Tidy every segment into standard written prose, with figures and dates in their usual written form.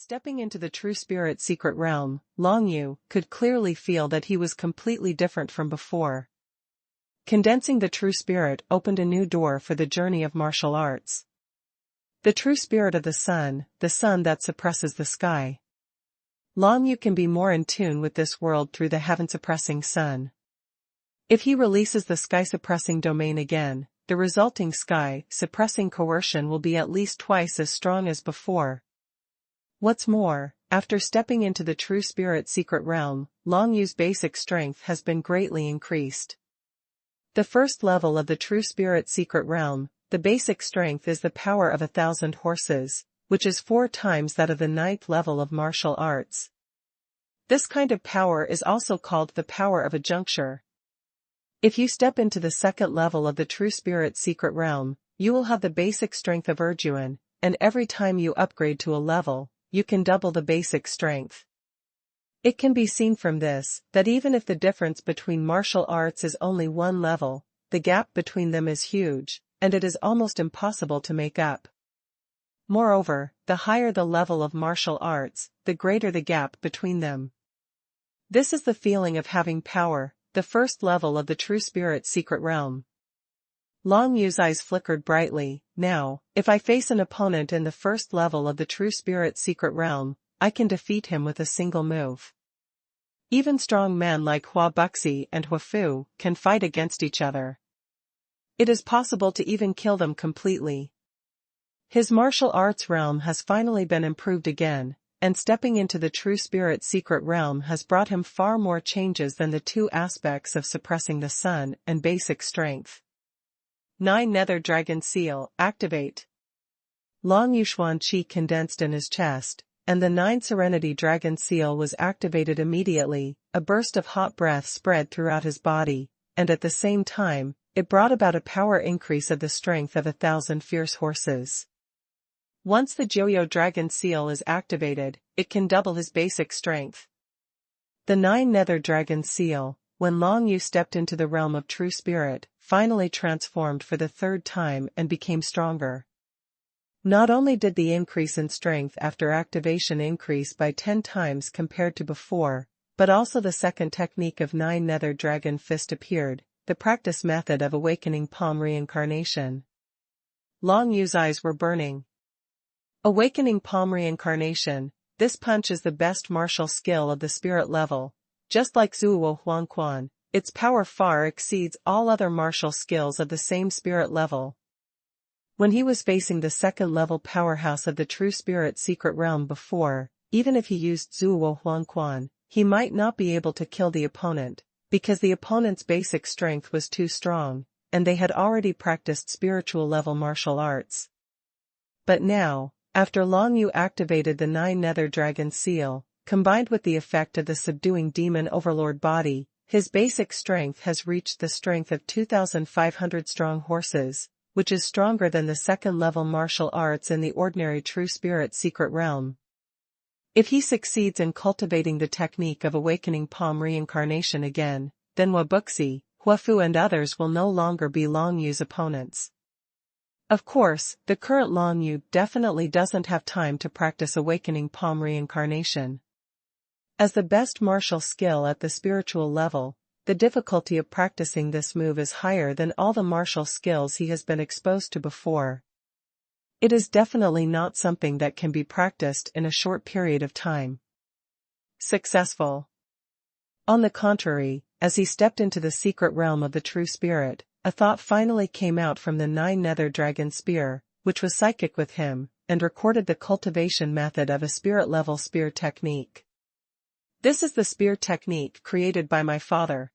Stepping into the true spirit secret realm, Long Yu could clearly feel that he was completely different from before. Condensing the true spirit opened a new door for the journey of martial arts. The true spirit of the sun that suppresses the sky. Long Yu can be more in tune with this world through the heaven-suppressing sun. If he releases the sky-suppressing domain again, the resulting sky-suppressing coercion will be at least twice as strong as before. What's more, after stepping into the true spirit secret realm, Long Yu's basic strength has been greatly increased. The first level of the true spirit secret realm, the basic strength is the power of 1,000 horses, which is 4 times that of the 9th level of martial arts. This kind of power is also called the power of a juncture. If you step into the second level of the true spirit secret realm, you will have the basic strength of Erjuan, and every time you upgrade to a level, you can double the basic strength. It can be seen from this, that even if the difference between martial arts is only 1 level, the gap between them is huge, and it is almost impossible to make up. Moreover, the higher the level of martial arts, the greater the gap between them. This is the feeling of having power, the first level of the true spirit secret realm. Long Yu's eyes flickered brightly. Now, if I face an opponent in the first level of the true spirit secret realm, I can defeat him with a single move. Even strong men like Hua Buxi and Hua Fu can fight against each other. It is possible to even kill them completely. His martial arts realm has finally been improved again, and stepping into the true spirit secret realm has brought him far more changes than the 2 aspects of suppressing the sun and basic strength. 9 Nether Dragon Seal, activate. Long Yu Xuan Qi condensed in his chest, and the 9 Serenity Dragon Seal was activated immediately. A burst of hot breath spread throughout his body, and at the same time, it brought about a power increase of the strength of 1,000 fierce horses. Once the Joyo Dragon Seal is activated, it can double his basic strength. The 9 Nether Dragon Seal, when Long Yu stepped into the realm of true spirit, finally transformed for the 3rd time and became stronger. Not only did the increase in strength after activation increase by 10 times compared to before, but also the second technique of 9 Nether Dragon Fist appeared, the practice method of awakening palm reincarnation. Long Yu's eyes were burning. Awakening palm reincarnation, this punch is the best martial skill of the spirit level. Just like Zuo Huangquan, its power far exceeds all other martial skills of the same spirit level. When he was facing the second-level powerhouse of the true spirit secret realm before, even if he used Zuo Huangquan, he might not be able to kill the opponent, because the opponent's basic strength was too strong, and they had already practiced spiritual-level martial arts. But now, after Long Yu activated the 9 Nether Dragon Seal, combined with the effect of the subduing demon overlord body, his basic strength has reached the strength of 2,500 strong horses, which is stronger than the second-level martial arts in the ordinary true spirit secret realm. If he succeeds in cultivating the technique of awakening palm reincarnation again, then Hua Buxi, Hua Fu and others will no longer be Long Yu's opponents. Of course, the current Long Yu definitely doesn't have time to practice awakening palm reincarnation. As the best martial skill at the spiritual level, the difficulty of practicing this move is higher than all the martial skills he has been exposed to before. It is definitely not something that can be practiced in a short period of time. Successful. On the contrary, as he stepped into the secret realm of the true spirit, a thought finally came out from the 9 Nether Dragon Spear, which was psychic with him, and recorded the cultivation method of a spirit-level spear technique. This is the spear technique created by my father.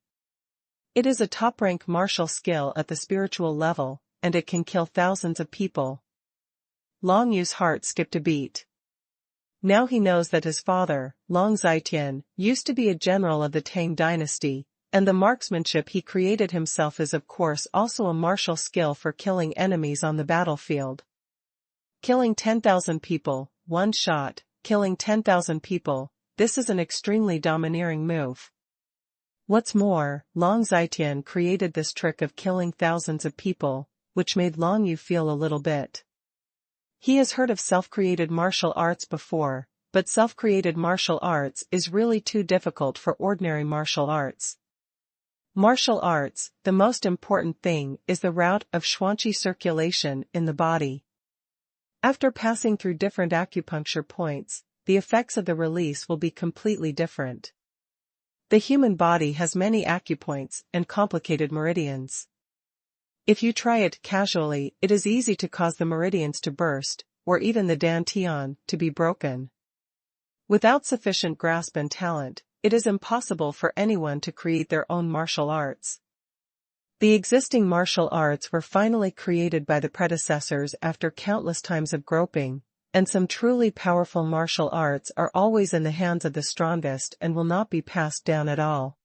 It is a top-rank martial skill at the spiritual level, and it can kill thousands of people. Long Yu's heart skipped a beat. Now he knows that his father, Long Zitian, used to be a general of the Tang dynasty, and the marksmanship he created himself is of course also a martial skill for killing enemies on the battlefield. Killing 10,000 people, one shot, killing 10,000 people. This is an extremely domineering move. What's more, Long Zitian created this trick of killing thousands of people, which made Long Yu feel a little bit. He has heard of self-created martial arts before, but self-created martial arts is really too difficult for ordinary martial arts. Martial arts, the most important thing is the route of xuanqi circulation in the body. After passing through different acupuncture points, the effects of the release will be completely different. The human body has many acupoints and complicated meridians. If you try it casually, it is easy to cause the meridians to burst, or even the dantian to be broken. Without sufficient grasp and talent, it is impossible for anyone to create their own martial arts. The existing martial arts were finally created by the predecessors after countless times of groping, and some truly powerful martial arts are always in the hands of the strongest and will not be passed down at all.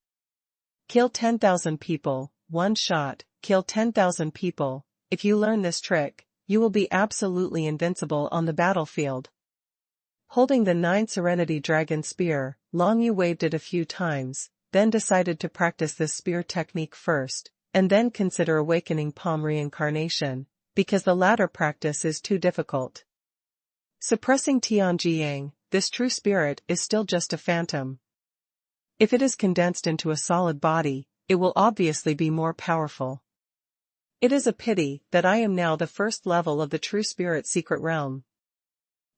Kill 10,000 people, one shot, kill 10,000 people. If you learn this trick, you will be absolutely invincible on the battlefield. Holding the 9 Serenity Dragon Spear, Long Yu waved it a few times, then decided to practice this spear technique first, and then consider awakening palm reincarnation, because the latter practice is too difficult. Suppressing Tianjiyang, this true spirit is still just a phantom. If it is condensed into a solid body, it will obviously be more powerful. It is a pity that I am now the first level of the true spirit secret realm.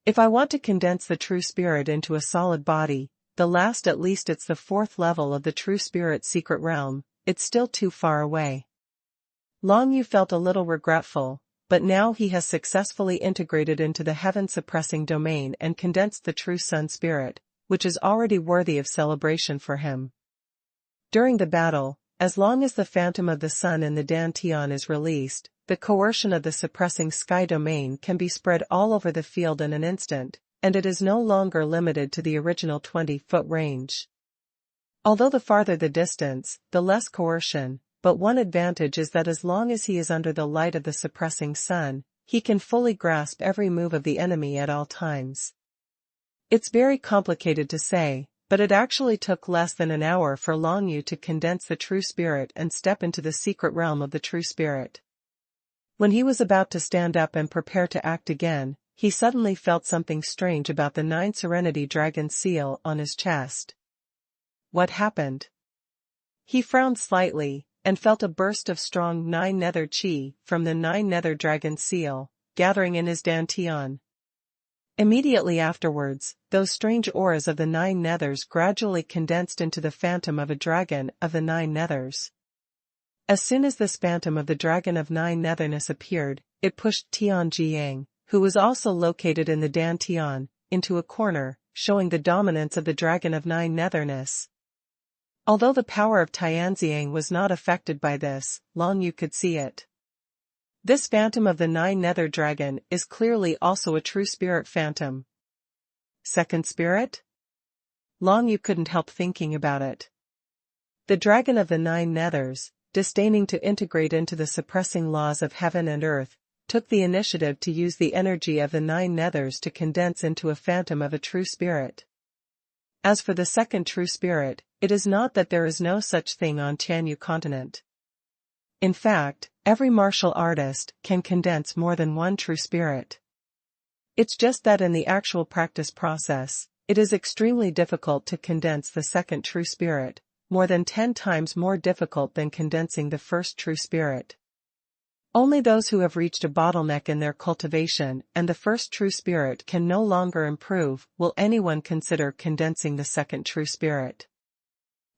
If I want to condense the true spirit into a solid body, at least it's the 4th level of the true spirit secret realm, it's still too far away. Long Yu felt a little regretful, but now he has successfully integrated into the heaven-suppressing domain and condensed the true sun spirit, which is already worthy of celebration for him. During the battle, as long as the phantom of the sun in the dantian is released, the coercion of the suppressing sky domain can be spread all over the field in an instant, and it is no longer limited to the original 20-foot range. Although the farther the distance, the less coercion, but one advantage is that as long as he is under the light of the suppressing sun, he can fully grasp every move of the enemy at all times. It's very complicated to say, but it actually took less than an hour for Long Yu to condense the true spirit and step into the secret realm of the true spirit. When he was about to stand up and prepare to act again, he suddenly felt something strange about the 9 Serenity Dragon seal on his chest. What happened? He frowned slightly, and felt a burst of strong 9 nether chi from the 9 nether dragon seal, gathering in his dantian. Immediately afterwards, those strange auras of the 9 nethers gradually condensed into the phantom of a dragon of the 9 nethers. As soon as this phantom of the dragon of 9 netherness appeared, it pushed Tianjiyang, who was also located in the dantian, into a corner, showing the dominance of the dragon of 9 netherness. Although the power of Tianjiyang was not affected by this, Long Yu could see it. This phantom of the 9 nether dragon is clearly also a true spirit phantom. Second spirit? Long Yu couldn't help thinking about it. The dragon of the 9 nethers, disdaining to integrate into the suppressing laws of heaven and earth, took the initiative to use the energy of the 9 nethers to condense into a phantom of a true spirit. As for the second true spirit, it is not that there is no such thing on Tianyu continent. In fact, every martial artist can condense more than one true spirit. It's just that in the actual practice process, it is extremely difficult to condense the second true spirit, more than 10 times more difficult than condensing the first true spirit. Only those who have reached a bottleneck in their cultivation and the first true spirit can no longer improve will anyone consider condensing the second true spirit.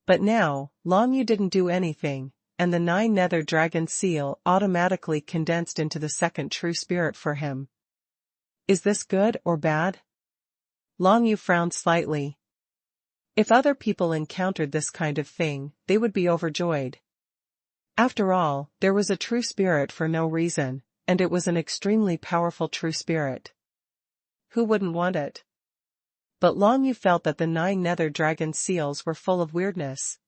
But now, Long Yu didn't do anything, and the 9 nether dragon seal automatically condensed into the second true spirit for him. Is this good or bad? Long Yu frowned slightly. If other people encountered this kind of thing, they would be overjoyed. After all, there was a true spirit for no reason, and it was an extremely powerful true spirit. Who wouldn't want it? But Long Yu felt that the 9 nether dragon seals were full of weirdness.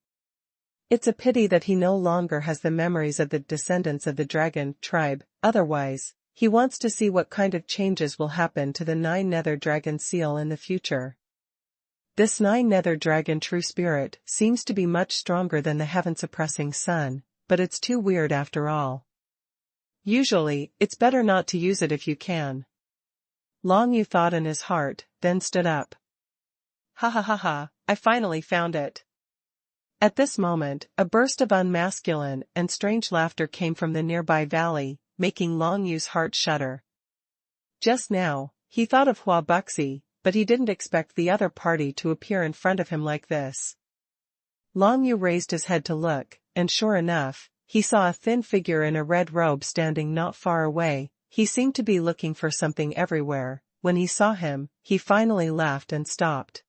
It's a pity that he no longer has the memories of the descendants of the dragon tribe, otherwise, he wants to see what kind of changes will happen to the 9 nether dragon seal in the future. This 9 nether dragon true spirit seems to be much stronger than the heaven-suppressing sun, but it's too weird after all. Usually, it's better not to use it if you can. Long Yu thought in his heart, then stood up. ha ha ha ha, I finally found it. At this moment, a burst of unmasculine and strange laughter came from the nearby valley, making Long Yu's heart shudder. Just now, he thought of Hua Buxi, but he didn't expect the other party to appear in front of him like this. Long Yu raised his head to look, and sure enough, he saw a thin figure in a red robe standing not far away. He seemed to be looking for something everywhere. When he saw him, he finally laughed and stopped.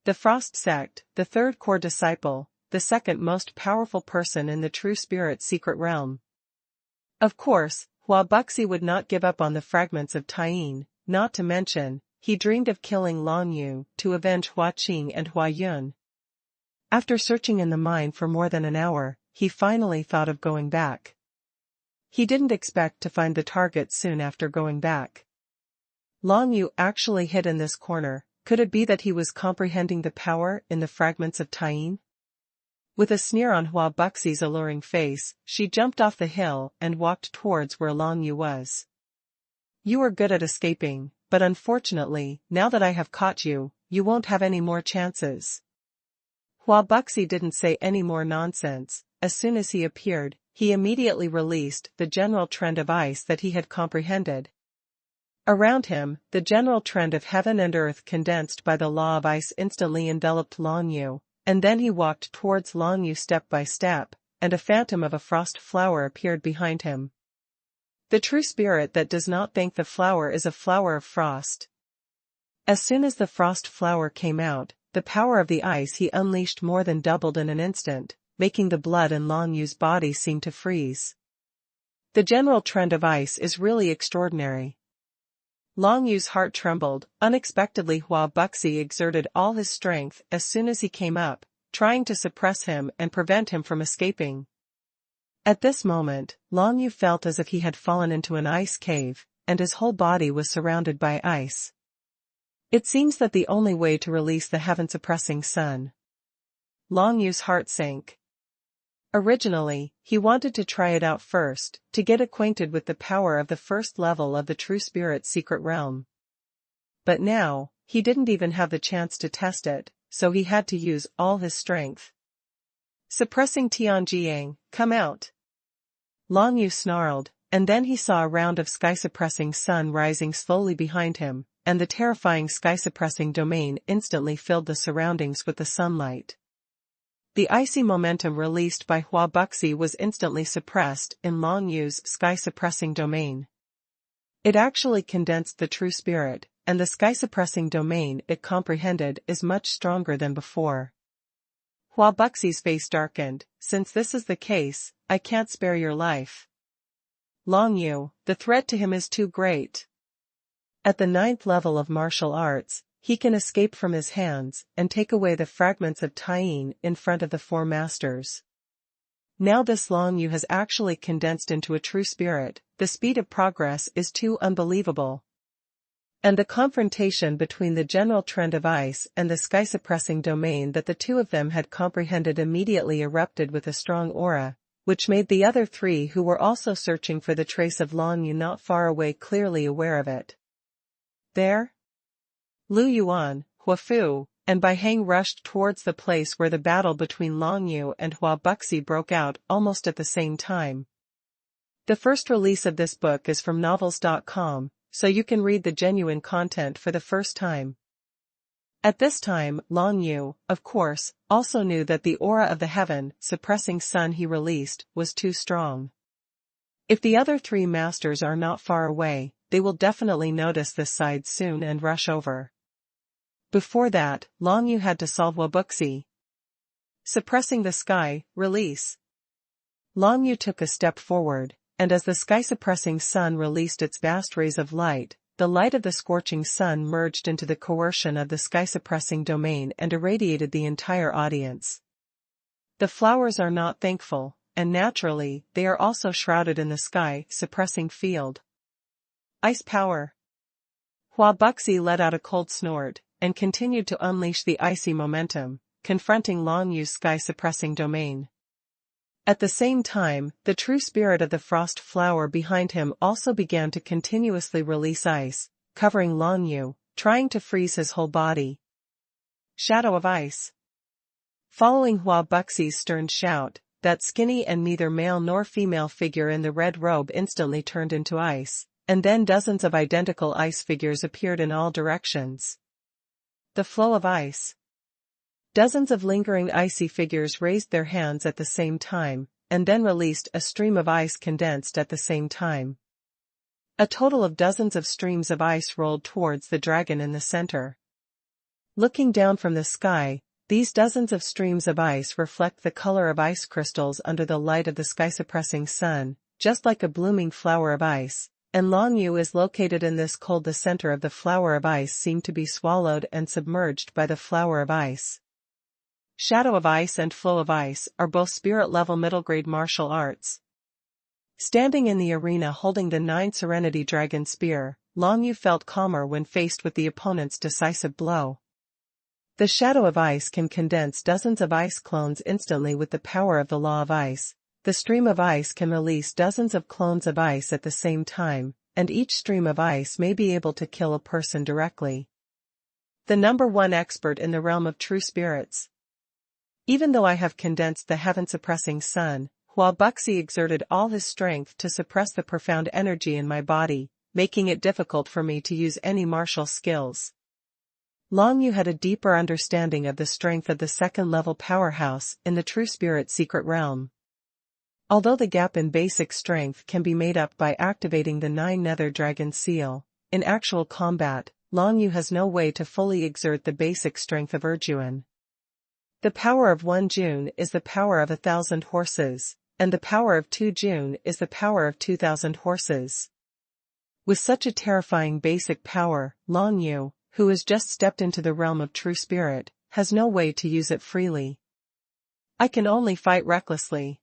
The Frost Sect, the third core disciple, the second most powerful person in the True Spirit secret realm. Of course, Hua Buxi would not give up on the fragments of Taiyin, not to mention, he dreamed of killing Long Yu to avenge Hua Qing and Hua Yun. After searching in the mine for more than an hour, he finally thought of going back. He didn't expect to find the target soon after going back. Long Yu actually hid in this corner. Could it be that he was comprehending the power in the fragments of Taiyin? With a sneer on Hua Buxi's alluring face, she jumped off the hill and walked towards where Long Yu was. You are good at escaping, but unfortunately, now that I have caught you, you won't have any more chances. Hua Buxi didn't say any more nonsense. As soon as he appeared, he immediately released the general trend of ice that he had comprehended. Around him, the general trend of heaven and earth condensed by the law of ice instantly enveloped Long Yu, and then he walked towards Long Yu step by step, and a phantom of a frost flower appeared behind him. The true spirit that does not think the flower is a flower of frost. As soon as the frost flower came out, the power of the ice he unleashed more than doubled in an instant, making the blood in Long Yu's body seem to freeze. The general trend of ice is really extraordinary. Long Yu's heart trembled. Unexpectedly Hua Buxi exerted all his strength as soon as he came up, trying to suppress him and prevent him from escaping. At this moment, Long Yu felt as if he had fallen into an ice cave, and his whole body was surrounded by ice. It seems that the only way to release the heaven-suppressing sun. Long Yu's heart sank. Originally, he wanted to try it out first, to get acquainted with the power of the first level of the True Spirit secret realm. But now, he didn't even have the chance to test it, so he had to use all his strength. Suppressing Tianjiang, come out! Long Yu snarled, and then he saw a round of sky-suppressing sun rising slowly behind him, and the terrifying sky-suppressing domain instantly filled the surroundings with the sunlight. The icy momentum released by Hua Buxi was instantly suppressed in Long Yu's sky-suppressing domain. It actually condensed the true spirit, and the sky-suppressing domain it comprehended is much stronger than before. Hua Buxi's face darkened. Since this is the case, I can't spare your life. Long Yu, the threat to him is too great. At the 9th level of martial arts, he can escape from his hands and take away the fragments of Taiyin in front of the 4 masters. Now this Long Yu has actually condensed into a true spirit. The speed of progress is too unbelievable. And the confrontation between the general trend of ice and the sky-suppressing domain that the two of them had comprehended immediately erupted with a strong aura, which made the other 3 who were also searching for the trace of Long Yu not far away clearly aware of it. There? Lu Yuan, Hua Fu, and Bai Hang rushed towards the place where the battle between Long Yu and Hua Buxi broke out almost at the same time. The first release of this book is from novels.com, so you can read the genuine content for the first time. At this time, Long Yu, of course, also knew that the aura of the heaven-suppressing sun he released was too strong. If the other 3 masters are not far away, they will definitely notice this side soon and rush over. Before that, Long Yu had to solve Hua Buxi. Suppressing the sky, release. Long Yu took a step forward, and as the sky-suppressing sun released its vast rays of light, the light of the scorching sun merged into the coercion of the sky-suppressing domain and irradiated the entire audience. The flowers are not thankful, and naturally, they are also shrouded in the sky-suppressing field. Ice power. Hua Buxi let out a cold snort, and continued to unleash the icy momentum, confronting Long Yu's sky-suppressing domain. At the same time, the true spirit of the frost flower behind him also began to continuously release ice, covering Long Yu, trying to freeze his whole body. Shadow of Ice. Following Hua Buxi's stern shout, that skinny and neither male nor female figure in the red robe instantly turned into ice, and then dozens of identical ice figures appeared in all directions. The flow of ice. Dozens of lingering icy figures raised their hands at the same time, and then released a stream of ice condensed at the same time. A total of dozens of streams of ice rolled towards the dragon in the center. Looking down from the sky, these dozens of streams of ice reflect the color of ice crystals under the light of the sky-suppressing sun, just like a blooming flower of ice, and Long Yu is located in this cold. The center of the flower of ice seemed to be swallowed and submerged by the flower of ice. Shadow of Ice and Flow of Ice are both spirit-level middle-grade martial arts. Standing in the arena holding the 9 Serenity Dragon Spear, Long Yu felt calmer when faced with the opponent's decisive blow. The Shadow of Ice can condense dozens of ice clones instantly with the power of the Law of Ice. The stream of ice can release dozens of clones of ice at the same time, and each stream of ice may be able to kill a person directly. The #1 expert in the realm of true spirits. Even though I have condensed the heaven-suppressing sun, Hua Buxi exerted all his strength to suppress the profound energy in my body, making it difficult for me to use any martial skills. Long Yu had a deeper understanding of the strength of the second-level powerhouse in the true spirit secret realm. Although the gap in basic strength can be made up by activating the 9 Nether Dragon Seal, in actual combat, Long Yu has no way to fully exert the basic strength of Erjuan. The power of 1 June is the power of 1,000 horses, and the power of 2 June is the power of 2,000 horses. With such a terrifying basic power, Long Yu, who has just stepped into the realm of true spirit, has no way to use it freely. I can only fight recklessly.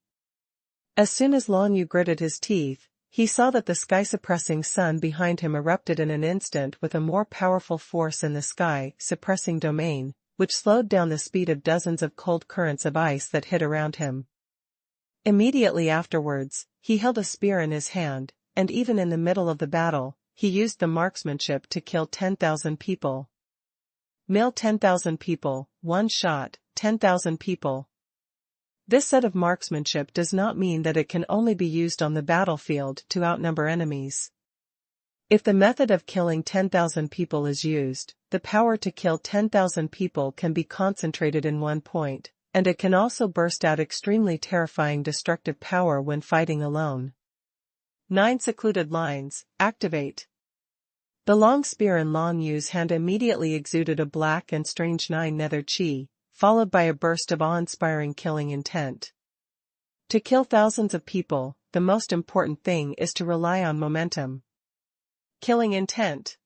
As soon as Long Yu gritted his teeth, he saw that the sky-suppressing sun behind him erupted in an instant with a more powerful force in the sky-suppressing domain, which slowed down the speed of dozens of cold currents of ice that hit around him. Immediately afterwards, he held a spear in his hand, and even in the middle of the battle, he used the marksmanship to kill 10,000 people. Mill 10,000 people, one shot, 10,000 people. This set of marksmanship does not mean that it can only be used on the battlefield to outnumber enemies. If the method of killing 10,000 people is used, the power to kill 10,000 people can be concentrated in one point, and it can also burst out extremely terrifying destructive power when fighting alone. 9 Secluded Lines, activate. The long spear in Long Yu's hand immediately exuded a black and strange 9 Nether Chi, followed by a burst of awe-inspiring killing intent. To kill thousands of people, the most important thing is to rely on momentum. Killing intent.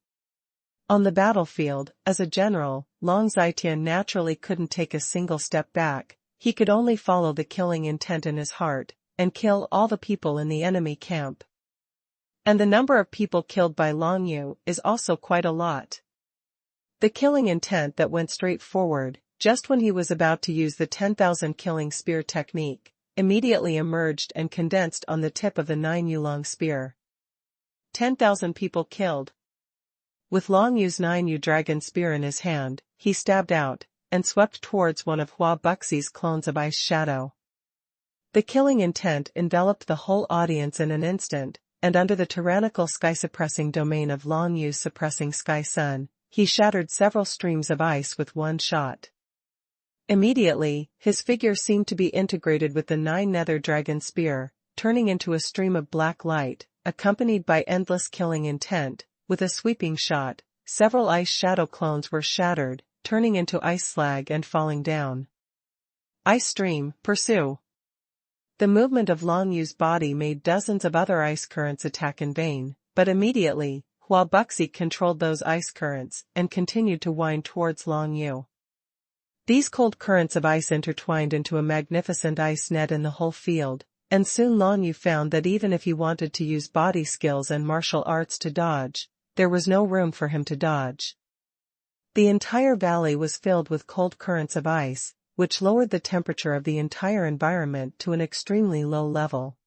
On the battlefield, as a general, Long Zitian naturally couldn't take a single step back. He could only follow the killing intent in his heart, and kill all the people in the enemy camp. And the number of people killed by Long Yu is also quite a lot. The killing intent that went straight forward, just when he was about to use the 10,000 killing spear technique, immediately emerged and condensed on the tip of the 9 Yu long spear. 10,000 people killed. With Long Yu's 9 Yu dragon spear in his hand, he stabbed out, and swept towards one of Hua Buxi's clones of ice shadow. The killing intent enveloped the whole audience in an instant, and under the tyrannical sky-suppressing domain of Long Yu's suppressing sky sun, he shattered several streams of ice with one shot. Immediately, his figure seemed to be integrated with the 9 Nether Dragon Spear, turning into a stream of black light, accompanied by endless killing intent. With a sweeping shot, several ice shadow clones were shattered, turning into ice slag and falling down. Ice stream, pursue. The movement of Long Yu's body made dozens of other ice currents attack in vain, but immediately, Hua Buxi controlled those ice currents and continued to wind towards Long Yu. These cold currents of ice intertwined into a magnificent ice net in the whole field, and soon Long Yu found that even if he wanted to use body skills and martial arts to dodge, there was no room for him to dodge. The entire valley was filled with cold currents of ice, which lowered the temperature of the entire environment to an extremely low level.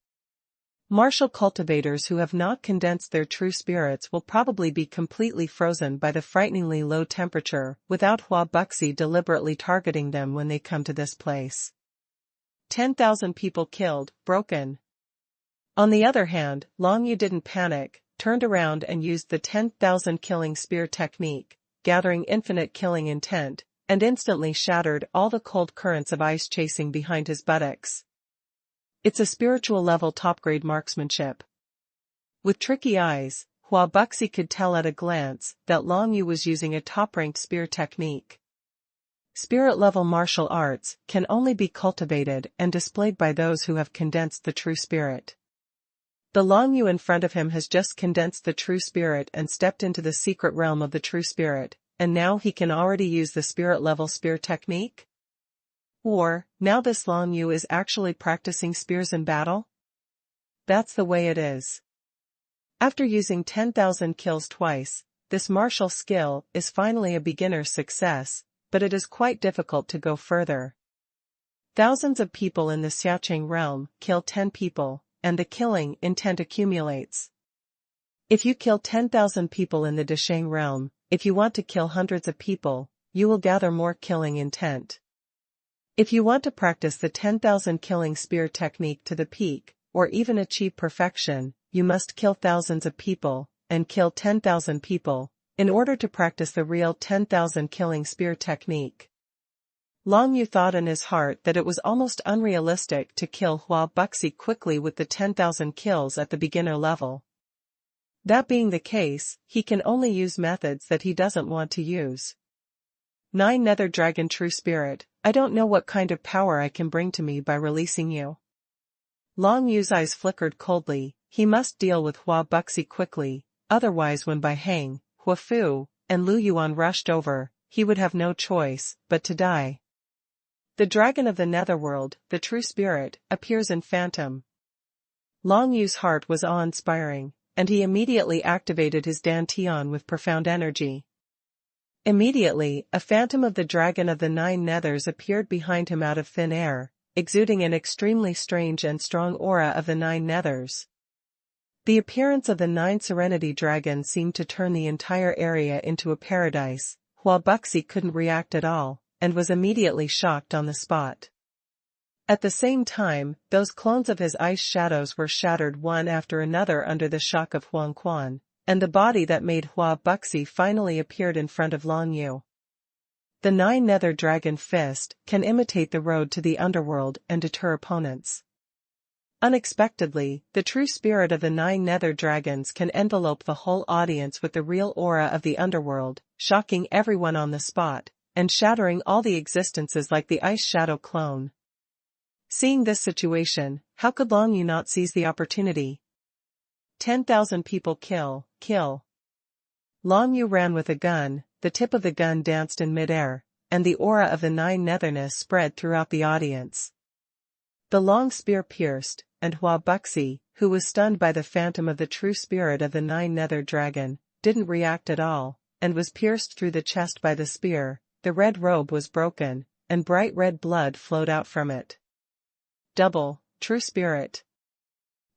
Martial cultivators who have not condensed their true spirits will probably be completely frozen by the frighteningly low temperature without Hua Buxi deliberately targeting them when they come to this place. 10,000 people killed, broken. On the other hand, Long Yu didn't panic, turned around and used the 10,000 killing spear technique, gathering infinite killing intent, and instantly shattered all the cold currents of ice chasing behind his buttocks. It's a spiritual level top-grade marksmanship. With tricky eyes, Hua Buxi could tell at a glance that Long Yu was using a top-ranked spear technique. Spirit-level martial arts can only be cultivated and displayed by those who have condensed the true spirit. The Long Yu in front of him has just condensed the true spirit and stepped into the secret realm of the true spirit, and now he can already use the spirit-level spear technique? Or, now this Long Yu is actually practicing spears in battle? That's the way it is. After using 10,000 kills twice, this martial skill is finally a beginner's success, but it is quite difficult to go further. Thousands of people in the Xiaoqing realm kill 10 people, and the killing intent accumulates. If you kill 10,000 people in the Desheng realm, if you want to kill hundreds of people, you will gather more killing intent. If you want to practice the 10,000 killing spear technique to the peak, or even achieve perfection, you must kill thousands of people, and kill 10,000 people, in order to practice the real 10,000 killing spear technique. Long Yu thought in his heart that it was almost unrealistic to kill Hua Buxi quickly with the 10,000 kills at the beginner level. That being the case, he can only use methods that he doesn't want to use. 9 Nether Dragon True Spirit, I don't know what kind of power I can bring to me by releasing you. Long Yu's eyes flickered coldly. He must deal with Hua Buxi quickly, otherwise when Bai Heng, Hua Fu, and Lu Yuan rushed over, he would have no choice but to die. The dragon of the netherworld, the true spirit, appears in Phantom. Long Yu's heart was awe-inspiring, and he immediately activated his Dantian with profound energy. Immediately, a phantom of the dragon of the 9 nethers appeared behind him out of thin air, exuding an extremely strange and strong aura of the 9 nethers. The appearance of the 9 Serenity Dragons seemed to turn the entire area into a paradise. Hua Buxi couldn't react at all, and was immediately shocked on the spot. At the same time, those clones of his ice shadows were shattered one after another under the shock of xuanhuan, and the body that made Hua Buxi finally appeared in front of Long Yu. The 9 Nether Dragon Fist can imitate the road to the underworld and deter opponents. Unexpectedly, the true spirit of the 9 Nether Dragons can envelope the whole audience with the real aura of the underworld, shocking everyone on the spot, and shattering all the existences like the Ice Shadow clone. Seeing this situation, how could Long Yu not seize the opportunity? 10,000 people kill. Long Yu ran with a gun, the tip of the gun danced in midair, and the aura of the 9 Netherness spread throughout the audience. The long spear pierced, and Hua Buxi, who was stunned by the phantom of the true spirit of the 9 Nether Dragon, didn't react at all, and was pierced through the chest by the spear. The red robe was broken, and bright red blood flowed out from it. Double, true spirit.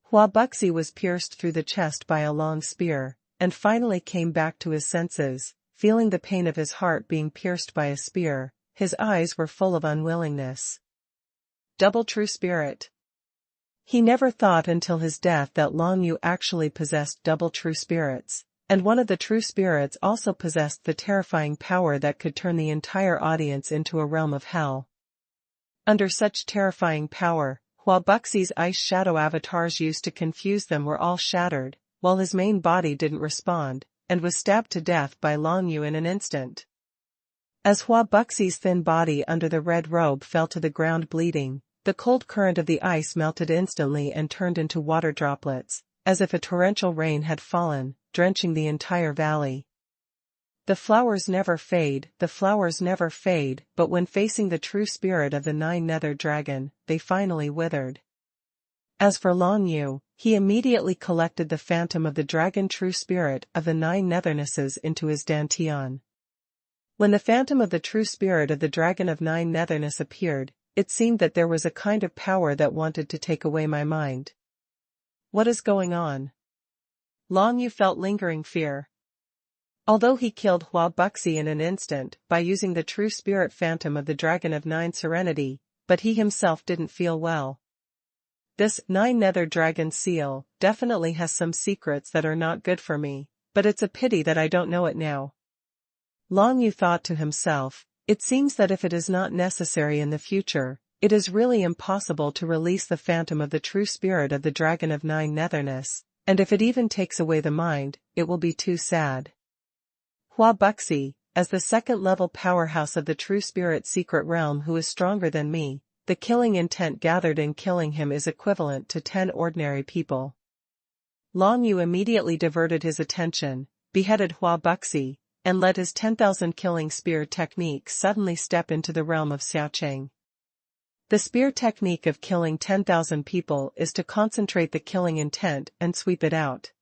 Hua Buxi was pierced through the chest by a long spear, and finally came back to his senses, feeling the pain of his heart being pierced by a spear. His eyes were full of unwillingness. Double true spirit. He never thought until his death that Long Yu actually possessed double true spirits, and one of the true spirits also possessed the terrifying power that could turn the entire audience into a realm of hell. Under such terrifying power, Hua Buxi's ice shadow avatars used to confuse them were all shattered, while his main body didn't respond, and was stabbed to death by Long Yu in an instant. As Hua Buxi's thin body under the red robe fell to the ground bleeding, the cold current of the ice melted instantly and turned into water droplets, as if a torrential rain had fallen, drenching the entire valley. The flowers never fade, but when facing the true spirit of the 9 Nether Dragon, they finally withered. As for Long Yu, he immediately collected the phantom of the dragon true spirit of the 9 Nethernesses into his Dantian. When the phantom of the true spirit of the dragon of 9 Netherness appeared, it seemed that there was a kind of power that wanted to take away my mind. What is going on? Long Yu felt lingering fear. Although he killed Hua Buxi in an instant by using the true spirit phantom of the Dragon of Nine Serenity, but he himself didn't feel well. This Nine-Nether Dragon seal definitely has some secrets that are not good for me, but it's a pity that I don't know it now. Long Yu thought to himself, it seems that if it is not necessary in the future, it is really impossible to release the phantom of the true spirit of the Dragon of Nine Netherness, and if it even takes away the mind, it will be too sad. Hua Buxi, as the second-level powerhouse of the true spirit secret realm who is stronger than me, the killing intent gathered in killing him is equivalent to 10 ordinary people. Long Yu immediately diverted his attention, beheaded Hua Buxi, and let his 10,000 killing spear technique suddenly step into the realm of Xiaocheng. The spear technique of killing 10,000 people is to concentrate the killing intent and sweep it out.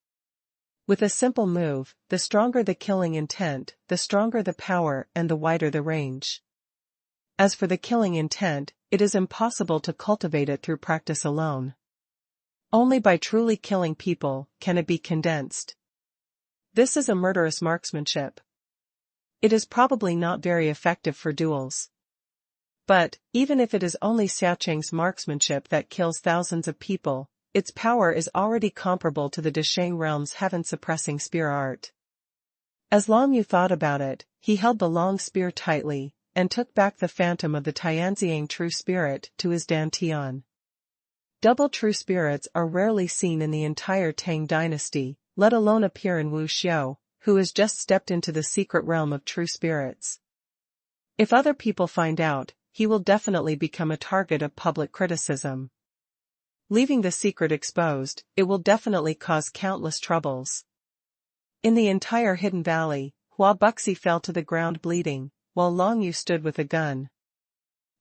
With a simple move, the stronger the killing intent, the stronger the power and the wider the range. As for the killing intent, it is impossible to cultivate it through practice alone. Only by truly killing people can it be condensed. This is a murderous marksmanship. It is probably not very effective for duels. But, even if it is only Xiaocheng's marksmanship that kills thousands of people, its power is already comparable to the Desheng realm's heaven-suppressing spear art. As Long Yu thought about it, he held the long spear tightly, and took back the phantom of the Tianziang true spirit to his dantian. Double true spirits are rarely seen in the entire Tang dynasty, let alone appear in Wu Xiao, who has just stepped into the secret realm of true spirits. If other people find out, he will definitely become a target of public criticism. Leaving the secret exposed, it will definitely cause countless troubles. In the entire hidden valley, Hua Buxi fell to the ground bleeding, while Long Yu stood with a gun.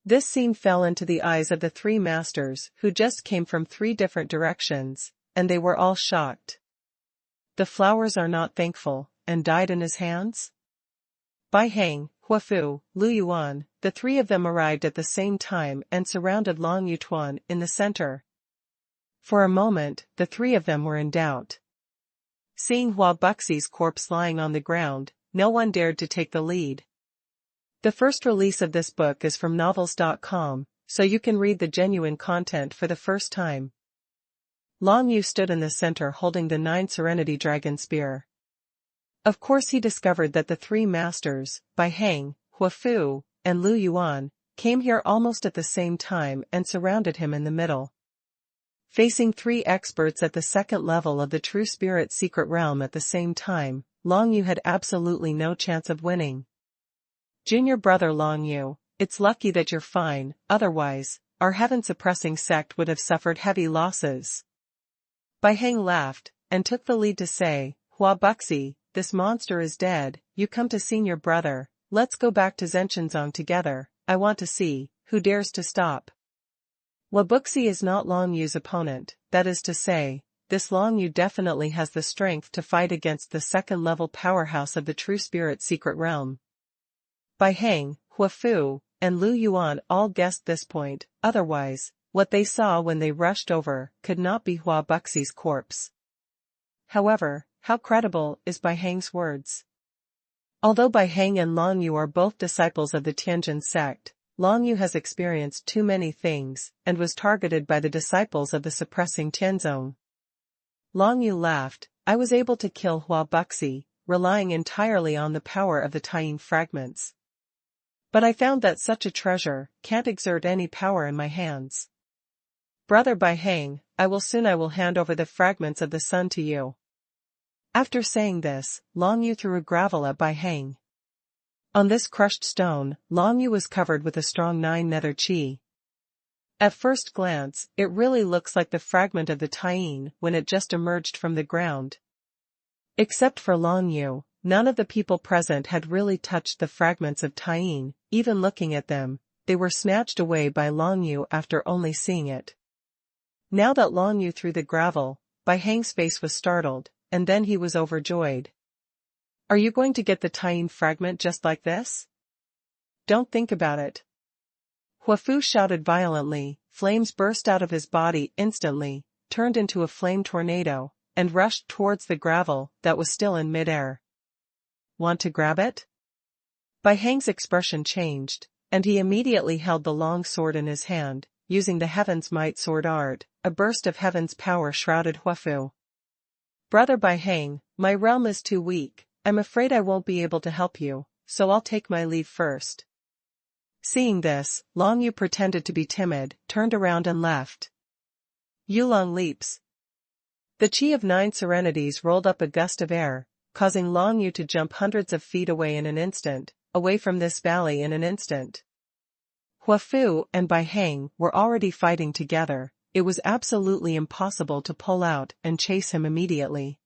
This scene fell into the eyes of the 3 masters who just came from 3 different directions, and they were all shocked. The flowers are not thankful, and died in his hands? Bai Hang, Huafu, Lu Yuan, the 3 of them arrived at the same time and surrounded Long Yutuan in the center. For a moment, the 3 of them were in doubt. Seeing Hua Buxi's corpse lying on the ground, no one dared to take the lead. The first release of this book is from novels.com, so you can read the genuine content for the first time. Long Yu stood in the center holding the 9 Serenity Dragon Spear. Of course he discovered that the 3 masters, Bai Hang, Huafu, and Lu Yuan, came here almost at the same time and surrounded him in the middle. Facing 3 experts at the second level of the true spirit secret realm at the same time, Long Yu had absolutely no chance of winning. Junior brother Long Yu, it's lucky that you're fine, otherwise, our heaven-suppressing sect would have suffered heavy losses. Bai Hang laughed, and took the lead to say, Hua Buxi, this monster is dead, you come to senior brother, let's go back to Zhenshenzong together, I want to see, who dares to stop. Hua Buxi is not Long Yu's opponent, that is to say, this Long Yu definitely has the strength to fight against the second-level powerhouse of the true spirit secret realm. Bai Hang, Huafu, and Lu Yuan all guessed this point, otherwise, what they saw when they rushed over could not be Hua Buxi's corpse. However, how credible is Bai Hang's words? Although Bai Hang and Long Yu are both disciples of the Tianjin sect, Long Yu has experienced too many things and was targeted by the disciples of the suppressing Tianzong. Long Yu laughed, I was able to kill Hua Buxi, relying entirely on the power of the Taiyin fragments. But I found that such a treasure can't exert any power in my hands. Brother Bai Hang, I will hand over the fragments of the sun to you. After saying this, Long Yu threw a gravel at Bai Hang. On this crushed stone, Long Yu was covered with a strong 9-nether chi. At first glance, it really looks like the fragment of the Taiyin when it just emerged from the ground. Except for Long Yu, none of the people present had really touched the fragments of Taiyin, even looking at them, they were snatched away by Long Yu after only seeing it. Now that Long Yu threw the gravel, Bai Hang's face was startled, and then he was overjoyed. Are you going to get the Taiyin fragment just like this? Don't think about it. Huafu shouted violently, flames burst out of his body instantly, turned into a flame tornado, and rushed towards the gravel that was still in midair. Want to grab it? Bai Heng's expression changed, and he immediately held the long sword in his hand, using the Heaven's Might sword art. A burst of heaven's power shrouded Huafu. Brother Bai Heng, my realm is too weak, I'm afraid I won't be able to help you, so I'll take my leave first. Seeing this, Long Yu pretended to be timid, turned around and left. Yulong leaps. The chi of 9 serenities rolled up a gust of air, causing Long Yu to jump hundreds of feet away in an instant, away from this valley in an instant. Huafu and Bai Heng were already fighting together. It was absolutely impossible to pull out and chase him immediately.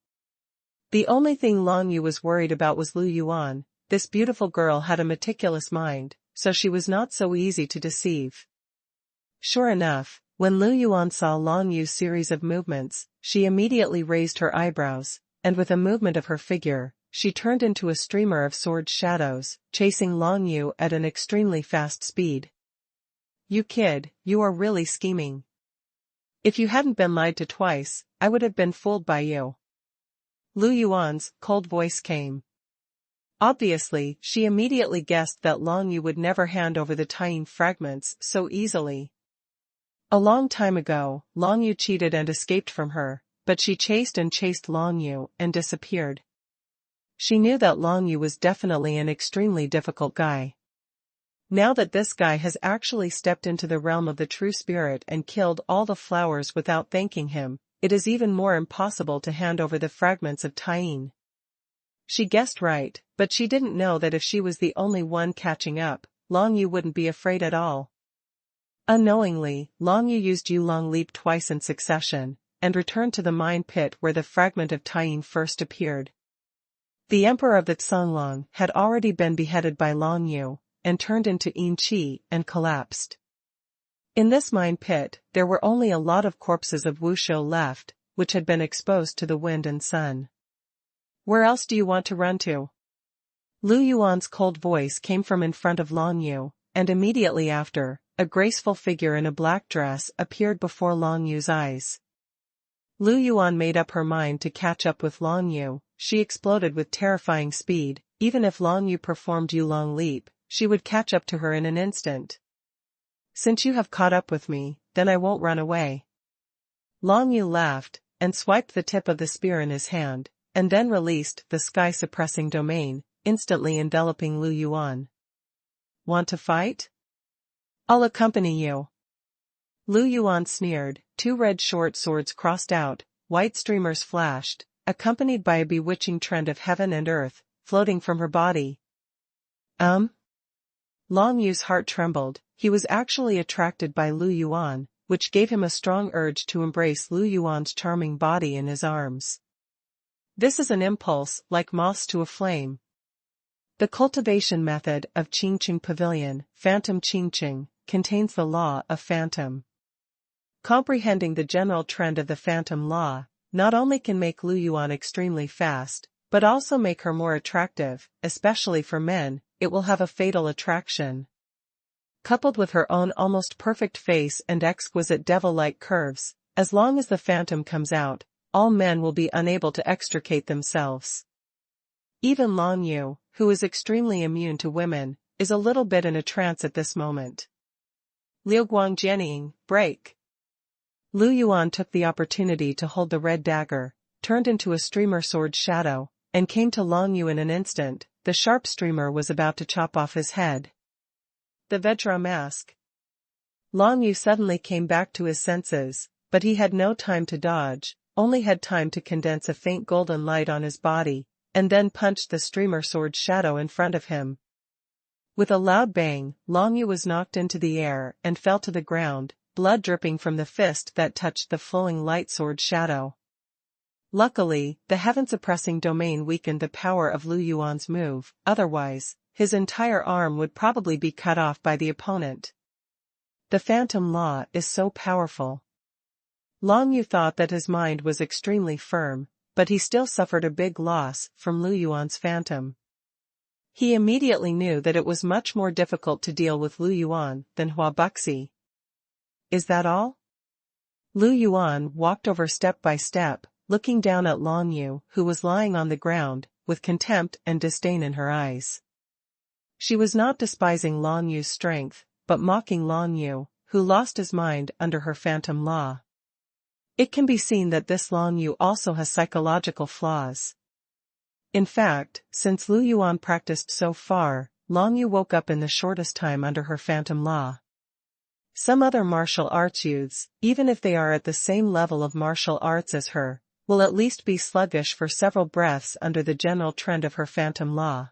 The only thing Long Yu was worried about was Lu Yuan. This beautiful girl had a meticulous mind, so she was not so easy to deceive. Sure enough, when Lu Yuan saw Long Yu's series of movements, she immediately raised her eyebrows, and with a movement of her figure, she turned into a streamer of sword shadows, chasing Long Yu at an extremely fast speed. You kid, you are really scheming. If you hadn't been lied to twice, I would have been fooled by you. Lu Yuan's cold voice came. Obviously, she immediately guessed that Long Yu would never hand over the Tying fragments so easily. A long time ago, Long Yu cheated and escaped from her, but she chased and chased Long Yu and disappeared. She knew that Long Yu was definitely an extremely difficult guy. Now that this guy has actually stepped into the realm of the true spirit and killed all the flowers without thanking him, it is even more impossible to hand over the fragments of Tying. She guessed right, but she didn't know that if she was the only one catching up, Long Yu wouldn't be afraid at all. Unknowingly, Long Yu used Yulong Leap twice in succession, and returned to the mine pit where the fragment of Tying first appeared. The Emperor of the Xonglong had already been beheaded by Long Yu, and turned into Yin Qi and collapsed. In this mine pit, there were only a lot of corpses of Wushou left, which had been exposed to the wind and sun. Where else do you want to run to? Lu Yuan's cold voice came from in front of Long Yu, and immediately after, a graceful figure in a black dress appeared before Long Yu's eyes. Lu Yuan made up her mind to catch up with Long Yu. She exploded with terrifying speed. Even if Long Yu performed Yulong Leap, she would catch up to her in an instant. Since you have caught up with me, then I won't run away. Long Yu laughed, and swiped the tip of the spear in his hand, and then released the sky-suppressing domain, instantly enveloping Lu Yuan. Want to fight? I'll accompany you. Lu Yuan sneered, 2 red short swords crossed out, white streamers flashed, accompanied by a bewitching trend of heaven and earth, floating from her body. Long Yu's heart trembled. He was actually attracted by Lu Yuan, which gave him a strong urge to embrace Lu Yuan's charming body in his arms. This is an impulse like moths to a flame. The cultivation method of Qingqing Pavilion, Phantom Qingqing, contains the law of phantom. Comprehending the general trend of the phantom law, not only can make Lu Yuan extremely fast, but also make her more attractive, especially for men. It will have a fatal attraction. Coupled with her own almost perfect face and exquisite devil-like curves, as long as the phantom comes out, all men will be unable to extricate themselves. Even Long Yu, who is extremely immune to women, is a little bit in a trance at this moment. Liu Guangjianing, break! Lu Yuan took the opportunity to hold the red dagger, turned into a streamer sword shadow, and came to Long Yu in an instant. The sharp streamer was about to chop off his head. The Vajra mask. Long Yu suddenly came back to his senses, but he had no time to dodge, only had time to condense a faint golden light on his body, and then punched the streamer sword shadow in front of him. With a loud bang, Long Yu was knocked into the air and fell to the ground, blood dripping from the fist that touched the flowing light sword shadow. Luckily, the heaven-suppressing domain weakened the power of Lu Yuan's move, otherwise, his entire arm would probably be cut off by the opponent. The phantom law is so powerful. Long Yu thought that his mind was extremely firm, but he still suffered a big loss from Lu Yuan's phantom. He immediately knew that it was much more difficult to deal with Lu Yuan than Hua Buxi. Is that all? Lu Yuan walked over step by step, looking down at Long Yu, who was lying on the ground, with contempt and disdain in her eyes. She was not despising Long Yu's strength, but mocking Long Yu, who lost his mind under her phantom law. It can be seen that this Long Yu also has psychological flaws. In fact, since Lu Yuan practiced so far, Long Yu woke up in the shortest time under her phantom law. Some other martial arts youths, even if they are at the same level of martial arts as her, will at least be sluggish for several breaths under the general trend of her phantom law.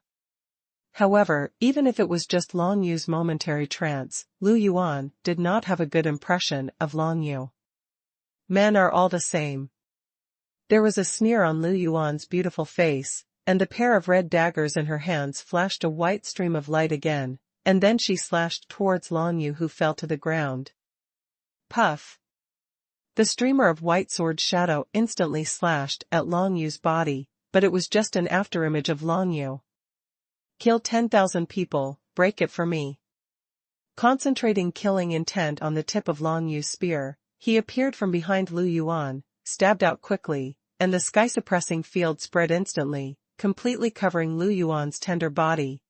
However, even if it was just Long Yu's momentary trance, Lu Yuan did not have a good impression of Long Yu. Men are all the same. There was a sneer on Lu Yuan's beautiful face, and the pair of red daggers in her hands flashed a white stream of light again, and then she slashed towards Long Yu, who fell to the ground. Puff! The streamer of white sword shadow instantly slashed at Long Yu's body, but it was just an afterimage of Long Yu. Kill 10,000 people, break it for me. Concentrating killing intent on the tip of Long Yu's spear, he appeared from behind Lu Yuan, stabbed out quickly, and the sky-suppressing field spread instantly, completely covering Lu Yuan's tender body.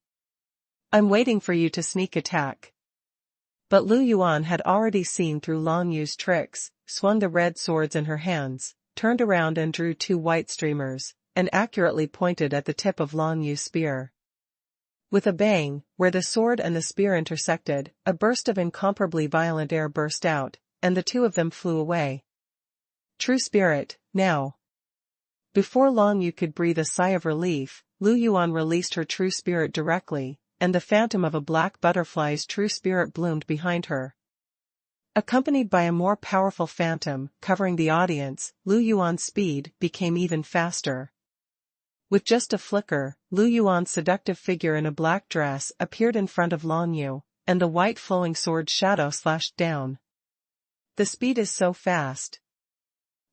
I'm waiting for you to sneak attack. But Lu Yuan had already seen through Long Yu's tricks, swung the red swords in her hands, turned around and drew two white streamers, and accurately pointed at the tip of Long Yu's spear. With a bang, where the sword and the spear intersected, a burst of incomparably violent air burst out, and the two of them flew away. True spirit, now. Before Long Yu could breathe a sigh of relief, Lu Yuan released her true spirit directly, and the phantom of a black butterfly's true spirit bloomed behind her. Accompanied by a more powerful phantom covering the audience, Lu Yuan's speed became even faster. With just a flicker, Lu Yuan's seductive figure in a black dress appeared in front of Long Yu, and the white flowing sword shadow slashed down. The speed is so fast.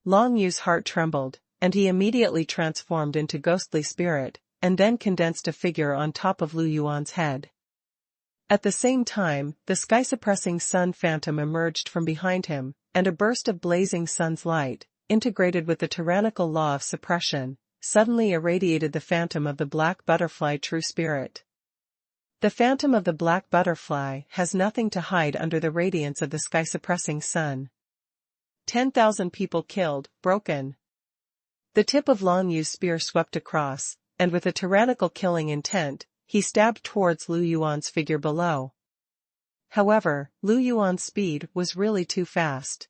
Long Yu's heart trembled, and he immediately transformed into ghostly spirit, and then condensed a figure on top of Lu Yuan's head. At the same time, the sky-suppressing sun phantom emerged from behind him, and a burst of blazing sun's light, integrated with the tyrannical law of suppression, suddenly irradiated the phantom of the black butterfly true spirit. The phantom of the black butterfly has nothing to hide under the radiance of the sky-suppressing sun. 10,000 people killed, broken. The tip of Long Yu's spear swept across, and with a tyrannical killing intent, he stabbed towards Lu Yuan's figure below. However, Lu Yuan's speed was really too fast.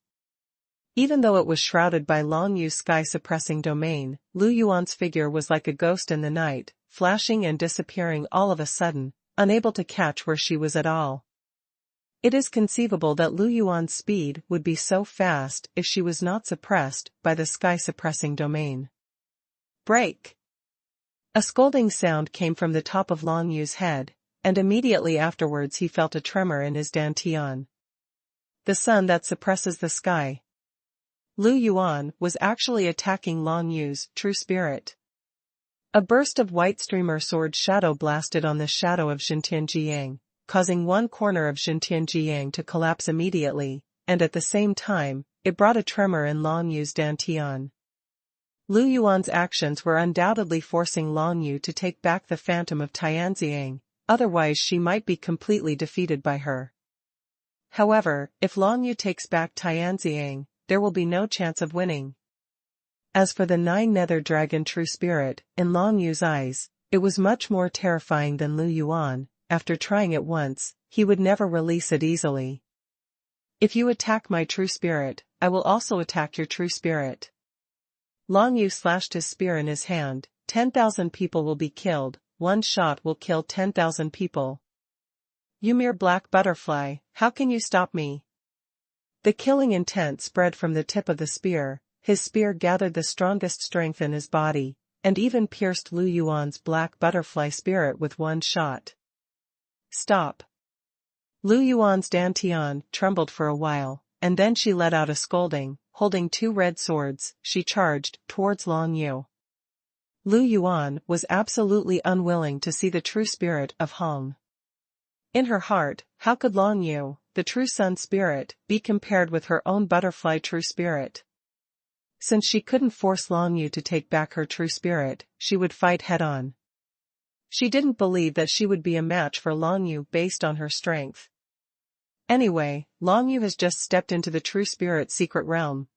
Even though it was shrouded by Long Yu's sky-suppressing domain, Lu Yuan's figure was like a ghost in the night, flashing and disappearing all of a sudden, unable to catch where she was at all. It is conceivable that Lu Yuan's speed would be so fast if she was not suppressed by the sky-suppressing domain. Break! A scolding sound came from the top of Long Yu's head, and immediately afterwards he felt a tremor in his dantian. The sun that suppresses the sky. Lu Yuan was actually attacking Long Yu's true spirit. A burst of white streamer sword shadow blasted on the shadow of Xintianjiang, causing one corner of Xintianjiang to collapse immediately, and at the same time, it brought a tremor in Long Yu's dantian. Lu Yuan's actions were undoubtedly forcing Long Yu to take back the phantom of Tianziang, otherwise she might be completely defeated by her. However, if Long Yu takes back Tianziang, there will be no chance of winning. As for the nine-nether dragon true spirit, in Long Yu's eyes, it was much more terrifying than Lu Yuan. After trying it once, he would never release it easily. If you attack my true spirit, I will also attack your true spirit. Long Yu slashed his spear in his hand. 10,000 people will be killed, one shot will kill 10,000 people. You mere black butterfly, how can you stop me? The killing intent spread from the tip of the spear, his spear gathered the strongest strength in his body, and even pierced Lu Yuan's black butterfly spirit with one shot. Stop! Lu Yuan's dantian trembled for a while, and then she let out a scolding. Holding two red swords, she charged towards Long Yu. Lu Yuan was absolutely unwilling to see the true spirit of Hong. In her heart, how could Long Yu, the true sun spirit, be compared with her own butterfly true spirit? Since she couldn't force Long Yu to take back her true spirit, she would fight head-on. She didn't believe that she would be a match for Long Yu based on her strength. Anyway, Long Yu has just stepped into the true spirit secret realm.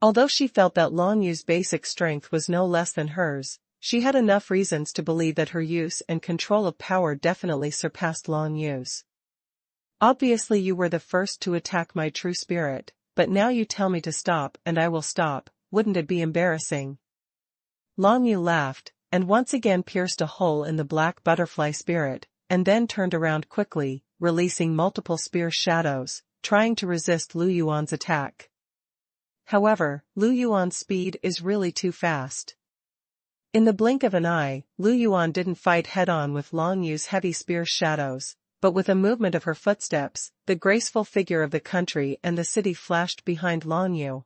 Although she felt that Long Yu's basic strength was no less than hers, she had enough reasons to believe that her use and control of power definitely surpassed Long Yu's. Obviously you were the first to attack my true spirit, but now you tell me to stop and I will stop, wouldn't it be embarrassing? Long Yu laughed, and once again pierced a hole in the black butterfly spirit, and then turned around quickly, releasing multiple spear shadows, trying to resist Lu Yuan's attack. However, Lu Yuan's speed is really too fast. In the blink of an eye, Lu Yuan didn't fight head-on with Long Yu's heavy spear shadows, but with a movement of her footsteps, the graceful figure of the country and the city flashed behind Long Yu.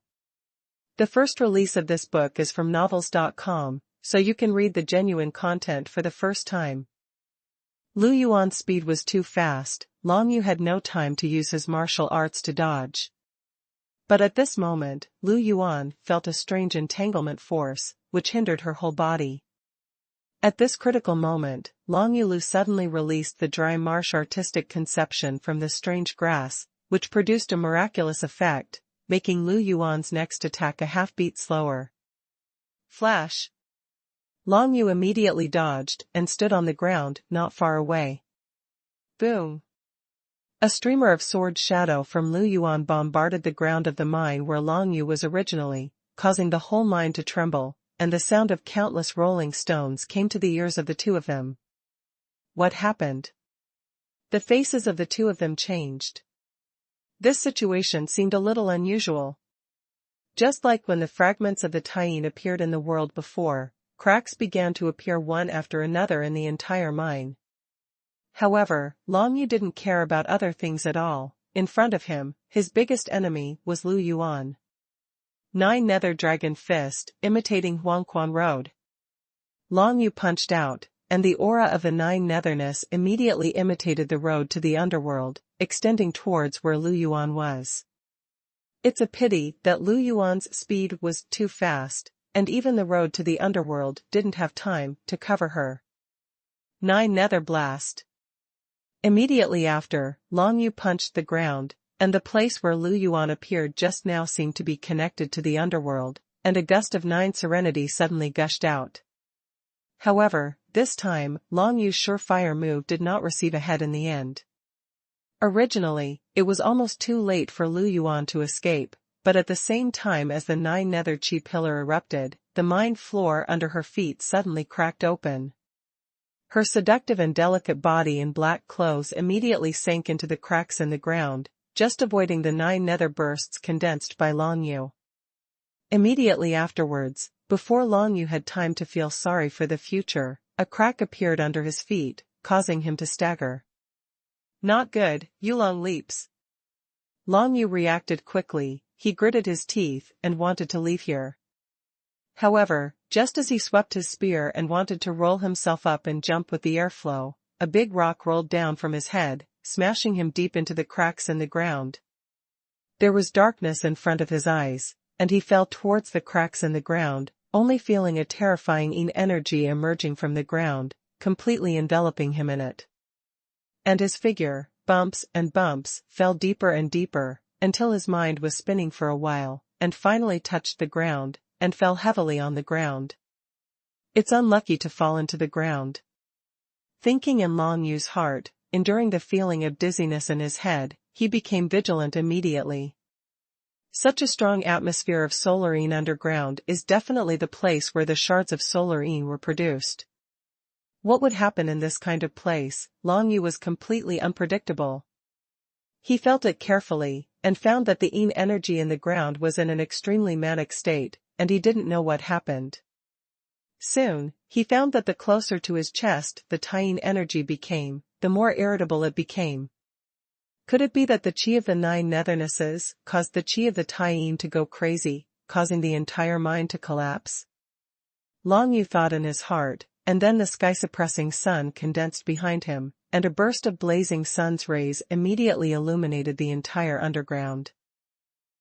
The first release of this book is from novels.com, so you can read the genuine content for the first time. Lu Yuan's speed was too fast, Long Yu had no time to use his martial arts to dodge. But at this moment, Lu Yuan felt a strange entanglement force, which hindered her whole body. At this critical moment, Long Yu suddenly released the dry marsh artistic conception from the strange grass, which produced a miraculous effect, making Lu Yuan's next attack a half-beat slower. Flash! Long Yu immediately dodged and stood on the ground not far away. Boom! A streamer of sword shadow from Lu Yuan bombarded the ground of the mine where Long Yu was originally, causing the whole mine to tremble, and the sound of countless rolling stones came to the ears of the two of them. What happened? The faces of the two of them changed. This situation seemed a little unusual. Just like when the fragments of the Taiyin appeared in the world before, cracks began to appear one after another in the entire mine. However, Long Yu didn't care about other things at all. In front of him, his biggest enemy was Lu Yuan. Nine Nether Dragon Fist, imitating xuanhuan Road. Long Yu punched out, and the aura of the Nine Netherness immediately imitated the road to the underworld, extending towards where Lu Yuan was. It's a pity that Lu Yuan's speed was too fast, and even the road to the underworld didn't have time to cover her. Nine Nether Blast. Immediately after, Long Yu punched the ground, and the place where Lu Yuan appeared just now seemed to be connected to the underworld, and a gust of Nine Serenity suddenly gushed out. However, this time, Long Yu's surefire move did not receive a head in the end. Originally, it was almost too late for Lu Yuan to escape, but at the same time as the Nine Nether Chi pillar erupted, the mine floor under her feet suddenly cracked open. Her seductive and delicate body in black clothes immediately sank into the cracks in the ground, just avoiding the Nine Nether bursts condensed by Long Yu. Immediately afterwards, before Long Yu had time to feel sorry for the future, a crack appeared under his feet, causing him to stagger. Not good, Yulong leaps. Long Yu reacted quickly, he gritted his teeth and wanted to leave here. However, just as he swept his spear and wanted to roll himself up and jump with the airflow, a big rock rolled down from his head, smashing him deep into the cracks in the ground. There was darkness in front of his eyes, and he fell towards the cracks in the ground, only feeling a terrifying energy emerging from the ground, completely enveloping him in it. And his figure, bumps and bumps, fell deeper and deeper, until his mind was spinning for a while, and finally touched the ground, and fell heavily on the ground. It's unlucky to fall into the ground. Thinking in Long Yu's heart, enduring the feeling of dizziness in his head, he became vigilant immediately. Such a strong atmosphere of solarine underground is definitely the place where the shards of solarine were produced. What would happen in this kind of place? Long Yu was completely unpredictable. He felt it carefully, and found that the Yin energy in the ground was in an extremely manic state, and he didn't know what happened. Soon, he found that the closer to his chest the Taiyin energy became, the more irritable it became. Could it be that the chi of the Nine Nethernesses caused the chi of the Taiyin to go crazy, causing the entire mine to collapse? Long Yu thought in his heart, and then the sky-suppressing sun condensed behind him, and a burst of blazing sun's rays immediately illuminated the entire underground.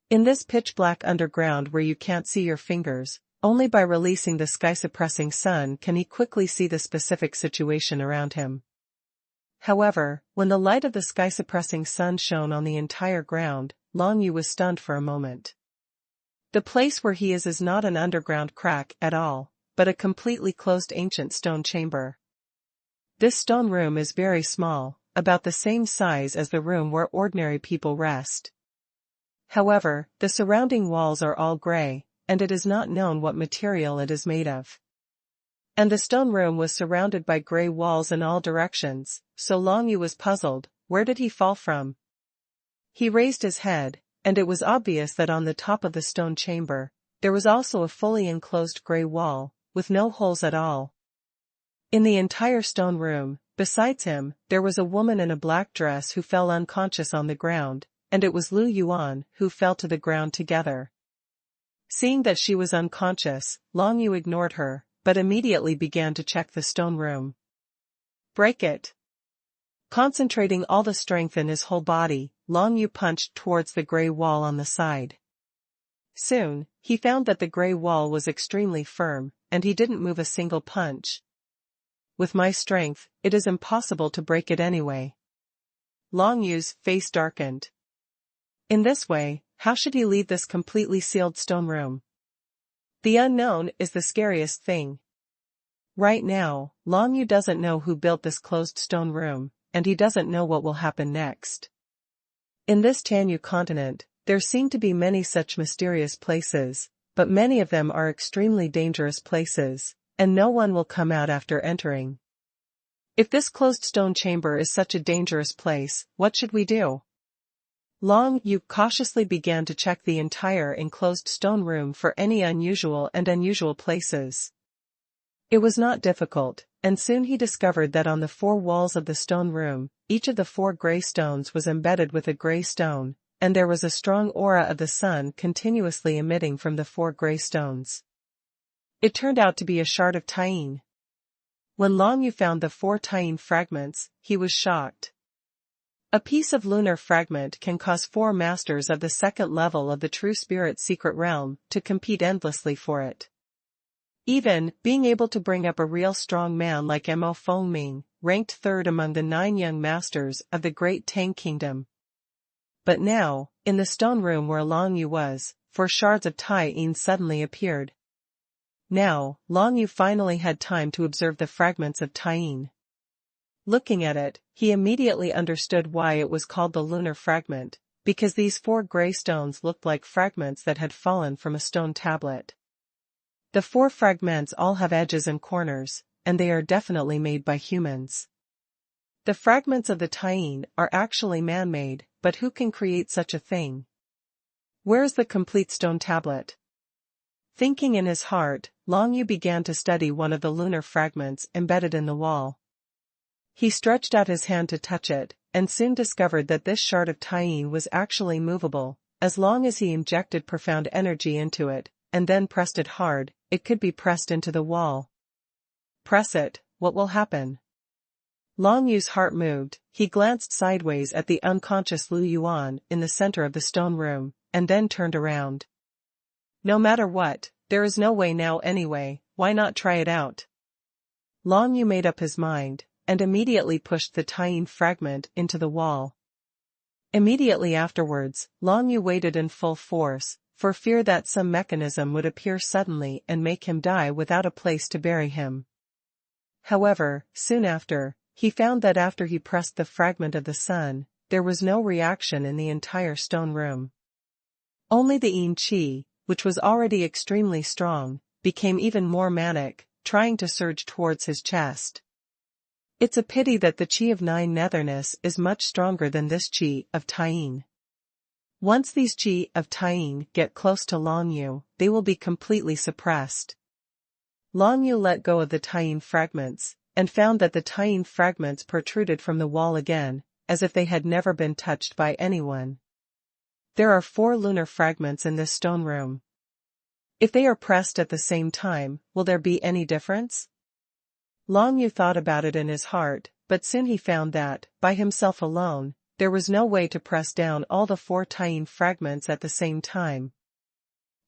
In this pitch-black underground where you can't see your fingers, only by releasing the sky-suppressing sun can he quickly see the specific situation around him. However, when the light of the sky-suppressing sun shone on the entire ground, Long Yu was stunned for a moment. The place where he is not an underground crack at all, but a completely closed ancient stone chamber. This stone room is very small, about the same size as the room where ordinary people rest. However, the surrounding walls are all gray, and it is not known what material it is made of. And the stone room was surrounded by gray walls in all directions, so Long Yu was puzzled. Where did he fall from? He raised his head, and it was obvious that on the top of the stone chamber, there was also a fully enclosed gray wall, with no holes at all. In the entire stone room, besides him, there was a woman in a black dress who fell unconscious on the ground, and it was Lu Yuan who fell to the ground together. Seeing that she was unconscious, Long Yu ignored her, but immediately began to check the stone room. Break it! Concentrating all the strength in his whole body, Long Yu punched towards the gray wall on the side. Soon, he found that the gray wall was extremely firm, and he didn't move a single punch. With my strength, it is impossible to break it anyway. Long Yu's face darkened. In this way, how should he leave this completely sealed stone room? The unknown is the scariest thing. Right now, Long Yu doesn't know who built this closed stone room, and he doesn't know what will happen next. In this Tanyu continent, there seem to be many such mysterious places, but many of them are extremely dangerous places, and no one will come out after entering. If this closed stone chamber is such a dangerous place, what should we do? Long Yu cautiously began to check the entire enclosed stone room for any unusual places. It was not difficult, and soon he discovered that on the 4 walls of the stone room, each of the 4 gray stones was embedded with a gray stone, and there was a strong aura of the sun continuously emitting from the 4 gray stones. It turned out to be a shard of Taiying. When Long Yu found the 4 Taiying fragments, he was shocked. A piece of lunar fragment can cause 4 masters of the 2nd level of the true spirit secret realm to compete endlessly for it. Even, being able to bring up a real strong man like Mo Fengming, ranked 3rd among the 9 young masters of the Great Tang Kingdom. But now, in the stone room where Long Yu was, 4 shards of Taiying suddenly appeared. Now, Long Yu finally had time to observe the fragments of Taiying. Looking at it, he immediately understood why it was called the lunar fragment, because these 4 gray stones looked like fragments that had fallen from a stone tablet. The 4 fragments all have edges and corners, and they are definitely made by humans. The fragments of the Taiying are actually man-made, but who can create such a thing? Where is the complete stone tablet? Thinking in his heart, Long Yu began to study one of the lunar fragments embedded in the wall. He stretched out his hand to touch it, and soon discovered that this shard of Taiying was actually movable. As long as he injected profound energy into it, and then pressed it hard, it could be pressed into the wall. Press it, what will happen? Long Yu's heart moved. He glanced sideways at the unconscious Lu Yuan in the center of the stone room, and then turned around. No matter what, there is no way now anyway, why not try it out? Long Yu made up his mind, and immediately pushed the Taiying fragment into the wall. Immediately afterwards, Long Yu waited in full force, for fear that some mechanism would appear suddenly and make him die without a place to bury him. However, soon after, he found that after he pressed the fragment of the sun, there was no reaction in the entire stone room. Only the Yin Qi, which was already extremely strong, became even more manic, trying to surge towards his chest. It's a pity that the Qi of 9 netherness is much stronger than this Qi of Taiying. Once these Qi of Taiying get close to Long Yu, they will be completely suppressed. Long Yu let go of the Taiying fragments, and found that the Taiying fragments protruded from the wall again, as if they had never been touched by anyone. There are 4 lunar fragments in this stone room. If they are pressed at the same time, will there be any difference? Long Yu thought about it in his heart, but soon he found that, by himself alone, there was no way to press down all the 4 Taiyin fragments at the same time.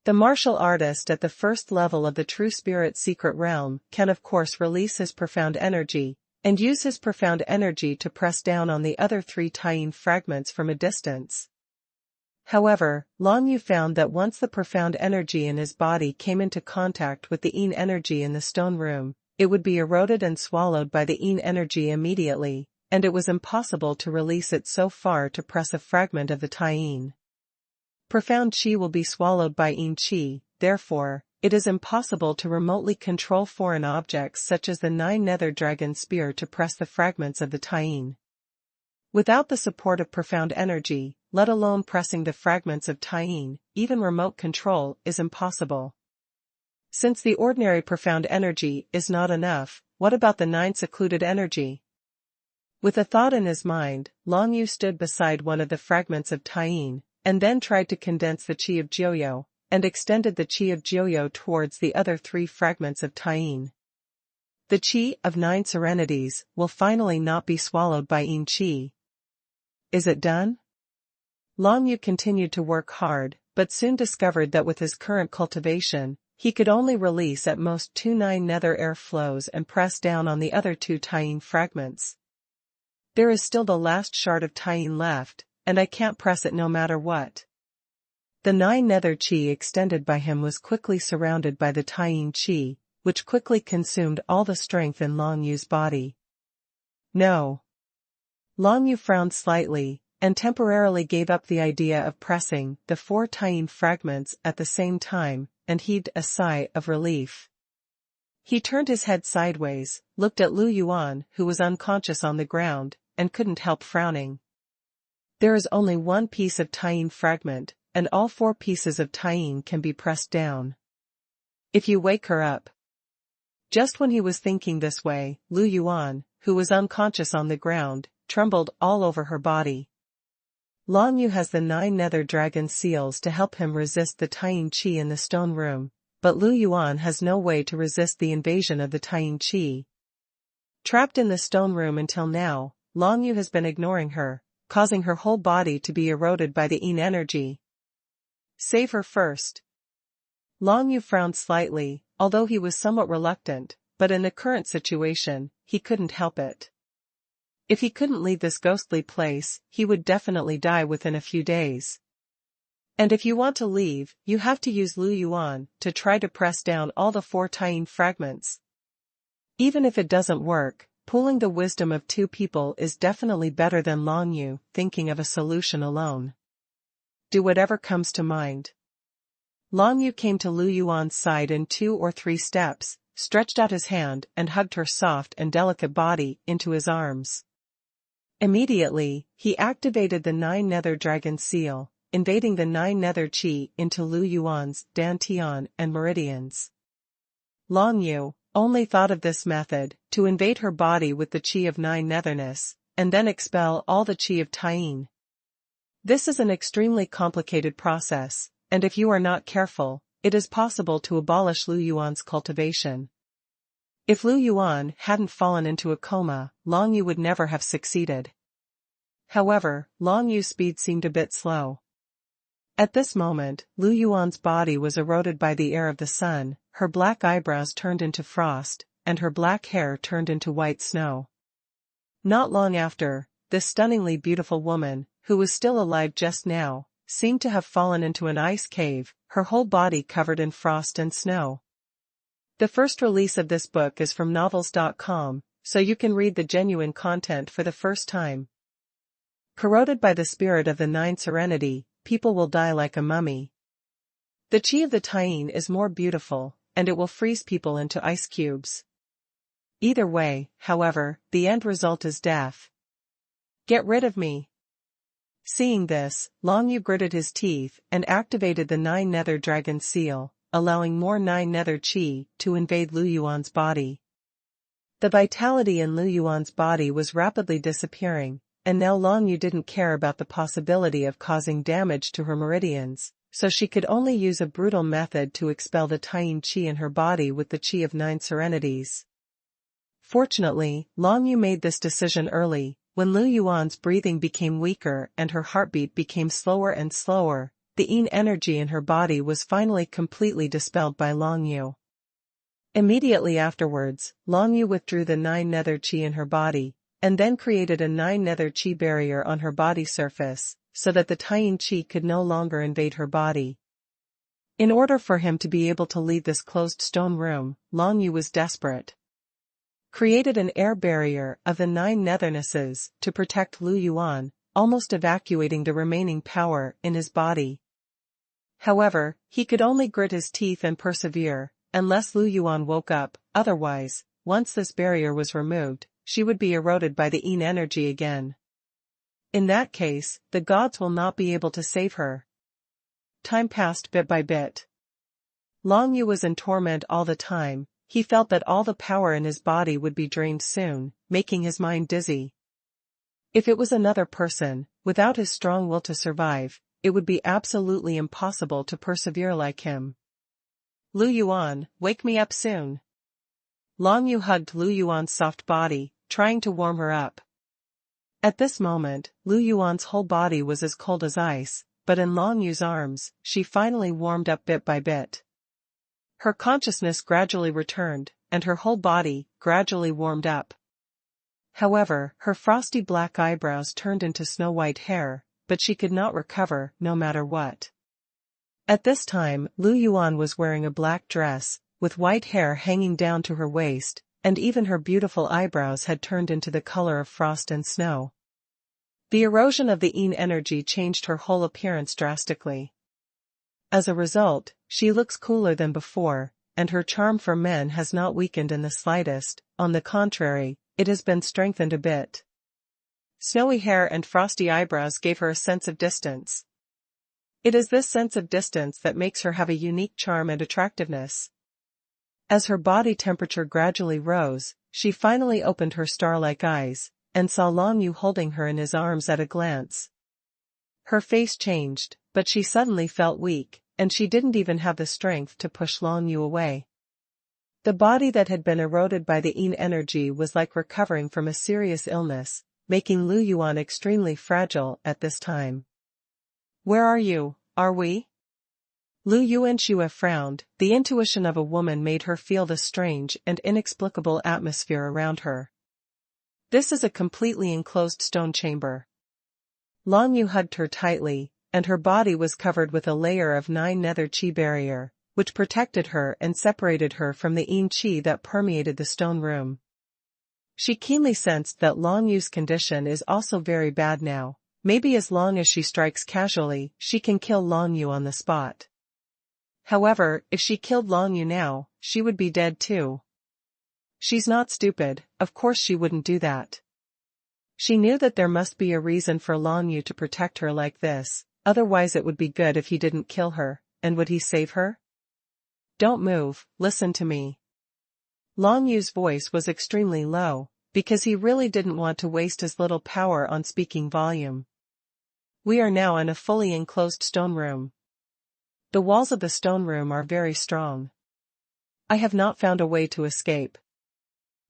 The martial artist at the first level of the True Spirit secret realm can of course release his profound energy, and use his profound energy to press down on the other 3 Taiyin fragments from a distance. However, Long Yu found that once the profound energy in his body came into contact with the Yin energy in the stone room, it would be eroded and swallowed by the Yin energy immediately, and it was impossible to release it so far to press a fragment of the Taiyin. Profound Qi will be swallowed by Yin Qi, therefore, it is impossible to remotely control foreign objects such as the 9 Nether Dragon Spear to press the fragments of the Taiyin. Without the support of profound energy, let alone pressing the fragments of Taiyin, even remote control is impossible. Since the ordinary profound energy is not enough, what about the 9 secluded energy? With a thought in his mind, Long Yu stood beside one of the fragments of Taiyin, and then tried to condense the Qi of Jiuyo, and extended the Qi of Jiuyo towards the other 3 fragments of Taiyin. The Qi of 9 serenities will finally not be swallowed by Yin Qi. Is it done? Long Yu continued to work hard, but soon discovered that with his current cultivation, he could only release at most 2 9 nether air flows and press down on the other 2 Taiyin fragments. There is still the last shard of Taiyin left, and I can't press it no matter what. The 9 nether Qi extended by him was quickly surrounded by the Taiyin Qi, which quickly consumed all the strength in Long Yu's body. No. Long Yu frowned slightly, and temporarily gave up the idea of pressing the 4 Taiyin fragments at the same time, and heaved a sigh of relief. He turned his head sideways, looked at Lu Yuan who was unconscious on the ground, and couldn't help frowning. There is only one piece of Taiyin fragment, and all 4 pieces of Taiyin can be pressed down. If you wake her up. Just when he was thinking this way, Lu Yuan, who was unconscious on the ground, trembled all over her body. Long Yu has the 9 nether dragon seals to help him resist the Taiyin Qi in the stone room, but Lu Yuan has no way to resist the invasion of the Taiyin Qi. Trapped in the stone room until now, Long Yu has been ignoring her, causing her whole body to be eroded by the Yin energy. Save her first. Long Yu frowned slightly, although he was somewhat reluctant, but in the current situation, he couldn't help it. If he couldn't leave this ghostly place, he would definitely die within a few days. And if you want to leave, you have to use Lu Yuan to try to press down all the 4 Taiyin fragments. Even if it doesn't work, pooling the wisdom of 2 people is definitely better than Long Yu thinking of a solution alone. Do whatever comes to mind. Long Yu came to Lu Yuan's side in 2 or 3 steps, stretched out his hand and hugged her soft and delicate body into his arms. Immediately, he activated the 9 nether dragon seal, invading the 9 nether Qi into Lu Yuan's dantian and meridians. Long Yu only thought of this method to invade her body with the Qi of 9 netherness, and then expel all the Qi of Taiyin. This is an extremely complicated process, and if you are not careful, it is possible to abolish Lu Yuan's cultivation. If Lu Yuan hadn't fallen into a coma, Long Yu would never have succeeded. However, Long Yu's speed seemed a bit slow. At this moment, Lu Yuan's body was eroded by the air of the sun, her black eyebrows turned into frost, and her black hair turned into white snow. Not long after, this stunningly beautiful woman, who was still alive just now, seemed to have fallen into an ice cave, her whole body covered in frost and snow. The first release of this book is from novels.com, so you can read the genuine content for the first time. Corroded by the spirit of the 9 serenity, people will die like a mummy. The Qi of the Taiyin is more beautiful, and it will freeze people into ice cubes. Either way, however, the end result is death. Get rid of me. Seeing this, Long Yu gritted his teeth and activated the 9 nether dragon seal, allowing more 9 nether Qi to invade Lu Yuan's body. The vitality in Lu Yuan's body was rapidly disappearing, and now Long Yu didn't care about the possibility of causing damage to her meridians, so she could only use a brutal method to expel the Taiyin Qi in her body with the Qi of 9 serenities. Fortunately, Long Yu made this decision early. When Lu Yuan's breathing became weaker and her heartbeat became slower and slower, the yin energy in her body was finally completely dispelled by Long Yu. Immediately afterwards, Long Yu withdrew the 9 nether chi in her body, and then created a 9 nether chi barrier on her body surface, so that the Taiyin chi could no longer invade her body. In order for him to be able to leave this closed stone room, Long Yu was desperate. Created an air barrier of the 9 nethernesses to protect Lu Yuan, almost evacuating the remaining power in his body. However, he could only grit his teeth and persevere, unless Lu Yuan woke up. Otherwise, once this barrier was removed, she would be eroded by the yin energy again. In that case, the gods will not be able to save her. Time passed bit by bit. Long Yu was in torment all the time. He felt that all the power in his body would be drained soon, making his mind dizzy. If it was another person, without his strong will to survive, it would be absolutely impossible to persevere like him. Lu Yuan, wake me up soon. Long Yu hugged Lu Yuan's soft body, trying to warm her up. At this moment, Lu Yuan's whole body was as cold as ice, but in Long Yu's arms, she finally warmed up bit by bit. Her consciousness gradually returned, and her whole body gradually warmed up. However, her frosty black eyebrows turned into snow-white hair, but she could not recover, no matter what. At this time, Lu Yuan was wearing a black dress, with white hair hanging down to her waist, and even her beautiful eyebrows had turned into the color of frost and snow. The erosion of the yin energy changed her whole appearance drastically. As a result, she looks cooler than before, and her charm for men has not weakened in the slightest. On the contrary, it has been strengthened a bit. Snowy hair and frosty eyebrows gave her a sense of distance. It is this sense of distance that makes her have a unique charm and attractiveness. As her body temperature gradually rose, she finally opened her star-like eyes, and saw Long Yu holding her in his arms at a glance. Her face changed, but she suddenly felt weak, and she didn't even have the strength to push Long Yu away. The body that had been eroded by the yin energy was like recovering from a serious illness, making Lu Yuan extremely fragile at this time. Where are you, are we? Lu Yuanxue frowned. The intuition of a woman made her feel the strange and inexplicable atmosphere around her. This is a completely enclosed stone chamber. Long Yu hugged her tightly, and her body was covered with a layer of 9 nether chi barrier, which protected her and separated her from the yin chi that permeated the stone room. She keenly sensed that Long Yu's condition is also very bad now. Maybe as long as she strikes casually, she can kill Long Yu on the spot. However, if she killed Long Yu now, she would be dead too. She's not stupid, of course she wouldn't do that. She knew that there must be a reason for Long Yu to protect her like this, otherwise it would be good if he didn't kill her, and would he save her? Don't move, listen to me. Long Yu's voice was extremely low, because he really didn't want to waste his little power on speaking volume. We are now in a fully enclosed stone room. The walls of the stone room are very strong. I have not found a way to escape.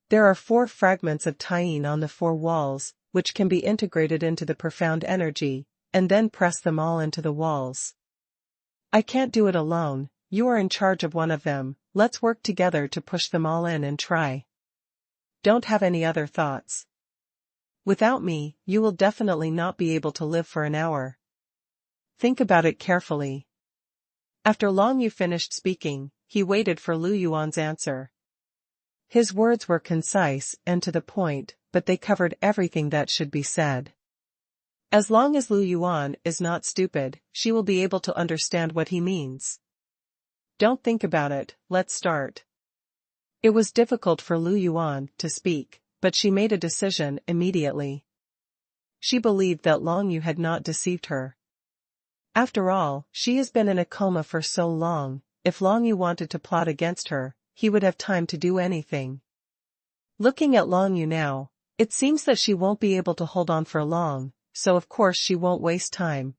There are 4 fragments of Taiyin on the 4 walls, which can be integrated into the profound energy, and then press them all into the walls. I can't do it alone. You are in charge of one of them. Let's work together to push them all in and try. Don't have any other thoughts. Without me, you will definitely not be able to live for an hour. Think about it carefully. After Long Yu finished speaking, he waited for Lu Yuan's answer. His words were concise and to the point, but they covered everything that should be said. As long as Lu Yuan is not stupid, she will be able to understand what he means. Don't think about it, let's start. It was difficult for Lu Yuan to speak, but she made a decision immediately. She believed that Long Yu had not deceived her. After all, she has been in a coma for so long. If Long Yu wanted to plot against her, he would have time to do anything. Looking at Long Yu now, it seems that she won't be able to hold on for long, so of course she won't waste time.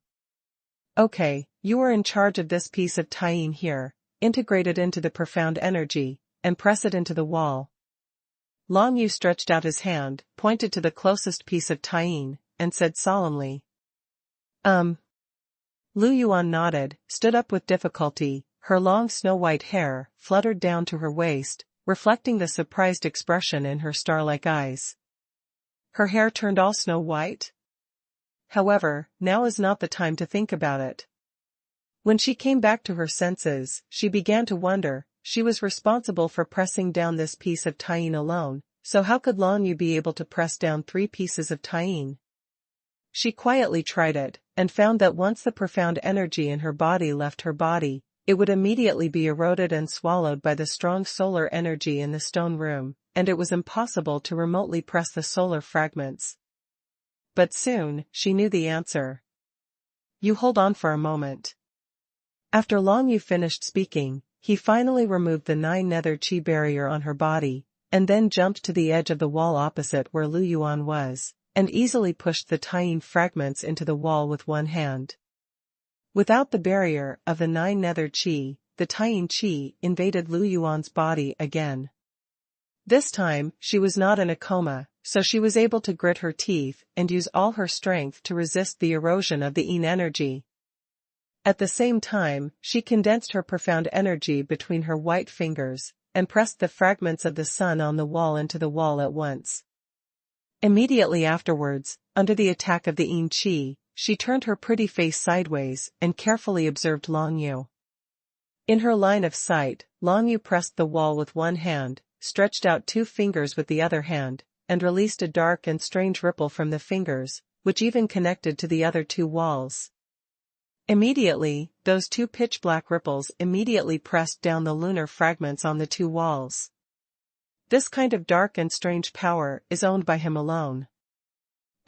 Okay, you are in charge of this piece of Taiyin here. Integrate it into the profound energy, and press it into the wall. Long Yu stretched out his hand, pointed to the closest piece of Tyene, and said solemnly. Lu Yuan nodded, stood up with difficulty, her long snow-white hair fluttered down to her waist, reflecting the surprised expression in her star-like eyes. Her hair turned all snow-white? However, now is not the time to think about it. When she came back to her senses, she began to wonder. She was responsible for pressing down this piece of Tyene alone, so how could Long Yu be able to press down 3 pieces of Tyene? She quietly tried it, and found that once the profound energy in her body left her body, it would immediately be eroded and swallowed by the strong solar energy in the stone room, and it was impossible to remotely press the solar fragments. But soon, she knew the answer. You hold on for a moment. After Long Yu finished speaking, he finally removed the 9 nether chi barrier on her body, and then jumped to the edge of the wall opposite where Lu Yuan was, and easily pushed the Tyene fragments into the wall with one hand. Without the barrier of the 9 nether chi, the Tyene chi invaded Lu Yuan's body again. This time, she was not in a coma, so she was able to grit her teeth and use all her strength to resist the erosion of the Yin energy. At the same time, she condensed her profound energy between her white fingers, and pressed the fragments of the sun on the wall into the wall at once. Immediately afterwards, under the attack of the Yin Qi, she turned her pretty face sideways and carefully observed Long Yu. In her line of sight, Long Yu pressed the wall with one hand, stretched out 2 fingers with the other hand, and released a dark and strange ripple from the fingers, which even connected to the other 2 walls. Immediately, those 2 pitch-black ripples immediately pressed down the lunar fragments on the 2 walls. This kind of dark and strange power is owned by him alone.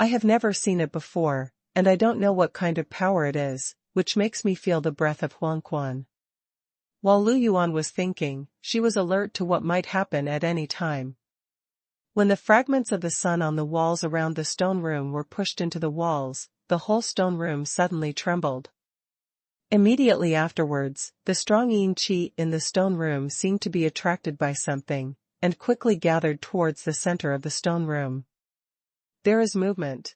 I have never seen it before, and I don't know what kind of power it is, which makes me feel the breath of xuanhuan. While Lu Yuan was thinking, she was alert to what might happen at any time. When the fragments of the sun on the walls around the stone room were pushed into the walls, the whole stone room suddenly trembled. Immediately afterwards, the strong Yin Qi in the stone room seemed to be attracted by something, and quickly gathered towards the center of the stone room. There is movement.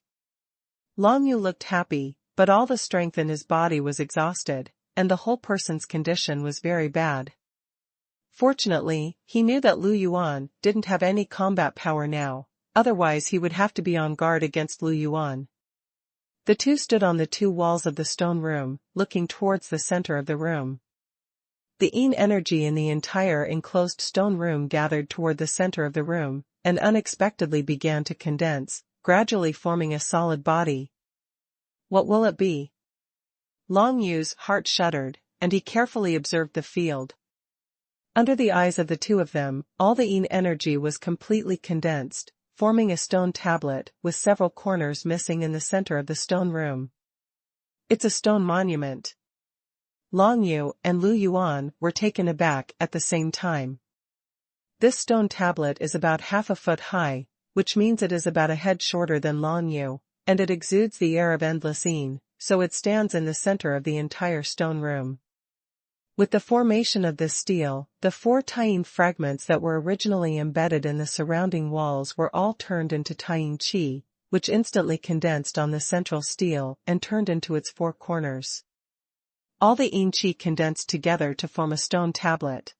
Long Yu looked happy, but all the strength in his body was exhausted, and the whole person's condition was very bad. Fortunately, he knew that Lu Yuan didn't have any combat power now, otherwise he would have to be on guard against Lu Yuan. The 2 stood on the 2 walls of the stone room, looking towards the center of the room. The Yin energy in the entire enclosed stone room gathered toward the center of the room, and unexpectedly began to condense, gradually forming a solid body. What will it be? Long Yu's heart shuddered, and he carefully observed the field. Under the eyes of the 2 of them, all the Yin energy was completely condensed, forming a stone tablet with several corners missing in the center of the stone room. It's a stone monument. Long Yu and Lu Yuan were taken aback at the same time. This stone tablet is about half a foot high, which means it is about a head shorter than Long Yu, and it exudes the air of endless Yin, so it stands in the center of the entire stone room. With the formation of this stele, the 4 Tyene fragments that were originally embedded in the surrounding walls were all turned into Tyene Qi, which instantly condensed on the central stele and turned into its 4 corners. All the Yin Qi condensed together to form a stone tablet.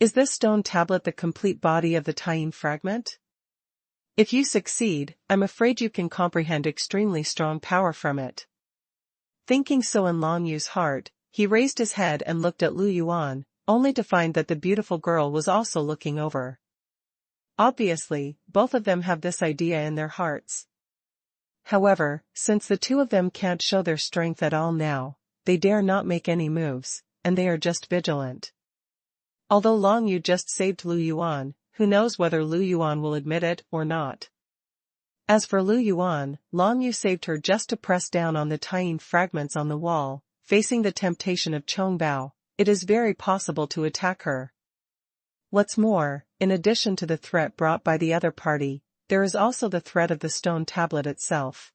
Is this stone tablet the complete body of the Tyene fragment? If you succeed, I'm afraid you can comprehend extremely strong power from it. Thinking so in Long Yu's heart, he raised his head and looked at Lu Yuan, only to find that the beautiful girl was also looking over. Obviously, both of them have this idea in their hearts. However, since the 2 of them can't show their strength at all now, they dare not make any moves, and they are just vigilant. Although Long Yu just saved Lu Yuan, who knows whether Lu Yuan will admit it or not. As for Lu Yuan, Long Yu saved her just to press down on the Tyene fragments on the wall. Facing the temptation of Chongbao, it is very possible to attack her. What's more, in addition to the threat brought by the other party, there is also the threat of the stone tablet itself.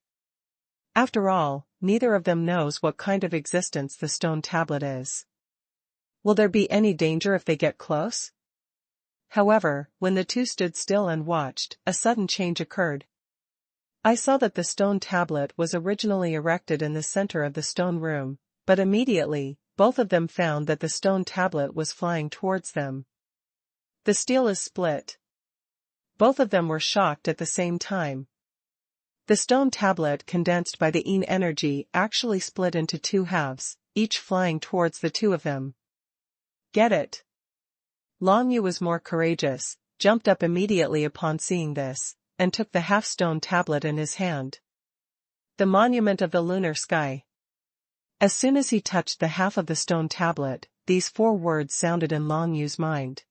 After all, neither of them knows what kind of existence the stone tablet is. Will there be any danger if they get close? However, when the two stood still and watched, a sudden change occurred. I saw that the stone tablet was originally erected in the center of the stone room, but immediately, both of them found that the stone tablet was flying towards them. The steel is split. Both of them were shocked at the same time. The stone tablet condensed by the Yin energy actually split into two halves, each flying towards the two of them. Get it? Long Yu was more courageous, jumped up immediately upon seeing this, and took the half-stone tablet in his hand. The monument of the lunar sky. As soon as he touched the half of the stone tablet, these four words sounded in Long Yu's mind.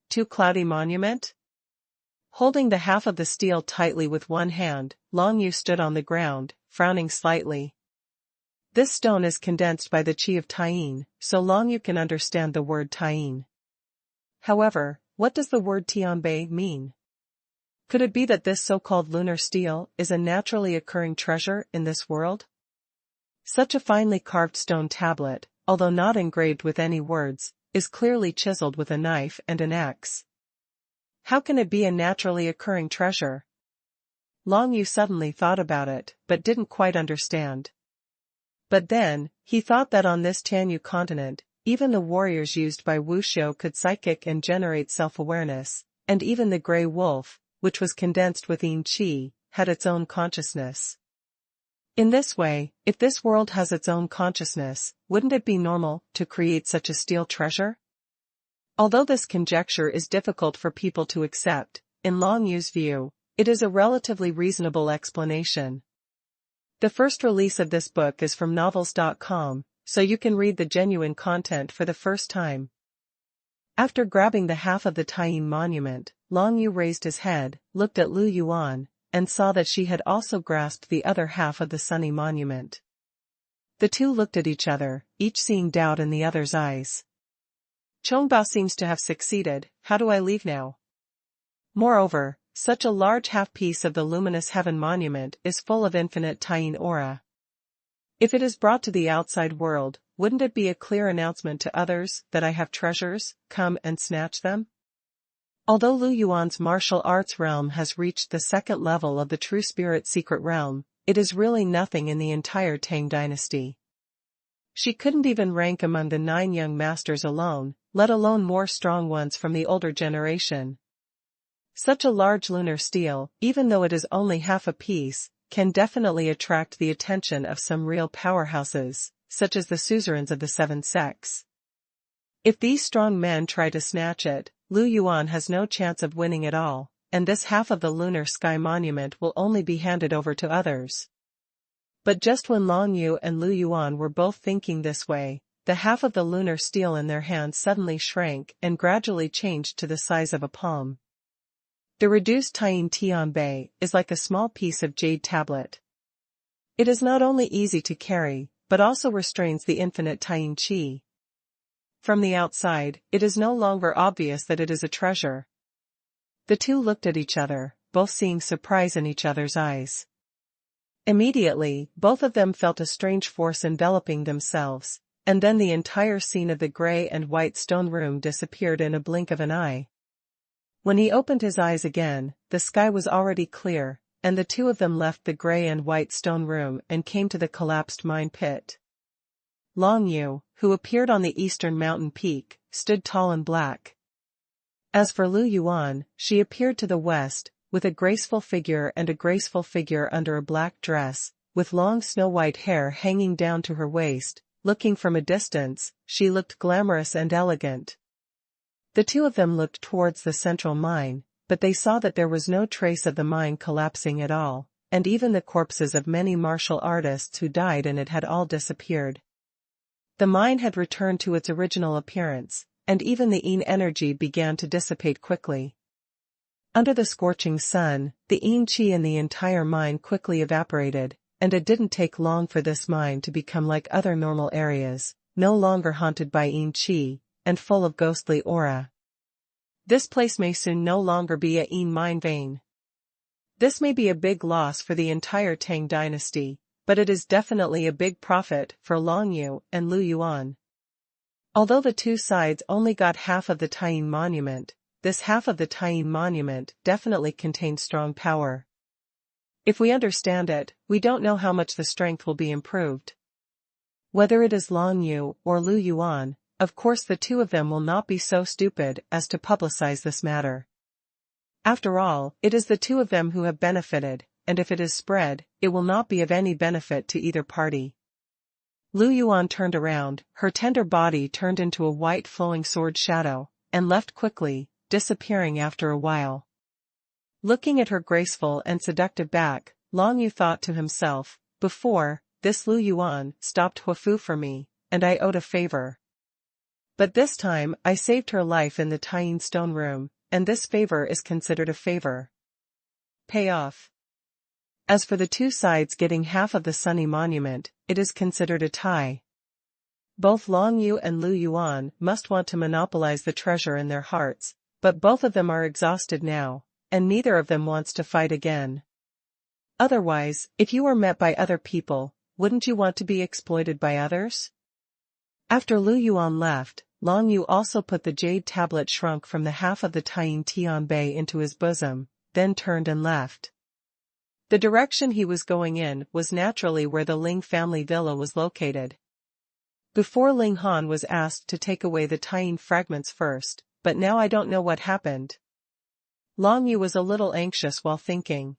Too cloudy monument? Holding the half of the steel tightly with one hand, Long Yu stood on the ground, frowning slightly. This stone is condensed by the qi of Taiyin, so Long Yu can understand the word Taiyin. However, what does the word Tianbei mean? Could it be that this so-called lunar steel is a naturally occurring treasure in this world? Such a finely carved stone tablet, although not engraved with any words, is clearly chiseled with a knife and an axe. How can it be a naturally occurring treasure? Long Yu suddenly thought about it, but didn't quite understand. But then, he thought that on this Tianyu continent, even the warriors used by Wuxiu could psychic and generate self-awareness, and even the gray wolf, which was condensed with Yin Qi, had its own consciousness. In this way, if this world has its own consciousness, wouldn't it be normal to create such a steel treasure? Although this conjecture is difficult for people to accept, in Long Yu's view, it is a relatively reasonable explanation. The first release of this book is from novels.com, so you can read the genuine content for the first time. After grabbing the half of the Taiyin monument, Long Yu raised his head, looked at Lu Yuan, and saw that she had also grasped the other half of the sunny monument. The two looked at each other, each seeing doubt in the other's eyes. Chongbao seems to have succeeded. How do I leave now? Moreover, such a large half-piece of the luminous heaven monument is full of infinite Taiyin aura. If it is brought to the outside world, wouldn't it be a clear announcement to others that I have treasures, come and snatch them? Although Lu Yuan's martial arts realm has reached the second level of the true spirit secret realm, it is really nothing in the entire Tang dynasty. She couldn't even rank among the 9 young masters alone, let alone more strong ones from the older generation. Such a large lunar steel, even though it is only half a piece, can definitely attract the attention of some real powerhouses, such as the suzerains of the 7 sects. If these strong men try to snatch it, Lu Yuan has no chance of winning at all, and this half of the lunar sky monument will only be handed over to others. But just when Long Yu and Lu Yuan were both thinking this way, the half of the lunar steel in their hands suddenly shrank and gradually changed to the size of a palm. The reduced Taiyin Tianbei is like a small piece of jade tablet. It is not only easy to carry, but also restrains the infinite Taiyin Qi. From the outside, it is no longer obvious that it is a treasure. The two looked at each other, both seeing surprise in each other's eyes. Immediately, both of them felt a strange force enveloping themselves, and then the entire scene of the gray and white stone room disappeared in a blink of an eye. When he opened his eyes again, the sky was already clear, and the two of them left the gray and white stone room and came to the collapsed mine pit. Long Yu, who appeared on the eastern mountain peak, stood tall and black. As for Lu Yuan, she appeared to the west, with a graceful figure under a black dress, with long snow-white hair hanging down to her waist. Looking from a distance, she looked glamorous and elegant. The two of them looked towards the central mine, but they saw that there was no trace of the mine collapsing at all, and even the corpses of many martial artists who died in it had all disappeared. The mine had returned to its original appearance, and even the Yin energy began to dissipate quickly. Under the scorching sun, the Yin Qi in the entire mine quickly evaporated, and it didn't take long for this mine to become like other normal areas, no longer haunted by Yin Qi, and full of ghostly aura. This place may soon no longer be a Yin mine vein. This may be a big loss for the entire Tang dynasty, but it is definitely a big profit for Long Yu and Lu Yuan. Although the two sides only got half of the Taiyin monument, this half of the Taiyin monument definitely contained strong power. If we understand it, we don't know how much the strength will be improved. Whether it is Long Yu or Lu Yuan, of course the two of them will not be so stupid as to publicize this matter. After all, it is the two of them who have benefited, and if it is spread, it will not be of any benefit to either party. Lu Yuan turned around, her tender body turned into a white flowing sword shadow, and left quickly, disappearing after a while. Looking at her graceful and seductive back, Long Yu thought to himself, before, this Lu Yuan stopped Huafu for me, and I owed a favor. But this time I saved her life in the Taiyin stone room, and this favor is considered a favor. Payoff. As for the two sides getting half of the Sunny Monument, it is considered a tie. Both Long Yu and Lu Yuan must want to monopolize the treasure in their hearts, but both of them are exhausted now, and neither of them wants to fight again. Otherwise, if you were met by other people, wouldn't you want to be exploited by others? After Lu Yuan left, Long Yu also put the jade tablet shrunk from the half of the Taiyin Tianbei into his bosom, then turned and left. The direction he was going in was naturally where the Ling family villa was located. Before Ling Han was asked to take away the Taiyin fragments first, but now I don't know what happened. Long Yu was a little anxious while thinking.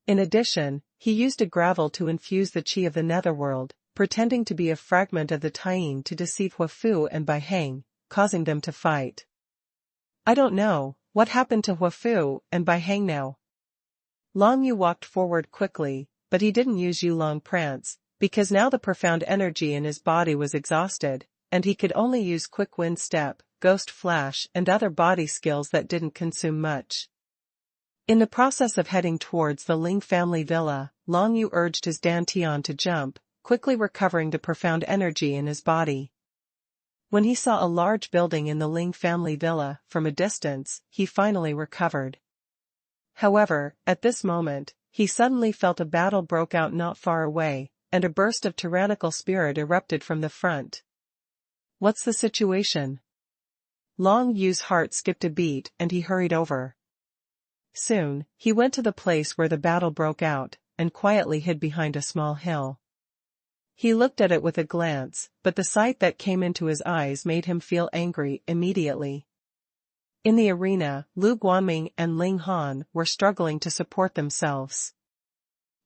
In addition, he used a gravel to infuse the qi of the netherworld, pretending to be a fragment of the Taiyin to deceive Huafu and Bai Heng, causing them to fight. I don't know, what happened to Huafu and Bai Heng now? Long Yu walked forward quickly, but he didn't use Yulong Prance, because now the profound energy in his body was exhausted, and he could only use Quick Wind Step, Ghost Flash and other body skills that didn't consume much. In the process of heading towards the Ling family villa, Long Yu urged his Dantian to jump, quickly recovering the profound energy in his body. When he saw a large building in the Ling family villa from a distance, he finally recovered. However, at this moment, he suddenly felt a battle broke out not far away, and a burst of tyrannical spirit erupted from the front. What's the situation? Long Yu's heart skipped a beat and he hurried over. Soon, he went to the place where the battle broke out, and quietly hid behind a small hill. He looked at it with a glance, but the sight that came into his eyes made him feel angry immediately. In the arena, Lu Guanming and Ling Han were struggling to support themselves.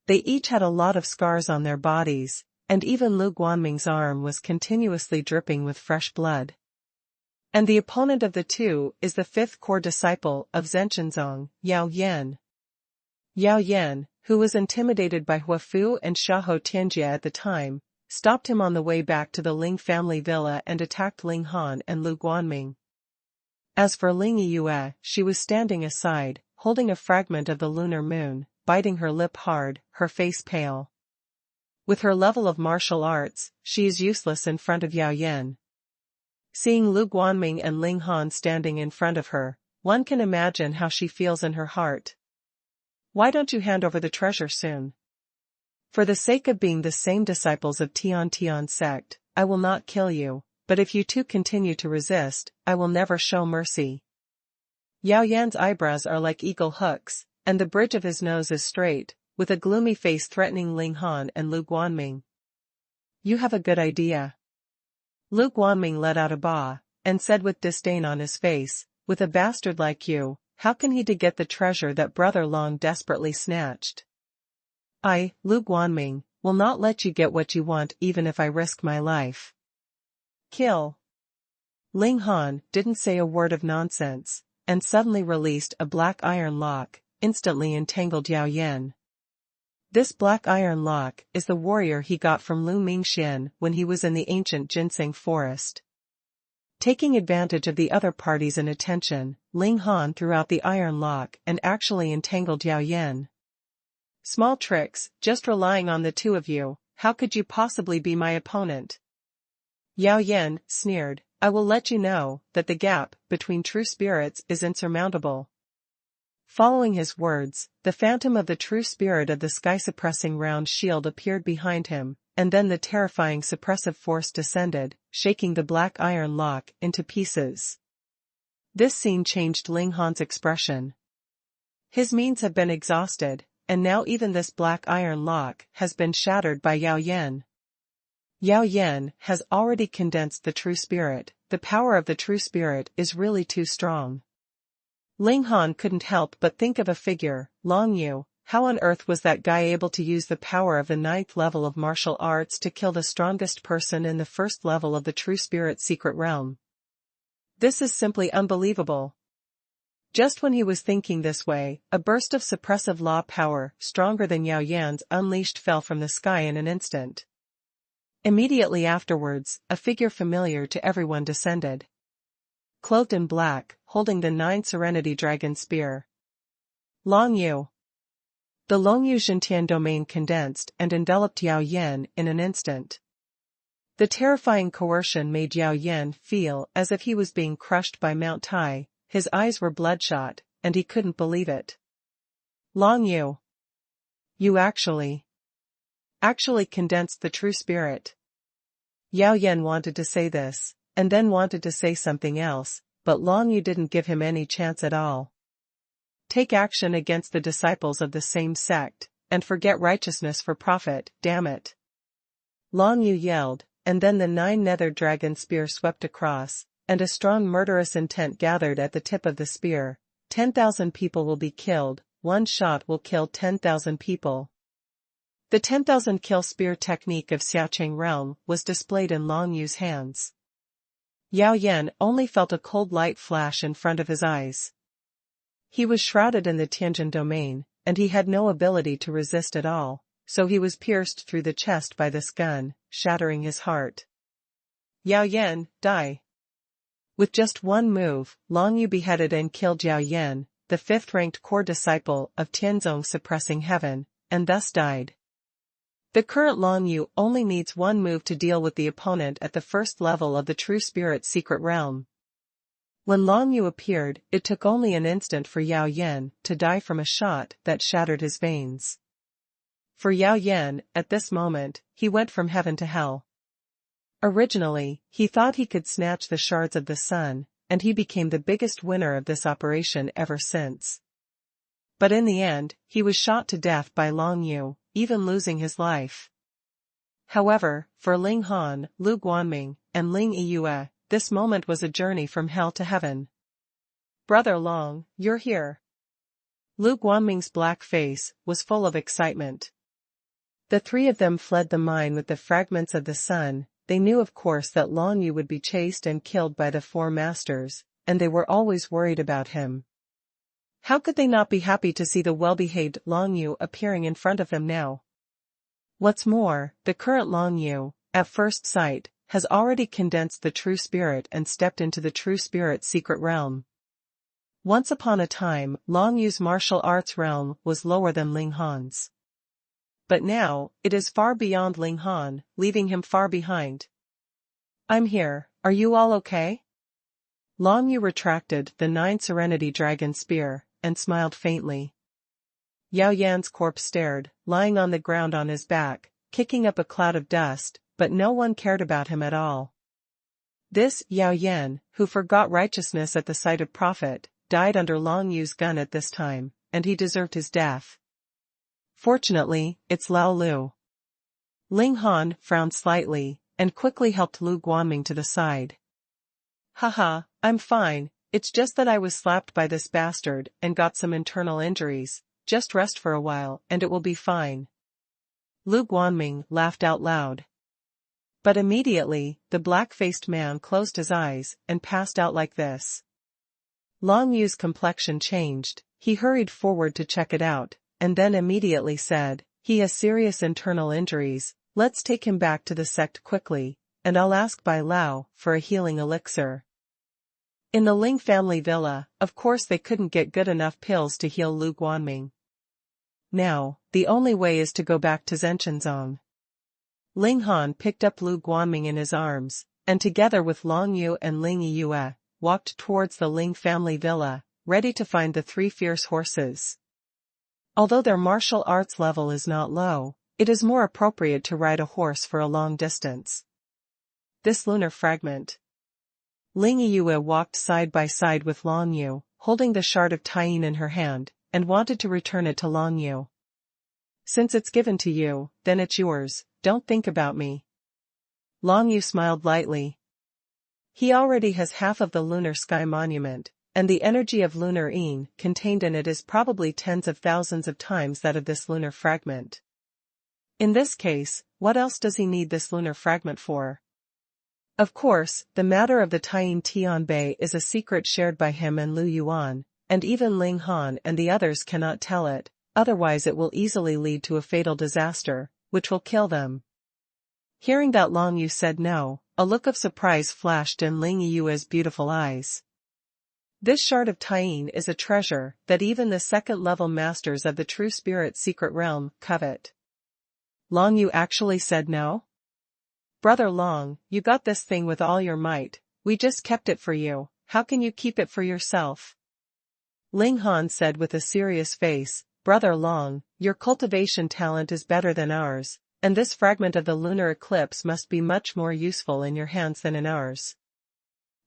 They each had a lot of scars on their bodies, and even Lu Guanming's arm was continuously dripping with fresh blood. And the opponent of the two is the fifth core disciple of Zhenshenzong, Yao Yan. Yao Yan, who was intimidated by Huafu and Xiahou Tianjie at the time, stopped him on the way back to the Ling family villa and attacked Ling Han and Lu Guanming. As for Ling Yue, she was standing aside, holding a fragment of the lunar moon, biting her lip hard, her face pale. With her level of martial arts, she is useless in front of Yao Yan. Seeing Lu Guanming and Ling Han standing in front of her, one can imagine how she feels in her heart. Why don't you hand over the treasure soon? For the sake of being the same disciples of Tian Tian sect, I will not kill you, but if you two continue to resist, I will never show mercy. Yao Yan's eyebrows are like eagle hooks, and the bridge of his nose is straight, with a gloomy face threatening Ling Han and Lu Guanming. You have a good idea. Lu Guanming let out a bah, and said with disdain on his face, with a bastard like you, how can he get the treasure that Brother Long desperately snatched? I, Lu Guanming, will not let you get what you want even if I risk my life. Kill. Ling Han didn't say a word of nonsense, and suddenly released a black iron lock, instantly entangled Yao Yan. This black iron lock is the warrior he got from Lu Mingxian when he was in the ancient ginseng forest. Taking advantage of the other party's inattention, Ling Han threw out the iron lock and actually entangled Yao Yan. Small tricks, just relying on the two of you, how could you possibly be my opponent? Yao Yan sneered, I will let you know that the gap between true spirits is insurmountable. Following his words, the phantom of the true spirit of the sky-suppressing round shield appeared behind him, and then the terrifying suppressive force descended, shaking the black iron lock into pieces. This scene changed Ling Han's expression. His means have been exhausted, and now even this black iron lock has been shattered by Yao Yan. Yao Yan has already condensed the true spirit. The power of the true spirit is really too strong. Ling Han couldn't help but think of a figure, Long Yu. How on earth was that guy able to use the power of the 9th level of martial arts to kill the strongest person in the 1st level of the true spirit secret realm? This is simply unbelievable. Just when he was thinking this way, a burst of suppressive law power, stronger than Yao Yan's, unleashed fell from the sky in an instant. Immediately afterwards, a figure familiar to everyone descended. Clothed in black, holding the 9 Serenity Dragon Spear. Long Yu. The Long Yu Zhentian domain condensed and enveloped Yao Yan in an instant. The terrifying coercion made Yao Yan feel as if he was being crushed by Mount Tai. His eyes were bloodshot, and he couldn't believe it. Long Yu. You actually condensed the true spirit. Yao Yan wanted to say this, and then wanted to say something else, but Long Yu didn't give him any chance at all. Take action against the disciples of the same sect, and forget righteousness for profit, damn it. Long Yu yelled, and then the 9 nether dragon spear swept across, and a strong murderous intent gathered at the tip of the spear. 10,000 people will be killed, one shot will kill 10,000 people. The 10,000 kill spear technique of Xiaocheng realm was displayed in Long Yu's hands. Yao Yan only felt a cold light flash in front of his eyes. He was shrouded in the Tianjin domain, and he had no ability to resist at all, so he was pierced through the chest by this gun, shattering his heart. Yao Yan, die. With just one move, Long Yu beheaded and killed Yao Yan, the 5th-ranked core disciple of Tianzong suppressing heaven, and thus died. The current Long Yu only needs one move to deal with the opponent at the 1st level of the true spirit secret realm. When Long Yu appeared, it took only an instant for Yao Yan to die from a shot that shattered his veins. For Yao Yan, at this moment, he went from heaven to hell. Originally, he thought he could snatch the shards of the sun, and he became the biggest winner of this operation ever since. But in the end, he was shot to death by Long Yu, even losing his life. However, for Ling Han, Lu Guanming, and Ling Yue, this moment was a journey from hell to heaven. Brother Long, you're here. Lu Guanming's black face was full of excitement. The 3 of them fled the mine with the fragments of the sun. They knew of course that Long Yu would be chased and killed by the 4 masters, and they were always worried about him. How could they not be happy to see the well-behaved Long Yu appearing in front of them now? What's more, the current Long Yu, at first sight, has already condensed the true spirit and stepped into the true spirit secret realm. Once upon a time, Long Yu's martial arts realm was lower than Ling Han's. But now, it is far beyond Ling Han, leaving him far behind. I'm here, are you all okay? Long Yu retracted the 9 Serenity Dragon Spear, and smiled faintly. Yao Yan's corpse stared, lying on the ground on his back, kicking up a cloud of dust, but no one cared about him at all. This Yao Yan, who forgot righteousness at the sight of profit, died under Long Yu's gun at this time, and he deserved his death. Fortunately, it's Lao Lu. Ling Han frowned slightly, and quickly helped Lu Guanming to the side. Haha, I'm fine, it's just that I was slapped by this bastard and got some internal injuries. Just rest for a while and it will be fine. Lu Guanming laughed out loud. But immediately, the black-faced man closed his eyes and passed out like this. Long Yu's complexion changed, he hurried forward to check it out, and then immediately said, he has serious internal injuries, let's take him back to the sect quickly, and I'll ask Bai Lao for a healing elixir. In the Ling family villa, of course they couldn't get good enough pills to heal Lu Guanming. Now, the only way is to go back to Zhenchenzong. Ling Han picked up Lu Guanming in his arms, and together with Long Yu and Ling Yue, walked towards the Ling family villa, ready to find the 3 fierce horses. Although their martial arts level is not low, it is more appropriate to ride a horse for a long distance. This lunar fragment. Ling Yue walked side by side with Long Yu, holding the shard of Taiyin in her hand, and wanted to return it to Long Yu. Since it's given to you, then it's yours, don't think about me. Long Yu smiled lightly. He already has half of the lunar sky monument, and the energy of lunar Yin contained in it is probably tens of thousands of times that of this lunar fragment. In this case, what else does he need this lunar fragment for? Of course, the matter of the Taiyin Tianbei is a secret shared by him and Lu Yuan, and even Ling Han and the others cannot tell it, otherwise it will easily lead to a fatal disaster, which will kill them. Hearing that Long Yu said no, a look of surprise flashed in Ling Yue's beautiful eyes. This shard of Taiyin is a treasure that even the second-level masters of the true spirit secret realm covet. Long Yu actually said no? Brother Long, you got this thing with all your might, we just kept it for you, how can you keep it for yourself? Ling Han said with a serious face, Brother Long, your cultivation talent is better than ours, and this fragment of the lunar eclipse must be much more useful in your hands than in ours.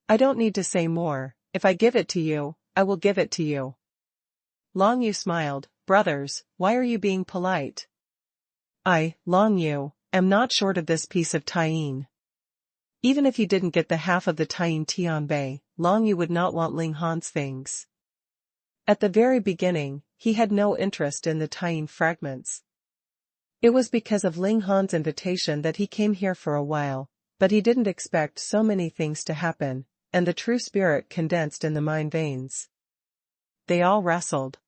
I don't need to say more, if I give it to you, I will give it to you. Long Yu smiled, brothers, why are you being polite? I, Long Yu, am not short of this piece of Taiyin. Even if you didn't get the half of the Taiyin Tianbei, Long Yu would not want Ling Han's things. At the very beginning, he had no interest in the Taiyin fragments. It was because of Ling Han's invitation that he came here for a while, but he didn't expect so many things to happen, and the true spirit condensed in the mind veins. They all wrestled.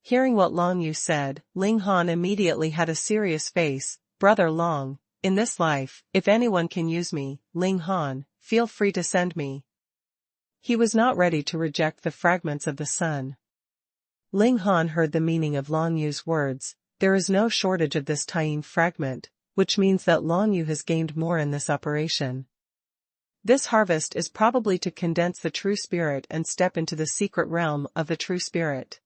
Hearing what Long Yu said, Ling Han immediately had a serious face, Brother Long, in this life, if anyone can use me, Ling Han, feel free to send me. He was not ready to reject the fragments of the sun. Ling Han heard the meaning of Long Yu's words, there is no shortage of this Taiyin fragment, which means that Long Yu has gained more in this operation. This harvest is probably to condense the true spirit and step into the secret realm of the true spirit.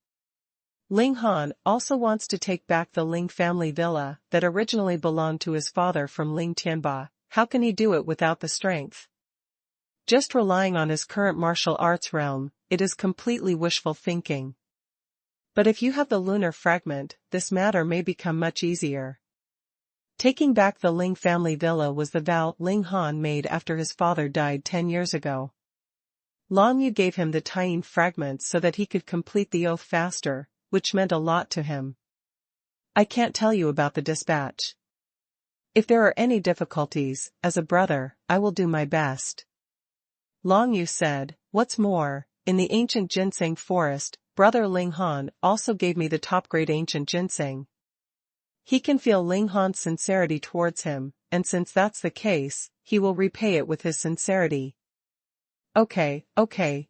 Ling Han also wants to take back the Ling family villa that originally belonged to his father from Ling Tianba. How can he do it without the strength? Just relying on his current martial arts realm, it is completely wishful thinking. But if you have the lunar fragment, this matter may become much easier. Taking back the Ling family villa was the vow Ling Han made after his father died 10 years ago. Long Yu gave him the Taiyin fragments so that he could complete the oath faster, which meant a lot to him. I can't tell you about the dispatch. If there are any difficulties, as a brother, I will do my best. Long Yu said, what's more, in the ancient ginseng forest, Brother Ling Han also gave me the top-grade ancient ginseng. He can feel Ling Han's sincerity towards him, and since that's the case, he will repay it with his sincerity. Okay,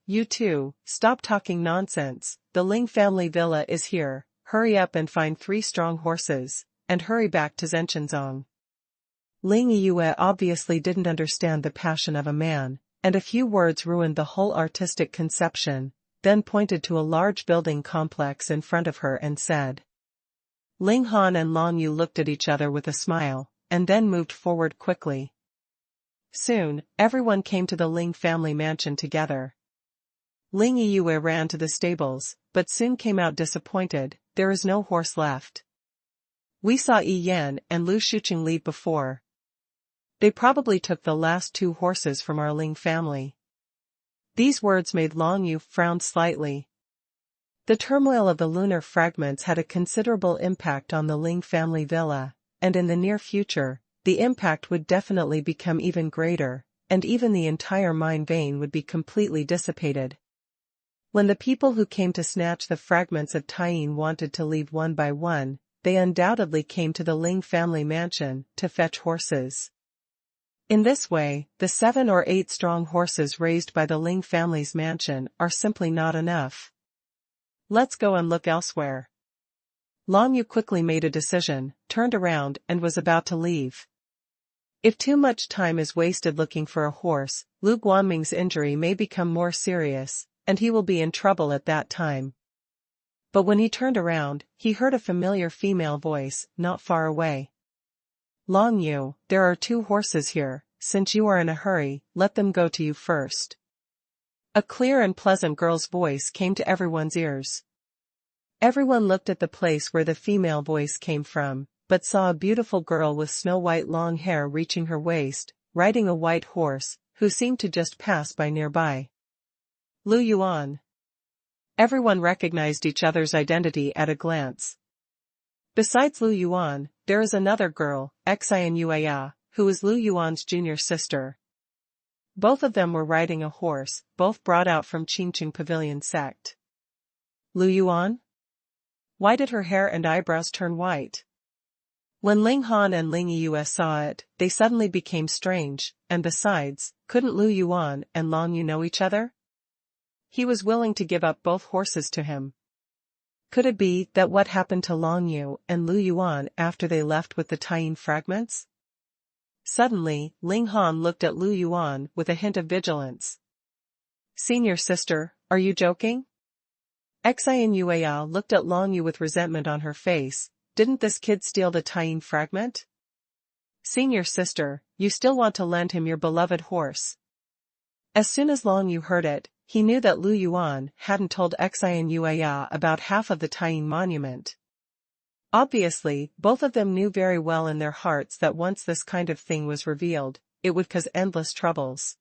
you two, stop talking nonsense, the Ling family villa is here, hurry up and find 3 strong horses, and hurry back to Zhenchenzong. Ling Yue obviously didn't understand the passion of a man, and a few words ruined the whole artistic conception, then pointed to a large building complex in front of her and said. Ling Han and Long Yu looked at each other with a smile, and then moved forward quickly. Soon, everyone came to the Ling family mansion together. Ling Yue ran to the stables, but soon came out disappointed, there is no horse left. We saw Yi Yan and Lu Shuqing leave before. They probably took the last 2 horses from our Ling family. These words made Long Yu frown slightly. The turmoil of the lunar fragments had a considerable impact on the Ling family villa, and in the near future, the impact would definitely become even greater, and even the entire mind vein would be completely dissipated. When the people who came to snatch the fragments of Taiyin wanted to leave one by one, they undoubtedly came to the Ling family mansion to fetch horses. In this way, the 7 or 8 strong horses raised by the Ling family's mansion are simply not enough. Let's go and look elsewhere. Long Yu quickly made a decision, turned around and was about to leave. If too much time is wasted looking for a horse, Lu Guanming's injury may become more serious, and he will be in trouble at that time. But when he turned around, he heard a familiar female voice, not far away. Long Yu, there are 2 horses here, since you are in a hurry, let them go to you first." A clear and pleasant girl's voice came to everyone's ears. Everyone looked at the place where the female voice came from, but saw a beautiful girl with snow-white long hair reaching her waist, riding a white horse, who seemed to just pass by nearby. Lu Yuan. Everyone recognized each other's identity at a glance. Besides Lu Yuan, there is another girl, Xian Yueya, who is Lu Yuan's junior sister. Both of them were riding a horse, both brought out from Qingqing Pavilion sect. Lu Yuan? Why did her hair and eyebrows turn white? When Ling Han and Ling Yue saw it, they suddenly became strange, and besides, couldn't Lu Yuan and Long Yu know each other? He was willing to give up both horses to him. Could it be that what happened to Long Yu and Lu Yuan after they left with the Taiyin fragments? Suddenly, Ling Han looked at Lu Yuan with a hint of vigilance. "Senior sister, are you joking?" Xian Yueya looked at Long Yu with resentment on her face. Didn't this kid steal the Taiyin fragment? "Senior sister, you still want to lend him your beloved horse." As soon as Long Yu heard it, he knew that Lu Yuan hadn't told Xian Yueya about half of the Taiyin monument. Obviously, both of them knew very well in their hearts that once this kind of thing was revealed, it would cause endless troubles.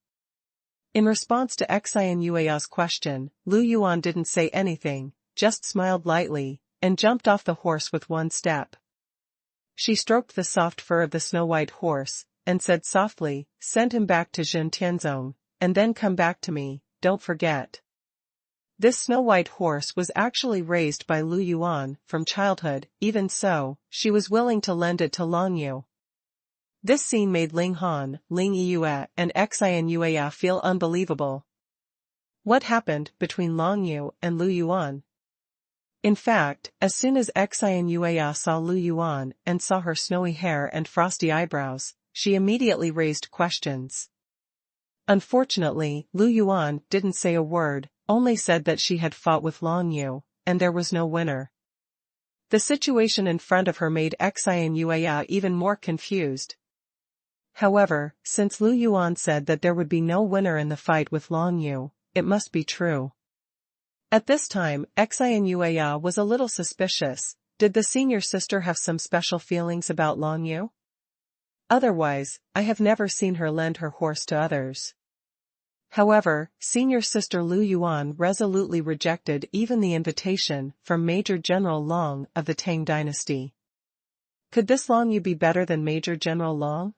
In response to Xian Yueya's question, Lu Yuan didn't say anything, just smiled lightly, and jumped off the horse with one step. She stroked the soft fur of the snow-white horse, and said softly, "Send him back to Jin Tianzong, and then come back to me, don't forget." This snow-white horse was actually raised by Lu Yuan from childhood. Even so, she was willing to lend it to Long Yu. This scene made Ling Han, Ling Yue, and Xian Yueya feel unbelievable. What happened between Long Yu and Lu Yuan? In fact, as soon as Xian Yueya saw Lu Yuan and saw her snowy hair and frosty eyebrows, she immediately raised questions. Unfortunately, Lu Yuan didn't say a word, only said that she had fought with Long Yu, and there was no winner. The situation in front of her made Xian Yueya even more confused. However, since Lu Yuan said that there would be no winner in the fight with Long Yu, it must be true. At this time, Xian Yueya was a little suspicious. Did the senior sister have some special feelings about Long Yu? Otherwise, I have never seen her lend her horse to others. However, senior sister Lu Yuan resolutely rejected even the invitation from Major General Long of the Tang dynasty. Could this Long Yu be better than Major General Long?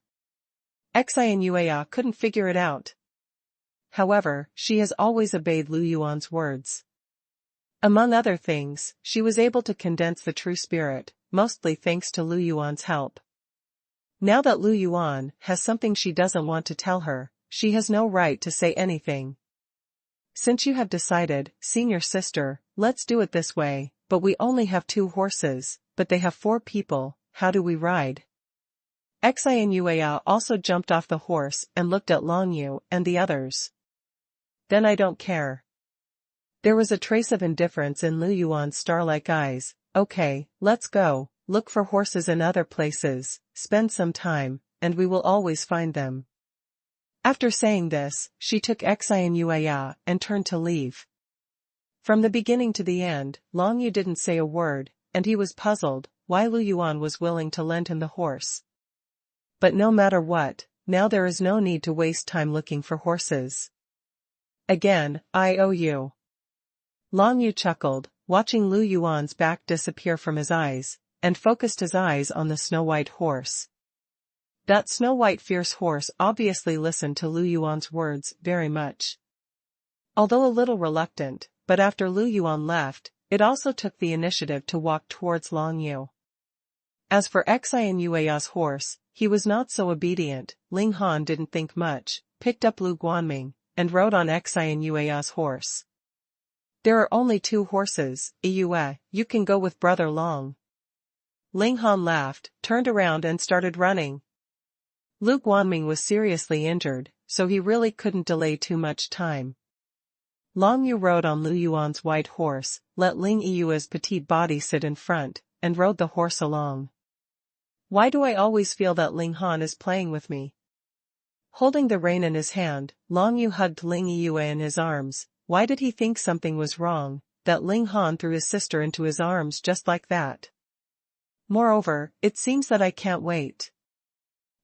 Xian Yueya couldn't figure it out. However, she has always obeyed Lu Yuan's words. Among other things, she was able to condense the true spirit, mostly thanks to Lu Yuan's help. Now that Lu Yuan has something she doesn't want to tell her, she has no right to say anything. "Since you have decided, senior sister, let's do it this way, but we only have 2 horses, but they have 4 people, how do we ride?" Xian Yueya also jumped off the horse and looked at Long Yu and the others. "Then I don't care." There was a trace of indifference in Lu Yuan's star-like eyes. "Okay, let's go, look for horses in other places, spend some time, and we will always find them." After saying this, she took Xian Yueya and turned to leave. From the beginning to the end, Long Yu didn't say a word, and he was puzzled why Lu Yuan was willing to lend him the horse. But no matter what, now there is no need to waste time looking for horses. "Again, I owe you." Long Yu chuckled, watching Lu Yuan's back disappear from his eyes, and focused his eyes on the snow-white horse. That snow-white fierce horse obviously listened to Lu Yuan's words very much. Although a little reluctant, but after Lu Yuan left, it also took the initiative to walk towards Long Yu. As for Xian Yueya's horse, he was not so obedient. Ling Han didn't think much, picked up Lu Guanming, and rode on Xian Yueya's horse. "There are only 2 horses, Yue, you can go with Brother Long." Ling Han laughed, turned around and started running. Lu Guanming was seriously injured, so he really couldn't delay too much time. Long Yu rode on Lu Yuan's white horse, let Ling Yue's petite body sit in front, and rode the horse along. Why do I always feel that Ling Han is playing with me? Holding the rein in his hand, Long Yu hugged Ling Yue in his arms. Why did he think something was wrong, that Ling Han threw his sister into his arms just like that? Moreover, it seems that I can't wait.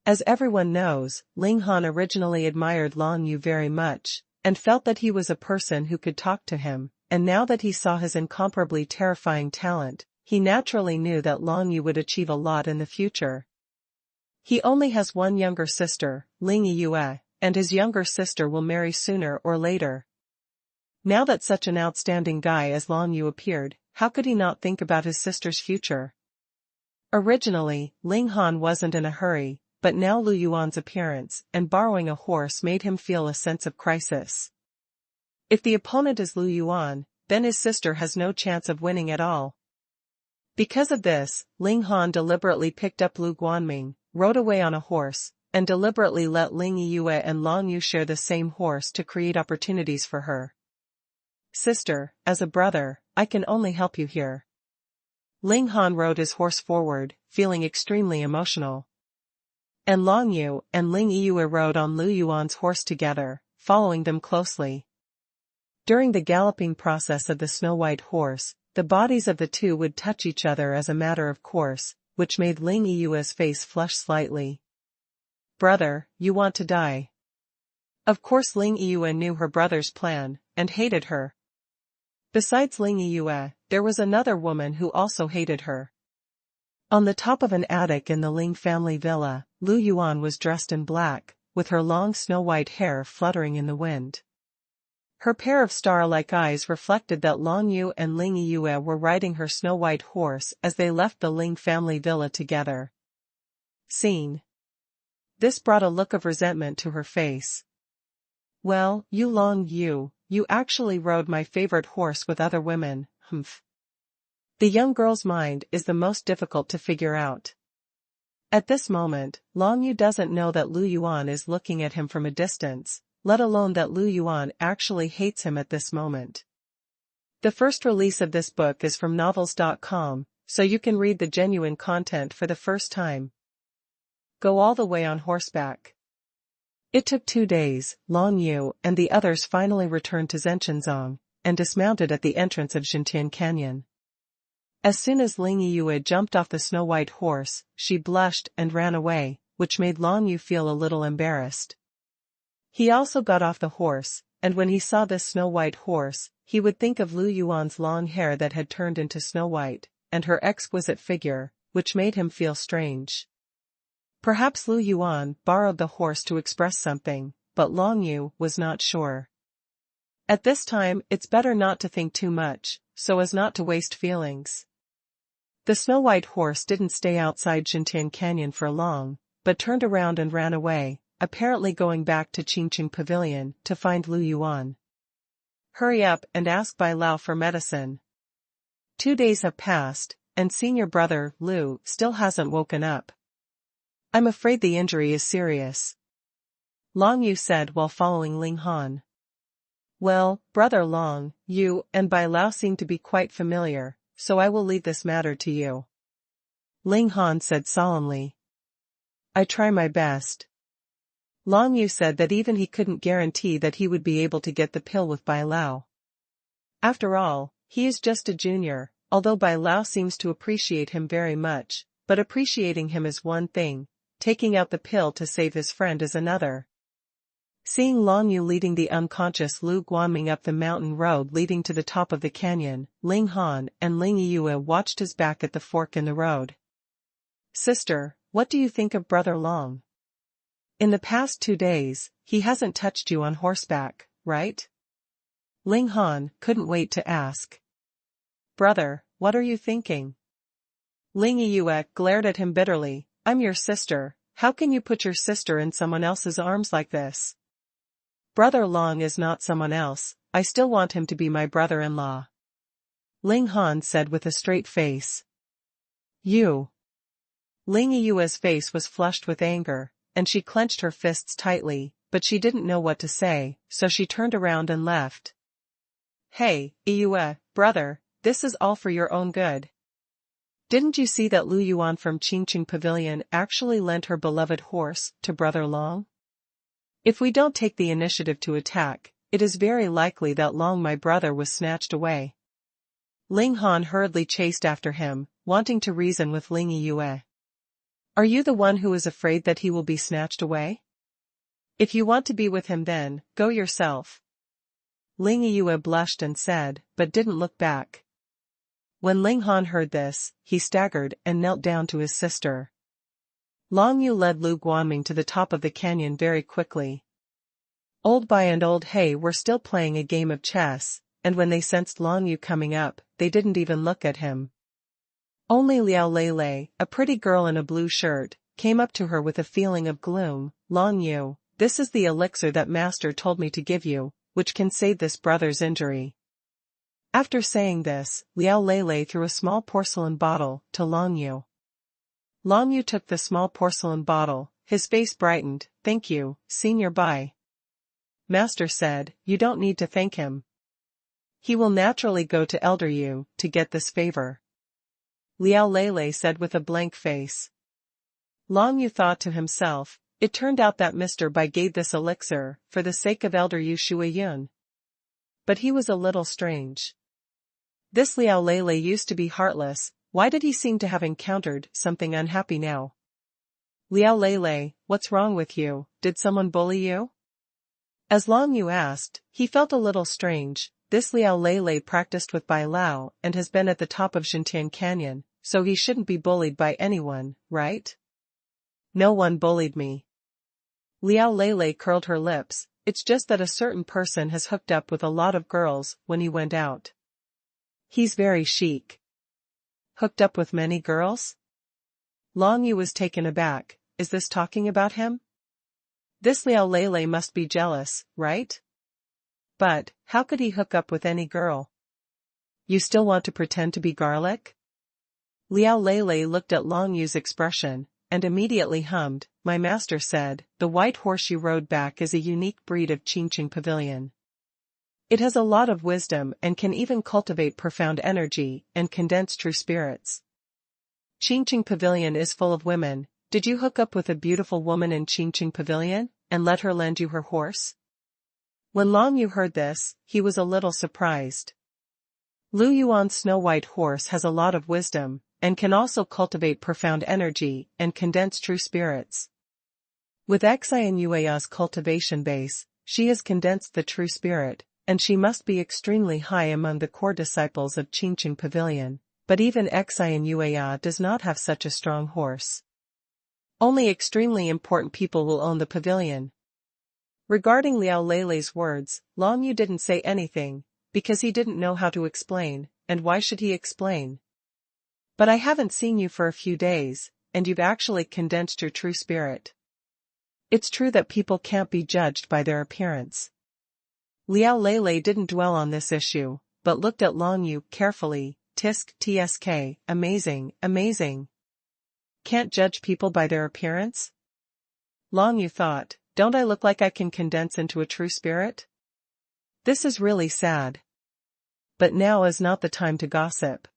As everyone knows, Ling Han originally admired Long Yu very much, and felt that he was a person who could talk to him, and now that he saw his incomparably terrifying talent, he naturally knew that Long Yu would achieve a lot in the future. He only has one younger sister, Ling Yue, and his younger sister will marry sooner or later. Now that such an outstanding guy as Long Yu appeared, how could he not think about his sister's future? Originally, Ling Han wasn't in a hurry, but now Lu Yuan's appearance and borrowing a horse made him feel a sense of crisis. If the opponent is Lu Yuan, then his sister has no chance of winning at all. Because of this, Ling Han deliberately picked up Lu Guanming, rode away on a horse, and deliberately let Ling Yue and Long Yu share the same horse to create opportunities for her. Sister, as a brother, I can only help you here. Ling Han rode his horse forward, feeling extremely emotional. And Long Yu and Ling Yue rode on Lu Yuan's horse together, following them closely. During the galloping process of the snow-white horse, the bodies of the two would touch each other as a matter of course, which made Ling Yue's face flush slightly. Brother, you want to die. Of course Ling Yue knew her brother's plan, and hated her. Besides Ling Yue, there was another woman who also hated her. On the top of an attic in the Ling family villa, Lu Yuan was dressed in black, with her long snow-white hair fluttering in the wind. Her pair of star-like eyes reflected that Long Yu and Ling Yue were riding her snow-white horse as they left the Ling family villa together. Scene. This brought a look of resentment to her face. Well, you Long Yu, you actually rode my favorite horse with other women, humph. The young girl's mind is the most difficult to figure out. At this moment, Long Yu doesn't know that Lu Yuan is looking at him from a distance, let alone that Lu Yuan actually hates him at this moment. The first release of this book is from novels.com, so you can read the genuine content for the first time. Go all the way on horseback. It took 2 days. Long Yu and the others finally returned to Zhenchenzong, and dismounted at the entrance of Xintian Canyon. As soon as Ling Yue jumped off the snow-white horse, she blushed and ran away, which made Long Yu feel a little embarrassed. He also got off the horse, and when he saw this snow-white horse, he would think of Lu Yuan's long hair that had turned into snow-white, and her exquisite figure, which made him feel strange. Perhaps Lu Yuan borrowed the horse to express something, but Long Yu was not sure. At this time, it's better not to think too much, so as not to waste feelings. The snow-white horse didn't stay outside Xintian Canyon for long, but turned around and ran away, apparently going back to Qingqing Pavilion to find Lu Yuan. Hurry up and ask Bai Lao for medicine. 2 days have passed, and senior brother, Lu, still hasn't woken up. I'm afraid the injury is serious. Long Yu said while following Ling Han. Well, brother Long, you and Bai Lao seem to be quite familiar, so I will leave this matter to you. Ling Han said solemnly. I try my best. Long Yu said that even he couldn't guarantee that he would be able to get the pill with Bai Lao. After all, he is just a junior, although Bai Lao seems to appreciate him very much, but appreciating him is one thing, taking out the pill to save his friend is another. Seeing Long Yu leading the unconscious Lu Guanming up the mountain road leading to the top of the canyon, Ling Han and Ling Yue watched his back at the fork in the road. Sister, what do you think of brother Long? In the past 2 days, he hasn't touched you on horseback, right? Ling Han couldn't wait to ask. Brother, what are you thinking? Ling Yue glared at him bitterly. I'm your sister, how can you put your sister in someone else's arms like this? Brother Long is not someone else, I still want him to be my brother-in-law. Ling Han said with a straight face. You. Ling Yue's face was flushed with anger, and she clenched her fists tightly, but she didn't know what to say, so she turned around and left. Hey, Yue, brother, this is all for your own good. Didn't you see that Lu Yuan from Qingqing Pavilion actually lent her beloved horse to brother Long? If we don't take the initiative to attack, it is very likely that Long my brother was snatched away. Ling Han hurriedly chased after him, wanting to reason with Ling Yue. Are you the one who is afraid that he will be snatched away? If you want to be with him then, go yourself. Ling Yue blushed and said, but didn't look back. When Ling Han heard this, he staggered and knelt down to his sister. Long Yu led Lu Guanming to the top of the canyon very quickly. Old Bai and Old He were still playing a game of chess, and when they sensed Long Yu coming up, they didn't even look at him. Only Liao Lei, a pretty girl in a blue shirt, came up to her with a feeling of gloom. Long Yu, this is the elixir that Master told me to give you, which can save this brother's injury. After saying this, Liao Lei threw a small porcelain bottle to Long Yu. Long Yu took the small porcelain bottle, his face brightened. Thank you, Senior Bai. Master said, you don't need to thank him. He will naturally go to Elder Yu to get this favor. Liao Lei said with a blank face. Long Yu thought to himself, it turned out that Mr. Bai gave this elixir for the sake of Elder Yu Shuiyun. But he was a little strange. This Liao Lei used to be heartless. Why did he seem to have encountered something unhappy now? Liao Lei, what's wrong with you? Did someone bully you? As Long Yu asked, he felt a little strange. This Liao Lei practiced with Bai Lao and has been at the top of Xintian Canyon, so he shouldn't be bullied by anyone, right? No one bullied me. Liao Lei curled her lips. It's just that a certain person has hooked up with a lot of girls when he went out. He's very chic. Hooked up with many girls? Long Yu was taken aback. Is this talking about him? This Liao Lei must be jealous, right? But, how could he hook up with any girl? You still want to pretend to be garlic? Liao Lei looked at Long Yu's expression, and immediately hummed. My master said, the white horse you rode back is a unique breed of Qingqing Pavilion. It has a lot of wisdom and can even cultivate profound energy and condense true spirits. Qingqing Pavilion is full of women. Did you hook up with a beautiful woman in Qingqing Pavilion, and let her lend you her horse? When Long Yu heard this, he was a little surprised. Lu Yuan's snow-white horse has a lot of wisdom, and can also cultivate profound energy and condense true spirits. With Xian Yueya's cultivation base, she has condensed the true spirit, and she must be extremely high among the core disciples of Qingqing Pavilion, but even Xian Yueya does not have such a strong horse. Only extremely important people will own the pavilion. Regarding Liao Lei's words, Long Yu didn't say anything, because he didn't know how to explain, and why should he explain? But I haven't seen you for a few days, and you've actually condensed your true spirit. It's true that people can't be judged by their appearance. Liao Lei didn't dwell on this issue, but looked at Long Yu carefully. Tsk, amazing, amazing. Can't judge people by their appearance? Long Yu thought, don't I look like I can condense into a true spirit? This is really sad. But now is not the time to gossip.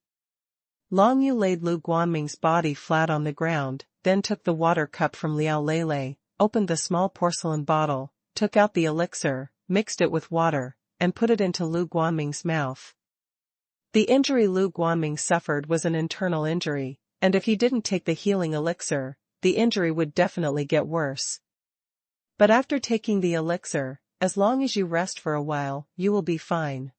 Long Yu laid Lu Guanming's body flat on the ground, then took the water cup from Liao Lei, opened the small porcelain bottle, took out the elixir, mixed it with water, and put it into Lu Guanming's mouth. The injury Lu Guanming suffered was an internal injury, and if he didn't take the healing elixir, the injury would definitely get worse. But after taking the elixir, as long as you rest for a while, you will be fine.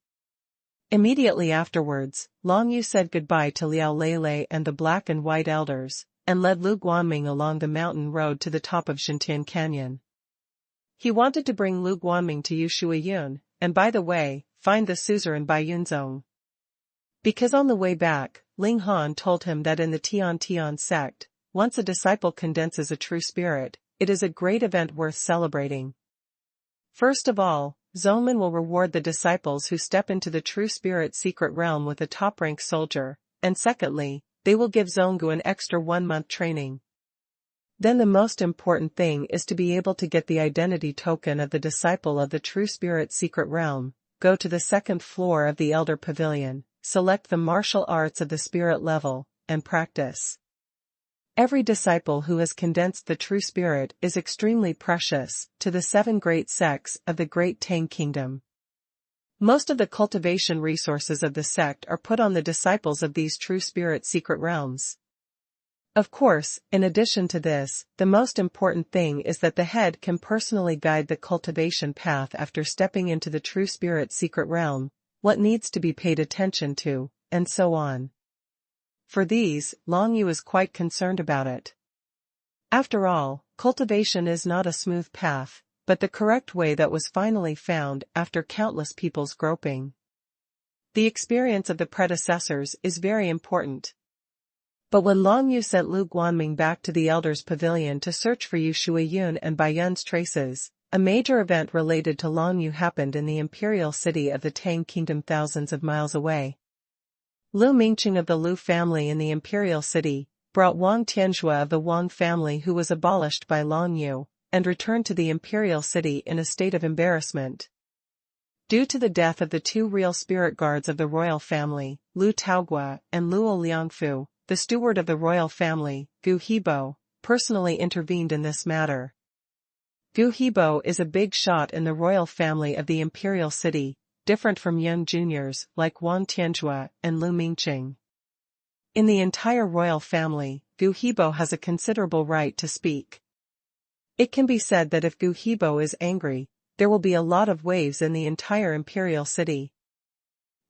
Immediately afterwards, Long Yu said goodbye to Liao Lei and the black and white elders, and led Lu Guanming along the mountain road to the top of Xintian Canyon. He wanted to bring Lu Guanming to Yu Shuiyun, and by the way, find the suzerain Bai Yunzong. Because on the way back, Ling Han told him that in the Tian sect, once a disciple condenses a true spirit, it is a great event worth celebrating. First of all, Zongmin will reward the disciples who step into the true spirit secret realm with a top-rank soldier, and secondly, they will give Zonggu an extra 1-month training. Then the most important thing is to be able to get the identity token of the disciple of the true spirit secret realm, go to the 2nd floor of the Elder Pavilion, select the martial arts of the spirit level, and practice. Every disciple who has condensed the true spirit is extremely precious to the 7 great sects of the Great Tang Kingdom. Most of the cultivation resources of the sect are put on the disciples of these true spirit secret realms. Of course, in addition to this, the most important thing is that the head can personally guide the cultivation path after stepping into the true spirit secret realm, what needs to be paid attention to, and so on. For these, Long Yu is quite concerned about it. After all, cultivation is not a smooth path, but the correct way that was finally found after countless people's groping. The experience of the predecessors is very important. But when Long Yu sent Lu Guanming back to the Elder's Pavilion to search for Yu Shuiyun and Bai Yun's traces, a major event related to Long Yu happened in the imperial city of the Tang Kingdom thousands of miles away. Lu Mingqing of the Lu family in the imperial city brought Wang Tianzhua of the Wang family, who was abolished by Long Yu, and returned to the imperial city in a state of embarrassment. Due to the death of the 2 real spirit guards of the royal family, Lu Taogua and Luo Liangfu, the steward of the royal family, Gu Hibo, personally intervened in this matter. Gu Hibo is a big shot in the royal family of the imperial city, different from young juniors like Wang Tianzhua and Lu Mingqing. In the entire royal family, Gu Hibo has a considerable right to speak. It can be said that if Gu Hibo is angry, there will be a lot of waves in the entire imperial city.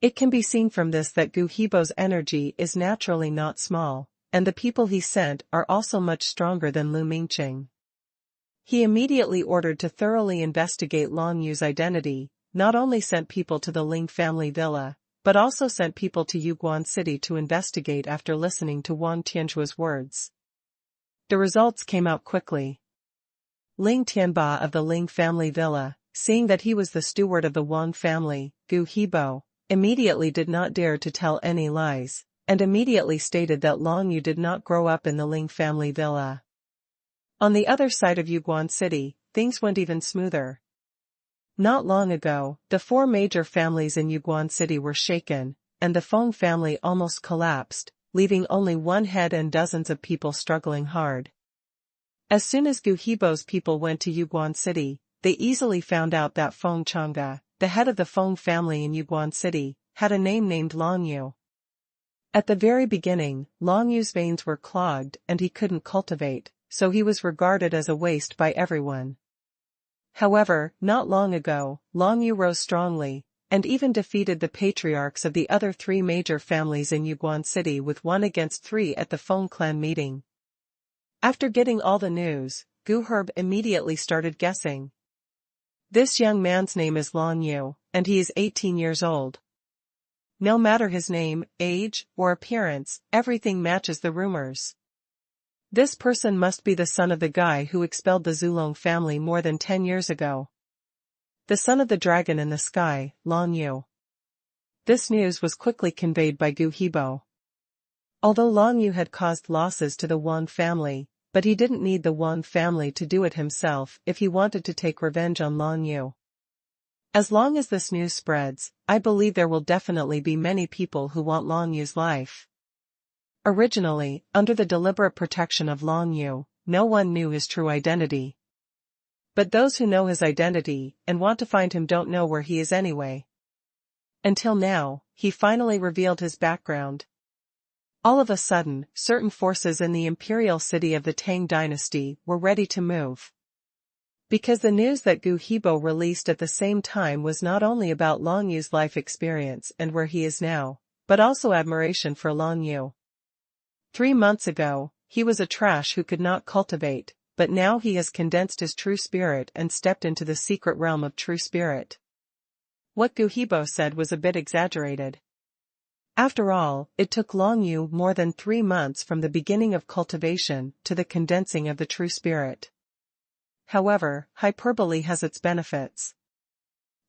It can be seen from this that Gu Hibo's energy is naturally not small, and the people he sent are also much stronger than Lu Mingqing. He immediately ordered to thoroughly investigate Long Yu's identity, not only sent people to the Ling family villa, but also sent people to Yuguan City to investigate after listening to Wang Tianzhua's words. The results came out quickly. Ling Tianba of the Ling family villa, seeing that he was the steward of the Wang family, Gu Hibo, immediately did not dare to tell any lies, and immediately stated that Long Yu did not grow up in the Ling family villa. On the other side of Yuguan City, things went even smoother. Not long ago, the 4 major families in Yuguan City were shaken, and the Feng family almost collapsed, leaving only one head and dozens of people struggling hard. As soon as Gu Hibo's people went to Yuguan City, they easily found out that Feng Changge, the head of the Feng family in Yuguan City, had a name named Long Yu. At the very beginning, Long Yu's veins were clogged and he couldn't cultivate, so he was regarded as a waste by everyone. However, not long ago, Long Yu rose strongly, and even defeated the patriarchs of the other 3 major families in Yuguan City with 1 against 3 at the Feng clan meeting. After getting all the news, Gu Herb immediately started guessing. This young man's name is Long Yu, and he is 18 years old. No matter his name, age, or appearance, everything matches the rumors. This person must be the son of the guy who expelled the Zulong family more than 10 years ago. The son of the dragon in the sky, Long Yu. This news was quickly conveyed by Gu Hibo. Although Long Yu had caused losses to the Wang family, but he didn't need the Wang family to do it himself if he wanted to take revenge on Long Yu. As long as this news spreads, I believe there will definitely be many people who want Long Yu's life. Originally, under the deliberate protection of Long Yu, no one knew his true identity. But those who know his identity and want to find him don't know where he is anyway. Until now, he finally revealed his background. All of a sudden, certain forces in the imperial city of the Tang dynasty were ready to move. Because the news that Gu Hibo released at the same time was not only about Long Yu's life experience and where he is now, but also admiration for Long Yu. 3 months ago, he was a trash who could not cultivate, but now he has condensed his true spirit and stepped into the secret realm of true spirit. What Gu Hibo said was a bit exaggerated. After all, it took Long Yu more than 3 months from the beginning of cultivation to the condensing of the true spirit. However, hyperbole has its benefits.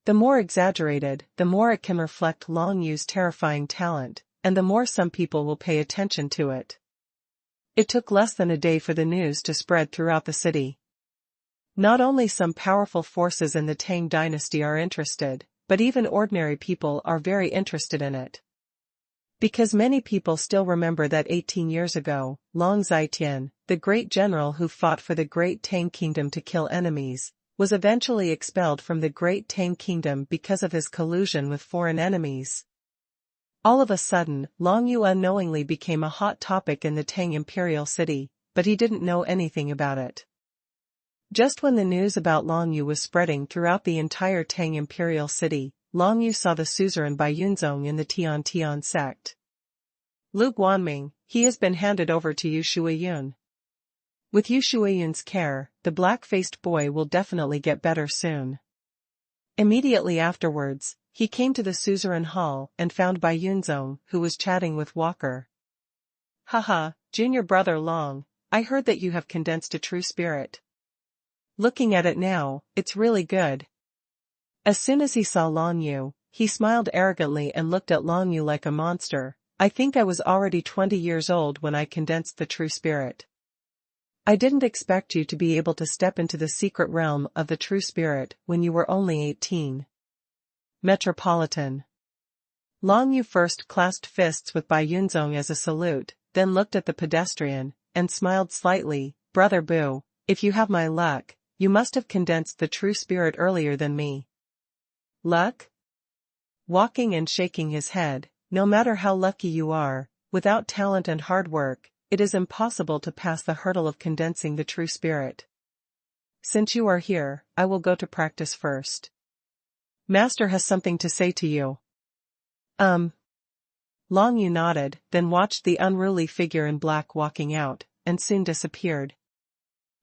The more exaggerated, the more it can reflect Long Yu's terrifying talent, and the more some people will pay attention to it. It took less than a day for the news to spread throughout the city. Not only some powerful forces in the Tang dynasty are interested, but even ordinary people are very interested in it. Because many people still remember that 18 years ago, Long Zitian, the great general who fought for the Great Tang Kingdom to kill enemies, was eventually expelled from the Great Tang Kingdom because of his collusion with foreign enemies. All of a sudden, Long Yu unknowingly became a hot topic in the Tang imperial city, but he didn't know anything about it. Just when the news about Long Yu was spreading throughout the entire Tang imperial city, Long Yu saw the suzerain Bai Yunzong in the Tian sect. Lu Guanming, he has been handed over to Yu Shuiyun. With Yu Shuiyun's care, the black-faced boy will definitely get better soon. Immediately afterwards, he came to the suzerain hall and found Bai Yunzong, who was chatting with Walker. Haha, junior brother Long, I heard that you have condensed a true spirit. Looking at it now, it's really good. As soon as he saw Long Yu, he smiled arrogantly and looked at Long Yu like a monster. I think I was already 20 years old when I condensed the true spirit. I didn't expect you to be able to step into the secret realm of the true spirit when you were only 18. Metropolitan. Long Yu first clasped fists with Bai Yunzong as a salute, then looked at the pedestrian, and smiled slightly. Brother Boo, if you have my luck, you must have condensed the true spirit earlier than me. Luck? Walking and shaking his head, no matter how lucky you are, without talent and hard work, it is impossible to pass the hurdle of condensing the true spirit. Since you are here, I will go to practice first. Master has something to say to you. Long Yu nodded, then watched the unruly figure in black walking out, and soon disappeared.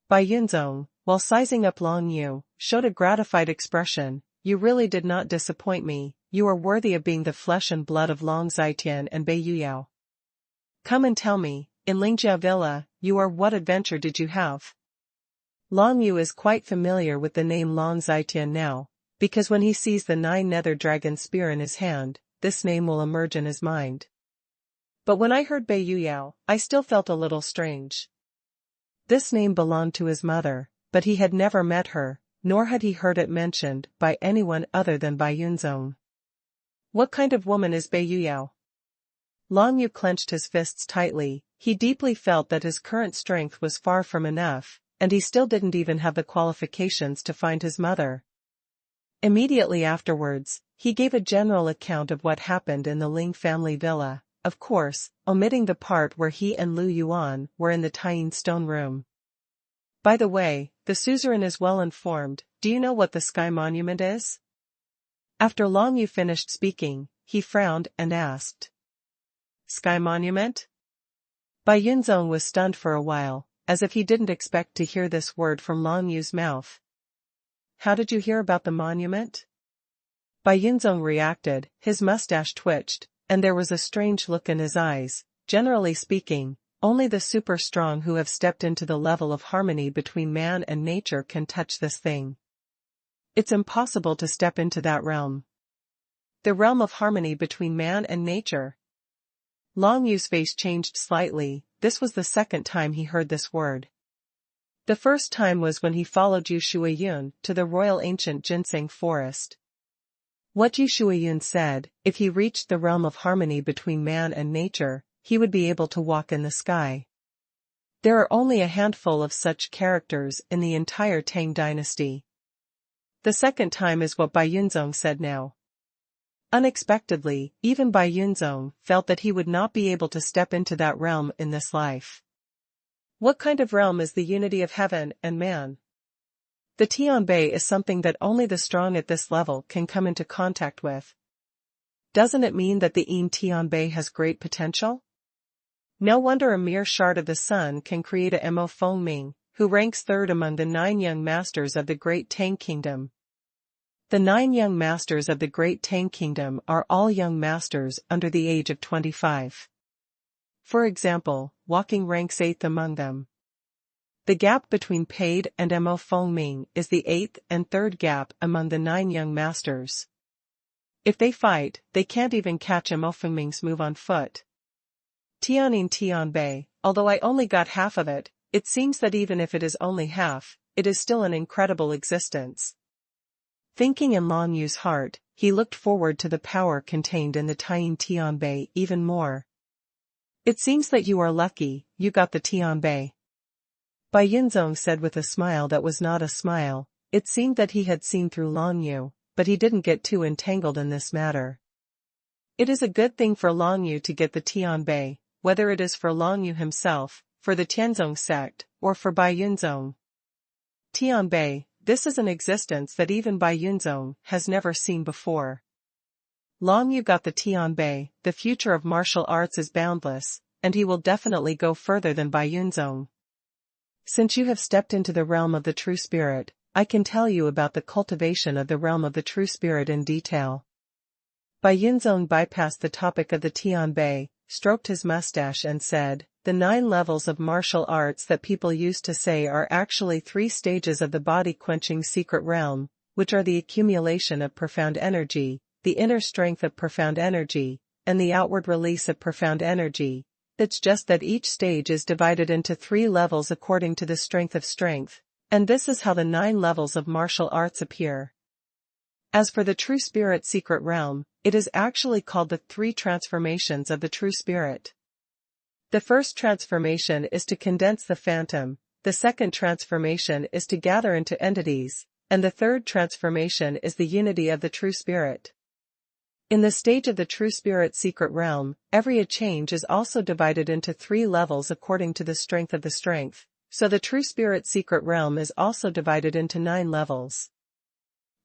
Bai Yunzong, while sizing up Long Yu, showed a gratified expression. You really did not disappoint me, you are worthy of being the flesh and blood of Long Zitian and Bai Yuyao. Come and tell me, in Lingjia Villa, what adventure did you have? Long Yu is quite familiar with the name Long Zitian now, because when he sees the 9 nether dragon spear in his hand, this name will emerge in his mind. But when I heard Bai Yuyao, I still felt a little strange. This name belonged to his mother, but he had never met her, nor had he heard it mentioned by anyone other than Bai Yunzong. What kind of woman is Bai Yuyao? Long Yu clenched his fists tightly. He deeply felt that his current strength was far from enough, and he still didn't even have the qualifications to find his mother. Immediately afterwards, he gave a general account of what happened in the Ling family villa, of course, omitting the part where he and Lu Yuan were in the Tying stone room. By the way, the suzerain is well informed. Do you know what the Sky Monument is? After Long Yu finished speaking, he frowned and asked. Sky Monument? Bai Yunzong was stunned for a while, as if he didn't expect to hear this word from Long Yu's mouth. How did you hear about the monument? Bai Yunzong reacted, his mustache twitched, and there was a strange look in his eyes. Generally speaking, only the super strong who have stepped into the level of harmony between man and nature can touch this thing. It's impossible to step into that realm. The realm of harmony between man and nature. Long Yu's face changed slightly. This was the second time he heard this word. The first time was when he followed Yu Shuiyun to the royal ancient ginseng forest. What Yu Shuiyun said, if he reached the realm of harmony between man and nature, he would be able to walk in the sky. There are only a handful of such characters in the entire Tang dynasty. The second time is what Bai Yunzong said now. Unexpectedly, even Bai Yunzong felt that he would not be able to step into that realm in this life. What kind of realm is the unity of heaven and man? The Tianbei is something that only the strong at this level can come into contact with. Doesn't it mean that the Yin Tianbei has great potential? No wonder a mere shard of the sun can create a Mo Fengming, who ranks third among the 9 young masters of the Great Tang Kingdom. The 9 young masters of the Great Tang Kingdom are all young masters under the age of 25. For example, Walking ranks 8th among them. The gap between Paid and Mo Fengming is the 8th and 3rd gap among the 9 young masters. If they fight, they can't even catch Mo Fengming's move on foot. Tianin Tianbei, although I only got half of it, it seems that even if it is only half, it is still an incredible existence. Thinking in Long Yu's heart, he looked forward to the power contained in the Tying Tianbei even more. It seems that you are lucky, you got the Tianbei. Bai Yunzong said with a smile that was not a smile. It seemed that he had seen through Long Yu, but he didn't get too entangled in this matter. It is a good thing for Long Yu to get the Tianbei, whether it is for Long Yu himself, for the Tianzong sect, or for Bai Yunzong. Tianbei, this is an existence that even Bai Yunzong has never seen before. Long Yu got the Tianbei, the future of martial arts is boundless, and he will definitely go further than Bai Yunzong. Since you have stepped into the realm of the true spirit, I can tell you about the cultivation of the realm of the true spirit in detail. Bai Yunzong bypassed the topic of the Tianbei, stroked his mustache and said, the 9 levels of martial arts that people used to say are actually 3 stages of the body-quenching secret realm, which are the accumulation of profound energy, the inner strength of profound energy, and the outward release of profound energy. It's just that each stage is divided into 3 levels according to the strength of strength, and this is how the 9 levels of martial arts appear. As for the true spirit secret realm, it is actually called the 3 transformations of the true spirit. The first transformation is to condense the phantom, the second transformation is to gather into entities, and the third transformation is the unity of the true spirit. In the stage of the true spirit secret realm, every change is also divided into 3 levels according to the strength of the strength, so the true spirit secret realm is also divided into 9 levels.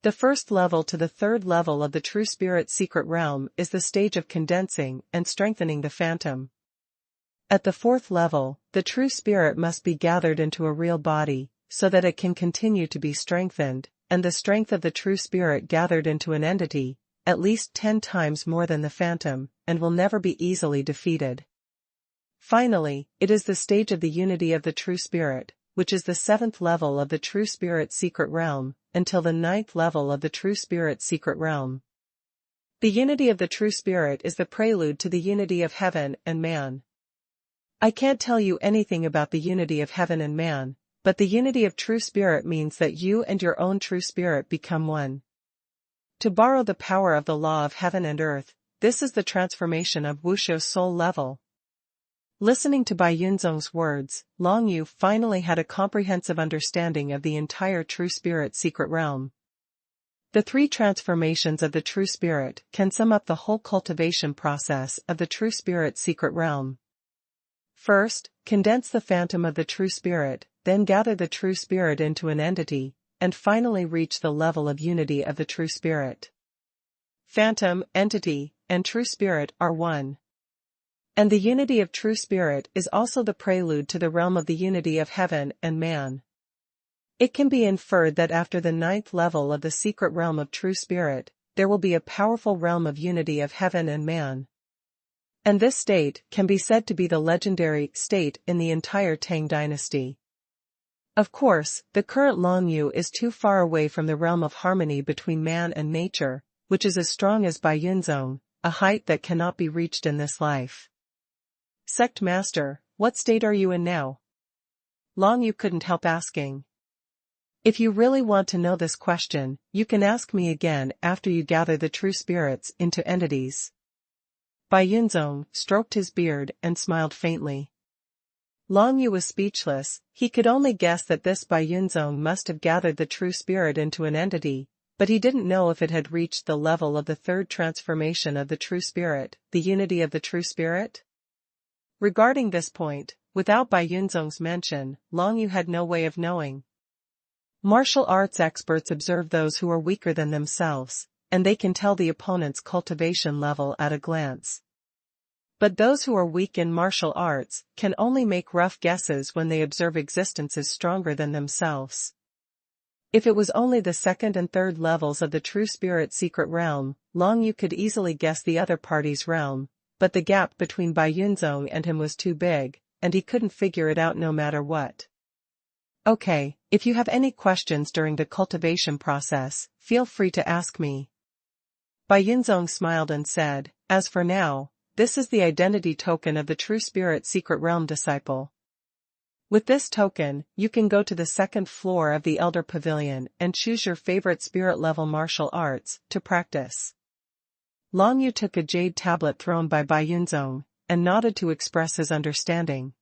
The first level to the third level of the true spirit secret realm is the stage of condensing and strengthening the phantom. At the 4th level, the true spirit must be gathered into a real body, so that it can continue to be strengthened, and the strength of the true spirit gathered into an entity, at least 10 times more than the phantom, and will never be easily defeated. Finally, it is the stage of the unity of the true spirit, which is the 7th level of the true spirit secret realm, until the 9th level of the true spirit secret realm. The unity of the true spirit is the prelude to the unity of heaven and man. I can't tell you anything about the unity of heaven and man, but the unity of true spirit means that you and your own true spirit become one. To borrow the power of the law of heaven and earth, this is the transformation of Wuxiu's soul level. Listening to Bai Yunzong's words, Long Yu finally had a comprehensive understanding of the entire true spirit secret realm. The 3 transformations of the true spirit can sum up the whole cultivation process of the true spirit secret realm. First, condense the phantom of the true spirit, then gather the true spirit into an entity, and finally reach the level of unity of the true spirit. Phantom, entity, and true spirit are one. And the unity of true spirit is also the prelude to the realm of the unity of heaven and man. It can be inferred that after the 9th level of the secret realm of true spirit, there will be a powerful realm of unity of heaven and man. And this state can be said to be the legendary state in the entire Tang dynasty. Of course, the current Long Yu is too far away from the realm of harmony between man and nature, which is as strong as Bai Yunzong, a height that cannot be reached in this life. Sect Master, what state are you in now? Long Yu couldn't help asking. If you really want to know this question, you can ask me again after you gather the true spirits into entities. Bai Yunzong stroked his beard and smiled faintly. Long Yu was speechless. He could only guess that this Bai Yunzong must have gathered the true spirit into an entity, but he didn't know if it had reached the level of the 3rd transformation of the true spirit, the unity of the true spirit. Regarding this point, without Bai Yunzong's mention, Long Yu had no way of knowing. Martial arts experts observe those who are weaker than themselves, and they can tell the opponent's cultivation level at a glance. But those who are weak in martial arts can only make rough guesses when they observe existences stronger than themselves. If it was only the 2nd and 3rd levels of the true spirit secret realm, Long Yu could easily guess the other party's realm, but the gap between Bai Yunzong and him was too big, and he couldn't figure it out no matter what. Okay, if you have any questions during the cultivation process, feel free to ask me. Bai Yunzong smiled and said, as for now, this is the identity token of the true spirit secret realm disciple. With this token, you can go to the second floor of the Elder Pavilion and choose your favorite spirit-level martial arts to practice. Long Yu took a jade tablet thrown by Bai Yunzong and nodded to express his understanding.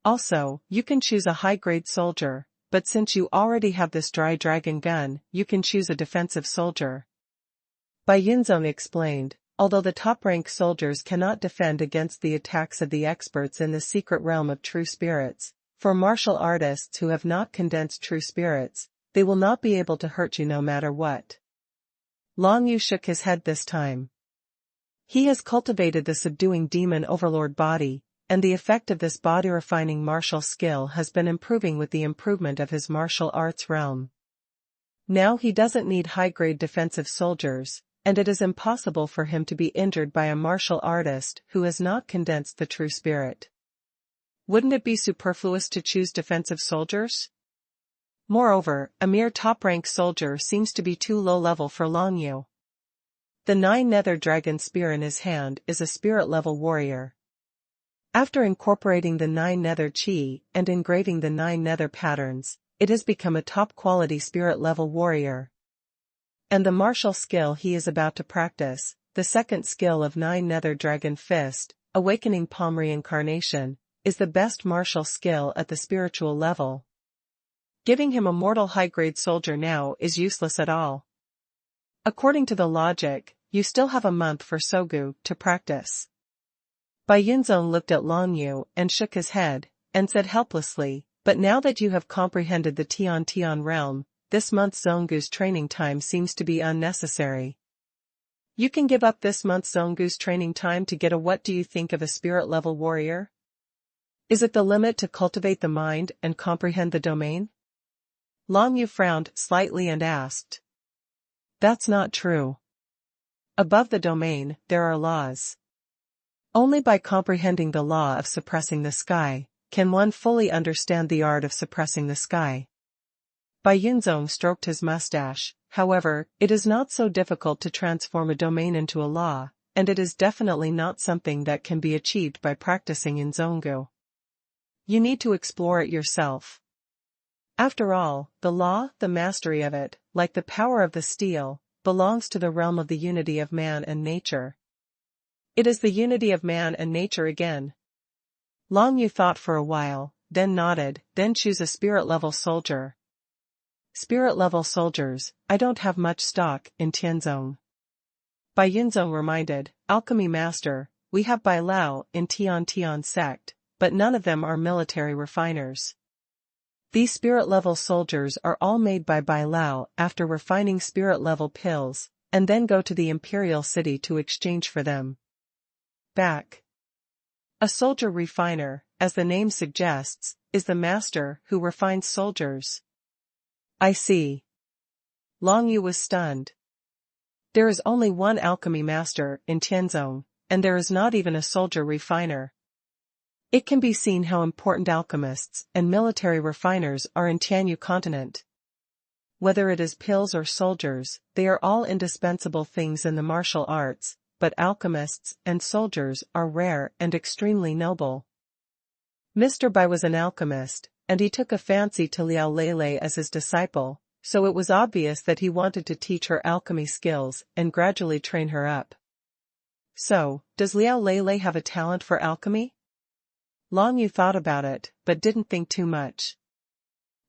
Also, you can choose a high-grade soldier, but since you already have this dry dragon gun, you can choose a defensive soldier. Bai Yunzong explained, although the top-rank soldiers cannot defend against the attacks of the experts in the secret realm of true spirits, for martial artists who have not condensed true spirits, they will not be able to hurt you no matter what. Long Yu shook his head this time. He has cultivated the subduing demon overlord body, and the effect of this body-refining martial skill has been improving with the improvement of his martial arts realm. Now he doesn't need high-grade defensive soldiers, and it is impossible for him to be injured by a martial artist who has not condensed the true spirit. Wouldn't it be superfluous to choose defensive soldiers? Moreover, a mere top-rank soldier seems to be too low-level for Long Yu. The 9-nether dragon spear in his hand is a spirit-level warrior. After incorporating the 9-nether chi and engraving the 9-nether patterns, it has become a top-quality spirit-level warrior. And the martial skill he is about to practice, the second skill of 9-nether dragon fist, awakening palm reincarnation, is the best martial skill at the spiritual level. Giving him a mortal high-grade soldier now is useless at all. According to the logic, you still have a month for Sogu to practice. Bai Yunzong looked at Long Yu and shook his head, and said helplessly, but now that you have comprehended the Tian realm, this month's Zongu's training time seems to be unnecessary. You can give up this month's Zongu's training time to get a what do you think of a spirit-level warrior? Is it the limit to cultivate the mind and comprehend the domain? Long Yu frowned slightly and asked. That's not true. Above the domain, there are laws. Only by comprehending the law of suppressing the sky, can one fully understand the art of suppressing the sky. Bai Yunzong stroked his mustache. However, it is not so difficult to transform a domain into a law, and it is definitely not something that can be achieved by practicing in Zongu. You need to explore it yourself. After all, the law, the mastery of it, like the power of the steel, belongs to the realm of the unity of man and nature. It is the unity of man and nature again. Long Yu thought for a while, then nodded, then choose a spirit-level soldier. Spirit-level soldiers, I don't have much stock in Tianzong. Bai Yunzong reminded, Alchemy Master, we have Bai Lao in Tian sect, but none of them are military refiners. These spirit-level soldiers are all made by Bai Lao after refining spirit-level pills, and then go to the imperial city to exchange for them. Back. A soldier refiner, as the name suggests, is the master who refines soldiers. I see. Long Yu was stunned. There is only one alchemy master in Tianzong, and there is not even a soldier refiner. It can be seen how important alchemists and military refiners are in Tianyu continent. Whether it is pills or soldiers, they are all indispensable things in the martial arts, but alchemists and soldiers are rare and extremely noble. Mr. Bai was an alchemist, and he took a fancy to Liao Lele as his disciple, so it was obvious that he wanted to teach her alchemy skills and gradually train her up. So, does Liao Lele have a talent for alchemy? Long Yu thought about it, but didn't think too much.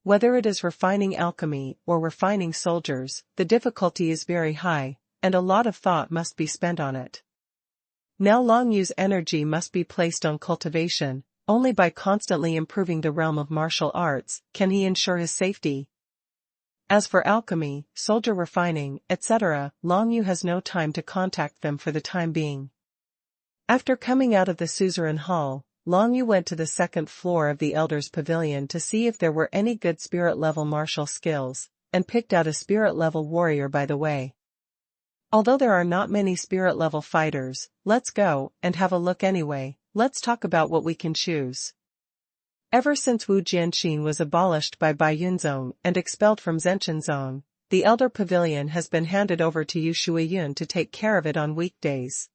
Whether it is refining alchemy or refining soldiers, the difficulty is very high, and a lot of thought must be spent on it. Now Long Yu's energy must be placed on cultivation. Only by constantly improving the realm of martial arts can he ensure his safety. As for alchemy, soldier refining, etc., Long Yu has no time to contact them for the time being. After coming out of the suzerain hall, Long Yu went to the second floor of the Elder's Pavilion to see if there were any good spirit-level martial skills, and picked out a spirit-level warrior by the way. Although there are not many spirit-level fighters, let's go and have a look anyway. Let's talk about what we can choose. Ever since Wu Jianxin was abolished by Bai Yunzong and expelled from Zhenshenzong, the Elder Pavilion has been handed over to Yu Shuiyun to take care of it on weekdays.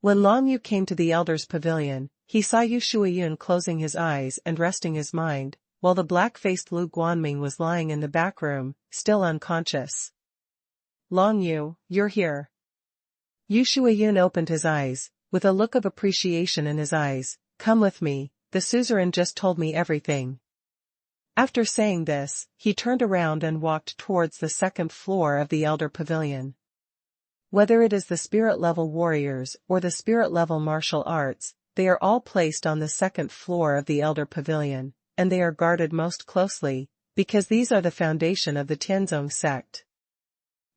When Long Yu came to the Elder's Pavilion, he saw Yu Shuiyun closing his eyes and resting his mind, while the black-faced Lu Guanming was lying in the back room, still unconscious. Long Yu, you're here. Yu Shuiyun opened his eyes, with a look of appreciation in his eyes. Come with me, the suzerain just told me everything. After saying this, he turned around and walked towards the second floor of the Elder Pavilion. Whether it is the spirit-level warriors or the spirit-level martial arts, they are all placed on the second floor of the Elder Pavilion, and they are guarded most closely, because these are the foundation of the Tianzong sect.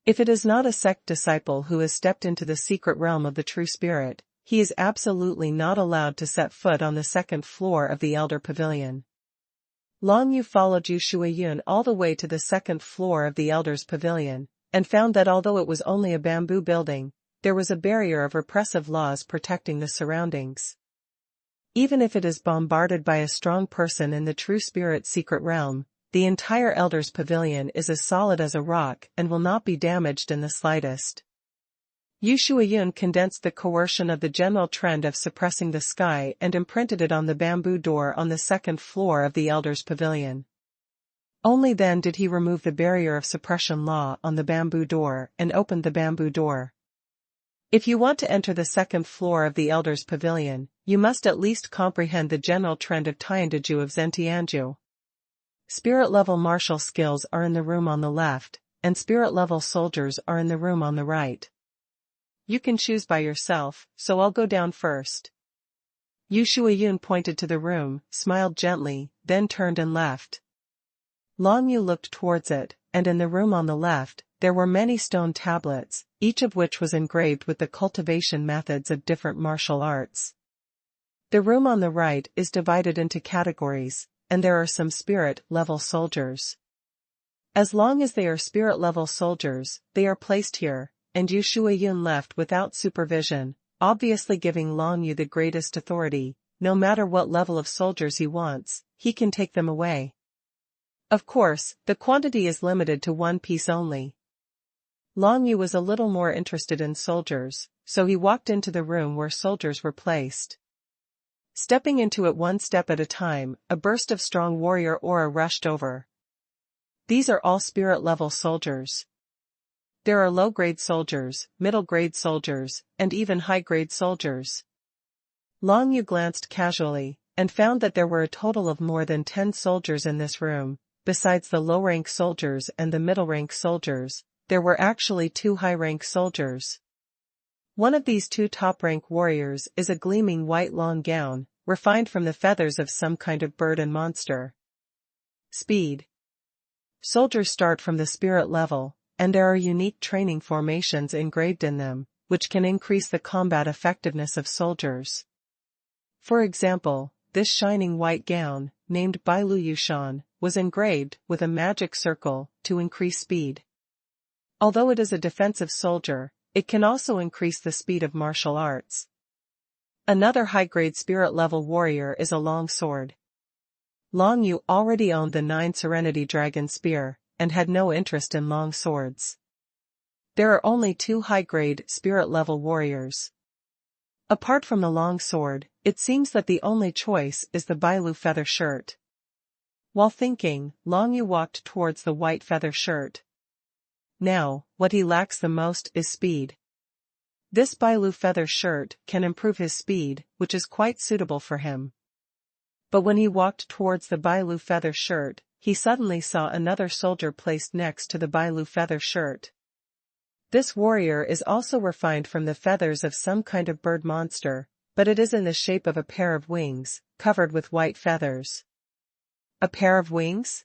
If it is not a sect disciple who has stepped into the secret realm of the true spirit, he is absolutely not allowed to set foot on the second floor of the Elder Pavilion. Long Yu followed Yu Shuiyun all the way to the second floor of the Elder's Pavilion, and found that although it was only a bamboo building, there was a barrier of repressive laws protecting the surroundings. Even if it is bombarded by a strong person in the true spirit secret realm, the entire Elder's Pavilion is as solid as a rock and will not be damaged in the slightest. Yu Shuiyun condensed the coercion of the general trend of suppressing the sky and imprinted it on the bamboo door on the second floor of the Elder's Pavilion. Only then did he remove the barrier of suppression law on the bamboo door and opened the bamboo door. If you want to enter the second floor of the Elder's Pavilion, you must at least comprehend the general trend of Tiandeju of Zentianju. Spirit-level martial skills are in the room on the left, and spirit-level soldiers are in the room on the right. You can choose by yourself, so I'll go down first. Yu Shuiyun pointed to the room, smiled gently, then turned and left. Long Yu looked towards it, and in the room on the left, there were many stone tablets, each of which was engraved with the cultivation methods of different martial arts. The room on the right is divided into categories, and there are some spirit-level soldiers. As long as they are spirit-level soldiers, they are placed here, and Yu Shuiyun left without supervision, obviously giving Long Yu the greatest authority. No matter what level of soldiers he wants, he can take them away. Of course, the quantity is limited to one piece only. Long Yu was a little more interested in soldiers, so he walked into the room where soldiers were placed. Stepping into it one step at a time, a burst of strong warrior aura rushed over. These are all spirit-level soldiers. There are low-grade soldiers, middle-grade soldiers, and even high-grade soldiers. Long Yu glanced casually, and found that there were a total of more than 10 soldiers in this room. Besides the low-rank soldiers and the middle-rank soldiers, there were actually 2 high-rank soldiers. One of these 2 top-rank warriors is a gleaming white long gown, refined from the feathers of some kind of bird and monster. Speed. Soldiers start from the spirit level, and there are unique training formations engraved in them, which can increase the combat effectiveness of soldiers. For example, this shining white gown, named Bailu Yushan, was engraved with a magic circle to increase speed. Although it is a defensive soldier, it can also increase the speed of martial arts. Another high-grade spirit-level warrior is a long sword. Long Yu already owned the 9 Serenity Dragon Spear, and had no interest in long swords. There are only 2 high-grade spirit-level warriors. Apart from the long sword, it seems that the only choice is the Bailu feather shirt. While thinking, Long Yu walked towards the white feather shirt. Now, what he lacks the most is speed. This Bailu feather shirt can improve his speed, which is quite suitable for him. But when he walked towards the Bailu feather shirt, he suddenly saw another soldier placed next to the Bailu feather shirt. This warrior is also refined from the feathers of some kind of bird monster, but it is in the shape of a pair of wings, covered with white feathers. A pair of wings?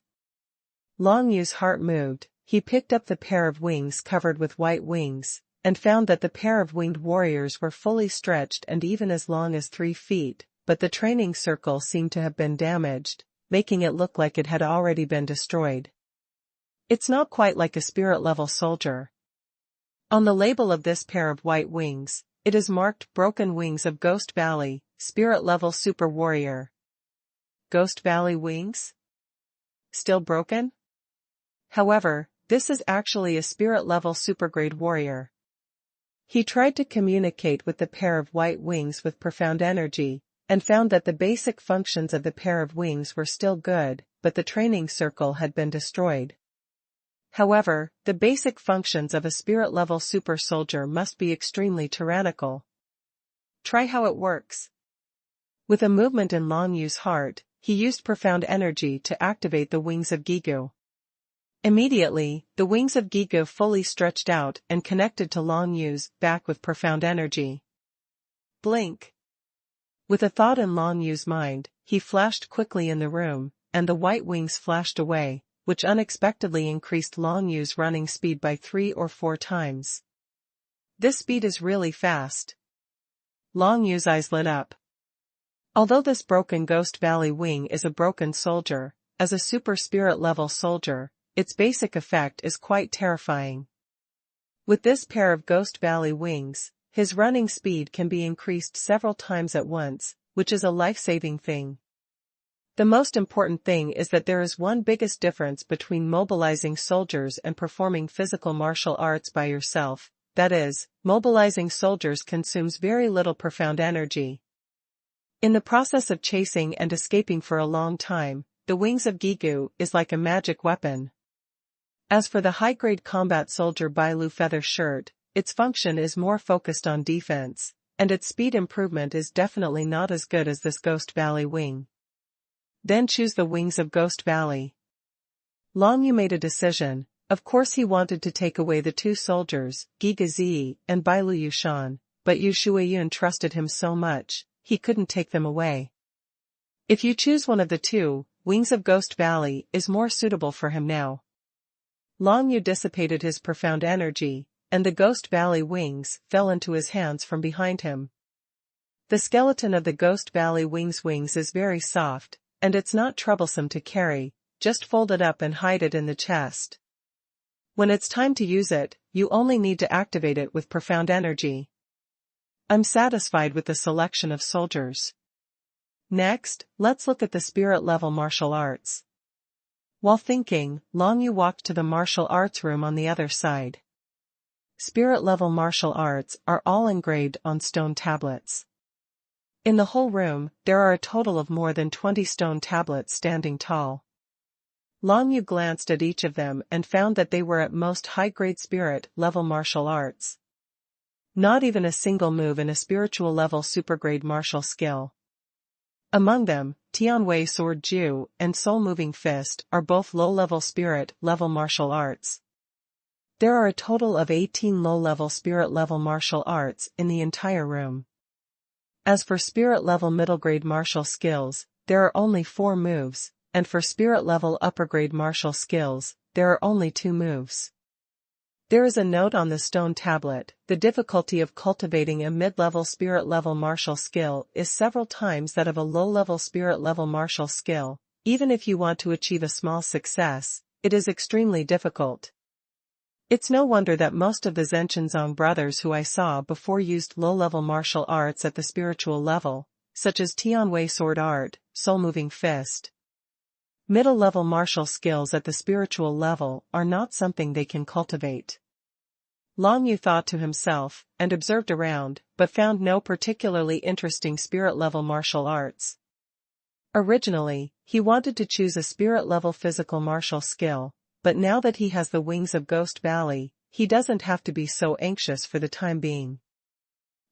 Long Yu's heart moved. He picked up the pair of wings covered with white wings, and found that the pair of winged warriors were fully stretched and even as long as 3 feet, but the training circle seemed to have been damaged, making it look like it had already been destroyed. It's not quite like a spirit-level soldier. On the label of this pair of white wings, it is marked Broken Wings of Ghost Valley, Spirit-Level Super Warrior. Ghost Valley wings? Still broken? However, this is actually a spirit-level supergrade warrior. He tried to communicate with the pair of white wings with profound energy, and found that the basic functions of the pair of wings were still good, but the training circle had been destroyed. However, the basic functions of a spirit-level super soldier must be extremely tyrannical. Try how it works. With a movement in Long Yu's heart, he used profound energy to activate the wings of Gigu. Immediately, the wings of Gigu fully stretched out and connected to Long Yu's back with profound energy. Blink. With a thought in Long Yu's mind, he flashed quickly in the room, and the white wings flashed away, which unexpectedly increased Long Yu's running speed by 3 or 4 times. This speed is really fast. Long Yu's eyes lit up. Although this broken Ghost Valley wing is a broken soldier, as a super spirit level soldier, its basic effect is quite terrifying. With this pair of Ghost Valley wings, his running speed can be increased several times at once, which is a life-saving thing. The most important thing is that there is one biggest difference between mobilizing soldiers and performing physical martial arts by yourself, that is, mobilizing soldiers consumes very little profound energy. In the process of chasing and escaping for a long time, the wings of Gigu is like a magic weapon. As for the high-grade combat soldier Bailu Feather Shirt, its function is more focused on defense, and its speed improvement is definitely not as good as this Ghost Valley wing. Then choose the wings of Ghost Valley. Long Yu made a decision. Of course he wanted to take away the 2 soldiers, Giga Zi and Bailu Yushan, but Yu Shuiyun trusted him so much, he couldn't take them away. If you choose one of the 2, Wings of Ghost Valley is more suitable for him now. Long Yu dissipated his profound energy, and the Ghost Valley wings fell into his hands from behind him. The skeleton of the Ghost Valley wings is very soft, and it's not troublesome to carry, just fold it up and hide it in the chest. When it's time to use it, you only need to activate it with profound energy. I'm satisfied with the selection of soldiers. Next, let's look at the spirit-level martial arts. While thinking, Long Yu walked to the martial arts room on the other side. Spirit-level martial arts are all engraved on stone tablets. In the whole room, there are a total of more than 20 stone tablets standing tall. Long Yu glanced at each of them and found that they were at most high-grade spirit-level martial arts. Not even a single move in a spiritual-level supergrade martial skill. Among them, Tianwei Sword Ju and Soul Moving Fist are both low-level spirit-level martial arts. There are a total of 18 low-level spirit-level martial arts in the entire room. As for spirit-level middle-grade martial skills, there are only 4 moves, and for spirit-level upper-grade martial skills, there are only 2 moves. There is a note on the stone tablet: the difficulty of cultivating a mid-level spirit-level martial skill is several times that of a low-level spirit-level martial skill. Even if you want to achieve a small success, it is extremely difficult. It's no wonder that most of the Zhenshenzong brothers who I saw before used low-level martial arts at the spiritual level, such as Tianwei Sword Art, Soul Moving Fist. Middle-level martial skills at the spiritual level are not something they can cultivate. Long Yu thought to himself, and observed around, but found no particularly interesting spirit-level martial arts. Originally, he wanted to choose a spirit-level physical martial skill, but now that he has the Wings of Ghost Valley, he doesn't have to be so anxious for the time being.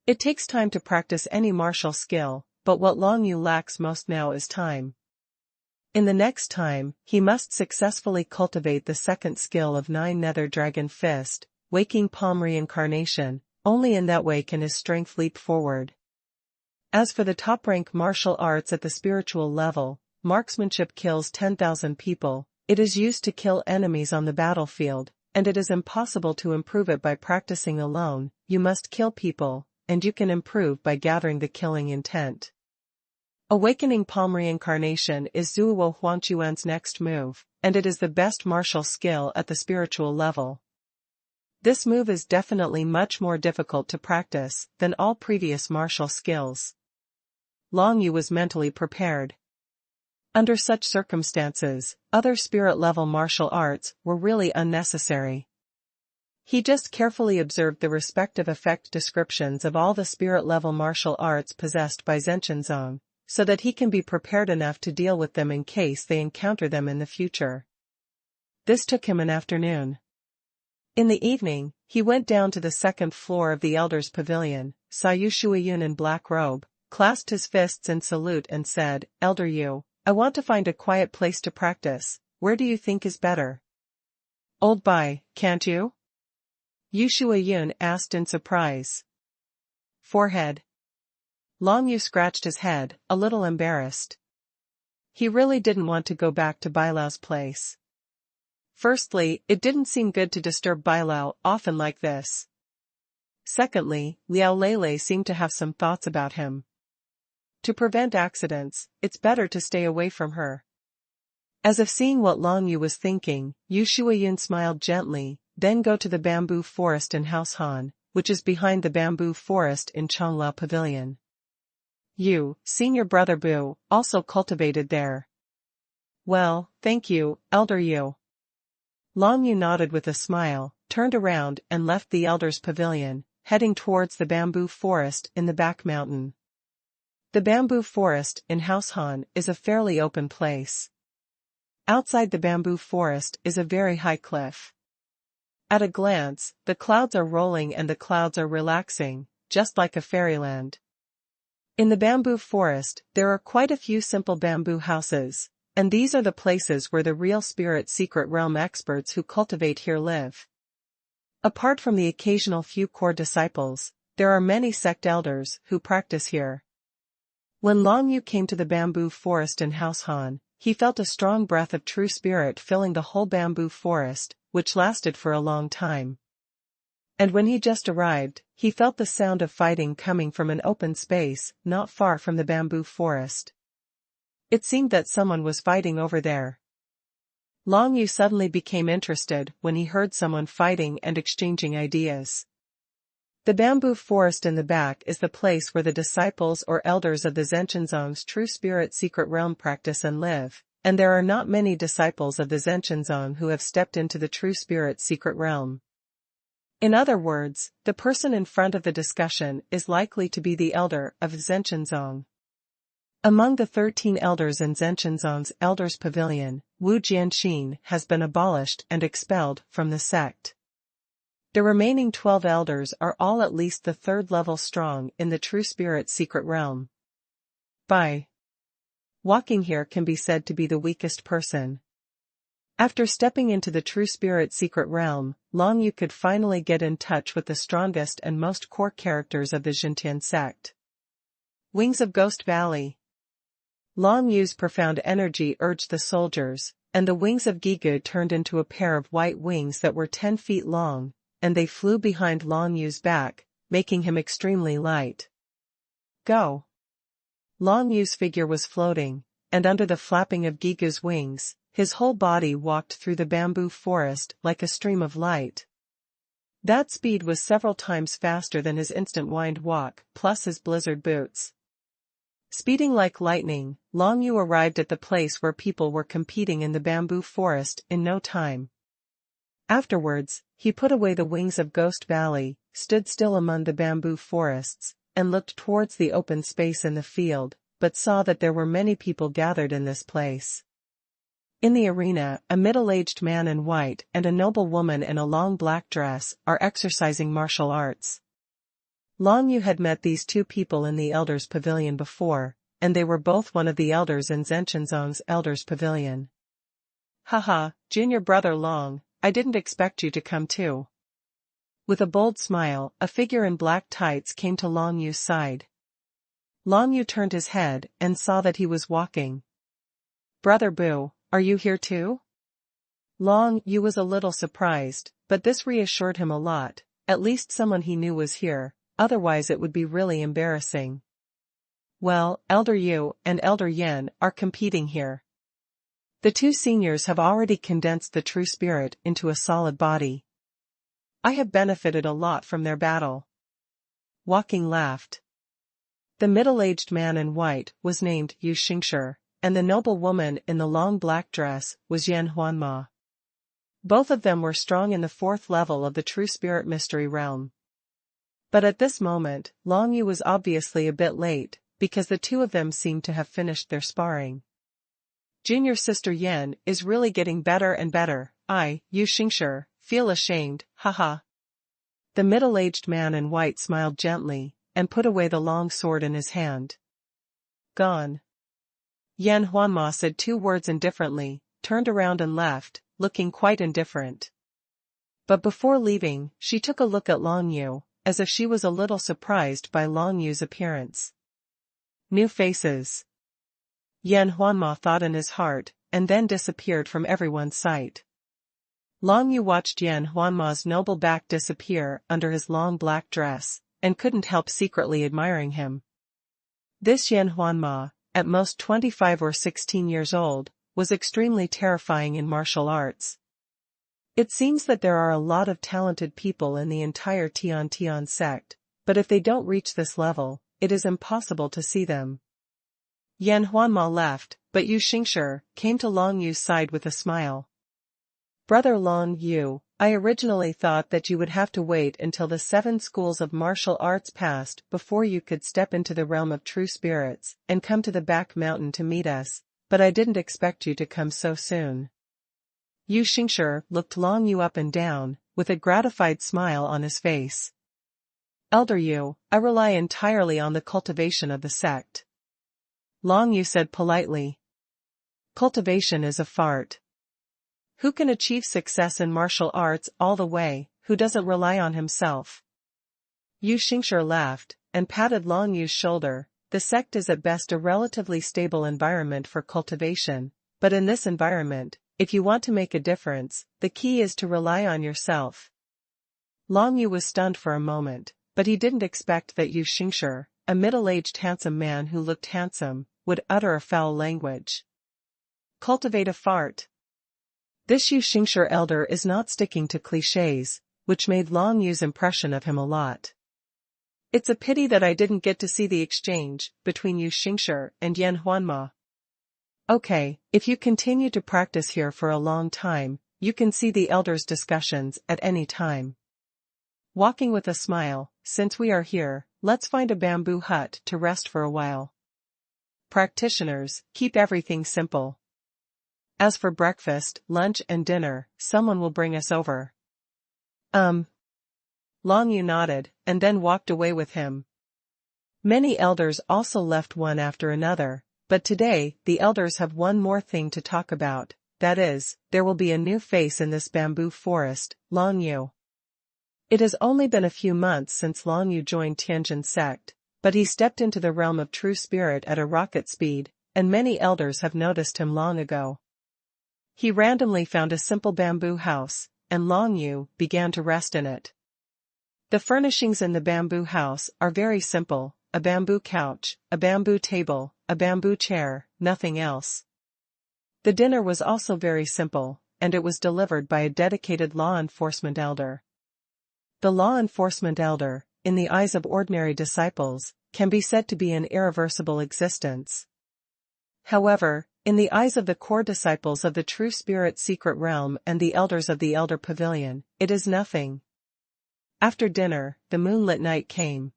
It takes time to practice any martial skill, but what Long Yu lacks most now is time. In the next time, he must successfully cultivate the second skill of 9 Nether Dragon Fist, Waking Palm Reincarnation. Only in that way can his strength leap forward. As for the top-rank martial arts at the spiritual level, marksmanship kills 10,000 people. It is used to kill enemies on the battlefield, and it is impossible to improve it by practicing alone. You must kill people, and you can improve by gathering the killing intent. Awakening Palm Reincarnation is Zuo Huanchuan's next move, and it is the best martial skill at the spiritual level. This move is definitely much more difficult to practice than all previous martial skills. Long Yu was mentally prepared. Under such circumstances, other spirit-level martial arts were really unnecessary. He just carefully observed the respective effect descriptions of all the spirit-level martial arts possessed by Zhenshenzong, so that he can be prepared enough to deal with them in case they encounter them in the future. This took him an afternoon. In the evening, he went down to the second floor of the Elder's Pavilion, saw Yu Shuiyun in black robe, clasped his fists in salute and said, "Elder Yu, I want to find a quiet place to practice. Where do you think is better?" "Old Bai, can't you?" Yu Shuiyun asked in surprise. Forehead. Long Yu scratched his head, a little embarrassed. He really didn't want to go back to Bailao's place. Firstly, it didn't seem good to disturb Bailao often like this. Secondly, Liao Lele seemed to have some thoughts about him. To prevent accidents, it's better to stay away from her. As if seeing what Long Yu was thinking, Yu Shuiyun smiled gently, then go to the bamboo forest in xuanhuan, which is behind the bamboo forest in Changlao Pavilion. You, senior brother Bu, also cultivated there. Well, thank you, Elder Yu. Long Yu nodded with a smile, turned around and left the Elder's Pavilion, heading towards the bamboo forest in the back mountain. The bamboo forest in xuanhuan is a fairly open place. Outside the bamboo forest is a very high cliff. At a glance, the clouds are rolling and the clouds are relaxing, just like a fairyland. In the bamboo forest, there are quite a few simple bamboo houses, and these are the places where the real spirit secret realm experts who cultivate here live. Apart from the occasional few core disciples, there are many sect elders who practice here. When Long Yu came to the bamboo forest in xuanhuan, he felt a strong breath of true spirit filling the whole bamboo forest, which lasted for a long time. And when he just arrived, he felt the sound of fighting coming from an open space not far from the bamboo forest. It seemed that someone was fighting over there. Long Yu suddenly became interested when he heard someone fighting and exchanging ideas. The bamboo forest in the back is the place where the disciples or elders of the Zhenshenzong's true spirit secret realm practice and live, and there are not many disciples of the Zhenshenzong who have stepped into the true spirit secret realm. In other words, the person in front of the discussion is likely to be the elder of Zhenshenzong. Among the 13 elders in Zhenshenzong's Elders' Pavilion, Wu Jianxin has been abolished and expelled from the sect. The remaining 12 elders are all at least the 3rd level strong in the true spirit secret realm. Bai. Walking here can be said to be the weakest person. After stepping into the true spirit secret realm, Long Yu could finally get in touch with the strongest and most core characters of the Xintian sect. Wings of Ghost Valley. Long Yu's profound energy urged the soldiers, and the wings of Gigu turned into a pair of white wings that were 10 feet long, and they flew behind Long Yu's back, making him extremely light. Go! Long Yu's figure was floating, and under the flapping of Gigu's wings, his whole body walked through the bamboo forest like a stream of light. That speed was several times faster than his instant wind walk, plus his blizzard boots. Speeding like lightning, Long Yu arrived at the place where people were competing in the bamboo forest in no time. Afterwards, he put away the wings of Ghost Valley, stood still among the bamboo forests, and looked towards the open space in the field, but saw that there were many people gathered in this place. In the arena, a middle-aged man in white and a noble woman in a long black dress are exercising martial arts. Long Yu had met these two people in the Elders' Pavilion before, and they were both one of the elders in Zhenshenzong's Elders' Pavilion. Haha, junior brother Long, I didn't expect you to come too. With a bold smile, a figure in black tights came to Long Yu's side. Long Yu turned his head and saw that he was walking. Brother Bu, are you here too? Long Yu was a little surprised, but this reassured him a lot, at least someone he knew was here, otherwise it would be really embarrassing. Well, Elder Yu and Elder Yan are competing here. The two seniors have already condensed the true spirit into a solid body. I have benefited a lot from their battle. Walking laughed. The middle-aged man in white was named Yu Xingshi, and the noble woman in the long black dress was Yan Huanma. Both of them were strong in the 4th level of the true spirit mystery realm. But at this moment, Long Yu was obviously a bit late, because the two of them seemed to have finished their sparring. Junior sister Yan is really getting better and better. You Xingshi, feel ashamed, haha. The middle-aged man in white smiled gently, and put away the long sword in his hand. Gone. Yan Huanma said 2 words indifferently, turned around and left, looking quite indifferent. But before leaving, she took a look at Long Yu, as if she was a little surprised by Long Yu's appearance. New faces. Yan Huanma thought in his heart, and then disappeared from everyone's sight. Long Yu watched Yan Huanma's noble back disappear under his long black dress, and couldn't help secretly admiring him. This Yan Huanma, at most 25 or 16 years old, was extremely terrifying in martial arts. It seems that there are a lot of talented people in the entire Tian sect, but if they don't reach this level, it is impossible to see them. Yan Huanma left, but Yu Xingshi came to Long Yu's side with a smile. Brother Long Yu, I originally thought that you would have to wait until the 7 schools of martial arts passed before you could step into the realm of true spirits and come to the back mountain to meet us, but I didn't expect you to come so soon. Yu Xingshi looked Long Yu up and down, with a gratified smile on his face. Elder Yu, I rely entirely on the cultivation of the sect. Long Yu said politely. Cultivation is a fart. Who can achieve success in martial arts all the way, who doesn't rely on himself? Yu Xingshi laughed, and patted Long Yu's shoulder. The sect is at best a relatively stable environment for cultivation, but in this environment, if you want to make a difference, the key is to rely on yourself. Long Yu was stunned for a moment, but he didn't expect that Yu Xingshi, a middle-aged handsome man who looked handsome, would utter a foul language. Cultivate a fart. This Yu Xingshi elder is not sticking to clichés, which made Long Yu's impression of him a lot. It's a pity that I didn't get to see the exchange between Yu Xingshi and Yan Huanma. Okay, if you continue to practice here for a long time, you can see the elders' discussions at any time. Walking with a smile, since we are here, let's find a bamboo hut to rest for a while. Practitioners, keep everything simple. As for breakfast, lunch and dinner, someone will bring us over. Long Yu nodded, and then walked away with him. Many elders also left one after another, but today, the elders have one more thing to talk about, that is, there will be a new face in this bamboo forest, Long Yu. It has only been a few months since Long Yu joined Tianjin sect, but he stepped into the realm of true spirit at a rocket speed, and many elders have noticed him long ago. He randomly found a simple bamboo house, and Long Yu began to rest in it. The furnishings in the bamboo house are very simple, a bamboo couch, a bamboo table, a bamboo chair, nothing else. The dinner was also very simple, and it was delivered by a dedicated law enforcement elder. The law enforcement elder, in the eyes of ordinary disciples, can be said to be an irreversible existence. However, in the eyes of the core disciples of the true spirit secret realm and the elders of the elder pavilion, it is nothing. After dinner, the moonlit night came.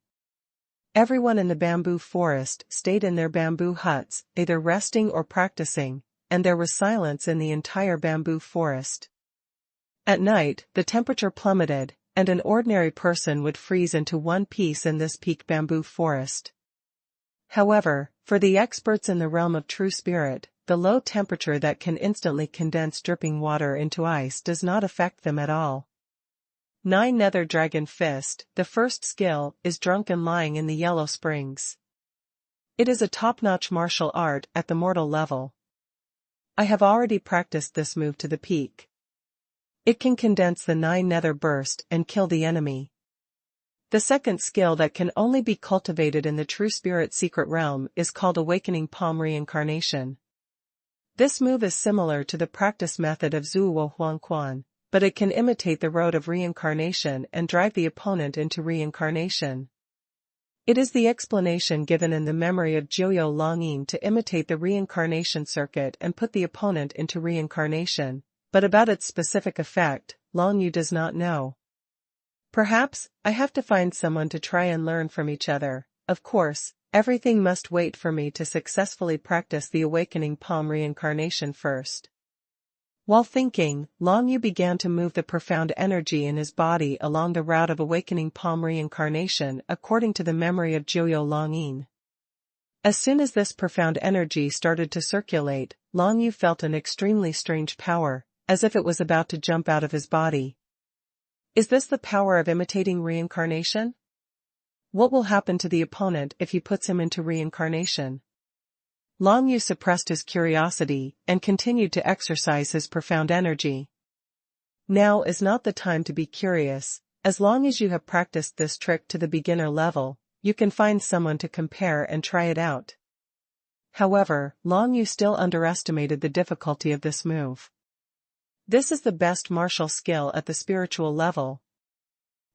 Everyone in the bamboo forest stayed in their bamboo huts, either resting or practicing, and there was silence in the entire bamboo forest. At night, the temperature plummeted, and an ordinary person would freeze into one piece in this peak bamboo forest. However, for the experts in the realm of true spirit, the low temperature that can instantly condense dripping water into ice does not affect them at all. 9 Nether Dragon Fist. The first skill is Drunken Lying in the Yellow Springs. It is a top-notch martial art at the mortal level. I have already practiced this move to the peak. It can condense the 9 Nether Burst and kill the enemy. The second skill that can only be cultivated in the true spirit secret realm is called Awakening Palm Reincarnation. This move is similar to the practice method of xuanhuan, but it can imitate the road of reincarnation and drive the opponent into reincarnation. It is the explanation given in the memory of Jiuyou Longyin to imitate the reincarnation circuit and put the opponent into reincarnation, but about its specific effect, Long Yu does not know. Perhaps, I have to find someone to try and learn from each other. Of course, Everything must wait for me to successfully practice the awakening palm reincarnation first. While thinking, Long Yu began to move the profound energy in his body along the route of awakening palm reincarnation according to the memory of Jiuyou Longyin. As soon as this profound energy started to circulate, Long Yu felt an extremely strange power, as if it was about to jump out of his body. Is this the power of imitating reincarnation? What will happen to the opponent if he puts him into reincarnation? Long Yu suppressed his curiosity and continued to exercise his profound energy. Now is not the time to be curious. As long as you have practiced this trick to the beginner level, you can find someone to compare and try it out. However, Long Yu still underestimated the difficulty of this move. This is the best martial skill at the spiritual level.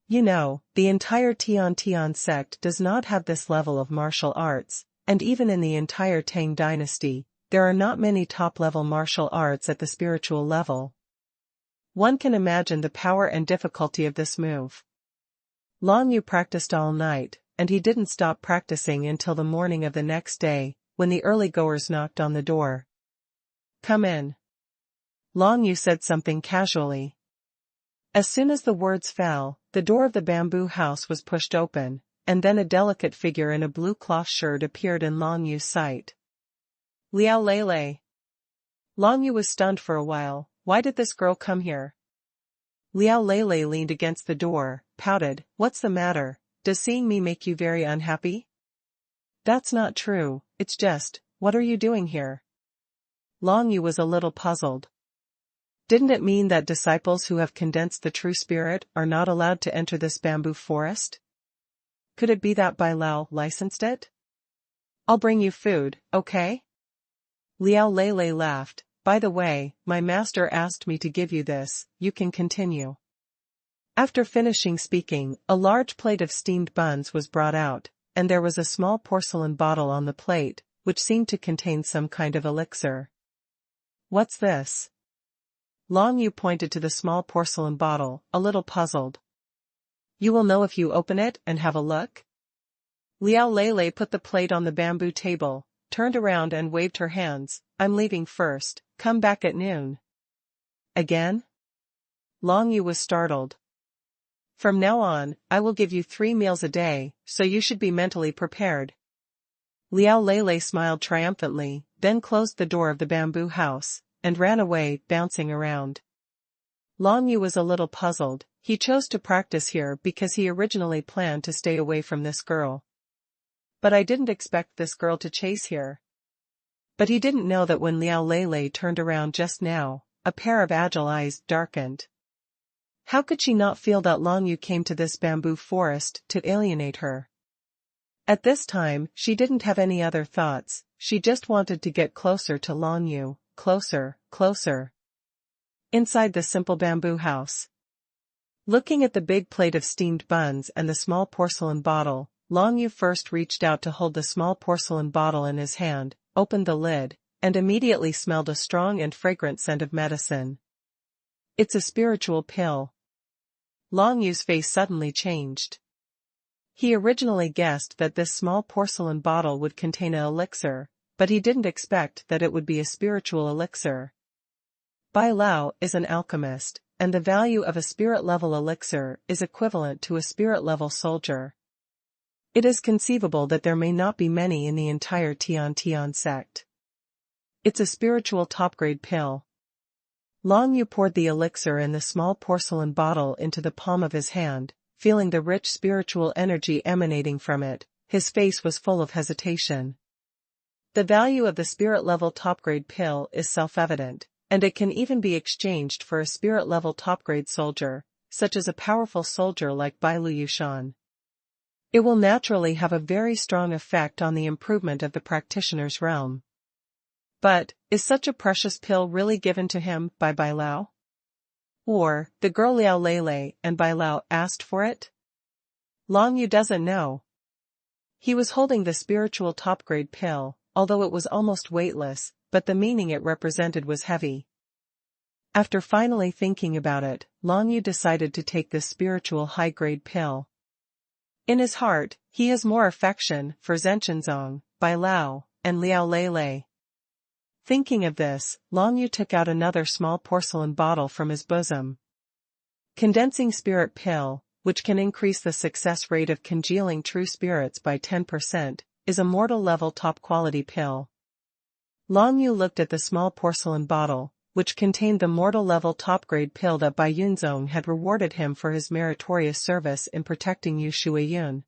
You know, the entire Tian sect does not have this level of martial arts, and even in the entire Tang dynasty, there are not many top-level martial arts at the spiritual level. One can imagine the power and difficulty of this move. Long Yu practiced all night, and he didn't stop practicing until the morning of the next day, when the early-goers knocked on the door. "Come in." Long Yu said something casually. As soon as the words fell, the door of the bamboo house was pushed open, and then a delicate figure in a blue cloth shirt appeared in Long Yu's sight. Liao Lele. Long Yu was stunned for a while. Why did this girl come here? Liao Lele leaned against the door, pouted. What's the matter? Does seeing me make you very unhappy? That's not true, it's just, what are you doing here? Long Yu was a little puzzled. Didn't it mean that disciples who have condensed the true spirit are not allowed to enter this bamboo forest? Could it be that Bai Lao licensed it? I'll bring you food, okay? Liao Lele laughed. By the way, my master asked me to give you this, you can continue. After finishing speaking, a large plate of steamed buns was brought out, and there was a small porcelain bottle on the plate, which seemed to contain some kind of elixir. What's this? Long Yu pointed to the small porcelain bottle, a little puzzled. You will know if you open it and have a look? Liao Lele put the plate on the bamboo table, turned around and waved her hands. I'm leaving first, come back at noon. Again? Long Yu was startled. From now on, I will give you 3 meals a day, so you should be mentally prepared. Liao Lele smiled triumphantly, then closed the door of the bamboo house, and ran away, bouncing around. Long Yu was a little puzzled. He chose to practice here because he originally planned to stay away from this girl. But I didn't expect this girl to chase here. But he didn't know that when Liao Lele turned around just now, a pair of agile eyes darkened. How could she not feel that Long Yu came to this bamboo forest to alienate her? At this time, she didn't have any other thoughts, she just wanted to get closer to Long Yu, closer, closer. Inside the simple bamboo house. Looking at the big plate of steamed buns and the small porcelain bottle, Long Yu first reached out to hold the small porcelain bottle in his hand, opened the lid, and immediately smelled a strong and fragrant scent of medicine. It's a spiritual pill. Long Yu's face suddenly changed. He originally guessed that this small porcelain bottle would contain an elixir, but he didn't expect that it would be a spiritual elixir. Bai Lao is an alchemist, and the value of a spirit-level elixir is equivalent to a spirit-level soldier. It is conceivable that there may not be many in the entire Tian sect. It's a spiritual top-grade pill. Long Yu poured the elixir in the small porcelain bottle into the palm of his hand, feeling the rich spiritual energy emanating from it. His face was full of hesitation. The value of the spirit-level top-grade pill is self-evident, and it can even be exchanged for a spirit-level top-grade soldier, such as a powerful soldier like Bai Lu Yushan. It will naturally have a very strong effect on the improvement of the practitioner's realm. But, is such a precious pill really given to him by Bai Lao? Or, the girl Liao Lele and Bai Lao asked for it? Long Yu doesn't know. He was holding the spiritual top-grade pill, although it was almost weightless, but the meaning it represented was heavy. After finally thinking about it, Long Yu decided to take this spiritual high-grade pill. In his heart, he has more affection for Zhenchenzong, Bai Lao, and Liao Lei. Thinking of this, Long Yu took out another small porcelain bottle from his bosom. Condensing spirit pill, which can increase the success rate of congealing true spirits by 10%, is a mortal-level top-quality pill. Long Yu looked at the small porcelain bottle, which contained the mortal-level top-grade pill that Bai Yunzong had rewarded him for his meritorious service in protecting Yu Shuiyun.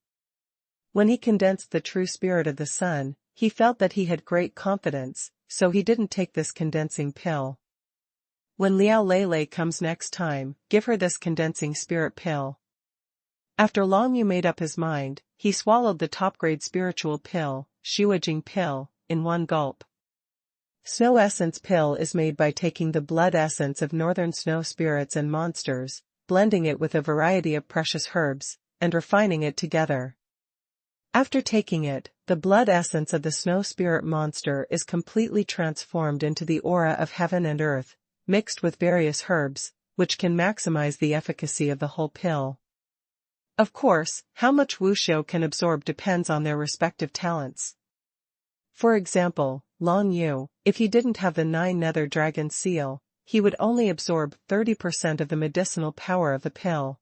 When he condensed the true spirit of the sun, he felt that he had great confidence, so he didn't take this condensing pill. When Liao Lei comes next time, give her this condensing spirit pill. After Long Yu made up his mind, he swallowed the top-grade spiritual pill, Shuijing pill, in one gulp. Snow essence pill is made by taking the blood essence of northern snow spirits and monsters, blending it with a variety of precious herbs, and refining it together. After taking it, the blood essence of the snow spirit monster is completely transformed into the aura of heaven and earth, mixed with various herbs, which can maximize the efficacy of the whole pill. Of course, how much wuxiu can absorb depends on their respective talents. For example, Long Yu, if he didn't have the 9 nether dragon seal, he would only absorb 30% of the medicinal power of the pill.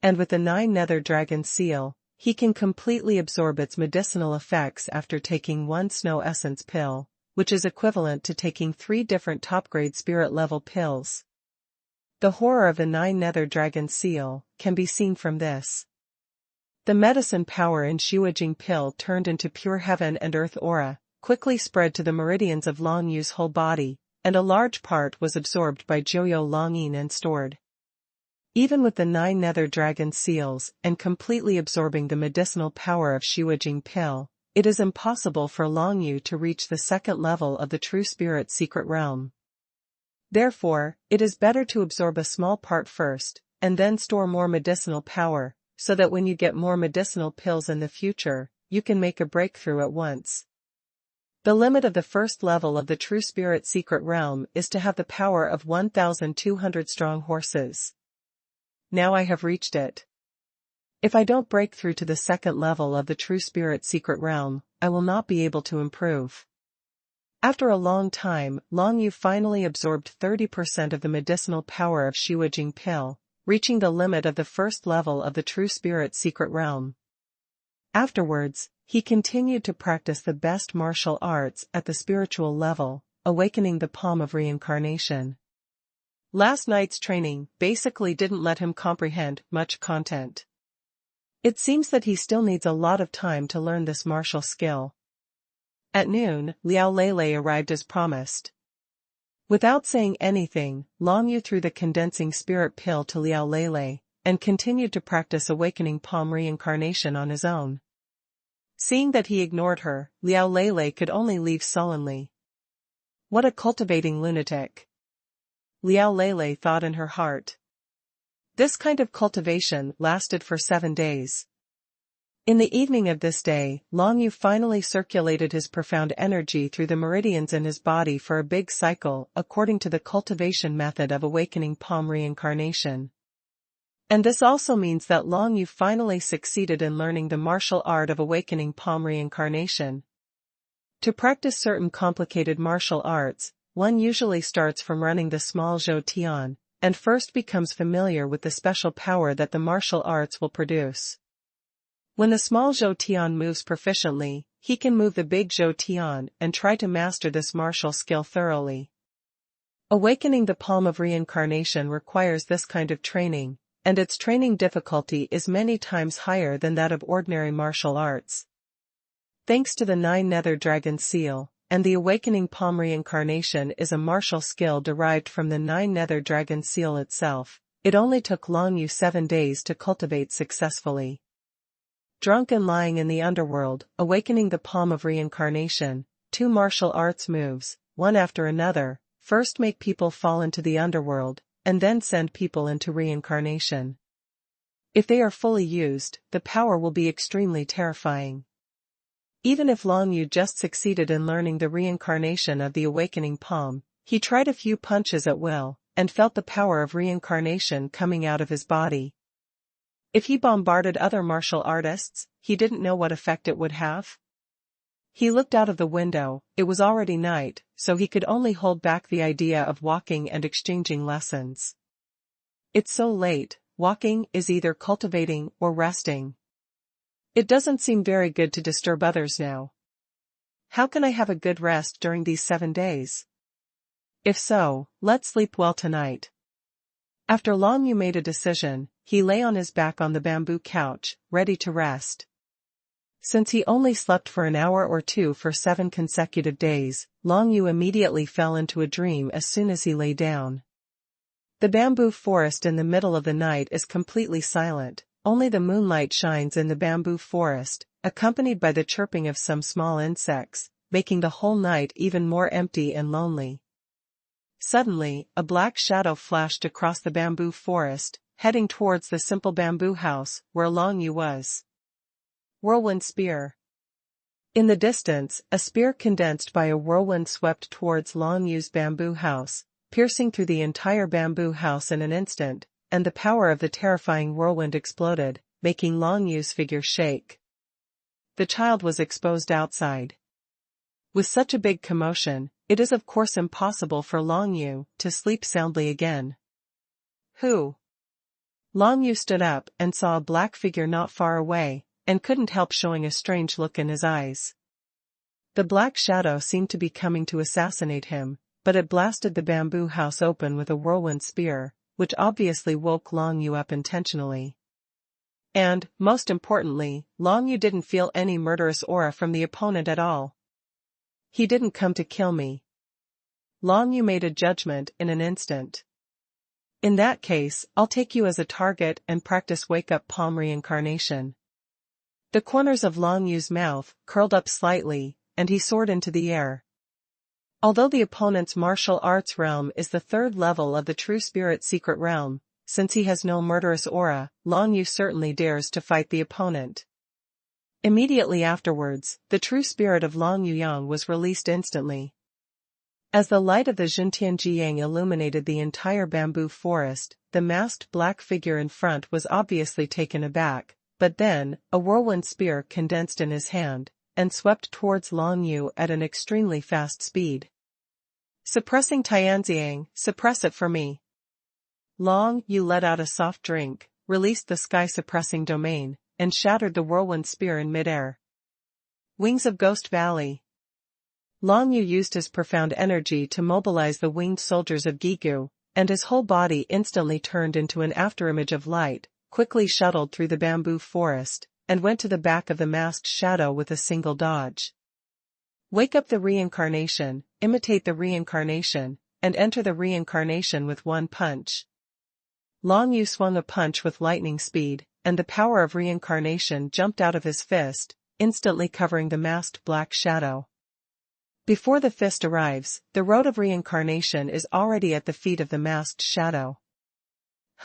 And with the 9 nether dragon seal, he can completely absorb its medicinal effects after taking 1 snow essence pill, which is equivalent to taking 3 different top-grade spirit-level pills. The horror of the 9 nether dragon seal can be seen from this. The medicine power in Shuijing pill turned into pure heaven and earth aura, quickly spread to the meridians of Long Yu's whole body, and a large part was absorbed by Joyo Longyin and stored. Even with the 9 nether dragon seals and completely absorbing the medicinal power of Shuijing pill, it is impossible for Long Yu to reach the second level of the true spirit secret realm. Therefore, it is better to absorb a small part first, and then store more medicinal power, so that when you get more medicinal pills in the future, you can make a breakthrough at once. The limit of the first level of the true spirit secret realm is to have the power of 1,200 strong horses. Now I have reached it. If I don't break through to the second level of the true spirit secret realm, I will not be able to improve. After a long time, Long Yu finally absorbed 30% of the medicinal power of Shuijing pill, reaching the limit of the first level of the true spirit secret realm. Afterwards, he continued to practice the best martial arts at the spiritual level, awakening the palm of reincarnation. Last night's training basically didn't let him comprehend much content. It seems that he still needs a lot of time to learn this martial skill. At noon, Liao Lei arrived as promised. Without saying anything, Long Yu threw the condensing spirit pill to Liao Lei, and continued to practice awakening palm reincarnation on his own. Seeing that he ignored her, Liao Lei could only leave sullenly. What a cultivating lunatic! Liao Lei thought in her heart. This kind of cultivation lasted for 7 days. In the evening of this day, Long Yu finally circulated his profound energy through the meridians in his body for a big cycle according to the cultivation method of awakening palm reincarnation. And this also means that Long Yu finally succeeded in learning the martial art of awakening palm reincarnation. To practice certain complicated martial arts, one usually starts from running the small Zhou Tian, and first becomes familiar with the special power that the martial arts will produce. When the small Zhou Tian moves proficiently, he can move the big Zhou Tian and try to master this martial skill thoroughly. Awakening the palm of reincarnation requires this kind of training, and its training difficulty is many times higher than that of ordinary martial arts. Thanks to the 9 nether dragon seal, and the awakening palm reincarnation is a martial skill derived from the 9 nether dragon seal itself, it only took Long Yu 7 days to cultivate successfully. Drunk and lying in the underworld, awakening the palm of reincarnation, 2 martial arts moves, one after another, first make people fall into the underworld, and then send people into reincarnation. If they are fully used, the power will be extremely terrifying. Even if Long Yu just succeeded in learning the reincarnation of the awakening palm, he tried a few punches at will, and felt the power of reincarnation coming out of his body. If he bombarded other martial artists, he didn't know what effect it would have. He looked out of the window. It was already night, so he could only hold back the idea of walking and exchanging lessons. It's so late, walking is either cultivating or resting. It doesn't seem very good to disturb others now. How can I have a good rest during these 7 days? If so, let's sleep well tonight. After Long Yu made a decision, he lay on his back on the bamboo couch, ready to rest. Since he only slept for an hour or two for 7 consecutive days, Long Yu immediately fell into a dream as soon as he lay down. The bamboo forest in the middle of the night is completely silent, only the moonlight shines in the bamboo forest, accompanied by the chirping of some small insects, making the whole night even more empty and lonely. Suddenly, a black shadow flashed across the bamboo forest, heading towards the simple bamboo house where Long Yu was. Whirlwind spear. In the distance, a spear condensed by a whirlwind swept towards Long Yu's bamboo house, piercing through the entire bamboo house in an instant, and the power of the terrifying whirlwind exploded, making Long Yu's figure shake. The child was exposed outside. With such a big commotion, it is of course impossible for Long Yu to sleep soundly again. Who? Long Yu stood up and saw a black figure not far away, and couldn't help showing a strange look in his eyes. The black shadow seemed to be coming to assassinate him, but it blasted the bamboo house open with a whirlwind spear, which obviously woke Long Yu up intentionally. And, most importantly, Long Yu didn't feel any murderous aura from the opponent at all. He didn't come to kill me. Long Yu made a judgment in an instant. In that case, I'll take you as a target and practice wake-up palm reincarnation. The corners of Long Yu's mouth curled up slightly, and he soared into the air. Although the opponent's martial arts realm is the 3rd level of the true spirit secret realm, since he has no murderous aura, Long Yu certainly dares to fight the opponent. Immediately afterwards, the true spirit of Long Yu Yang was released instantly. As the light of the Juntian Jiyang illuminated the entire bamboo forest, the masked black figure in front was obviously taken aback, but then, a whirlwind spear condensed in his hand, and swept towards Long Yu at an extremely fast speed. Suppressing Tianziang, suppress it for me. Long Yu let out a soft drink, released the sky-suppressing domain, and shattered the whirlwind spear in midair. Wings of Ghost Valley. Long Yu used his profound energy to mobilize the winged soldiers of Gigu, and his whole body instantly turned into an afterimage of light, quickly shuttled through the bamboo forest, and went to the back of the masked shadow with a single dodge. Wake up the reincarnation, imitate the reincarnation, and enter the reincarnation with one punch. Long Yu swung a punch with lightning speed, and the power of reincarnation jumped out of his fist, instantly covering the masked black shadow. Before the fist arrives, the road of reincarnation is already at the feet of the masked shadow.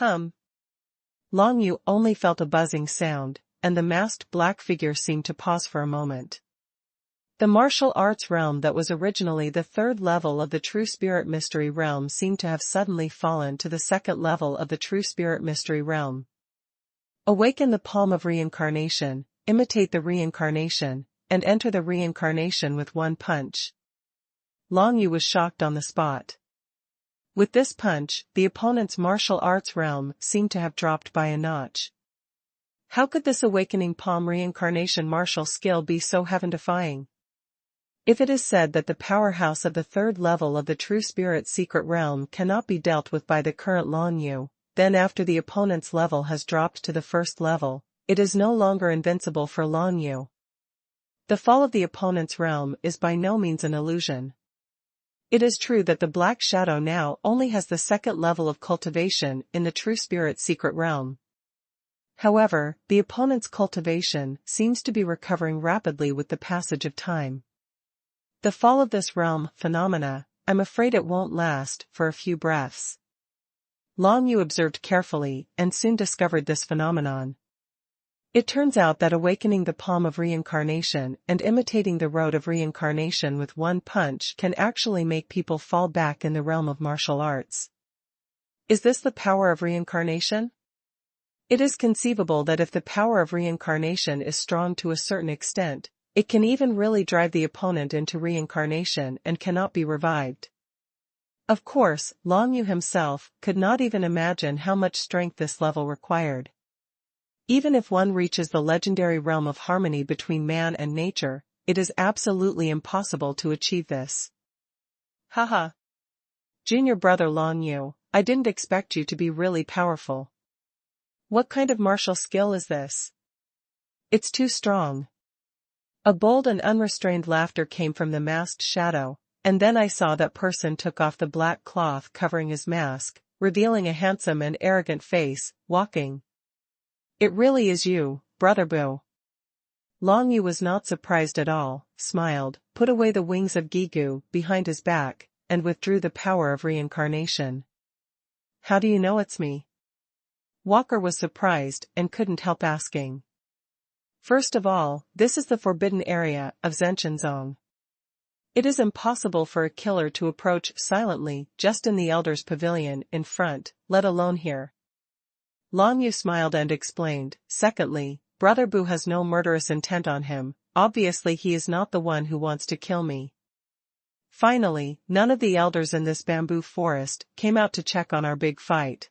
Long Yu only felt a buzzing sound, and the masked black figure seemed to pause for a moment. The martial arts realm that was originally the 3rd level of the True Spirit Mystery Realm seemed to have suddenly fallen to the 2nd level of the True Spirit Mystery Realm. Awaken the palm of reincarnation, imitate the reincarnation, and enter the reincarnation with one punch. Long Yu was shocked on the spot. With this punch, the opponent's martial arts realm seemed to have dropped by a notch. How could this awakening palm reincarnation martial skill be so heaven-defying? If it is said that the powerhouse of the 3rd level of the True Spirit Secret Realm cannot be dealt with by the current Long Yu, then after the opponent's level has dropped to the 1st level, it is no longer invincible for Long Yu. The fall of the opponent's realm is by no means an illusion. It is true that the Black Shadow now only has the 2nd level of cultivation in the True Spirit Secret Realm. However, the opponent's cultivation seems to be recovering rapidly with the passage of time. The fall of this realm phenomena, I'm afraid it won't last for a few breaths. Long Yu observed carefully and soon discovered this phenomenon. It turns out that awakening the palm of reincarnation and imitating the road of reincarnation with one punch can actually make people fall back in the realm of martial arts. Is this the power of reincarnation? It is conceivable that if the power of reincarnation is strong to a certain extent, it can even really drive the opponent into reincarnation and cannot be revived. Of course, Long Yu himself could not even imagine how much strength this level required. Even if one reaches the legendary realm of harmony between man and nature, it is absolutely impossible to achieve this. Haha. Junior brother Long Yu, I didn't expect you to be really powerful. What kind of martial skill is this? It's too strong. A bold and unrestrained laughter came from the masked shadow, and then I saw that person took off the black cloth covering his mask, revealing a handsome and arrogant face, walking. It really is you, Brother Boo. Long Yu was not surprised at all, smiled, put away the wings of Gigu behind his back, and withdrew the power of reincarnation. How do you know it's me? Walker was surprised and couldn't help asking. First of all, this is the forbidden area of Zhenshenzong. It is impossible for a killer to approach silently just in the Elder's pavilion in front, let alone here. Long Yu smiled and explained, secondly, Brother Boo has no murderous intent on him, obviously he is not the one who wants to kill me. Finally, none of the elders in this bamboo forest came out to check on our big fight.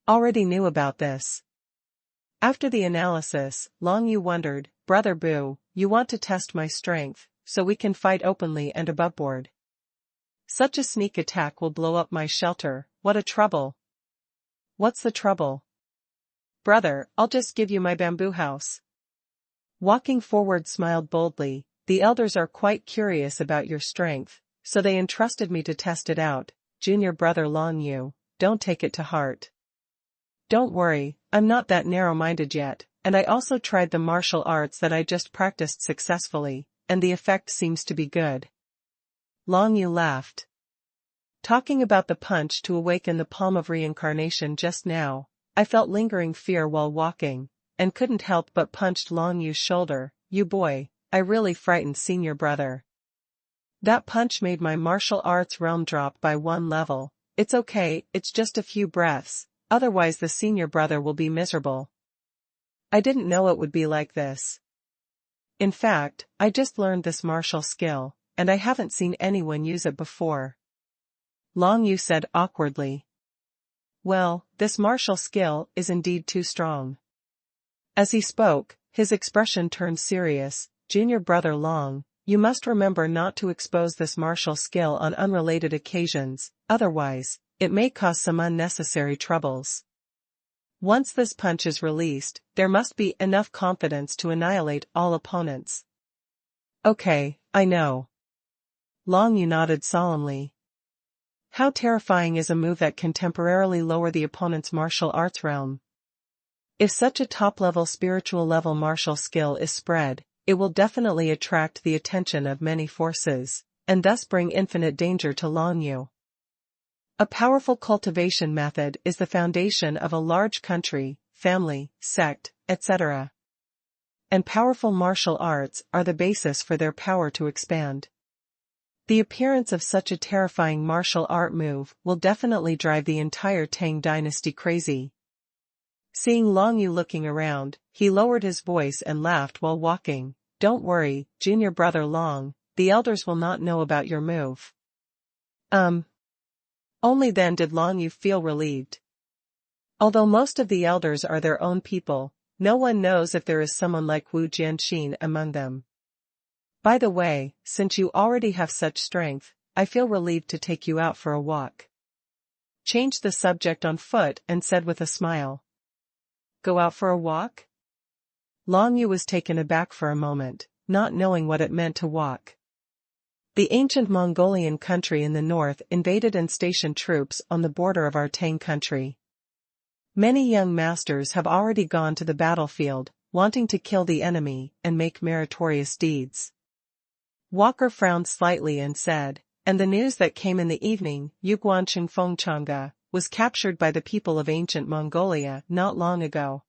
Already knew about this. After the analysis, Long Yu wondered, Brother Boo, you want to test my strength, so we can fight openly and aboveboard. Such a sneak attack will blow up my shelter, what a trouble. What's the trouble? Brother, I'll just give you my bamboo house. Walking forward smiled boldly, the elders are quite curious about your strength, so they entrusted me to test it out, Junior brother Long Yu, don't take it to heart. Don't worry, I'm not that narrow-minded yet, and I also tried the martial arts that I just practiced successfully, and the effect seems to be good. Long Yu laughed. Talking about the punch to awaken the palm of reincarnation just now, I felt lingering fear while walking, and couldn't help but punched Long Yu's shoulder. You boy, I really frightened senior brother. That punch made my martial arts realm drop by 1 level. It's okay, it's just a few breaths, otherwise the senior brother will be miserable. I didn't know it would be like this. In fact, I just learned this martial skill, and I haven't seen anyone use it before. Long Yu said awkwardly. Well, this martial skill is indeed too strong. As he spoke, his expression turned serious. Junior brother Long, you must remember not to expose this martial skill on unrelated occasions, otherwise, it may cause some unnecessary troubles. Once this punch is released, there must be enough confidence to annihilate all opponents. Okay, I know. Long Yu nodded solemnly. How terrifying is a move that can temporarily lower the opponent's martial arts realm? If such a top-level spiritual level martial skill is spread, it will definitely attract the attention of many forces, and thus bring infinite danger to Long Yu. A powerful cultivation method is the foundation of a large country, family, sect, etc. And powerful martial arts are the basis for their power to expand. The appearance of such a terrifying martial art move will definitely drive the entire Tang dynasty crazy. Seeing Long Yu looking around, he lowered his voice and laughed while walking. Don't worry, Junior brother Long, the elders will not know about your move. Only then did Long Yu feel relieved. Although most of the elders are their own people, no one knows if there is someone like Wu Jianxin among them. By the way, since you already have such strength, I feel relieved to take you out for a walk. Changed the subject on foot and said with a smile. Go out for a walk? Long Yu was taken aback for a moment, not knowing what it meant to walk. The ancient Mongolian country in the north invaded and stationed troops on the border of our Tang country. Many young masters have already gone to the battlefield, wanting to kill the enemy and make meritorious deeds. Walker frowned slightly and said, and the news that came in the evening, Yuguanqing Fengchanga, was captured by the people of ancient Mongolia not long ago.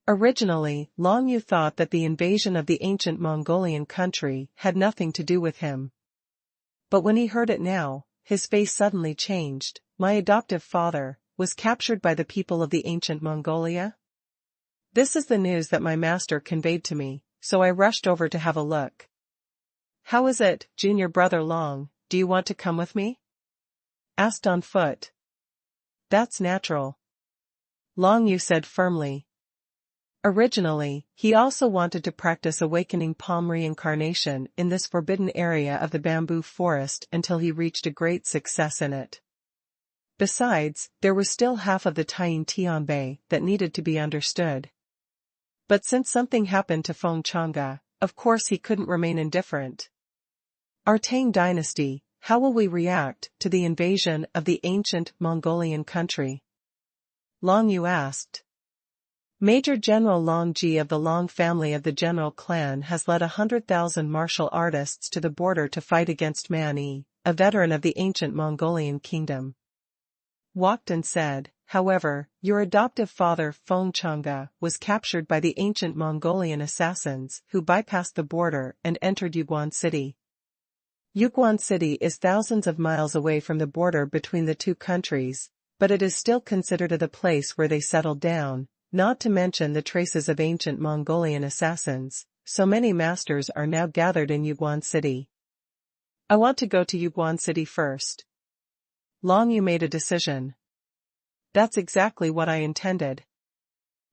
Originally, Long Yu thought that the invasion of the ancient Mongolian country had nothing to do with him. But when he heard it now, his face suddenly changed. My adoptive father, was captured by the people of the ancient Mongolia? This is the news that my master conveyed to me, so I rushed over to have a look. How is it, junior brother Long, do you want to come with me? Asked on foot. That's natural. Long Yu said firmly. Originally, he also wanted to practice awakening palm reincarnation in this forbidden area of the bamboo forest until he reached a great success in it. Besides, there was still half of the Tying Tianbei that needed to be understood. But since something happened to Feng Chang'e, of course he couldn't remain indifferent. Our Tang dynasty, how will we react to the invasion of the ancient Mongolian country? Long Yu asked. Major General Long Ji of the Long family of the General clan has led 100,000 martial artists to the border to fight against Man Yi, a veteran of the ancient Mongolian kingdom. Walked and said, however, your adoptive father Feng Chang'e was captured by the ancient Mongolian assassins who bypassed the border and entered Yuguan City. Yuguan City is thousands of miles away from the border between the two countries, but it is still considered the place where they settled down, not to mention the traces of ancient Mongolian assassins, so many masters are now gathered in Yuguan City. I want to go to Yuguan City first. Long Yu made a decision. That's exactly what I intended.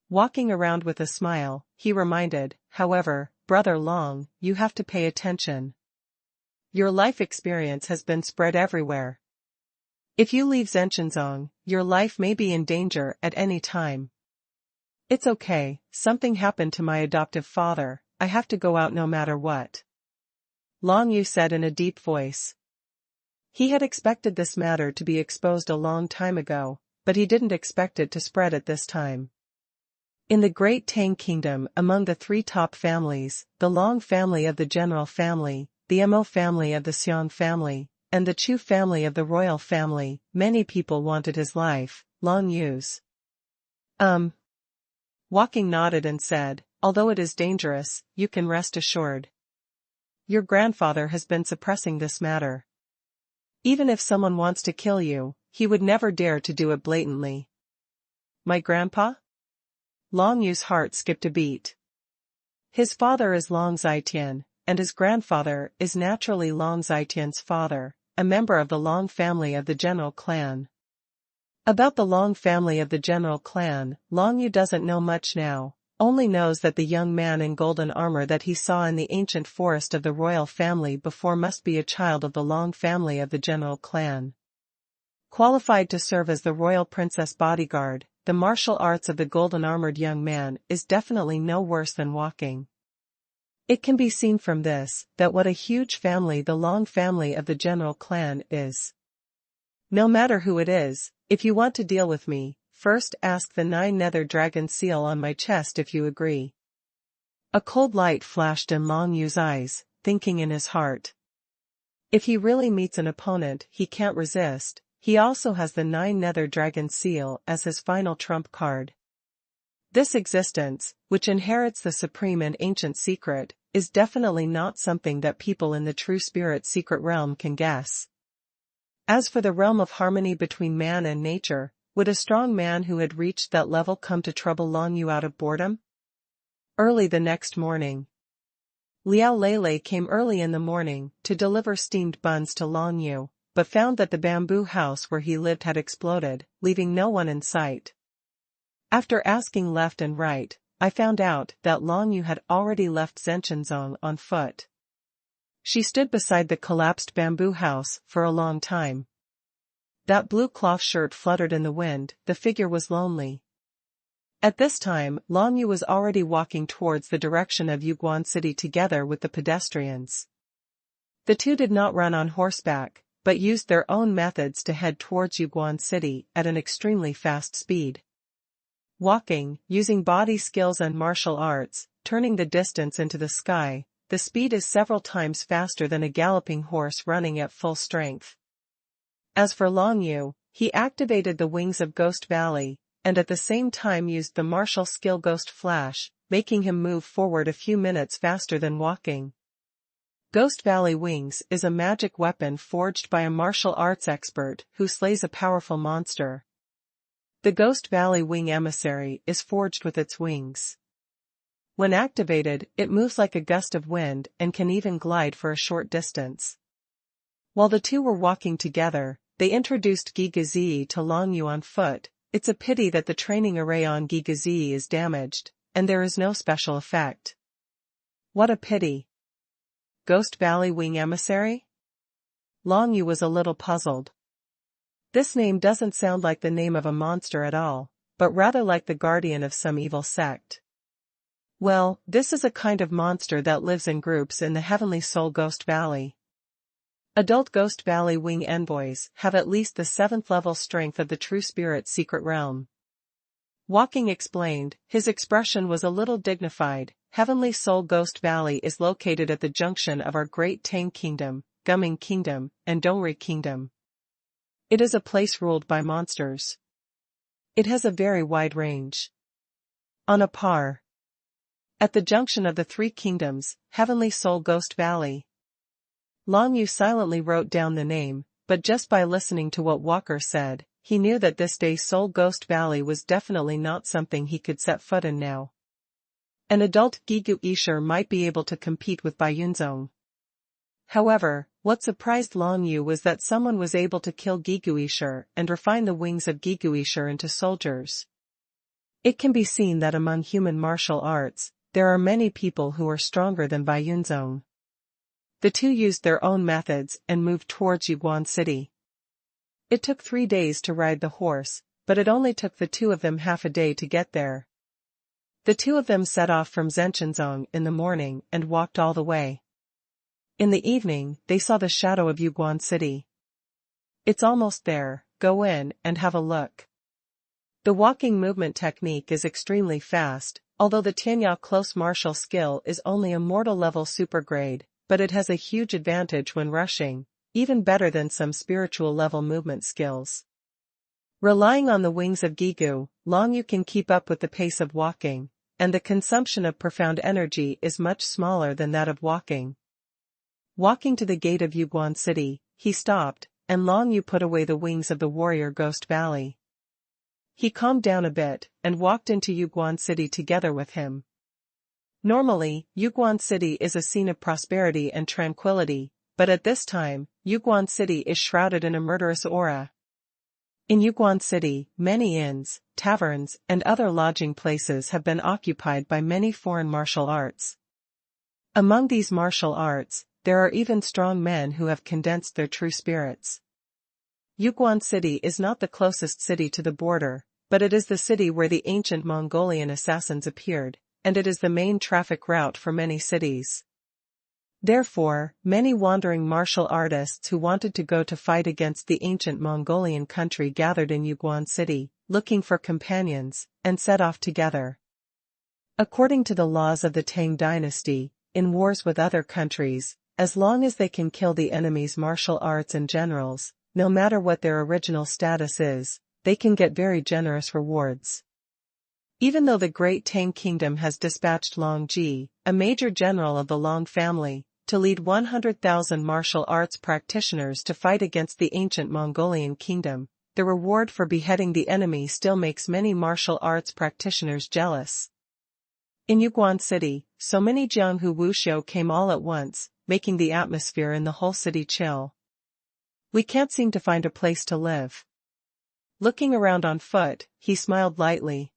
Walking around with a smile, he reminded, however, Brother Long, you have to pay attention. Your life experience has been spread everywhere. If you leave Zhenshenzong, your life may be in danger at any time. It's okay, something happened to my adoptive father, I have to go out no matter what. Long Yu said in a deep voice. He had expected this matter to be exposed a long time ago, but he didn't expect it to spread at this time. In the Great Tang Kingdom, among the three top families, the Long family of the General family, the Mo family of the Xiong family, and the Chu family of the Royal family, many people wanted his life. Long Yu's. Walking nodded and said, although it is dangerous, you can rest assured. Your grandfather has been suppressing this matter. Even if someone wants to kill you, he would never dare to do it blatantly. My grandpa? Long Yu's heart skipped a beat. His father is Long Zitian, and his grandfather is naturally Long Zitian's father, a member of the Long family of the General clan. About the Long family of the General clan, Long Yu doesn't know much now, only knows that the young man in golden armor that he saw in the ancient forest of the royal family before must be a child of the Long family of the General clan. Qualified to serve as the royal princess bodyguard, the martial arts of the golden-armored young man is definitely no worse than walking. It can be seen from this, that what a huge family the Long family of the General clan is. No matter who it is, if you want to deal with me, first ask the 9 nether dragon seal on my chest if you agree. A cold light flashed in Long Yu's eyes, thinking in his heart. If he really meets an opponent he can't resist, he also has the 9 nether dragon seal as his final trump card. This existence, which inherits the supreme and ancient secret, is definitely not something that people in the true spirit secret realm can guess. As for the realm of harmony between man and nature, would a strong man who had reached that level come to trouble Long Yu out of boredom? Early the next morning. Liao Lele came early in the morning to deliver steamed buns to Long Yu, but found that the bamboo house where he lived had exploded, leaving no one in sight. After asking left and right, I found out that Long Yu had already left Zhenshenzong on foot. She stood beside the collapsed bamboo house for a long time. That blue cloth shirt fluttered in the wind, the figure was lonely. At this time, Long Yu was already walking towards the direction of Yuguan City together with the pedestrians. The two did not run on horseback, but used their own methods to head towards Yuguan City at an extremely fast speed. Walking, using body skills and martial arts, turning the distance into the sky, the speed is several times faster than a galloping horse running at full strength. As for Long Yu, he activated the wings of Ghost Valley, and at the same time used the martial skill Ghost Flash, making him move forward a few minutes faster than walking. Ghost Valley Wings is a magic weapon forged by a martial arts expert who slays a powerful monster. The Ghost Valley Wing Emissary is forged with its wings. When activated, it moves like a gust of wind and can even glide for a short distance. While the two were walking together, they introduced Gigazi to Long Yu on foot. It's a pity that the training array on Gigazi is damaged, and there is no special effect. What a pity. Ghost Valley Wing Emissary? Long Yu was a little puzzled. This name doesn't sound like the name of a monster at all, but rather like the guardian of some evil sect. Well, this is a kind of monster that lives in groups in the Heavenly Soul Ghost Valley. Adult Ghost Valley Wing Envoys have at least the 7th level strength of the True Spirit Secret Realm. Walking explained, his expression was a little dignified. Heavenly Soul Ghost Valley is located at the junction of our Great Tang Kingdom, Gumming Kingdom, and Dongri Kingdom. It is a place ruled by monsters. It has a very wide range. On a par. At the junction of the 3 kingdoms, Heavenly Soul Ghost Valley. Long Yu silently wrote down the name, but just by listening to what Walker said, he knew that this day Soul Ghost Valley was definitely not something he could set foot in now. An adult Gigu Isher might be able to compete with Bayunzong. However, what surprised Long Yu was that someone was able to kill Gigu Isher and refine the wings of Gigu Isher into soldiers. It can be seen that among human martial arts, there are many people who are stronger than Bayunzong. The two used their own methods and moved towards Yuguan City. It took 3 days to ride the horse, but it only took the two of them half a day to get there. The two of them set off from Zhenchenzong in the morning and walked all the way. In the evening, they saw the shadow of Yuguan City. It's almost there, go in and have a look. The walking movement technique is extremely fast, although the Tianyao close martial skill is only a mortal level super grade, but it has a huge advantage when rushing, even better than some spiritual level movement skills. Relying on the wings of Gigu, Long Yu can keep up with the pace of walking, and the consumption of profound energy is much smaller than that of walking. Walking to the gate of Yuguan City, he stopped, and Long Yu put away the wings of the warrior Ghost Valley. He calmed down a bit, and walked into Yuguan City together with him. Normally, Yuguan City is a scene of prosperity and tranquility, but at this time, Yuguan City is shrouded in a murderous aura. In Yuguan City, many inns, taverns, and other lodging places have been occupied by many foreign martial arts. Among these martial arts, there are even strong men who have condensed their true spirits. Yuguan City is not the closest city to the border, but it is the city where the ancient Mongolian assassins appeared, and it is the main traffic route for many cities. Therefore, many wandering martial artists who wanted to go to fight against the ancient Mongolian country gathered in Yuguan City, looking for companions, and set off together. According to the laws of the Tang dynasty, in wars with other countries, as long as they can kill the enemy's martial arts and generals, no matter what their original status is, they can get very generous rewards. Even though the Great Tang Kingdom has dispatched Long Ji, a major general of the Long family, to lead 100,000 martial arts practitioners to fight against the ancient Mongolian kingdom, the reward for beheading the enemy still makes many martial arts practitioners jealous. In Yuguan City, so many Jianghu Wuxiu came all at once, making the atmosphere in the whole city chill. We can't seem to find a place to live. Looking around on foot, he smiled lightly.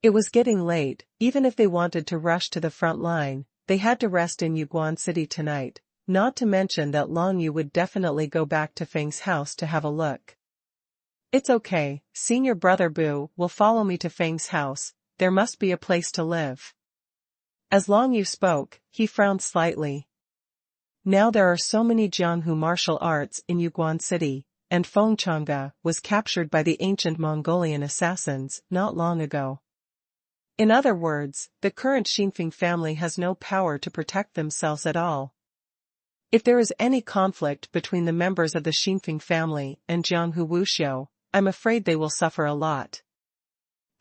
It was getting late. Even if they wanted to rush to the front line, they had to rest in Yuguan City tonight, not to mention that Long Yu would definitely go back to Feng's house to have a look. It's okay, Senior Brother Bu will follow me to Feng's house, there must be a place to live. As Long Yu spoke, he frowned slightly. Now there are so many Jianghu martial arts in Yuguan City, and Feng Chang'e was captured by the ancient Mongolian assassins not long ago. In other words, the current Xinfeng family has no power to protect themselves at all. If there is any conflict between the members of the Xinfeng family and Jianghu Wuxiu, I'm afraid they will suffer a lot.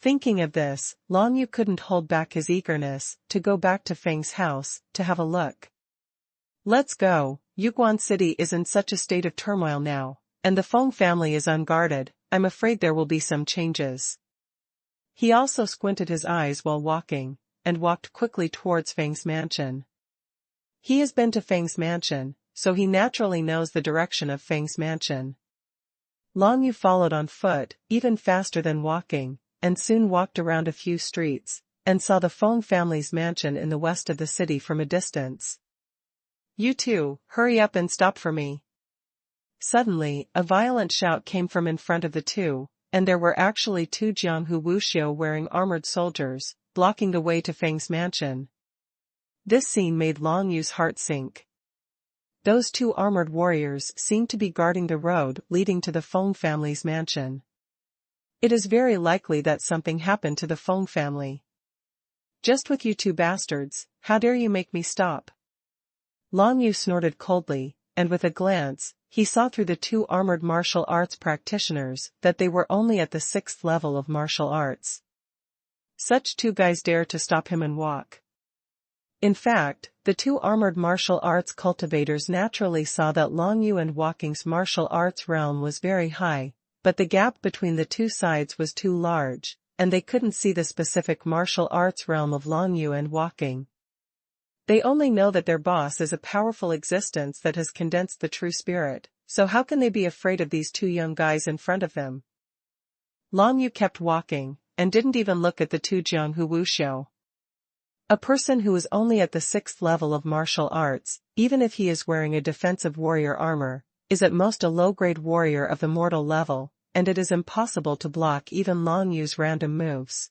Thinking of this, Long Yu couldn't hold back his eagerness to go back to Feng's house to have a look. Let's go. Yuguan City is in such a state of turmoil now, and the Feng family is unguarded. I'm afraid there will be some changes. He also squinted his eyes while walking, and walked quickly towards Feng's mansion. He has been to Feng's mansion, so he naturally knows the direction of Feng's mansion. Long Yu followed on foot, even faster than walking, and soon walked around a few streets, and saw the Feng family's mansion in the west of the city from a distance. You two, hurry up and stop for me. Suddenly, a violent shout came from in front of the two, and there were actually two Jianghu Wuxiu wearing armored soldiers, blocking the way to Feng's mansion. This scene made Long Yu's heart sink. Those two armored warriors seemed to be guarding the road leading to the Feng family's mansion. It is very likely that something happened to the Feng family. Just with you two bastards, how dare you make me stop? Long Yu snorted coldly, and with a glance, he saw through the two armored martial arts practitioners that they were only at the 6th level of martial arts. Such two guys dare to stop him and walk. In fact, the two armored martial arts cultivators naturally saw that Long Yu and Walking's martial arts realm was very high, but the gap between the two sides was too large, and they couldn't see the specific martial arts realm of Long Yu and Walking. They only know that their boss is a powerful existence that has condensed the true spirit, so how can they be afraid of these two young guys in front of them? Long Yu kept walking, and didn't even look at the two Jianghu Wuxiu. A person who is only at the 6th level of martial arts, even if he is wearing a defensive warrior armor, is at most a low-grade warrior of the mortal level, and it is impossible to block even Long Yu's random moves.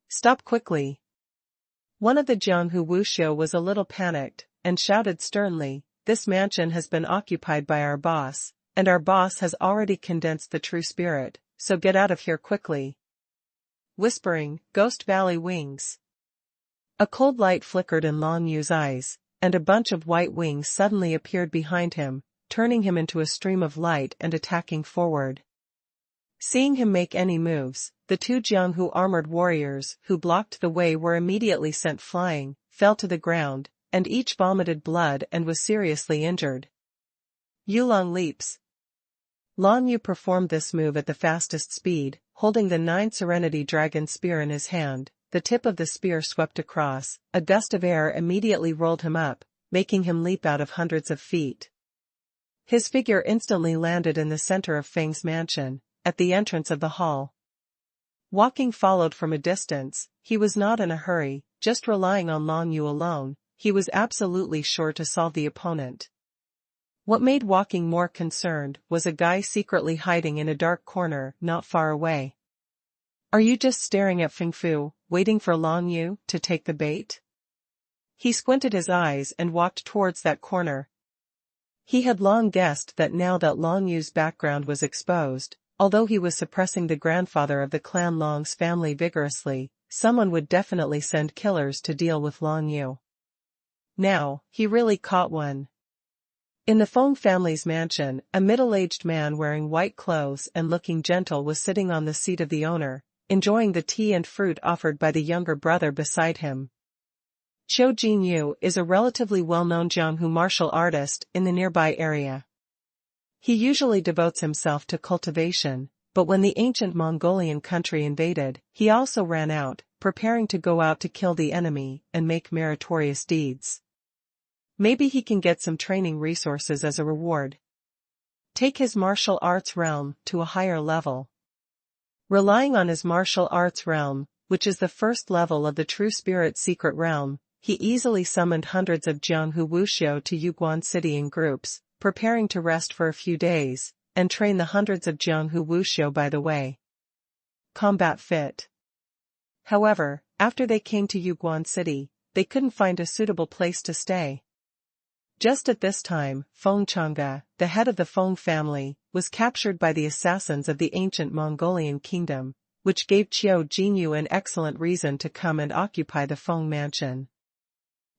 Stop quickly. One of the Jianghu Wuxiu was a little panicked, and shouted sternly, this mansion has been occupied by our boss, and our boss has already condensed the true spirit, so get out of here quickly. Whispering, Ghost Valley wings. A cold light flickered in Long Yu's eyes, and a bunch of white wings suddenly appeared behind him, turning him into a stream of light and attacking forward. Seeing him make any moves, the two Jianghu armored warriors who blocked the way were immediately sent flying, fell to the ground, and each vomited blood and was seriously injured. Yulong leaps. Long Yu performed this move at the fastest speed, holding the 9 Serenity Dragon Spear in his hand. The tip of the spear swept across, a gust of air immediately rolled him up, making him leap out of hundreds of feet. His figure instantly landed in the center of Feng's mansion, at the entrance of the hall. Walking followed from a distance. He was not in a hurry, just relying on Long Yu alone. He was absolutely sure to solve the opponent. What made Walking more concerned was a guy secretly hiding in a dark corner not far away. Are you just staring at Feng Fu, waiting for Long Yu to take the bait? He squinted his eyes and walked towards that corner. He had long guessed that now that Long Yu's background was exposed, although he was suppressing the grandfather of the clan Long's family vigorously, someone would definitely send killers to deal with Long Yu. Now, he really caught one. In the Feng family's mansion, a middle-aged man wearing white clothes and looking gentle was sitting on the seat of the owner, enjoying the tea and fruit offered by the younger brother beside him. Qiu Jinyu is a relatively well-known Jianghu martial artist in the nearby area. He usually devotes himself to cultivation, but when the ancient Mongolian country invaded, he also ran out, preparing to go out to kill the enemy and make meritorious deeds. Maybe he can get some training resources as a reward. Take his martial arts realm to a higher level. Relying on his martial arts realm, which is the 1st level of the True Spirit secret realm, he easily summoned hundreds of Jianghu Wuxiu to Yuguan City in groups, preparing to rest for a few days, and train the hundreds of Jianghu Wuxiu by the way. Combat fit. However, after they came to Yuguan City, they couldn't find a suitable place to stay. Just at this time, Feng Chang'e, the head of the Feng family, was captured by the assassins of the ancient Mongolian kingdom, which gave Qiu Jinyu an excellent reason to come and occupy the Feng mansion.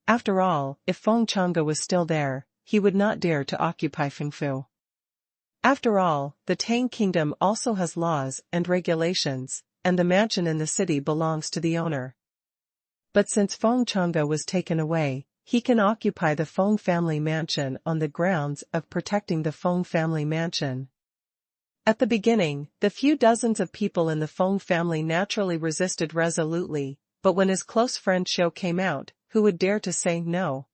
After all, if Feng Chang'e was still there, he would not dare to occupy Feng Fu. After all, the Tang kingdom also has laws and regulations, and the mansion in the city belongs to the owner. But since Feng Chang'e was taken away, he can occupy the Feng family mansion on the grounds of protecting the Feng family mansion. At the beginning, the few dozens of people in the Feng family naturally resisted resolutely, but when his close friend Xiu came out, who would dare to say no?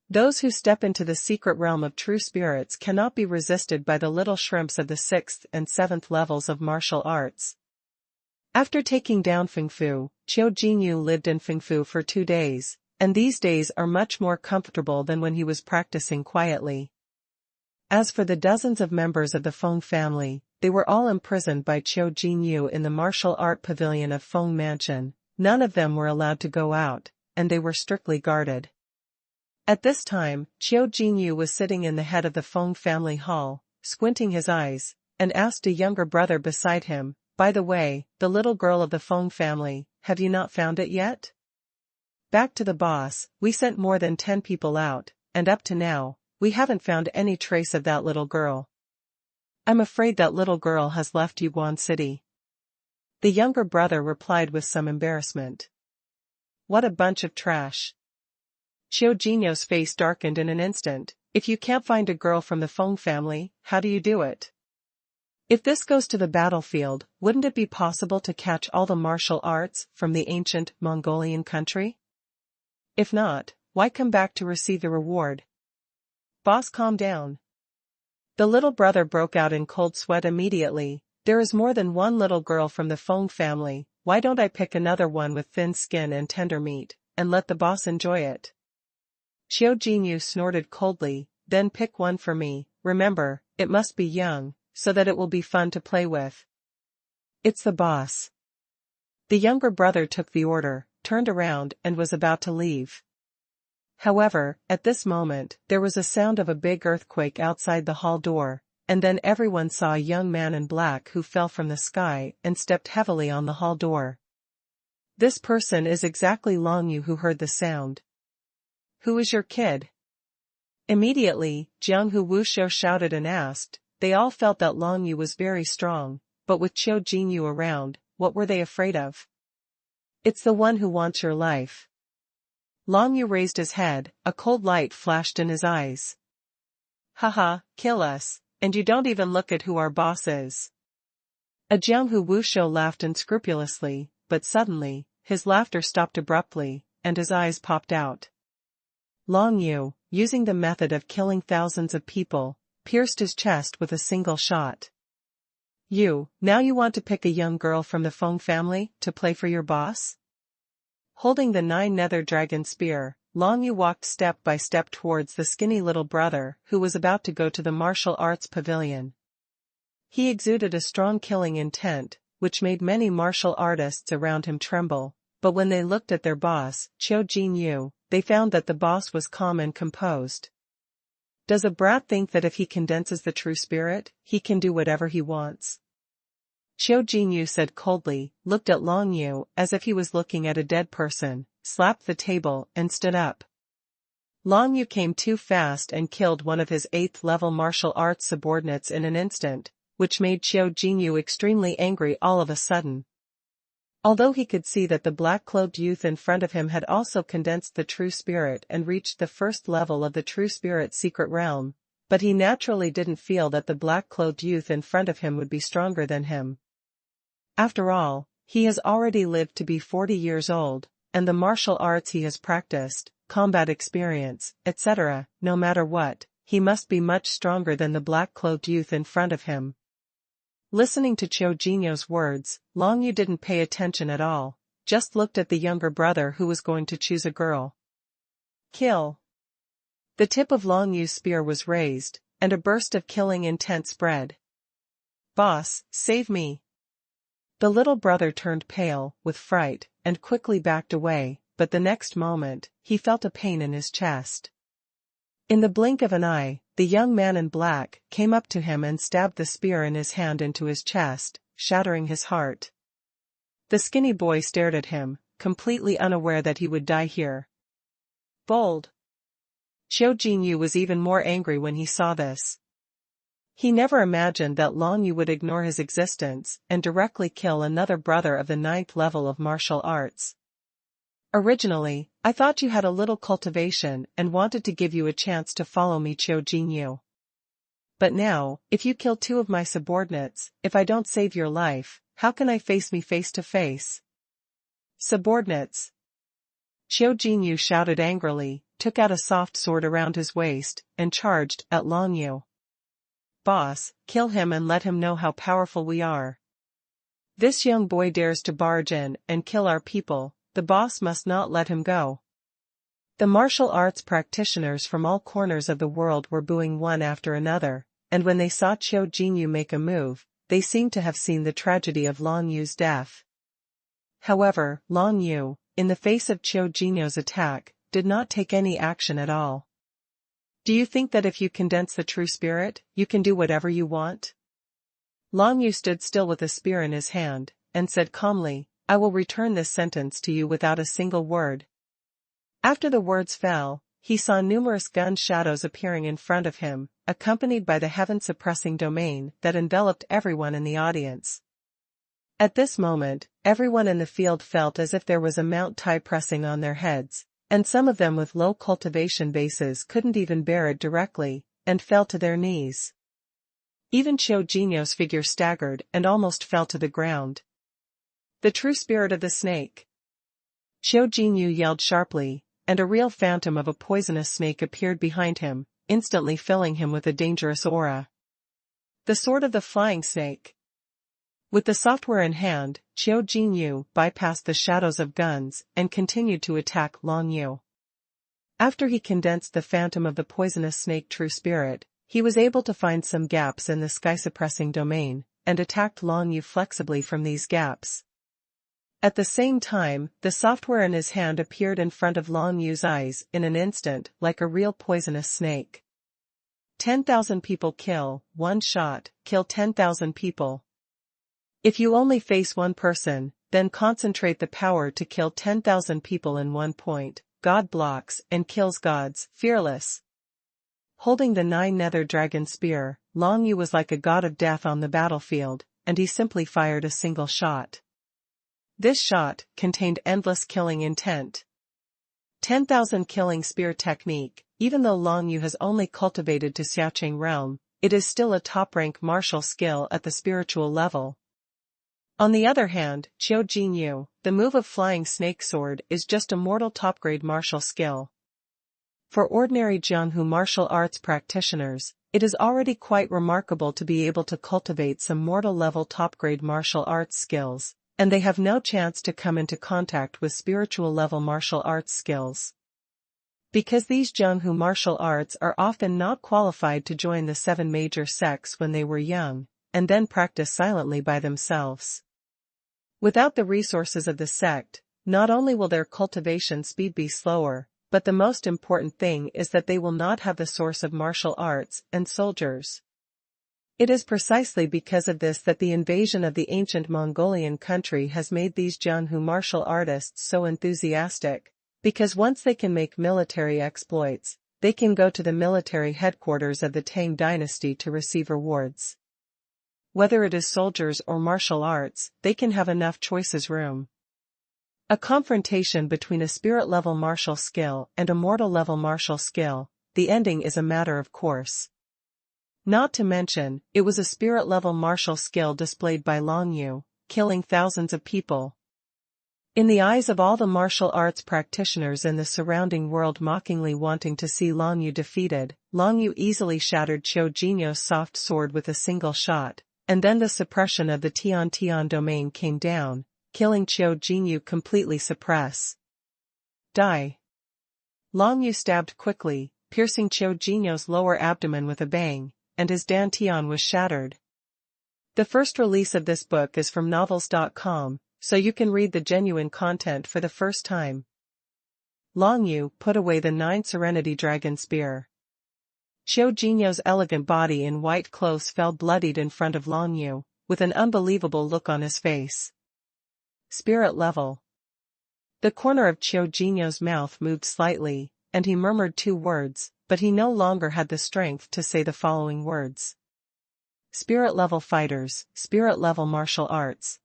Those who step into the secret realm of true spirits cannot be resisted by the little shrimps of the 6th and 7th levels of martial arts. After taking down Feng Fu, Qiu Jinyu lived in Feng Fu for 2 days, and these days are much more comfortable than when he was practicing quietly. As for the dozens of members of the Feng family, they were all imprisoned by Qiu Jinyu in the martial art pavilion of Feng Mansion. None of them were allowed to go out, and they were strictly guarded. At this time, Qiu Jinyu was sitting in the head of the Feng family hall, squinting his eyes, and asked a younger brother beside him, "By the way, the little girl of the Feng family, have you not found it yet?" "Back to the boss, we sent more than 10 people out, and up to now, we haven't found any trace of that little girl. I'm afraid that little girl has left Yuguan City." The younger brother replied with some embarrassment. "What a bunch of trash." Qiu Jinyu's face darkened in an instant. "If you can't find a girl from the Feng family, how do you do it? If this goes to the battlefield, wouldn't it be possible to catch all the martial arts from the ancient Mongolian country? If not, why come back to receive the reward?" "Boss, calm down." The little brother broke out in cold sweat immediately. "There is more than one little girl from the Feng family. Why don't I pick another one with thin skin and tender meat, and let the boss enjoy it?" Qiu Jinyu snorted coldly. "Then pick one for me, remember, it must be young, so that it will be fun to play with." "It's the boss." The younger brother took the order, turned around and was about to leave. However, at this moment, there was a sound of a big earthquake outside the hall door, and then everyone saw a young man in black who fell from the sky and stepped heavily on the hall door. This person is exactly Long Yu, who heard the sound. "Who is your kid?" Immediately, Jiang Hu Wuxiu shouted and asked. They all felt that Long Yu was very strong, but with Qiu Jinyu around, what were they afraid of? "It's the one who wants your life." Long Yu raised his head, a cold light flashed in his eyes. "Haha, kill us, and you don't even look at who our boss is." A Jiang Hu Wuxiu laughed unscrupulously, but suddenly, his laughter stopped abruptly, and his eyes popped out. Long Yu, using the method of killing thousands of people, pierced his chest with a single shot. Now you want to pick a young girl from the Feng family to play for your boss?" Holding the 9-nether dragon spear, Long Yu walked step by step towards the skinny little brother who was about to go to the martial arts pavilion. He exuded a strong killing intent, which made many martial artists around him tremble, but when they looked at their boss, Qiu Jinyu, they found that the boss was calm and composed. Does a brat think that if he condenses the true spirit, he can do whatever he wants? Qiu Jinyu said coldly, looked at Long Yu as if he was looking at a dead person, slapped the table and stood up. Long Yu came too fast and killed one of his 8th-level martial arts subordinates in an instant, which made Qiu Jinyu extremely angry all of a sudden. Although he could see that the black-cloaked youth in front of him had also condensed the true spirit and reached the 1st level of the true spirit secret realm, but he naturally didn't feel that the black-cloaked youth in front of him would be stronger than him. After all, he has already lived to be 40 years old, and the martial arts he has practiced, combat experience, etc., no matter what, he must be much stronger than the black-cloaked youth in front of him. Listening to Qiu Jinyu's words, Long Yu didn't pay attention at all, just looked at the younger brother who was going to choose a girl. Kill. The tip of Long Yu's spear was raised, and a burst of killing intent spread. Boss, save me. The little brother turned pale, with fright, and quickly backed away, but the next moment, he felt a pain in his chest. In the blink of an eye, the young man in black came up to him and stabbed the spear in his hand into his chest, shattering his heart. The skinny boy stared at him, completely unaware that he would die here. Bold. Qiu Jinyu was even more angry when he saw this. He never imagined that Long Yu would ignore his existence and directly kill another brother of the 9th level of martial arts. Originally, I thought you had a little cultivation and wanted to give you a chance to follow me, Qiu Jinyu. But now, if you kill two of my subordinates, if I don't save your life, how can I face me face to face? Subordinates. Qiu Jinyu shouted angrily, took out a soft sword around his waist, and charged at Long Yu. Boss, kill him and let him know how powerful we are. This young boy dares to barge in and kill our people, the boss must not let him go. The martial arts practitioners from all corners of the world were booing one after another, and when they saw Qiu Jinyu make a move, they seemed to have seen the tragedy of Long Yu's death. However, Long Yu, in the face of Qiu Jinyu's attack, did not take any action at all. Do you think that if you condense the true spirit, you can do whatever you want? Long Yu stood still with a spear in his hand, and said calmly, I will return this sentence to you without a single word. After the words fell, he saw numerous gun shadows appearing in front of him, accompanied by the heaven-suppressing domain that enveloped everyone in the audience. At this moment, everyone in the field felt as if there was a Mount Tai pressing on their heads, and some of them with low cultivation bases couldn't even bear it directly, and fell to their knees. Even Qiu Jinyu's figure staggered and almost fell to the ground. The true spirit of the snake. Qiu Jinyu yelled sharply, and a real phantom of a poisonous snake appeared behind him, instantly filling him with a dangerous aura. The sword of the flying snake. With the software in hand, Qiu Jinyu bypassed the shadows of guns and continued to attack Long Yu. After he condensed the phantom of the poisonous snake true spirit, he was able to find some gaps in the sky-suppressing domain, and attacked Long Yu flexibly from these gaps. At the same time, the software in his hand appeared in front of Long Yu's eyes in an instant, like a real poisonous snake. 10,000 people kill, one shot, kill 10,000 people. If you only face one person, then concentrate the power to kill 10,000 people in one point. God blocks and kills gods, fearless. Holding the 9-nether dragon spear, Long Yu was like a god of death on the battlefield, and he simply fired a single shot. This shot contained endless killing intent. 10,000 killing spear technique. Even though Long Yu has only cultivated to Xiaoqing realm, it is still a top-rank martial skill at the spiritual level. On the other hand, Qiu Jinyu, the move of flying snake sword is just a mortal top-grade martial skill. For ordinary Jianghu martial arts practitioners, it is already quite remarkable to be able to cultivate some mortal-level top-grade martial arts skills, and they have no chance to come into contact with spiritual-level martial arts skills. Because these Jianghu martial arts are often not qualified to join the 7 major sects when they were young, and then practice silently by themselves. Without the resources of the sect, not only will their cultivation speed be slower, but the most important thing is that they will not have the source of martial arts and soldiers. It is precisely because of this that the invasion of the ancient Mongolian country has made these Jianghu martial artists so enthusiastic, because once they can make military exploits, they can go to the military headquarters of the Tang dynasty to receive rewards. Whether it is soldiers or martial arts, they can have enough choices room. A confrontation between a spirit-level martial skill and a mortal-level martial skill, the ending is a matter of course. Not to mention, it was a spirit-level martial skill displayed by Long Yu, killing thousands of people. In the eyes of all the martial arts practitioners in the surrounding world mockingly wanting to see Long Yu defeated, Long Yu easily shattered Qiu Jinyu's soft sword with a single shot, and then the suppression of the Tian domain came down, killing Qiu Jinyu completely suppress. Die. Long Yu stabbed quickly, piercing Qiu Jinyu's lower abdomen with a bang, and his dantian was shattered. The first release of this book is from novels.com, so you can read the genuine content for the first time. Long Yu put away the 9 Serenity Dragon Spear. Qiu Jinyu's elegant body in white clothes fell bloodied in front of Long Yu, with an unbelievable look on his face. Spirit level. The corner of Qiu Jinyu's mouth moved slightly, and he murmured 2 words, but he no longer had the strength to say the following words. Spirit-level fighters, spirit-level martial arts.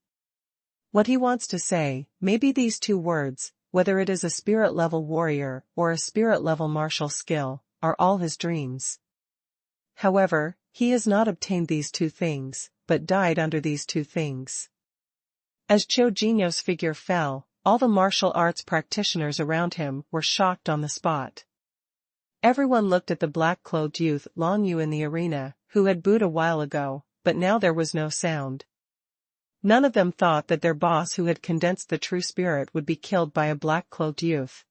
What he wants to say, maybe these 2 words, whether it is a spirit-level warrior or a spirit-level martial skill, are all his dreams. However, he has not obtained these two things, but died under these two things. As Qiu Jinyo's figure fell, all the martial arts practitioners around him were shocked on the spot. Everyone looked at the black-clothed youth Long Yu in the arena, who had booed a while ago, but now there was no sound. None of them thought that their boss who had condensed the true spirit would be killed by a black-clothed youth.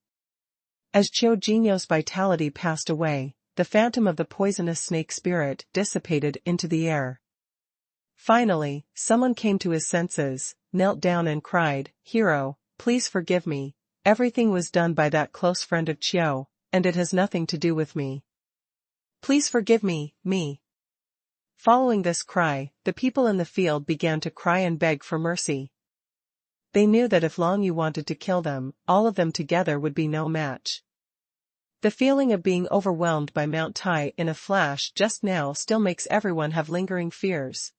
As Qiu Jinyo's vitality passed away, the phantom of the poisonous snake spirit dissipated into the air. Finally, someone came to his senses, knelt down and cried, "Hero, please forgive me, everything was done by that close friend of Qiu, and it has nothing to do with me. Please forgive me, me." Following this cry, the people in the field began to cry and beg for mercy. They knew that if Long Yu wanted to kill them, all of them together would be no match. The feeling of being overwhelmed by Mount Tai in a flash just now still makes everyone have lingering fears.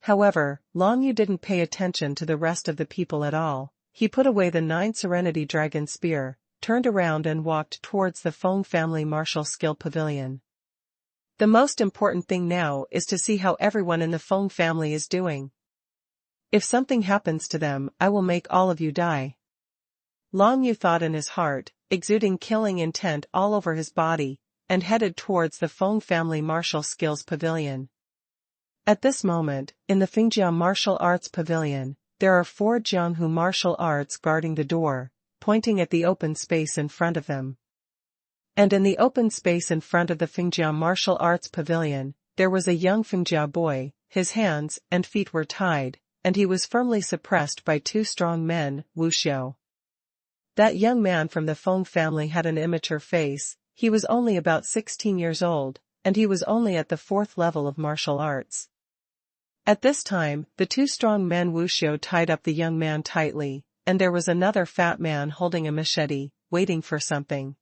However, Long Yu didn't pay attention to the rest of the people at all. He put away the 9 Serenity Dragon Spear, turned around and walked towards the Feng family martial skill pavilion. The most important thing now is to see how everyone in the Feng family is doing. If something happens to them, I will make all of you die. Long Yu thought in his heart, exuding killing intent all over his body, and headed towards the Feng family martial skills pavilion. At this moment, in the Fengjia martial arts pavilion, there are 4 Jianghu martial arts guarding the door, pointing at the open space in front of them. And in the open space in front of the Fengjia martial arts pavilion, there was a young Fengjia boy. His hands and feet were tied, and he was firmly suppressed by 2 strong men, Wuxiu. That young man from the Feng family had an immature face. He was only about 16 years old, and he was only at the 4th level of martial arts. At this time, the 2 strong men Wuxiu tied up the young man tightly, and there was another fat man holding a machete, waiting for something.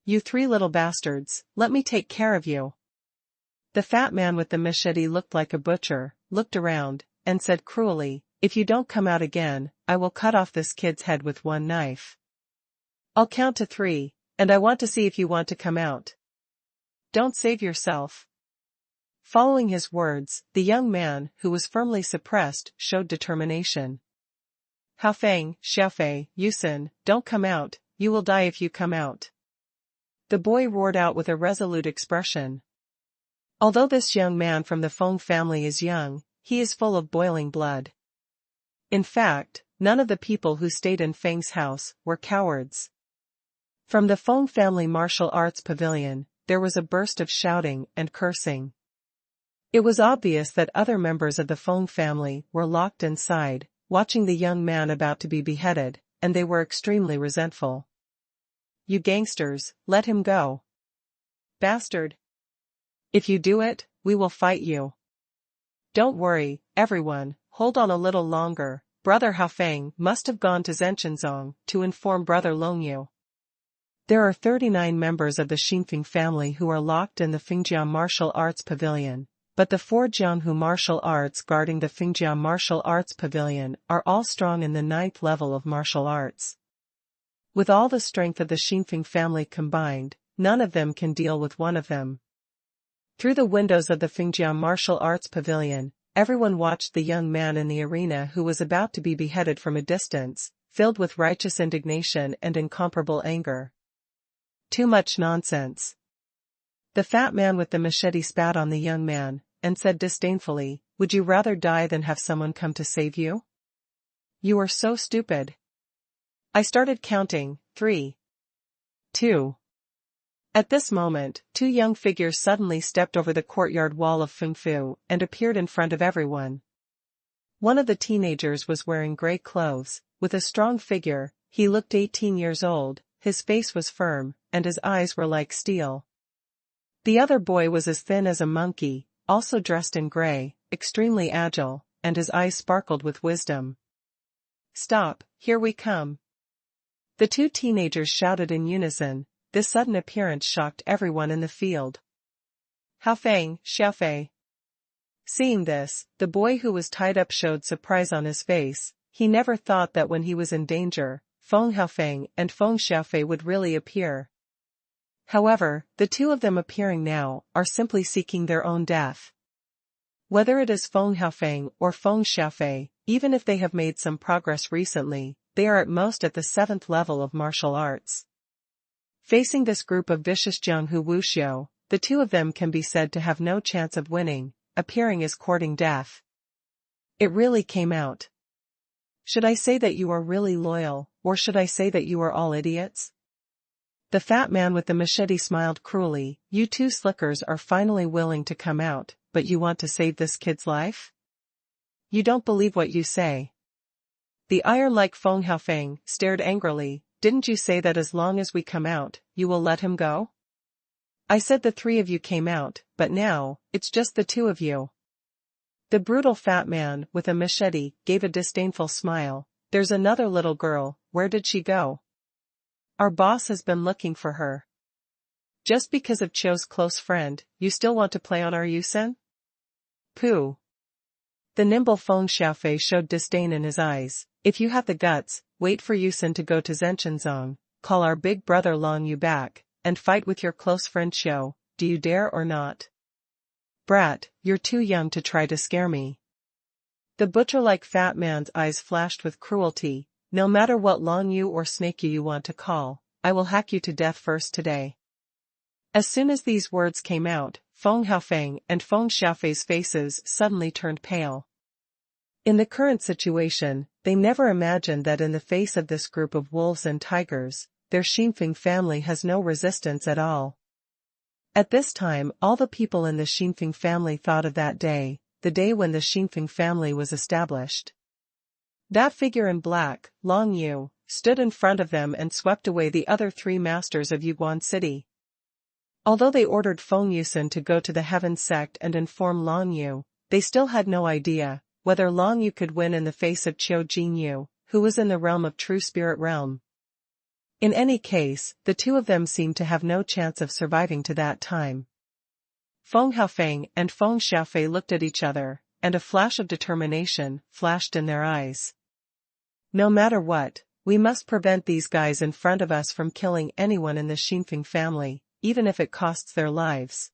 "You 3 little bastards, let me take care of you." The fat man with the machete looked like a butcher, looked around, and said cruelly, "If you don't come out again, I will cut off this kid's head with 1 knife. I'll count to 3, and I want to see if you want to come out. Don't save yourself." Following his words, the young man, who was firmly suppressed, showed determination. "Haofeng, Xiaofei, Yusin, don't come out, you will die if you come out." The boy roared out with a resolute expression. Although this young man from the Feng family is young, he is full of boiling blood. In fact, none of the people who stayed in Feng's house were cowards. From the Feng family martial arts pavilion, there was a burst of shouting and cursing. It was obvious that other members of the Feng family were locked inside, watching the young man about to be beheaded, and they were extremely resentful. "You gangsters, let him go. Bastard. If you do it, we will fight you. Don't worry, everyone, hold on a little longer. Brother Haofeng must have gone to Zhenshenzong to inform Brother Longyu." There are 39 members of the Xinfeng family who are locked in the Fengjia martial arts pavilion, but the 4 Jianghu martial arts guarding the Fengjia martial arts pavilion are all strong in the 9th level of martial arts. With all the strength of the Xinfeng family combined, none of them can deal with one of them. Through the windows of the Fengjia martial arts pavilion, everyone watched the young man in the arena who was about to be beheaded from a distance, filled with righteous indignation and incomparable anger. Too much nonsense. The fat man with the machete spat on the young man, and said disdainfully, "Would you rather die than have someone come to save you? You are so stupid." I started counting, 3, 2. At this moment, 2 young figures suddenly stepped over the courtyard wall of Fengfu and appeared in front of everyone. One of the teenagers was wearing gray clothes, with a strong figure. He looked 18 years old, his face was firm, and his eyes were like steel. The other boy was as thin as a monkey, also dressed in gray, extremely agile, and his eyes sparkled with wisdom. "Stop, here we come." The 2 teenagers shouted in unison. This sudden appearance shocked everyone in the field. "Haofeng, Xiaofei." Seeing this, the boy who was tied up showed surprise on his face. He never thought that when he was in danger, Feng Haofeng and Feng Xiaofei would really appear. However, the two of them appearing now are simply seeking their own death. Whether it is Feng Haofeng or Feng Xiaofei, even if they have made some progress recently, they are at most at the 7th level of martial arts. Facing this group of vicious Jianghu Wuxiu, the two of them can be said to have no chance of winning, appearing as courting death. It really came out. Should I say that you are really loyal, or should I say that you are all idiots? The fat man with the machete smiled cruelly. You two slickers are finally willing to come out, but you want to save this kid's life? You don't believe what you say. The iron-like Feng Haofeng stared angrily. Didn't you say that as long as we come out, you will let him go? I said the three of you came out, but now, it's just the two of you. The brutal fat man with a machete gave a disdainful smile. There's another little girl, where did she go? Our boss has been looking for her. Just because of Chou's close friend, you still want to play on our Yusen? Pooh. The nimble Feng Xiaofei showed disdain in his eyes. If you have the guts, wait for Yusen to go to Zhenshenzong, call our big brother Long Yu back, and fight with your close friend Chou. Do you dare or not? Brat, you're too young to try to scare me. The butcher-like fat man's eyes flashed with cruelty. No matter what Long Yu or Snake you want to call, I will hack you to death first today. As soon as these words came out, Feng Haofeng and Feng Xiaofei's faces suddenly turned pale. In the current situation, they never imagined that in the face of this group of wolves and tigers, their Xinfeng family has no resistance at all. At this time, all the people in the Xinfeng family thought of that day, the day when the Xinfeng family was established. That figure in black, Long Yu, stood in front of them and swept away the other three masters of Yuguan City. Although they ordered Feng Yusen to go to the Heaven Sect and inform Long Yu, they still had no idea whether Long Yu could win in the face of Qiu Jinyu, who was in the realm of True Spirit Realm. In any case, the two of them seemed to have no chance of surviving to that time. Feng Haofeng and Feng Xiaofei looked at each other, and a flash of determination flashed in their eyes. No matter what, we must prevent these guys in front of us from killing anyone in the Xinfeng family, even if it costs their lives.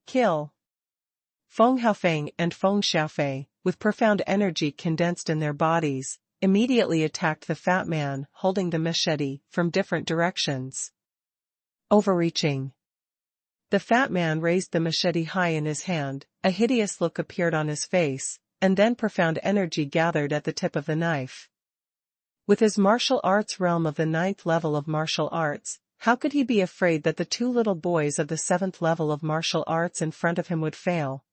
Kill. Feng Haofeng and Feng Xiaofei, with profound energy condensed in their bodies, immediately attacked the fat man holding the machete from different directions. Overreaching. The fat man raised the machete high in his hand, a hideous look appeared on his face, and then profound energy gathered at the tip of the knife. With his martial arts realm of the 9th level of martial arts, how could he be afraid that the two little boys of the 7th level of martial arts in front of him would fail?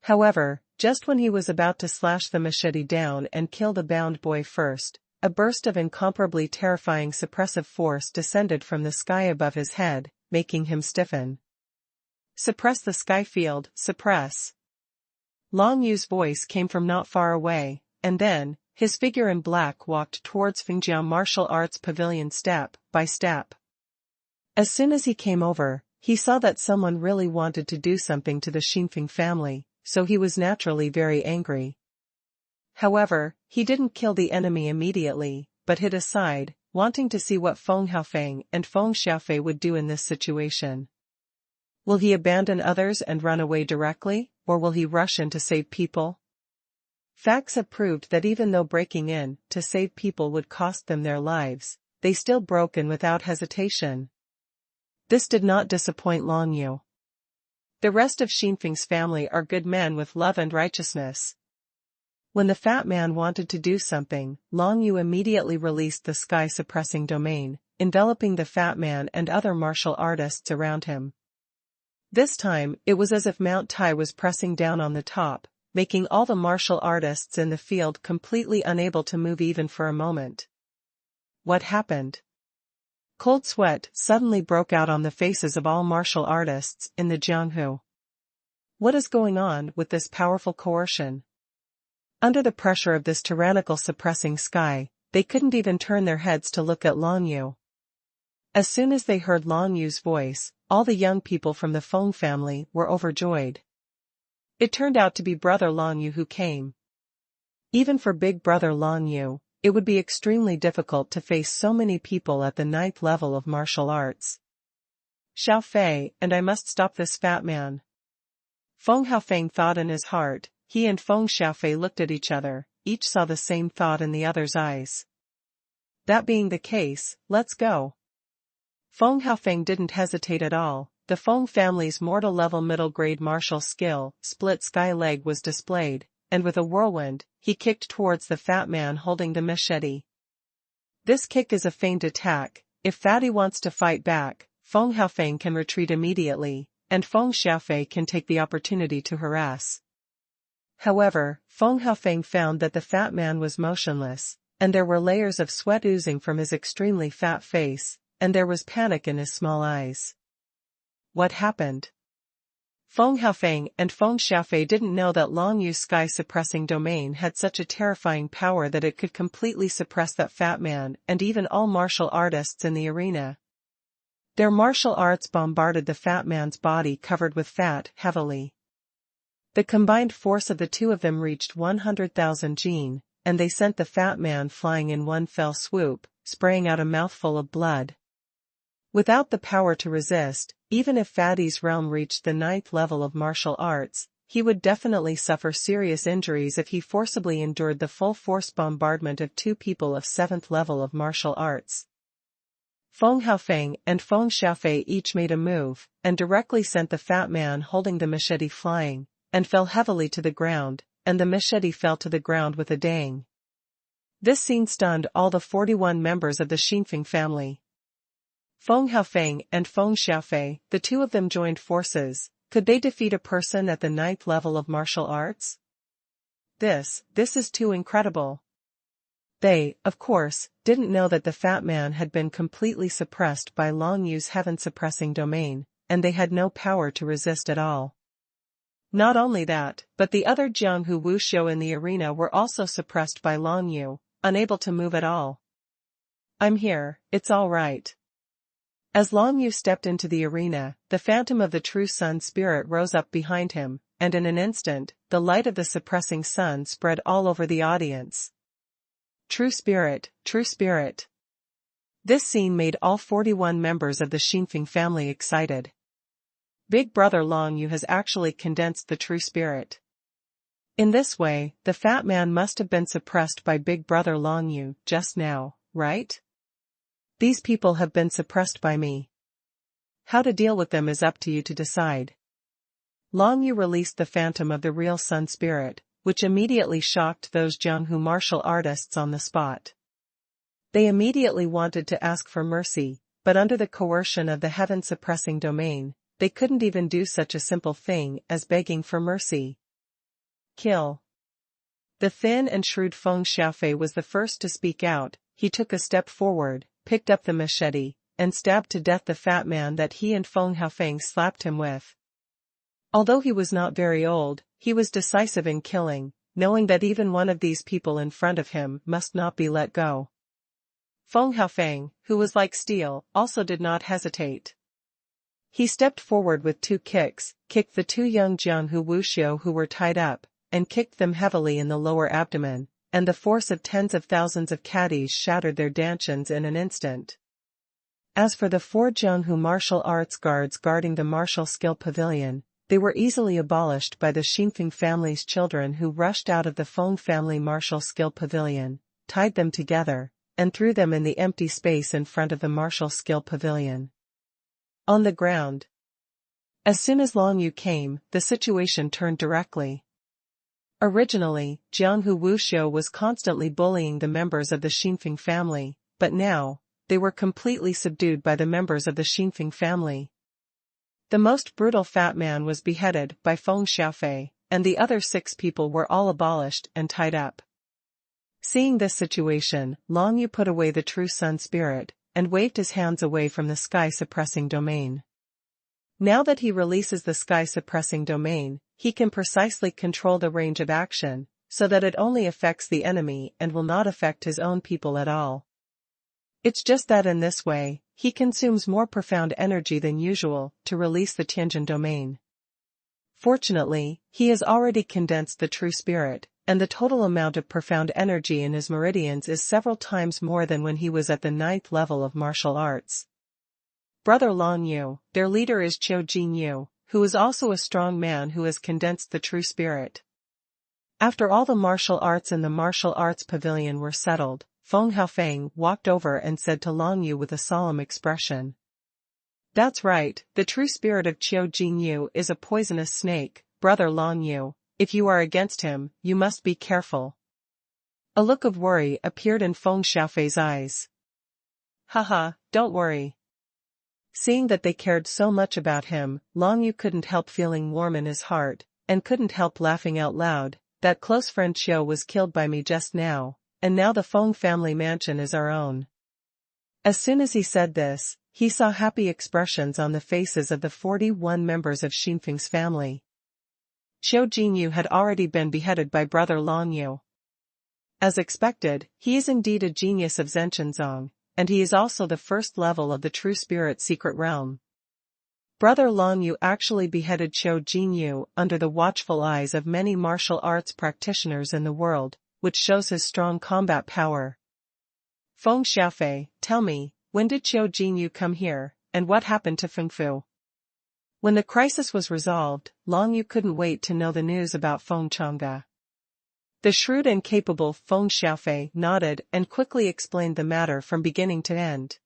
However, just when he was about to slash the machete down and kill the bound boy first, a burst of incomparably terrifying suppressive force descended from the sky above his head, making him stiffen. Suppress the sky field, suppress. Long Yu's voice came from not far away, and then, his figure in black walked towards Fengjiao Martial Arts Pavilion step by step. As soon as he came over, he saw that someone really wanted to do something to the Xinfeng family, so he was naturally very angry. However, he didn't kill the enemy immediately, but hid aside, wanting to see what Feng Haofeng and Feng Xiaofei would do in this situation. Will he abandon others and run away directly, or will he rush in to save people? Facts have proved that even though breaking in to save people would cost them their lives, they still broke in without hesitation. This did not disappoint Long Yu. The rest of Xinfeng's family are good men with love and righteousness. When the fat man wanted to do something, Long Yu immediately released the sky-suppressing domain, enveloping the fat man and other martial artists around him. This time, it was as if Mount Tai was pressing down on the top, making all the martial artists in the field completely unable to move even for a moment. What happened? Cold sweat suddenly broke out on the faces of all martial artists in the Jianghu. What is going on with this powerful coercion? Under the pressure of this tyrannical suppressing sky, they couldn't even turn their heads to look at Long Yu. As soon as they heard Long Yu's voice, all the young people from the Feng family were overjoyed. It turned out to be Brother Long Yu who came. Even for Big Brother Long Yu, it would be extremely difficult to face so many people at the 9th level of martial arts. Xiao Fei, and I must stop this fat man. Feng Haofeng thought in his heart. He and Feng Xiaofei looked at each other, each saw the same thought in the other's eyes. That being the case, let's go. Feng Haofeng didn't hesitate at all. The Feng family's mortal-level middle-grade martial skill, Split Sky Leg, was displayed, and with a whirlwind, he kicked towards the fat man holding the machete. This kick is a feigned attack. If Fatty wants to fight back, Feng Haofeng can retreat immediately, and Feng Xiaofei can take the opportunity to harass. However, Feng Haofeng found that the fat man was motionless, and there were layers of sweat oozing from his extremely fat face, and there was panic in his small eyes. What happened? Feng Haofeng and Feng Xiaofei didn't know that Long Yu's sky-suppressing domain had such a terrifying power that it could completely suppress that fat man and even all martial artists in the arena. Their martial arts bombarded the fat man's body covered with fat heavily. The combined force of the two of them reached 100,000 jin, and they sent the fat man flying in one fell swoop, spraying out a mouthful of blood. Without the power to resist, even if Fatty's realm reached the 9th level of martial arts, he would definitely suffer serious injuries if he forcibly endured the full-force bombardment of two people of 7th level of martial arts. Feng Haofeng and Feng Xiaofei each made a move, and directly sent the fat man holding the machete flying, and fell heavily to the ground, and the machete fell to the ground with a dang. This scene stunned all the 41 members of the Xinfeng family. Feng Haofeng and Feng Xiaofei, the two of them joined forces. Could they defeat a person at the 9th level of martial arts? This is too incredible. They, of course, didn't know that the fat man had been completely suppressed by Long Yu's heaven-suppressing domain, and they had no power to resist at all. Not only that, but the other Jianghu Wuxiu in the arena were also suppressed by Long Yu, unable to move at all. I'm here, it's all right. As Long Yu stepped into the arena, the phantom of the true sun spirit rose up behind him, and in an instant, the light of the suppressing sun spread all over the audience. True spirit, true spirit. This scene made all 41 members of the Xinfeng family excited. Big brother Long Yu has actually condensed the true spirit. In this way, the fat man must have been suppressed by Big brother Long Yu just now, right? These people have been suppressed by me. How to deal with them is up to you to decide. Long Yu released the phantom of the real sun spirit, which immediately shocked those Jianghu martial artists on the spot. They immediately wanted to ask for mercy, but under the coercion of the heaven-suppressing domain, they couldn't even do such a simple thing as begging for mercy. Kill. The thin and shrewd Feng Xiaofei was the first to speak out. He took a step forward, picked up the machete, and stabbed to death the fat man that he and Feng Haofeng slapped him with. Although he was not very old, he was decisive in killing, knowing that even one of these people in front of him must not be let go. Feng Haofeng, who was like steel, also did not hesitate. He stepped forward with 2 kicks, kicked the 2 young Jianghu Wuxiu who were tied up, and kicked them heavily in the lower abdomen, and the force of tens of thousands of caddies shattered their dantians in an instant. As for the 4 Jianghu martial arts guards guarding the martial skill pavilion, they were easily abolished by the Xinfeng family's children who rushed out of the Feng family martial skill pavilion, tied them together, and threw them in the empty space in front of the martial skill pavilion. On the ground. As soon as Long Yu came, the situation turned directly. Originally, Jianghu Wuxiu was constantly bullying the members of the Xinfeng family, but now, they were completely subdued by the members of the Xinfeng family. The most brutal fat man was beheaded by Feng Xiaofei, and the other 6 people were all abolished and tied up. Seeing this situation, Long Yu put away the true sun spirit, and waved his hands away from the sky-suppressing domain. Now that he releases the sky-suppressing domain, he can precisely control the range of action, so that it only affects the enemy and will not affect his own people at all. It's just that in this way, he consumes more profound energy than usual to release the Tianjin domain. Fortunately, he has already condensed the true spirit, and the total amount of profound energy in his meridians is several times more than when he was at the 9th level of martial arts. Brother Long Yu, their leader is Qiu Jinyu, who is also a strong man who has condensed the true spirit. After all the martial arts in the martial arts pavilion were settled, Feng Haofeng walked over and said to Long Yu with a solemn expression. That's right, the true spirit of Qiu Jinyu is a poisonous snake, Brother Long Yu. If you are against him, you must be careful. A look of worry appeared in Feng Xiaofei's eyes. Haha, don't worry. Seeing that they cared so much about him, Long Yu couldn't help feeling warm in his heart, and couldn't help laughing out loud. That close friend Qiu was killed by me just now, and now the Feng family mansion is our own. As soon as he said this, he saw happy expressions on the faces of the 41 members of Xinfeng's family. Qiu Jinyu had already been beheaded by Brother Long Yu. As expected, he is indeed a genius of Zhenshenzong, and he is also the first level of the True Spirit Secret Realm. Brother Long Yu actually beheaded Qiu Jinyu under the watchful eyes of many martial arts practitioners in the world, which shows his strong combat power. Feng Xiaofei, tell me, when did Qiu Jinyu come here, and what happened to Feng Fu? When the crisis was resolved, Long Yu couldn't wait to know the news about Feng Changge. The shrewd and capable Feng Xiaofei nodded and quickly explained the matter from beginning to end.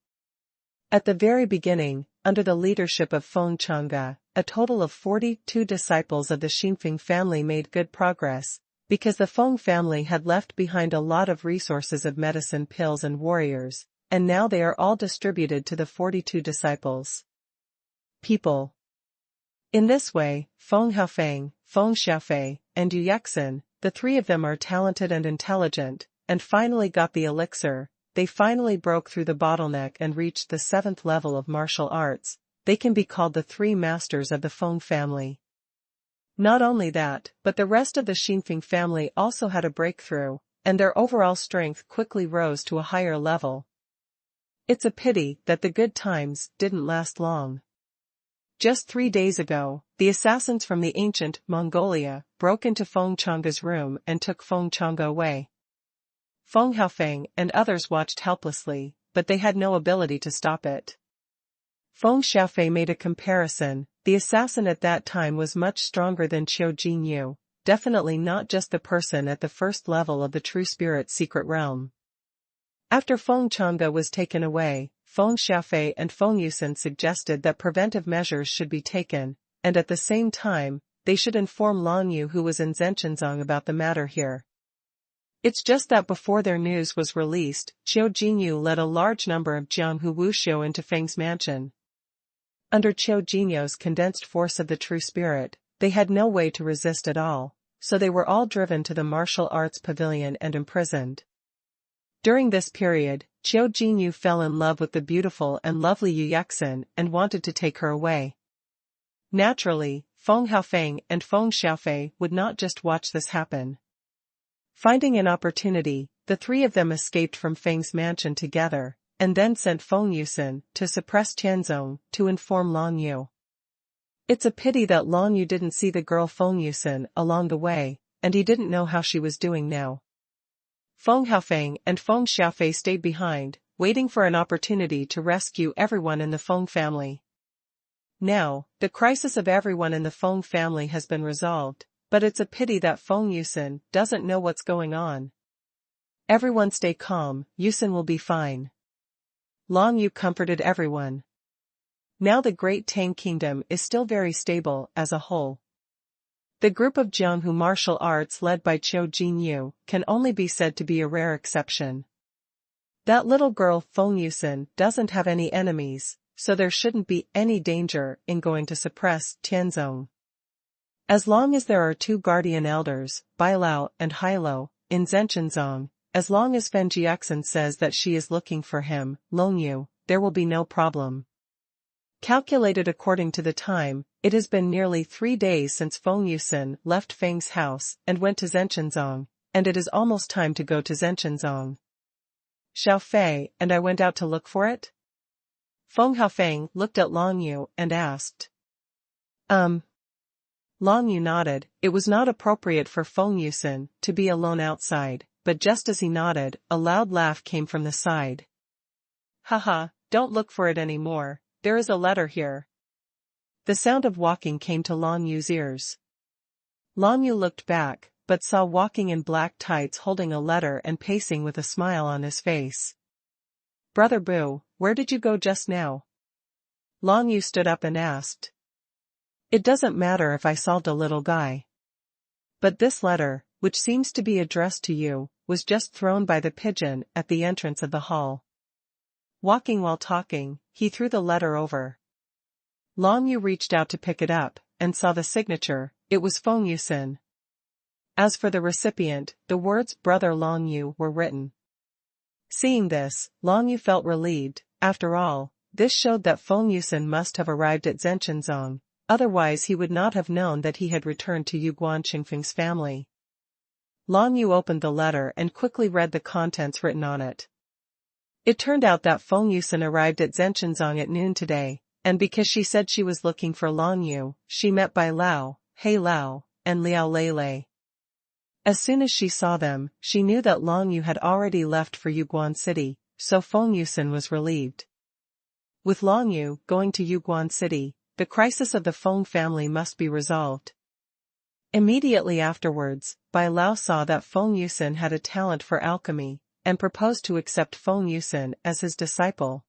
At the very beginning, under the leadership of Feng Changge, a total of 42 disciples of the Xinfeng family made good progress, because the Feng family had left behind a lot of resources of medicine pills and warriors, and now they are all distributed to the 42 disciples. People. In this way, Feng Haofeng, Feng Xiaofei, and Yu Yexin, the three of them are talented and intelligent, and finally got the elixir. They finally broke through the bottleneck and reached the 7th level of martial arts. They can be called the three masters of the Feng family. Not only that, but the rest of the Xinfeng family also had a breakthrough, and their overall strength quickly rose to a higher level. It's a pity that the good times didn't last long. Just 3 days ago, the assassins from the ancient Mongolia broke into Feng Changge's room and took Feng Changge away. Feng Haofeng and others watched helplessly, but they had no ability to stop it. Feng Xiaofei made a comparison. The assassin at that time was much stronger than Qiu Jinyu, definitely not just the person at the first level of the True Spirit Secret Realm. After Feng Changge was taken away, Feng Xiaofei and Feng Yusen suggested that preventive measures should be taken, and at the same time, they should inform Long Yu who was in Zhenshenzong about the matter here. It's just that before their news was released, Qiu Jinyu led a large number of Jianghu Wuxiu into Feng's mansion. Under Qiu Jinyu's condensed force of the true spirit, they had no way to resist at all, so they were all driven to the martial arts pavilion and imprisoned. During this period, Qiu Jinyu fell in love with the beautiful and lovely Yu Yexin and wanted to take her away. Naturally, Feng Haofeng and Feng Xiaofei would not just watch this happen. Finding an opportunity, the three of them escaped from Feng's mansion together, and then sent Feng Yusen to suppress Tianzong to inform Long Yu. It's a pity that Long Yu didn't see the girl Feng Yusen along the way, and he didn't know how she was doing now. Feng Haofeng and Feng Xiaofei stayed behind, waiting for an opportunity to rescue everyone in the Feng family. Now, the crisis of everyone in the Feng family has been resolved, but it's a pity that Feng Yusen doesn't know what's going on. Everyone stay calm, Yusen will be fine. Long Yu comforted everyone. Now the Great Tang Kingdom is still very stable as a whole. The group of Jianghu martial arts led by Qiu Jinyu can only be said to be a rare exception. That little girl Feng Yusen doesn't have any enemies, so there shouldn't be any danger in going to suppress Tianzong. As long as there are two guardian elders, Bailao and Hailo, in Zhenshenzong, as long as Fen Jiexin says that she is looking for him, Long Yu, there will be no problem. Calculated according to the time, it has been nearly 3 days since Feng Yusen left Feng's house and went to Zhenshenzong, and it is almost time to go to Zhenshenzong. Xiaofei and I went out to look for it? Feng Haofeng looked at Long Yu and asked. Long Yu nodded. It was not appropriate for Feng Yusen to be alone outside, but just as he nodded, a loud laugh came from the side. Haha, don't look for it anymore. there is a letter here. The sound of walking came to Long Yu's ears. Long Yu looked back, but saw walking in black tights holding a letter and pacing with a smile on his face. Brother Boo, where did you go just now? Long Yu stood up and asked. It doesn't matter if I solved a little guy. But this letter, which seems to be addressed to you, was just thrown by the pigeon at the entrance of the hall. Walking while talking, he threw the letter over. Long Yu reached out to pick it up, and saw the signature. It was Feng Yin Zi Chen. As for the recipient, the words Brother Long Yu were written. Seeing this, Long Yu felt relieved. After all, this showed that Feng Yin Zi Chen must have arrived at Zhenchenzong, otherwise he would not have known that he had returned to Yuguan Qingfeng's family. Long Yu opened the letter and quickly read the contents written on it. It turned out that Feng Yin Zi Chen arrived at Zhenchenzong at noon today, and because she said she was looking for Long Yu, she met Bai Lao, Hei Lao, and Liao Lei. As soon as she saw them, she knew that Long Yu had already left for Yuguan City, so Feng Yin Zi Chen was relieved. With Long Yu going to Yuguan City, the crisis of the Feng family must be resolved. Immediately afterwards, Bai Lao saw that Feng Yin Zi Chen had a talent for alchemy, and proposed to accept Feng Yin Zi Chen as his disciple.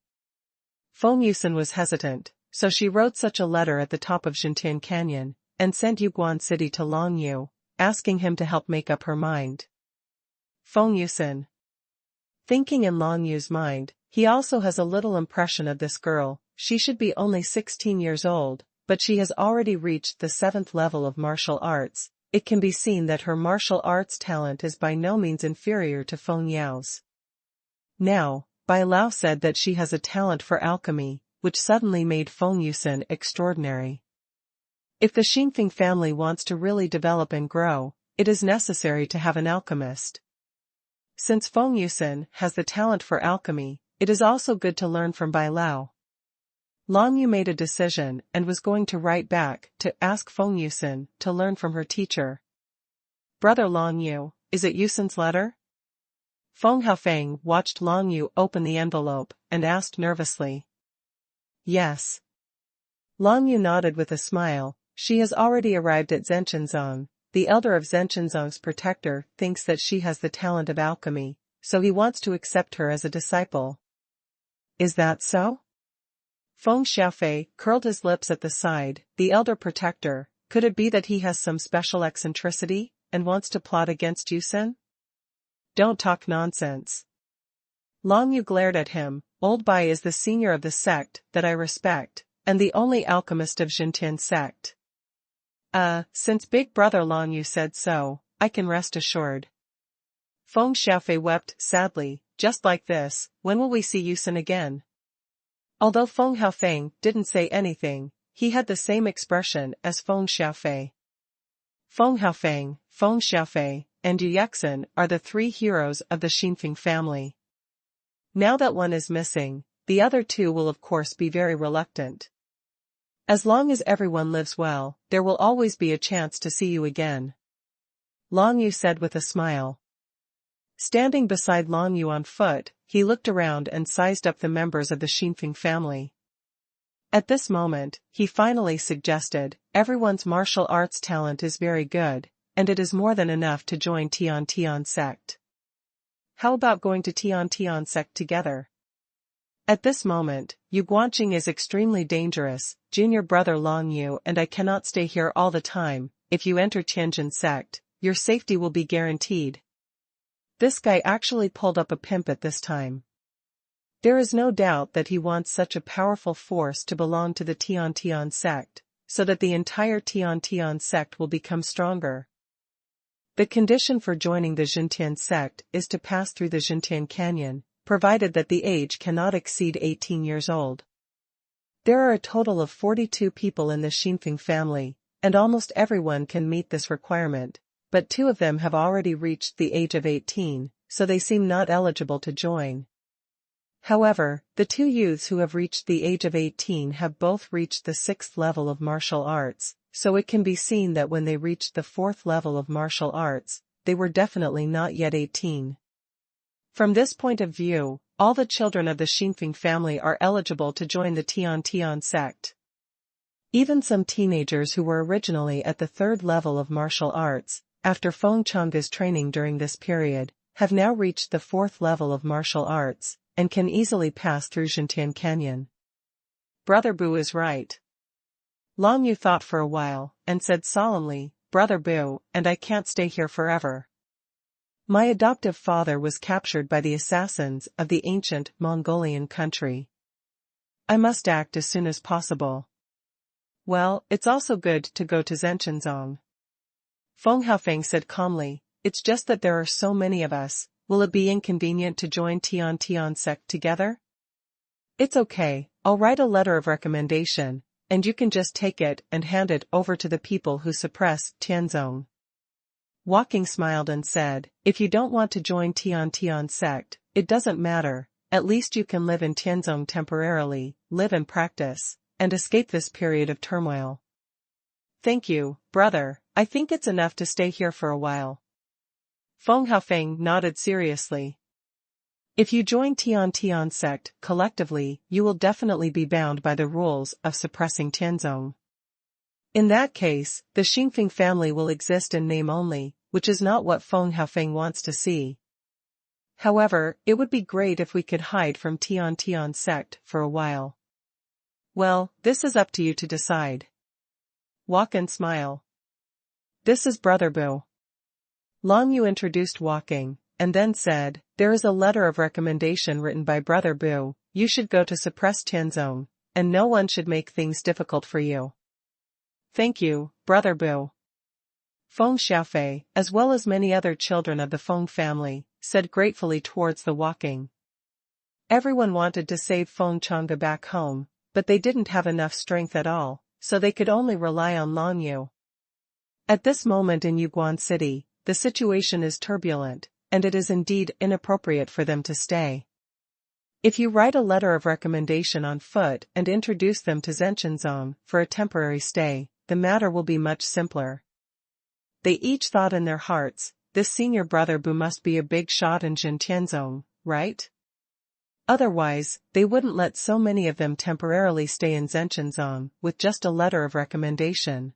Feng Yin Zi Chen was hesitant, so she wrote such a letter at the top of Xintian Canyon, and sent Yuguan City to Long Yu, asking him to help make up her mind. Feng Yin Zi Chen. Thinking in Long Yu's mind, he also has a little impression of this girl. She should be only 16 years old, but she has already reached the 7th level of martial arts. It can be seen that her martial arts talent is by no means inferior to Feng Yao's. Now, Bai Lao said that she has a talent for alchemy, which suddenly made Feng Yin Zi Chen extraordinary. If the Qingfeng family wants to really develop and grow, it is necessary to have an alchemist. Since Feng Yin Zi Chen has the talent for alchemy, it is also good to learn from Bai Lao. Long Yu made a decision and was going to write back to ask Feng Yin Zi Chen to learn from her teacher. Brother Long Yu, is it Yu Chen's letter? Feng Haofeng watched Long Yu open the envelope and asked nervously. Yes. Long Yu nodded with a smile. She has already arrived at Zhenchenzong. The elder of Zhenchenzong's protector thinks that she has the talent of alchemy, so he wants to accept her as a disciple. Is that so? Feng Xiaofei curled his lips at the side. The elder protector, could it be that he has some special eccentricity, and wants to plot against Yu Chen? Don't talk nonsense. Long Yu glared at him. Old Bai is the senior of the sect that I respect, and the only alchemist of Xintian sect. Since Big Brother Long Yu said so, I can rest assured. Feng Xiaofei wept sadly. Just like this, when will we see Yu Chen again? Although Feng Haofeng didn't say anything, he had the same expression as Feng Xiaofei. Feng Xiaofei, and Yu Yexin are the 3 heroes of the Qingfeng family. Now that one is missing, the other 2 will of course be very reluctant. As long as everyone lives well, there will always be a chance to see you again. Long Yu said with a smile. Standing beside Long Yu on foot, he looked around and sized up the members of the Qingfeng family. At this moment, he finally suggested, everyone's martial arts talent is very good, and it is more than enough to join Tian sect. How about going to Tian sect together? At this moment, Yu Guanqing is extremely dangerous, junior brother Long Yu, and I cannot stay here all the time. If you enter Tianjin sect, your safety will be guaranteed. This guy actually pulled up a pimp at this time. There is no doubt that he wants such a powerful force to belong to the Tian sect, so that the entire Tian sect will become stronger. The condition for joining the Xintian sect is to pass through the Xintian Canyon, provided that the age cannot exceed 18 years old. There are a total of 42 people in the Qingfeng family, and almost everyone can meet this requirement, but 2 of them have already reached the age of 18, so they seem not eligible to join. However, the 2 youths who have reached the age of 18 have both reached the 6th level of martial arts, so it can be seen that when they reached the 4th level of martial arts, they were definitely not yet 18. From this point of view, all the children of the Xingfeng family are eligible to join the Tian sect. Even some teenagers who were originally at the third level of martial arts, after Feng Changge's training during this period, have now reached the fourth level of martial arts, and can easily pass through Xintian Canyon. Brother Bu is right. Long Yu thought for a while, and said solemnly, Brother Bu, and I can't stay here forever. My adoptive father was captured by the assassins of the ancient Mongolian country. I must act as soon as possible. Well, it's also good to go to Zhenshenzong. Feng Haofeng said calmly, it's just that there are so many of us, will it be inconvenient to join Tian sect together? It's okay, I'll write a letter of recommendation, and you can just take it and hand it over to the people who suppress Tianzong. Walking smiled and said, if you don't want to join Tian sect, it doesn't matter, at least you can live in Tianzong temporarily, live and practice, and escape this period of turmoil. Thank you, brother, I think it's enough to stay here for a while. Feng Haofeng nodded seriously. If you join Tian sect collectively, you will definitely be bound by the rules of suppressing Tianzong. In that case, the Xingfeng family will exist in name only, which is not what Feng Haofeng wants to see. However, it would be great if we could hide from Tian sect for a while. Well, this is up to you to decide. Walk and smile. This is Brother Bu. Long Yu introduced Walking, and then said, there is a letter of recommendation written by Brother Bu, you should go to suppress Tianzong, and no one should make things difficult for you. Thank you, Brother Bu. Feng Xiaofei, as well as many other children of the Feng family, said gratefully towards the Walking. Everyone wanted to save Feng Changge back home, but they didn't have enough strength at all, so they could only rely on Long Yu. At this moment in Yuguan City, the situation is turbulent, and it is indeed inappropriate for them to stay. If you write a letter of recommendation on foot and introduce them to Zhenshenzong for a temporary stay, the matter will be much simpler. They each thought in their hearts, this senior brother Bu must be a big shot in Tianzong, right? Otherwise, they wouldn't let so many of them temporarily stay in Zhenshenzong with just a letter of recommendation.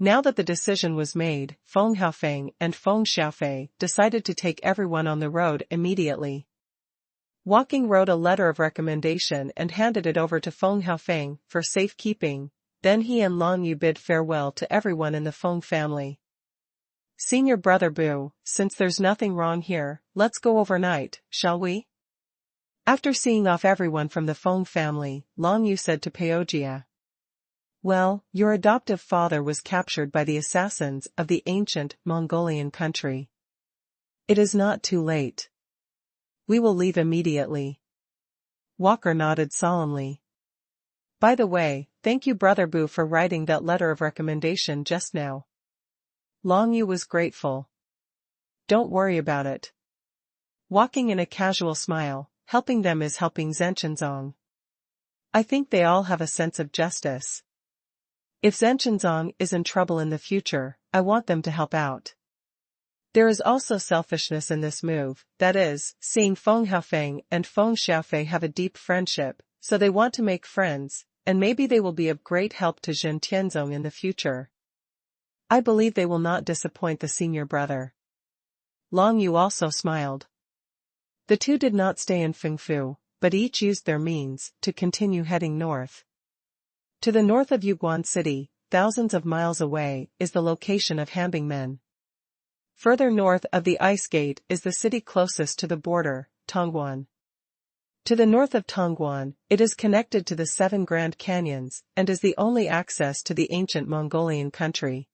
Now that the decision was made, Feng Haofeng and Feng Xiaofei decided to take everyone on the road immediately. Walking wrote a letter of recommendation and handed it over to Feng Haofeng for safekeeping, then he and Long Yu bid farewell to everyone in the Feng family. Senior brother Bu, since there's nothing wrong here, let's go overnight, shall we? After seeing off everyone from the Feng family, Long Yu said to Peogia. Well, your adoptive father was captured by the assassins of the ancient Mongolian country. It is not too late. We will leave immediately. Walker nodded solemnly. By the way, thank you Brother Bu for writing that letter of recommendation just now. Long Yu was grateful. Don't worry about it. Walking in a casual smile, helping them is helping Zhenshenzong. I think they all have a sense of justice. If Zhenshenzong is in trouble in the future, I want them to help out. There is also selfishness in this move, that is, seeing Feng Haofeng and Feng Xiaofei have a deep friendship, so they want to make friends, and maybe they will be of great help to Tianzong in the future. I believe they will not disappoint the senior brother. Long Yu also smiled. The two did not stay in Fengfu, but each used their means to continue heading north. To the north of Yuguan City, thousands of miles away, is the location of Hambingmen. Further north of the Ice Gate is the city closest to the border, Tongguan. To the north of Tongguan, it is connected to the 7 Grand Canyons and is the only access to the ancient Mongolian country.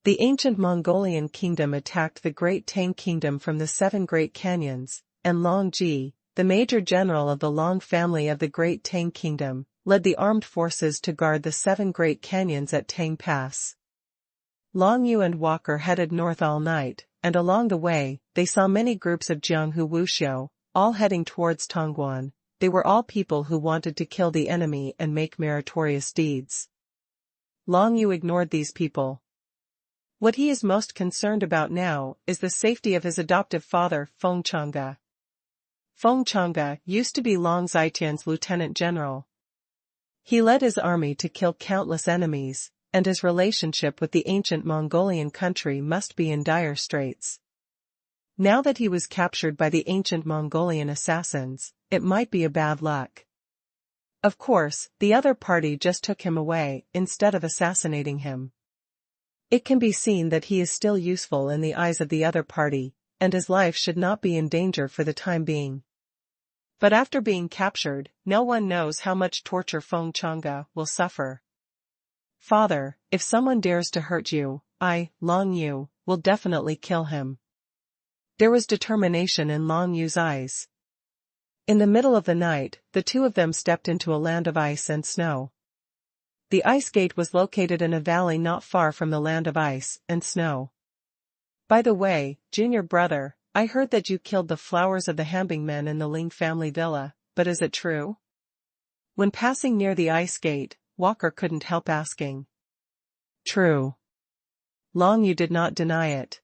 The ancient Mongolian kingdom attacked the Great Tang Kingdom from the 7 Great Canyons, and Long Ji, the major general of the Long family of the Great Tang Kingdom, led the armed forces to guard the 7 Great Canyons at Tang Pass. Long Yu and Walker headed north all night, and along the way, they saw many groups of Jianghu Wuxiu, all heading towards Tongguan. They were all people who wanted to kill the enemy and make meritorious deeds. Long Yu ignored these people. What he is most concerned about now is the safety of his adoptive father, Feng Changge. Feng Changge used to be Long Zitian's lieutenant general. He led his army to kill countless enemies, and his relationship with the ancient Mongolian country must be in dire straits. Now that he was captured by the ancient Mongolian assassins, it might be a bad luck. Of course, the other party just took him away instead of assassinating him. It can be seen that he is still useful in the eyes of the other party, and his life should not be in danger for the time being. But after being captured, no one knows how much torture Feng Changge will suffer. Father, if someone dares to hurt you, I, Long Yu, will definitely kill him. There was determination in Long Yu's eyes. In the middle of the night, the two of them stepped into a land of ice and snow. The ice gate was located in a valley not far from the land of ice and snow. By the way, junior brother, I heard that you killed the flowers of the Hambing men in the Ling family villa, but is it true? When passing near the ice gate, Walker couldn't help asking. True. Long Yu did not deny it.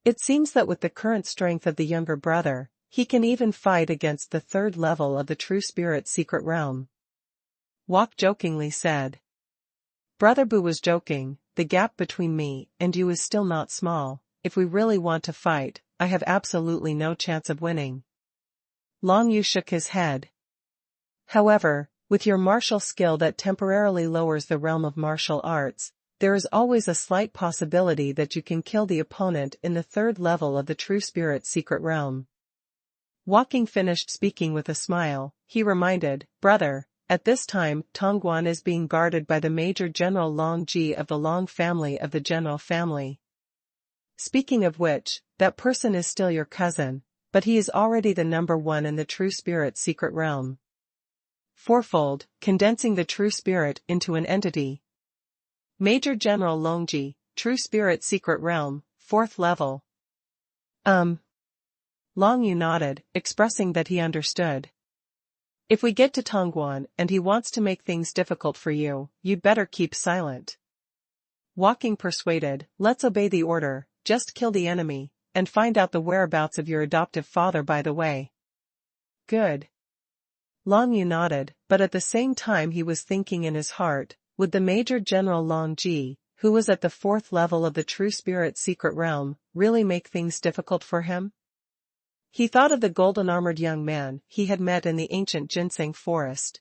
It seems that with the current strength of the younger brother, he can even fight against the third level of the True Spirit secret realm. Wok jokingly said. Brother Bu was joking, the gap between me and you is still not small. If we really want to fight, I have absolutely no chance of winning. Long Yu shook his head. However, with your martial skill that temporarily lowers the realm of martial arts, there is always a slight possibility that you can kill the opponent in the third level of the True Spirit secret realm. Walking finished speaking with a smile, he reminded, Brother, at this time Tongguan is being guarded by the Major General Long Ji of the Long family of the General family. Speaking of which, that person is still your cousin, but he is already the #1 in the True Spirit secret realm. Fourfold, condensing the True Spirit into an entity. Major General Longji, True Spirit secret realm, 4th level. Long Yu nodded, expressing that he understood. If we get to Tongguan and he wants to make things difficult for you, you'd better keep silent. Walking persuaded, let's obey the order, just kill the enemy, and find out the whereabouts of your adoptive father by the way. Good. Long Yu nodded, but at the same time he was thinking in his heart, would the Major General Long Ji, who was at the 4th level of the True Spirit secret realm, really make things difficult for him? He thought of the golden-armored young man he had met in the ancient ginseng forest.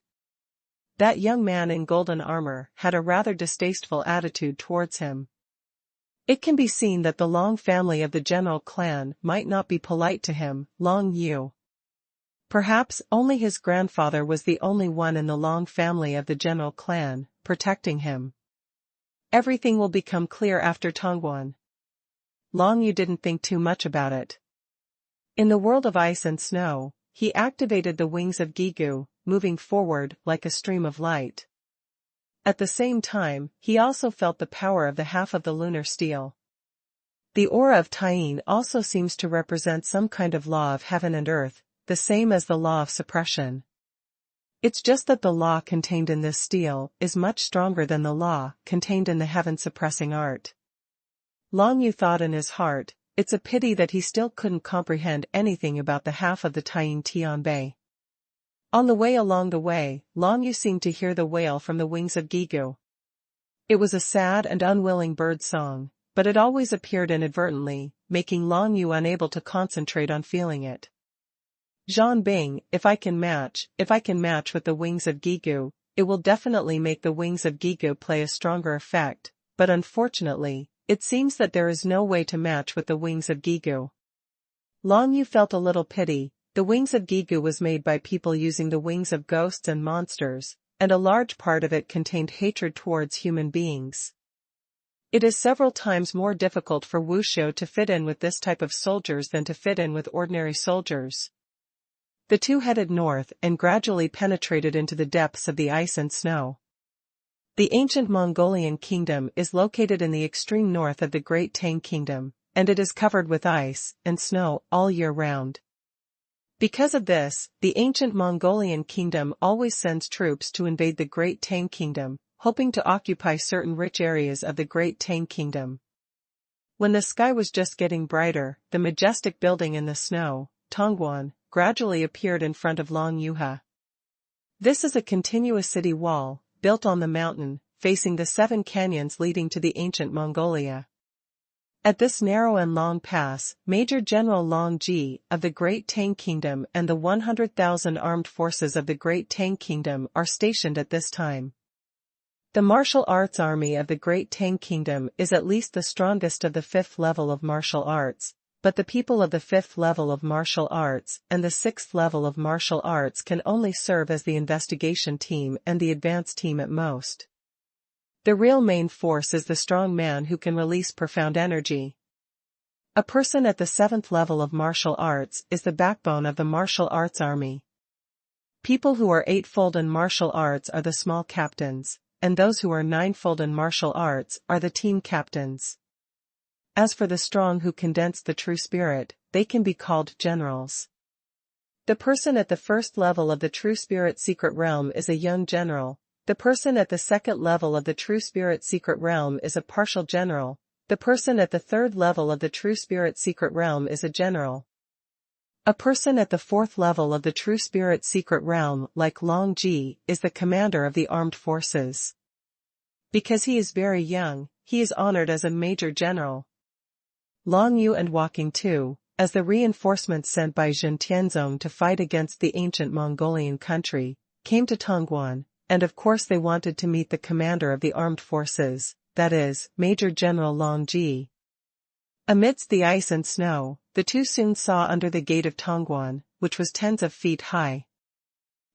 That young man in golden armor had a rather distasteful attitude towards him. It can be seen that the Long family of the General clan might not be polite to him, Long Yu. Perhaps only his grandfather was the only one in the Long family of the General clan, protecting him. Everything will become clear after Tongguan. Long Yu didn't think too much about it. In the world of ice and snow, he activated the wings of Gigu, moving forward like a stream of light. At the same time, he also felt the power of the half of the lunar steel. The aura of Taiyin also seems to represent some kind of law of heaven and earth, the same as the law of suppression. It's just that the law contained in this steel is much stronger than the law contained in the heaven-suppressing art. Long Yu thought in his heart, it's a pity that he still couldn't comprehend anything about the half of the Taiyin Tianbei. On the way along the way, Long Yu seemed to hear the wail from the wings of Gigu. It was a sad and unwilling bird song, but it always appeared inadvertently, making Long Yu unable to concentrate on feeling it. Zhan Bing, if I can match with the wings of Gigu, it will definitely make the wings of Gigu play a stronger effect, but unfortunately, it seems that there is no way to match with the wings of Gigu. Long Yu felt a little pity. The wings of Gigu was made by people using the wings of ghosts and monsters, and a large part of it contained hatred towards human beings. It is several times more difficult for Wuxiu to fit in with this type of soldiers than to fit in with ordinary soldiers. The two headed north and gradually penetrated into the depths of the ice and snow. The ancient Mongolian kingdom is located in the extreme north of the Great Tang Kingdom, and it is covered with ice and snow all year round. Because of this, the ancient Mongolian kingdom always sends troops to invade the Great Tang Kingdom, hoping to occupy certain rich areas of the Great Tang Kingdom. When the sky was just getting brighter, the majestic building in the snow, Tongguan, gradually appeared in front of Long Yuha. This is a continuous city wall, built on the mountain, facing the 7 canyons leading to the ancient Mongolia. At this narrow and long pass, Major General Long Ji of the Great Tang Kingdom and the 100,000 armed forces of the Great Tang Kingdom are stationed at this time. The martial arts army of the Great Tang Kingdom is at least the strongest of the 5th level of martial arts, but the people of the 5th level of martial arts and the 6th level of martial arts can only serve as the investigation team and the advance team at most. The real main force is the strong man who can release profound energy. A person at the 7th level of martial arts is the backbone of the martial arts army. People who are 8-fold in martial arts are the small captains, and those who are 9-fold in martial arts are the team captains. As for the strong who condense the true spirit, they can be called generals. The person at the 1st level of the true spirit secret realm is a young general. The person at the 2nd level of the True Spirit Secret Realm is a partial general. The person at the 3rd level of the True Spirit Secret Realm is a general. A person at the 4th level of the True Spirit Secret Realm, like Long Ji, is the commander of the armed forces. Because he is very young, he is honored as a major general. Long Yu and Walking too, as the reinforcements sent by Jin Tianzong to fight against the ancient Mongolian country, came to Tongguan. And of course they wanted to meet the commander of the armed forces, that is, Major General Long Ji. Amidst the ice and snow, the two soon saw under the gate of Tongguan, which was tens of feet high.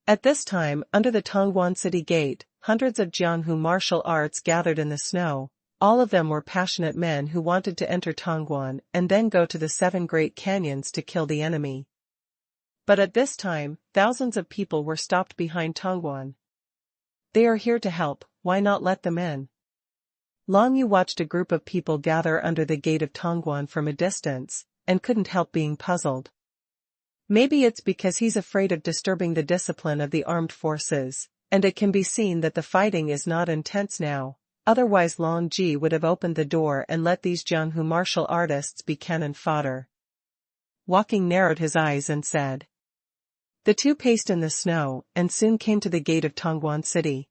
At this time, under the Tongguan city gate, hundreds of Jianghu martial arts gathered in the snow. All of them were passionate men who wanted to enter Tongguan and then go to the 7 great canyons to kill the enemy. But at this time, thousands of people were stopped behind Tongguan. They are here to help, why not let them in? Long Yu watched a group of people gather under the gate of Tongguan from a distance, and couldn't help being puzzled. Maybe it's because he's afraid of disturbing the discipline of the armed forces, and it can be seen that the fighting is not intense now, otherwise Long Ji would have opened the door and let these Jianghu martial artists be cannon fodder. Walking narrowed his eyes and said. The two paced in the snow, and soon came to the gate of Tongguan city.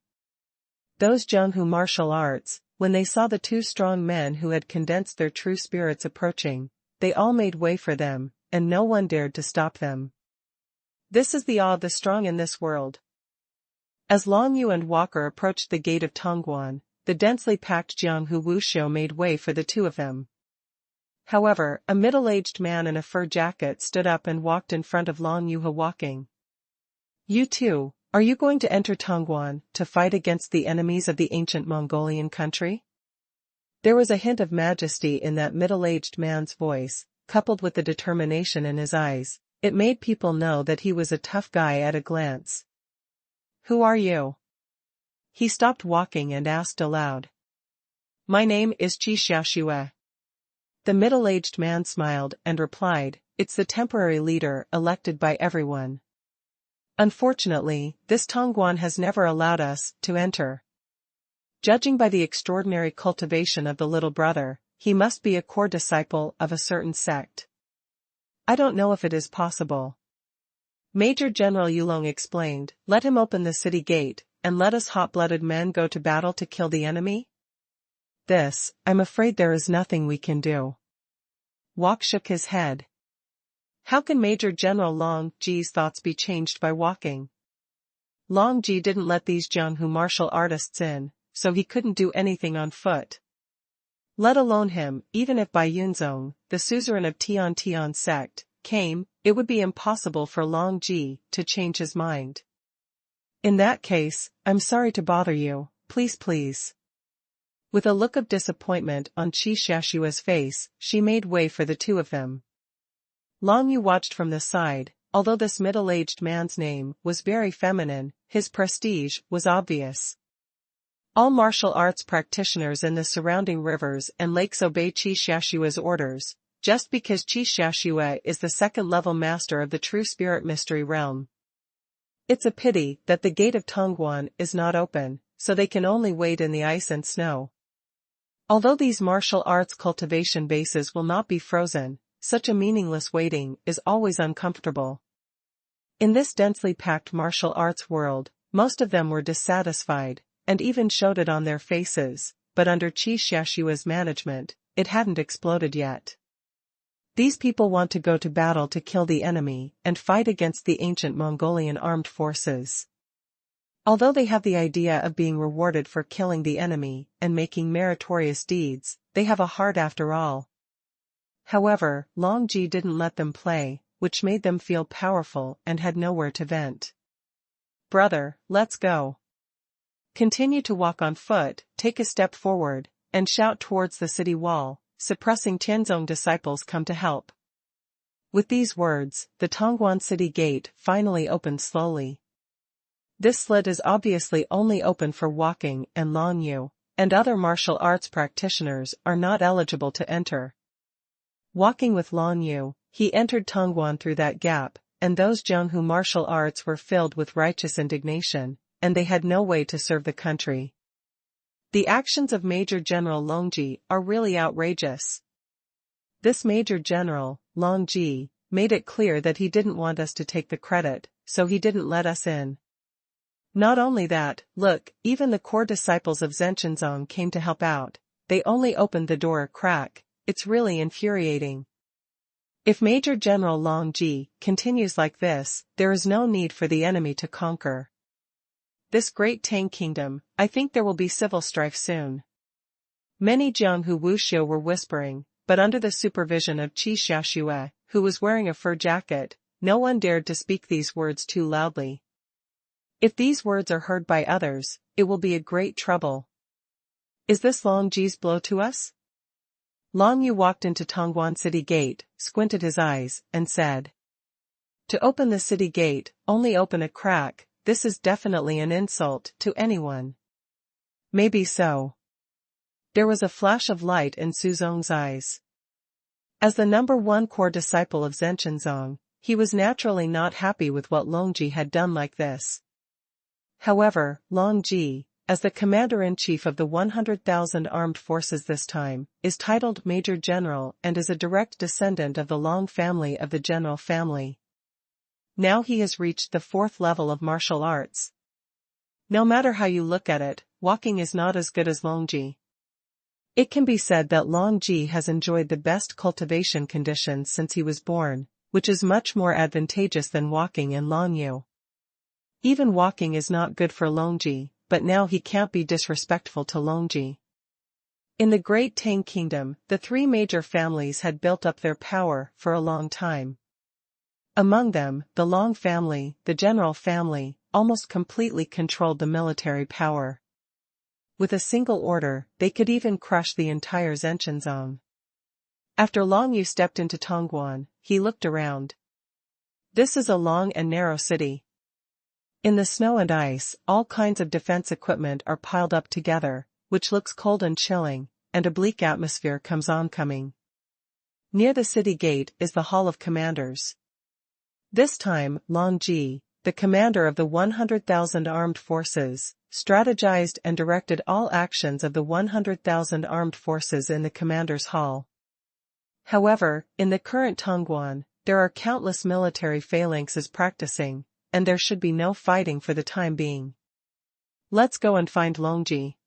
Those Jianghu martial arts, when they saw the two strong men who had condensed their true spirits approaching, they all made way for them, and no one dared to stop them. This is the awe of the strong in this world. As Long Yu and Walker approached the gate of Tongguan, the densely packed Jianghu wuxiu made way for the two of them. However, a middle-aged man in a fur jacket stood up and walked in front of Long Yuha walking. You too, are you going to enter Tongguan to fight against the enemies of the ancient Mongolian country? There was a hint of majesty in that middle-aged man's voice, coupled with the determination in his eyes. It made people know that he was a tough guy at a glance. Who are you? He stopped walking and asked aloud. My name is Qi Xiaoxue. The middle-aged man smiled and replied, it's the temporary leader elected by everyone. Unfortunately, this Tongguan has never allowed us to enter. Judging by the extraordinary cultivation of the little brother, he must be a core disciple of a certain sect. I don't know if it is possible. Major General Yulong explained, let him open the city gate, and let us hot-blooded men go to battle to kill the enemy? This, I'm afraid there is nothing we can do. Wok shook his head. How can Major General Long Ji's thoughts be changed by walking? Long Ji didn't let these Jianghu martial artists in, so he couldn't do anything on foot. Let alone him, even if Bai Yunzong, the suzerain of Tian Tian sect, came, it would be impossible for Long Ji to change his mind. In that case, I'm sorry to bother you, please. With a look of disappointment on Qi Xiaoxue's face, she made way for the two of them. Long Yu watched from the side. Although this middle-aged man's name was very feminine, his prestige was obvious. All martial arts practitioners in the surrounding rivers and lakes obey Qi Xiaoxue's orders, just because Qi Xiaoxue is the second-level master of the true spirit mystery realm. It's a pity that the gate of Tongguan is not open, so they can only wait in the ice and snow. Although these martial arts cultivation bases will not be frozen, such a meaningless waiting is always uncomfortable. In this densely packed martial arts world, most of them were dissatisfied, and even showed it on their faces, but under Qi Xiaoxue's management, it hadn't exploded yet. These people want to go to battle to kill the enemy and fight against the ancient Mongolian armed forces. Although they have the idea of being rewarded for killing the enemy and making meritorious deeds, they have a heart after all. However, Long Ji didn't let them play, which made them feel powerful and had nowhere to vent. "Brother, let's go." Continue to walk on foot, take a step forward, and shout towards the city wall, suppressing Tianzong disciples come to help. With these words, the Tongguan city gate finally opened slowly. This slit is obviously only open for walking, and Long Yu and other martial arts practitioners are not eligible to enter. Walking with Long Yu, he entered Tongguan through that gap, and those Jianghu martial arts were filled with righteous indignation, and they had no way to serve the country. The actions of Major General Longji are really outrageous. This Major General, Longji, made it clear that he didn't want us to take the credit, so he didn't let us in. Not only that, look, even the core disciples of Zhenshenzong came to help out. They only opened the door a crack. It's really infuriating. If Major General Long Ji continues like this, there is no need for the enemy to conquer this great Tang kingdom. I think there will be civil strife soon. Many Jianghu wuxia were whispering, but under the supervision of Qi Xiaoxue, who was wearing a fur jacket, no one dared to speak these words too loudly. If these words are heard by others, it will be a great trouble. Is this Long Ji's blow to us? Long Yu walked into Tongguan city gate, squinted his eyes, and said, "To open the city gate, only open a crack. This is definitely an insult to anyone." Maybe so. There was a flash of light in Su Zong's eyes. As the number one core disciple of Zhenshenzong, he was naturally not happy with what Long Ji had done like this. However, Long Ji, as the commander-in-chief of the 100,000 armed forces this time, is titled Major General and is a direct descendant of the Long family of the General family. Now he has reached the 4th level of martial arts. No matter how you look at it, walking is not as good as Long Ji. It can be said that Long Ji has enjoyed the best cultivation conditions since he was born, which is much more advantageous than walking in Long Yu. Even walking is not good for Long Ji, but now he can't be disrespectful to Long Ji. In the Great Tang Kingdom, the 3 major families had built up their power for a long time. Among them, the Long family, the General family, almost completely controlled the military power. With a single order, they could even crush the entire Zhenshenzong. After Long Yu stepped into Tongguan, he looked around. This is a long and narrow city. In the snow and ice, all kinds of defense equipment are piled up together, which looks cold and chilling, and a bleak atmosphere comes oncoming. Near the city gate is the Hall of Commanders. This time, Long Ji, the commander of the 100,000 armed forces, strategized and directed all actions of the 100,000 armed forces in the commander's hall. However, in the current Tongguan, there are countless military phalanxes practicing, and there should be no fighting for the time being. Let's go and find Long Ji.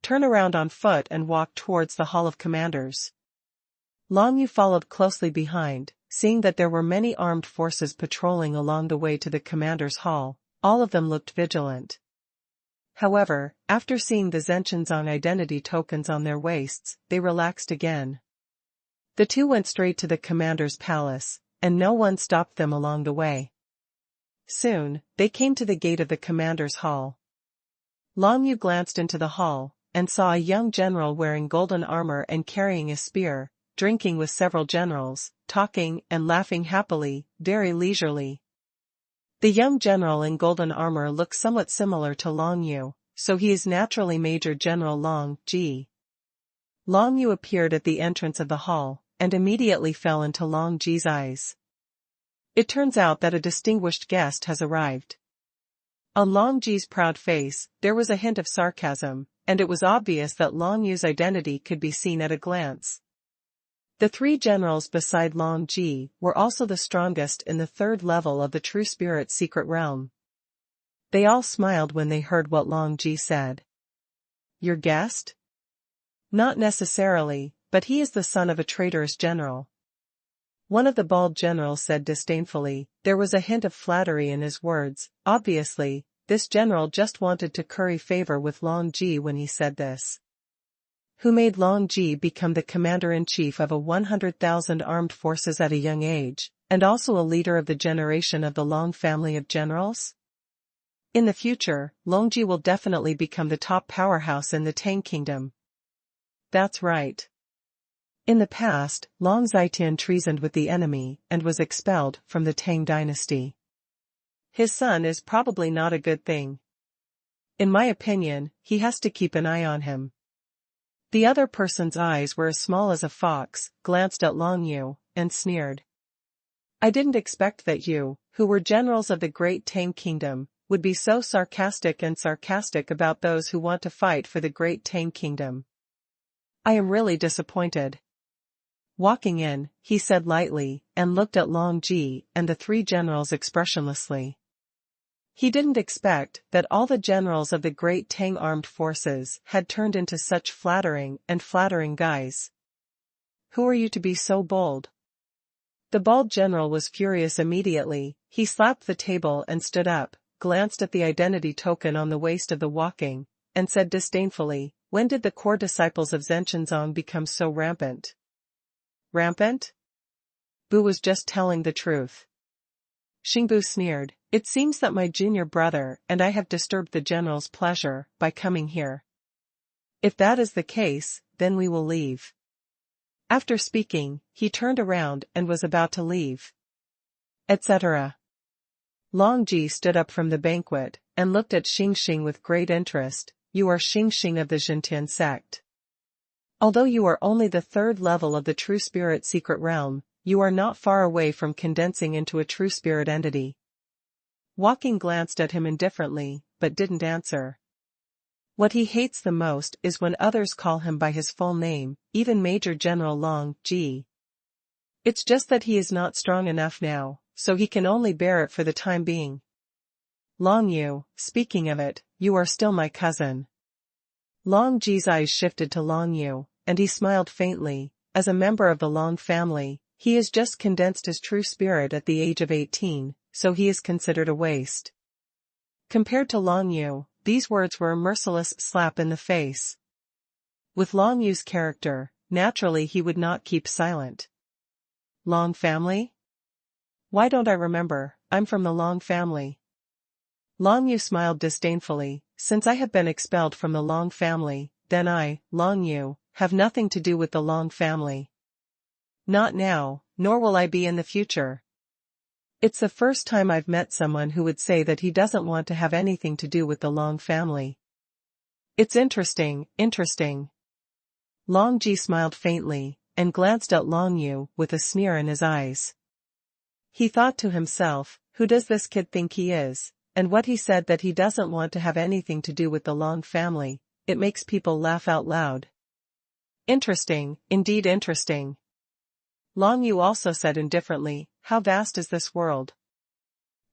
Turn around on foot and walk towards the Hall of Commanders. Long Yu followed closely behind, seeing that there were many armed forces patrolling along the way to the commander's hall. All of them looked vigilant. However, after seeing the Zhenshenzong identity tokens on their waists, they relaxed again. The two went straight to the commander's palace, and no one stopped them along the way. Soon, they came to the gate of the commander's hall. Long Yu glanced into the hall, and saw a young general wearing golden armor and carrying a spear, drinking with several generals, talking and laughing happily, very leisurely. The young general in golden armor looks somewhat similar to Long Yu, so he is naturally Major General Long Ji. Long Yu appeared at the entrance of the hall, and immediately fell into Long Ji's eyes. It turns out that a distinguished guest has arrived. On Long Ji's proud face, there was a hint of sarcasm, and it was obvious that Long Yu's identity could be seen at a glance. The three generals beside Long Ji were also the strongest in the third level of the True Spirit secret realm. They all smiled when they heard what Long Ji said. Your guest? Not necessarily, but he is the son of a traitorous general. One of the bald generals said disdainfully. There was a hint of flattery in his words. Obviously, this general just wanted to curry favor with Long Ji when he said this. Who made Long Ji become the commander-in-chief of a 100,000 armed forces at a young age, and also a leader of the generation of the Long family of generals? In the future, Long Ji will definitely become the top powerhouse in the Tang Kingdom. That's right. In the past, Long Zitian treasoned with the enemy and was expelled from the Tang dynasty. His son is probably not a good thing. In my opinion, he has to keep an eye on him. The other person's eyes were as small as a fox, glanced at Long Yu, and sneered. I didn't expect that you, who were generals of the great Tang Kingdom, would be so sarcastic about those who want to fight for the great Tang Kingdom. I am really disappointed. Walking in, he said lightly, and looked at Long Ji and the three generals expressionlessly. He didn't expect that all the generals of the great Tang armed forces had turned into such flattering guys. Who are you to be so bold? The bald general was furious immediately. He slapped the table and stood up, glanced at the identity token on the waist of the walking, and said disdainfully, when did the core disciples of Zhenshenzong become so rampant? Rampant? Bu was just telling the truth. Xingbu sneered. It seems that my junior brother and I have disturbed the general's pleasure by coming here. If that is the case, then we will leave. After speaking, he turned around and was about to leave. Etc. Long Ji stood up from the banquet and looked at Xing with great interest. You are Xing of the Zhentian sect. Although you are only the third level of the True Spirit secret realm, you are not far away from condensing into a True Spirit entity. Walking glanced at him indifferently, but didn't answer. What he hates the most is when others call him by his full name, even Major General Long Ji. It's just that he is not strong enough now, so he can only bear it for the time being. Long Yu, speaking of it, you are still my cousin. Long Ji's eyes shifted to Long Yu, and he smiled faintly. As a member of the Long family, he has just condensed his true spirit at the age of 18, so he is considered a waste. Compared to Long Yu, these words were a merciless slap in the face. With Long Yu's character, naturally he would not keep silent. Long family? Why don't I remember? I'm from the Long family. Long Yu smiled disdainfully. Since I have been expelled from the Long family, then I, Long Yu, have nothing to do with the Long family. Not now, nor will I be in the future. It's the first time I've met someone who would say that he doesn't want to have anything to do with the Long family. It's interesting. Long Ji smiled faintly, and glanced at Long Yu with a sneer in his eyes. He thought to himself, who does this kid think he is? And what he said that he doesn't want to have anything to do with the Long family, it makes people laugh out loud. Interesting, indeed interesting. Long Yu also said indifferently, how vast is this world?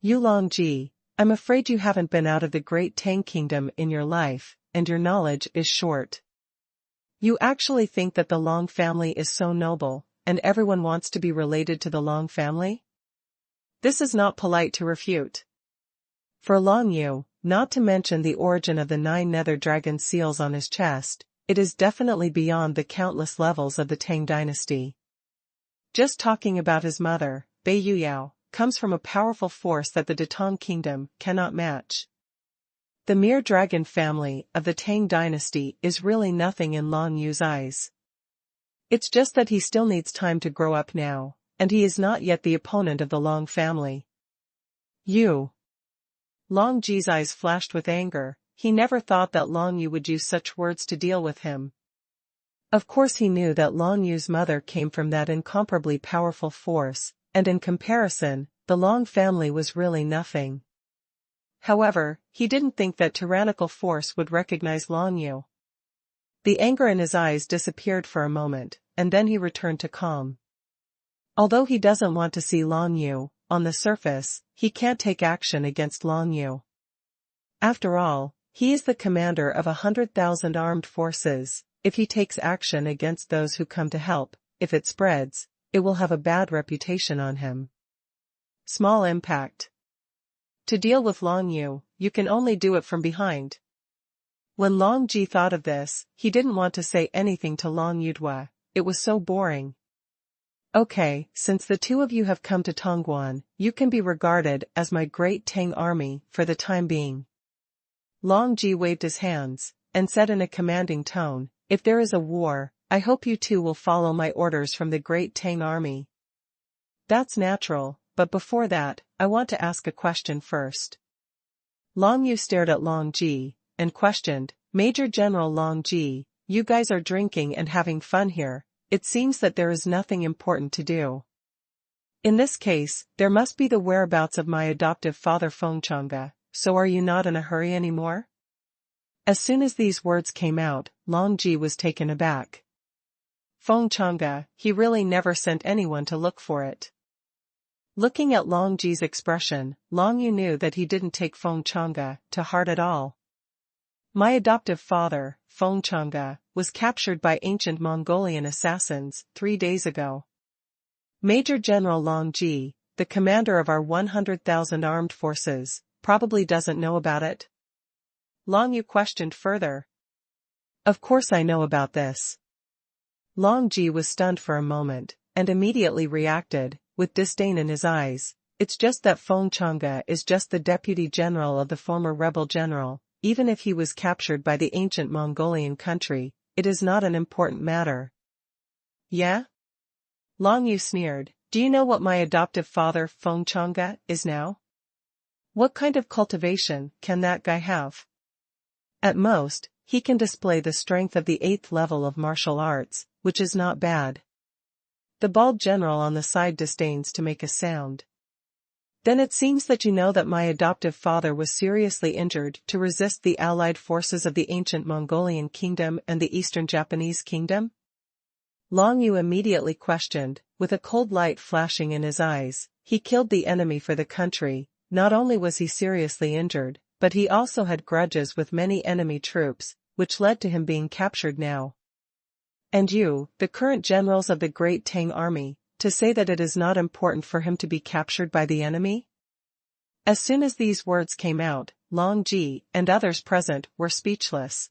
You Long Ji, I'm afraid you haven't been out of the great Tang Kingdom in your life, and your knowledge is short. You actually think that the Long family is so noble, and everyone wants to be related to the Long family? This is not polite to refute. For Long Yu, not to mention the origin of the 9 nether dragon seals on his chest, it is definitely beyond the countless levels of the Tang dynasty. Just talking about his mother, Bei Yuyao, comes from a powerful force that the Datong Kingdom cannot match. The mere dragon family of the Tang dynasty is really nothing in Long Yu's eyes. It's just that he still needs time to grow up now, and he is not yet the opponent of the Long family. You. Long Ji's eyes flashed with anger. He never thought that Long Yu would use such words to deal with him. Of course he knew that Long Yu's mother came from that incomparably powerful force, and in comparison, the Long family was really nothing. However, he didn't think that tyrannical force would recognize Long Yu. The anger in his eyes disappeared for a moment, and then he returned to calm. Although he doesn't want to see Long Yu, on the surface, he can't take action against Long Yu. After all, he is the commander of 100,000 armed forces. If he takes action against those who come to help, if it spreads, it will have a bad reputation on him. Small impact. To deal with Long Yu, you can only do it from behind. When Long Ji thought of this, he didn't want to say anything to Long Yudhua. It was so boring. Okay, since the two of you have come to Tongguan, you can be regarded as my great Tang army for the time being. Long Ji waved his hands, and said in a commanding tone, if there is a war, I hope you two will follow my orders from the great Tang army. That's natural, but before that, I want to ask a question first. Long Yu stared at Long Ji, and questioned, Major General Long Ji, you guys are drinking and having fun here. It seems that there is nothing important to do. In this case, there must be the whereabouts of my adoptive father Feng Chang'e, so are you not in a hurry anymore? As soon as these words came out, Long Ji was taken aback. Feng Chang'e, he really never sent anyone to look for it. Looking at Long Ji's expression, Long Yu knew that he didn't take Feng Chang'e to heart at all. My adoptive father, Feng Chang'e, was captured by ancient Mongolian assassins 3 days ago. Major General Long Ji, the commander of our 100,000 armed forces, probably doesn't know about it? Long Yu questioned further. Of course I know about this. Long Ji was stunned for a moment, and immediately reacted, with disdain in his eyes. It's just that Feng Chang'e is just the deputy general of the former rebel general. Even if he was captured by the ancient Mongolian country, it is not an important matter. Yeah? Long Yu sneered, do you know what my adoptive father Feng Chang'e is now? What kind of cultivation can that guy have? At most, he can display the strength of the 8th level of martial arts, which is not bad. The bald general on the side disdains to make a sound. Then it seems that you know that my adoptive father was seriously injured to resist the allied forces of the ancient Mongolian kingdom and the Eastern Japanese kingdom? Long Yu immediately questioned, with a cold light flashing in his eyes. He killed the enemy for the country. Not only was he seriously injured, but he also had grudges with many enemy troops, which led to him being captured now. And you, the current generals of the Great Tang Army, to say that it is not important for him to be captured by the enemy? As soon as these words came out, Long Ji and others present were speechless.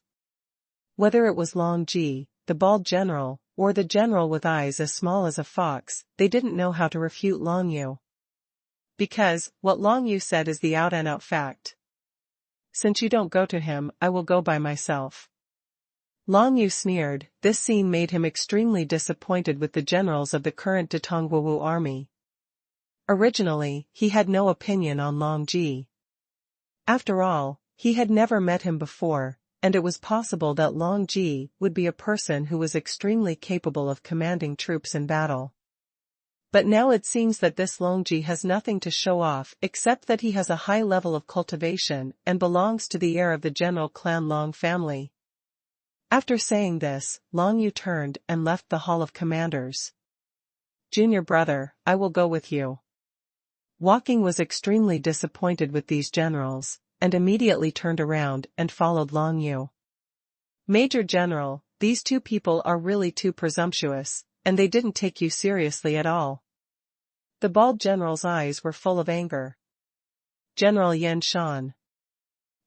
Whether it was Long Ji, the bald general, or the general with eyes as small as a fox, they didn't know how to refute Long Yu. Because, what Long Yu said is the out-and-out fact. Since you don't go to him, I will go by myself. Long Yu sneered. This scene made him extremely disappointed with the generals of the current Detongwu army. Originally, he had no opinion on Long Ji. After all, he had never met him before, and it was possible that Long Ji would be a person who was extremely capable of commanding troops in battle. But now it seems that this Long Ji has nothing to show off except that he has a high level of cultivation and belongs to the heir of the general clan Long family. After saying this, Long Yu turned and left the Hall of Commanders. Junior brother, I will go with you. Walking was extremely disappointed with these generals, and immediately turned around and followed Long Yu. Major General, these two people are really too presumptuous, and they didn't take you seriously at all. The bald general's eyes were full of anger. General Yan Shan.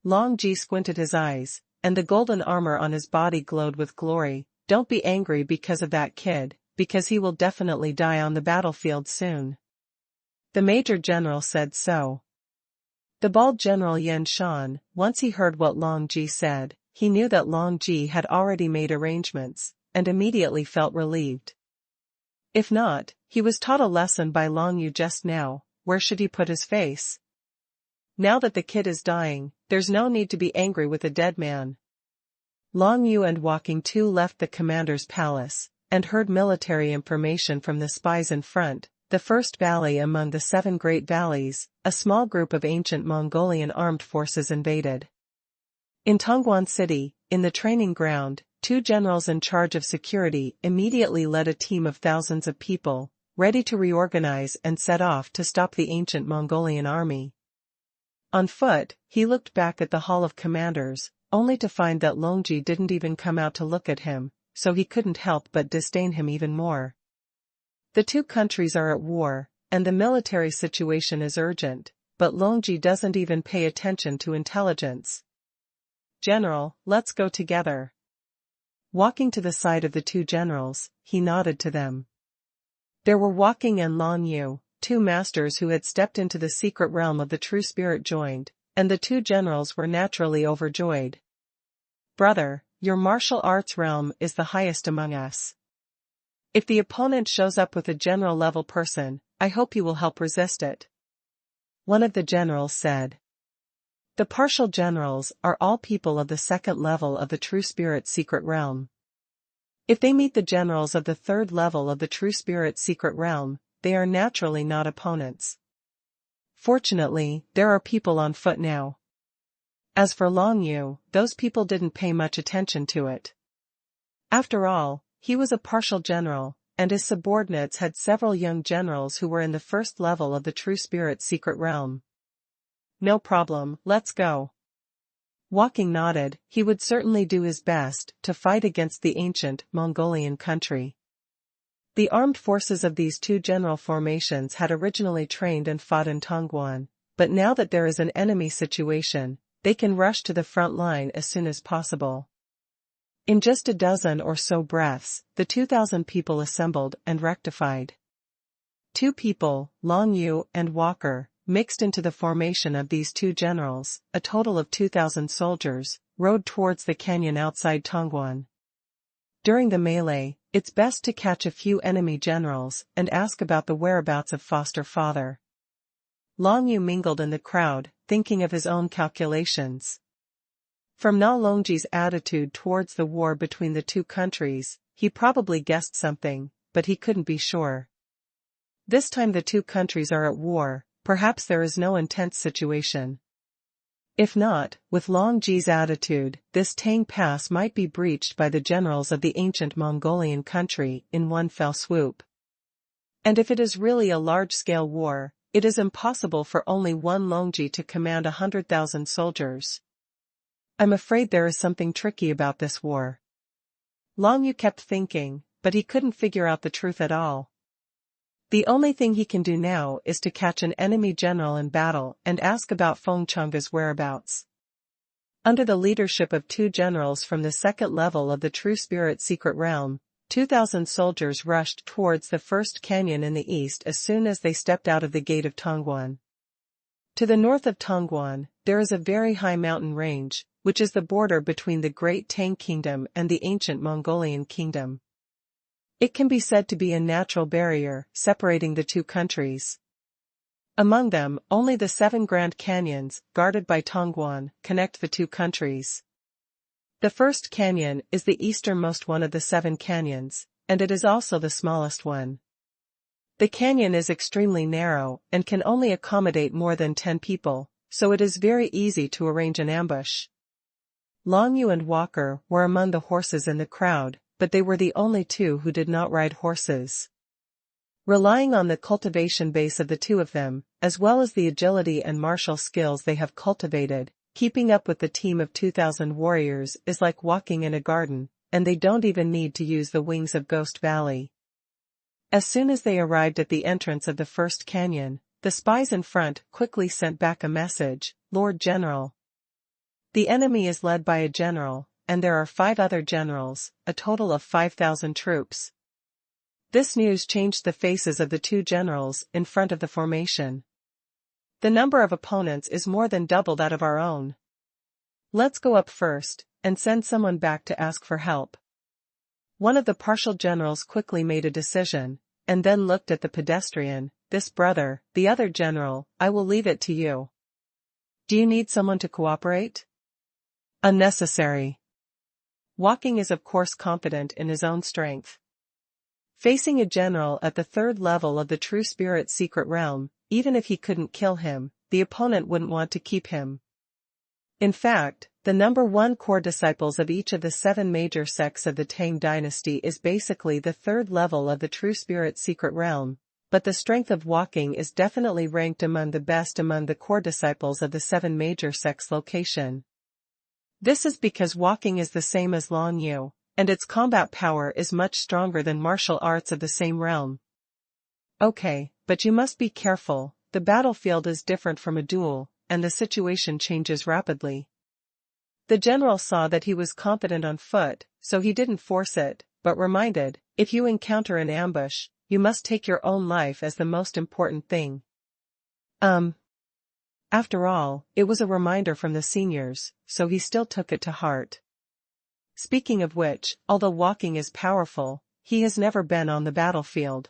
Long Ji squinted his eyes, and the golden armor on his body glowed with glory. Don't be angry because of that kid, because he will definitely die on the battlefield soon. The Major General said so. The bald General Yan Shan, once he heard what Long Ji said, he knew that Long Ji had already made arrangements, and immediately felt relieved. If not, he was taught a lesson by Long Yu just now. Where should he put his face? Now that the kid is dying, there's no need to be angry with a dead man. Long Yu and Walking Two left the commander's palace, and heard military information from the spies in front, the first valley among the 7 great valleys, a small group of ancient Mongolian armed forces invaded. In Tongguan City, in the training ground, 2 generals in charge of security immediately led a team of thousands of people, ready to reorganize and set off to stop the ancient Mongolian army. On foot, he looked back at the Hall of Commanders, only to find that Longji didn't even come out to look at him, so he couldn't help but disdain him even more. The 2 countries are at war, and the military situation is urgent, but Longji doesn't even pay attention to intelligence. "General, let's go together." Walking to the side of the 2 generals, he nodded to them. There were Walking and Long Yu, 2 masters who had stepped into the secret realm of the true spirit joined, and the 2 generals were naturally overjoyed. "Brother, your martial arts realm is the highest among us. If the opponent shows up with a general-level person, I hope you will help resist it," one of the generals said. The partial generals are all people of the 2nd level of the true spirit secret realm. If they meet the generals of the 3rd level of the true spirit secret realm, they are naturally not opponents. Fortunately, there are people on foot now. As for Long Yu, those people didn't pay much attention to it. After all, he was a partial general, and his subordinates had several young generals who were in the 1st level of the true spirit secret realm. "No problem, let's go." Walking nodded, he would certainly do his best to fight against the ancient Mongolian country. The armed forces of these 2 general formations had originally trained and fought in Tongguan, but now that there is an enemy situation, they can rush to the front line as soon as possible. In just a dozen or so breaths, the 2,000 people assembled and rectified. 2 people, Long Yu and Walker, mixed into the formation of these 2 generals, a total of 2,000 soldiers, rode towards the canyon outside Tongguan. During the melee, it's best to catch a few enemy generals and ask about the whereabouts of foster father. Long Yu mingled in the crowd, thinking of his own calculations. From Na Longji's attitude towards the war between the 2 countries, he probably guessed something, but he couldn't be sure. This time the 2 countries are at war, perhaps there is no intense situation. If not, with Longji's attitude, this Tang Pass might be breached by the generals of the ancient Mongolian country in one fell swoop. And if it is really a large-scale war, it is impossible for only one Longji to command 100,000 soldiers. I'm afraid there is something tricky about this war. Long Yu kept thinking, but he couldn't figure out the truth at all. The only thing he can do now is to catch an enemy general in battle and ask about Feng Chang's whereabouts. Under the leadership of 2 generals from the 2nd level of the true spirit secret realm, 2,000 soldiers rushed towards the first canyon in the east as soon as they stepped out of the gate of Tongguan. To the north of Tongguan, there is a very high mountain range, which is the border between the Great Tang Kingdom and the ancient Mongolian Kingdom. It can be said to be a natural barrier separating the 2 countries. Among them, only the 7 Grand Canyons, guarded by Tongguan, connect the 2 countries. The first canyon is the easternmost one of the 7 canyons, and it is also the smallest one. The canyon is extremely narrow and can only accommodate more than 10 people, so it is very easy to arrange an ambush. Long Yu and Walker were among the horses in the crowd, but they were the only 2 who did not ride horses. Relying on the cultivation base of the 2 of them, as well as the agility and martial skills they have cultivated, keeping up with the team of 2,000 warriors is like walking in a garden, and they don't even need to use the wings of Ghost Valley. As soon as they arrived at the entrance of the first canyon, the spies in front quickly sent back a message, "Lord General. The enemy is led by a general, and there are 5 other generals, a total of 5,000 troops." This news changed the faces of the 2 generals in front of the formation. "The number of opponents is more than double that of our own. Let's go up first, and send someone back to ask for help." One of the partial generals quickly made a decision, and then looked at the pedestrian, "This brother, the other general, I will leave it to you. Do you need someone to cooperate?" "Unnecessary." Walking is of course confident in his own strength. Facing a general at the third level of the True Spirit's secret realm, even if he couldn't kill him, the opponent wouldn't want to keep him. In fact, the number one core disciples of each of the 7 major sects of the Tang dynasty is basically the third level of the True Spirit's secret realm, but the strength of walking is definitely ranked among the best among the core disciples of the 7 major sects location. This is because walking is the same as Long Yu, and its combat power is much stronger than martial arts of the same realm. Okay, but you must be careful, the battlefield is different from a duel, and the situation changes rapidly. The general saw that he was confident on foot, so he didn't force it, but reminded, if you encounter an ambush, you must take your own life as the most important thing. After all, it was a reminder from the seniors, so he still took it to heart. Speaking of which, although walking is powerful, he has never been on the battlefield.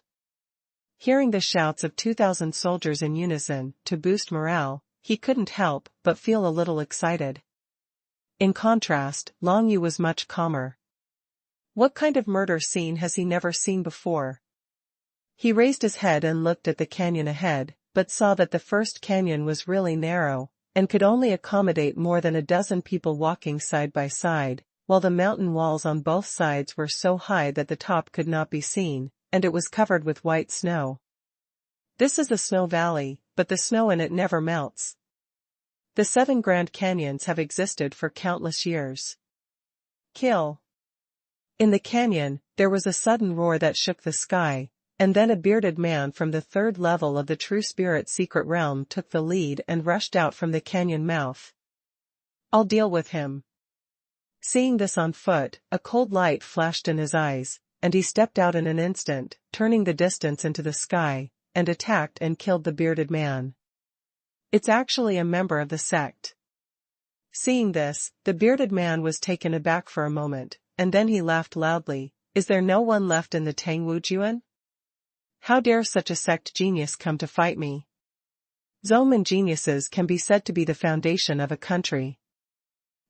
Hearing the shouts of 2,000 soldiers in unison, to boost morale, he couldn't help but feel a little excited. In contrast, Long Yu was much calmer. What kind of murder scene has he never seen before? He raised his head and looked at the canyon ahead, but saw that the first canyon was really narrow, and could only accommodate more than a dozen people walking side by side, while the mountain walls on both sides were so high that the top could not be seen, and it was covered with white snow. This is the Snow Valley, but the snow in it never melts. The 7 Grand Canyons have existed for countless years. Kill. In the canyon, there was a sudden roar that shook the sky, and then a bearded man from the third level of the True Spirit's secret realm took the lead and rushed out from the canyon mouth. I'll deal with him. Seeing this on foot, a cold light flashed in his eyes, and he stepped out in an instant, turning the distance into the sky, and attacked and killed the bearded man. It's actually a member of the sect. Seeing this, the bearded man was taken aback for a moment, and then he laughed loudly. Is there no one left in the Tang Wujuan? How dare such a sect genius come to fight me? Zoman geniuses can be said to be the foundation of a country.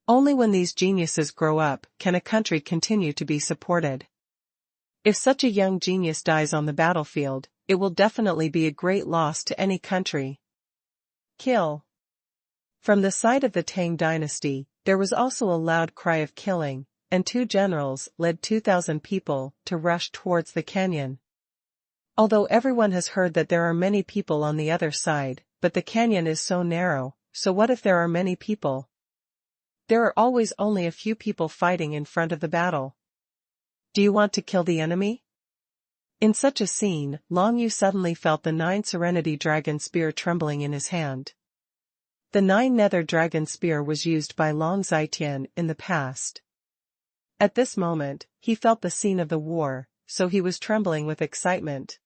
Only when these geniuses grow up can a country continue to be supported. If such a young genius dies on the battlefield, it will definitely be a great loss to any country. Kill. From the side of the Tang dynasty, there was also a loud cry of killing, and 2 generals led 2,000 people to rush towards the canyon. Although everyone has heard that there are many people on the other side, but the canyon is so narrow, so what if there are many people? There are always only a few people fighting in front of the battle. Do you want to kill the enemy? In such a scene, Long Yu suddenly felt the 9 Serenity Dragon Spear trembling in his hand. The 9 Nether Dragon Spear was used by Long Zitian in the past. At this moment, he felt the scene of the war, so he was trembling with excitement.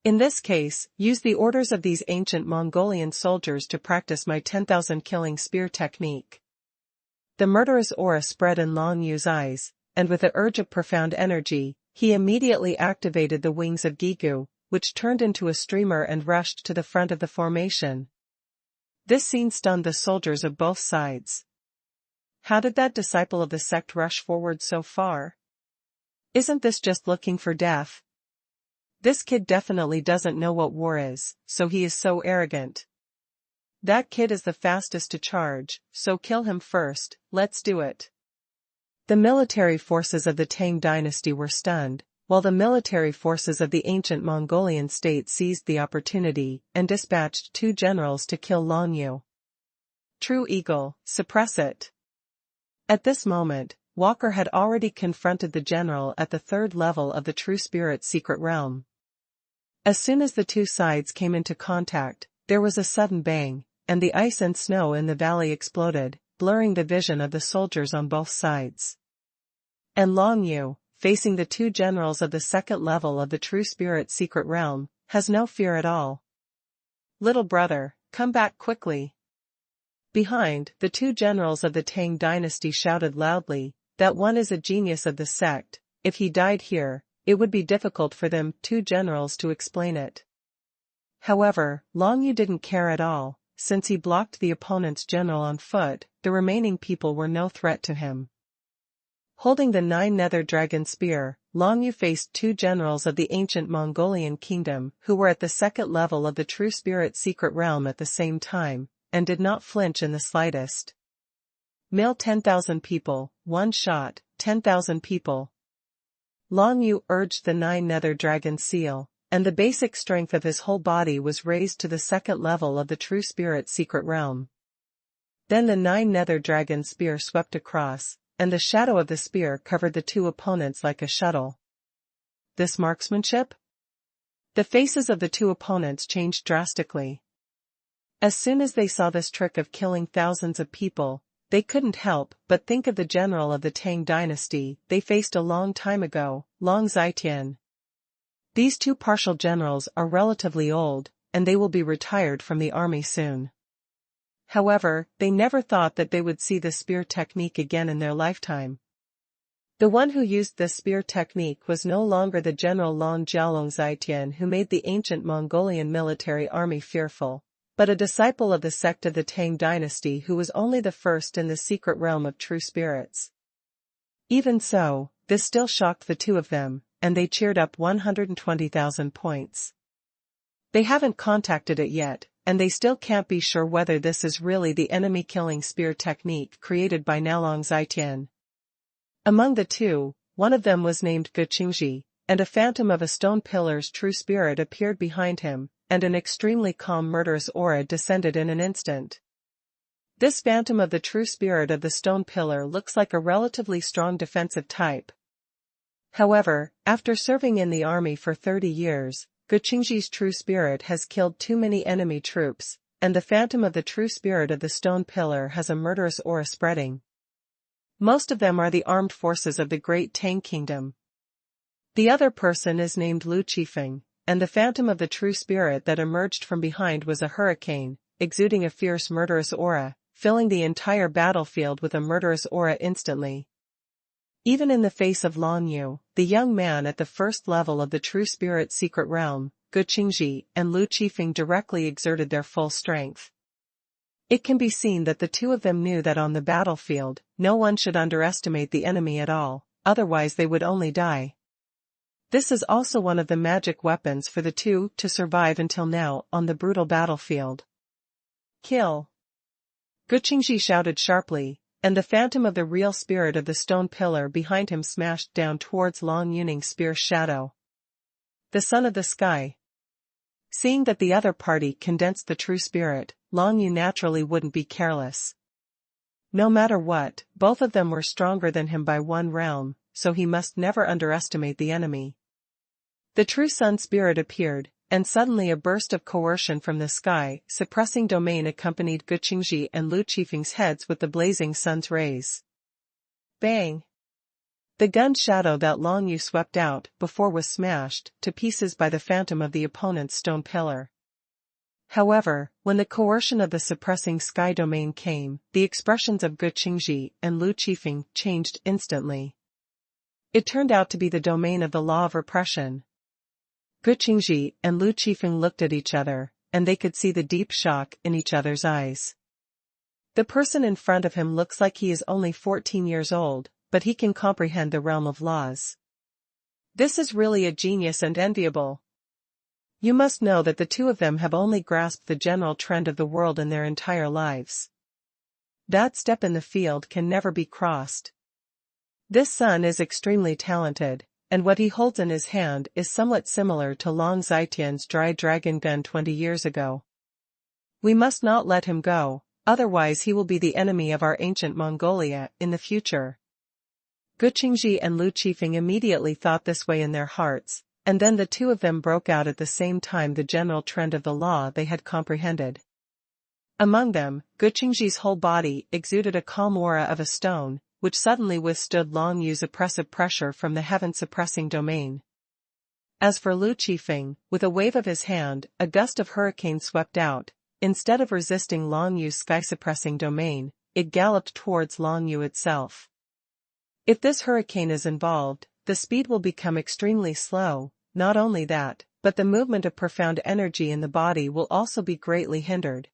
In this case, use the orders of these ancient Mongolian soldiers to practice my 10,000 killing spear technique. The murderous aura spread in Long Yu's eyes, and with a urge of profound energy, he immediately activated the wings of Gigu, which turned into a streamer and rushed to the front of the formation. This scene stunned the soldiers of both sides. How did that disciple of the sect rush forward so far? Isn't this just looking for death? This kid definitely doesn't know what war is, so he is so arrogant. That kid is the fastest to charge, so kill him first, let's do it. The military forces of the Tang dynasty were stunned, while the military forces of the ancient Mongolian state seized the opportunity and dispatched 2 generals to kill Long Yu. True Eagle, suppress it. At this moment, Walker had already confronted the general at the third level of the True Spirit's secret realm. As soon as the 2 sides came into contact, there was a sudden bang, and the ice and snow in the valley exploded, blurring the vision of the soldiers on both sides. And Long Yu, facing the 2 generals of the second level of the True Spirit's secret realm, has no fear at all. Little brother, come back quickly. Behind, the 2 generals of the Tang dynasty shouted loudly, that one is a genius of the sect. If he died here, it would be difficult for them 2 generals to explain it. However, Long Yu didn't care at all, since he blocked the opponent's general on foot, the remaining people were no threat to him. Holding the 9 Nether Dragon Spear, Long Yu faced two generals of the ancient Mongolian kingdom who were at the second level of the true spirit secret realm at the same time, and did not flinch in the slightest. Mill 10,000 people, one shot, 10,000 people. Long Yu urged the 9 nether dragon seal, and the basic strength of his whole body was raised to the second level of the true spirit secret realm. Then the 9 nether dragon spear swept across, and the shadow of the spear covered the two opponents like a shuttle. This marksmanship? The faces of the two opponents changed drastically. As soon as they saw this trick of killing thousands of people, they couldn't help but think of the general of the Tang dynasty they faced a long time ago, Long Zi Chen. These two partial generals are relatively old, and they will be retired from the army soon. However, they never thought that they would see the spear technique again in their lifetime. The one who used this spear technique was no longer the general Long Jialong Zitian who made the ancient Mongolian military army fearful, but a disciple of the sect of the Tang dynasty who was only the first in the secret realm of true spirits. Even so, this still shocked the two of them, and they cheered up 120,000 points. They haven't contacted it yet, and they still can't be sure whether this is really the enemy-killing spear technique created by Nalong Zitian. Among the two, one of them was named Guqingji, and a phantom of a stone pillar's true spirit appeared behind him, and an extremely calm murderous aura descended in an instant. This phantom of the true spirit of the stone pillar looks like a relatively strong defensive type. However, after serving in the army for 30 years, Guqingji's true spirit has killed too many enemy troops, and the phantom of the true spirit of the stone pillar has a murderous aura spreading. Most of them are the armed forces of the Great Tang Kingdom. The other person is named Lu Qifeng, and the phantom of the true spirit that emerged from behind was a hurricane, exuding a fierce murderous aura, filling the entire battlefield with a murderous aura instantly. Even in the face of Long Yu, the young man at the first level of the true spirit secret realm, Guqingji and Lu Qifeng directly exerted their full strength. It can be seen that the two of them knew that on the battlefield, no one should underestimate the enemy at all, otherwise they would only die. This is also one of the magic weapons for the two to survive until now on the brutal battlefield. Kill! Guqingji shouted sharply, and the phantom of the real spirit of the stone pillar behind him smashed down towards Long Yuning's spear shadow. The son of the sky. Seeing that the other party condensed the true spirit, Long Yu naturally wouldn't be careless. No matter what, both of them were stronger than him by one realm, so he must never underestimate the enemy. The true sun spirit appeared, and suddenly a burst of coercion from the sky, suppressing domain accompanied Guqingji and Lu Qifeng's heads with the blazing sun's rays. Bang! The gun shadow that Long Yu swept out before was smashed to pieces by the phantom of the opponent's stone pillar. However, when the coercion of the suppressing sky domain came, the expressions of Guqingji and Lu Qifeng changed instantly. It turned out to be the domain of the law of repression. Guqingji and Lu Qifeng looked at each other, and they could see the deep shock in each other's eyes. The person in front of him looks like he is only 14 years old, but he can comprehend the realm of laws. This is really a genius and enviable. You must know that the two of them have only grasped the general trend of the world in their entire lives. That step in the field can never be crossed. This son is extremely talented, and what he holds in his hand is somewhat similar to Long Zitian's dry dragon gun 20 years ago. We must not let him go, otherwise he will be the enemy of our ancient Mongolia in the future. Guqingji and Lu Qifeng immediately thought this way in their hearts, and then the two of them broke out at the same time the general trend of the law they had comprehended. Among them, Guqingji's whole body exuded a calm aura of a stone, which suddenly withstood Long Yu's oppressive pressure from the heaven-suppressing domain. As for Lu Qifeng, with a wave of his hand, a gust of hurricane swept out. Instead of resisting Long Yu's sky-suppressing domain, it galloped towards Long Yu itself. If this hurricane is involved, the speed will become extremely slow. Not only that, but the movement of profound energy in the body will also be greatly hindered.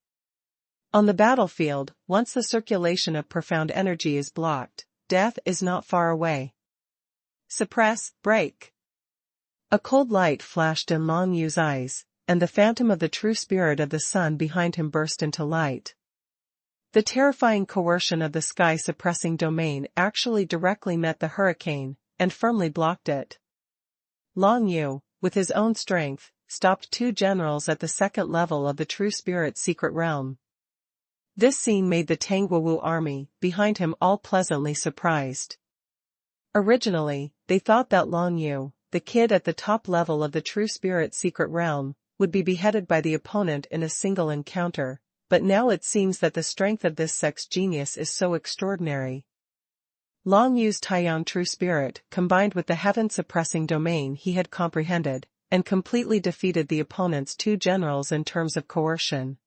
On the battlefield, once the circulation of profound energy is blocked, death is not far away. Suppress, break. A cold light flashed in Long Yu's eyes, and the phantom of the true spirit of the sun behind him burst into light. The terrifying coercion of the sky-suppressing domain actually directly met the hurricane, and firmly blocked it. Long Yu, with his own strength, stopped two generals at the second level of the true spirit's secret realm. This scene made the Tangwawu army behind him all pleasantly surprised. Originally, they thought that Long Yu, the kid at the top level of the true spirit's secret realm, would be beheaded by the opponent in a single encounter, but now it seems that the strength of this sex genius is so extraordinary. Long Yu's Taiyang true spirit combined with the heaven-suppressing domain he had comprehended, and completely defeated the opponent's two generals in terms of coercion.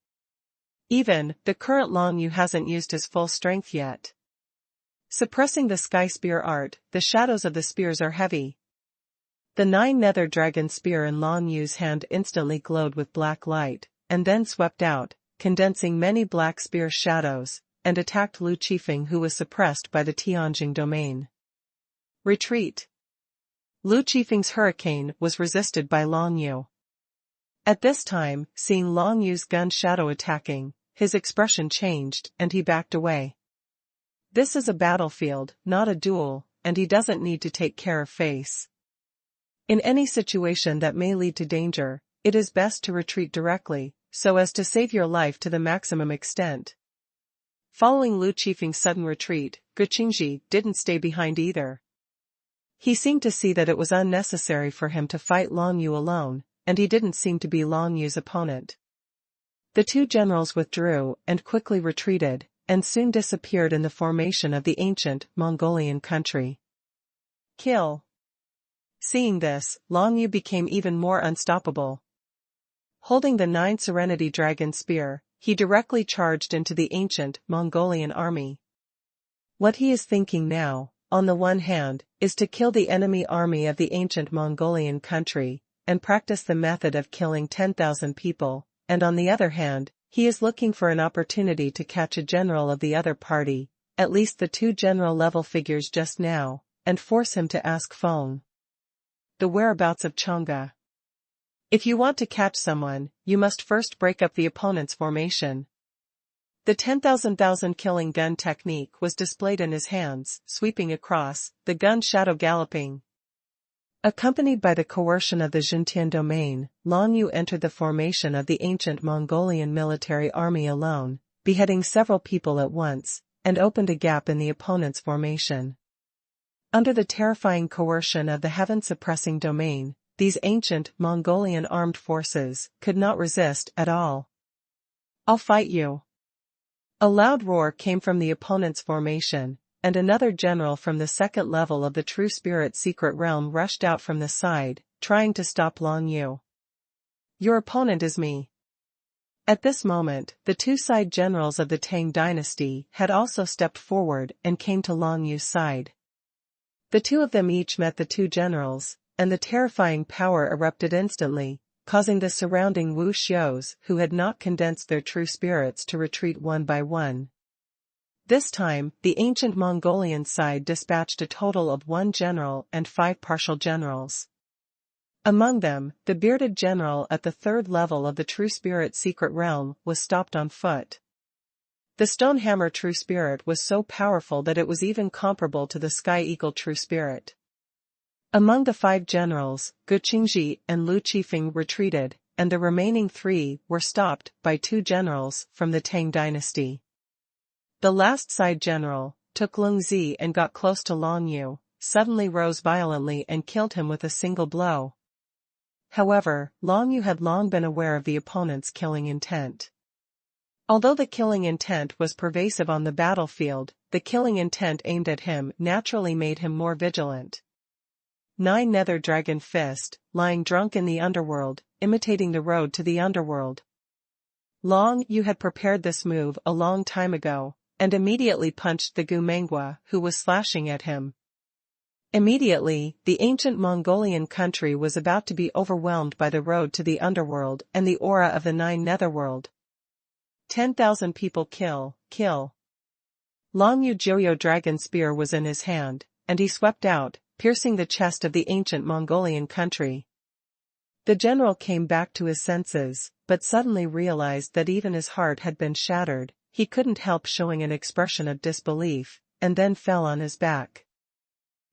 Even, the current Long Yu hasn't used his full strength yet. Suppressing the sky spear art, the shadows of the spears are heavy. The 9-nether dragon spear in Long Yu's hand instantly glowed with black light, and then swept out, condensing many black spear shadows, and attacked Lu Qifeng, who was suppressed by the Tianjing domain. Retreat. Lu Qifeng's hurricane was resisted by Long Yu. At this time, seeing Long Yu's gun shadow attacking, his expression changed and he backed away. This is a battlefield, not a duel, and he doesn't need to take care of face. In any situation that may lead to danger, it is best to retreat directly, so as to save your life to the maximum extent. Following Lu Qifeng's sudden retreat, Guqingji didn't stay behind either. He seemed to see that it was unnecessary for him to fight Long Yu alone, and he didn't seem to be Long Yu's opponent. The two generals withdrew and quickly retreated, and soon disappeared in the formation of the ancient Mongolian country. Kill. Seeing this, Long Yu became even more unstoppable. Holding the 9 Serenity Dragon Spear, he directly charged into the ancient Mongolian army. What he is thinking now, on the one hand, is to kill the enemy army of the ancient Mongolian country, and practice the method of killing 10,000 people, and on the other hand, he is looking for an opportunity to catch a general of the other party, at least the 2 general-level figures just now, and force him to ask Feng the whereabouts of Chang'e. If you want to catch someone, you must first break up the opponent's formation. The 10,000 killing gun technique was displayed in his hands, sweeping across, the gun shadow galloping. Accompanied by the coercion of the Xintian domain, Long Yu entered the formation of the ancient Mongolian military army alone, beheading several people at once, and opened a gap in the opponent's formation. Under the terrifying coercion of the heaven-suppressing domain, these ancient Mongolian armed forces could not resist at all. "I'll fight you." A loud roar came from the opponent's formation, and another general from the second level of the True Spirit's secret realm rushed out from the side, trying to stop Long Yu. "Your opponent is me." At this moment, the 2 side generals of the Tang dynasty had also stepped forward and came to Long Yu's side. The 2 of them each met the 2 generals, and the terrifying power erupted instantly, causing the surrounding Wu Xios who had not condensed their true spirits to retreat one by one. This time, the ancient Mongolian side dispatched a total of 1 general and 5 partial generals. Among them, the bearded general at the 3rd level of the True Spirit's secret realm was stopped on foot. The Stonehammer True Spirit was so powerful that it was even comparable to the Sky Eagle True Spirit. Among the 5 generals, Guqingji and Lu Qifeng retreated, and the remaining 3 were stopped by 2 generals from the Tang dynasty. The last side general, took Lung Zi and got close to Long Yu, suddenly rose violently and killed him with a single blow. However, Long Yu had long been aware of the opponent's killing intent. Although the killing intent was pervasive on the battlefield, the killing intent aimed at him naturally made him more vigilant. 9 Nether Dragon Fist, lying drunk in the underworld, imitating the road to the underworld. Long Yu had prepared this move a long time ago, and immediately punched the Gumengwa who was slashing at him. Immediately, the ancient Mongolian country was about to be overwhelmed by the road to the underworld and the aura of the 9 Netherworld. 10,000 people kill. Long Yu Joyo Dragon Spear was in his hand, and he swept out, piercing the chest of the ancient Mongolian country. The general came back to his senses, but suddenly realized that even his heart had been shattered. He couldn't help showing an expression of disbelief, and then fell on his back.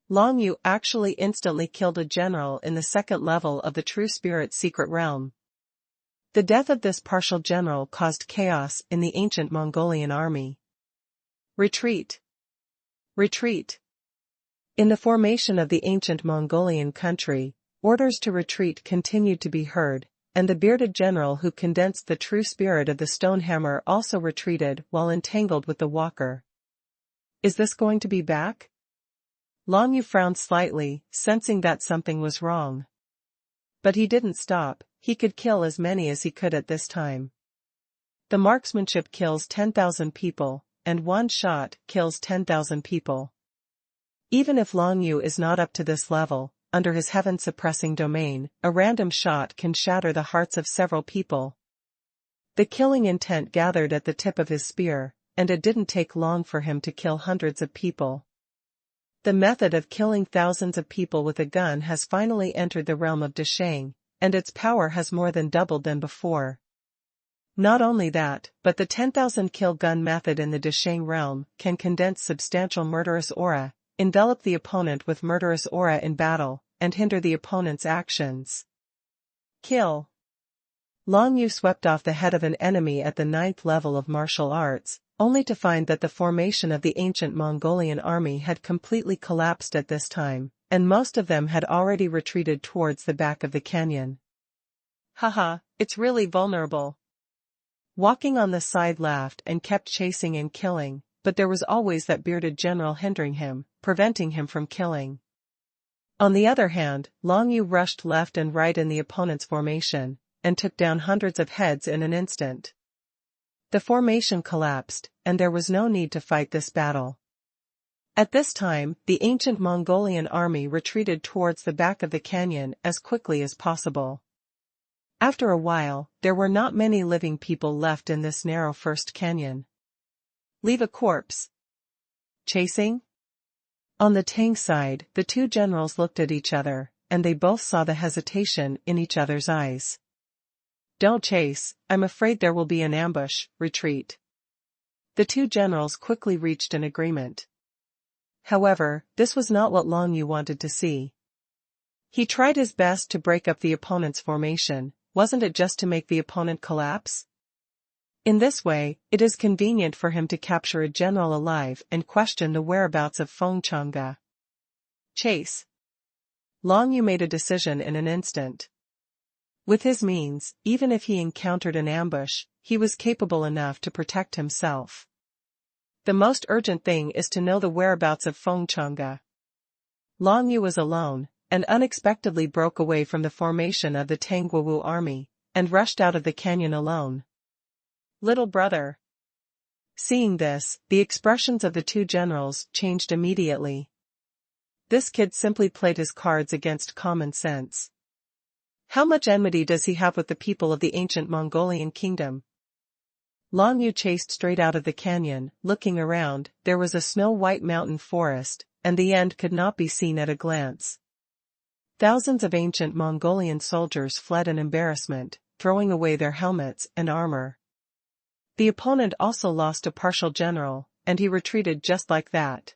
Long Yu actually instantly killed a general in the second level of the True Spirit's secret realm. The death of this partial general caused chaos in the ancient Mongolian army. Retreat! Retreat! In the formation of the ancient Mongolian country, orders to retreat continued to be heard, and the bearded general who condensed the true spirit of the Stonehammer also retreated while entangled with the walker. Is this going to be back? Long Yu frowned slightly, sensing that something was wrong. But he didn't stop. He could kill as many as he could at this time. The marksmanship kills 10,000 people, and one shot kills 10,000 people. Even if Long Yu is not up to this level, under his heaven-suppressing domain, a random shot can shatter the hearts of several people. The killing intent gathered at the tip of his spear, and it didn't take long for him to kill hundreds of people. The method of killing thousands of people with a gun has finally entered the realm of Deshang, and its power has more than doubled than before. Not only that, but the 10,000 kill gun method in the Deshang realm can condense substantial murderous aura, envelop the opponent with murderous aura in battle, and hinder the opponent's actions. Kill. Long Yu swept off the head of an enemy at the 9th level of martial arts, only to find that the formation of the ancient Mongolian army had completely collapsed at this time, and most of them had already retreated towards the back of the canyon. Haha, it's really vulnerable. Walking on the side laughed and kept chasing and killing, but there was always that bearded general hindering him, preventing him from killing. On the other hand, Long Yu rushed left and right in the opponent's formation, and took down hundreds of heads in an instant. The formation collapsed, and there was no need to fight this battle. At this time, the ancient Mongolian army retreated towards the back of the canyon as quickly as possible. After a while, there were not many living people left in this narrow first canyon. Leave a corpse. Chasing? On the Tang side, the two generals looked at each other, and they both saw the hesitation in each other's eyes. Don't chase, I'm afraid there will be an ambush. Retreat. The two generals quickly reached an agreement. However, this was not what Long Yu wanted to see. He tried his best to break up the opponent's formation. Wasn't it just to make the opponent collapse? In this way, it is convenient for him to capture a general alive and question the whereabouts of Feng Chang'e. Chase. Long Yu made a decision in an instant. With his means, even if he encountered an ambush, he was capable enough to protect himself. The most urgent thing is to know the whereabouts of Feng Chang'e. Long Yu was alone, and unexpectedly broke away from the formation of the Tangguwu army, and rushed out of the canyon alone. Little brother. Seeing this, the expressions of the two generals changed immediately. This kid simply played his cards against common sense. How much enmity does he have with the people of the ancient Mongolian kingdom? Long Yu chased straight out of the canyon. Looking around, there was a snow-white mountain forest, and the end could not be seen at a glance. Thousands of ancient Mongolian soldiers fled in embarrassment, throwing away their helmets and armor. The opponent also lost a partial general, and he retreated just like that.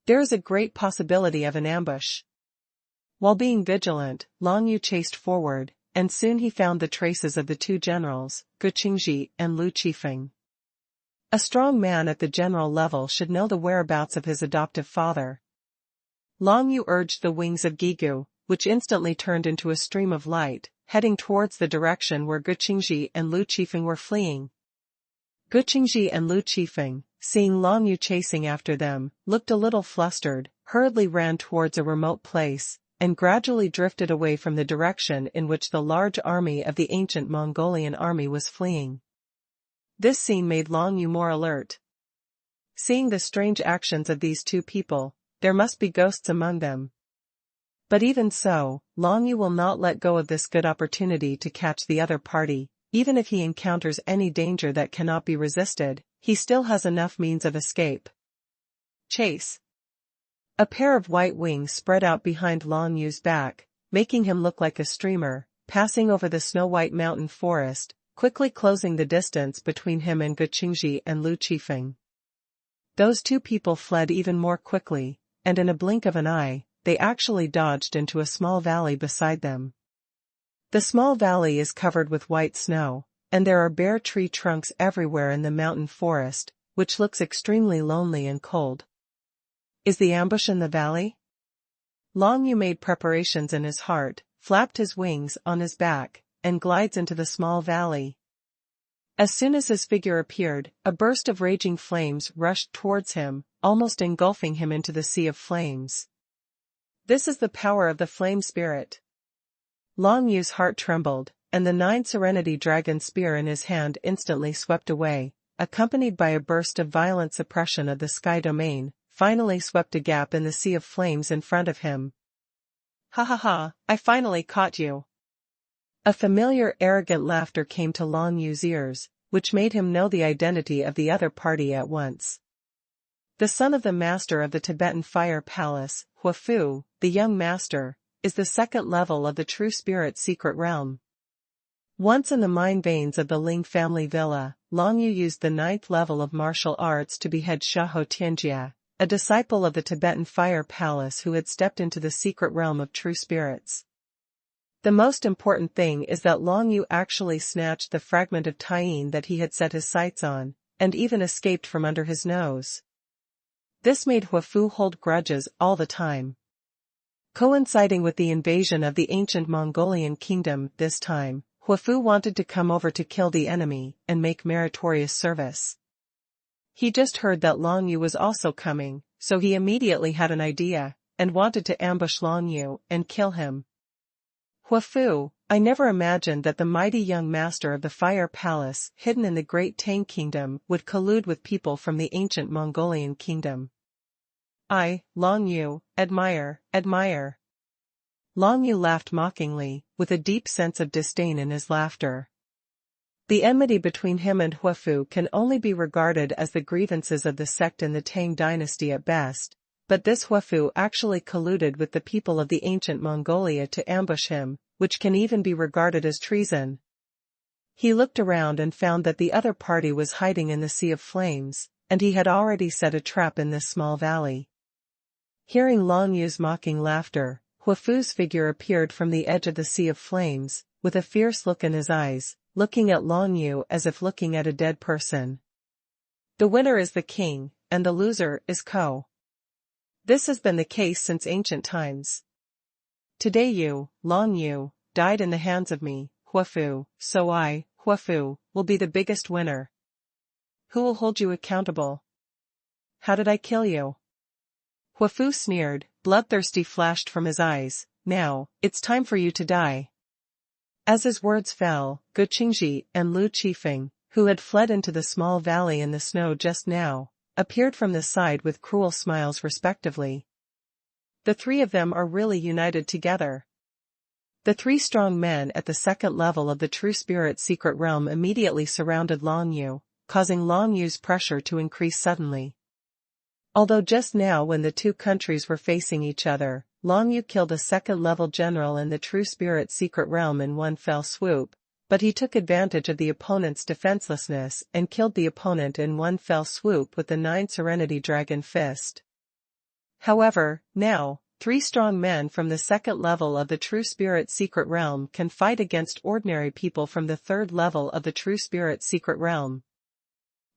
There is a great possibility of an ambush. While being vigilant, Long Yu chased forward, and soon he found the traces of the two generals, Gu Qingji and Lu Qifeng. A strong man at the general level should know the whereabouts of his adoptive father. Long Yu urged the wings of Gigu, which instantly turned into a stream of light, heading towards the direction where Gu Qingji and Lu Qifeng were fleeing. Gu Qingji and Lu Qifeng, seeing Long Yu chasing after them, looked a little flustered, hurriedly ran towards a remote place, and gradually drifted away from the direction in which the large army of the ancient Mongolian army was fleeing. This scene made Long Yu more alert. Seeing the strange actions of these two people, there must be ghosts among them. But even so, Long Yu will not let go of this good opportunity to catch the other party. Even if he encounters any danger that cannot be resisted, he still has enough means of escape. Chase. A pair of white wings spread out behind Long Yu's back, making him look like a streamer, passing over the snow-white mountain forest, quickly closing the distance between him and Guqingji and Lu Qifeng. Those two people fled even more quickly, and in a blink of an eye, they actually dodged into a small valley beside them. The small valley is covered with white snow, and there are bare tree trunks everywhere in the mountain forest, which looks extremely lonely and cold. Is the ambush in the valley? Long Yu made preparations in his heart, flapped his wings on his back, and glides into the small valley. As soon as his figure appeared, a burst of raging flames rushed towards him, almost engulfing him into the sea of flames. This is the power of the flame spirit. Long Yu's heart trembled, and the 9 Serenity Dragon spear in his hand instantly swept away, accompanied by a burst of violent suppression of the sky domain, finally swept a gap in the sea of flames in front of him. Ha ha ha, I finally caught you. A familiar arrogant laughter came to Long Yu's ears, which made him know the identity of the other party at once. The son of the master of the Tibetan Fire Palace, Huafu, the young master, is the second level of the True Spirit Secret Realm. Once in the mine veins of the Ling family villa, Long Yu used the 9th level of martial arts to behead Shaho Tianjia, a disciple of the Tibetan Fire Palace who had stepped into the secret realm of true spirits. The most important thing is that Long Yu actually snatched the fragment of Taiyin that he had set his sights on, and even escaped from under his nose. This made Huafu hold grudges all the time. Coinciding with the invasion of the ancient Mongolian kingdom this time, Huafu wanted to come over to kill the enemy and make meritorious service. He just heard that Long Yu was also coming, so he immediately had an idea, and wanted to ambush Long Yu and kill him. Huafu, I never imagined that the mighty young master of the Fire Palace hidden in the Great Tang Kingdom would collude with people from the ancient Mongolian kingdom. I, Long Yu, admire. Long Yu laughed mockingly, with a deep sense of disdain in his laughter. The enmity between him and Huafu can only be regarded as the grievances of the sect in the Tang dynasty at best, but this Huafu actually colluded with the people of the ancient Mongolia to ambush him, which can even be regarded as treason. He looked around and found that the other party was hiding in the sea of flames, and he had already set a trap in this small valley. Hearing Long Yu's mocking laughter, Huafu's figure appeared from the edge of the sea of flames, with a fierce look in his eyes, looking at Long Yu as if looking at a dead person. The winner is the king, and the loser is Ko. This has been the case since ancient times. Today you, Long Yu, died in the hands of me, Huafu, so I, Huafu, will be the biggest winner. Who will hold you accountable? How did I kill you? Huafu sneered, bloodthirsty flashed from his eyes. Now, it's time for you to die. As his words fell, Guqingji and Lu Qifeng, who had fled into the small valley in the snow just now, appeared from the side with cruel smiles respectively. The three of them are really united together. The 3 strong men at the second level of the True Spirit Secret Realm immediately surrounded Long Yu, causing Long Yu's pressure to increase suddenly. Although just now when the 2 countries were facing each other, Long Yu killed a second-level general in the True Spirit Secret Realm in one fell swoop, but he took advantage of the opponent's defenselessness and killed the opponent in one fell swoop with the 9 Serenity Dragon Fist. However, now, 3 strong men from the second level of the True Spirit Secret Realm can fight against ordinary people from the third level of the True Spirit Secret Realm.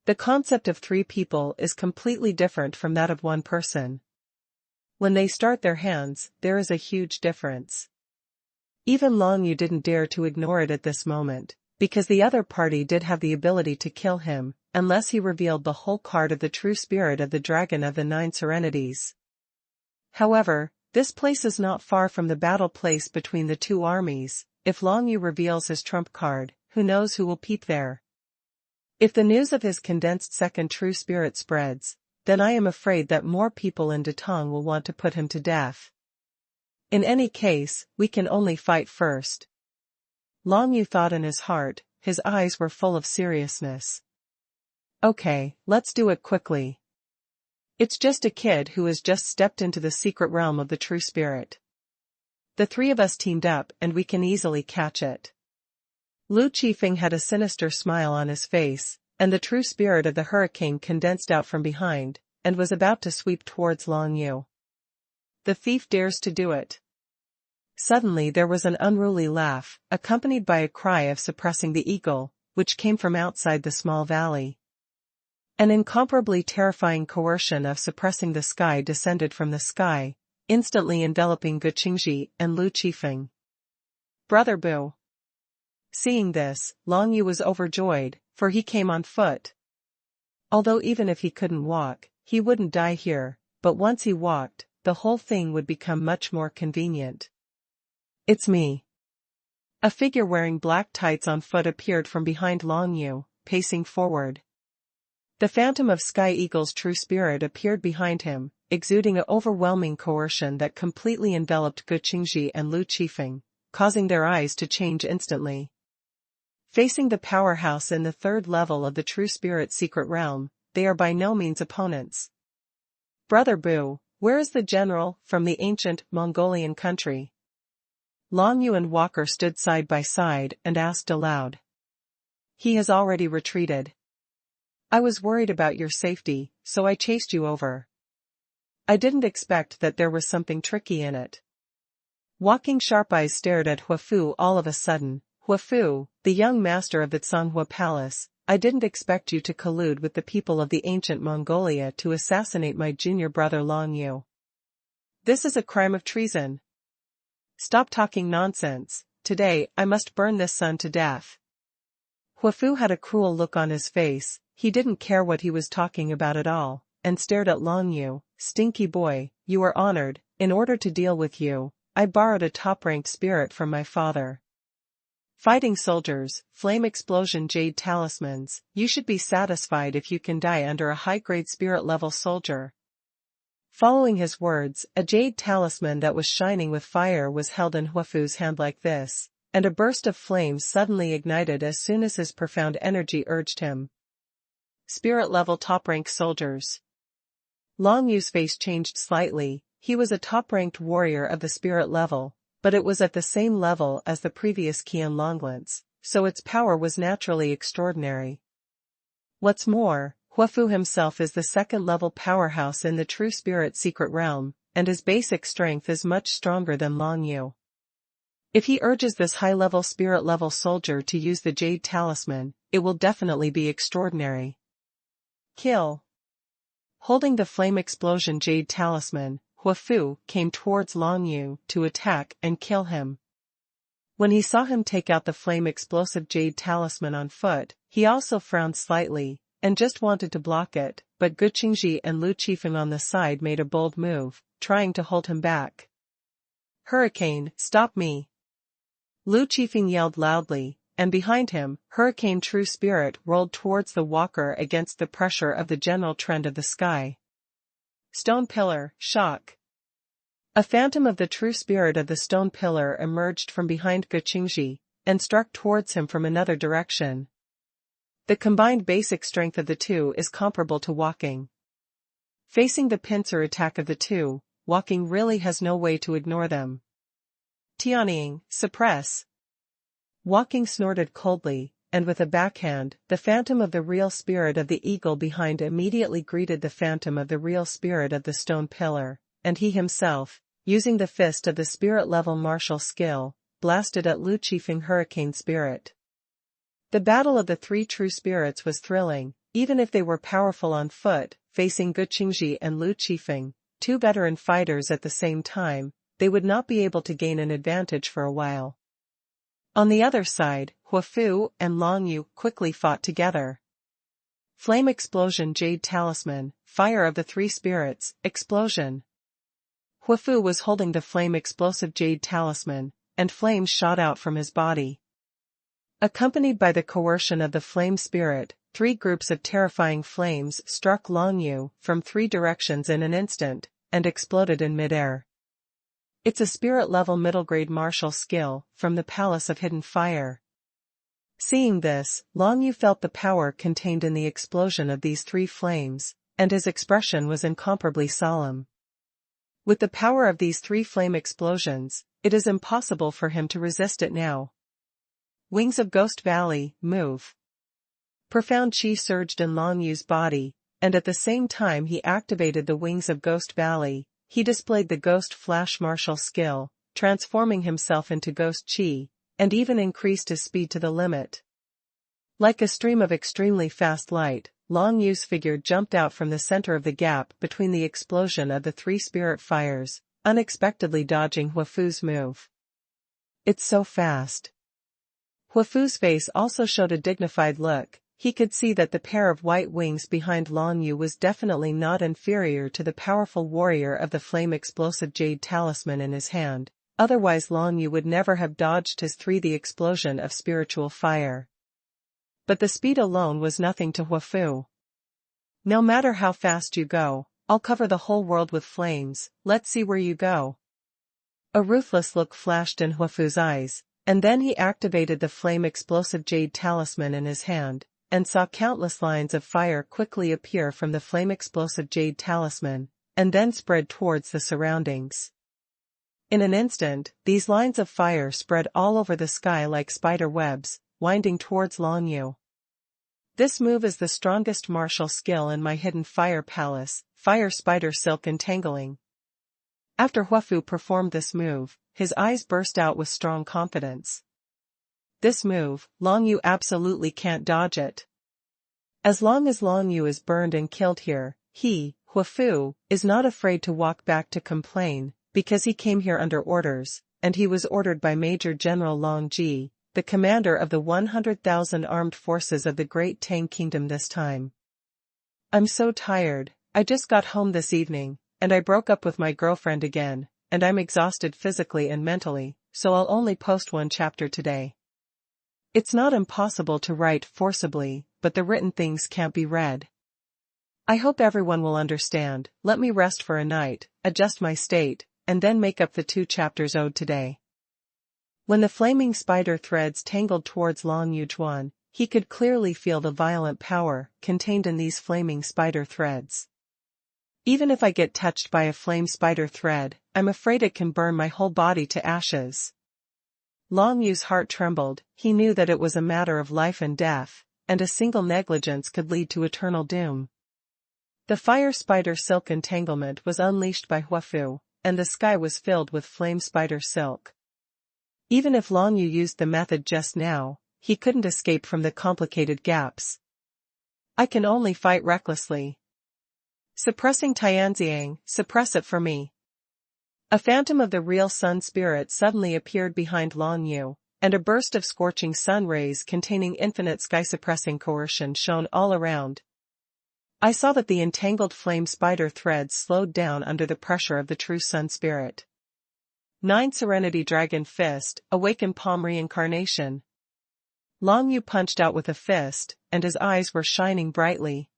The concept of 3 people is completely different from that of 1 person. When they start their hands, there is a huge difference. Even Long Yu didn't dare to ignore it at this moment, because the other party did have the ability to kill him, unless he revealed the whole card of the true spirit of the Dragon of the 9 Serenities. However, this place is not far from the battle place between the 2 armies. If Long Yu reveals his trump card, who knows who will peep there? If the news of his condensed second true spirit spreads, then I am afraid that more people in Datong will want to put him to death. In any case, we can only fight first. Long Yu thought in his heart, his eyes were full of seriousness. Okay, let's do it quickly. It's just a kid who has just stepped into the secret realm of the true spirit. The three of us teamed up and we can easily catch it. Lu Qifeng had a sinister smile on his face, and the true spirit of the hurricane condensed out from behind, and was about to sweep towards Long Yu. The thief dares to do it. Suddenly there was an unruly laugh, accompanied by a cry of suppressing the eagle, which came from outside the small valley. An incomparably terrifying coercion of suppressing the sky descended from the sky, instantly enveloping Guqingji and Lu Qifeng. Brother Boo. Seeing this, Long Yu was overjoyed, for he came on foot. Although even if he couldn't walk, he wouldn't die here, but once he walked, the whole thing would become much more convenient. It's me. A figure wearing black tights on foot appeared from behind Long Yu, pacing forward. The phantom of Sky Eagle's true spirit appeared behind him, exuding an overwhelming coercion that completely enveloped Guqingji and Lu Qifeng, causing their eyes to change instantly. Facing the powerhouse in the third level of the true spirit secret realm, they are by no means opponents. Brother Boo, where is the general from the ancient Mongolian country? Long Yu and Walker stood side by side and asked aloud. He has already retreated. I was worried about your safety, so I chased you over. I didn't expect that there was something tricky in it. Walking Sharp Eyes stared at Huafu all of a sudden. Huafu, the young master of the Xuanhuan Palace, I didn't expect you to collude with the people of the ancient Mongolia to assassinate my junior brother Long Yu. This is a crime of treason. Stop talking nonsense. Today I must burn this son to death. Huafu had a cruel look on his face. He didn't care what he was talking about at all, and stared at Long Yu. Stinky boy, you are honored. In order to deal with you, I borrowed a top-ranked spirit from my father. Fighting soldiers, flame explosion jade talismans, you should be satisfied if you can die under a high-grade spirit-level soldier. Following his words, a jade talisman that was shining with fire was held in Huafu's hand like this, and a burst of flames suddenly ignited as soon as his profound energy urged him. Spirit-level top-rank soldiers. Long Yu's face changed slightly. He was a top-ranked warrior of the spirit level, but it was at the same level as the previous Qian Longlance, so its power was naturally extraordinary. What's more, Huafu himself is the second-level powerhouse in the true spirit secret realm, and his basic strength is much stronger than Long Yu. If he urges this high-level spirit-level soldier to use the Jade Talisman, it will definitely be extraordinary. Kill. Holding the Flame Explosion Jade Talisman, Huafu came towards Long Yu to attack and kill him. When he saw him take out the Flame Explosive Jade Talisman on foot, he also frowned slightly, and just wanted to block it, but Guqingji and Lu Qifeng on the side made a bold move, trying to hold him back. Hurricane, stop me! Lu Qifeng yelled loudly, and behind him, Hurricane True Spirit rolled towards the walker against the pressure of the general trend of the sky. Stone Pillar, shock! A phantom of the true spirit of the stone pillar emerged from behind Guqingji, and struck towards him from another direction. The combined basic strength of the two is comparable to walking. Facing the pincer attack of the two, walking really has no way to ignore them. Tianying, suppress! Walking snorted coldly, and with a backhand, the phantom of the real spirit of the eagle behind immediately greeted the phantom of the real spirit of the stone pillar, and he himself, using the fist of the spirit-level martial skill, blasted at Lu Qifeng Hurricane Spirit. The battle of the three true spirits was thrilling, even if they were powerful on foot, facing Guqingji and Lu Qifeng, two veteran fighters at the same time, they would not be able to gain an advantage for a while. On the other side, Huafu and Long Yu quickly fought together. Flame Explosion Jade Talisman, Fire of the Three Spirits, Explosion. Huafu was holding the Flame Explosive Jade Talisman, and flames shot out from his body. Accompanied by the coercion of the Flame Spirit, three groups of terrifying flames struck Long Yu from three directions in an instant, and exploded in midair. It's a spirit-level middle-grade martial skill, from the Palace of Hidden Fire. Seeing this, Long Yu felt the power contained in the explosion of these three flames, and his expression was incomparably solemn. With the power of these 3 flame explosions, it is impossible for him to resist it now. Wings of Ghost Valley, move. Profound chi surged in Long Yu's body, and at the same time he activated the Wings of Ghost Valley, he displayed the Ghost Flash martial skill, transforming himself into Ghost Chi, and even increased his speed to the limit. Like a stream of extremely fast light, Long Yu's figure jumped out from the center of the gap between the explosion of the 3 spirit fires, unexpectedly dodging Huafu's move. It's so fast. Huafu's face also showed a dignified look. He could see that the pair of white wings behind Long Yu was definitely not inferior to the powerful warrior of the flame-explosive jade talisman in his hand, otherwise Long Yu would never have dodged his 3 the explosion of spiritual fire. But the speed alone was nothing to Huafu. No matter how fast you go, I'll cover the whole world with flames, let's see where you go. A ruthless look flashed in Huafu's eyes, and then he activated the flame-explosive jade talisman in his hand, and saw countless lines of fire quickly appear from the flame-explosive jade talisman, and then spread towards the surroundings. In an instant, these lines of fire spread all over the sky like spider webs, winding towards Long Yu. This move is the strongest martial skill in my hidden fire palace, Fire Spider Silk Entangling. After Huafu performed this move, his eyes burst out with strong confidence. This move, Long Yu absolutely can't dodge it. As long as Long Yu is burned and killed here, he, Huafu, is not afraid to walk back to complain, because he came here under orders, and he was ordered by Major General Long Ji, the commander of the 100,000 armed forces of the Great Tang Kingdom this time. I'm so tired, I just got home this evening, and I broke up with my girlfriend again, and I'm exhausted physically and mentally, so I'll only post 1 chapter today. It's not impossible to write forcibly, but the written things can't be read. I hope everyone will understand. Let me rest for a night, adjust my state, and then make up the 2 chapters owed today. When the flaming spider threads tangled towards Long Yu Juan, he could clearly feel the violent power contained in these flaming spider threads. Even if I get touched by a flame spider thread, I'm afraid it can burn my whole body to ashes. Long Yu's heart trembled. He knew that it was a matter of life and death, and a single negligence could lead to eternal doom. The fire spider silk entanglement was unleashed by Huafu, and the sky was filled with flame spider silk. Even if Long Yu used the method just now, he couldn't escape from the complicated gaps. I can only fight recklessly. Suppressing Tianziang, suppress it for me. A phantom of the real sun spirit suddenly appeared behind Long Yu, and a burst of scorching sun rays containing infinite sky-suppressing coercion shone all around. I saw that the entangled flame spider threads slowed down under the pressure of the true sun spirit. 9 Serenity Dragon Fist, Awaken Palm Reincarnation. Long Yu punched out with a fist, and his eyes were shining brightly.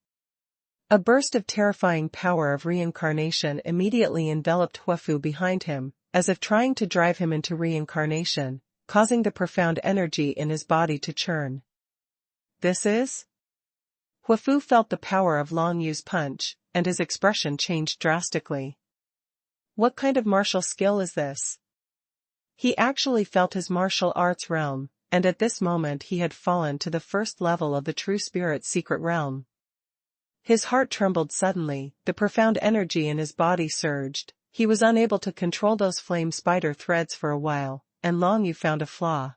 A burst of terrifying power of reincarnation immediately enveloped Huafu behind him, as if trying to drive him into reincarnation, causing the profound energy in his body to churn. This is? Huafu felt the power of Long Yu's punch, and his expression changed drastically. What kind of martial skill is this? He actually felt his martial arts realm, and at this moment he had fallen to the first level of the true spirit's secret realm. His heart trembled suddenly, the profound energy in his body surged. He was unable to control those flame spider threads for a while, and Long Yu found a flaw.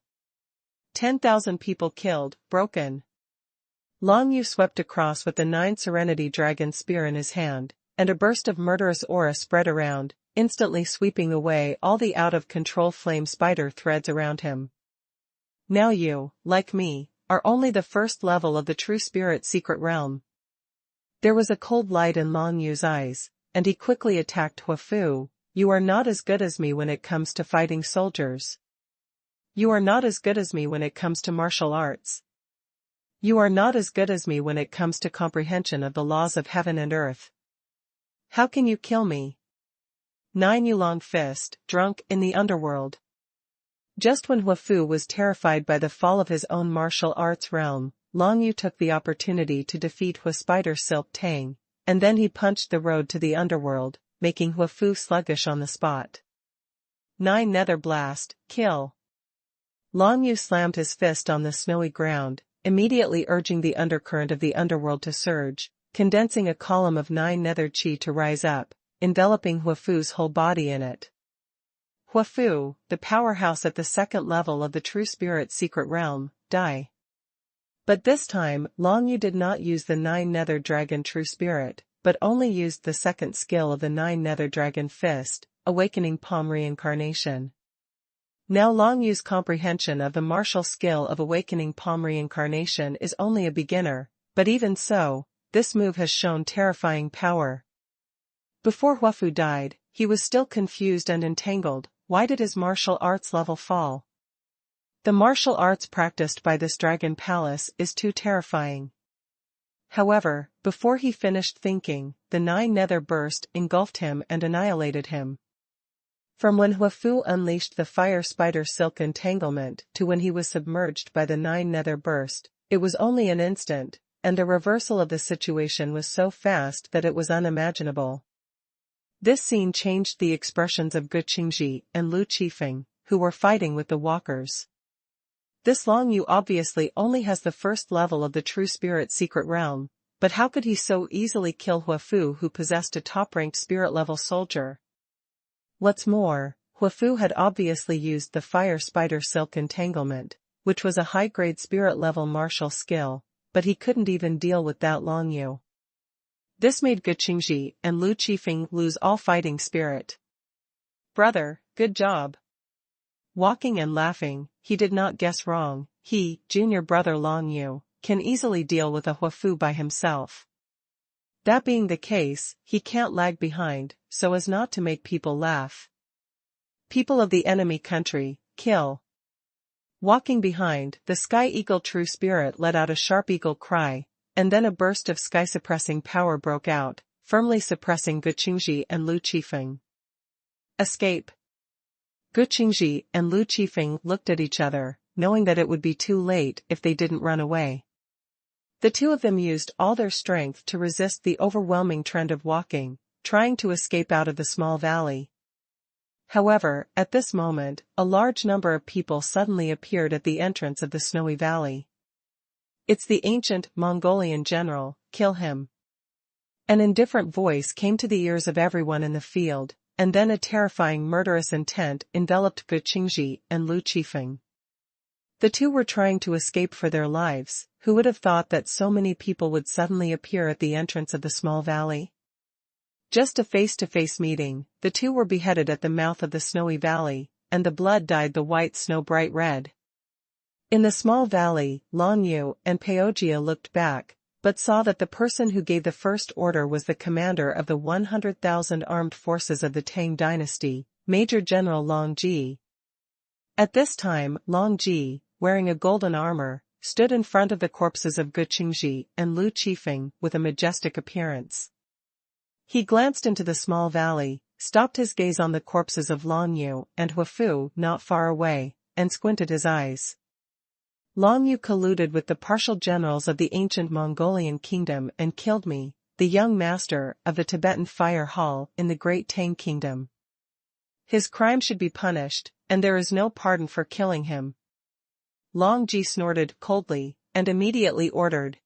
10,000 people killed, broken. Long Yu swept across with the 9 Serenity Dragon Spear in his hand, and a burst of murderous aura spread around, instantly sweeping away all the out-of-control flame spider threads around him. Now you, like me, are only the first level of the true spirit's secret realm. There was a cold light in Long Yu's eyes, and he quickly attacked Huafu. You are not as good as me when it comes to fighting soldiers. You are not as good as me when it comes to martial arts. You are not as good as me when it comes to comprehension of the laws of heaven and earth. How can you kill me? 9 Yulong Fist, drunk in the underworld. Just when Huafu was terrified by the fall of his own martial arts realm, Long Yu took the opportunity to defeat Hua Spider Silk Tang, and then he punched the road to the underworld, making Huafu sluggish on the spot. 9 Nether Blast, kill. Long Yu slammed his fist on the snowy ground, immediately urging the undercurrent of the underworld to surge, condensing a column of 9 nether chi to rise up, enveloping Huafu's whole body in it. Huafu, the powerhouse at the second level of the True Spirit secret realm, die. But this time, Long Yu did not use the 9 Nether Dragon True Spirit, but only used the second skill of the 9 Nether Dragon Fist, Awakening Palm Reincarnation. Now Long Yu's comprehension of the martial skill of Awakening Palm Reincarnation is only a beginner, but even so, this move has shown terrifying power. Before Huafu died, he was still confused and entangled. Why did his martial arts level fall? The martial arts practiced by this dragon palace is too terrifying. However, before he finished thinking, the 9 Nether burst engulfed him and annihilated him. From when Huafu unleashed the fire spider silk entanglement to when he was submerged by the 9 Nether burst, it was only an instant, and the reversal of the situation was so fast that it was unimaginable. This scene changed the expressions of Gu Qingji and Lu Qifeng, who were fighting with the walkers. This Long Yu obviously only has the first level of the True Spirit secret realm, but how could he so easily kill Huafu, who possessed a top-ranked spirit-level soldier? What's more, Huafu had obviously used the fire spider silk entanglement, which was a high-grade spirit-level martial skill, but he couldn't even deal with that Long Yu. This made Gu Qingji and Lu Qifeng lose all fighting spirit. Brother, good job. Walking and laughing, he did not guess wrong. He, junior brother Long Yu, can easily deal with a Huafu by himself. That being the case, he can't lag behind, so as not to make people laugh. People of the enemy country, kill. Walking behind, the Sky Eagle True Spirit let out a sharp eagle cry, and then a burst of sky-suppressing power broke out, firmly suppressing Gu Qingji and Lu Qifeng. Escape. Gu Qingji and Lu Qifeng looked at each other, knowing that it would be too late if they didn't run away. The two of them used all their strength to resist the overwhelming trend of walking, trying to escape out of the small valley. However, at this moment, a large number of people suddenly appeared at the entrance of the snowy valley. It's the ancient Mongolian general, kill him. An indifferent voice came to the ears of everyone in the field, and then a terrifying murderous intent enveloped Gu Qingji and Lu Qifeng. The two were trying to escape for their lives. Who would have thought that so many people would suddenly appear at the entrance of the small valley? Just a face-to-face meeting, the two were beheaded at the mouth of the snowy valley, and the blood dyed the white snow bright red. In the small valley, Long Yu and Peogia looked back, but saw that the person who gave the first order was the commander of the 100,000 armed forces of the Tang dynasty, Major General Long Ji. At this time, Long Ji, wearing a golden armor, stood in front of the corpses of Gu Qingji and Lu Qifeng with a majestic appearance. He glanced into the small valley, stopped his gaze on the corpses of Long Yu and Huafu not far away, and squinted his eyes. Long Yu colluded with the partial generals of the ancient Mongolian kingdom and killed me, the young master of the Tibetan fire hall in the great Tang kingdom. His crime should be punished, and there is no pardon for killing him. Long Ji snorted coldly, and immediately ordered.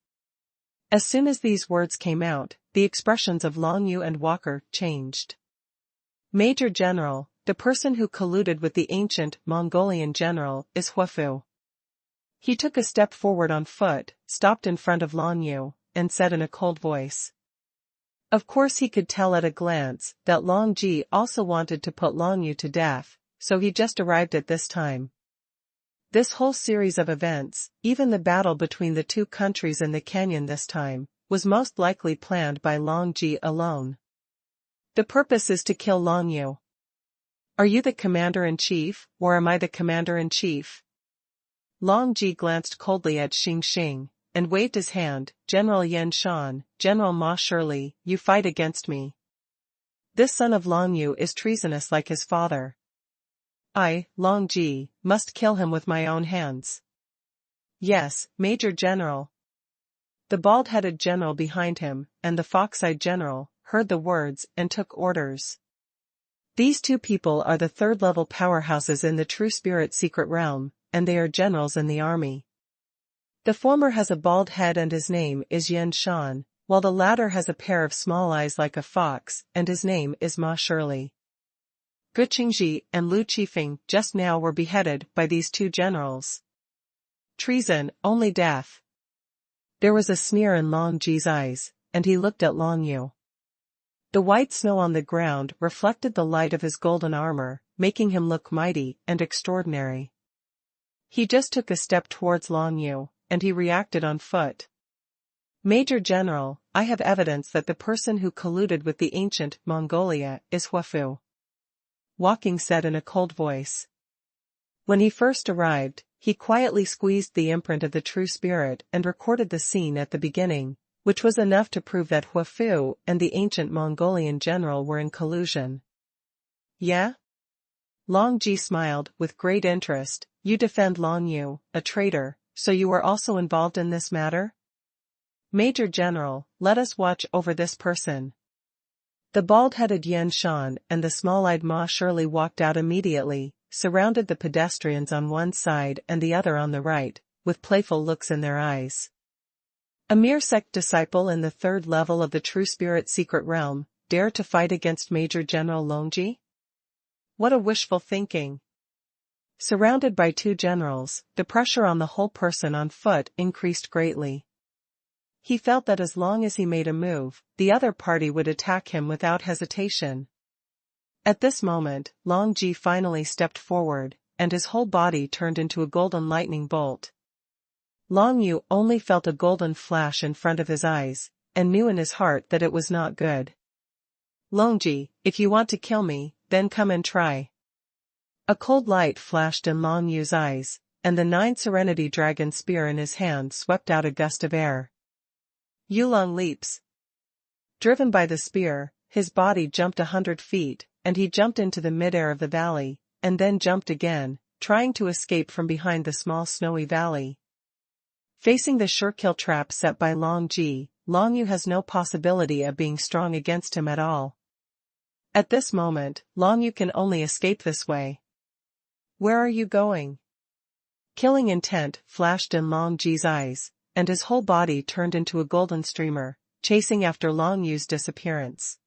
As soon as these words came out, the expressions of Long Yu and Walker changed. Major General, the person who colluded with the ancient Mongolian general, is Huafu. He took a step forward on foot, stopped in front of Long Yu, and said in a cold voice. Of course he could tell at a glance that Long Ji also wanted to put Long Yu to death, so he just arrived at this time. This whole series of events, even the battle between the two countries in the canyon this time, was most likely planned by Long Ji alone. The purpose is to kill Long Yu. Are you the commander-in-chief, or am I the commander-in-chief? Long Ji glanced coldly at Xing Xing, and waved his hand. General Yan Shan, General Ma Shirley, you fight against me. This son of Long Yu is treasonous like his father. I, Long Ji, must kill him with my own hands. Yes, Major General. The bald-headed general behind him, and the fox-eyed general, heard the words and took orders. These two people are the third-level powerhouses in the true spirit secret realm, and they are generals in the army. The former has a bald head and his name is Yen Shan, while the latter has a pair of small eyes like a fox and his name is Ma Shirley. Gu Qingji and Lu Qifeng just now were beheaded by these two generals. Treason, only death. There was a sneer in Long Ji's eyes, and he looked at Long Yu. The white snow on the ground reflected the light of his golden armor, making him look mighty and extraordinary. He just took a step towards Long Yu, and he reacted on foot. Major General, I have evidence that the person who colluded with the ancient Mongolia is Huafu. Walking said in a cold voice. When he first arrived, he quietly squeezed the imprint of the true spirit and recorded the scene at the beginning, which was enough to prove that Huafu and the ancient Mongolian general were in collusion. Yeah? Long Ji smiled with great interest. You defend Long Yu, a traitor, so you were also involved in this matter? Major General, let us watch over this person. The bald-headed Yen Shan and the small-eyed Ma Shirley walked out immediately, surrounded the pedestrians on one side and the other on the right, with playful looks in their eyes. A mere sect disciple in the third level of the true spirit secret realm, dare to fight against Major General Longji? What a wishful thinking. Surrounded by two generals, the pressure on the whole person on foot increased greatly. He felt that as long as he made a move, the other party would attack him without hesitation. At this moment, Long Ji finally stepped forward, and his whole body turned into a golden lightning bolt. Long Yu only felt a golden flash in front of his eyes, and knew in his heart that it was not good. Longji, if you want to kill me, then come and try. A cold light flashed in Long Yu's eyes, and the 9 Serenity Dragon spear in his hand swept out a gust of air. Yulong leaps. Driven by the spear, his body jumped 100 feet, and he jumped into the mid-air of the valley, and then jumped again, trying to escape from behind the small snowy valley. Facing the sure-kill trap set by Long Ji, Long Yu has no possibility of being strong against him at all. At this moment, Long Yu can only escape this way. Where are you going? Killing intent flashed in Long Ji's eyes, and his whole body turned into a golden streamer, chasing after Long Yu's disappearance.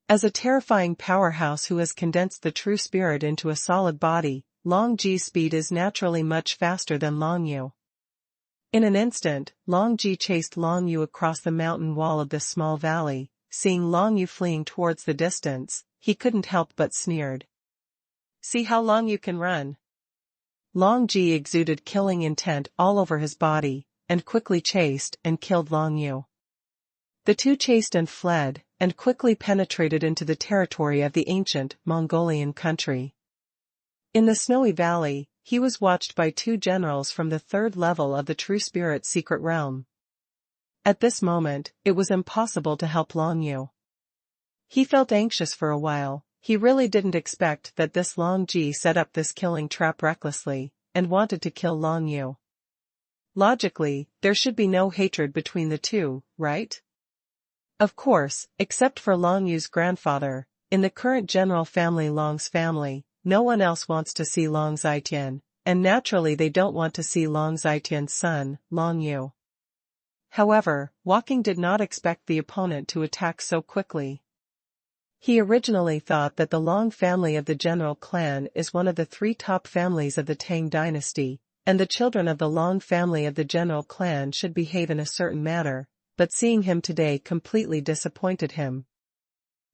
As a terrifying powerhouse who has condensed the true spirit into a solid body, Long Ji's speed is naturally much faster than Long Yu. In an instant, Long Ji chased Long Yu across the mountain wall of this small valley. Seeing Long Yu fleeing towards the distance, he couldn't help but sneered. See how long you can run. Long Ji exuded killing intent all over his body, and quickly chased and killed Long Yu. The two chased and fled, and quickly penetrated into the territory of the ancient Mongolian country. In the snowy valley, he was watched by two generals from the third level of the true spirit secret realm. At this moment, it was impossible to help Long Yu. He felt anxious for a while. He really didn't expect that this Long Ji set up this killing trap recklessly, and wanted to kill Long Yu. Logically, there should be no hatred between the two, right? Of course, except for Long Yu's grandfather. In the current general family Long's family, no one else wants to see Long Zitian, and naturally they don't want to see Long Zitian's son, Long Yu. However, Walking did not expect the opponent to attack so quickly. He originally thought that the Long family of the general clan is one of the 3 top families of the Tang dynasty, and the children of the Long family of the general clan should behave in a certain manner, but seeing him today completely disappointed him.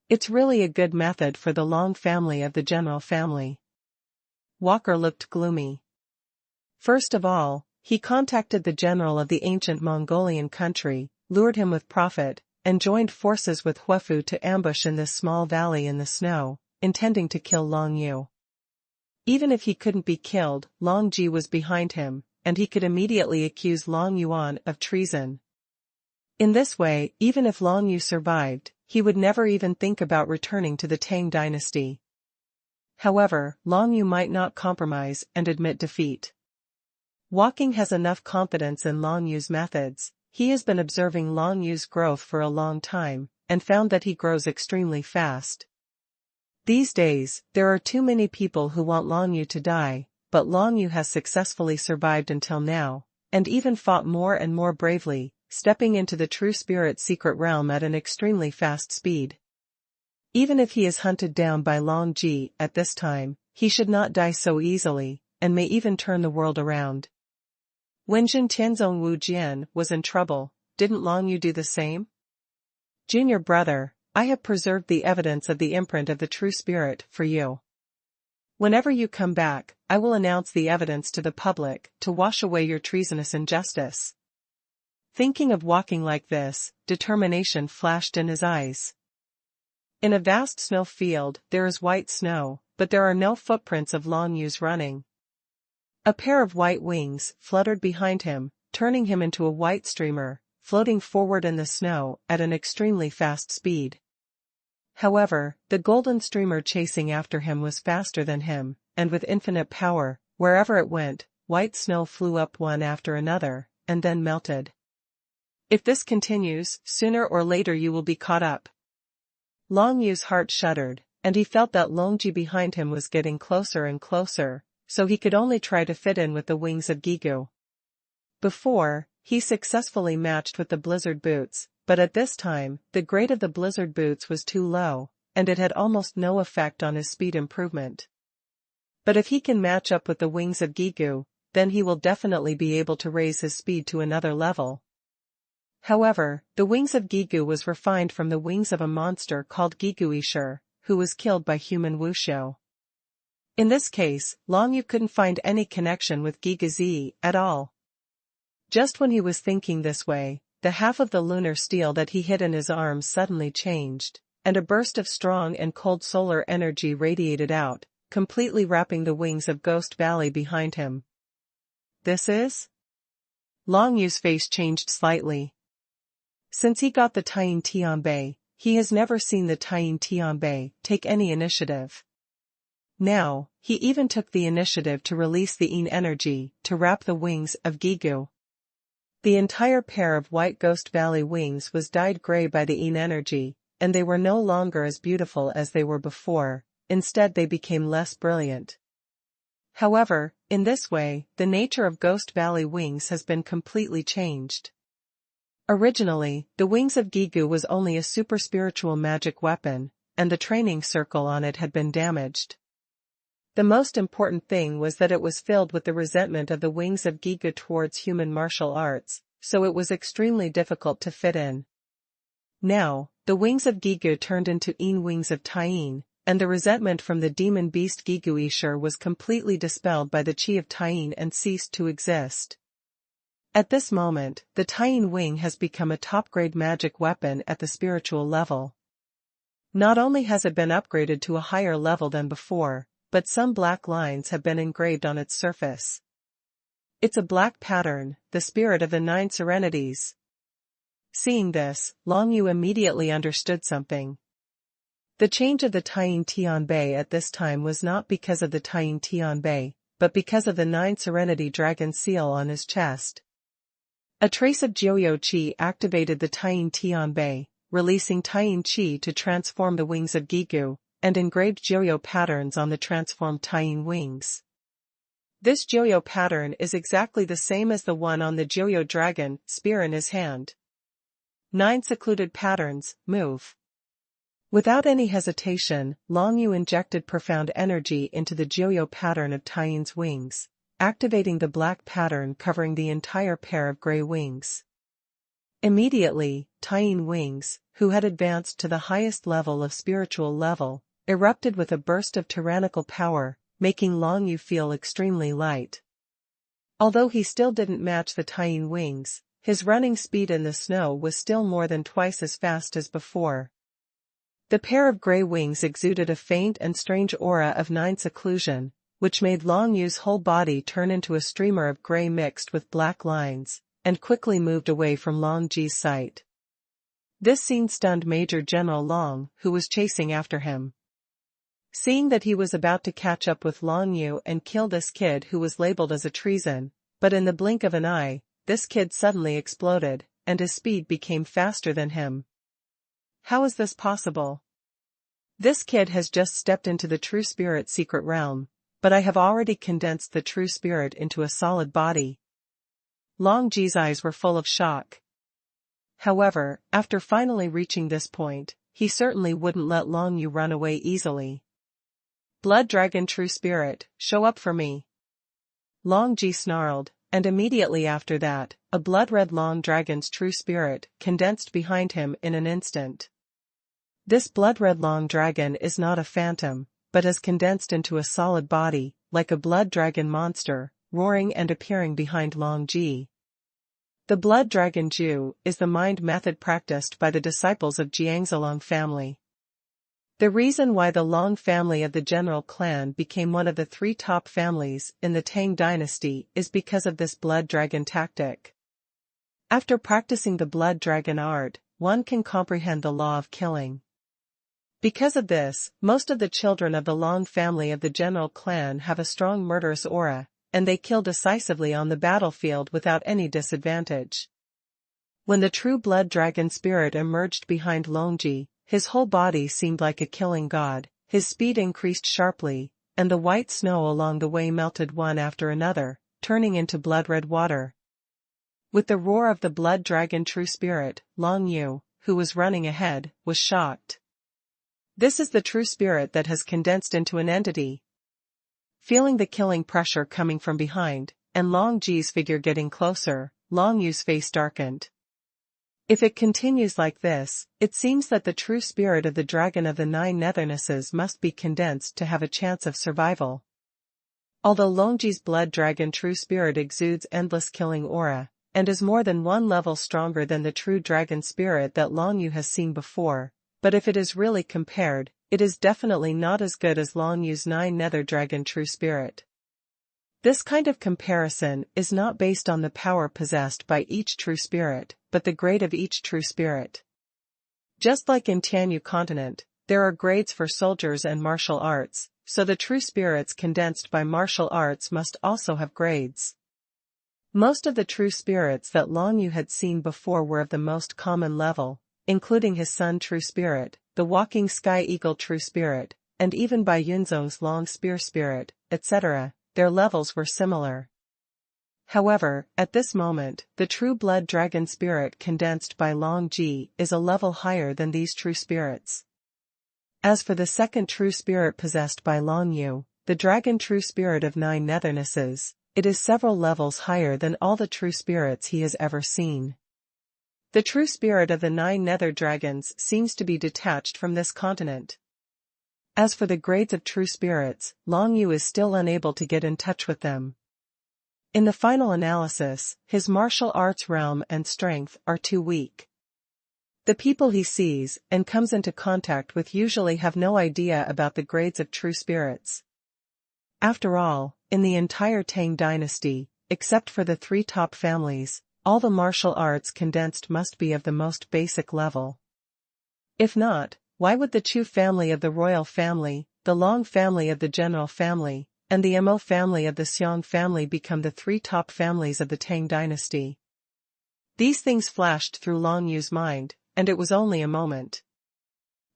It's really a good method for the Long family of the general family. Walker looked gloomy. First of all, he contacted the general of the ancient Mongolian country, lured him with profit, and joined forces with Huafu to ambush in this small valley in the snow, intending to kill Long Yu. Even if he couldn't be killed, Long Ji was behind him, and he could immediately accuse Long Yuan of treason. In this way, even if Long Yu survived, he would never even think about returning to the Tang dynasty. However, Long Yu might not compromise and admit defeat. Walking has enough confidence in Long Yu's methods. he has been observing Long Yu's growth for a long time, and found that he grows extremely fast. These days, there are too many people who want Long Yu to die, but Long Yu has successfully survived until now, and even fought more and more bravely, stepping into the true spirit secret realm at an extremely fast speed. Even if he is hunted down by Long Ji at this time, he should not die so easily, and may even turn the world around. When Jin Tianzong Wu Jian was in trouble, didn't Long Yu do the same? Junior brother, I have preserved the evidence of the imprint of the true spirit for you. Whenever you come back, I will announce the evidence to the public to wash away your treasonous injustice. Thinking of walking like this, determination flashed in his eyes. In a vast snow field there is white snow, but there are no footprints of Long Yu's running. A pair of white wings fluttered behind him, turning him into a white streamer, floating forward in the snow at an extremely fast speed. However, the golden streamer chasing after him was faster than him, and with infinite power, wherever it went, white snow flew up one after another, and then melted. If this continues, sooner or later you will be caught up. Long Yu's heart shuddered, and he felt that Long Ji behind him was getting closer and closer, so he could only try to fit in with the wings of Gigu. Before, he successfully matched with the blizzard boots, but at this time, the grade of the blizzard boots was too low, and it had almost no effect on his speed improvement. But if he can match up with the wings of Gigu, then he will definitely be able to raise his speed to another level. However, the wings of Gigu was refined from the wings of a monster called Giguisher, who was killed by human Wuxiu. In this case, Long Yu couldn't find any connection with Gigu at all. Just when he was thinking this way, the half of the lunar steel that he hid in his arms suddenly changed, and a burst of strong and cold solar energy radiated out, completely wrapping the wings of Ghost Valley behind him. This is? Long Yu's face changed slightly. Since he got the Taiyin Tianbei, he has never seen the Taiyin Tianbei take any initiative. Now, he even took the initiative to release the Yin energy to wrap the wings of Gigu. The entire pair of white Ghost Valley wings was dyed gray by the Yin energy, and they were no longer as beautiful as they were before, instead they became less brilliant. However, in this way, the nature of Ghost Valley wings has been completely changed. Originally, the wings of Gigu was only a super spiritual magic weapon, and the training circle on it had been damaged. The most important thing was that it was filled with the resentment of the wings of Gigu towards human martial arts, so it was extremely difficult to fit in. Now, the wings of Gigu turned into Yin wings of Taiyin, and the resentment from the demon beast Giguisher was completely dispelled by the Qi of Taiyin and ceased to exist. At this moment, the Taiyin wing has become a top-grade magic weapon at the spiritual level. Not only has it been upgraded to a higher level than before, but some black lines have been engraved on its surface. It's a black pattern, the spirit of the 9 serenities. Seeing this, Long Yu immediately understood something. The change of the Taiyin Tianbei at this time was not because of the Taiyin Tianbei, but because of the 9 serenity dragon seal on his chest. A trace of Jiuyou Qi activated the Taiyin Tianbei, releasing Taiyin Qi to transform the wings of Gigu, and engraved Jiuyou patterns on the transformed Taiyin wings. This Jiuyou pattern is exactly the same as the one on the Jiuyou dragon spear in his hand. 9 secluded patterns, move. Without any hesitation, Long Yu injected profound energy into the Jiuyou pattern of Taiyin's wings, activating the black pattern covering the entire pair of gray wings. Immediately, Taiyin wings, who had advanced to the highest level of spiritual level, erupted with a burst of tyrannical power, making Long Yu feel extremely light. Although he still didn't match the Taiyin wings, his running speed in the snow was still more than twice as fast as before. The pair of gray wings exuded a faint and strange aura of 9 seclusion, which made Long Yu's whole body turn into a streamer of gray mixed with black lines, and quickly moved away from Long Ji's sight. This scene stunned Major General Long, who was chasing after him. Seeing that he was about to catch up with Long Yu and kill this kid who was labeled as a treason, but in the blink of an eye, this kid suddenly exploded, and his speed became faster than him. How is this possible? This kid has just stepped into the true spirit secret realm, but I have already condensed the true spirit into a solid body. Long Ji's eyes were full of shock. However, after finally reaching this point, he certainly wouldn't let Long Yu run away easily. Blood Dragon True Spirit, show up for me. Long Ji snarled, and immediately after that, a blood-red Long Dragon's true spirit condensed behind him in an instant. This blood-red Long Dragon is not a phantom, but has condensed into a solid body, like a blood dragon monster, roaring and appearing behind Long Ji. The Blood Dragon Ju is the mind method practiced by the disciples of Jiang's Long family. The reason why the Long family of the general clan became one of the 3 top families in the Tang dynasty is because of this Blood Dragon tactic. After practicing the Blood Dragon art, one can comprehend the law of killing. Because of this, most of the children of the Long family of the general clan have a strong murderous aura, and they kill decisively on the battlefield without any disadvantage. When the true Blood Dragon spirit emerged behind Long Ji, his whole body seemed like a killing god, his speed increased sharply, and the white snow along the way melted one after another, turning into blood-red water. With the roar of the Blood Dragon true spirit, Long Yu, who was running ahead, was shocked. This is the true spirit that has condensed into an entity. Feeling the killing pressure coming from behind, and Long Ji's figure getting closer, Long Yu's face darkened. If it continues like this, it seems that the true spirit of the Dragon of the 9 Nethernesses must be condensed to have a chance of survival. Although Long Ji's Blood Dragon true spirit exudes endless killing aura, and is more than 1 level stronger than the true dragon spirit that Long Yu has seen before, but if it is really compared, it is definitely not as good as Long Yu's 9 Nether Dragon true spirit. This kind of comparison is not based on the power possessed by each true spirit, but the grade of each true spirit. Just like in Tianyu continent, there are grades for soldiers and martial arts, so the true spirits condensed by martial arts must also have grades. Most of the true spirits that Long Yu had seen before were of the most common level, including his son true spirit, the walking sky eagle true spirit, and even by Yunzong's long spear spirit, etc., their levels were similar. However, at this moment, the true Blood Dragon spirit condensed by Long Ji is a level higher than these true spirits. As for the second true spirit possessed by Long Yu, the Dragon true spirit of 9 Nethernesses, it is several levels higher than all the true spirits he has ever seen. The true spirit of the 9 Nether Dragons seems to be detached from this continent. As for the grades of true spirits, Long Yu is still unable to get in touch with them. In the final analysis, his martial arts realm and strength are too weak. The people he sees and comes into contact with usually have no idea about the grades of true spirits. After all, in the entire Tang dynasty, except for the 3 top families, all the martial arts condensed must be of the most basic level. If not, why would the Chu family of the royal family, the Long family of the general family, and the Mo family of the Xiong family become the 3 top families of the Tang dynasty? These things flashed through Long Yu's mind, and it was only a moment.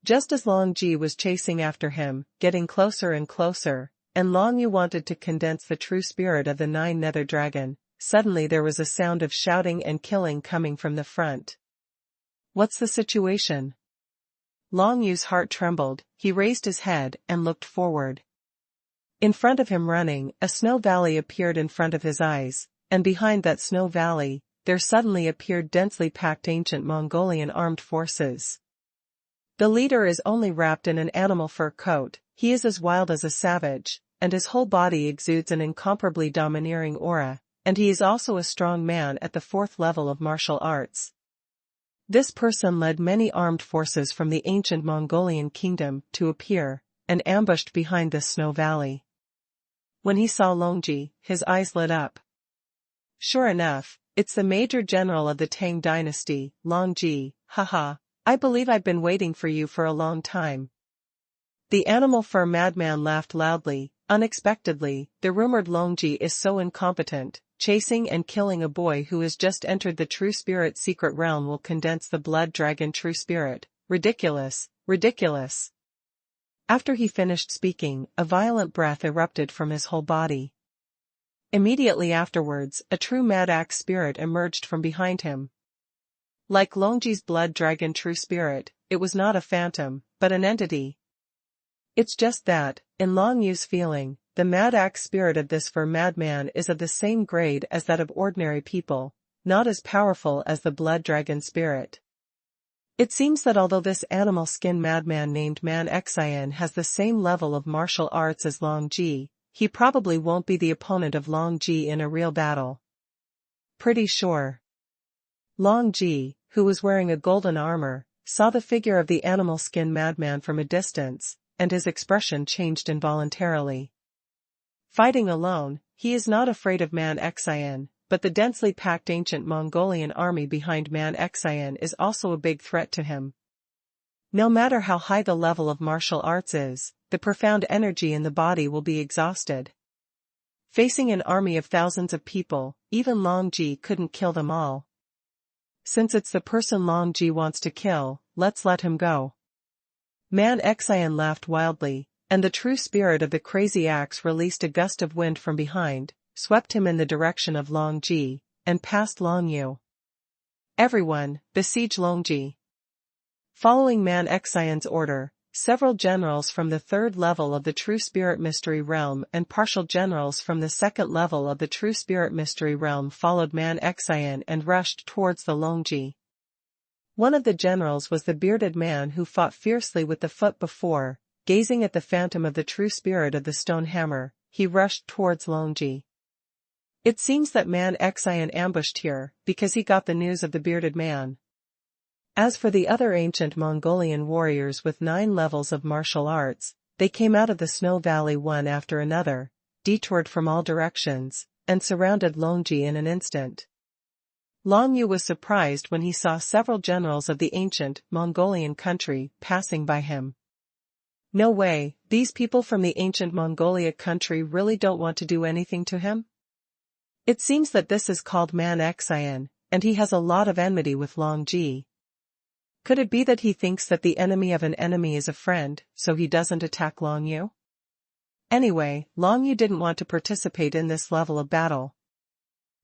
Just as Long Ji was chasing after him, getting closer and closer, and Long Yu wanted to condense the true spirit of the 9 Nether Dragon, suddenly there was a sound of shouting and killing coming from the front. What's the situation? Long Yu's heart trembled, he raised his head and looked forward. In front of him running, a snow valley appeared in front of his eyes, and behind that snow valley, there suddenly appeared densely packed ancient Mongolian armed forces. The leader is only wrapped in an animal fur coat, he is as wild as a savage, and his whole body exudes an incomparably domineering aura, and he is also a strong man at the 4th level of martial arts. This person led many armed forces from the ancient Mongolian kingdom to appear, and ambushed behind this snow valley. When he saw Long Ji, his eyes lit up. Sure enough, it's the major general of the Tang dynasty, Long Ji, haha, I believe I've been waiting for you for a long time. The animal fur madman laughed loudly, unexpectedly, the rumored Long Ji is so incompetent, chasing and killing a boy who has just entered the true spirit secret realm will condense the blood dragon true spirit. Ridiculous, ridiculous. After he finished speaking, a violent breath erupted from his whole body. Immediately afterwards, a true mad axe spirit emerged from behind him. Like Longji's blood dragon true spirit, it was not a phantom, but an entity. It's just that, in Long Yu's feeling, the mad axe spirit of this fur madman is of the same grade as that of ordinary people, not as powerful as the blood dragon spirit. It seems that although this animal skin madman named Man Xian has the same level of martial arts as Long Ji, he probably won't be the opponent of Long Ji in a real battle. Pretty sure. Long Ji, who was wearing a golden armor, saw the figure of the animal skin madman from a distance, and his expression changed involuntarily. Fighting alone, he is not afraid of Man Xian, but the densely packed ancient Mongolian army behind Man Xian is also a big threat to him. No matter how high the level of martial arts is, the profound energy in the body will be exhausted. Facing an army of thousands of people, even Long Ji couldn't kill them all. Since it's the person Long Ji wants to kill, let's let him go. Man Xian laughed wildly, and the true spirit of the crazy axe released a gust of wind from behind, swept him in the direction of Long Ji, and past Long Yu. Everyone, besiege Long Ji. Following Man Xian's order, several generals from the third level of the True Spirit Mystery Realm and partial generals from the second level of the True Spirit Mystery Realm followed Man Xian and rushed towards the Long Ji. One of the generals was the bearded man who fought fiercely with the foot before. Gazing at the phantom of the true spirit of the stone hammer, he rushed towards Long Ji. It seems that Man Xian ambushed here, because he got the news of the bearded man. As for the other ancient Mongolian warriors with 9 levels of martial arts, they came out of the snow valley one after another, detoured from all directions, and surrounded Long Ji in an instant. Long Yu was surprised when he saw several generals of the ancient Mongolian country passing by him. No way, these people from the ancient Mongolia country really don't want to do anything to him? It seems that this is called Man Xian, and he has a lot of enmity with Long Ji. Could it be that he thinks that the enemy of an enemy is a friend, so he doesn't attack Long Yu? Anyway, Long Yu didn't want to participate in this level of battle.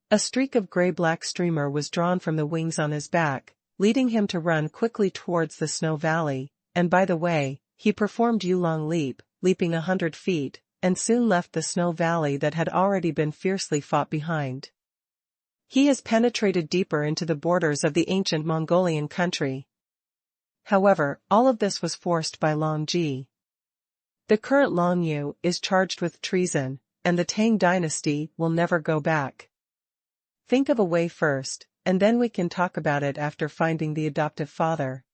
A streak of gray-black streamer was drawn from the wings on his back, leading him to run quickly towards the snow valley, and by the way, he performed Yulong Leap, leaping 100 feet, and soon left the snow valley that had already been fiercely fought behind. He has penetrated deeper into the borders of the ancient Mongolian country. However, all of this was forced by Long Ji. The current Long Yu is charged with treason, and the Tang dynasty will never go back. Think of a way first, and then we can talk about it after finding the adoptive father.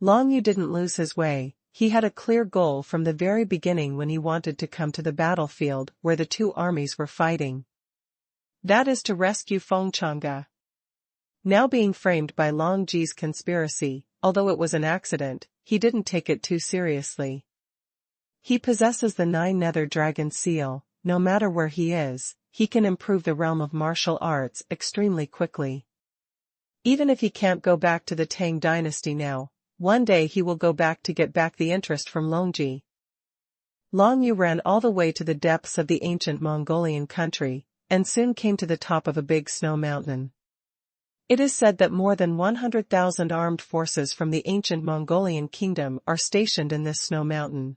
Long Yu didn't lose his way. He had a clear goal from the very beginning when he wanted to come to the battlefield where the two armies were fighting. That is to rescue Feng Chang'e. Now being framed by Long Ji's conspiracy, although it was an accident, he didn't take it too seriously. He possesses the 9 nether dragon seal. No matter where he is, he can improve the realm of martial arts extremely quickly. Even if he can't go back to the Tang dynasty now, one day he will go back to get back the interest from Long Ji. Long Yu ran all the way to the depths of the ancient Mongolian country, and soon came to the top of a big snow mountain. It is said that more than 100,000 armed forces from the ancient Mongolian kingdom are stationed in this snow mountain.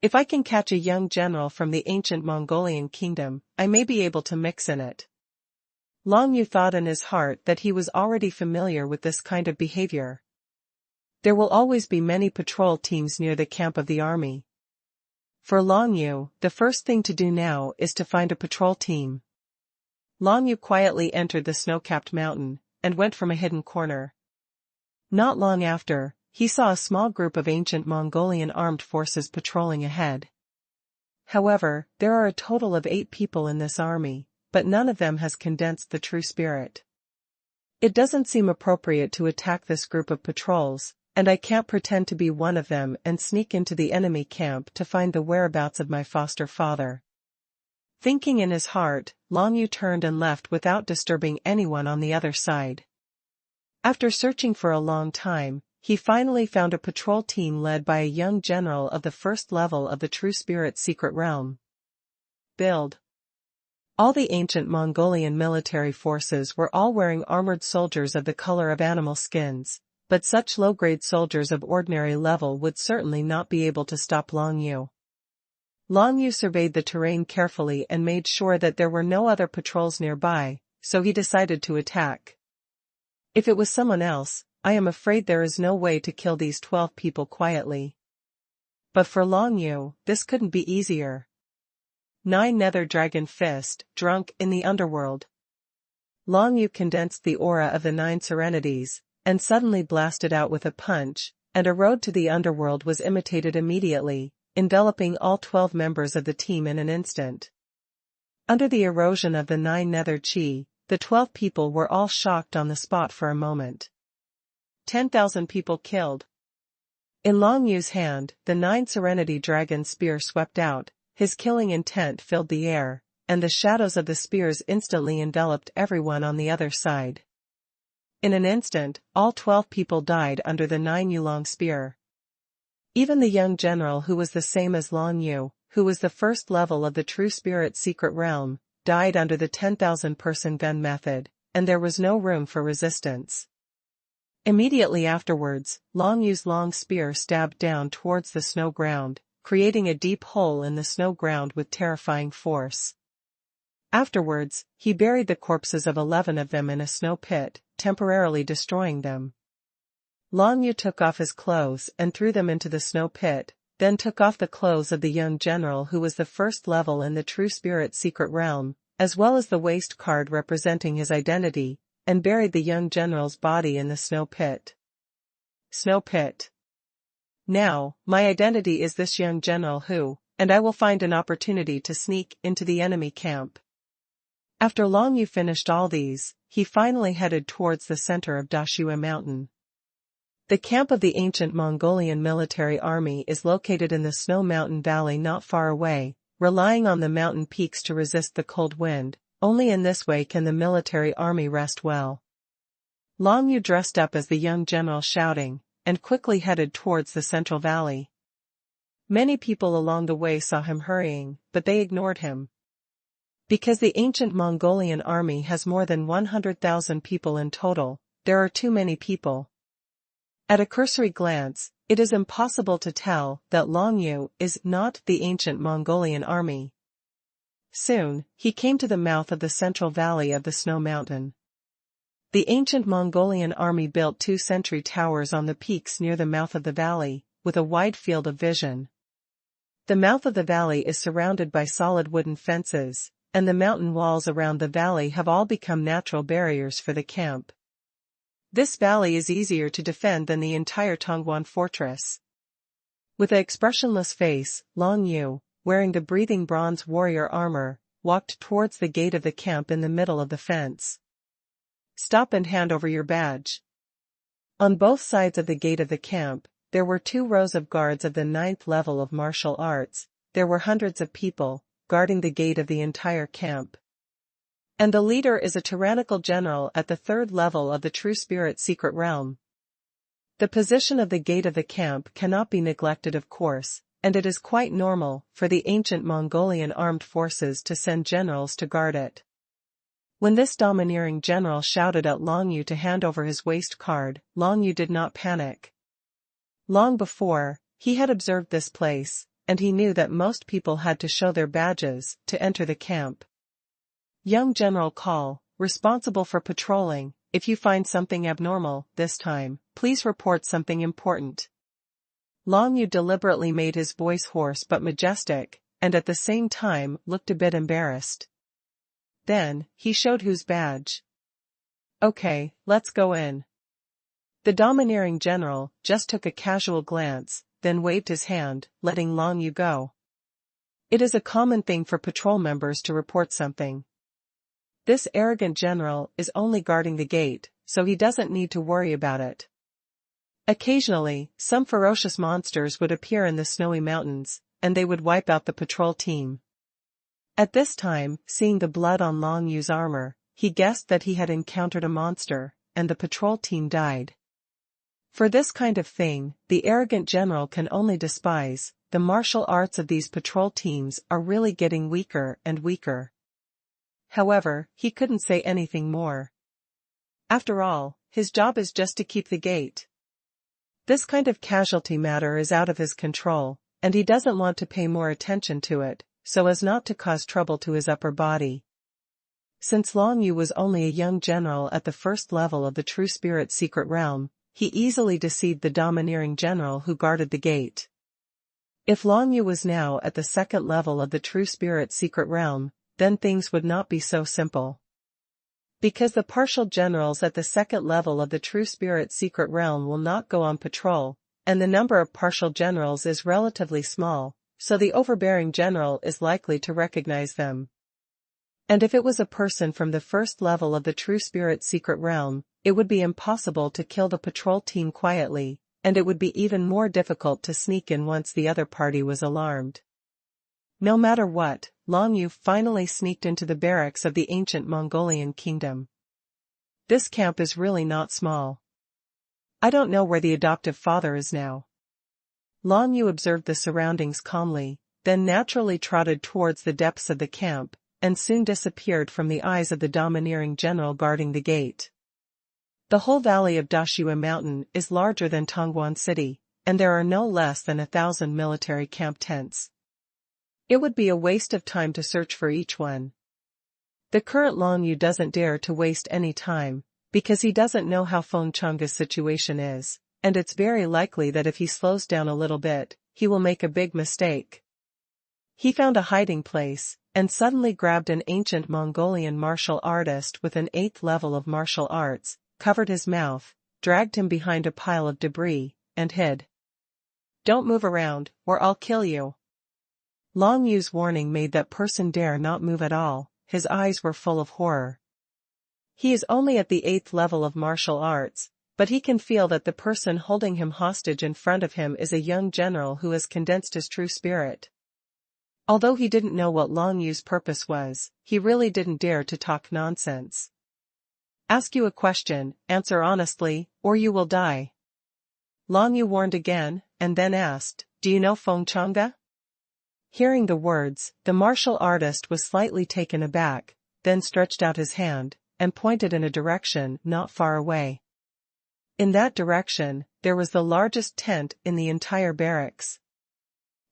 If I can catch a young general from the ancient Mongolian kingdom, I may be able to mix in it. Long Yu thought in his heart that he was already familiar with this kind of behavior. There will always be many patrol teams near the camp of the army. For Long Yu, the first thing to do now is to find a patrol team. Long Yu quietly entered the snow-capped mountain, and went from a hidden corner. Not long after, he saw a small group of ancient Mongolian armed forces patrolling ahead. However, there are a total of 8 people in this army, but none of them has condensed the true spirit. It doesn't seem appropriate to attack this group of patrols, and I can't pretend to be one of them and sneak into the enemy camp to find the whereabouts of my foster father. Thinking in his heart, Long Yu turned and left without disturbing anyone on the other side. After searching for a long time, he finally found a patrol team led by a young general of the first level of the True Spirit's secret realm. Build. All the ancient Mongolian military forces were all wearing armored soldiers of the color of animal skins, but such low-grade soldiers of ordinary level would certainly not be able to stop Long Yu. Long Yu surveyed the terrain carefully and made sure that there were no other patrols nearby, so he decided to attack. If it was someone else, I am afraid there is no way to kill these 12 people quietly. But for Long Yu, this couldn't be easier. 9 Nether Dragon Fist, drunk in the underworld. Long Yu condensed the aura of the 9 serenities, and suddenly blasted out with a punch, and a road to the underworld was imitated immediately, enveloping all 12 members of the team in an instant. Under the erosion of the 9 nether chi, the 12 people were all shocked on the spot for a moment. 10,000 people killed. In Long Yu's hand, the 9 Serenity Dragon spear swept out, his killing intent filled the air, and the shadows of the spears instantly enveloped everyone on the other side. In an instant, all 12 people died under the 9 Yulong spear. Even the young general who was the same as Long Yu, who was the first level of the True Spirit's secret realm, died under the 10,000-person gun method, and there was no room for resistance. Immediately afterwards, Long Yu's long spear stabbed down towards the snow ground, creating a deep hole in the snow ground with terrifying force. Afterwards, he buried the corpses of 11 of them in a snow pit, temporarily destroying them. Long Yu took off his clothes and threw them into the snow pit, then took off the clothes of the young general who was the first level in the True Spirit's secret realm, as well as the waist card representing his identity, and buried the young general's body in the snow pit. Snow pit. Now, my identity is this young general who, and I will find an opportunity to sneak into the enemy camp. After Long Yu finished all these, he finally headed towards the center of Dashue Mountain. The camp of the ancient Mongolian military army is located in the Snow Mountain Valley not far away, relying on the mountain peaks to resist the cold wind. Only in this way can the military army rest well. Long Yu dressed up as the young general shouting, and quickly headed towards the central valley. Many people along the way saw him hurrying, but they ignored him. Because the ancient Mongolian army has more than 100,000 people in total, there are too many people. At a cursory glance, it is impossible to tell that Long Yu is not the ancient Mongolian army. Soon, he came to the mouth of the central valley of the Snow Mountain. The ancient Mongolian army built 2 sentry towers on the peaks near the mouth of the valley, with a wide field of vision. The mouth of the valley is surrounded by solid wooden fences, and the mountain walls around the valley have all become natural barriers for the camp. This valley is easier to defend than the entire Tongguan fortress. With an expressionless face, Long Yu, wearing the breathing bronze warrior armor, walked towards the gate of the camp in the middle of the fence. Stop and hand over your badge. On both sides of the gate of the camp, there were 2 rows of guards of the 9th level of martial arts. There were hundreds of people, guarding the gate of the entire camp. And the leader is a tyrannical general at the 3rd level of the True Spirit's secret realm. The position of the gate of the camp cannot be neglected, of course, and it is quite normal for the ancient Mongolian armed forces to send generals to guard it. When this domineering general shouted at Long Yu to hand over his waist card, Long Yu did not panic. Long before, he had observed this place, and he knew that most people had to show their badges to enter the camp. Young General Call, responsible for patrolling, if you find something abnormal this time, please report something important. Long Yu deliberately made his voice hoarse but majestic, and at the same time looked a bit embarrassed. Then, he showed whose badge. Okay, let's go in. The domineering general just took a casual glance, then waved his hand, letting Long Yu go. It is a common thing for patrol members to report something. This arrogant general is only guarding the gate, so he doesn't need to worry about it. Occasionally, some ferocious monsters would appear in the snowy mountains, and they would wipe out the patrol team. At this time, seeing the blood on Long Yu's armor, he guessed that he had encountered a monster, and the patrol team died. For this kind of thing, the arrogant general can only despise. The martial arts of these patrol teams are really getting weaker and weaker. However, he couldn't say anything more. After all, his job is just to keep the gate. This kind of casualty matter is out of his control, and he doesn't want to pay more attention to it, so as not to cause trouble to his upper body. Since Long Yu was only a young general at the first level of the True Spirit secret realm, he easily deceived the domineering general who guarded the gate. If Long Yu was now at the second level of the True Spirit secret realm, then things would not be so simple. Because the partial generals at the second level of the True Spirit secret realm will not go on patrol, and the number of partial generals is relatively small, so the overbearing general is likely to recognize them. And if it was a person from the first level of the True Spirit secret realm, it would be impossible to kill the patrol team quietly, and it would be even more difficult to sneak in once the other party was alarmed. No matter what, Long Yu finally sneaked into the barracks of the ancient Mongolian kingdom. This camp is really not small. I don't know where the adoptive father is now. Long Yu observed the surroundings calmly, then naturally trotted towards the depths of the camp, and soon disappeared from the eyes of the domineering general guarding the gate. The whole valley of Dashua Mountain is larger than Tongguan City, and there are no less than 1,000 military camp tents. It would be a waste of time to search for each one. The current Long Yu doesn't dare to waste any time, because he doesn't know how Feng Chang's situation is, and it's very likely that if he slows down a little bit, he will make a big mistake. He found a hiding place, and suddenly grabbed an ancient Mongolian martial artist with an 8th level of martial arts, covered his mouth, dragged him behind a pile of debris, and hid. "Don't move around, or I'll kill you." Long Yu's warning made that person dare not move at all. His eyes were full of horror. He is only at the 8th level of martial arts, but he can feel that the person holding him hostage in front of him is a young general who has condensed his true spirit. Although he didn't know what Long Yu's purpose was, he really didn't dare to talk nonsense. "Ask you a question, answer honestly, or you will die." Long Yu warned again, and then asked, "Do you know Feng Chang'e?" Hearing the words, the martial artist was slightly taken aback, then stretched out his hand, and pointed in a direction not far away. In that direction, there was the largest tent in the entire barracks.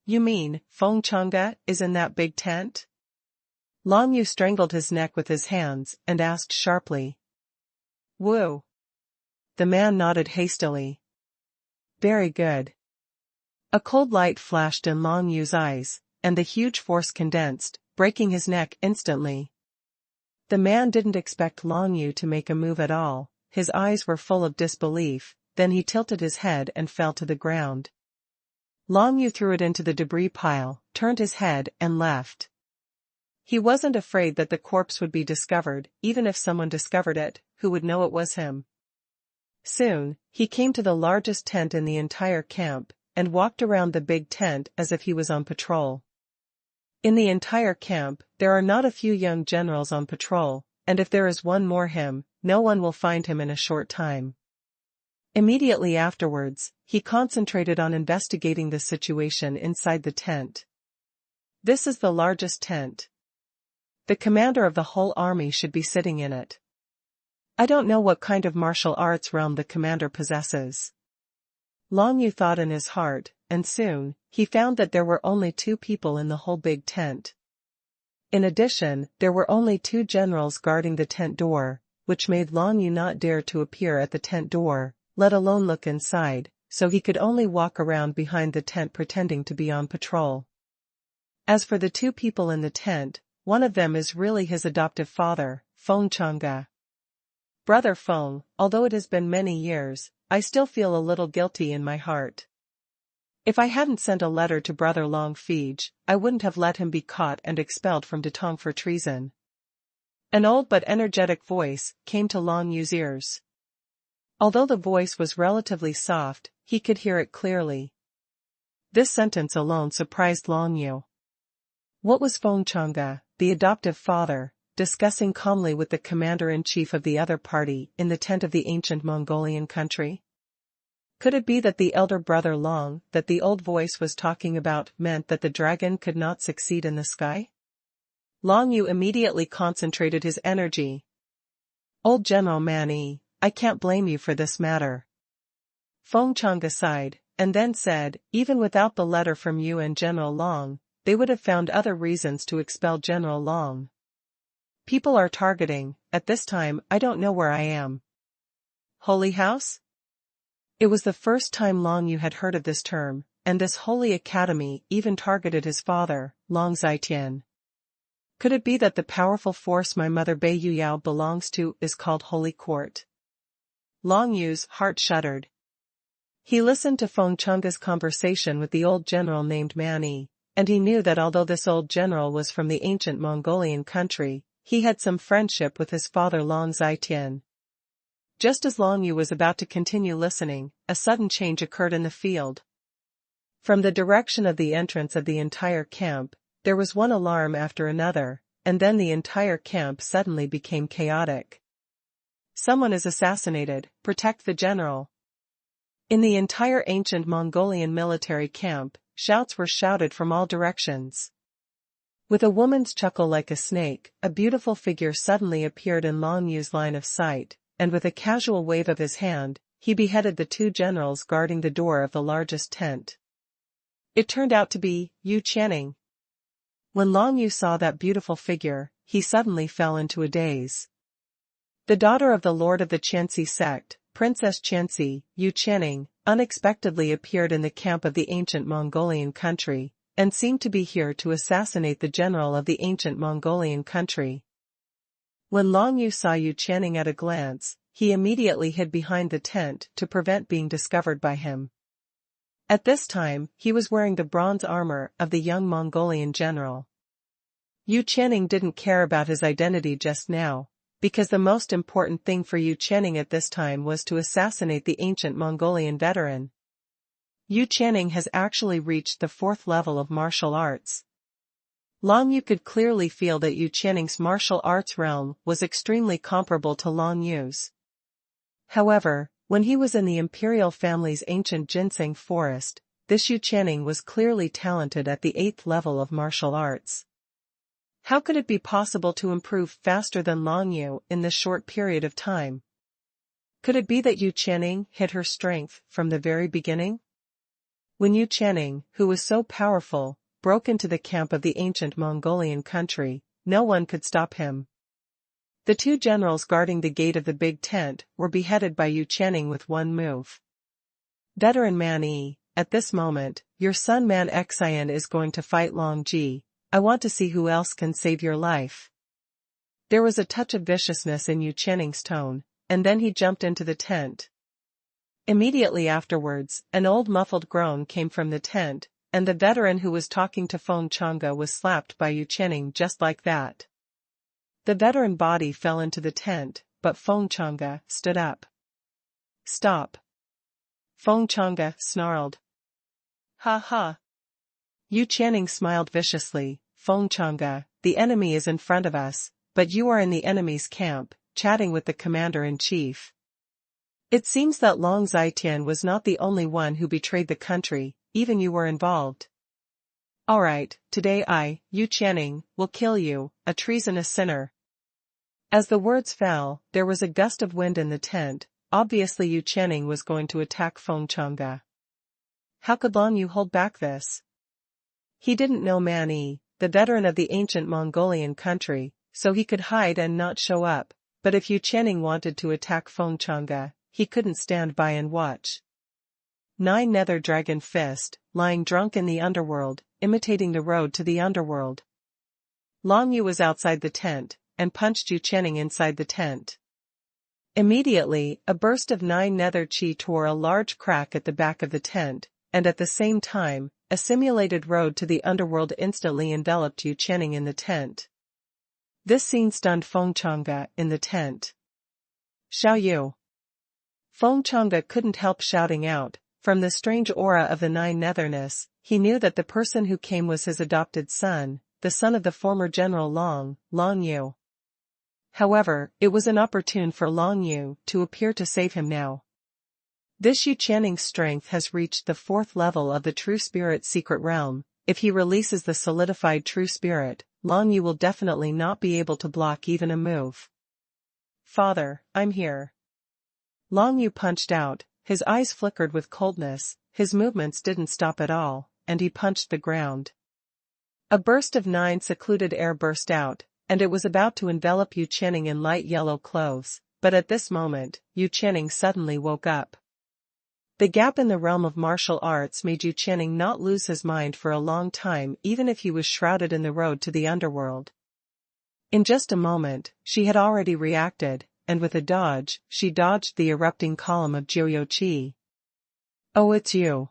"You mean, Feng Chang'e is in that big tent?" Long Yu strangled his neck with his hands, and asked sharply. "Woo." The man nodded hastily. "Very good." A cold light flashed in Long Yu's eyes, and the huge force condensed, breaking his neck instantly. The man didn't expect Long Yu to make a move at all. His eyes were full of disbelief, then he tilted his head and fell to the ground. Long Yu threw it into the debris pile, turned his head, and left. He wasn't afraid that the corpse would be discovered. Even if someone discovered it, who would know it was him? Soon, he came to the largest tent in the entire camp, and walked around the big tent as if he was on patrol. In the entire camp, there are not a few young generals on patrol, and if there is one more him, no one will find him in a short time. Immediately afterwards, he concentrated on investigating the situation inside the tent. This is the largest tent. The commander of the whole army should be sitting in it. I don't know what kind of martial arts realm the commander possesses. Long Yu thought in his heart, and soon, he found that there were only 2 people in the whole big tent. In addition, there were only 2 generals guarding the tent door, which made Long Yu not dare to appear at the tent door, let alone look inside, so he could only walk around behind the tent pretending to be on patrol. As for the 2 people in the tent, one of them is really his adoptive father, Feng Chang'e. "Brother Feng, although it has been many years, I still feel a little guilty in my heart. If I hadn't sent a letter to Brother Long Fij, I wouldn't have let him be caught and expelled from Datong for treason." An old but energetic voice came to Long Yu's ears. Although the voice was relatively soft, he could hear it clearly. This sentence alone surprised Long Yu. What was Feng Chang'e, the adoptive father, discussing calmly with the commander-in-chief of the other party in the tent of the ancient Mongolian country? Could it be that the elder brother Long, that the old voice was talking about, meant that the dragon could not succeed in the sky? Long Yu immediately concentrated his energy. Old General Mani, I can't blame you for this matter. Feng Chang'e sighed, and then said, even without the letter from you and General Long, they would have found other reasons to expel General Long. People are targeting, at this time I don't know where I am. Holy House? It was the first time Long Yu had heard of this term, and this holy academy even targeted his father, Long Zitian. Could it be that the powerful force my mother Bei Yuyao belongs to is called Holy Court? Long Yu's heart shuddered. He listened to Feng Chang'e's conversation with the old general named Mani, and he knew that although this old general was from the ancient Mongolian country, he had some friendship with his father Long Zitian. Just as Long Yu was about to continue listening, a sudden change occurred in the field. From the direction of the entrance of the entire camp, there was one alarm after another, and then the entire camp suddenly became chaotic. Someone is assassinated, protect the general. In the entire ancient Mongolian military camp, shouts were shouted from all directions. With a woman's chuckle like a snake, a beautiful figure suddenly appeared in Long Yu's line of sight, and with a casual wave of his hand, he beheaded the two generals guarding the door of the largest tent. It turned out to be Yu Channing. When Long Yu saw that beautiful figure, he suddenly fell into a daze. The daughter of the lord of the Chanxi sect, Princess Chanxi, Yu Channing, unexpectedly appeared in the camp of the ancient Mongolian country, and seemed to be here to assassinate the general of the ancient Mongolian country. When Long Yu saw Yu Channing at a glance, he immediately hid behind the tent to prevent being discovered by him. At this time, he was wearing the bronze armor of the young Mongolian general. Yu Channing didn't care about his identity just now, because the most important thing for Yu Channing at this time was to assassinate the ancient Mongolian veteran. Yu Channing has actually reached the 4th level of martial arts. Long Yu could clearly feel that Yu Channing's martial arts realm was extremely comparable to Long Yu's. However, when he was in the imperial family's ancient ginseng forest, this Yu Channing was clearly talented at the 8th level of martial arts. How could it be possible to improve faster than Long Yu in this short period of time? Could it be that Yu Channing hid her strength from the very beginning? When Yu Channing, who was so powerful, broke into the camp of the ancient Mongolian country, no one could stop him. The two generals guarding the gate of the big tent were beheaded by Yu Channing with one move. Veteran Mani, at this moment, your son Man Xian is going to fight Long Ji. I want to see who else can save your life. There was a touch of viciousness in Yu Channing's tone, and then he jumped into the tent. Immediately afterwards, an old muffled groan came from the tent, and the veteran who was talking to Feng Chang'e was slapped by Yu Channing just like that. The veteran body fell into the tent, but Feng Chang'e stood up. Stop. Feng Chang'e snarled. Ha ha. Yu Channing smiled viciously. Feng Chang'e, the enemy is in front of us, but you are in the enemy's camp, chatting with the commander-in-chief. It seems that Long Zitian was not the only one who betrayed the country, even you were involved. Alright, today I, Yu Channing, will kill you, a treasonous sinner. As the words fell, there was a gust of wind in the tent. Obviously Yu Channing was going to attack Feng Chang'e. How could Long Yu hold back this? He didn't know Mani, the veteran of the ancient Mongolian country, so he could hide and not show up, but if Yu Channing wanted to attack Feng Chang'e, he couldn't stand by and watch. Nine Nether Dragon Fist, lying drunk in the underworld, imitating the road to the underworld. Long Yu was outside the tent, and punched Yu Channing inside the tent. Immediately, a burst of Nine Nether Chi tore a large crack at the back of the tent, and at the same time, a simulated road to the underworld instantly enveloped Yu Channing in the tent. This scene stunned Feng Chang'e in the tent. Xiao Yu. Feng Chang'e couldn't help shouting out. From the strange aura of the Nine Netherness, he knew that the person who came was his adopted son, the son of the former General Long Yu. However, it was inopportune for Long Yu to appear to save him now. This Yu Qianning's strength has reached the 4th level of the True Spirit secret realm. If he releases the solidified True Spirit, Long Yu will definitely not be able to block even a move. Father, I'm here. Long Yu punched out, his eyes flickered with coldness, his movements didn't stop at all, and he punched the ground. A burst of 9 secluded air burst out, and it was about to envelop Yu Qianning in light yellow clothes, but at this moment, Yu Qianning suddenly woke up. The gap in the realm of martial arts made Yu Qianning not lose his mind for a long time even if he was shrouded in the road to the underworld. In just a moment, she had already reacted, and with a dodge, she dodged the erupting column of Jiuyou Qi. Oh, it's you.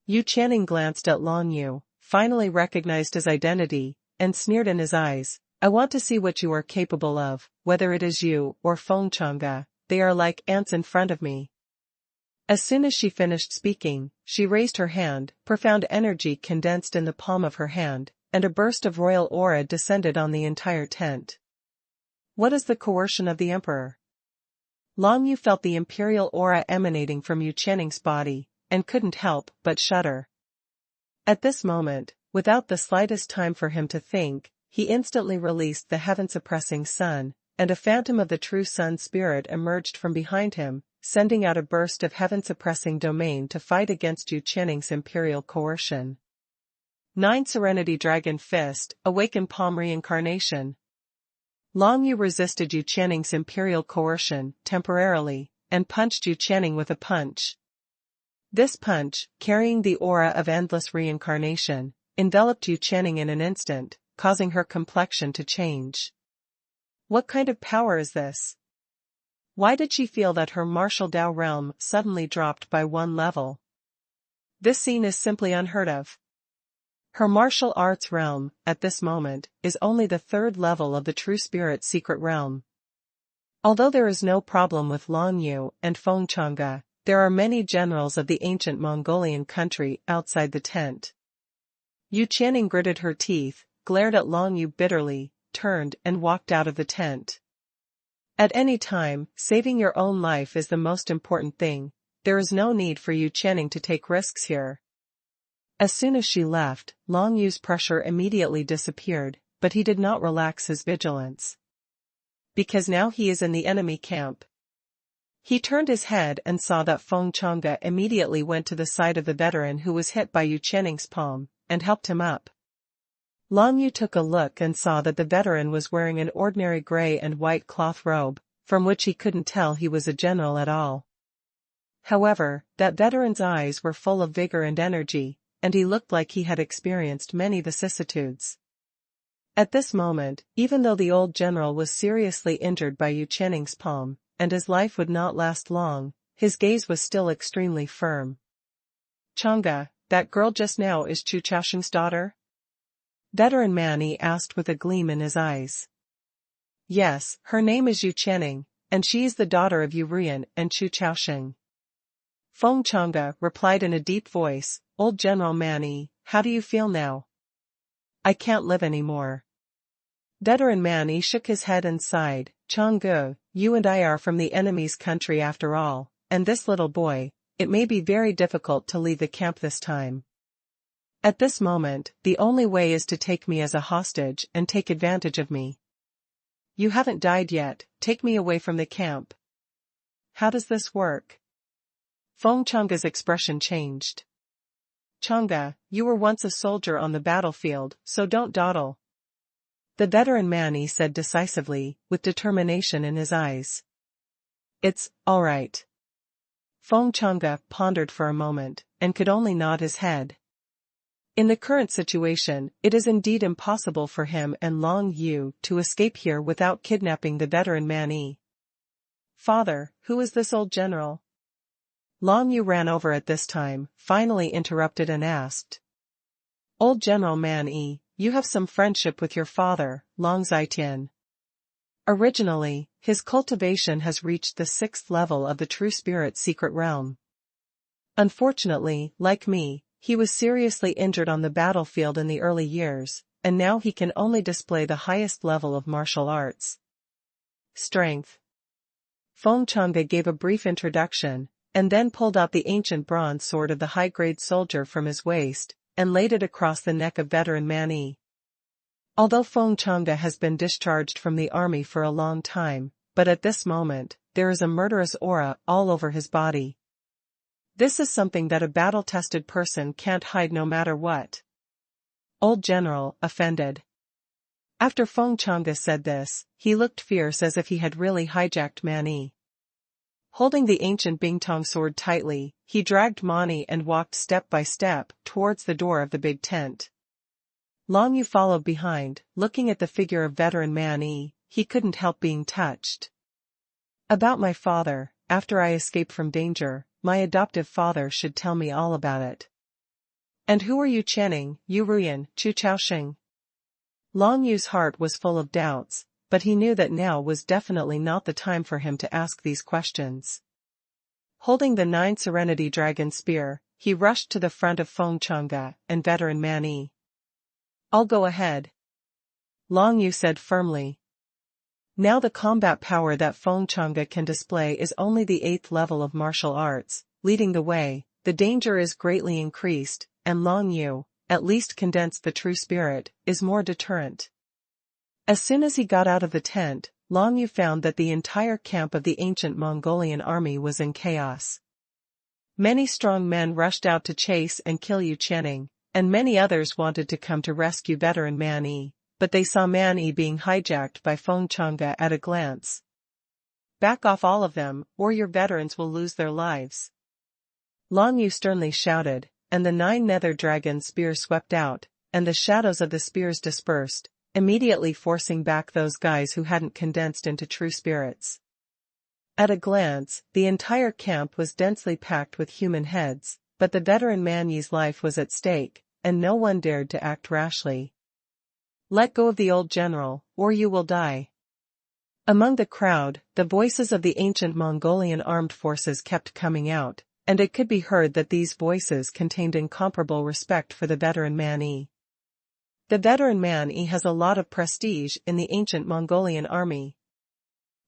Yu Qianning glanced at Long Yu, finally recognized his identity, and sneered in his eyes. I want to see what you are capable of, whether it is you or Feng Changge, they are like ants in front of me. As soon as she finished speaking, she raised her hand, profound energy condensed in the palm of her hand, and a burst of royal aura descended on the entire tent. What is the coercion of the Emperor? Long Yu felt the imperial aura emanating from Yu Qianning's body, and couldn't help but shudder. At this moment, without the slightest time for him to think, he instantly released the heaven-suppressing sun, and a phantom of the true sun spirit emerged from behind him, sending out a burst of heaven-suppressing domain to fight against Yu Qianning's imperial coercion. 9 Serenity Dragon Fist, Awaken Palm Reincarnation. Long Yu resisted Yu Qianning's imperial coercion, temporarily, and punched Yu Qianning with a punch. This punch, carrying the aura of endless reincarnation, enveloped Yu Qianning in an instant, causing her complexion to change. What kind of power is this? Why did she feel that her martial Dao realm suddenly dropped by 1 level? This scene is simply unheard of. Her martial arts realm, at this moment, is only the 3rd level of the True Spirit secret realm. Although there is no problem with Long Yu and Feng Changge, there are many generals of the ancient Mongolian country outside the tent. Yu Qianning gritted her teeth, glared at Long Yu bitterly, turned and walked out of the tent. At any time, saving your own life is the most important thing. There is no need for Yu Qianning to take risks here. As soon as she left, Long Yu's pressure immediately disappeared, but he did not relax his vigilance. Because now he is in the enemy camp. He turned his head and saw that Feng Changge immediately went to the side of the veteran who was hit by Yu Qianning's palm, and helped him up. Long Yu took a look and saw that the veteran was wearing an ordinary gray and white cloth robe, from which he couldn't tell he was a general at all. However, that veteran's eyes were full of vigor and energy, and he looked like he had experienced many vicissitudes. At this moment, even though the old general was seriously injured by Yu Qianning's palm, and his life would not last long, his gaze was still extremely firm. Changge, that girl just now is Chu Chaosheng's daughter? Veteran Manny asked with a gleam in his eyes. Yes, her name is Yu Qianning, and she is the daughter of Yu Rian and Chu Chaosheng. Feng Changge replied in a deep voice, Old General Manny, how do you feel now? I can't live anymore. Veteran Manny shook his head and sighed, Changge, you and I are from the enemy's country after all, and this little boy, it may be very difficult to leave the camp this time. At this moment, the only way is to take me as a hostage and take advantage of me. You haven't died yet, take me away from the camp. How does this work? Feng Changge's expression changed. Changge, you were once a soldier on the battlefield, so don't dawdle. The veteran Manny said decisively, with determination in his eyes. It's all right. Feng Changge pondered for a moment, and could only nod his head. In the current situation, it is indeed impossible for him and Long Yu to escape here without kidnapping the veteran Manny. Father, who is this old general? Long Yu ran over at this time, finally interrupted and asked. Old General Manny, you have some friendship with your father, Long Zitian. Originally, his cultivation has reached the 6th level of the True Spirit secret realm. Unfortunately, like me, he was seriously injured on the battlefield in the early years, and now he can only display the highest level of martial arts. Strength. Feng Changge gave a brief introduction, and then pulled out the ancient bronze sword of the high-grade soldier from his waist, and laid it across the neck of veteran Man Yi. Although Feng Changge has been discharged from the army for a long time, but at this moment, there is a murderous aura all over his body. This is something that a battle-tested person can't hide no matter what. Old General, offended. After Feng Changge said this, he looked fierce as if he had really hijacked Man Yi. Holding the ancient Bingtong sword tightly, he dragged Man Yi and walked step by step towards the door of the big tent. Long Yu followed behind, looking at the figure of veteran Man Yi. He couldn't help being touched. About my father, after I escape from danger, my adoptive father should tell me all about it. And who are you Channing, Yu Ruyan, Chu Chaoxing? Long Yu's heart was full of doubts, but he knew that now was definitely not the time for him to ask these questions. Holding the 9 Serenity Dragon Spear, he rushed to the front of Feng Changge and veteran Man Yi. I'll go ahead, Long Yu said firmly. Now the combat power that Feng Changge can display is only the 8th level of martial arts, leading the way. The danger is greatly increased, and Long Yu, at least condensed the true spirit, is more deterrent. As soon as he got out of the tent, Long Yu found that the entire camp of the ancient Mongolian army was in chaos. Many strong men rushed out to chase and kill Yu Channing, and many others wanted to come to rescue veteran Man Yi, but they saw Man Yi being hijacked by Feng Changge at a glance. Back off all of them, or your veterans will lose their lives. Long Yu sternly shouted, and the 9 nether dragon spears swept out, and the shadows of the spears dispersed, immediately forcing back those guys who hadn't condensed into true spirits. At a glance, the entire camp was densely packed with human heads, but the veteran Man Yi's life was at stake, and no one dared to act rashly. Let go of the old general, or you will die. Among the crowd, the voices of the ancient Mongolian armed forces kept coming out, and it could be heard that these voices contained incomparable respect for the veteran Man Yi. The veteran Man Yi has a lot of prestige in the ancient Mongolian army.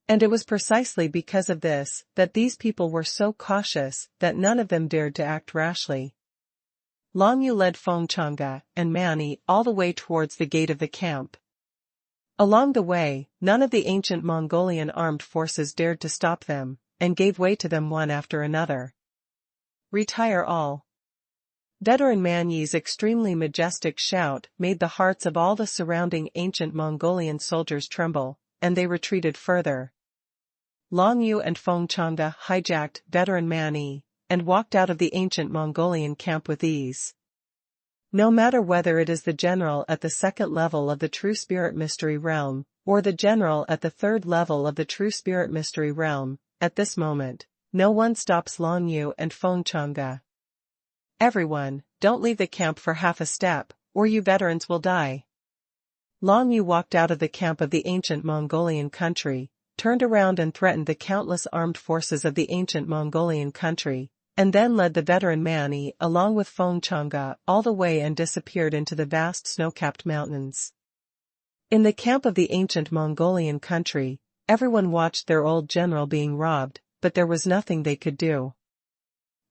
And it was precisely because of this that these people were so cautious that none of them dared to act rashly. Long Yu led Feng Changge and Man Yi all the way towards the gate of the camp. Along the way, none of the ancient Mongolian armed forces dared to stop them, and gave way to them one after another. Retire all. Veteran Man Yi's extremely majestic shout made the hearts of all the surrounding ancient Mongolian soldiers tremble, and they retreated further. Long Yu and Feng Changge hijacked veteran Man Yi, and walked out of the ancient Mongolian camp with ease. No matter whether it is the general at the 2nd level of the True Spirit Mystery Realm, or the general at the 3rd level of the True Spirit Mystery Realm, at this moment, no one stops Long Yu and Feng Changge. Everyone, don't leave the camp for half a step, or you veterans will die. Long Yu walked out of the camp of the ancient Mongolian country, turned around and threatened the countless armed forces of the ancient Mongolian country, and then led the veteran Man Yi along with Feng Changge all the way and disappeared into the vast snow-capped mountains. In the camp of the ancient Mongolian country, everyone watched their old general being robbed, but there was nothing they could do.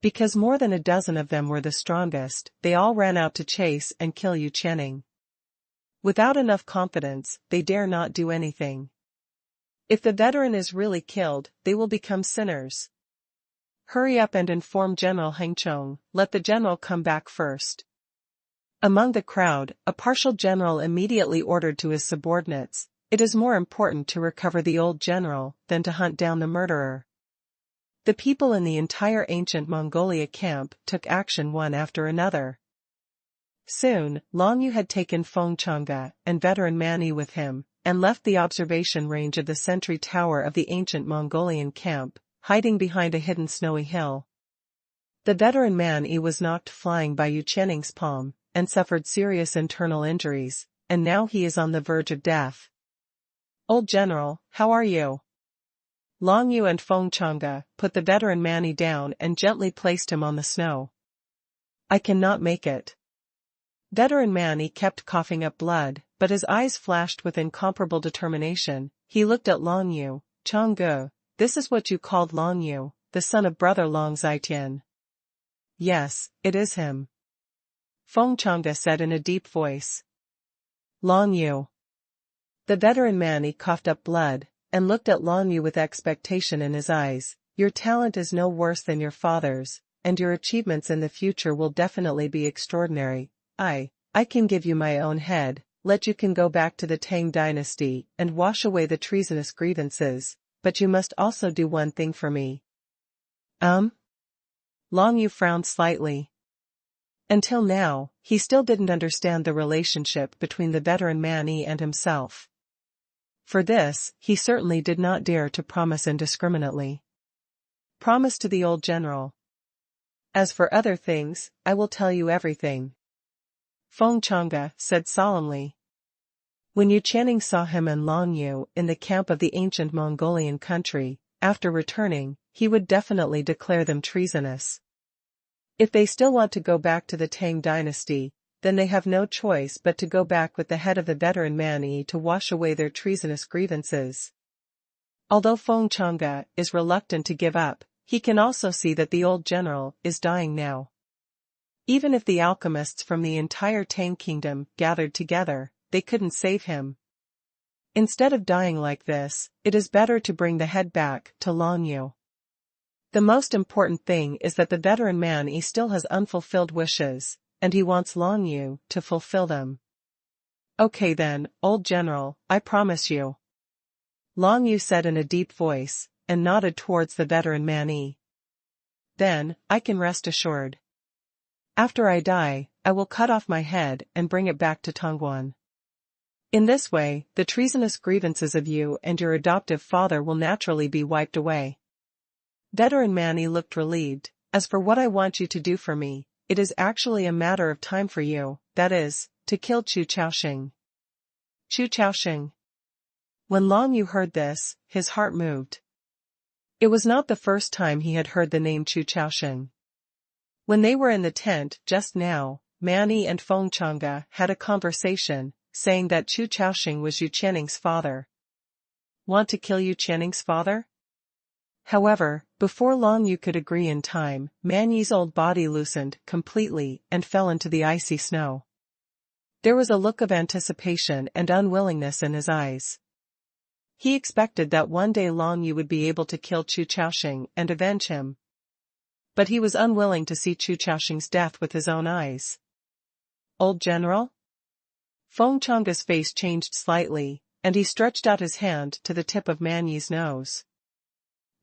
Because more than a dozen of them were the strongest, they all ran out to chase and kill Yu Channing. Without enough confidence, they dare not do anything. If the veteran is really killed, they will become sinners. Hurry up and inform General Hengchong, let the general come back first. Among the crowd, a partial general immediately ordered to his subordinates, it is more important to recover the old general than to hunt down the murderer. The people in the entire ancient Mongolia camp took action one after another. Soon, Long Yu had taken Feng Changge and veteran Man Yi with him, and left the observation range of the sentry tower of the ancient Mongolian camp, hiding behind a hidden snowy hill. The veteran Man Yi was knocked flying by Yu Channing's palm, and suffered serious internal injuries, and now he is on the verge of death. Old General, how are you? Long Yu and Feng Changge put the veteran Man Yi down and gently placed him on the snow. I cannot make it. Veteran Manny kept coughing up blood, but his eyes flashed with incomparable determination. He looked at Long Yu. Changge, this is what you called Long Yu, the son of brother Long Zi Chen. Yes, it is him. Feng Changge said in a deep voice. Long Yu. The veteran Manny coughed up blood, and looked at Long Yu with expectation in his eyes. Your talent is no worse than your father's, and your achievements in the future will definitely be extraordinary. I can give you my own head, let you can go back to the Tang dynasty and wash away the treasonous grievances, but you must also do one thing for me. Long Yu frowned slightly. Until now, he still didn't understand the relationship between the veteran Manny and himself. For this, he certainly did not dare to promise indiscriminately. Promise to the old general. As for other things, I will tell you everything. Feng Changge said solemnly. When Yu Channing saw him and Long Yu in the camp of the ancient Mongolian country, after returning, he would definitely declare them treasonous. If they still want to go back to the Tang dynasty, then they have no choice but to go back with the head of the veteran Manny to wash away their treasonous grievances. Although Feng Changge is reluctant to give up, he can also see that the old general is dying now. Even if the alchemists from the entire Tang kingdom gathered together, they couldn't save him. Instead of dying like this, it is better to bring the head back to Long Yu. The most important thing is that the veteran Manny still has unfulfilled wishes, and he wants Long Yu to fulfill them. Okay then, old general, I promise you. Long Yu said in a deep voice, and nodded towards the veteran Manny. Then, I can rest assured. After I die, I will cut off my head and bring it back to Tongguan. In this way, the treasonous grievances of you and your adoptive father will naturally be wiped away. Veteran Manny looked relieved. As for what I want you to do for me, it is actually a matter of time for you, that is, to kill Chu Chaoxing. Chu Chaoxing. When Long Yu heard this, his heart moved. It was not the first time he had heard the name Chu Chaoxing. When they were in the tent just now, Manny and Feng Changge had a conversation, saying that Chu Chaoxing was Yu Channing's father. Want to kill Yu Channing's father? However, before Long Yu could agree in time, Manny's old body loosened completely and fell into the icy snow. There was a look of anticipation and unwillingness in his eyes. He expected that one day Long Yu would be able to kill Chu Chaoxing and avenge him. But he was unwilling to see Chu Chaoxing's death with his own eyes. Old General? Feng Changge's face changed slightly, and he stretched out his hand to the tip of Manny's nose.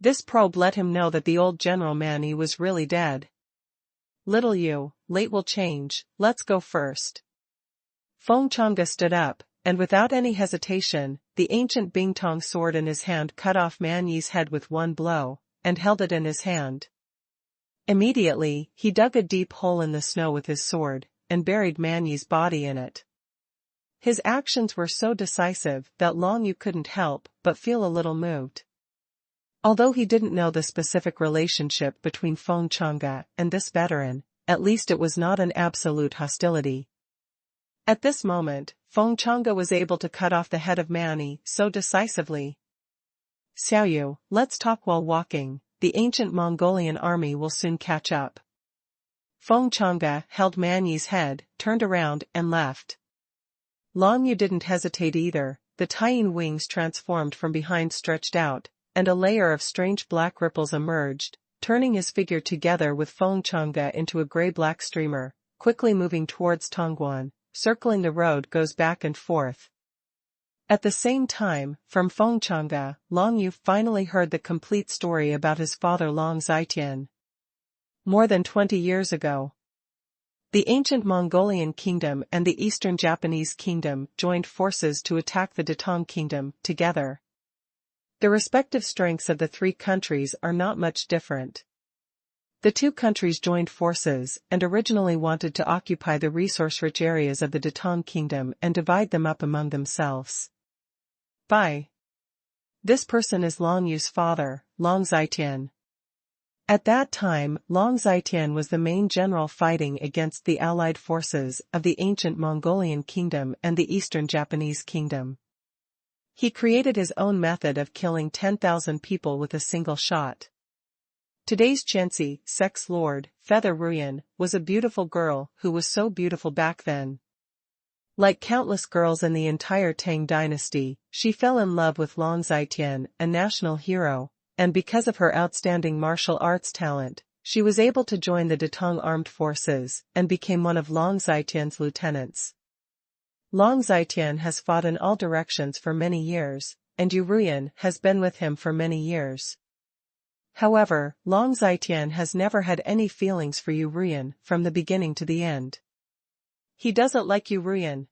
This probe let him know that the old General Manny was really dead. Little Yu, late will change, let's go first. Feng Changge stood up, and without any hesitation, the ancient Bingtong sword in his hand cut off Manny's head with one blow, and held it in his hand. Immediately, he dug a deep hole in the snow with his sword, and buried Manny's body in it. His actions were so decisive that Long Yu couldn't help but feel a little moved. Although he didn't know the specific relationship between Feng Changge and this veteran, at least it was not an absolute hostility. At this moment, Feng Changge was able to cut off the head of Manny so decisively. Xiaoyu, let's talk while walking. The ancient Mongolian army will soon catch up. Feng Changge held Manny's head, turned around and left. Long Yu didn't hesitate either. The Taiyin wings transformed from behind stretched out, and a layer of strange black ripples emerged, turning his figure together with Feng Changge into a gray-black streamer, quickly moving towards Tongguan, circling the road goes back and forth. At the same time, from Feng Changge, Long Yu finally heard the complete story about his father Long Zi Chen. More than 20 years ago, the ancient Mongolian kingdom and the eastern Japanese kingdom joined forces to attack the Datong kingdom together. The respective strengths of the three countries are not much different. The two countries joined forces and originally wanted to occupy the resource-rich areas of the Datong kingdom and divide them up among themselves. This person is Long Yu's father, Long Zi Chen. At that time, Long Zetian was the main general fighting against the allied forces of the ancient Mongolian kingdom and the Eastern Japanese kingdom. He created his own method of killing 10,000 people with a single shot. Today's Chenzi, sex lord, Feather Ruyan, was a beautiful girl who was so beautiful back then. Like countless girls in the entire Tang dynasty, she fell in love with Long Zetian, a national hero, and because of her outstanding martial arts talent, she was able to join the Datong armed forces and became one of Long Zetian's lieutenants. Long Zetian has fought in all directions for many years, and Yu Ruyan has been with him for many years. However, Long Zetian has never had any feelings for Yu Ruyan from the beginning to the end. He doesn't like Yu Ruyan.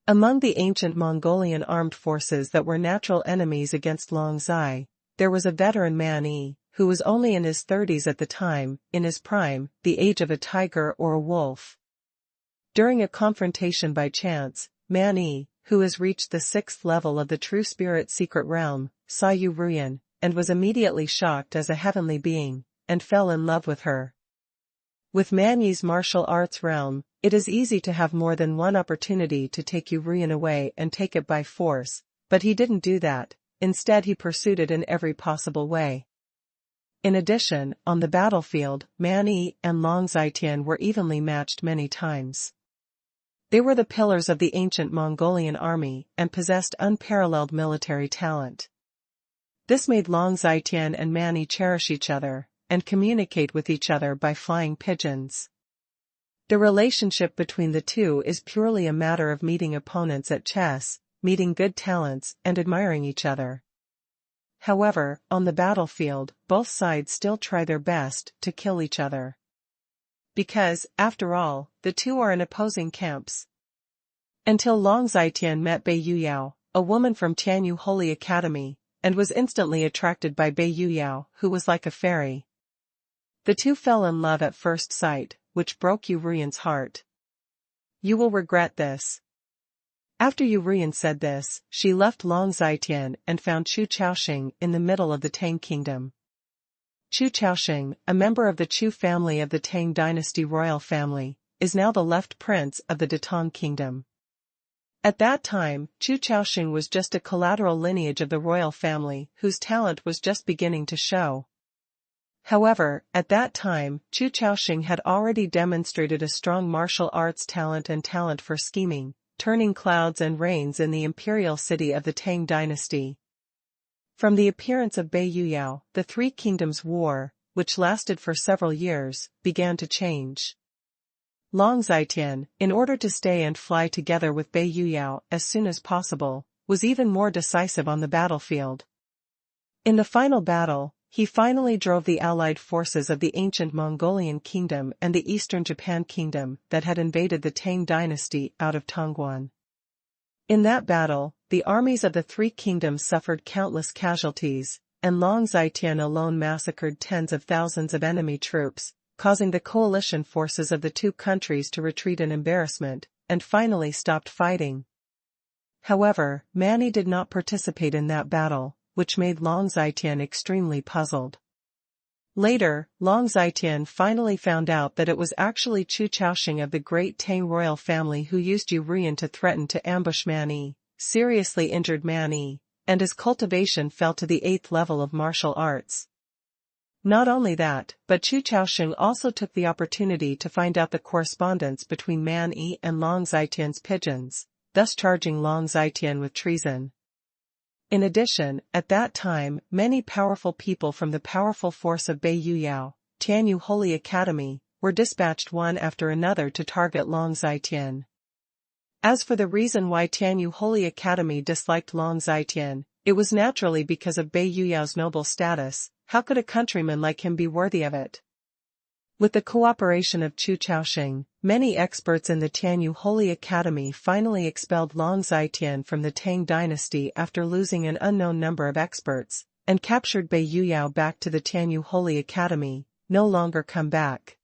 Among the ancient Mongolian armed forces that were natural enemies against Long Zai, there was a veteran Man Yi, who was only in his 30s at the time, in his prime, the age of a tiger or a wolf. During a confrontation by chance, Man Yi, who has reached the 6th level of the True Spirit secret realm, saw Yu Ruyan, and was immediately shocked as a heavenly being, and fell in love with her. With Man Yi's martial arts realm, it is easy to have more than one opportunity to take Yu Ruyan away and take it by force, but he didn't do that. Instead he pursued it in every possible way. In addition, on the battlefield, Man Yi and Long Zetian were evenly matched many times. They were the pillars of the ancient Mongolian army and possessed unparalleled military talent. This made Long Zetian and Man Yi cherish each other, and communicate with each other by flying pigeons. The relationship between the two is purely a matter of meeting opponents at chess, meeting good talents, and admiring each other. However, on the battlefield, both sides still try their best to kill each other. Because, after all, the two are in opposing camps. Until Long Zetian met Bei Yuyao, a woman from Tianyu Holy Academy, and was instantly attracted by Bei Yuyao, who was like a fairy. The two fell in love at first sight, which broke Yu Ruyan's heart. "You will regret this." After Yu Ruyan said this, she left Long Zetian and found Chu Chaoxing in the middle of the Tang kingdom. Chu Chaoxing, a member of the Chu family of the Tang dynasty royal family, is now the left prince of the Datong kingdom. At that time, Chu Chaoxing was just a collateral lineage of the royal family whose talent was just beginning to show. However, at that time, Chu Chaoxing had already demonstrated a strong martial arts talent and talent for scheming, turning clouds and rains in the imperial city of the Tang dynasty. From the appearance of Bei Yuyao, the Three Kingdoms War, which lasted for several years, began to change. Long Zetian, in order to stay and fly together with Bei Yuyao as soon as possible, was even more decisive on the battlefield. In the final battle, he finally drove the allied forces of the ancient Mongolian kingdom and the Eastern Japan kingdom that had invaded the Tang dynasty out of Tongguan. In that battle, the armies of the Three Kingdoms suffered countless casualties, and Long Zetian alone massacred tens of thousands of enemy troops, causing the coalition forces of the two countries to retreat in embarrassment, and finally stopped fighting. However, Man Yi did not participate in that battle, which made Long Zetian extremely puzzled. Later, Long Zetian finally found out that it was actually Chu Chaoxing of the great Tang royal family who used Yu Ruyan to threaten to ambush Man Yi, seriously injured Man Yi, and his cultivation fell to the 8th level of martial arts. Not only that, but Chu Chaoxing also took the opportunity to find out the correspondence between Man Yi and Long Zetian's pigeons, thus charging Long Zetian with treason. In addition, at that time, many powerful people from the powerful force of Bei Yuyao, Tianyu Holy Academy, were dispatched one after another to target Long Zetian. As for the reason why Tianyu Holy Academy disliked Long Zetian, it was naturally because of Bei Yuyao's noble status. How could a countryman like him be worthy of it? With the cooperation of Chu Chaoxing, many experts in the Tianyu Holy Academy finally expelled Long Zetian from the Tang dynasty after losing an unknown number of experts, and captured Bei Yuyao back to the Tianyu Holy Academy, no longer come back.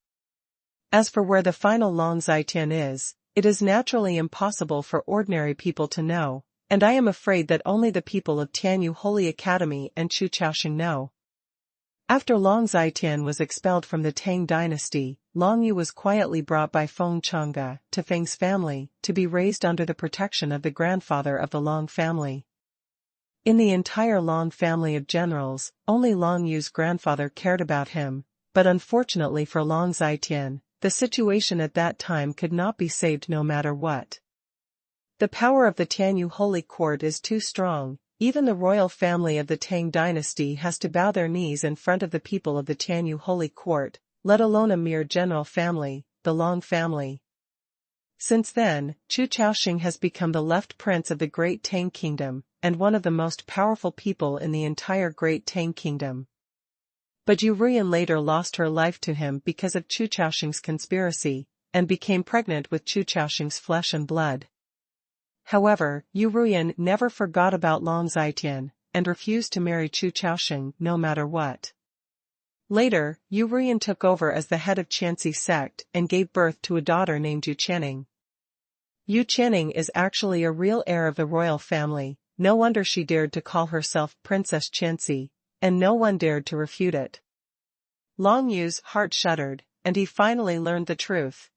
As for where the final Long Zetian is, it is naturally impossible for ordinary people to know, and I am afraid that only the people of Tianyu Holy Academy and Chu Chaoxing know. After Long Zitian was expelled from the Tang dynasty, Long Yu was quietly brought by Feng Changge to Feng's family to be raised under the protection of the grandfather of the Long family. In the entire Long family of generals, only Long Yu's grandfather cared about him, but unfortunately for Long Zitian, the situation at that time could not be saved no matter what. The power of the Tianyu holy court is too strong. Even the royal family of the Tang dynasty has to bow their knees in front of the people of the Tianyu holy court, let alone a mere general family, the Long family. Since then, Chu Chaoxing has become the left prince of the Great Tang Kingdom, and one of the most powerful people in the entire Great Tang Kingdom. But Yu Ruyan later lost her life to him because of Chu Chaoxing's conspiracy, and became pregnant with Chu Chaoxing's flesh and blood. However, Yu Ruyan never forgot about Long Zitian, and refused to marry Chu Chaoxing no matter what. Later, Yu Ruyan took over as the head of Qianxi sect and gave birth to a daughter named Yu Qianing. Yu Qianing is actually a real heir of the royal family, no wonder she dared to call herself Princess Qianxi, and no one dared to refute it. Long Yu's heart shuddered, and he finally learned the truth.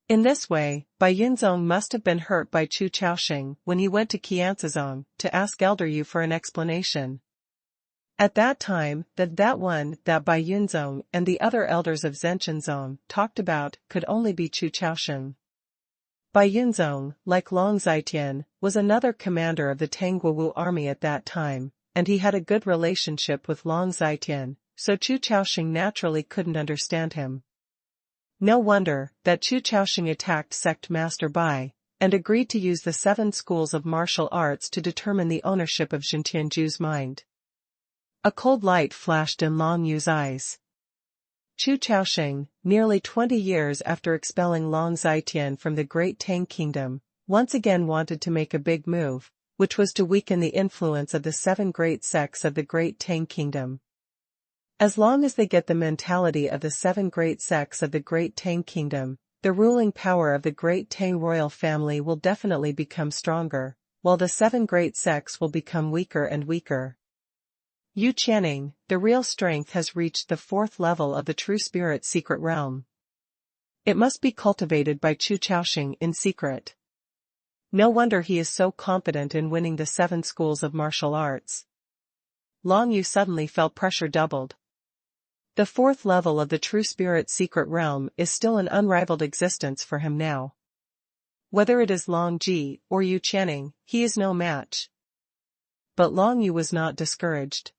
In this way, Bai Yunzong must have been hurt by Chu Chaoxing when he went to Qianzizong to ask Elder Yu for an explanation. At that time, that Bai Yunzong and the other elders of Zhenchenzong talked about could only be Chu Chaoxing. Bai Yunzong, like Long Zitian, was another commander of the Tangguwu army at that time, and he had a good relationship with Long Zitian, so Chu Chaoxing naturally couldn't understand him. No wonder that Chu Chaoxing attacked sect master Bai, and agreed to use the 7 schools of martial arts to determine the ownership of Xintianju's mind. A cold light flashed in Long Yu's eyes. Chu Chaoxing, nearly 20 years after expelling Long Zitian from the Great Tang Kingdom, once again wanted to make a big move, which was to weaken the influence of the 7 great sects of the Great Tang Kingdom. As long as they get the mentality of the 7 great sects of the Great Tang Kingdom, the ruling power of the Great Tang royal family will definitely become stronger, while the 7 great sects will become weaker and weaker. Yu Qianing, the real strength has reached the 4th level of the True Spirit secret realm. It must be cultivated by Chu Chaoxing in secret. No wonder he is so confident in winning the 7 schools of martial arts. Long Yu suddenly felt pressure doubled. The 4th level of the True Spirit secret realm is still an unrivaled existence for him now. Whether it is Long Ji or Yu Qianing, he is no match. But Long Yu was not discouraged.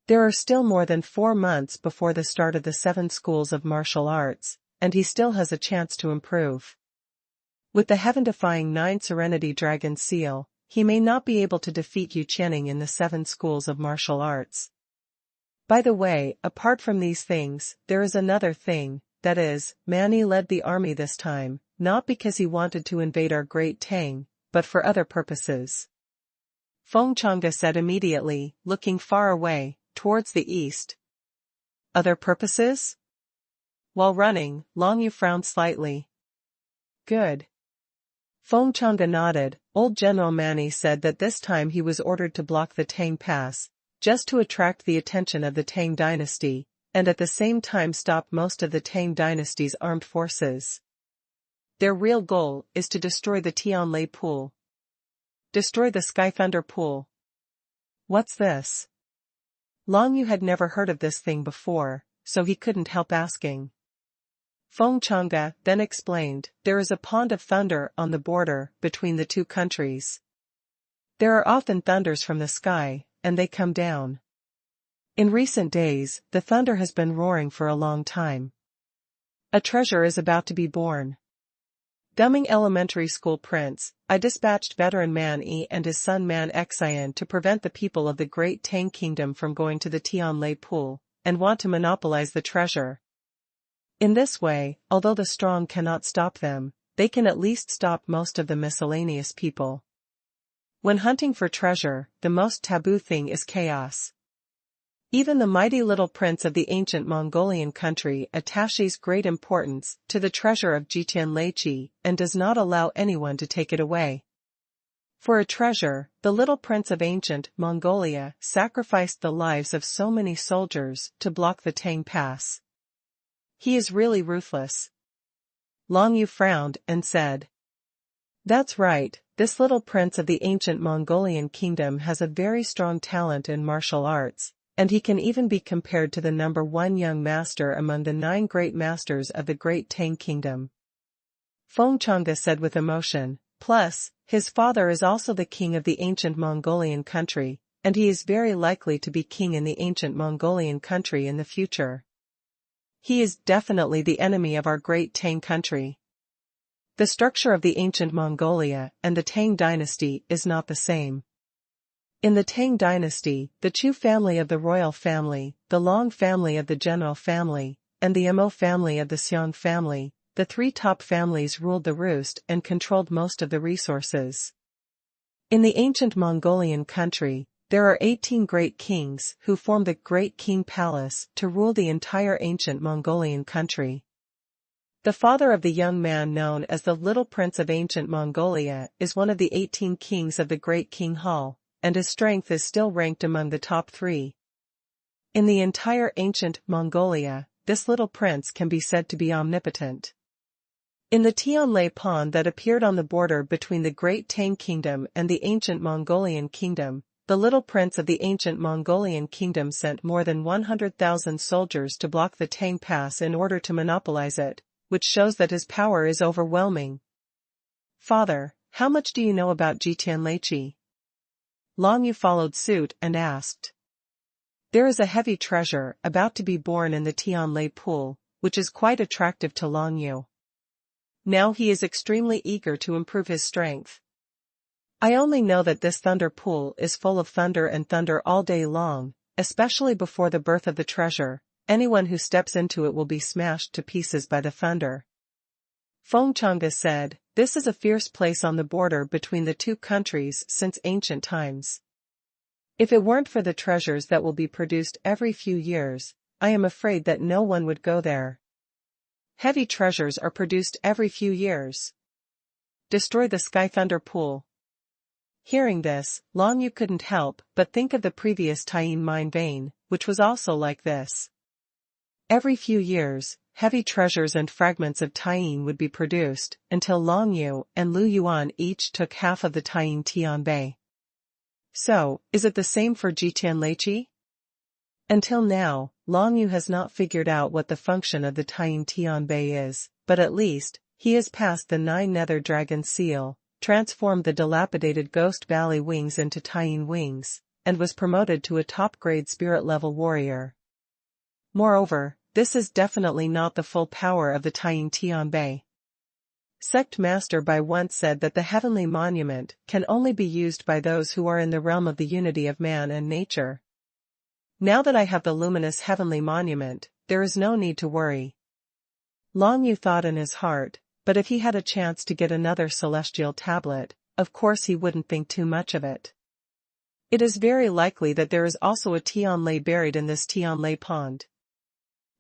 There are still more than 4 months before the start of the 7 schools of martial arts, and he still has a chance to improve. With the heaven-defying 9 Serenity Dragon seal, he may not be able to defeat Yu Qianing in the 7 schools of martial arts. By the way, apart from these things, there is another thing, that is, Manny led the army this time, not because he wanted to invade our Great Tang, but for other purposes. Feng Changge said immediately, looking far away, towards the east. Other purposes? While running, Long Yu frowned slightly. Good. Feng Changge nodded. Old General Manny said that this time he was ordered to block the Tang Pass, just to attract the attention of the Tang dynasty, and at the same time stop most of the Tang dynasty's armed forces. Their real goal is to destroy the Tianlei Pool. Destroy the Sky Thunder Pool. What's this? Long Yu had never heard of this thing before, so he couldn't help asking. Feng Changge then explained, there is a pond of thunder on the border between the 2 countries. There are often thunders from the sky, and they come down. In recent days, the thunder has been roaring for a long time. A treasure is about to be born. Dumming Elementary School Prince, I dispatched veteran Man Yi and his son Man Xian to prevent the people of the Great Tang Kingdom from going to the Tianlei Pool, and want to monopolize the treasure. In this way, although the strong cannot stop them, they can at least stop most of the miscellaneous people. When hunting for treasure, the most taboo thing is chaos. Even the mighty little prince of the ancient Mongolian country attaches great importance to the treasure of Jitian Leiqi and does not allow anyone to take it away. For a treasure, the little prince of ancient Mongolia sacrificed the lives of so many soldiers to block the Tang Pass. He is really ruthless. Long Yu frowned and said. That's right, this little prince of the ancient Mongolian kingdom has a very strong talent in martial arts, and he can even be compared to the number one young master among the 9 great masters of the great Tang kingdom. Feng Changge said with emotion, plus, his father is also the king of the ancient Mongolian country, and he is very likely to be king in the ancient Mongolian country in the future. He is definitely the enemy of our great Tang country. The structure of the ancient Mongolia and the Tang dynasty is not the same. In the Tang dynasty, the Chu family of the royal family, the Long family of the general family, and the Mo family of the Xiong family, the 3 top families ruled the roost and controlled most of the resources. In the ancient Mongolian country, there are 18 great kings who form the Great King Palace to rule the entire ancient Mongolian country. The father of the young man known as the Little Prince of Ancient Mongolia is one of the 18 kings of the Great King Hall, and his strength is still ranked among the top 3. In the entire ancient Mongolia, this little prince can be said to be omnipotent. In the Tianlai pond that appeared on the border between the Great Tang Kingdom and the ancient Mongolian Kingdom, the little prince of the ancient Mongolian Kingdom sent more than 100,000 soldiers to block the Tang Pass in order to monopolize it, which shows that his power is overwhelming. Father, how much do you know about Tianlai? Long Yu followed suit and asked. There is a heavy treasure about to be born in the Tianlai pool, which is quite attractive to Long Yu. Now he is extremely eager to improve his strength. I only know that this thunder pool is full of thunder and thunder all day long, especially before the birth of the treasure. Anyone who steps into it will be smashed to pieces by the thunder. Feng Changge said, this is a fierce place on the border between the 2 countries since ancient times. If it weren't for the treasures that will be produced every few years, I am afraid that no one would go there. Heavy treasures are produced every few years. Destroy the Sky Thunder Pool. Hearing this, Long Yu couldn't help but think of the previous Taiyin mine vein, which was also like this. Every few years, heavy treasures and fragments of Taiyin would be produced, until Long Yu and Lu Yuan each took half of the Taiyin Tianbei. So, is it the same for Tianlai? Until now, Long Yu has not figured out what the function of the Taiyin Tianbei is, but at least, he has passed the 9 Nether Dragon Seal, transformed the dilapidated Ghost Valley wings into Taiyin wings, and was promoted to a top-grade spirit-level warrior. Moreover, this is definitely not the full power of the Taiyin Tianbei. Sect Master Bai once said that the heavenly monument can only be used by those who are in the realm of the unity of man and nature. Now that I have the luminous heavenly monument, there is no need to worry. Long Yu thought in his heart, but if he had a chance to get another celestial tablet, of course he wouldn't think too much of it. It is very likely that there is also a Tianlai buried in this Tianlai pond.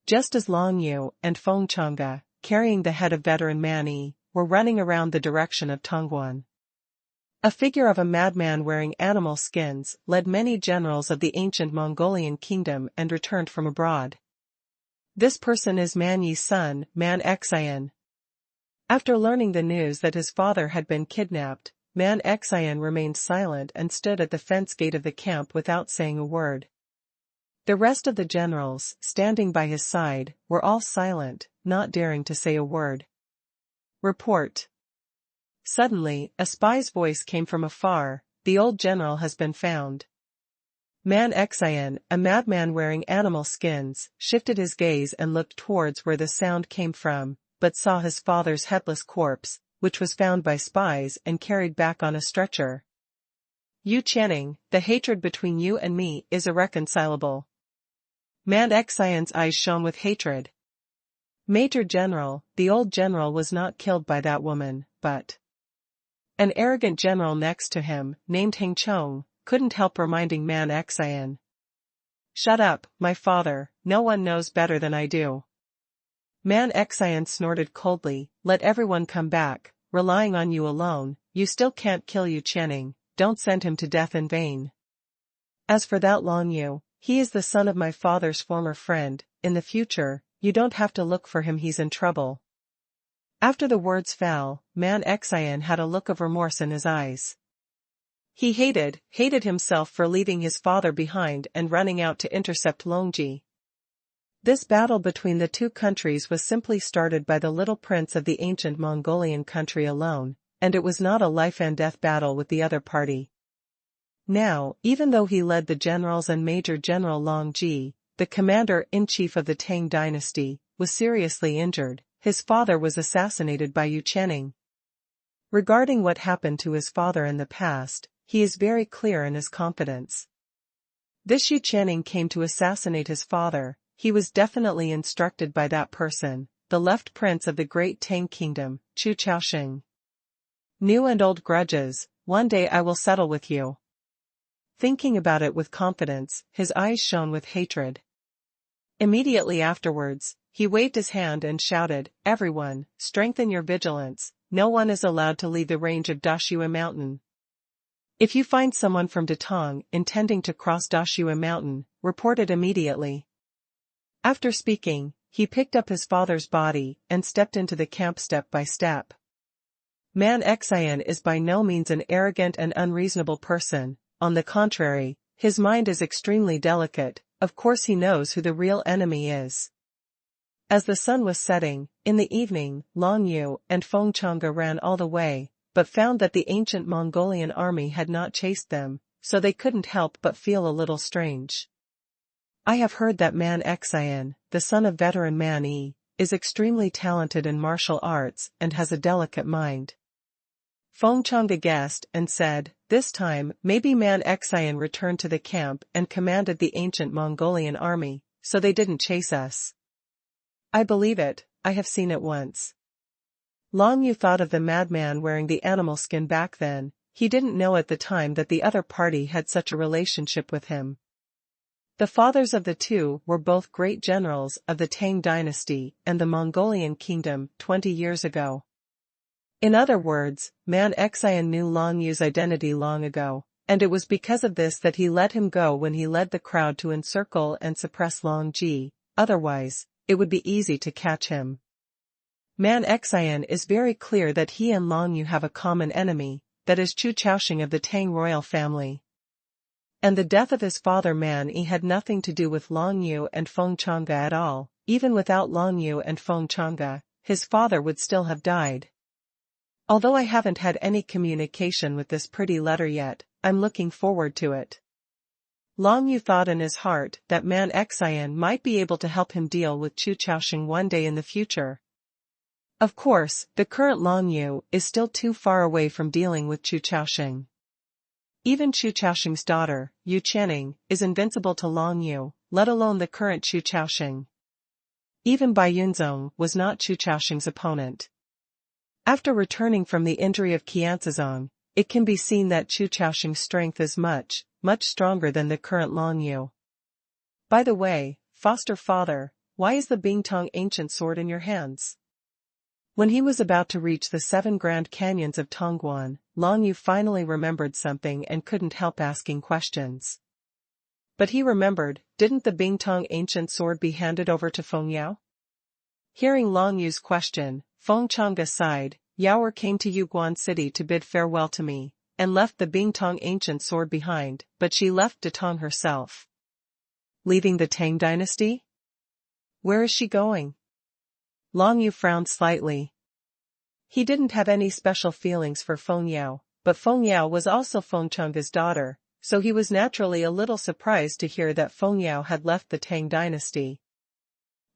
Just as Long Yu and Feng Changge, carrying the head of veteran Man Yi, were running around the direction of Tongguan. A figure of a madman wearing animal skins led many generals of the ancient Mongolian kingdom and returned from abroad. This person is Man Yi's son, Man Xian. After learning the news that his father had been kidnapped, Man Xian remained silent and stood at the fence gate of the camp without saying a word. The rest of the generals, standing by his side, were all silent, not daring to say a word. Report. Suddenly, a spy's voice came from afar, the old general has been found. Man Xian, a madman wearing animal skins, shifted his gaze and looked towards where the sound came from, but saw his father's headless corpse, which was found by spies and carried back on a stretcher. Yu Channing, the hatred between you and me is irreconcilable. Man Xian's eyes shone with hatred. Major General, the old general was not killed by that woman, but an arrogant general next to him, named Heng Chong, couldn't help reminding Man Xian. Shut up, my father, no one knows better than I do. Man Xian snorted coldly, let everyone come back, relying on you alone, you still can't kill Yu Channing, don't send him to death in vain. As for that Long Yu, he is the son of my father's former friend, in the future, you don't have to look for him, he's in trouble. After the words fell, Man Xian had a look of remorse in his eyes. He hated himself for leaving his father behind and running out to intercept Longji. This battle between the two countries was simply started by the little prince of the ancient Mongolian country alone, and it was not a life-and-death battle with the other party. Now, even though he led the generals and Major General Long Ji, the commander-in-chief of the Tang dynasty, was seriously injured, his father was assassinated by Yu Channing. Regarding what happened to his father in the past, he is very clear in his confidence. This Yu Channing came to assassinate his father, he was definitely instructed by that person, the left prince of the great Tang kingdom, Chu Chaoxing. New and old grudges, one day I will settle with you. Thinking about it with confidence, his eyes shone with hatred. Immediately afterwards, he waved his hand and shouted, "Everyone, strengthen your vigilance, no one is allowed to leave the range of Dashua Mountain. If you find someone from Datong intending to cross Dashua Mountain, report it immediately." After speaking, he picked up his father's body and stepped into the camp step by step. Man Xian is by no means an arrogant and unreasonable person, on the contrary, his mind is extremely delicate, of course he knows who the real enemy is. As the sun was setting, in the evening, Long Yu and Feng Chang'e ran all the way, but found that the ancient Mongolian army had not chased them, so they couldn't help but feel a little strange. I have heard that Man Xian, the son of veteran Man Yi, is extremely talented in martial arts and has a delicate mind. Feng Chang'e guessed and said, this time, maybe Man Xian returned to the camp and commanded the ancient Mongolian army, so they didn't chase us. I believe it, I have seen it once. Long Yu thought of the madman wearing the animal skin back then, he didn't know at the time that the other party had such a relationship with him. The fathers of the two were both great generals of the Tang dynasty and the Mongolian kingdom 20 years ago. In other words, Man Xian knew Long Yu's identity long ago, and it was because of this that he let him go when he led the crowd to encircle and suppress Long Ji, otherwise, it would be easy to catch him. Man Xian is very clear that he and Long Yu have a common enemy, that is Chu Chaoxing of the Tang royal family. And the death of his father Man Yi had nothing to do with Long Yu and Feng Chang'e at all, even without Long Yu and Feng Chang'e, his father would still have died. Although I haven't had any communication with this pretty letter yet, I'm looking forward to it. Long Yu thought in his heart that Man Xian might be able to help him deal with Chu Chaoxing one day in the future. Of course, the current Long Yu is still too far away from dealing with Chu Chaoxing. Even Chu Chaoxing's daughter, Yu Channing, is invincible to Long Yu, let alone the current Chu Chaoxing. Even Bai Yunzong was not Chu Chaoxing's opponent. After returning from the injury of Qianzizong, it can be seen that Chu Chaoxing's strength is much stronger than the current Long Yu. By the way, foster father, why is the Bingtong ancient sword in your hands? When he was about to reach the 7 Grand Canyons of Tongguan, Long Yu finally remembered something and couldn't help asking questions. But he remembered, didn't the Bingtong ancient sword be handed over to Feng Yao? Hearing Long Yu's question, Feng Chang'e sighed. Yaoer came to Yuguan City to bid farewell to me, and left the Bingtong ancient sword behind, but she left Datong herself. Leaving the Tang dynasty? Where is she going? Long Yu frowned slightly. He didn't have any special feelings for Feng Yao, but Feng Yao was also Feng Chang'e's daughter, so he was naturally a little surprised to hear that Feng Yao had left the Tang dynasty.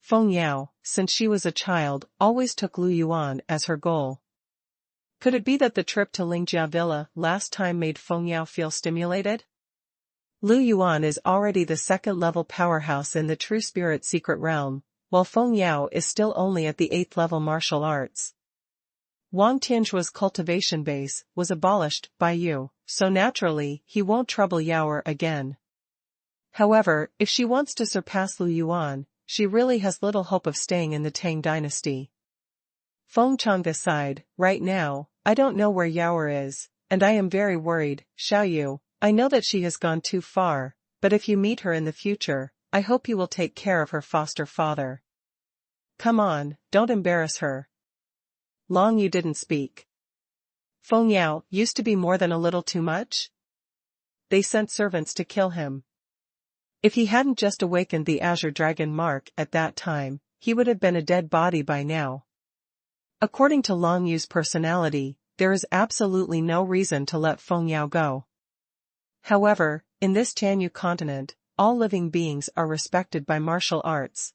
Feng Yao, since she was a child, always took Lu Yuan as her goal. Could it be that the trip to Lingjia Villa last time made Feng Yao feel stimulated? Lu Yuan is already the second-level powerhouse in the True Spirit secret realm, while Feng Yao is still only at the 8th level martial arts. Wang Tianjua's cultivation base was abolished by Yu, so naturally he won't trouble Yaoer again. However, if she wants to surpass Lu Yuan, she really has little hope of staying in the Tang dynasty. Feng Chang'e sighed. Right now, I don't know where Yaoer is, and I am very worried, Xiaoyu. I know that she has gone too far, but if you meet her in the future, I hope you will take care of her foster father. Come on, don't embarrass her. Long Yu didn't speak. Feng Yao used to be more than a little too much? They sent servants to kill him. If he hadn't just awakened the Azure Dragon mark at that time, he would have been a dead body by now. According to Long Yu's personality, there is absolutely no reason to let Feng Yao go. However, in this Tianyu continent, all living beings are respected by martial arts.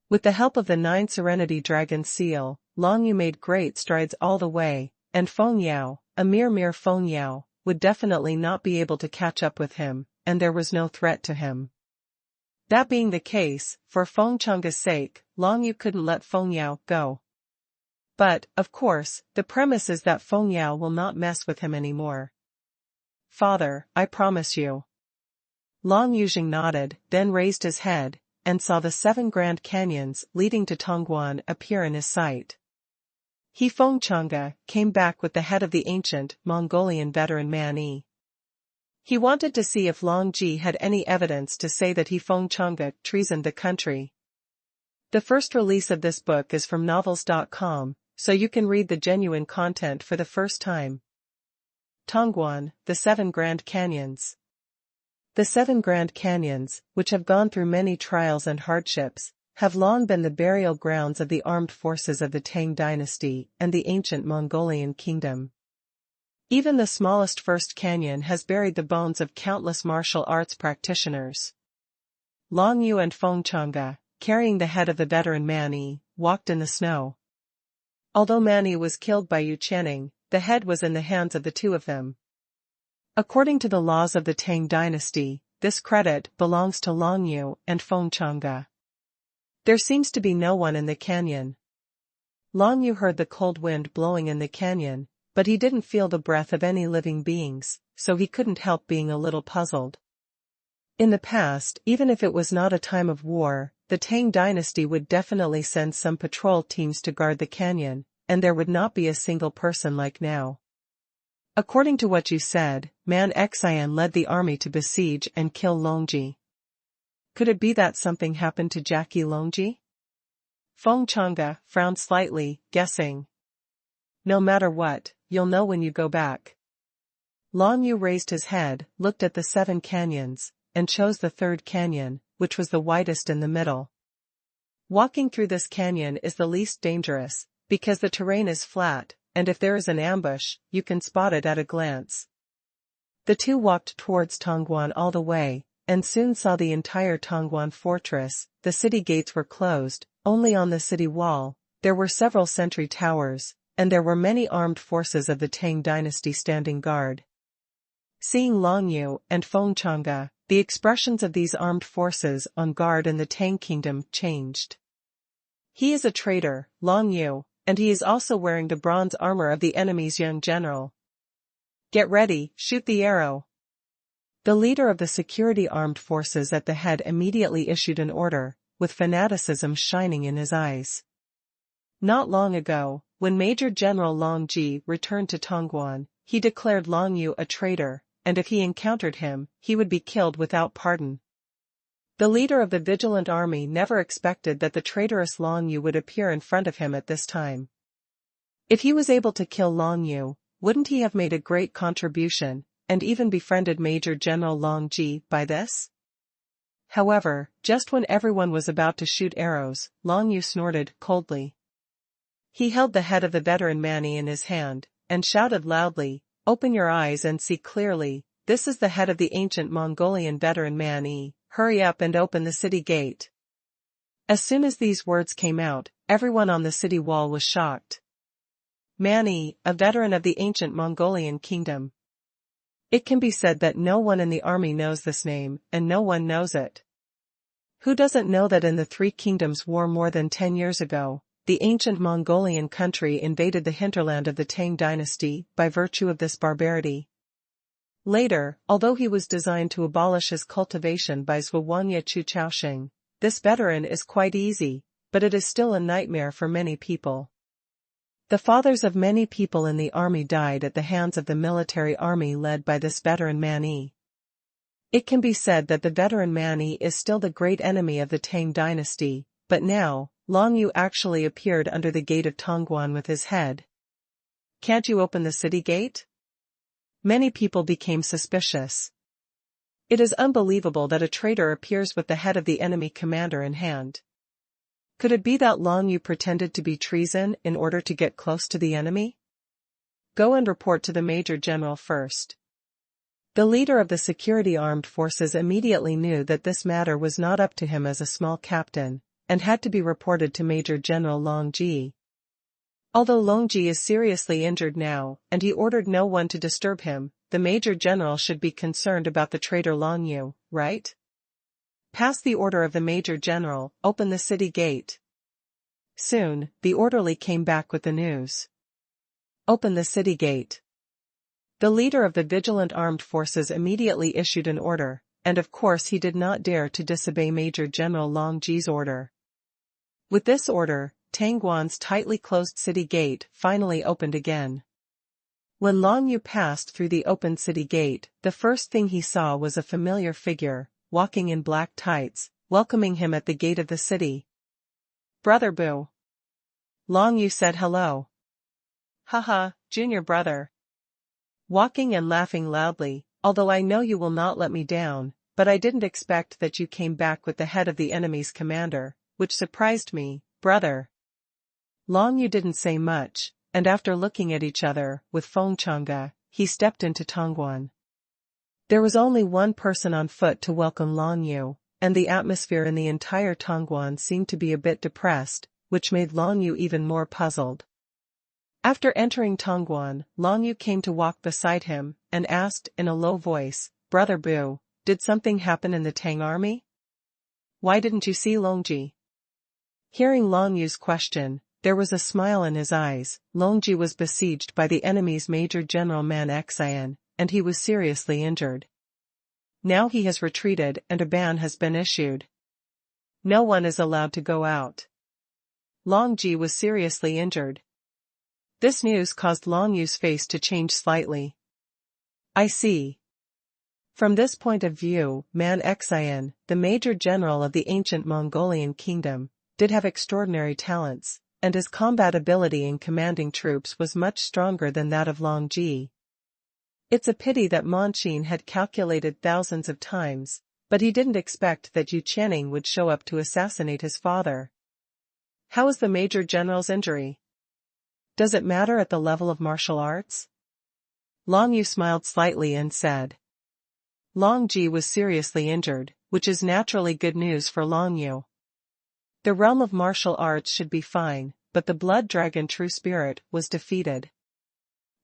With the help of the 9 Serenity Dragon seal, Long Yu made great strides all the way, and Feng Yao, a mere Feng Yao, would definitely not be able to catch up with him, and there was no threat to him. That being the case, for Feng Chang's sake, Long Yu couldn't let Feng Yao go. But, of course, the premise is that Feng Yao will not mess with him anymore. Father, I promise you. Long Yujing nodded, then raised his head, and saw the 7 Grand Canyons leading to Tongguan appear in his sight. He Feng Chang'e came back with the head of the ancient Mongolian veteran Man Yi. He wanted to see if Long Ji had any evidence to say that he Feng Chang'e treasoned the country. The first release of this book is from novels.com, so you can read the genuine content for the first time. Tongguan, the 7 Grand Canyons. The 7 Grand Canyons, which have gone through many trials and hardships, have long been the burial grounds of the armed forces of the Tang dynasty and the ancient Mongolian kingdom. Even the smallest first canyon has buried the bones of countless martial arts practitioners. Long Yu and Feng Chang'e, carrying the head of the veteran Man Yi, walked in the snow. Although Man Yi was killed by Yu Qianning, the head was in the hands of the two of them. According to the laws of the Tang dynasty, this credit belongs to Long Yu and Feng Chang'e. There seems to be no one in the canyon. Long Yu heard the cold wind blowing in the canyon, but he didn't feel the breath of any living beings, so he couldn't help being a little puzzled. In the past, even if it was not a time of war, the Tang dynasty would definitely send some patrol teams to guard the canyon, and there would not be a single person like now. According to what you said, Man Xian led the army to besiege and kill Longji. Could it be that something happened to Jackie Longji? Feng Chang'e frowned slightly, guessing. No matter what, you'll know when you go back. Long Yu raised his head, looked at the 7 canyons, and chose the 3rd canyon, which was the widest in the middle. Walking through this canyon is the least dangerous, because the terrain is flat, and if there is an ambush, you can spot it at a glance. The two walked towards Tongguan all the way, and soon saw the entire Tongguan fortress. The city gates were closed, only on the city wall, there were several sentry towers, and there were many armed forces of the Tang dynasty standing guard. Seeing Long Yu and Feng Chang'e, the expressions of these armed forces on guard in the Tang kingdom changed. He is a traitor, Long Yu, and he is also wearing the bronze armor of the enemy's young general. Get ready, shoot the arrow. The leader of the security armed forces at the head immediately issued an order, with fanaticism shining in his eyes. Not long ago, when Major General Long Ji returned to Tongguan, he declared Long Yu a traitor, and if he encountered him, he would be killed without pardon. The leader of the vigilant army never expected that the traitorous Long Yu would appear in front of him at this time. If he was able to kill Long Yu, wouldn't he have made a great contribution, and even befriended Major General Long Ji by this? However, just when everyone was about to shoot arrows, Long Yu snorted coldly. He held the head of the veteran Man Yi in his hand, and shouted loudly, "Open your eyes and see clearly, this is the head of the ancient Mongolian veteran Man Yi, hurry up and open the city gate." As soon as these words came out, everyone on the city wall was shocked. Man Yi, a veteran of the ancient Mongolian kingdom. It can be said that no one in the army knows this name, and no one knows it. Who doesn't know that in the Three Kingdoms War more than 10 years ago, the ancient Mongolian country invaded the hinterland of the Tang dynasty by virtue of this barbarity? Later, although he was designed to abolish his cultivation by Xuanhuan Chu Chaoxing, this veteran is quite easy, but it is still a nightmare for many people. The fathers of many people in the army died at the hands of the military army led by this veteran man Yi. It can be said that the veteran man Yi is still the great enemy of the Tang dynasty, but now, Long Yu actually appeared under the gate of Tongguan with his head. "Can't you open the city gate?" Many people became suspicious. It is unbelievable that a traitor appears with the head of the enemy commander in hand. Could it be that Long Yu pretended to be treason in order to get close to the enemy? Go and report to the Major General first. The leader of the security armed forces immediately knew that this matter was not up to him as a small captain, and had to be reported to Major General Long Ji. Although Long Ji is seriously injured now, and he ordered no one to disturb him, the Major General should be concerned about the traitor Long Yu, right? Pass the order of the Major General, open the city gate. Soon, the orderly came back with the news. Open the city gate. The leader of the vigilant armed forces immediately issued an order, and of course he did not dare to disobey Major General Long Ji's order. With this order, Tangguan's tightly closed city gate finally opened again. When Long Yu passed through the open city gate, the first thing he saw was a familiar figure, walking in black tights, welcoming him at the gate of the city. "Brother Boo." Long Yu said hello. "Haha, junior brother." Walking and laughing loudly, "Although I know you will not let me down, but I didn't expect that you came back with the head of the enemy's commander, which surprised me, brother." Long Yu didn't say much, and after looking at each other, with Feng Changge, he stepped into Tongguan. There was only one person on foot to welcome Long Yu, and the atmosphere in the entire Tongguan seemed to be a bit depressed, which made Long Yu even more puzzled. After entering Tongguan, Long Yu came to walk beside him, and asked in a low voice, "Brother Boo, did something happen in the Tang army? Why didn't you see Long Ji?" Hearing Long Yu's question, there was a smile in his eyes. Long Ji was besieged by the enemy's Major General Man Xian, and he was seriously injured. Now he has retreated and a ban has been issued. No one is allowed to go out. Long Ji was seriously injured. This news caused Long Yu's face to change slightly. "I see." From this point of view, Man Xian, the Major General of the ancient Mongolian kingdom, did have extraordinary talents, and his combat ability in commanding troops was much stronger than that of Long Ji. It's a pity that Monqin had calculated thousands of times, but he didn't expect that Yu Channing would show up to assassinate his father. "How is the Major General's injury? Does it matter at the level of martial arts?" Long Yu smiled slightly and said. Long Ji was seriously injured, which is naturally good news for Long Yu. The realm of martial arts should be fine, but the blood dragon True Spirit was defeated.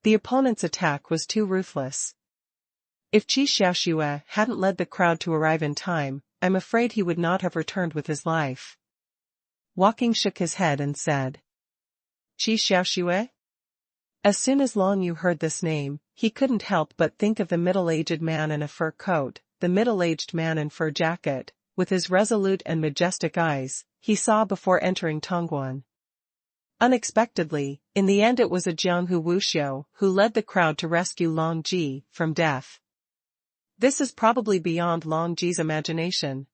The opponent's attack was too ruthless. If Qi Xiaoxue hadn't led the crowd to arrive in time, I'm afraid he would not have returned with his life. Walking shook his head and said. Qi Xiaoxue? As soon as Long Yu heard this name, he couldn't help but think of the middle-aged man in a fur coat, the middle-aged man in fur jacket, with his resolute and majestic eyes, he saw before entering Tongguan. Unexpectedly, in the end it was a Jianghu Wuxiu who led the crowd to rescue Long Ji from death. This is probably beyond Long Ji's imagination.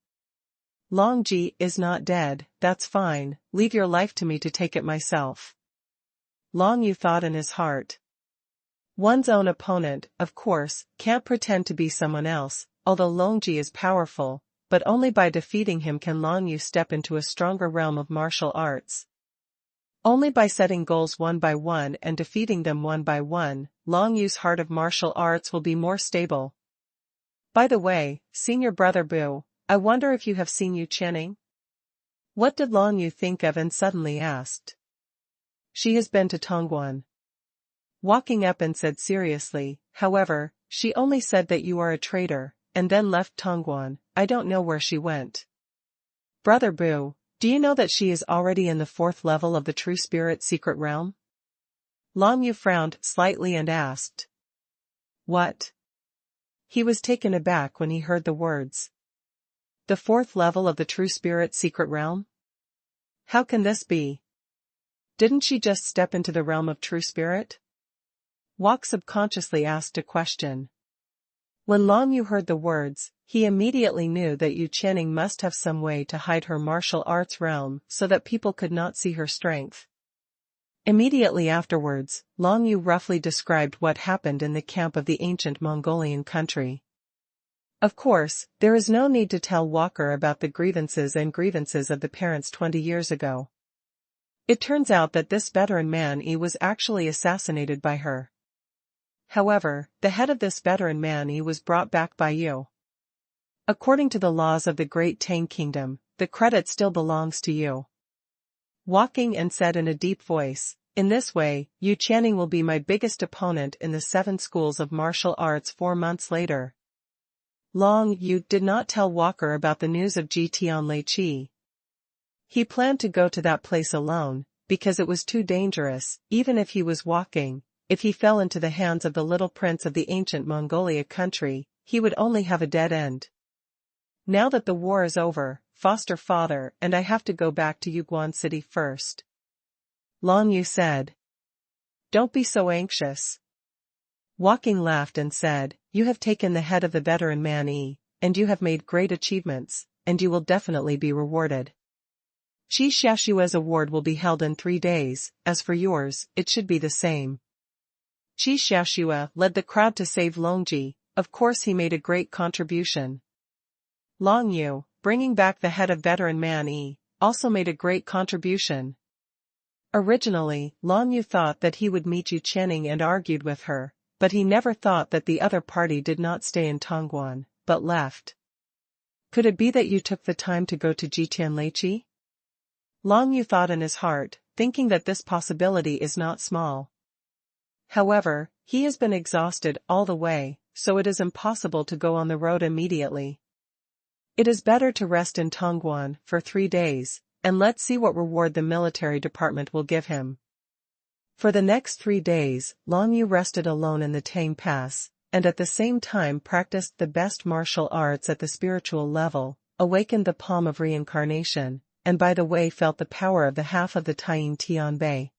Long Ji is not dead, that's fine, leave your life to me to take it myself. Long Yu thought in his heart. One's own opponent, of course, can't pretend to be someone else, although Long Ji is powerful, but only by defeating him can Long Yu step into a stronger realm of martial arts. Only by setting goals one by one and defeating them one by one, Long Yu's heart of martial arts will be more stable. By the way, senior brother Boo, I wonder if you have seen Yu Channing? What did Long Yu think of and suddenly asked. She has been to Tongguan. Walking up and said seriously, however, she only said that you are a traitor, and then left Tongguan, I don't know where she went. Brother Boo, do you know that she is already in the 4th level of the True Spirit secret realm? Long Yu frowned slightly and asked. What? He was taken aback when he heard the words. The 4th level of the True Spirit secret realm? How can this be? Didn't she just step into the realm of true spirit? Wok subconsciously asked a question. When Long Yu heard the words, he immediately knew that Yu Qianning must have some way to hide her martial arts realm so that people could not see her strength. Immediately afterwards, Long Yu roughly described what happened in the camp of the ancient Mongolian country. Of course, there is no need to tell Walker about the grievances of the parents 20 years ago. It turns out that this veteran man was actually assassinated by her. However, the head of this veteran man was brought back by Yu. According to the laws of the Great Tang Kingdom, the credit still belongs to Yu. Walking and said in a deep voice, "In this way, Yu Qianning will be my biggest opponent in the 7 schools of martial arts 4 months later." Long Yu did not tell Walker about the news of Jianlei. He planned to go to that place alone, because it was too dangerous, even if he was walking. If he fell into the hands of the little prince of the ancient Mongolia country, he would only have a dead end. Now that the war is over, foster father and I have to go back to Yuguan City first. Long Yu said. Don't be so anxious. Walking laughed and said, you have taken the head of the veteran man and you have made great achievements, and you will definitely be rewarded. Qi Xiaoshua's award will be held in 3 days, as for yours, it should be the same. Qi Xiaoshua led the crowd to save Longji, of course he made a great contribution. Long Yu, bringing back the head of veteran man also made a great contribution. Originally, Long Yu thought that he would meet Yu Qianning and argued with her, but he never thought that the other party did not stay in Tongguan, but left. Could it be that Yu took the time to go to Jianlei? Long Yu thought in his heart, thinking that this possibility is not small. However, he has been exhausted all the way, so it is impossible to go on the road immediately. It is better to rest in Tongguan for 3 days, and let's see what reward the military department will give him. For the next 3 days, Long Yu rested alone in the Tang Pass, and at the same time practiced the best martial arts at the spiritual level, awakened the palm of reincarnation, and by the way felt the power of the half of the Taiyin Tianbei.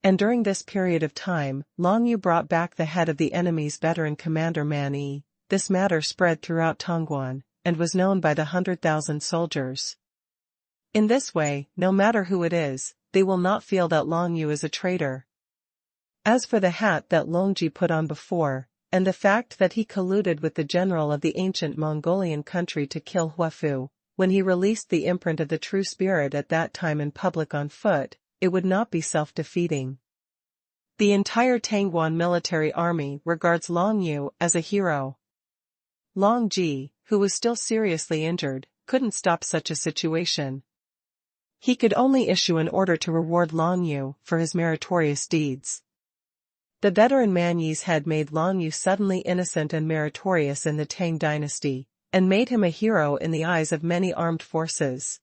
And during this period of time, Long Yu brought back the head of the enemy's veteran commander Man. This matter spread throughout Tongguan, and was known by the 100,000 soldiers. In this way, no matter who it is, they will not feel that Long Yu is a traitor. As for the hat that Longji put on before, and the fact that he colluded with the general of the ancient Mongolian country to kill Huafu, when he released the imprint of the true spirit at that time in public on foot, it would not be self-defeating. The entire Tangguan military army regards Long Yu as a hero. Long Ji, who was still seriously injured, couldn't stop such a situation. He could only issue an order to reward Long Yu for his meritorious deeds. The veteran Man Yi's head made Long Yu suddenly innocent and meritorious in the Tang dynasty, and made him a hero in the eyes of many armed forces.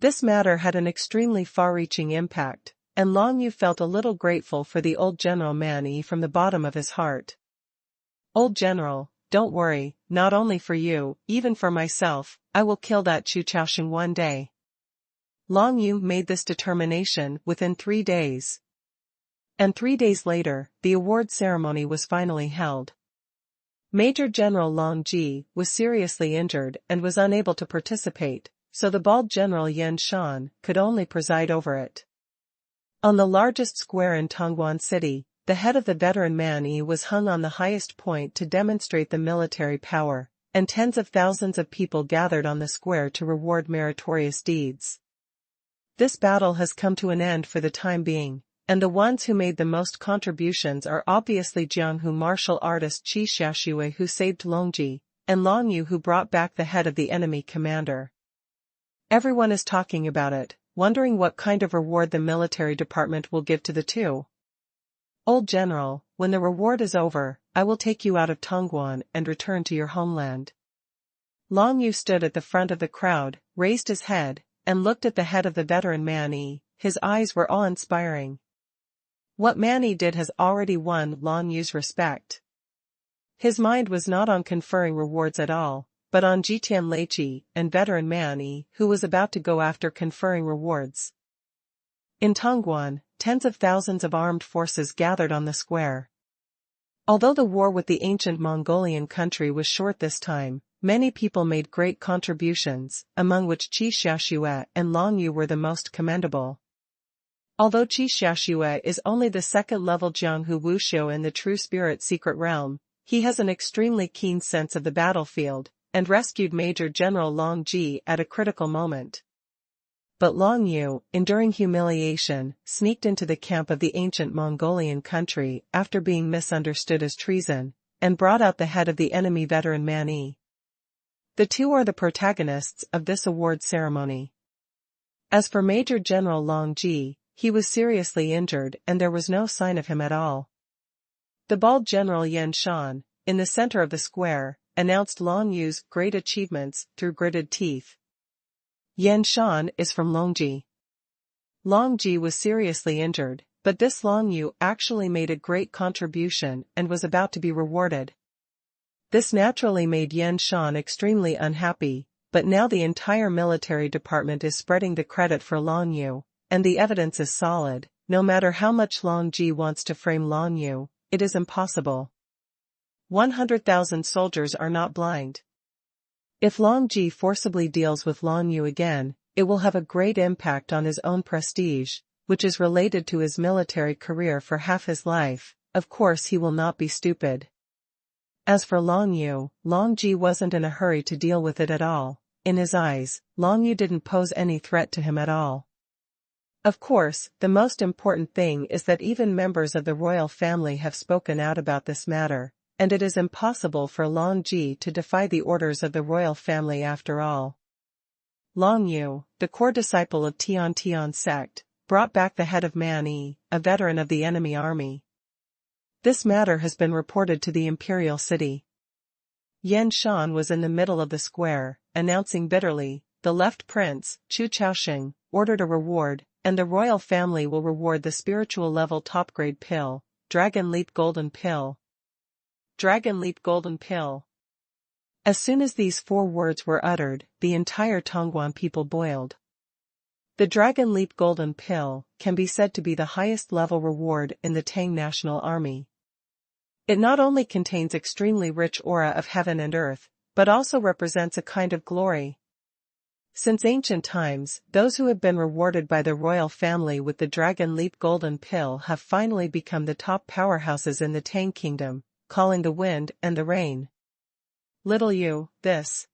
This matter had an extremely far-reaching impact, and Long Yu felt a little grateful for the old General Man Yi from the bottom of his heart. Old General, don't worry, not only for you, even for myself, I will kill that Chu Chaosheng one day. Long Yu made this determination within 3 days. And 3 days later, the award ceremony was finally held. Major General Long Ji was seriously injured and was unable to participate, so the bald General Yan Shan could only preside over it. On the largest square in Tongguan City, the head of the veteran Man Yi was hung on the highest point to demonstrate the military power, and tens of thousands of people gathered on the square to reward meritorious deeds. This battle has come to an end for the time being, and the ones who made the most contributions are obviously Jianghu martial artist Qi Xiaoshue who saved Longji, and Long Yu who brought back the head of the enemy commander. Everyone is talking about it, wondering what kind of reward the military department will give to the two. Old General, when the reward is over, I will take you out of Tongguan and return to your homeland. Long Yu stood at the front of the crowd, raised his head, and looked at the head of the veteran Man Yi. His eyes were awe-inspiring. What Man Yi did has already won Long Yu's respect. His mind was not on conferring rewards at all, but on Jianlei and veteran Man Yi, who was about to go after conferring rewards. In Tongguan, tens of thousands of armed forces gathered on the square. Although the war with the ancient Mongolian country was short this time, many people made great contributions, among which Qi Xiaoxue and Long Yu were the most commendable. Although Qi Xiaoxue is only the second-level Jianghu Wuxiu in the True Spirit secret realm, he has an extremely keen sense of the battlefield, and rescued Major General Long Ji at a critical moment. But Long Yu, enduring humiliation, sneaked into the camp of the ancient Mongolian country after being misunderstood as treason, and brought out the head of the enemy veteran Man Yi. The two are the protagonists of this award ceremony. As for Major General Long Ji, he was seriously injured and there was no sign of him at all. The bald General Yan Shan, in the center of the square, announced Long Yu's great achievements through gritted teeth. Yan Shan is from Longji. Longji was seriously injured, but this Long Yu actually made a great contribution and was about to be rewarded. This naturally made Yan Shan extremely unhappy, but now the entire military department is spreading the credit for Long Yu, and the evidence is solid. No matter how much Long Ji wants to frame Long Yu, it is impossible. 100,000 soldiers are not blind. If Long Ji forcibly deals with Long Yu again, it will have a great impact on his own prestige, which is related to his military career for half his life. Of course he will not be stupid. As for Long Yu, Long Ji wasn't in a hurry to deal with it at all. In his eyes, Long Yu didn't pose any threat to him at all. Of course, the most important thing is that even members of the royal family have spoken out about this matter, and it is impossible for Long Ji to defy the orders of the royal family after all. Long Yu, the core disciple of Tian Tian sect, brought back the head of Man Yi, a veteran of the enemy army. This matter has been reported to the imperial city. Yan Shan was in the middle of the square, announcing bitterly, the left prince, Chu Chaoxing, ordered a reward, and the royal family will reward the spiritual level top-grade pill, Dragon Leap Golden Pill. Dragon Leap Golden Pill. As soon as these 4 words were uttered, the entire Tongguan people boiled. The Dragon Leap Golden Pill can be said to be the highest level reward in the Tang National Army. It not only contains extremely rich aura of heaven and earth, but also represents a kind of glory. Since ancient times, those who have been rewarded by the royal family with the Dragon Leap Golden Pill have finally become the top powerhouses in the Tang Kingdom, calling the wind and the rain. Little Yu, this.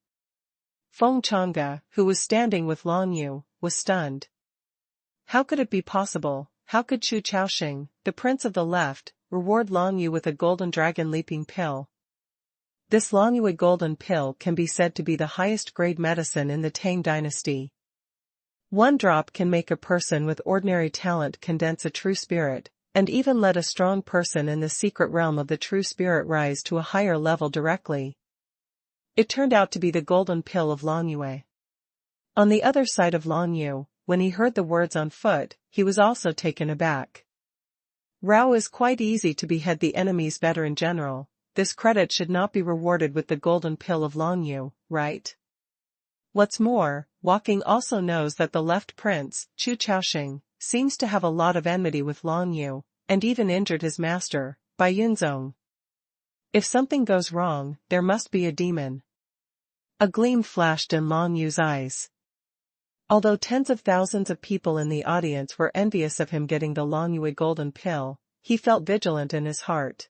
Feng Changge, who was standing with Long Yu, was stunned. How could it be possible? How could Chu Chaoxing, the prince of the left, reward Long Yu with a golden dragon leaping pill? This Long Yu golden pill can be said to be the highest grade medicine in the Tang dynasty. 1 drop can make a person with ordinary talent condense a true spirit, and even let a strong person in the secret realm of the true spirit rise to a higher level directly. It turned out to be the golden pill of Long Yue. On the other side of Long Yu, when he heard the words on foot, he was also taken aback. Rao is quite easy to behead the enemy's veteran general. This credit should not be rewarded with the golden pill of Long Yu, right? What's more, Walking also knows that the left prince, Chu Chaoxing, seems to have a lot of enmity with Long Yu, and even injured his master, Bai Yunzong. If something goes wrong, there must be a demon. A gleam flashed in Long Yu's eyes. Although tens of thousands of people in the audience were envious of him getting the Long Yu golden pill, he felt vigilant in his heart.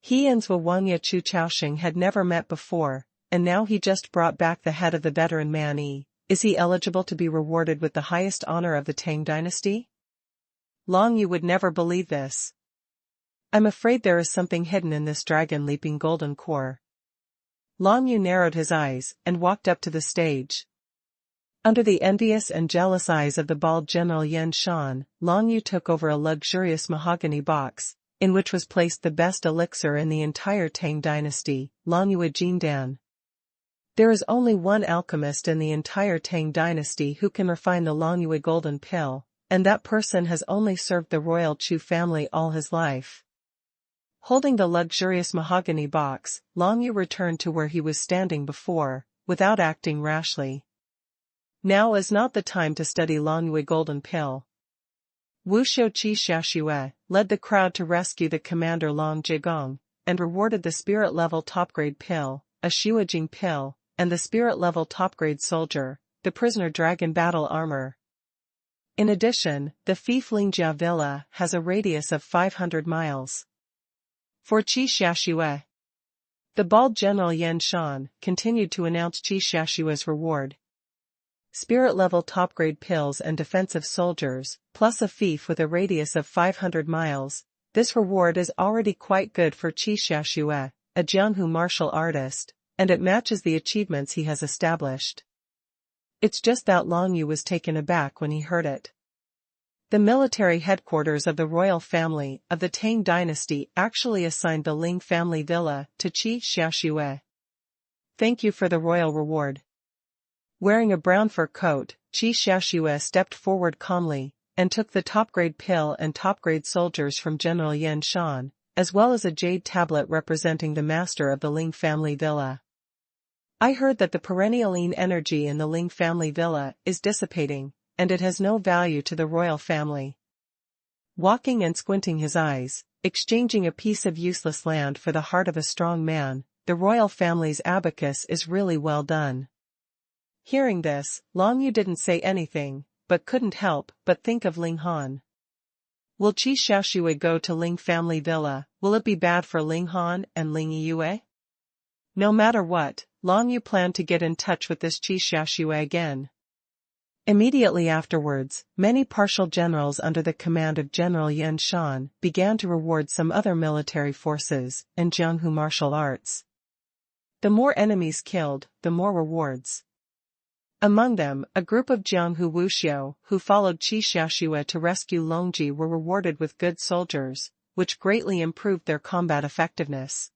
He and Xuanhuan Chu Chaoxing had never met before, and now he just brought back the head of the veteran Man Yi. Is he eligible to be rewarded with the highest honor of the Tang dynasty? Long Yu would never believe this. I'm afraid there is something hidden in this dragon-leaping golden core. Long Yu narrowed his eyes and walked up to the stage. Under the envious and jealous eyes of the bald General Yan Shan, Long Yu took over a luxurious mahogany box, in which was placed the best elixir in the entire Tang dynasty, Long Yu Jindan. There is only one alchemist in the entire Tang dynasty who can refine the Long Yu golden pill, and that person has only served the royal Chu family all his life. Holding the luxurious mahogany box, Long Yu returned to where he was standing before, without acting rashly. Now is not the time to study Long Yu golden pill. Wu Xiuqi Xiaoxue led the crowd to rescue the commander Long Jigong, and rewarded the spirit-level top-grade pill, a Xuejing pill, and the spirit-level top-grade soldier, the prisoner dragon battle armor. In addition, the fief Lingjia Villa has a radius of 500 miles. For Qi Xiaoxue, the bald General Yan Shan continued to announce Qi Xiaoxue's reward. Spirit-level top-grade pills and defensive soldiers, plus a fief with a radius of 500 miles. This reward is already quite good for Qi Xiaoxue, a Jianghu martial artist, and it matches the achievements he has established. It's just that Long Yu was taken aback when he heard it. The military headquarters of the royal family of the Tang dynasty actually assigned the Ling family villa to Qi Xiaoxue. Thank you for the royal reward. Wearing a brown fur coat, Qi Xiaoxue stepped forward calmly, and took the top-grade pill and top-grade soldiers from General Yan Shan, as well as a jade tablet representing the master of the Ling family villa. I heard that the perennialine energy in the Ling family villa is dissipating, and it has no value to the royal family. Walking and squinting his eyes, exchanging a piece of useless land for the heart of a strong man, the royal family's abacus is really well done. Hearing this, Long Yu didn't say anything, but couldn't help but think of Ling Han. Will Qi Xiaoxue go to Ling family villa? Will it be bad for Ling Han and Ling Yue? No matter what, Long Yu planned to get in touch with this Qi Xiaoxue again. Immediately afterwards, many partial generals under the command of General Yan Shan began to reward some other military forces and Jianghu martial arts. The more enemies killed, the more rewards. Among them, a group of Jianghu Wuxiu who followed Qi Xiaoxue to rescue Longji were rewarded with good soldiers, which greatly improved their combat effectiveness.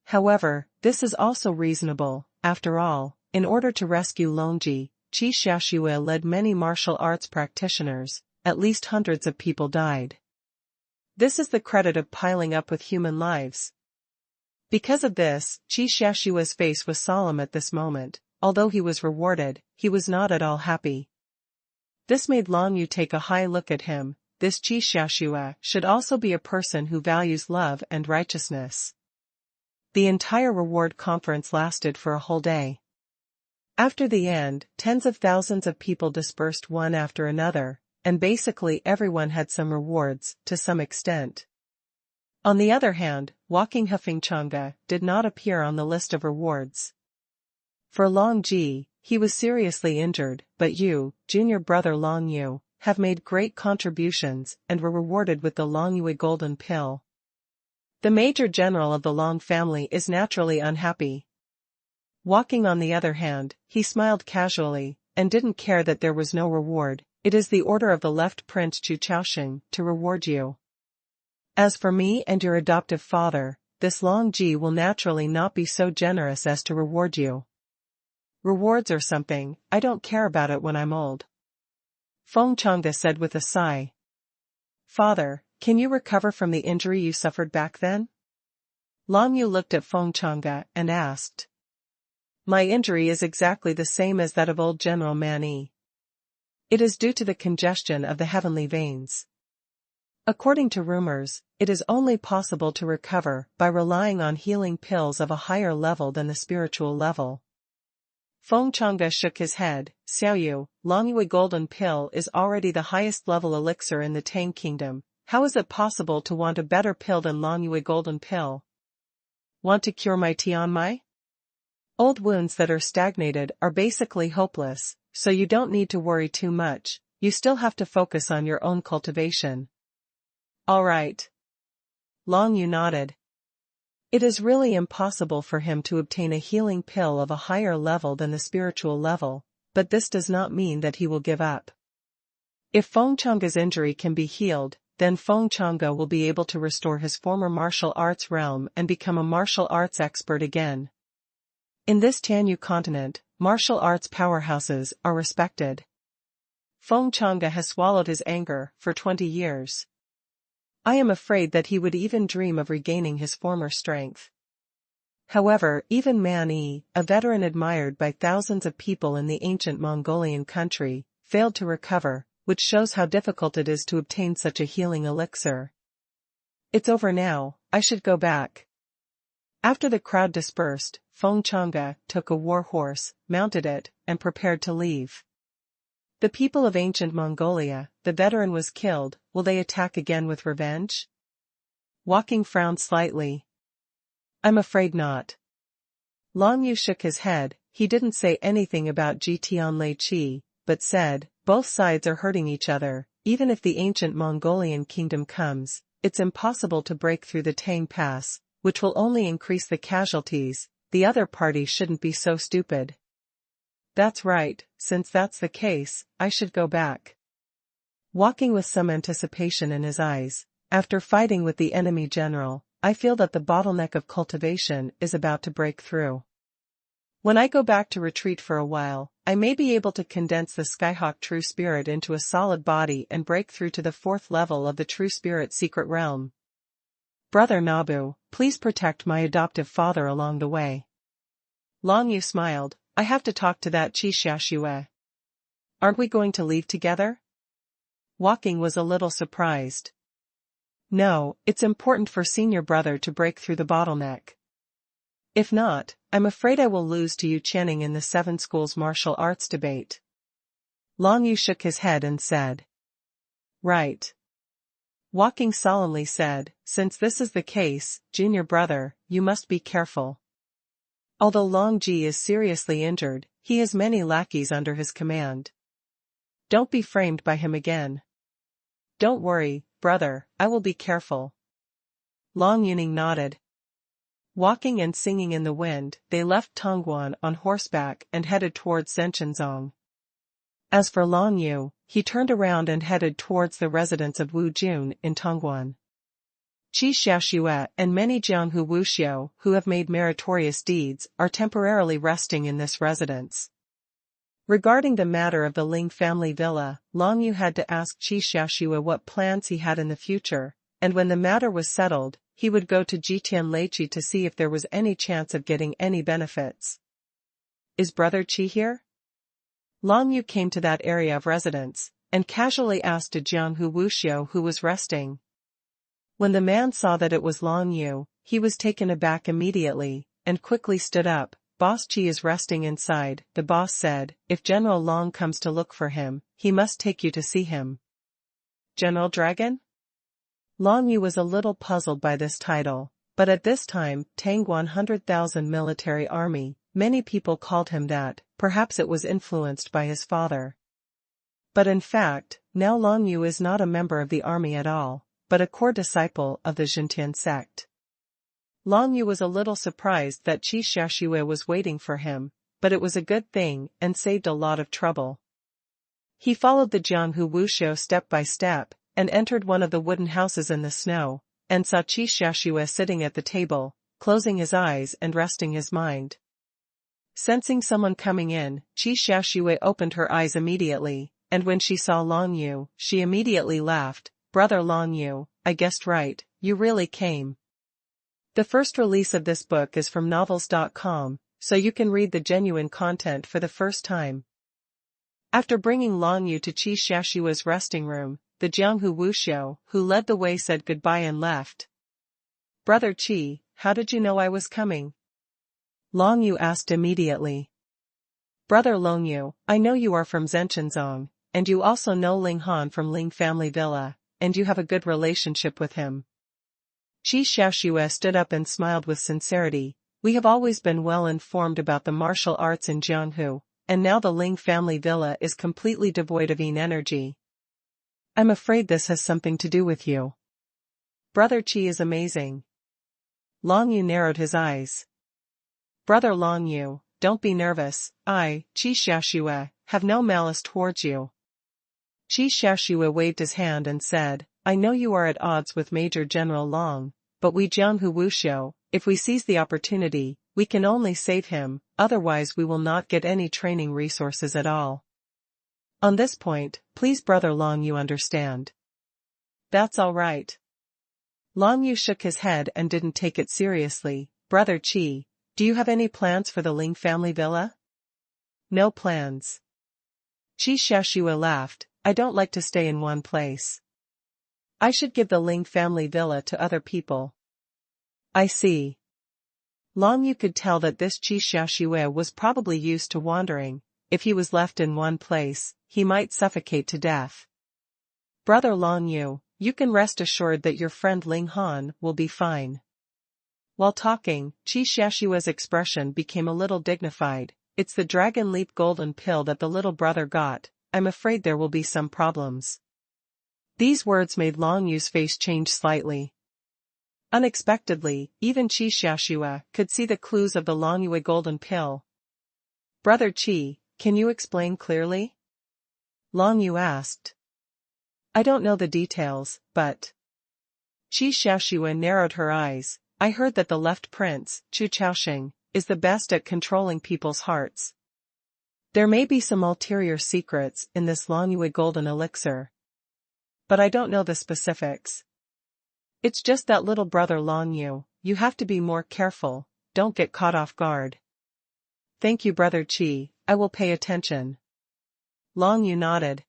However, this is also reasonable. After all, in order to rescue Longji, Qi Xiaoxue led many martial arts practitioners, at least hundreds of people died. This is the credit of piling up with human lives. Because of this, Qi Xiaoxue's face was solemn at this moment. Although he was rewarded, he was not at all happy. This made Long Yu take a high look at him. This Qi Xiaoxue should also be a person who values love and righteousness. The entire reward conference lasted for a whole day. After the end, tens of thousands of people dispersed one after another, and basically everyone had some rewards, to some extent. On the other hand, Walking Hufengchanga did not appear on the list of rewards. For Long Ji, he was seriously injured, but you, junior brother Long Yu, have made great contributions and were rewarded with the Long Yue golden pill. The major general of the Long family is naturally unhappy. Walking on the other hand, he smiled casually, and didn't care that there was no reward. It is the order of the left Prince Chu Chaoxing to reward you. As for me and your adoptive father, this Long Ji will naturally not be so generous as to reward you. Rewards or something, I don't care about it when I'm old. Feng Changde said with a sigh. Father, can you recover from the injury you suffered back then? Long Yu looked at Feng Changde and asked. My injury is exactly the same as that of old General Mani. It is due to the congestion of the heavenly veins. According to rumors, it is only possible to recover by relying on healing pills of a higher level than the spiritual level. Feng Changde shook his head. Xiaoyu, Long Yue golden pill is already the highest level elixir in the Tang kingdom. How is it possible to want a better pill than Long Yue golden pill? Want to cure my Tianmai? Old wounds that are stagnated are basically hopeless, so you don't need to worry too much. You still have to focus on your own cultivation. All right. Long Yu nodded. It is really impossible for him to obtain a healing pill of a higher level than the spiritual level, but this does not mean that he will give up. If Feng Changge's injury can be healed, then Feng Changge will be able to restore his former martial arts realm and become a martial arts expert again. In this Tianyu continent, martial arts powerhouses are respected. Feng Changge has swallowed his anger for 20 years. I am afraid that he would even dream of regaining his former strength. However, even Man Yi, a veteran admired by thousands of people in the ancient Mongolian country, failed to recover. which shows how difficult it is to obtain such a healing elixir. It's over now, I should go back. After the crowd dispersed, Feng Chang'e took a war horse, mounted it, and prepared to leave. The people of ancient Mongolia, the veteran was killed, will they attack again with revenge? Walking frowned slightly. I'm afraid not. Long Yu shook his head, he didn't say anything about Tianlai Qi, but said, both sides are hurting each other, even if the ancient Mongolian kingdom comes, it's impossible to break through the Tang Pass, which will only increase the casualties, the other party shouldn't be so stupid. That's right, since that's the case, I should go back. Walking with some anticipation in his eyes, after fighting with the enemy general, I feel that the bottleneck of cultivation is about to break through. When I go back to retreat for a while, I may be able to condense the Skyhawk True Spirit into a solid body and break through to the 4th level of the True Spirit secret realm. Brother Nabu, please protect my adoptive father along the way. Long Yu smiled, I have to talk to that Qi Xiaoxue. Aren't we going to leave together? Walking was a little surprised. No, it's important for senior brother to break through the bottleneck. If not, I'm afraid I will lose to Yu Channing in the 7 schools martial arts debate. Long Yu shook his head and said. Right. Walking solemnly said, since this is the case, junior brother, you must be careful. Although Long Ji is seriously injured, he has many lackeys under his command. Don't be framed by him again. Don't worry, brother, I will be careful. Long Yuning nodded. Walking and singing in the wind, they left Tongguan on horseback and headed towards Zhenchenzong. As for Long Yu, he turned around and headed towards the residence of Wu Jun in Tongguan. Qi Xiaoxue and many Jianghu Wuxiu who have made meritorious deeds are temporarily resting in this residence. Regarding the matter of the Ling family villa, Long Yu had to ask Qi Xiaoxue what plans he had in the future, and when the matter was settled, he would go to Tianlai Qi to see if there was any chance of getting any benefits. Is Brother Qi here? Long Yu came to that area of residence, and casually asked a Jianghu Wuxiu who was resting. When the man saw that it was Long Yu, he was taken aback immediately, and quickly stood up. Boss Qi is resting inside, the boss said, if General Long comes to look for him, he must take you to see him. General Dragon? Long Yu was a little puzzled by this title, but at this time, Tang 100,000 military army, many people called him that, perhaps it was influenced by his father. But in fact, now Long Yu is not a member of the army at all, but a core disciple of the Zhentian sect. Long Yu was a little surprised that Qi Xiaoxue was waiting for him, but it was a good thing and saved a lot of trouble. He followed the Jianghu Wuxiu step by step, and entered one of the wooden houses in the snow, and saw Qi Xiaoxue sitting at the table, closing his eyes and resting his mind. Sensing someone coming in, Qi Xiaoxue opened her eyes immediately, and when she saw Long Yu, she immediately laughed. Brother Long Yu, I guessed right, you really came. The first release of this book is from novels.com, so you can read the genuine content for the first time. After bringing Long Yu to Qi Xiaoxue's resting room, the Jianghu Wuxiu, who led the way, said goodbye and left. Brother Qi, how did you know I was coming? Long Yu asked immediately. Brother Long Yu, I know you are from Zhenchenzong, and you also know Ling Han from Ling family villa, and you have a good relationship with him. Qi Xiaoxue stood up and smiled with sincerity. We have always been well informed about the martial arts in Jianghu, and now the Ling family villa is completely devoid of yin energy. I'm afraid this has something to do with you. Brother Qi is amazing. Long Yu narrowed his eyes. Brother Long Yu, don't be nervous, I, Qi Xiaoxue, have no malice towards you. Qi Xiaoxue waved his hand and said, I know you are at odds with Major General Long, but we Jianghu Wuxiu, if we seize the opportunity, we can only save him, otherwise we will not get any training resources at all. On this point, please Brother Long Yu understand. That's all right. Long Yu shook his head and didn't take it seriously. Brother Qi, do you have any plans for the Ling family villa? No plans. Qi Xiaoxue laughed. I don't like to stay in one place. I should give the Ling family villa to other people. I see. Long Yu could tell that this Qi Xiaoxue was probably used to wandering. If he was left in one place, he might suffocate to death. Brother Long Yu, you can rest assured that your friend Ling Han will be fine. While talking, Qi Xiaoxue's expression became a little dignified. It's the Dragon Leap golden pill that the little brother got. I'm afraid there will be some problems. These words made Long Yu's face change slightly. Unexpectedly, even Qi Xiaoxue could see the clues of the Long Yue golden pill. Brother Qi, can you explain clearly? Long Yu asked. I don't know the details, but... Qi Xiaoxue narrowed her eyes. I heard that the left prince, Chu Chaoxing, is the best at controlling people's hearts. There may be some ulterior secrets in this Long Yue golden elixir. But I don't know the specifics. It's just that little brother Long Yu, you have to be more careful, don't get caught off guard. Thank you Brother Qi, I will pay attention. Long Yu nodded.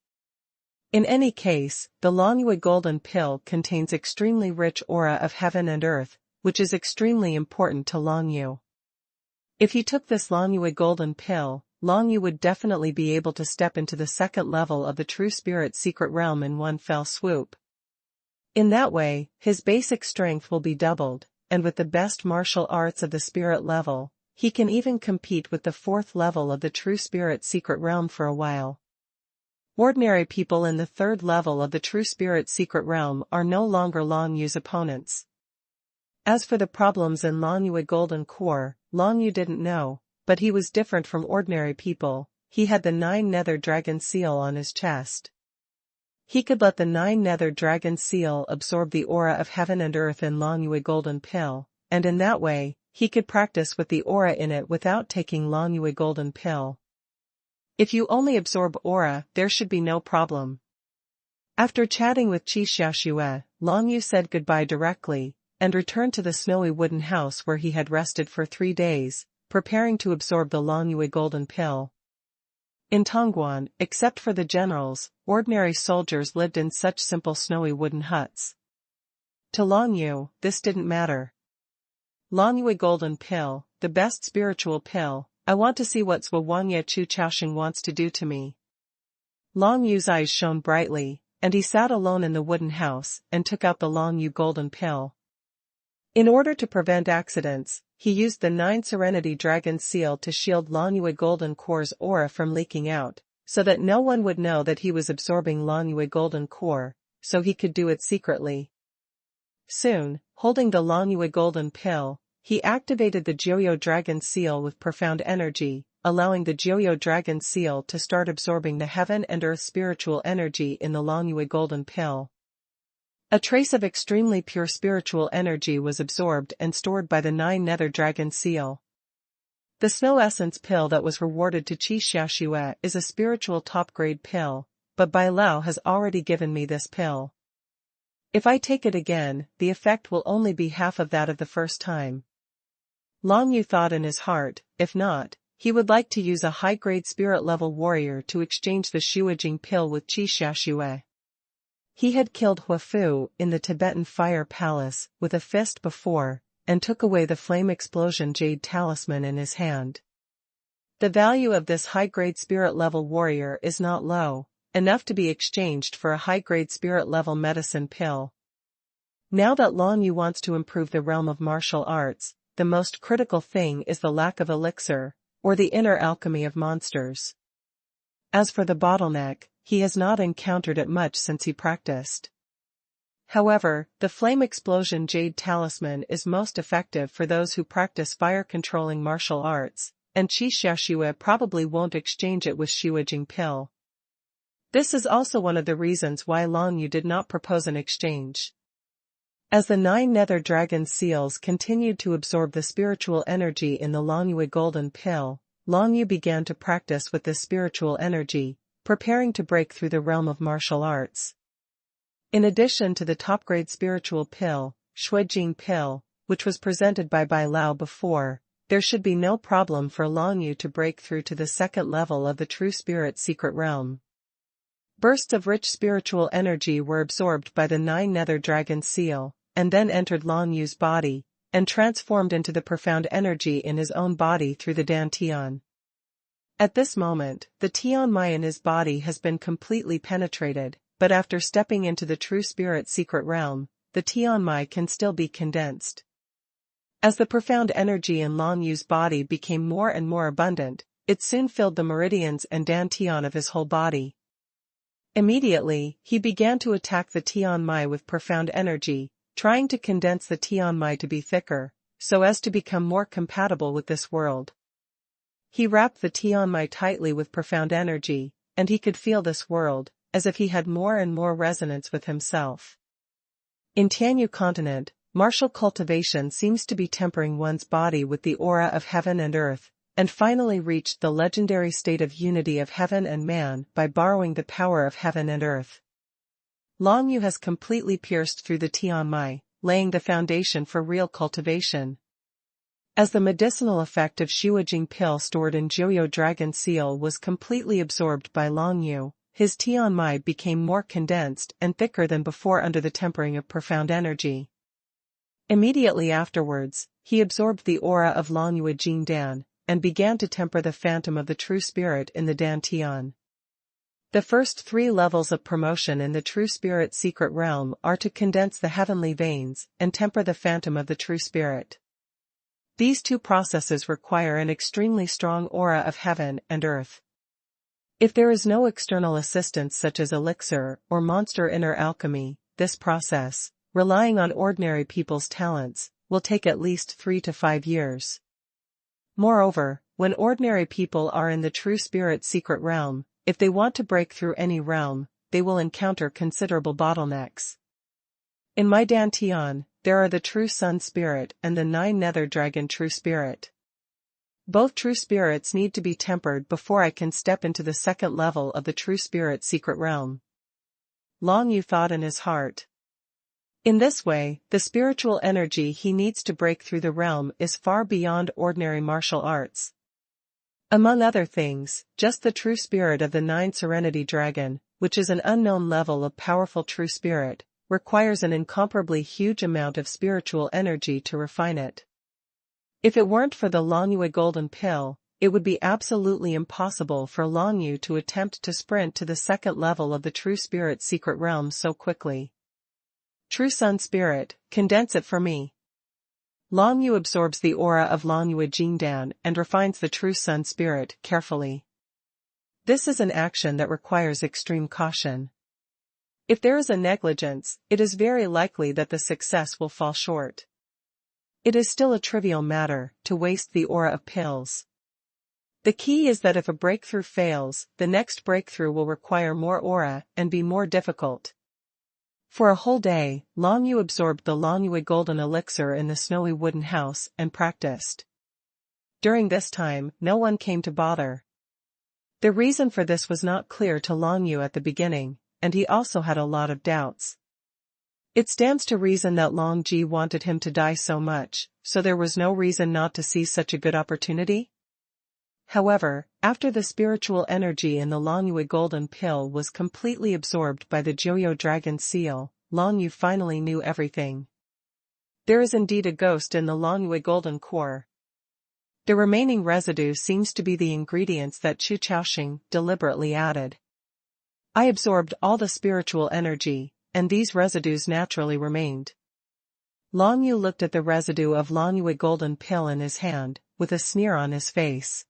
In any case, the Long Yue golden pill contains extremely rich aura of heaven and earth, which is extremely important to Long Yu. If he took this Long Yue golden pill, Long Yu would definitely be able to step into the second level of the True Spirit secret realm in one fell swoop. In that way, his basic strength will be doubled, and with the best martial arts of the spirit level, he can even compete with the fourth level of the True Spirit secret realm for a while. Ordinary people in the third level of the True Spirit secret realm are no longer Long Yu's opponents. As for the problems in Long Yue golden core, Long Yu didn't know, but he was different from ordinary people. He had the 9 nether dragon seal on his chest. He could let the 9 nether dragon seal absorb the aura of heaven and earth in Long Yue golden pill, and in that way, he could practice with the aura in it without taking Long Yue golden pill. If you only absorb aura, there should be no problem. After chatting with Qi Xiaoxue, Long Yu said goodbye directly, and returned to the snowy wooden house where he had rested for 3 days, preparing to absorb the Long Yue golden pill. In Tongguan, except for the generals, ordinary soldiers lived in such simple snowy wooden huts. To Long Yu, this didn't matter. Long Yue golden pill, the best spiritual pill, I want to see what Xuanhuan Chu Chaoxing wants to do to me. Long Yu's eyes shone brightly, and he sat alone in the wooden house and took out the Long Yu golden pill. In order to prevent accidents, he used the 9 Serenity Dragon Seal to shield Long Yue golden core's aura from leaking out, so that no one would know that he was absorbing Long Yue golden core, so he could do it secretly. Soon, holding the Long Yue golden pill, he activated the Jiuyo Dragon Seal with profound energy, allowing the Jiuyo Dragon Seal to start absorbing the heaven and earth spiritual energy in the Long Yue golden pill. A trace of extremely pure spiritual energy was absorbed and stored by the 9 nether dragon seal. The snow essence pill that was rewarded to Qi Xiaoxue is a spiritual top-grade pill, but Bai Lao has already given me this pill. If I take it again, the effect will only be half of that of the first time. Long Yu thought in his heart, if not, he would like to use a high-grade spirit-level warrior to exchange the Shuijing pill with Qi Xiaoxue. He had killed Huafu in the Tibetan Fire Palace with a fist before, and took away the flame explosion jade talisman in his hand. The value of this high-grade spirit-level warrior is not low, enough to be exchanged for a high-grade spirit-level medicine pill. Now that Long Yu wants to improve the realm of martial arts, the most critical thing is the lack of elixir, or the inner alchemy of monsters. As for the bottleneck, he has not encountered it much since he practiced. However, the flame explosion jade talisman is most effective for those who practice fire-controlling martial arts, and Qi Xiaoxue probably won't exchange it with Shuijing pill. This is also one of the reasons why Long Yu did not propose an exchange. As the 9 nether dragon seals continued to absorb the spiritual energy in the Long Yue golden pill, Long Yu began to practice with this spiritual energy, preparing to break through the realm of martial arts. In addition to the top-grade spiritual pill, Shuijing pill, which was presented by Bai Lao before, there should be no problem for Long Yu to break through to the second level of the True Spirit secret realm. Bursts of rich spiritual energy were absorbed by the 9 nether dragon seal, and then entered Long Yu's body, and transformed into the profound energy in his own body through the dantian. At this moment, the Tianmai in his body has been completely penetrated, but after stepping into the true spirit secret realm, the Tianmai can still be condensed. As the profound energy in Long Yu's body became more and more abundant, it soon filled the meridians and dantian of his whole body. Immediately, he began to attack the Tianmai with profound energy, trying to condense the Tianmai to be thicker, so as to become more compatible with this world. He wrapped the Tianmai tightly with profound energy, and he could feel this world, as if he had more and more resonance with himself. In Tianyu continent, martial cultivation seems to be tempering one's body with the aura of heaven and earth, and finally reached the legendary state of unity of heaven and man by borrowing the power of heaven and earth. Long Yu has completely pierced through the Tianmai, laying the foundation for real cultivation. As the medicinal effect of Shuajing pill stored in Joyo dragon seal was completely absorbed by Long Yu, his Tianmai became more condensed and thicker than before under the tempering of profound energy. Immediately afterwards, he absorbed the aura of Long Yu Jing Dan, and began to temper the phantom of the true spirit in the dantian. The first 3 levels of promotion in the true spirit secret realm are to condense the heavenly veins and temper the phantom of the true spirit. These 2 processes require an extremely strong aura of heaven and earth. If there is no external assistance such as elixir or monster inner alchemy, this process, relying on ordinary people's talents, will take at least 3 to 5 years. Moreover, when ordinary people are in the true spirit secret realm, if they want to break through any realm, they will encounter considerable bottlenecks. In my dantian, there are the true sun spirit and the 9 nether dragon true spirit. Both true spirits need to be tempered before I can step into the second level of the true spirit secret realm. Long Yu thought in his heart. In this way, the spiritual energy he needs to break through the realm is far beyond ordinary martial arts. Among other things, just the true spirit of the 9 serenity dragon, which is an unknown level of powerful true spirit, requires an incomparably huge amount of spiritual energy to refine it. If it weren't for the Long Yu golden pill, it would be absolutely impossible for Long Yu to attempt to sprint to the second level of the true spirit secret realm so quickly. True sun spirit, condense it for me. Long Yu absorbs the aura of Long Yu Jingdan and refines the true sun spirit carefully. This is an action that requires extreme caution. If there is a negligence, it is very likely that the success will fall short. It is still a trivial matter to waste the aura of pills. The key is that if a breakthrough fails, the next breakthrough will require more aura and be more difficult. For a whole day, Long Yu absorbed the Long Yu golden elixir in the snowy wooden house and practiced. During this time, no one came to bother. The reason for this was not clear to Long Yu at the beginning, and he also had a lot of doubts. It stands to reason that Long Ji wanted him to die so much, so there was no reason not to seize such a good opportunity. However, after the spiritual energy in the Long Yu golden pill was completely absorbed by the Joyo dragon seal, Long Yu finally knew everything. There is indeed a ghost in the Long Yu golden core. The remaining residue seems to be the ingredients that Chu Chaoxing deliberately added. I absorbed all the spiritual energy, and these residues naturally remained. Long Yu looked at the residue of Long Yu golden pill in his hand, with a sneer on his face.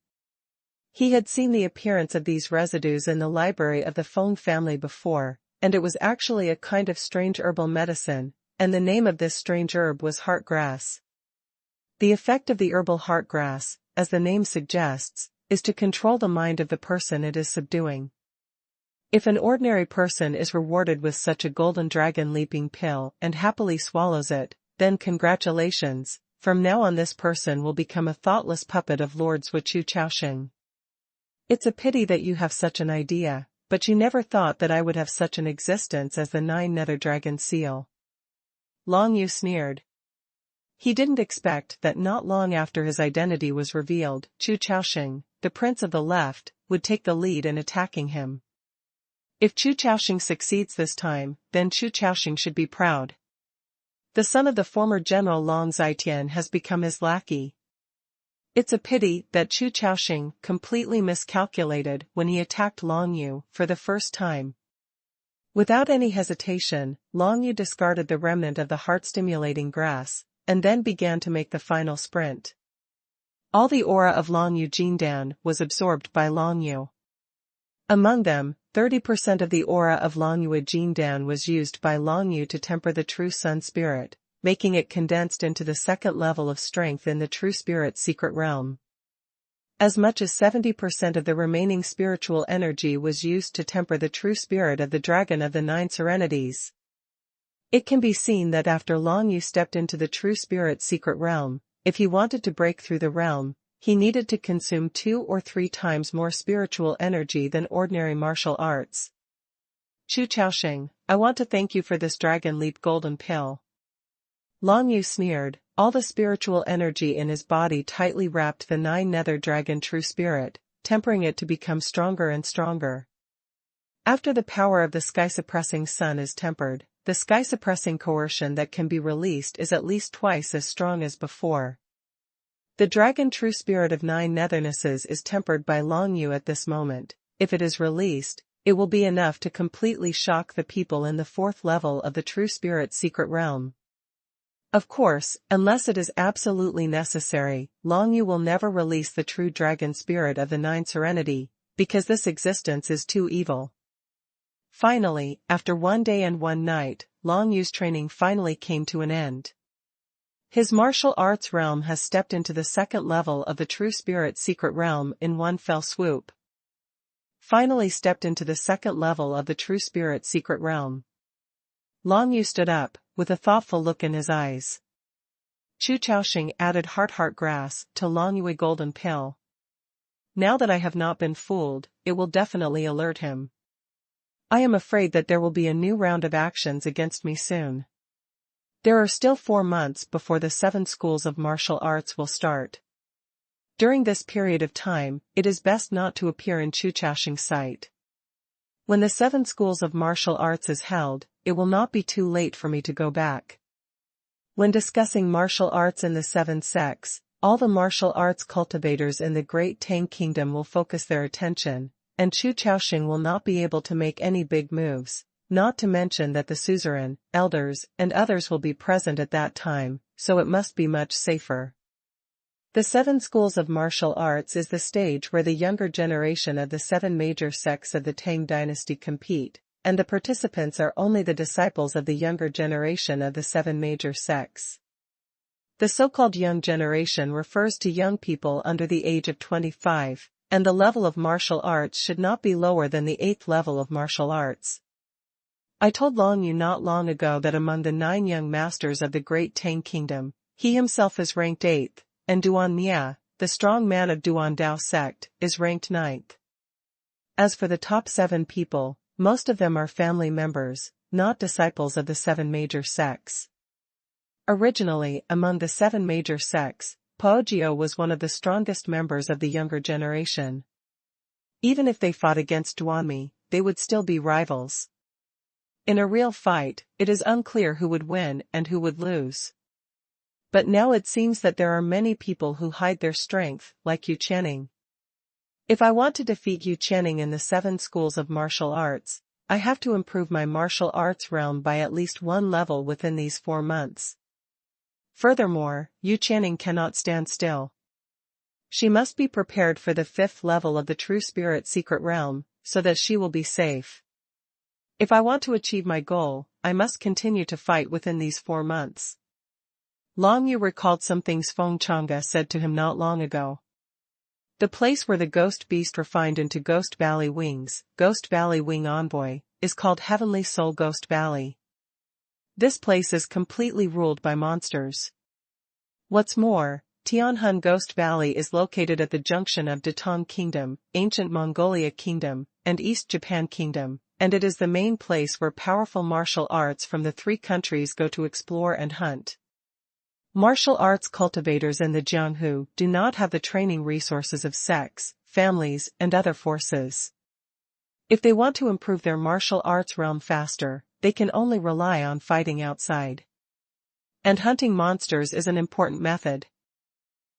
He had seen the appearance of these residues in the library of the Feng family before, and it was actually a kind of strange herbal medicine, and the name of this strange herb was heart grass. The effect of the herbal heart grass, as the name suggests, is to control the mind of the person it is subduing. If an ordinary person is rewarded with such a golden dragon leaping pill and happily swallows it, then congratulations, from now on this person will become a thoughtless puppet of Lord Chu Chaoxing. It's a pity that you have such an idea, but you never thought that I would have such an existence as the 9 nether dragon seal. Long Yu sneered. He didn't expect that not long after his identity was revealed, Chu Chaoxing, the prince of the left, would take the lead in attacking him. If Chu Chaoxing succeeds this time, then Chu Chaoxing should be proud. The son of the former General Long Zitian has become his lackey. It's a pity that Chu Chaoxing completely miscalculated when he attacked Long Yu for the first time. Without any hesitation, Long Yu discarded the remnant of the heart-stimulating grass, and then began to make the final sprint. All the aura of Long Yu Jindan was absorbed by Long Yu. Among them, 30% of the aura of Long Yu Jindan was used by Long Yu to temper the true sun spirit, making it condensed into the second level of strength in the true spirit's secret realm. As much as 70% of the remaining spiritual energy was used to temper the true spirit of the Dragon of the Nine Serenities. It can be seen that after Long Yu stepped into the true spirit's secret realm, if he wanted to break through the realm, he needed to consume 2 or 3 times more spiritual energy than ordinary martial arts. Chu Chaoxing, I want to thank you for this Dragon Leap Golden Pill. Long Yu sneered. All the spiritual energy in his body tightly wrapped the 9 Nether Dragon true spirit, tempering it to become stronger and stronger. After the power of the sky-suppressing sun is tempered, the sky-suppressing coercion that can be released is at least twice as strong as before. The Dragon True Spirit of 9 Nethernesses is tempered by Long Yu at this moment. If it is released, it will be enough to completely shock the people in the 4th level of the True Spirit's secret realm. Of course, unless it is absolutely necessary, Long Yu will never release the true Dragon Spirit of the 9 Serenity, because this existence is too evil. Finally, after 1 day and 1 night, Long Yu's training finally came to an end. His martial arts realm has stepped into the 2nd level of the True Spirit's secret realm in one fell swoop. Finally stepped into the 2nd level of the True Spirit's secret realm. Long Yu stood up, with a thoughtful look in his eyes. Chu Chaoxing added heart grass to Long Yu Golden Pill. Now that I have not been fooled, it will definitely alert him. I am afraid that there will be a new round of actions against me soon. There are still 4 months before the 7 schools of martial arts will start. During this period of time, it is best not to appear in Chu Chaoxing's sight. When the 7 schools of martial arts is held, it will not be too late for me to go back. When discussing martial arts in the 7 sects, all the martial arts cultivators in the Great Tang Kingdom will focus their attention, and Chu Chaoxing will not be able to make any big moves, not to mention that the suzerain, elders, and others will be present at that time, so it must be much safer. The 7 schools of martial arts is the stage where the younger generation of the 7 major sects of the Tang dynasty compete, and the participants are only the disciples of the younger generation of the 7 major sects. The so-called young generation refers to young people under the age of 25, and the level of martial arts should not be lower than the 8th level of martial arts. I told Long Yu not long ago that among the 9 young masters of the Great Tang Kingdom, he himself is ranked 8th, and Duan Mia, the strong man of Duan Dao sect, is ranked 9th. As for the top 7 people, most of them are family members, not disciples of the 7 major sects. Originally, among the 7 major sects, Poggio was one of the strongest members of the younger generation. Even if they fought against Duanmi, they would still be rivals. In a real fight, it is unclear who would win and who would lose. But now it seems that there are many people who hide their strength, like Yu Channing. If I want to defeat Yu Channing in the 7 schools of martial arts, I have to improve my martial arts realm by at least 1 level within these 4 months. Furthermore, Yu Channing cannot stand still. She must be prepared for the 5th level of the True Spirit secret realm, so that she will be safe. If I want to achieve my goal, I must continue to fight within these 4 months. Long Yu recalled some things Feng Chang'e said to him not long ago. The place where the ghost beast refined into Ghost Valley Wings, Ghost Valley Wing Envoy, is called Heavenly Soul Ghost Valley. This place is completely ruled by monsters. What's more, Tianhun Ghost Valley is located at the junction of Datong Kingdom, Ancient Mongolia Kingdom, and East Japan Kingdom, and it is the main place where powerful martial arts from the 3 countries go to explore and hunt. Martial arts cultivators in the Jianghu do not have the training resources of sects, families, and other forces. If they want to improve their martial arts realm faster, they can only rely on fighting outside. And hunting monsters is an important method.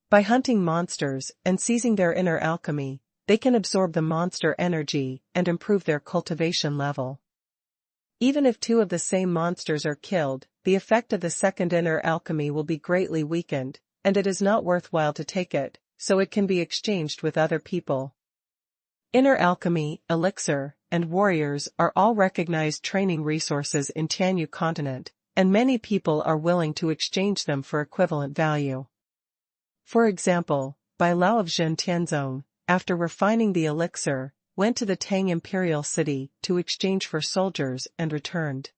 By hunting monsters and seizing their inner alchemy, they can absorb the monster energy and improve their cultivation level. Even if two of the same monsters are killed, the effect of the second inner alchemy will be greatly weakened, and it is not worthwhile to take it, so it can be exchanged with other people. Inner alchemy, elixir, and warriors are all recognized training resources in Tianyu continent, and many people are willing to exchange them for equivalent value. For example, Bai Lao of Zhentianzong, after refining the elixir, went to the Tang imperial city to exchange for soldiers and returned.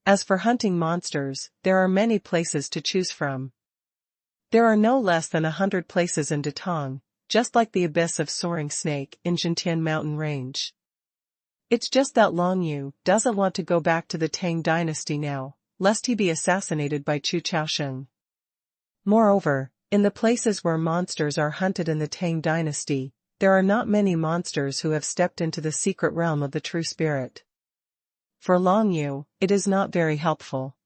As for hunting monsters, there are many places to choose from. There are no less than 100 places in Datong, just like the abyss of Soaring Snake in Zhentian mountain range. It's just that Long Yu doesn't want to go back to the Tang dynasty now, lest he be assassinated by Chu Chaosheng. Moreover, in the places where monsters are hunted in the Tang dynasty, there are not many monsters who have stepped into the secret realm of the true spirit. For Long Yu, it is not very helpful.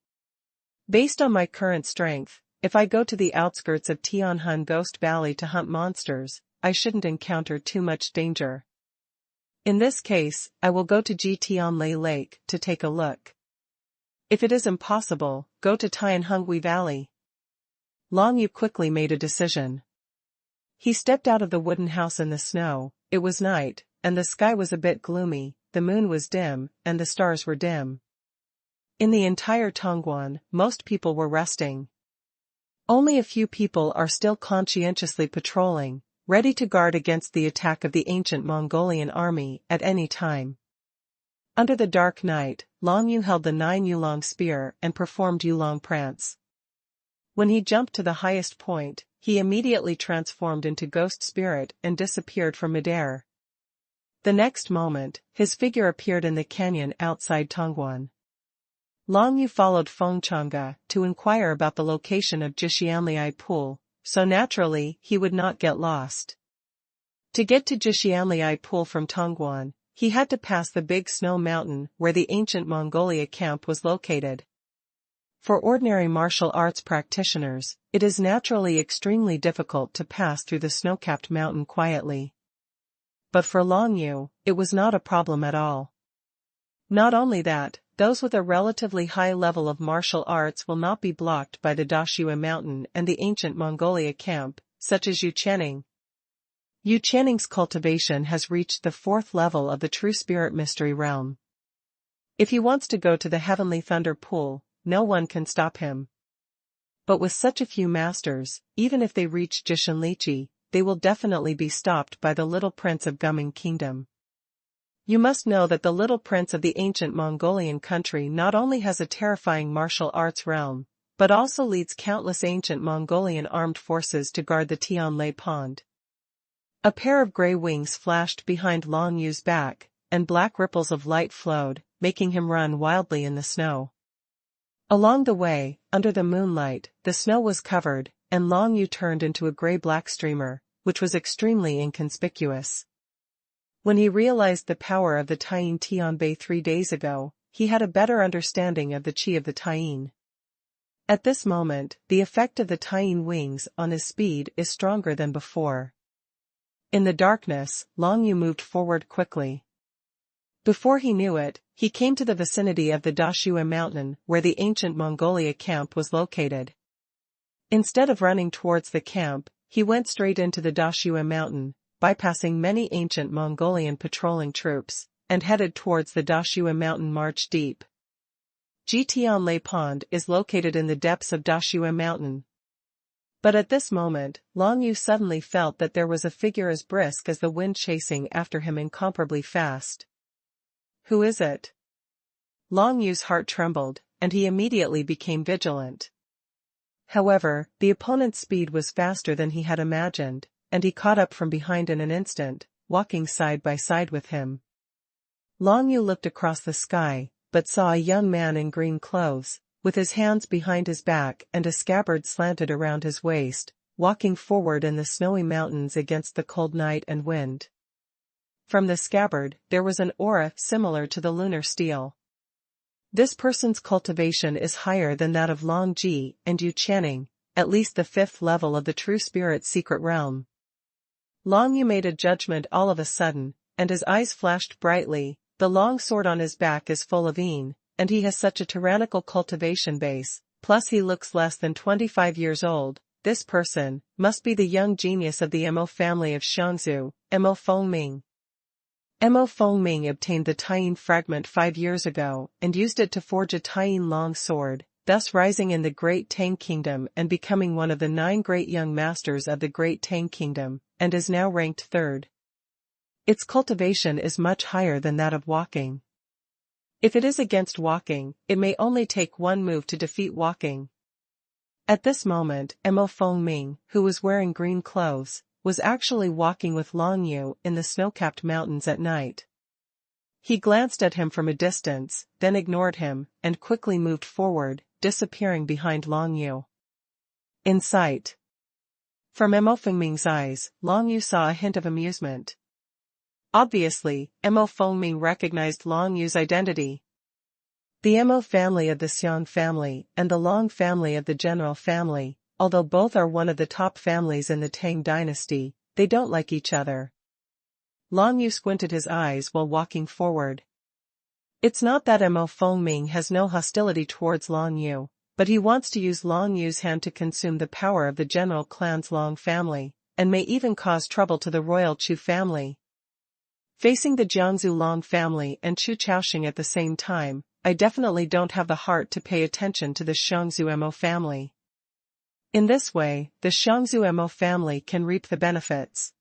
Based on my current strength, if I go to the outskirts of Tianhun Ghost Valley to hunt monsters, I shouldn't encounter too much danger. In this case, I will go to Tianlei Lake to take a look. If it is impossible, go to Tianhenghui Valley. Long Yu quickly made a decision. He stepped out of the wooden house in the snow. It was night, and the sky was a bit gloomy, the moon was dim, and the stars were dim. In the entire Tongguan, most people were resting. Only a few people are still conscientiously patrolling, ready to guard against the attack of the ancient Mongolian army at any time. Under the dark night, Long Yu held the 9 yulong spear and performed yulong prance. When he jumped to the highest point, he immediately transformed into ghost spirit and disappeared from midair. The next moment, his figure appeared in the canyon outside Tongguan. Long Yu followed Feng Changge to inquire about the location of Jishianliai Pool, so naturally he would not get lost. To get to Jishianliai Pool from Tongguan, he had to pass the big snow mountain where the ancient Mongolia camp was located. For ordinary martial arts practitioners, it is naturally extremely difficult to pass through the snow-capped mountain quietly. But for Long Yu, it was not a problem at all. Not only that, those with a relatively high level of martial arts will not be blocked by the Dashua mountain and the ancient Mongolia camp, such as Yu Channing. Yu Channing's cultivation has reached the 4th level of the true spirit mystery realm. If he wants to go to the Heavenly Thunder Pool, no one can stop him. But with such a few masters, even if they reach Jishinlichi, they will definitely be stopped by the little prince of Gumming Kingdom. You must know that the little prince of the ancient Mongolian country not only has a terrifying martial arts realm, but also leads countless ancient Mongolian armed forces to guard the Tianlei Pond. A pair of gray wings flashed behind Long Yu's back, and black ripples of light flowed, making him run wildly in the snow. Along the way, under the moonlight, the snow was covered, and Long Yu turned into a gray-black streamer, which was extremely inconspicuous. When he realized the power of the Taiyin Tianbei 3 days ago, he had a better understanding of the qi of the Taiyin. At this moment, the effect of the Taiyin wings on his speed is stronger than before. In the darkness, Long Yu moved forward quickly. Before he knew it, he came to the vicinity of the Dashua mountain where the ancient Mongolia camp was located. Instead of running towards the camp, he went straight into the Dashua mountain, bypassing many ancient Mongolian patrolling troops, and headed towards the Dashua mountain march deep. Tianlei Pond is located in the depths of Dashua mountain. But at this moment, Long Yu suddenly felt that there was a figure as brisk as the wind chasing after him incomparably fast. Who is it? Long Yu's heart trembled, and he immediately became vigilant. However, the opponent's speed was faster than he had imagined, and he caught up from behind in an instant, walking side by side with him. Long Yu looked across the sky, but saw a young man in green clothes, with his hands behind his back and a scabbard slanted around his waist, walking forward in the snowy mountains against the cold night and wind. From the scabbard, there was an aura similar to the lunar steel. This person's cultivation is higher than that of Long Ji and Yu Channing, at least the 5th level of the true spirit's secret realm. Long Yu made a judgment all of a sudden, and his eyes flashed brightly. The long sword on his back is full of Yin, and he has such a tyrannical cultivation base, plus he looks less than 25 years old. This person must be the young genius of the Mo family of Xiangzhu, Mo Fengming. Mo Fengming obtained the Taiyin fragment 5 years ago and used it to forge a Taiyin long sword, thus rising in the Great Tang Kingdom and becoming one of the 9 great young masters of the Great Tang Kingdom, and is now ranked 3rd. Its cultivation is much higher than that of walking. If it is against walking, it may only take 1 move to defeat walking. At this moment, Mo Fengming, who was wearing green clothes, was actually walking with Long Yu in the snow-capped mountains at night. He glanced at him from a distance, then ignored him, and quickly moved forward, disappearing behind Long Yu. In sight. From Mo Fengming's eyes, Long Yu saw a hint of amusement. Obviously, Mo Fengming recognized Long Yu's identity. The Mo family of the Xiang family and the Long family of the General family, although both are one of the top families in the Tang dynasty, they don't like each other. Long Yu squinted his eyes while walking forward. It's not that Mo Fengming has no hostility towards Long Yu, but he wants to use Long Yu's hand to consume the power of the General clan's Long family, and may even cause trouble to the royal Chu family. Facing the Jiangsu Long family and Chu Chaoxing at the same time, I definitely don't have the heart to pay attention to the Xiangzhu Mo family. In this way, the Xiangzhu Mo family can reap the benefits.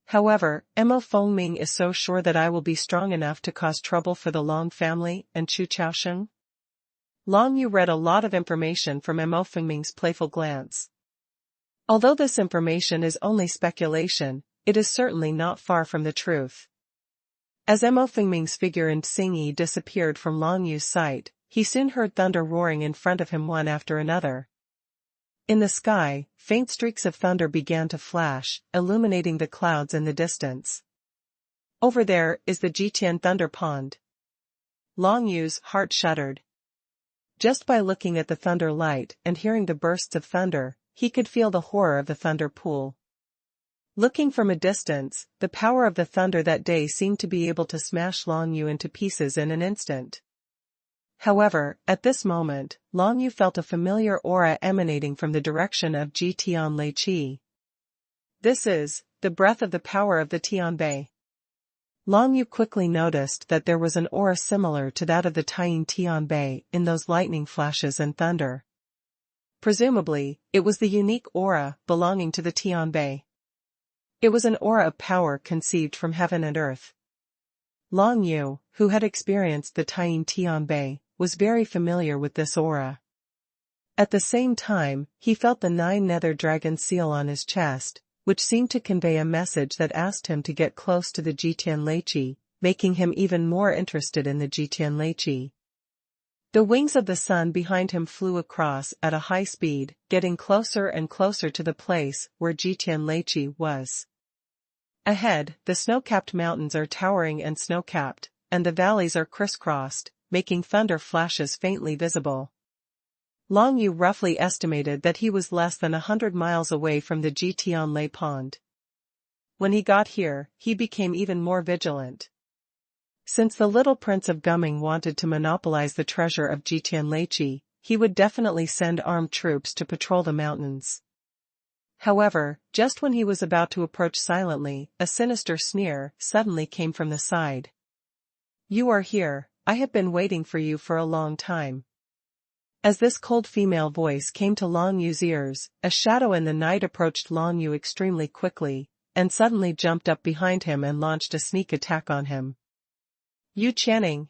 However, Mo Fengming is so sure that I will be strong enough to cause trouble for the Long family and Chu Chaoxing? Long Yu read a lot of information from Mo Fengming's playful glance. Although this information is only speculation, it is certainly not far from the truth. As Mo Fengming's figure in Xingyi disappeared from Long Yu's sight, he soon heard thunder roaring in front of him one after another. In the sky, faint streaks of thunder began to flash, illuminating the clouds in the distance. Over there is the Jitian Thunder Pond. Long Yu's heart shuddered. Just by looking at the thunder light and hearing the bursts of thunder, he could feel the horror of the thunder pool. Looking from a distance, the power of the thunder that day seemed to be able to smash Long Yu into pieces in an instant. However, at this moment, Long Yu felt a familiar aura emanating from the direction of Ji Tian Lei Qi. This is the breath of the power of the Tianbei. Long Yu quickly noticed that there was an aura similar to that of the Taiyin Tianbei in those lightning flashes and thunder. Presumably, it was the unique aura belonging to the Tianbei. It was an aura of power conceived from heaven and earth. Long Yu, who had experienced the Taiyin Tianbei, was very familiar with this aura. At the same time, he felt the 9 nether dragon seal on his chest, which seemed to convey a message that asked him to get close to the Jitian Leiqi, making him even more interested in the Jitian Leiqi. The wings of the sun behind him flew across at a high speed, getting closer and closer to the place where Jitian Leiqi was. Ahead, the snow-capped mountains are towering and snow-capped, and the valleys are crisscrossed, making thunder flashes faintly visible. Long Yu roughly estimated that he was less than 100 miles away from the Jitian Lei Pond. When he got here, he became even more vigilant. Since the little prince of Gumming wanted to monopolize the treasure of Jitian Leiqi, he would definitely send armed troops to patrol the mountains. However, just when he was about to approach silently, a sinister sneer suddenly came from the side. "You are here, I have been waiting for you for a long time." As this cold female voice came to Long Yu's ears, a shadow in the night approached Long Yu extremely quickly, and suddenly jumped up behind him and launched a sneak attack on him. "Yu Channing."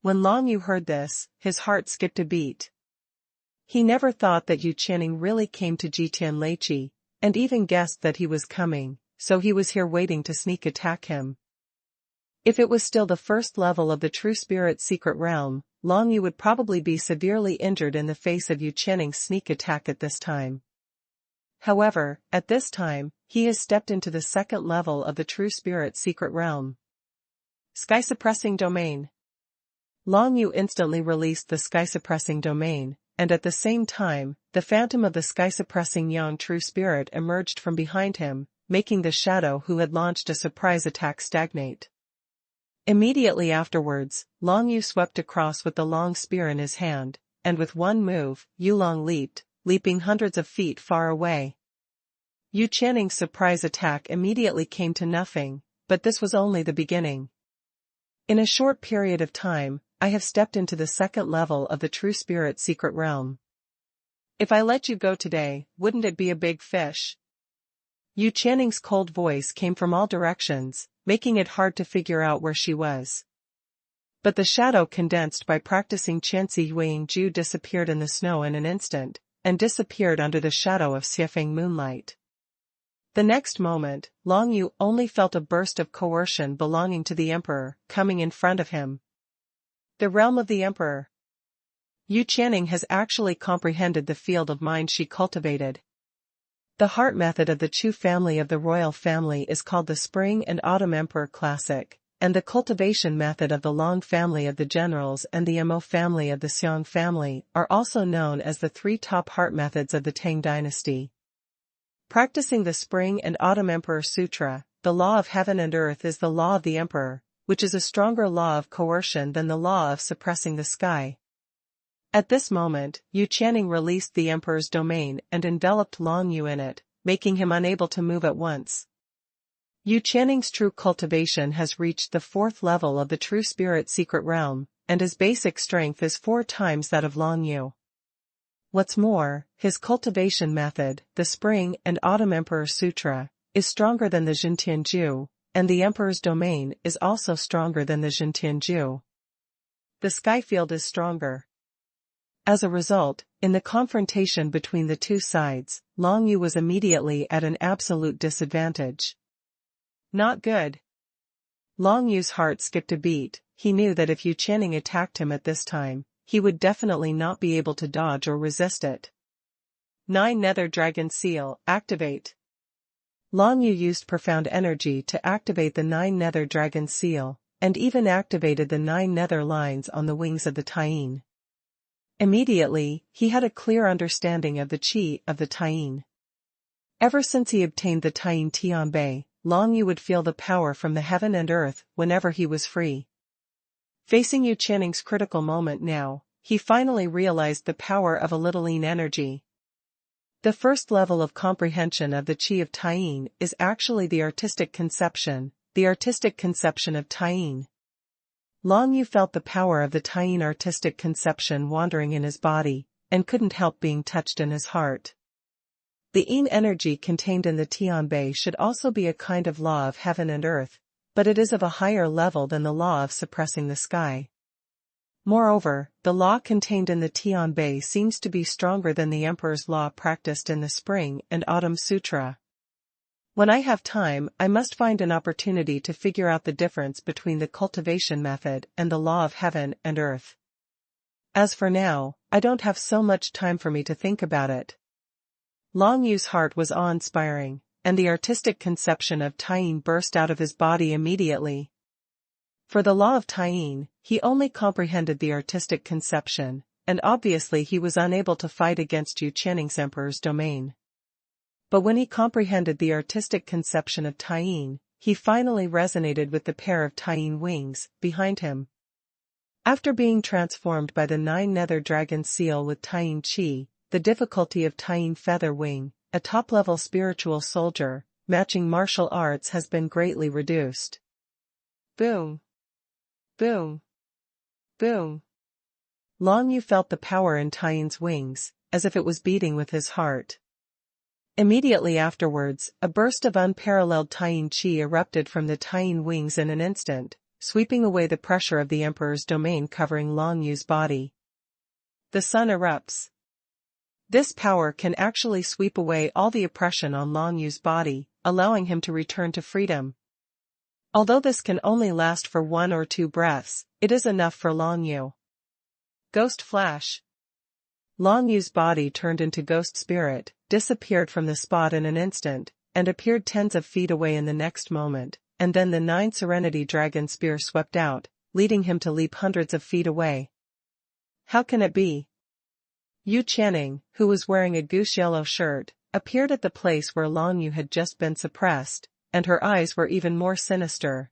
When Long Yu heard this, his heart skipped a beat. He never thought that Yu Channing really came to Jitian Leiqi, and even guessed that he was coming, so he was here waiting to sneak attack him. If it was still the 1st level of the True Spirit's secret realm, Long Yu would probably be severely injured in the face of Yu Channing's sneak attack at this time. However, at this time, he has stepped into the second level of the true spirit secret realm. Sky-suppressing domain. Long Yu instantly released the sky-suppressing domain, and at the same time, the phantom of the sky-suppressing Yang true spirit emerged from behind him, making the shadow who had launched a surprise attack stagnate. Immediately afterwards, Long Yu swept across with the long spear in his hand, and with one move, Yulong leaped, leaping hundreds of feet far away. Yu Channing's surprise attack immediately came to nothing, but this was only the beginning. In a short period of time, I have stepped into the second level of the true spirit secret realm. If I let you go today, wouldn't it be a big fish? Yu Channing's cold voice came from all directions, making it hard to figure out where she was. But the shadow condensed by practicing Chansi Huiying Ju disappeared in the snow in an instant, and disappeared under the shadow of Xiefeng moonlight. The next moment, Long Yu only felt a burst of coercion belonging to the Emperor, coming in front of him. The realm of the Emperor. Yu Channing has actually comprehended the field of mind she cultivated. The heart method of the Chu family of the royal family is called the Spring and Autumn Emperor Classic, and the cultivation method of the Long family of the generals and the Mo family of the Xiong family are also known as the three top heart methods of the Tang dynasty. Practicing the Spring and Autumn Emperor Sutra, the law of heaven and earth is the law of the Emperor, which is a stronger law of coercion than the law of suppressing the sky. At this moment, Yu Channing released the Emperor's domain and enveloped Long Yu in it, making him unable to move at once. Yu Channing's true cultivation has reached the fourth level of the true spirit secret realm, and his basic strength is 4 times that of Long Yu. What's more, his cultivation method, the Spring and Autumn Emperor Sutra, is stronger than the Jintian Ju, and the Emperor's domain is also stronger than the Jintian Ju. The sky field is stronger. As a result, in the confrontation between the two sides, Long Yu was immediately at an absolute disadvantage. Not good. Long Yu's heart skipped a beat. He knew that if Yu Channing attacked him at this time, he would definitely not be able to dodge or resist it. 9 Nether Dragon Seal, activate. Long Yu used profound energy to activate the 9 Nether Dragon Seal, and even activated the 9 nether lines on the wings of the Taiyin. Immediately, he had a clear understanding of the qi of the Taiyin. Ever since he obtained the Taiyin Tianbei, Long Yu would feel the power from the heaven and earth whenever he was free. Facing Yu Channing's critical moment now, he finally realized the power of a little lean energy. The first level of comprehension of the qi of Taiyin is actually the artistic conception of Taiyin. Long Yu felt the power of the Taiyin artistic conception wandering in his body, and couldn't help being touched in his heart. The yin energy contained in the Tianbei should also be a kind of law of heaven and earth, but it is of a higher level than the law of suppressing the sky. Moreover, the law contained in the Tianbei seems to be stronger than the Emperor's law practiced in the Spring and Autumn Sutra. When I have time, I must find an opportunity to figure out the difference between the cultivation method and the law of heaven and earth. As for now, I don't have so much time for me to think about it. Long Yu's heart was awe-inspiring, and the artistic conception of Taiyin burst out of his body immediately. For the law of Taiyin, he only comprehended the artistic conception, and obviously he was unable to fight against Yu Channing's Emperor's domain. But when he comprehended the artistic conception of Taiyin, he finally resonated with the pair of Taiyin wings behind him. After being transformed by the 9 Nether Dragon Seal with Taiyin Qi, the difficulty of Taiyin Feather Wing, a top-level spiritual soldier, matching martial arts has been greatly reduced. Boom. Boom. Boom. Long Yu felt the power in Taiyin's wings, as if it was beating with his heart. Immediately afterwards, a burst of unparalleled Taiyin Qi erupted from the Taiyin wings in an instant, sweeping away the pressure of the Emperor's domain covering Long Yu's body. The sun erupts. This power can actually sweep away all the oppression on Long Yu's body, allowing him to return to freedom. Although this can only last for 1 or 2 breaths, it is enough for Long Yu. Ghost Flash. Long Yu's body turned into ghost spirit, disappeared from the spot in an instant, and appeared tens of feet away in the next moment, and then the 9 Serenity Dragon Spear swept out, leading him to leap hundreds of feet away. How can it be? Yu Qianning, who was wearing a goose yellow shirt, appeared at the place where Long Yu had just been suppressed, and her eyes were even more sinister.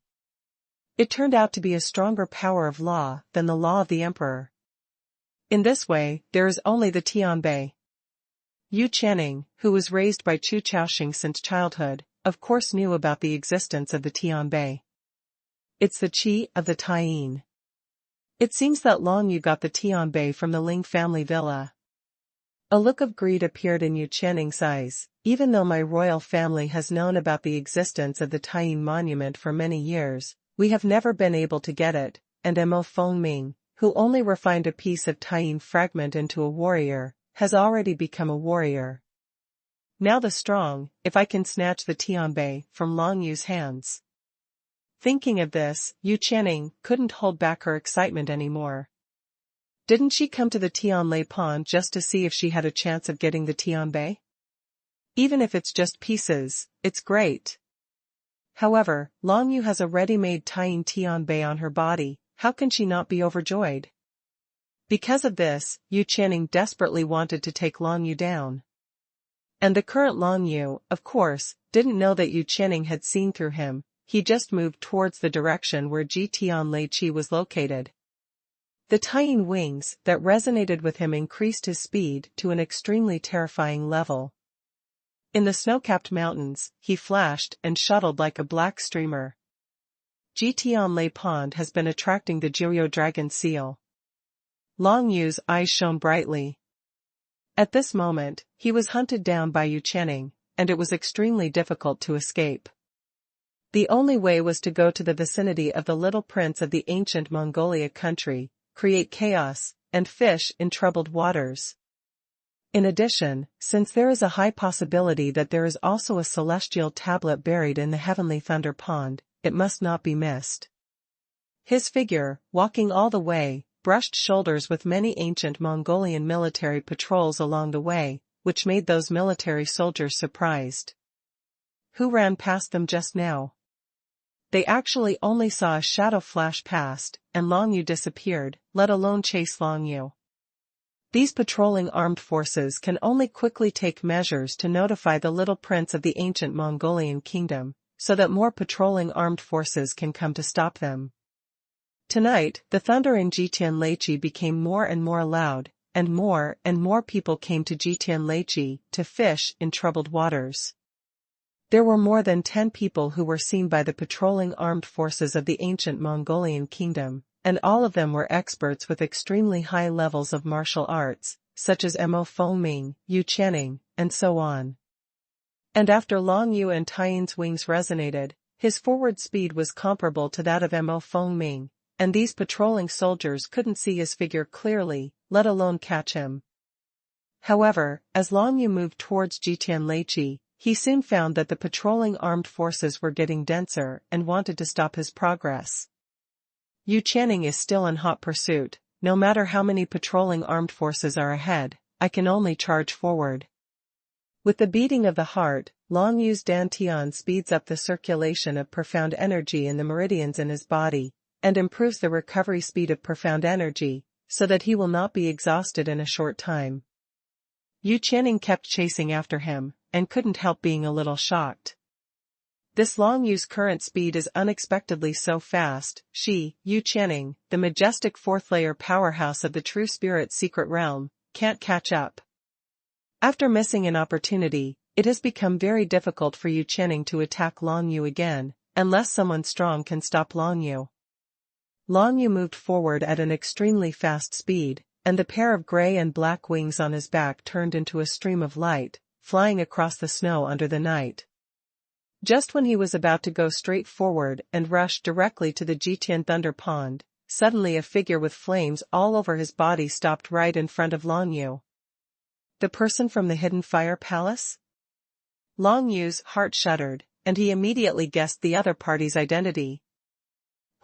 It turned out to be a stronger power of law than the law of the Emperor. In this way, there is only the Tianbei. Yu Qianning, who was raised by Chu Chaoxing since childhood, of course knew about the existence of the Tianbei. It's the qi of the Taiyin. It seems that Long Yu got the Tianbei from the Ling family villa. A look of greed appeared in Yu Qianning's eyes. Even though my royal family has known about the existence of the Taiyin monument for many years, we have never been able to get it, and Mo Fengming, who only refined a piece of Taiyin fragment into a warrior, has already become a warrior. Now the strong, if I can snatch the Tianbei from Long Yu's hands. Thinking of this, Yu Qianning couldn't hold back her excitement anymore. Didn't she come to the Tianlei pond just to see if she had a chance of getting the Tianbei? Even if it's just pieces, it's great. However, Long Yu has a ready-made Taiyin Tianbei on her body. How can she not be overjoyed? Because of this, Yu Qianning desperately wanted to take Long Yu down. And the current Long Yu, of course, didn't know that Yu Qianning had seen through him. He just moved towards the direction where Ji Tianlei Qi was located. The Taiyin wings that resonated with him increased his speed to an extremely terrifying level. In the snow-capped mountains, he flashed and shuttled like a black streamer. Ji Tianlei Pond has been attracting the Jiuyou dragon seal. Long Yu's eyes shone brightly. At this moment, he was hunted down by Yu Qianning, and it was extremely difficult to escape. The only way was to go to the vicinity of the little prince of the ancient Mongolia country, create chaos, and fish in troubled waters. In addition, since there is a high possibility that there is also a celestial tablet buried in the heavenly thunder pond, it must not be missed. His figure, walking all the way, brushed shoulders with many ancient Mongolian military patrols along the way, which made those military soldiers surprised. Who ran past them just now? They actually only saw a shadow flash past, and Long Yu disappeared, let alone chase Long Yu. These patrolling armed forces can only quickly take measures to notify the little prince of the ancient Mongolian kingdom, so that more patrolling armed forces can come to stop them. Tonight, the thunder in Ji Tianlei Qi became more and more loud, and more people came to Ji Tianlei Qi to fish in troubled waters. There were more than 10 people who were seen by the patrolling armed forces of the ancient Mongolian kingdom, and all of them were experts with extremely high levels of martial arts, such as Mo Fengming, Yu Qianning, and so on. And after Long Yu and Taiyin's wings resonated, his forward speed was comparable to that of Mo Fengming, and these patrolling soldiers couldn't see his figure clearly, let alone catch him. However, as Long Yu moved towards Ji Tianlei Qi, he soon found that the patrolling armed forces were getting denser and wanted to stop his progress. Yu Qianning is still in hot pursuit. No matter how many patrolling armed forces are ahead, I can only charge forward. With the beating of the heart, Long Yu's dantian speeds up the circulation of profound energy in the meridians in his body, and improves the recovery speed of profound energy, so that he will not be exhausted in a short time. Yu Qianning kept chasing after him, and couldn't help being a little shocked. This Long Yu's current speed is unexpectedly so fast. She, Yu Qianning, the majestic fourth-layer powerhouse of the true spirit secret realm, can't catch up. After missing an opportunity, it has become very difficult for Yu Qianning to attack Long Yu again, unless someone strong can stop Long Yu. Long Yu moved forward at an extremely fast speed, and the pair of gray and black wings on his back turned into a stream of light, flying across the snow under the night. Just when he was about to go straight forward and rush directly to the Jitian Thunder Pond, suddenly a figure with flames all over his body stopped right in front of Long Yu. The person from the Hidden Fire Palace? Long Yu's heart shuddered, and he immediately guessed the other party's identity.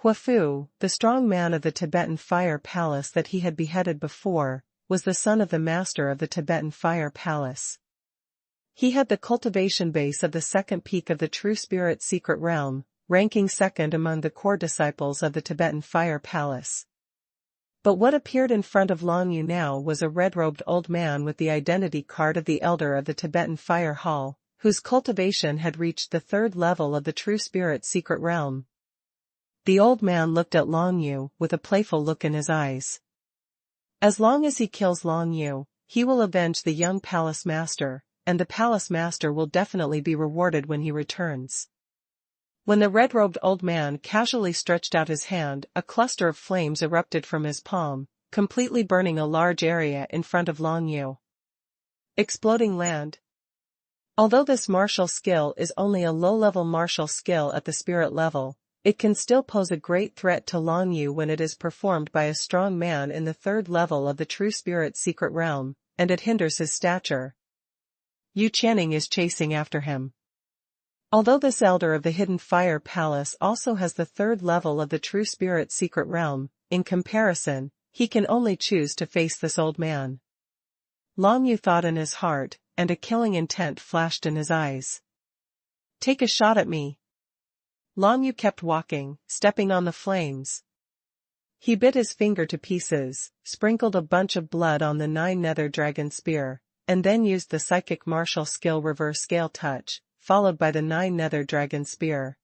Huafu, the strong man of the Tibetan Fire Palace that he had beheaded before, was the son of the master of the Tibetan Fire Palace. He had the cultivation base of the second peak of the True Spirit Secret Realm, ranking second among the core disciples of the Tibetan Fire Palace. But what appeared in front of Long Yu now was a red-robed old man with the identity card of the elder of the Tibetan Fire Hall, whose cultivation had reached the third level of the True Spirit Secret Realm. The old man looked at Long Yu with a playful look in his eyes. As long as he kills Long Yu, he will avenge the young palace master, and the palace master will definitely be rewarded when he returns. When the red-robed old man casually stretched out his hand, a cluster of flames erupted from his palm, completely burning a large area in front of Long Yu. Exploding land. Although this martial skill is only a low-level martial skill at the spirit level, it can still pose a great threat to Long Yu when it is performed by a strong man in the third level of the True Spirit Secret Realm, and it hinders his stature. Yu Channing is chasing after him. Although this elder of the Hidden Fire Palace also has the third level of the True Spirit Secret Realm, in comparison, he can only choose to face this old man. Long Yu thought in his heart, and a killing intent flashed in his eyes. Take a shot at me. Long Yu kept walking, stepping on the flames. He bit his finger to pieces, sprinkled a bunch of blood on the 9 nether dragon spear, and then used the psychic martial skill Reverse Scale Touch, followed by the 9 nether dragon spear.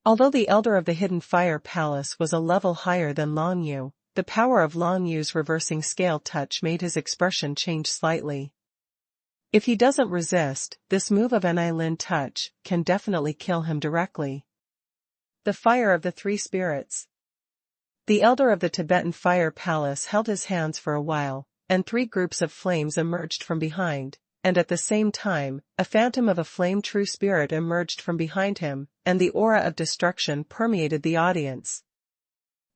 Although the elder of the Hidden Fire Palace was a level higher than Long Yu, the power of Long Yu's reversing scale touch made his expression change slightly. If he doesn't resist, this move of Enlightenment touch can definitely kill him directly. The Fire of the Three Spirits. The elder of the Tibetan Fire Palace held his hands for a while, and 3 groups of flames emerged from behind, and at the same time, a phantom of a flame true spirit emerged from behind him, and the aura of destruction permeated the audience.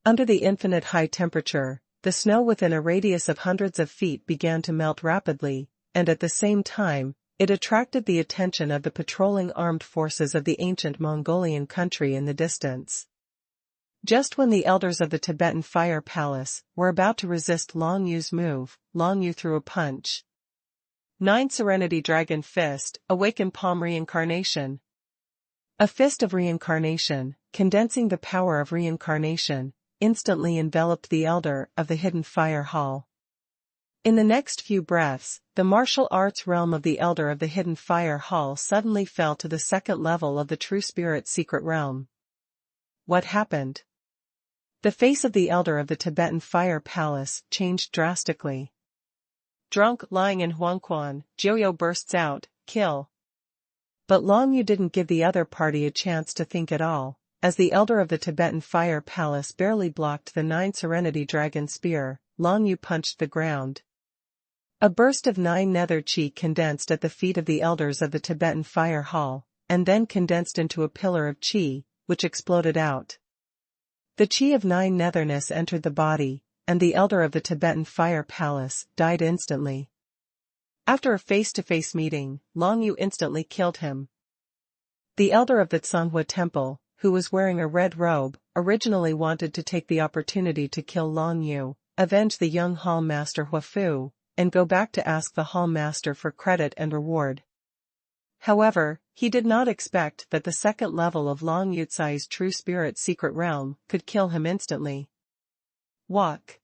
Under the infinite high temperature, the snow within a radius of hundreds of feet began to melt rapidly, and at the same time, it attracted the attention of the patrolling armed forces of the ancient Mongolian country in the distance. Just when the elders of the Tibetan Fire Palace were about to resist Long Yu's move, Long Yu threw a punch. 9 Serenity Dragon Fist, Awaken Palm Reincarnation. A fist of reincarnation, condensing the power of reincarnation, instantly enveloped the elder of the Hidden Fire Hall. In the next few breaths, the martial arts realm of the elder of the Hidden Fire Hall suddenly fell to the second level of the True Spirit Secret Realm. What happened? The face of the elder of the Tibetan Fire Palace changed drastically. Drunk, lying in xuanhuan, Joyo bursts out, kill. But Long Yu didn't give the other party a chance to think at all, as the elder of the Tibetan Fire Palace barely blocked the 9 Serenity Dragon Spear. Long Yu punched the ground. A burst of 9 nether chi condensed at the feet of the elders of the Tibetan Fire Hall, and then condensed into a pillar of chi, which exploded out. The chi of 9 netherness entered the body, and the elder of the Tibetan Fire Palace died instantly. After a face-to-face meeting, Long Yu instantly killed him. The elder of the Xuanhuan temple, who was wearing a red robe, originally wanted to take the opportunity to kill Long Yu, avenge the young hall master Huafu, and go back to ask the hall master for credit and reward. However, he did not expect that the second level of Long Yu's True Spirit Secret Realm could kill him instantly. Walk.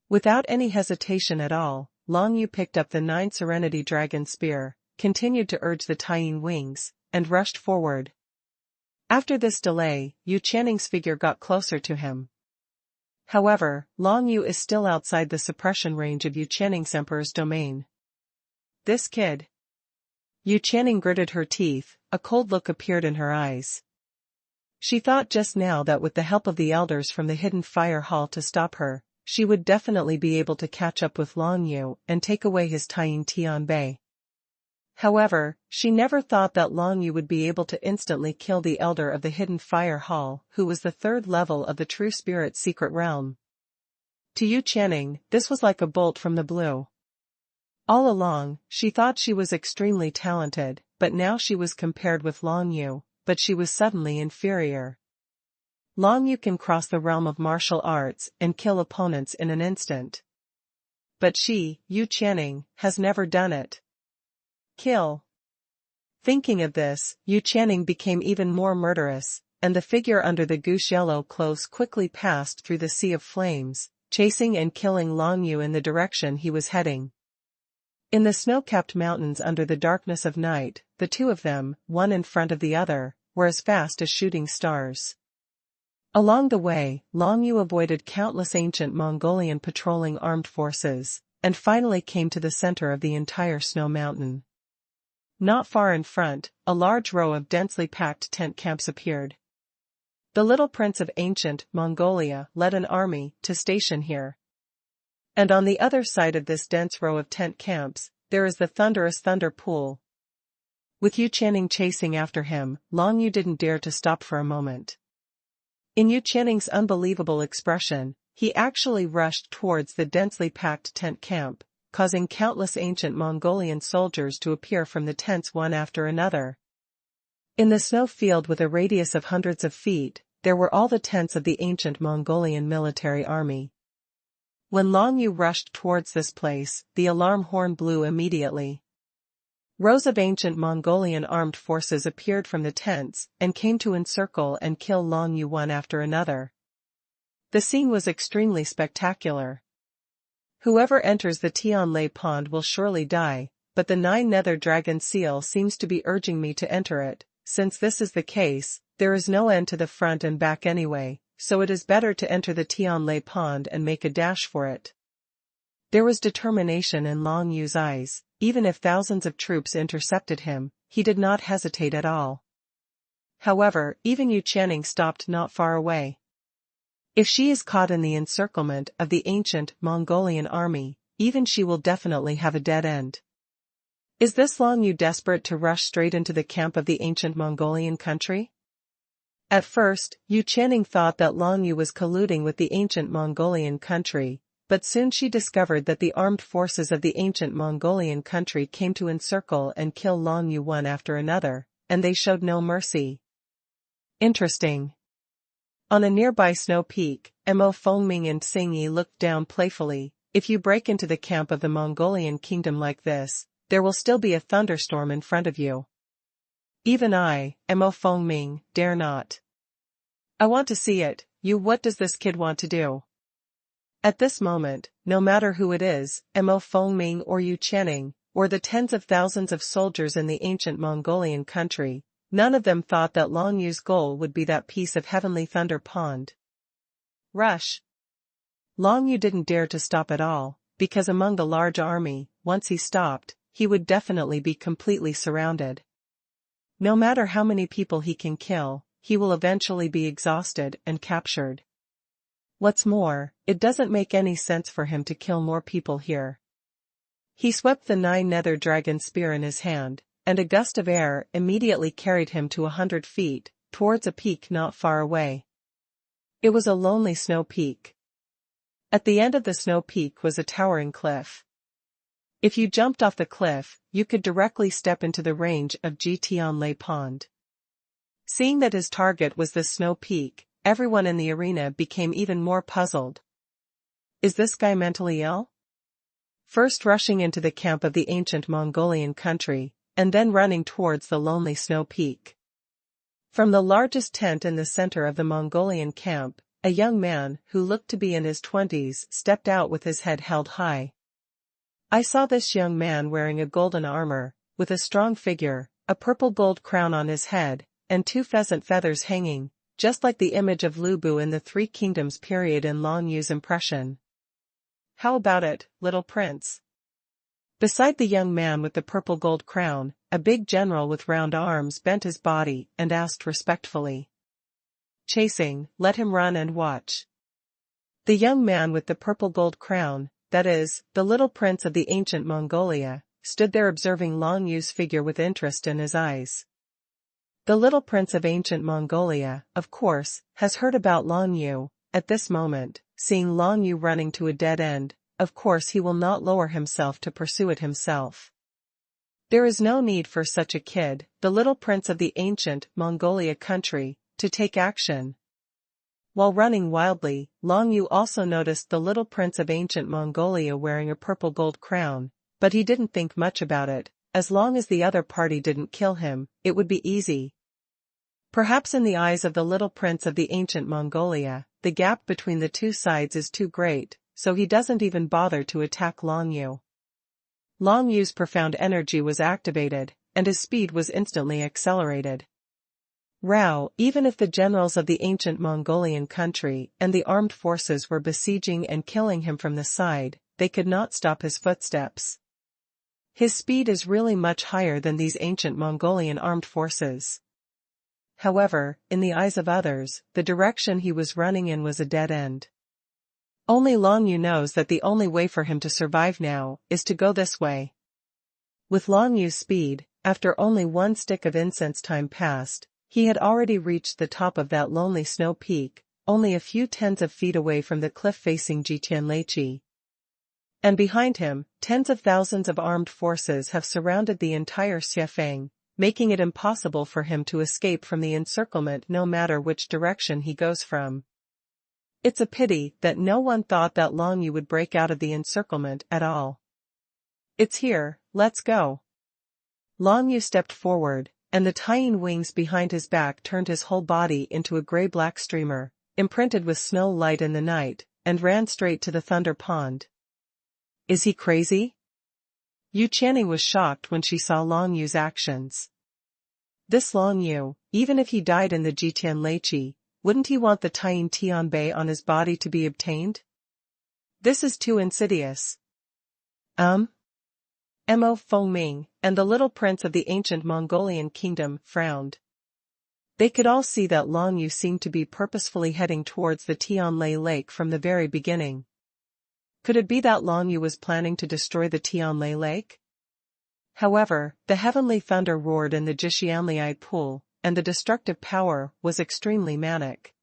Without any hesitation at all, Long Yu picked up the 9 Serenity Dragon Spear, continued to urge the tying wings, and rushed forward. After this delay, Yu Channing's figure got closer to him. However, Long Yu is still outside the suppression range of Yu Channing's Emperor's domain. This kid. Yu Channing gritted her teeth, a cold look appeared in her eyes. She thought just now that with the help of the elders from the Hidden Fire Hall to stop her, she would definitely be able to catch up with Long Yu and take away his tying Tianbei. However, she never thought that Long Yu would be able to instantly kill the elder of the Hidden Fire Hall, who was the third level of the True Spirit Secret Realm. To Yu Channing, this was like a bolt from the blue. All along, she thought she was extremely talented, but now she was compared with Long Yu, but she was suddenly inferior. Long Yu can cross the realm of martial arts and kill opponents in an instant. but she, Yu Qianning, has never done it. Kill. Thinking of this, Yu Qianning became even more murderous, and the figure under the goose yellow clothes quickly passed through the sea of flames, chasing and killing Long Yu in the direction he was heading. In the snow-capped mountains under the darkness of night, the two of them, one in front of the other, were as fast as shooting stars. Along the way, Long Yu avoided countless ancient Mongolian patrolling armed forces, and finally came to the center of the entire snow mountain. Not far in front, a large row of densely packed tent camps appeared. The little prince of ancient Mongolia led an army to station here. And on the other side of this dense row of tent camps, there is the thunderous thunder pool. With Yu Qianning chasing after him, Long Yu didn't dare to stop for a moment. In Yu Qianning's unbelievable expression, he actually rushed towards the densely packed tent camp, causing countless ancient Mongolian soldiers to appear from the tents one after another. In the snow field with a radius of hundreds of feet, there were all the tents of the ancient Mongolian military army. When Long Yu rushed towards this place, the alarm horn blew immediately. Rows of ancient Mongolian armed forces appeared from the tents and came to encircle and kill Long Yu one after another. The scene was extremely spectacular. Whoever enters the Tianlai pond will surely die, but the nine-nether dragon seal seems to be urging me to enter it. Since this is the case, there is no end to the front and back anyway, so it is better to enter the Tianlai pond and make a dash for it. There was determination in Long Yu's eyes. Even if thousands of troops intercepted him, he did not hesitate at all. However, even Yu Qianning stopped not far away. If she is caught in the encirclement of the ancient Mongolian army, even she will definitely have a dead end. Is this Long Yu desperate to rush straight into the camp of the ancient Mongolian country? At first, Yu Qianning thought that Long Yu was colluding with the ancient Mongolian country, but soon she discovered that the armed forces of the ancient Mongolian country came to encircle and kill Long Yu one after another, and they showed no mercy. Interesting. On a nearby snow peak, Mo Fengming and Xingyi looked down playfully. If you break into the camp of the Mongolian kingdom like this, there will still be a thunderstorm in front of you. Even I, Mo Fengming, dare not. I want to see it. What does this kid want to do? At this moment, no matter who it is, Mo Fengming or Yu Qianning, or the tens of thousands of soldiers in the ancient Mongolian country, none of them thought that Long Yu's goal would be that piece of heavenly thunder pond. Rush! Long Yu didn't dare to stop at all, because among the large army, once he stopped, he would definitely be completely surrounded. No matter how many people he can kill, he will eventually be exhausted and captured. What's more, it doesn't make any sense for him to kill more people here. He swept the nine-nether dragon spear in his hand, and a gust of air immediately carried him to 100 feet, towards a peak not far away. It was a lonely snow peak. At the end of the snow peak was a towering cliff. If you jumped off the cliff, you could directly step into the range of Tianlai Pond. Seeing that his target was this snow peak, everyone in the arena became even more puzzled. Is this guy mentally ill? First rushing into the camp of the ancient Mongolian country, and then running towards the lonely snow peak. From the largest tent in the center of the Mongolian camp, a young man, who looked to be in his 20s, stepped out with his head held high. I saw this young man wearing a golden armor, with a strong figure, a purple gold crown on his head, and 2 pheasant feathers hanging, just like the image of Lu Bu in the Three Kingdoms period in Long Yu's impression. How about it, little prince? Beside the young man with the purple gold crown, a big general with round arms bent his body and asked respectfully. Chasing, let him run and watch. The young man with the purple gold crown, that is, the little prince of the ancient Mongolia, stood there observing Long Yu's figure with interest in his eyes. The little prince of ancient Mongolia, of course, has heard about Long Yu. At this moment, seeing Long Yu running to a dead end, of course he will not lower himself to pursue it himself. There is no need for such a kid, the little prince of the ancient Mongolia country, to take action. While running wildly, Long Yu also noticed the little prince of ancient Mongolia wearing a purple gold crown, but he didn't think much about it. As long as the other party didn't kill him, it would be easy. Perhaps in the eyes of the little prince of the ancient Mongolia, the gap between the two sides is too great, so he doesn't even bother to attack Long Yu. Long Yu's profound energy was activated, and his speed was instantly accelerated. Rao, even if the generals of the ancient Mongolian country and the armed forces were besieging and killing him from the side, they could not stop his footsteps. His speed is really much higher than these ancient Mongolian armed forces. However, in the eyes of others, the direction he was running in was a dead end. Only Long Yu knows that the only way for him to survive now is to go this way. With Long Yu's speed, after only one stick of incense time passed, he had already reached the top of that lonely snow peak, only a few tens of feet away from the cliff facing Jitianleichi. And behind him, tens of thousands of armed forces have surrounded the entire Xiefeng, making it impossible for him to escape from the encirclement no matter which direction he goes from. It's a pity that no one thought that Long Yu would break out of the encirclement at all. It's here, let's go. Long Yu stepped forward, and the tying wings behind his back turned his whole body into a gray-black streamer, imprinted with snow light in the night, and ran straight to the Thunder Pond. Is he crazy? Yu Channing was shocked when she saw Long Yu's actions. This Long Yu, even if he died in the Jitianleichi, wouldn't he want the tying Tianbei on his body to be obtained? This is too insidious. Mo Fengming, and the little prince of the ancient Mongolian kingdom, frowned. They could all see that Long Yu seemed to be purposefully heading towards the Tianlai Lake from the very beginning. Could it be that Long Yu was planning to destroy the Tianlai Lake? However, the heavenly thunder roared in the Jishianlai pool, and the destructive power was extremely manic.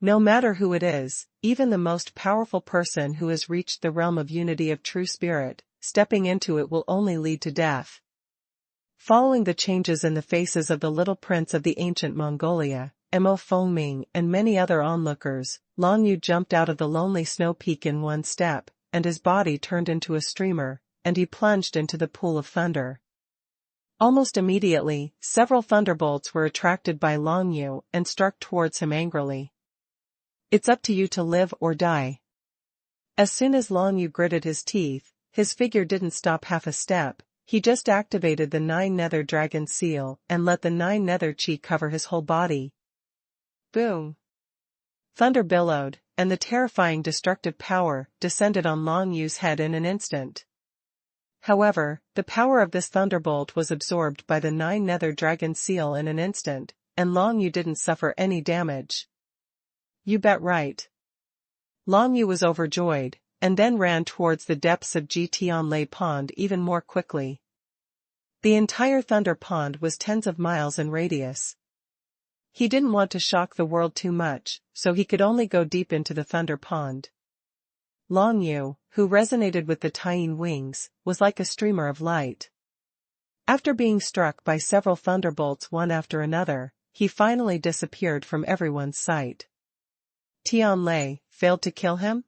No matter who it is, even the most powerful person who has reached the realm of unity of true spirit, stepping into it will only lead to death. Following the changes in the faces of the little prince of the ancient Mongolia, Mo Fengming and many other onlookers, Long Yu jumped out of the lonely snow peak in one step, and his body turned into a streamer, and he plunged into the pool of thunder. Almost immediately, several thunderbolts were attracted by Long Yu and struck towards him angrily. It's up to you to live or die. As soon as Long Yu gritted his teeth, his figure didn't stop half a step. He just activated the 9 Nether Dragon seal and let the 9 Nether Chi cover his whole body. Boom! Thunder billowed, and the terrifying destructive power descended on Long Yu's head in an instant. However, the power of this thunderbolt was absorbed by the 9 Nether Dragon seal in an instant, and Long Yu didn't suffer any damage. You bet right. Long Yu was overjoyed, and then ran towards the depths of Tianlai Pond even more quickly. The entire Thunder Pond was tens of miles in radius. He didn't want to shock the world too much, so he could only go deep into the Thunder Pond. Long Yu, who resonated with the tying wings, was like a streamer of light. After being struck by several thunderbolts one after another, he finally disappeared from everyone's sight. Tianlai failed to kill him?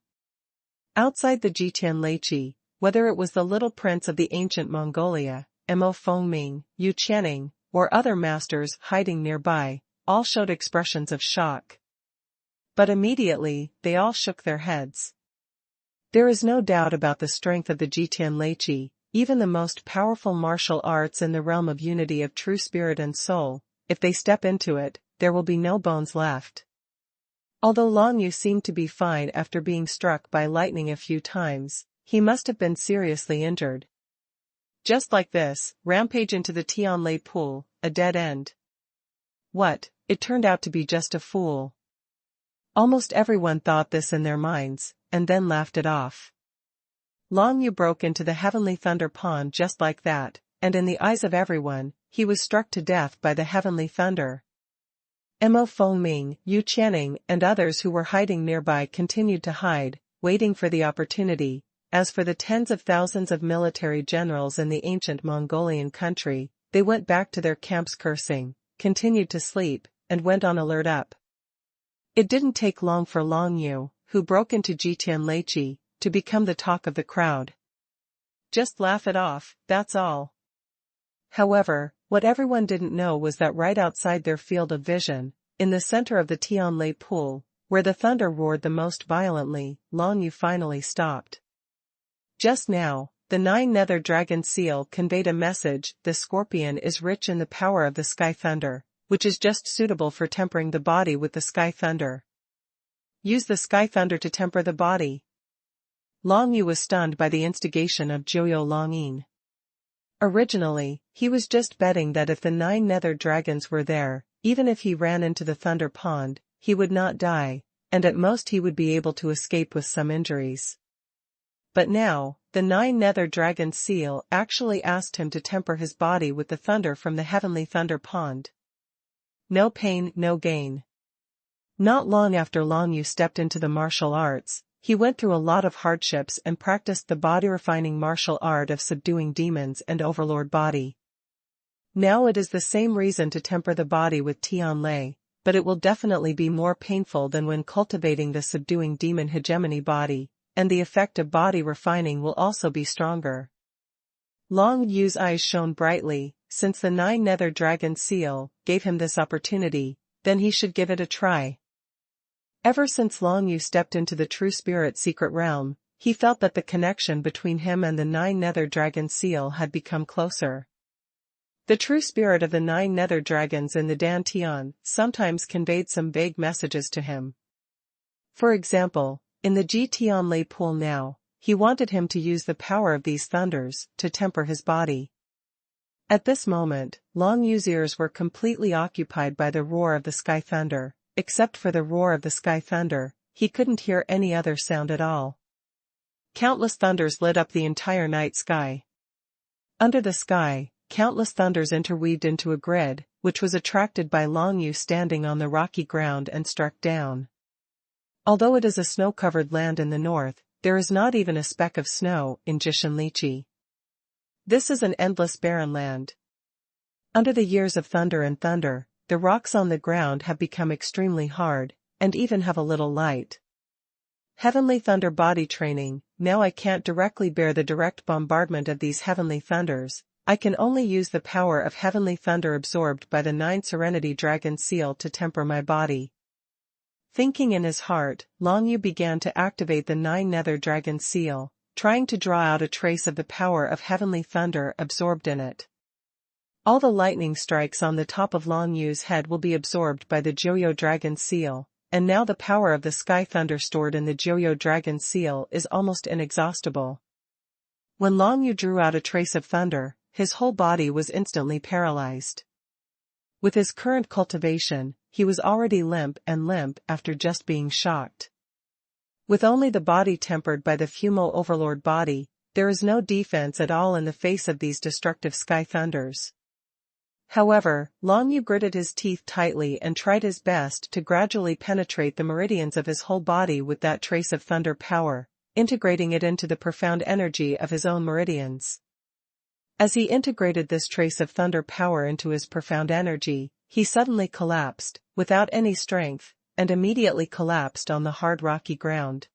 Outside the Jitianleichi, whether it was the little prince of the ancient Mongolia, Mo Fengming, Yu Channing, or other masters hiding nearby, all showed expressions of shock. But immediately, they all shook their heads. There is no doubt about the strength of the Jitianleichi, even the most powerful martial arts in the realm of unity of true spirit and soul. If they step into it, there will be no bones left. Although Long Yu seemed to be fine after being struck by lightning a few times, he must have been seriously injured. Just like this, rampage into the Tianlai pool, a dead end. What, it turned out to be just a fool. Almost everyone thought this in their minds, and then laughed it off. Long Yu broke into the heavenly thunder pond just like that, and in the eyes of everyone, he was struck to death by the heavenly thunder. Mo Fengming, Yu Channing, and others who were hiding nearby continued to hide, waiting for the opportunity. As for the tens of thousands of military generals in the ancient Mongolian country, they went back to their camps cursing, continued to sleep, and went on alert up. It didn't take long for Long Yu, who broke into Jitian Leiqi, to become the talk of the crowd. Just laugh it off, that's all. However, what everyone didn't know was that right outside their field of vision, in the center of the Tianlei pool, where the thunder roared the most violently, Long Yu finally stopped. Just now, the 9 Nether Dragon seal conveyed a message: the scorpion is rich in the power of the sky thunder, which is just suitable for tempering the body with the sky thunder. Use the sky thunder to temper the body. Long Yu was stunned by the instigation of Jiuyo Longyin. Originally, he was just betting that if the 9 Nether Dragons were there, even if he ran into the Thunder Pond, he would not die, and at most he would be able to escape with some injuries. But now, the 9 Nether Dragon seal actually asked him to temper his body with the thunder from the heavenly Thunder Pond. No pain, no gain. Not long after Long Yu stepped into the martial arts, he went through a lot of hardships and practiced the body-refining martial art of subduing demons and overlord body. Now it is the same reason to temper the body with Tianlei, but it will definitely be more painful than when cultivating the subduing demon hegemony body, and the effect of body refining will also be stronger. Long Yu's eyes shone brightly. Since the 9 Nether Dragon seal gave him this opportunity, then he should give it a try. Ever since Long Yu stepped into the true spirit secret realm, he felt that the connection between him and the 9 Nether Dragon seal had become closer. The true spirit of the 9 Nether Dragons in the Dantian sometimes conveyed some vague messages to him. For example, in the Tianlei pool now, he wanted him to use the power of these thunders to temper his body. At this moment, Long Yu's ears were completely occupied by the roar of the sky thunder. Except for the roar of the sky thunder, he couldn't hear any other sound at all. Countless thunders lit up the entire night sky. Under the sky, countless thunders interweaved into a grid, which was attracted by Long Yu standing on the rocky ground and struck down. Although it is a snow-covered land in the north, there is not even a speck of snow in Jitian Leiqi. This is an endless barren land. Under the years of thunder and thunder, the rocks on the ground have become extremely hard, and even have a little light. Heavenly thunder body training. Now I can't directly bear the direct bombardment of these heavenly thunders. I can only use the power of heavenly thunder absorbed by the 9 Serenity Dragon seal to temper my body. Thinking in his heart, Long Yu began to activate the 9 Nether Dragon seal, trying to draw out a trace of the power of heavenly thunder absorbed in it. All the lightning strikes on the top of Long Yu's head will be absorbed by the Jiuyo Dragon seal, and now the power of the sky thunder stored in the Jiuyo Dragon seal is almost inexhaustible. When Long Yu drew out a trace of thunder, his whole body was instantly paralyzed. With his current cultivation, he was already limp after just being shocked. With only the body tempered by the Fumo Overlord body, there is no defense at all in the face of these destructive sky thunders. However, Long Yu gritted his teeth tightly and tried his best to gradually penetrate the meridians of his whole body with that trace of thunder power, integrating it into the profound energy of his own meridians. As he integrated this trace of thunder power into his profound energy, he suddenly collapsed, without any strength, and immediately collapsed on the hard rocky ground.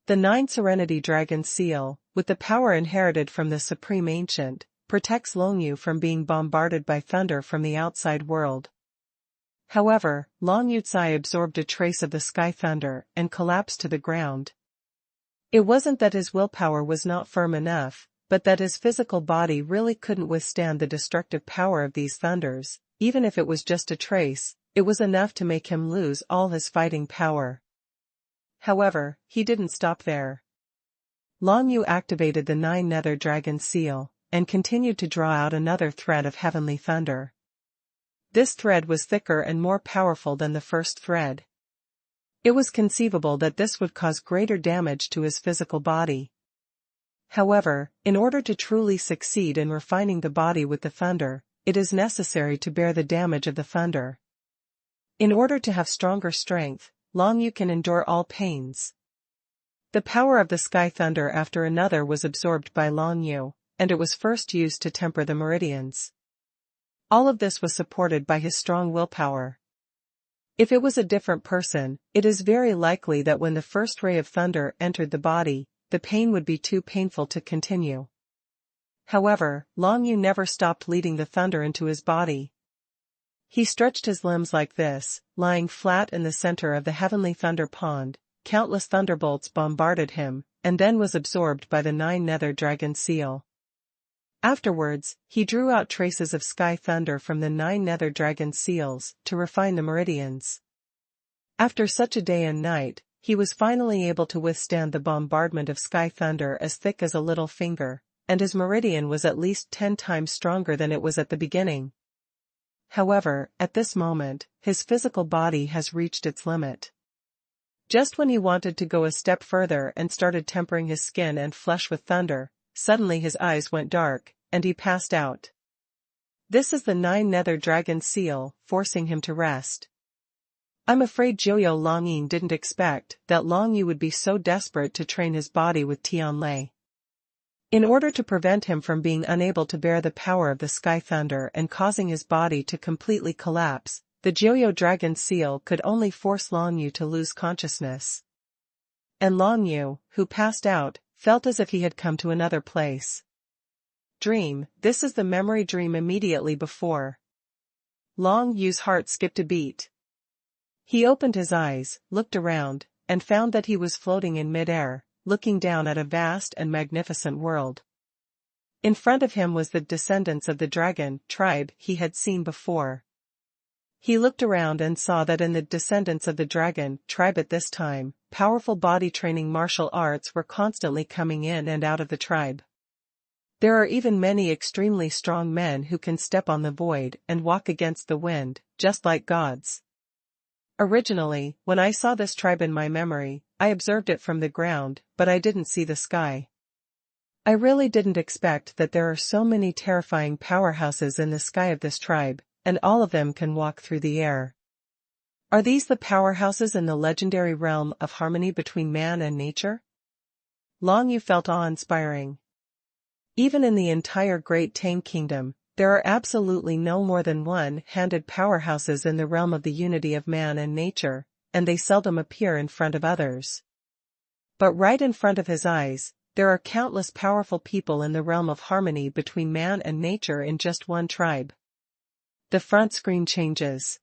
The 9 Serenity Dragon seal, with the power inherited from the Supreme Ancient, protects Long Yu from being bombarded by thunder from the outside world. However, Long Yu's eye absorbed a trace of the sky thunder and collapsed to the ground. It wasn't that his willpower was not firm enough, but that his physical body really couldn't withstand the destructive power of these thunders. Even if it was just a trace, it was enough to make him lose all his fighting power. However, he didn't stop there. Long Yu activated the 9 Nether Dragon seal, and continued to draw out another thread of heavenly thunder. This thread was thicker and more powerful than the first thread. It was conceivable that this would cause greater damage to his physical body. However, in order to truly succeed in refining the body with the thunder, it is necessary to bear the damage of the thunder. In order to have stronger strength, Long Yu can endure all pains. The power of the sky thunder after another was absorbed by Long Yu, and it was first used to temper the meridians. All of this was supported by his strong willpower. If it was a different person, it is very likely that when the first ray of thunder entered the body, the pain would be too painful to continue. However, Long Yu never stopped leading the thunder into his body. He stretched his limbs like this, lying flat in the center of the heavenly thunder pond. Countless thunderbolts bombarded him, and then was absorbed by the 9 nether dragon seal. Afterwards, he drew out traces of sky thunder from the 9 nether dragon seals to refine the meridians. After such a day and night, he was finally able to withstand the bombardment of sky thunder as thick as a little finger, and his meridian was at least 10 times stronger than it was at the beginning. However, at this moment, his physical body has reached its limit. Just when he wanted to go a step further and started tempering his skin and flesh with thunder, suddenly his eyes went dark, and he passed out. This is the 9 nether dragon seal, forcing him to rest. I'm afraid Joyo Longyin didn't expect that Long Yu would be so desperate to train his body with Tianlei. In order to prevent him from being unable to bear the power of the sky thunder and causing his body to completely collapse, the Joyo dragon seal could only force Long Yu to lose consciousness. And Long Yu, who passed out, felt as if he had come to another place. Dream, this is the memory dream immediately before. Long Yu's heart skipped a beat. He opened his eyes, looked around, and found that he was floating in mid-air, looking down at a vast and magnificent world. In front of him was the descendants of the dragon tribe he had seen before. He looked around and saw that in the descendants of the dragon tribe at this time, powerful body-training martial arts were constantly coming in and out of the tribe. There are even many extremely strong men who can step on the void and walk against the wind, just like gods. Originally, when I saw this tribe in my memory, I observed it from the ground, but I didn't see the sky. I really didn't expect that there are so many terrifying powerhouses in the sky of this tribe, and all of them can walk through the air. Are these the powerhouses in the legendary realm of harmony between man and nature? Long Yu felt awe-inspiring. Even in the entire Great Tang Kingdom, there are absolutely no more than one-handed powerhouses in the realm of the unity of man and nature, and they seldom appear in front of others. But right in front of his eyes, there are countless powerful people in the realm of harmony between man and nature in just one tribe. The front screen changes.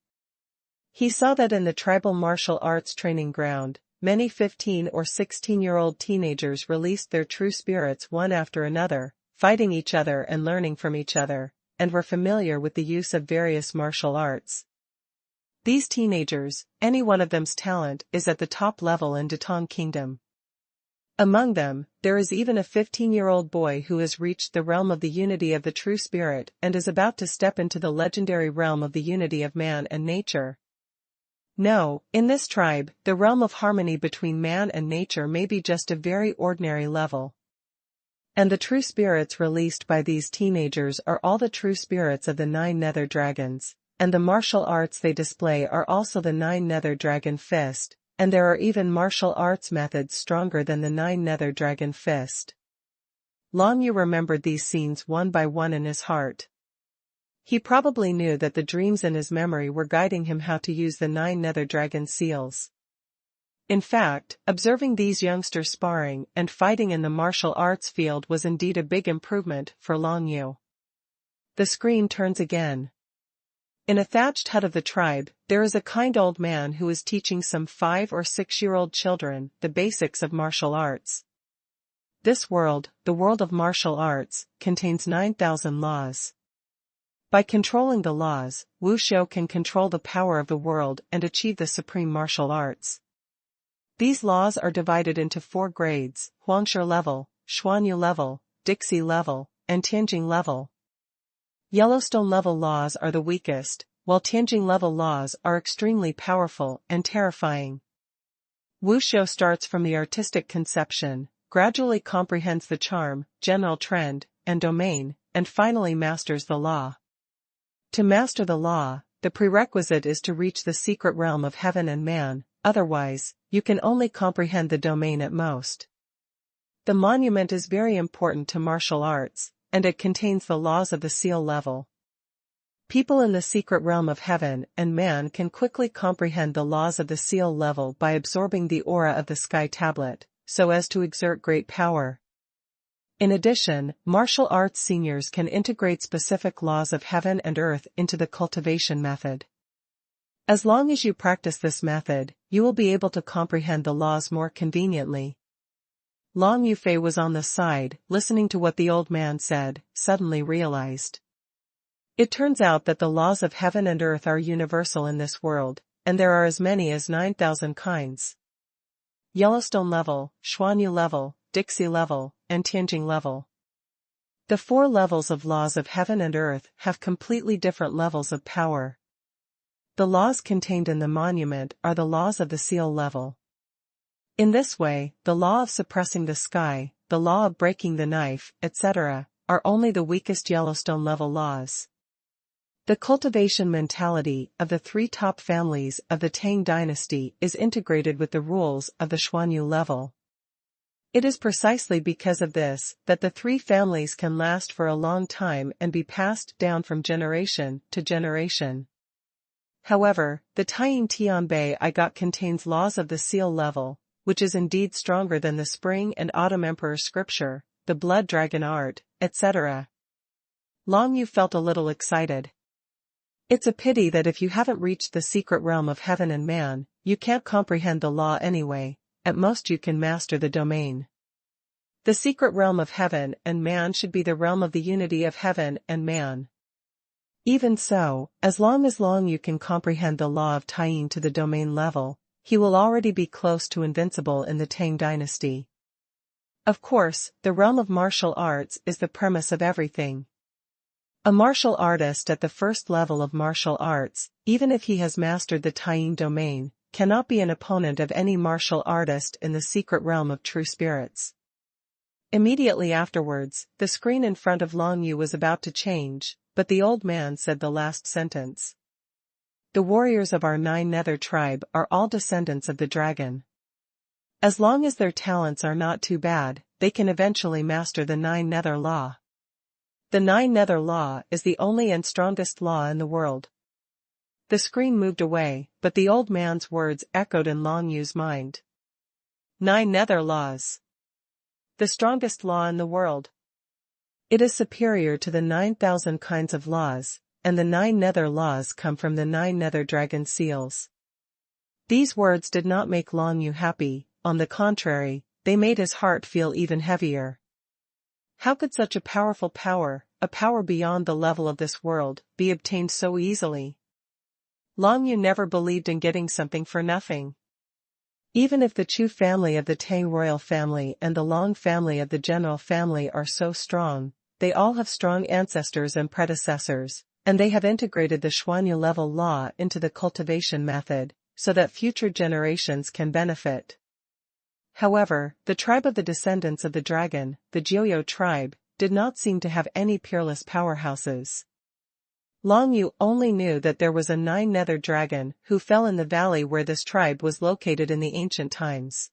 He saw that in the tribal martial arts training ground, many 15 or 16-year-old teenagers released their true spirits one after another, fighting each other and learning from each other, and were familiar with the use of various martial arts. These teenagers, any one of them's talent is at the top level in Datong Kingdom. Among them, there is even a 15-year-old boy who has reached the realm of the unity of the true spirit and is about to step into the legendary realm of the unity of man and nature. No, in this tribe, the realm of harmony between man and nature may be just a very ordinary level. And the true spirits released by these teenagers are all the true spirits of the 9 nether dragons, and the martial arts they display are also the 9 nether dragon fist, and there are even martial arts methods stronger than the 9 nether dragon fist. Long Yu remembered these scenes one by one in his heart. He probably knew that the dreams in his memory were guiding him how to use the 9 nether dragon seals. In fact, observing these youngsters sparring and fighting in the martial arts field was indeed a big improvement for Long Yu. The screen turns again. In a thatched hut of the tribe, there is a kind old man who is teaching some 5 or 6-year-old children the basics of martial arts. This world, the world of martial arts, contains 9,000 laws. By controlling the laws, Wuxiu can control the power of the world and achieve the supreme martial arts. These laws are divided into 4 grades: Huangshe level, Xuanyu level, Dixie level, and Tianjing level. Yellowstone level laws are the weakest, while Tianjing level laws are extremely powerful and terrifying. Wuxiu starts from the artistic conception, gradually comprehends the charm, general trend, and domain, and finally masters the law. To master the law, the prerequisite is to reach the secret realm of heaven and man, otherwise, you can only comprehend the domain at most. The monument is very important to martial arts, and it contains the laws of the seal level. People in the secret realm of heaven and man can quickly comprehend the laws of the seal level by absorbing the aura of the sky tablet, so as to exert great power. In addition, martial arts seniors can integrate specific laws of heaven and earth into the cultivation method. As long as you practice this method, you will be able to comprehend the laws more conveniently. Long Yufei was on the side, listening to what the old man said, suddenly realized. It turns out that the laws of heaven and earth are universal in this world, and there are as many as 9,000 kinds. Yellowstone level, Xuanhuan level, Dixie level, and Tianjing level. The 4 levels of laws of heaven and earth have completely different levels of power. The laws contained in the monument are the laws of the seal level. In this way, the law of suppressing the sky, the law of breaking the knife, etc., are only the weakest Yellowstone level laws. The cultivation mentality of the 3 top families of the Tang dynasty is integrated with the rules of the Xuanyu level. It is precisely because of this that the 3 families can last for a long time and be passed down from generation to generation. However, the Taiying Tianbei I got contains laws of the seal level, which is indeed stronger than the Spring and Autumn Emperor scripture, the Blood Dragon art, etc. Long Yu felt a little excited. It's a pity that if you haven't reached the secret realm of heaven and man, you can't comprehend the law anyway. At most you can master the domain. The secret realm of heaven and man should be the realm of the unity of heaven and man. Even so, as long you can comprehend the law of tying to the domain level, he will already be close to invincible in the Tang dynasty. Of course, the realm of martial arts is the premise of everything. A martial artist at the first level of martial arts, even if he has mastered the tying domain, cannot be an opponent of any martial artist in the secret realm of true spirits. Immediately afterwards, the screen in front of Long Yu was about to change, but the old man said the last sentence. The warriors of our 9 Nether tribe are all descendants of the dragon. As long as their talents are not too bad, they can eventually master the 9 Nether law. The 9 Nether law is the only and strongest law in the world. The screen moved away, but the old man's words echoed in Long Yu's mind. 9 Nether laws. The strongest law in the world. It is superior to the 9,000 kinds of laws, and the 9 Nether laws come from the 9 Nether dragon seals. These words did not make Long Yu happy, on the contrary, they made his heart feel even heavier. How could such a powerful power, a power beyond the level of this world, be obtained so easily? Long Yu never believed in getting something for nothing. Even if the Chu family of the Tang royal family and the Long family of the general family are so strong, they all have strong ancestors and predecessors, and they have integrated the Xuanyu level law into the cultivation method, so that future generations can benefit. However, the tribe of the descendants of the dragon, the Jiuyo tribe, did not seem to have any peerless powerhouses. Long Yu only knew that there was a 9 Nether dragon who fell in the valley where this tribe was located in the ancient times.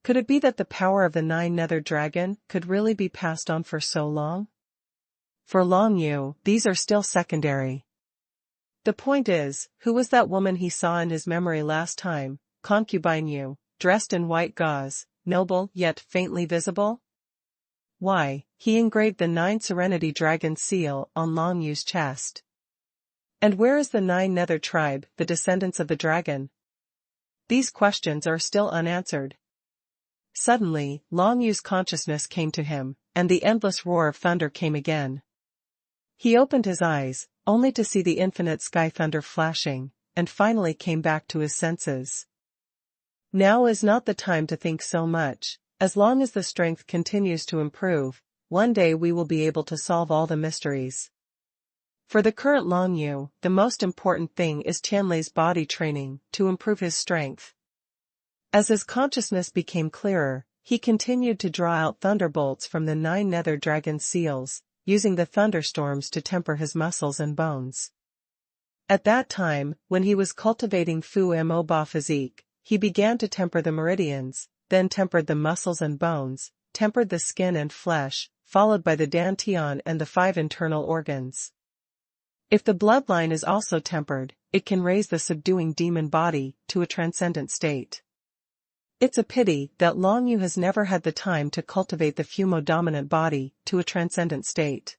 Could it be that the power of the 9 Nether dragon could really be passed on for so long? For Long Yu, these are still secondary. The point is, who was that woman he saw in his memory last time, concubine Yu, dressed in white gauze, noble yet faintly visible? Why, he engraved the 9 Serenity Dragon seal on Long Yu's chest. And where is the 9 Nether tribe, the descendants of the dragon? These questions are still unanswered. Suddenly, Long Yu's consciousness came to him, and the endless roar of thunder came again. He opened his eyes, only to see the infinite sky thunder flashing, and finally came back to his senses. Now is not the time to think so much. As long as the strength continues to improve, one day we will be able to solve all the mysteries. For the current Long Yu, the most important thing is Tianlei's body training, to improve his strength. As his consciousness became clearer, he continued to draw out thunderbolts from the 9 Nether dragon seals, using the thunderstorms to temper his muscles and bones. At that time, when he was cultivating Fu Mo Ba physique, he began to temper the meridians, then tempered the muscles and bones, tempered the skin and flesh, followed by the dantian and the 5 internal organs. If the bloodline is also tempered, it can raise the subduing demon body to a transcendent state. It's a pity that Long Yu has never had the time to cultivate the fumo-dominant body to a transcendent state.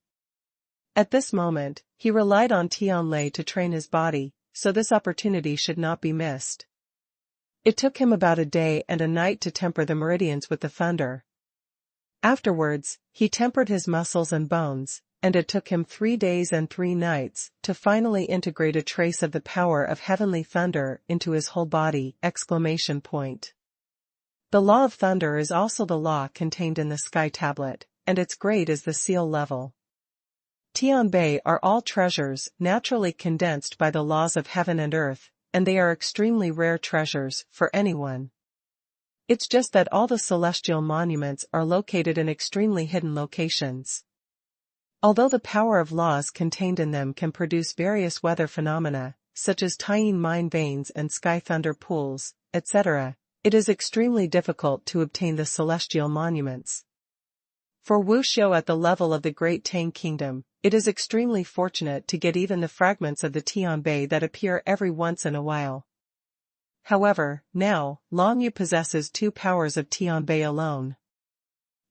At this moment, he relied on Tianlei to train his body, so this opportunity should not be missed. It took him about a day and a night to temper the meridians with the thunder. Afterwards, he tempered his muscles and bones, and it took him 3 days and 3 nights to finally integrate a trace of the power of heavenly thunder into his whole body! The law of thunder is also the law contained in the sky tablet, and its grade is the seal level. Tianbei are all treasures naturally condensed by the laws of heaven and earth, and they are extremely rare treasures for anyone. It's just that all the celestial monuments are located in extremely hidden locations. Although the power of laws contained in them can produce various weather phenomena, such as Taiyin mine veins and sky thunder pools, etc., it is extremely difficult to obtain the celestial monuments. For Wuxiu at the level of the Great Tang Kingdom, it is extremely fortunate to get even the fragments of the Tianbei that appear every once in a while. However, now, Long Yu possesses 2 powers of Tianbei alone.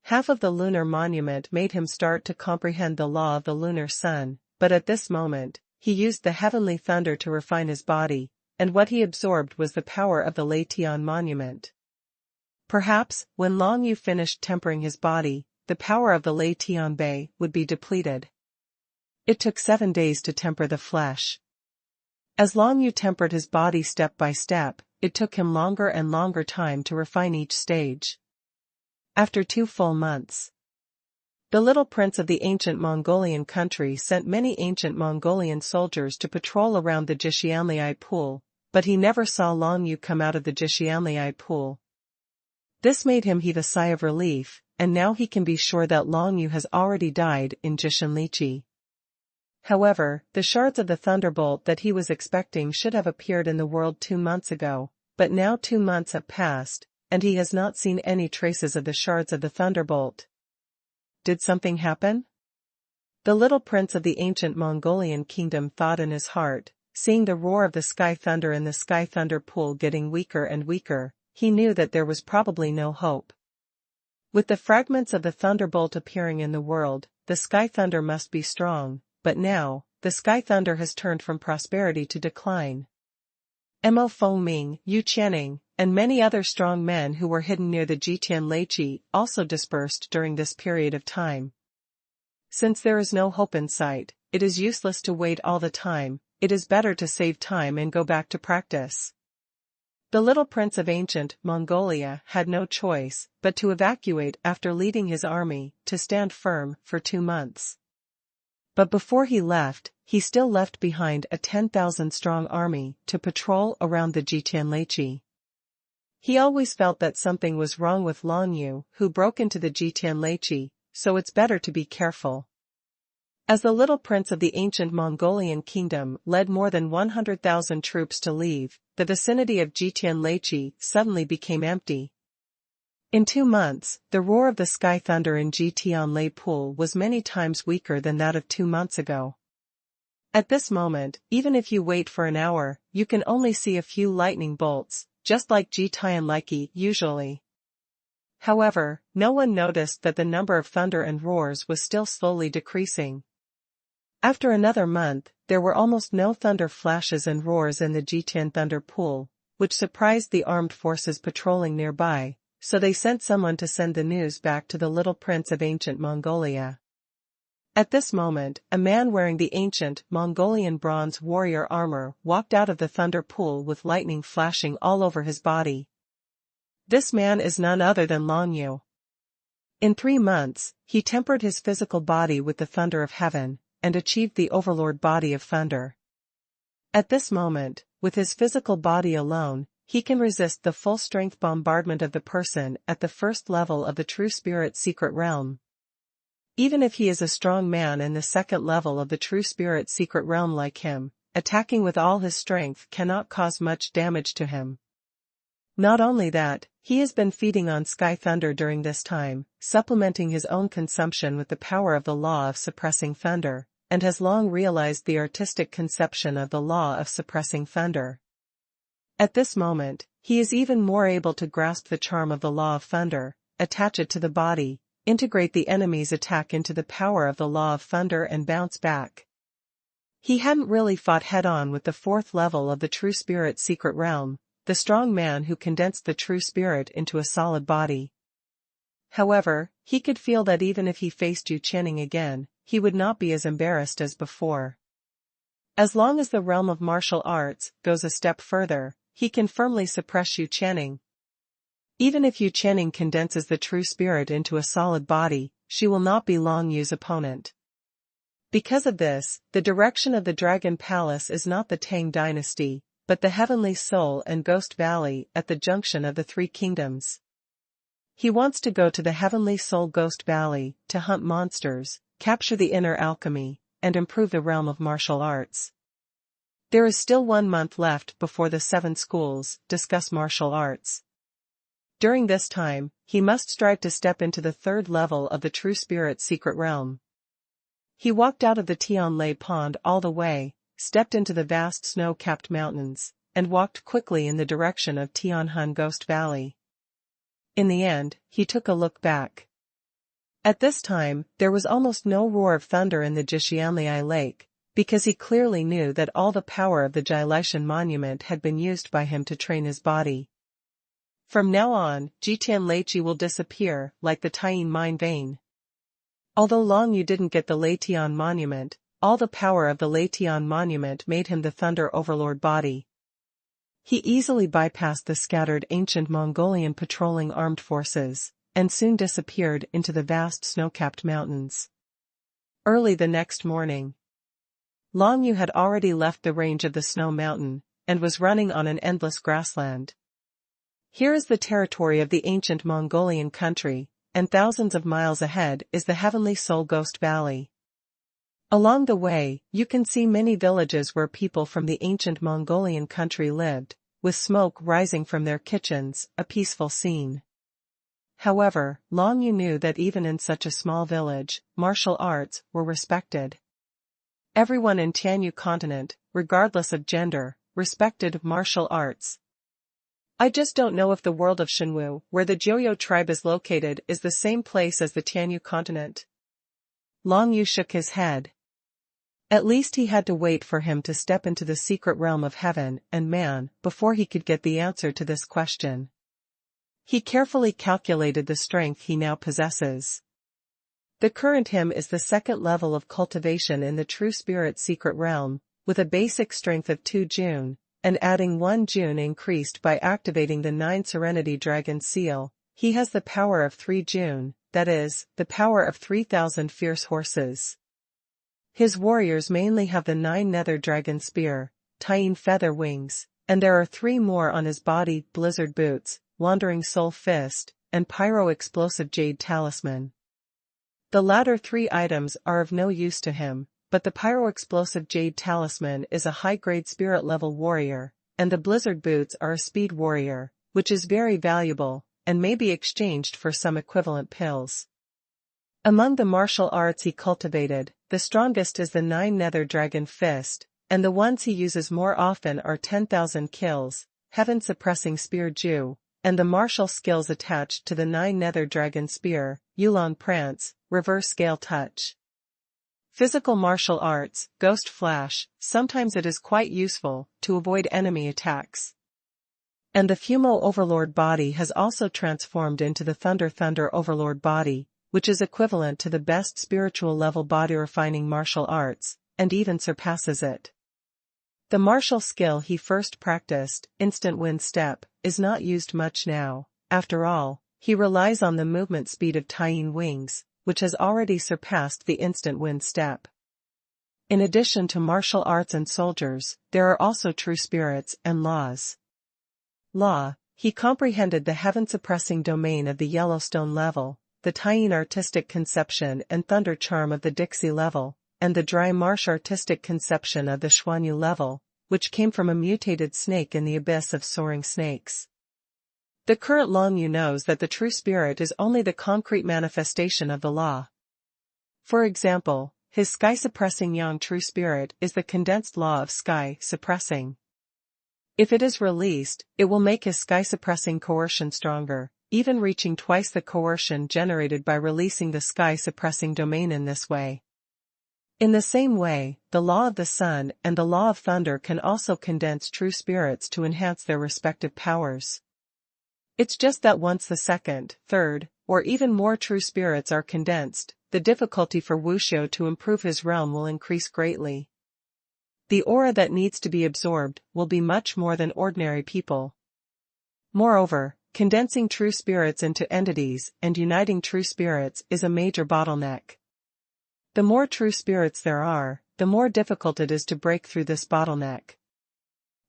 Half of the lunar monument made him start to comprehend the law of the lunar sun, but at this moment, he used the heavenly thunder to refine his body, and what he absorbed was the power of the Lei Tian monument. Perhaps, when Long Yu finished tempering his body, the power of the Lei Tianbei would be depleted. It took 7 days to temper the flesh. As Long Yu tempered his body step by step, it took him longer and longer time to refine each stage. After 2 full months, the little prince of the ancient Mongolian country sent many ancient Mongolian soldiers to patrol around the Jixianliai pool, but he never saw Long Yu come out of the Jixianliai pool. This made him heave a sigh of relief, and now he can be sure that Long Yu has already died in Jishinliqi. However, the shards of the thunderbolt that he was expecting should have appeared in the world 2 months ago, but now 2 months have passed, and he has not seen any traces of the shards of the thunderbolt. Did something happen? The little prince of the ancient Mongolian kingdom thought in his heart, seeing the roar of the sky thunder in the sky thunder pool getting weaker and weaker, he knew that there was probably no hope. With the fragments of the thunderbolt appearing in the world, the sky thunder must be strong, but now, the sky thunder has turned from prosperity to decline. Mo Fengming, Yu Qianing, and many other strong men who were hidden near the Jitian Leiqi also dispersed during this period of time. Since there is no hope in sight, it is useless to wait all the time, it is better to save time and go back to practice. The little prince of ancient Mongolia had no choice but to evacuate after leading his army to stand firm for 2 months. But before he left, he still left behind a 10,000-strong army to patrol around the Jitian Leiqi. He always felt that something was wrong with Long Yu, who broke into the Jitian Leiqi, so it's better to be careful. As the little prince of the ancient Mongolian kingdom led more than 100,000 troops to leave, the vicinity of Jitian Leiqi suddenly became empty. In 2 months, the roar of the sky thunder in Jitian Lei pool was many times weaker than that of 2 months ago. At this moment, even if you wait for an hour, you can only see a few lightning bolts, just like Jitian Leiqi usually. However, no one noticed that the number of thunder and roars was still slowly decreasing. After another month, there were almost no thunder flashes and roars in the Jitian thunder pool, which surprised the armed forces patrolling nearby, so they sent someone to send the news back to the little prince of ancient Mongolia. At this moment, a man wearing the ancient Mongolian bronze warrior armor walked out of the thunder pool with lightning flashing all over his body. This man is none other than Long Yu. In 3 months, he tempered his physical body with the thunder of heaven, and achieved the overlord body of thunder. At this moment, with his physical body alone, he can resist the full-strength bombardment of the person at the first level of the true spirit secret realm. Even if he is a strong man in the second level of the true spirit secret realm like him, attacking with all his strength cannot cause much damage to him. Not only that, he has been feeding on sky thunder during this time, supplementing his own consumption with the power of the law of suppressing thunder, and has long realized the artistic conception of the law of suppressing thunder. At this moment, he is even more able to grasp the charm of the law of thunder, attach it to the body, integrate the enemy's attack into the power of the law of thunder and bounce back. He hadn't really fought head-on with the fourth level of the true spirit secret realm, the strong man who condensed the true spirit into a solid body. However, he could feel that even if he faced Yu Qianning again, he would not be as embarrassed as before. As long as the realm of martial arts goes a step further, he can firmly suppress Yu Qianning. Even if Yu Qianning condenses the true spirit into a solid body, she will not be Long Yu's opponent. Because of this, the direction of the Dragon Palace is not the Tang dynasty, but the Heavenly Soul and Ghost Valley at the junction of the three kingdoms. He wants to go to the Heavenly Soul Ghost Valley to hunt monsters, capture the inner alchemy, and improve the realm of martial arts. There is still 1 month left before the 7 schools discuss martial arts. During this time, he must strive to step into the 3rd level of the True Spirit secret realm. He walked out of the Tianlai pond all the way, stepped into the vast snow-capped mountains, and walked quickly in the direction of Tianhun Ghost Valley. In the end, he took a look back. At this time, there was almost no roar of thunder in the Jixianlai Lake, because he clearly knew that all the power of the Jilishan monument had been used by him to train his body. From now on, Jitian Leiqi will disappear like the Taiyin mine vein. Although Long Yu didn't get the Leitian monument, all the power of the Leitian monument made him the Thunder Overlord body. He easily bypassed the scattered ancient Mongolian patrolling armed forces, and soon disappeared into the vast snow-capped mountains. Early the next morning, Long Yu had already left the range of the snow mountain, and was running on an endless grassland. Here is the territory of the ancient Mongolian country, and thousands of miles ahead is the Heavenly Soul Ghost Valley. Along the way, you can see many villages where people from the ancient Mongolian country lived, with smoke rising from their kitchens, a peaceful scene. However, Long Yu knew that even in such a small village, martial arts were respected. Everyone in Tianyu continent, regardless of gender, respected martial arts. I just don't know if the world of Shenwu, where the Jiuyou tribe is located, is the same place as the Tianyu continent. Long Yu shook his head. At least he had to wait for him to step into the secret realm of heaven and man before he could get the answer to this question. He carefully calculated the strength he now possesses. The current him is the 2nd level of cultivation in the True Spirit secret realm, with a basic strength of 2 June, and adding 1 June increased by activating the 9 Serenity Dragon Seal. He has the power of 3 June, that is, the power of 3,000 fierce horses. His warriors mainly have the 9 Nether Dragon Spear, Taiyin Feather Wings, and there are 3 more on his body: Blizzard Boots, Wandering Soul Fist, and Pyro Explosive Jade Talisman. The latter 3 items are of no use to him, but the Pyro-Explosive Jade Talisman is a high-grade spirit-level warrior, and the Blizzard Boots are a speed warrior, which is very valuable, and may be exchanged for some equivalent pills. Among the martial arts he cultivated, the strongest is the 9 Nether Dragon Fist, and the ones he uses more often are 10,000 Kills, Heaven-Suppressing Spear Ju, and the martial skills attached to the 9 Nether Dragon Spear, Yulon Prance, Reverse Scale Touch. Physical martial arts, Ghost Flash, sometimes it is quite useful to avoid enemy attacks. And the Fumo Overlord body has also transformed into the Thunder Overlord body, which is equivalent to the best spiritual level body refining martial arts, and even surpasses it. The martial skill he first practiced, Instant Wind Step, is not used much now. After all, he relies on the movement speed of Taiyin Wings, which has already surpassed the Instant Wind Step. In addition to martial arts and soldiers, there are also true spirits and laws. Law, he comprehended the heaven-suppressing domain of the Yellowstone level, the Taiyin artistic conception and thunder charm of the Dixie level, and the dry marsh artistic conception of the Xuanyu level, which came from a mutated snake in the abyss of soaring snakes. The current Long Yu knows that the true spirit is only the concrete manifestation of the law. For example, his sky-suppressing yang true spirit is the condensed law of sky-suppressing. If it is released, it will make his sky-suppressing coercion stronger, even reaching twice the coercion generated by releasing the sky-suppressing domain in this way. In the same way, the law of the sun and the law of thunder can also condense true spirits to enhance their respective powers. It's just that once the second, third, or even more true spirits are condensed, the difficulty for Wuxiu to improve his realm will increase greatly. The aura that needs to be absorbed will be much more than ordinary people. Moreover, condensing true spirits into entities and uniting true spirits is a major bottleneck. The more true spirits there are, the more difficult it is to break through this bottleneck.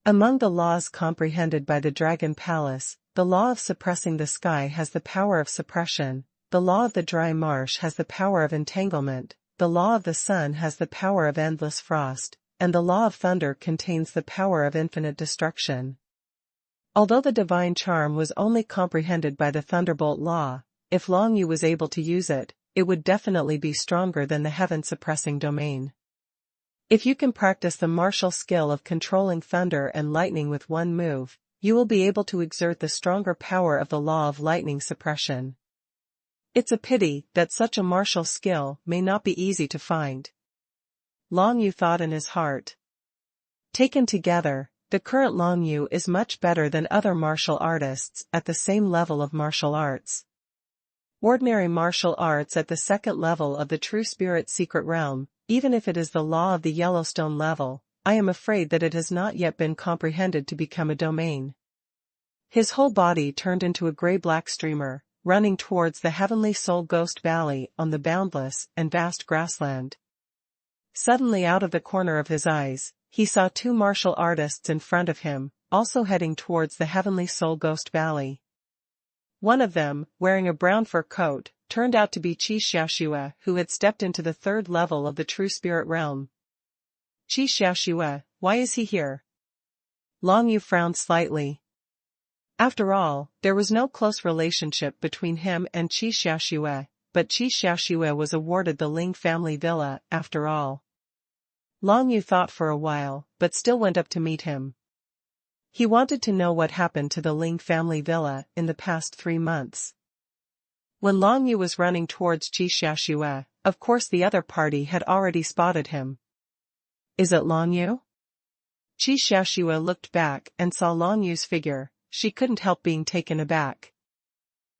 Among the laws comprehended by the Dragon Palace, the law of suppressing the sky has the power of suppression, the law of the dry marsh has the power of entanglement, the law of the sun has the power of endless frost, and the law of thunder contains the power of infinite destruction. Although the divine charm was only comprehended by the thunderbolt law, if Long Yu was able to use it, it would definitely be stronger than the heaven-suppressing domain. If you can practice the martial skill of controlling thunder and lightning with one move, you will be able to exert the stronger power of the law of lightning suppression. It's a pity that such a martial skill may not be easy to find. Long Yu thought in his heart. Taken together, the current Long Yu is much better than other martial artists at the same level of martial arts. Ordinary martial arts at the second level of the true spirit secret realm, even if it is the law of the Yellowstone level, I am afraid that it has not yet been comprehended to become a domain. His whole body turned into a gray-black streamer, running towards the heavenly soul ghost valley on the boundless and vast grassland. Suddenly out of the corner of his eyes, he saw two martial artists in front of him, also heading towards the heavenly soul ghost valley. One of them, wearing a brown fur coat, turned out to be Qi Xiaoxue, who had stepped into the third level of the true spirit realm. Qi Xiaoxue, why is he here? Long Yu frowned slightly. After all, there was no close relationship between him and Qi Xiaoxue, but Qi Xiaoxue was awarded the Ling family villa, after all. Long Yu thought for a while, but still went up to meet him. He wanted to know what happened to the Ling family villa in the past 3 months. When Long Yu was running towards Qi Xiaoxue, of course the other party had already spotted him. Is it Long Yu? Qi Xiaoxue looked back and saw Long Yu's figure. She couldn't help being taken aback.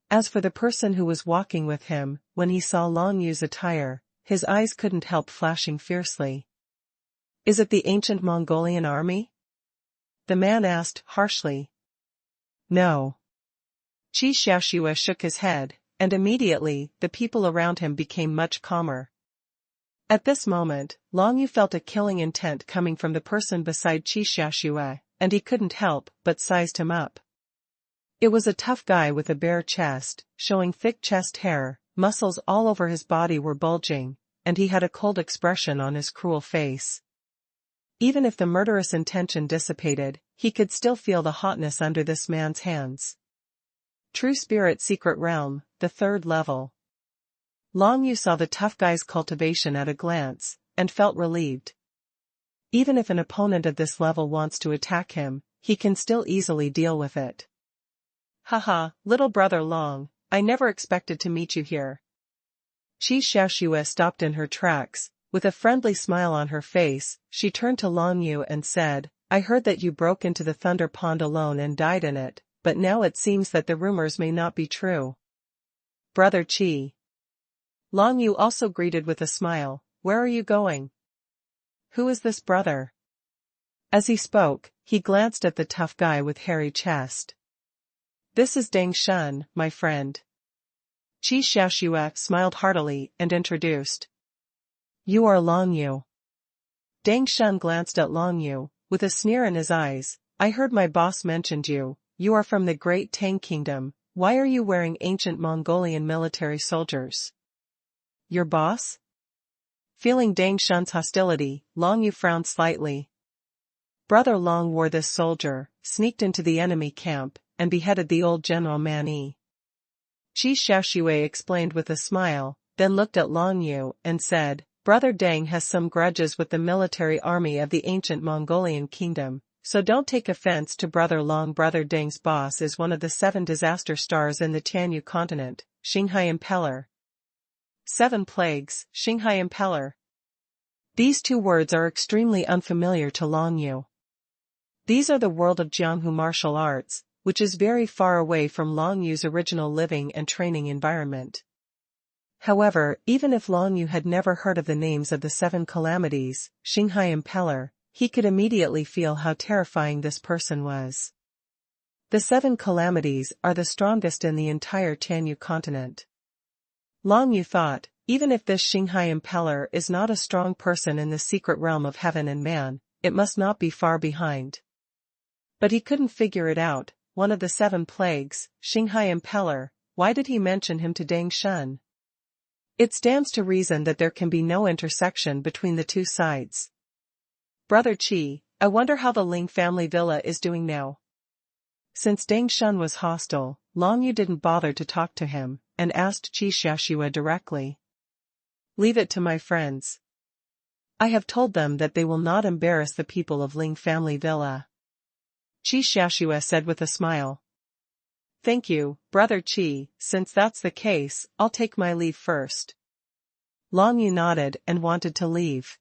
As for the person who was walking with him, when he saw Long Yu's attire, his eyes couldn't help flashing fiercely. Is it the ancient Mongolian army? The man asked harshly. No. Qi Xiaoxue shook his head, and immediately, the people around him became much calmer. At this moment, Long Yu felt a killing intent coming from the person beside Qi Xiaoxue, and he couldn't help but sized him up. It was a tough guy with a bare chest, showing thick chest hair, muscles all over his body were bulging, and he had a cold expression on his cruel face. Even if the murderous intention dissipated, he could still feel the hotness under this man's hands. True Spirit Secret Realm, the third level. Long Yu saw the tough guy's cultivation at a glance, and felt relieved. Even if an opponent of this level wants to attack him, he can still easily deal with it. Haha, little brother Long, I never expected to meet you here. Qi Xiaoxue stopped in her tracks. With a friendly smile on her face, she turned to Long Yu and said, I heard that you broke into the Thunder Pond alone and died in it, but now it seems that the rumors may not be true. Brother Qi. Long Yu also greeted with a smile, where are you going? Who is this brother? As he spoke, he glanced at the tough guy with hairy chest. This is Deng Shun, my friend. Qi Xiaoxue smiled heartily and introduced. You are Long Yu. Deng Shun glanced at Long Yu, with a sneer in his eyes. I heard my boss mentioned you. You are from the Great Tang Kingdom. Why are you wearing ancient Mongolian military soldiers? Your boss? Feeling Deng Shun's hostility, Long Yu frowned slightly. Brother Long wore this soldier, sneaked into the enemy camp, and beheaded the old General Mani. Qi Xiaoxue explained with a smile, then looked at Long Yu and said, Brother Deng has some grudges with the military army of the ancient Mongolian kingdom, so don't take offense to Brother Long. Brother Deng's boss is one of the 7 disaster stars in the Tianyu continent, Xinghai Impeller. 7 plagues, Xinghai Impeller. These 2 words are extremely unfamiliar to Long Yu. These are the world of Jianghu martial arts, which is very far away from Long Yu's original living and training environment. However, even if Long Yu had never heard of the names of the 7 calamities, Xinghai Impeller, he could immediately feel how terrifying this person was. The 7 calamities are the strongest in the entire Tianyu continent. Long Yu thought, even if this Xinghai Impeller is not a strong person in the secret realm of heaven and man, it must not be far behind. But he couldn't figure it out. One of the 7 plagues, Xinghai Impeller, why did he mention him to Deng Shun? It stands to reason that there can be no intersection between the 2 sides. Brother Qi, I wonder how the Ling family villa is doing now. Since Deng Shun was hostile, Long Yu didn't bother to talk to him, and asked Qi Xiaoxue directly. Leave it to my friends. I have told them that they will not embarrass the people of Ling family villa. Qi Xiaoxue said with a smile. Thank you, Brother Qi, since that's the case, I'll take my leave first. Long Yu nodded and wanted to leave.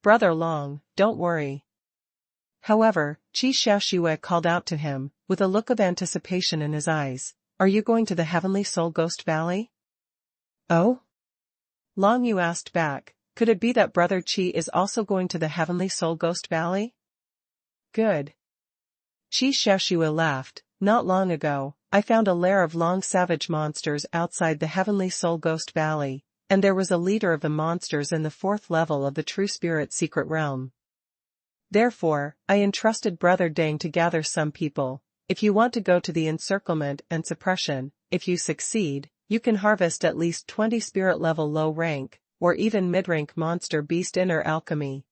Brother Long, don't worry. However, Qi Xiaoxue called out to him, with a look of anticipation in his eyes, are you going to the Heavenly Soul Ghost Valley? Oh? Long Yu asked back, could it be that Brother Qi is also going to the Heavenly Soul Ghost Valley? Good. Qi Xiaoxue laughed. Not long ago, I found a lair of long savage monsters outside the Heavenly Soul Ghost Valley, and there was a leader of the monsters in the 4th level of the True Spirit Secret Realm. Therefore, I entrusted Brother Deng to gather some people. If you want to go to the encirclement and suppression, if you succeed, you can harvest at least 20 spirit level low rank, or even mid-rank monster beast inner alchemy.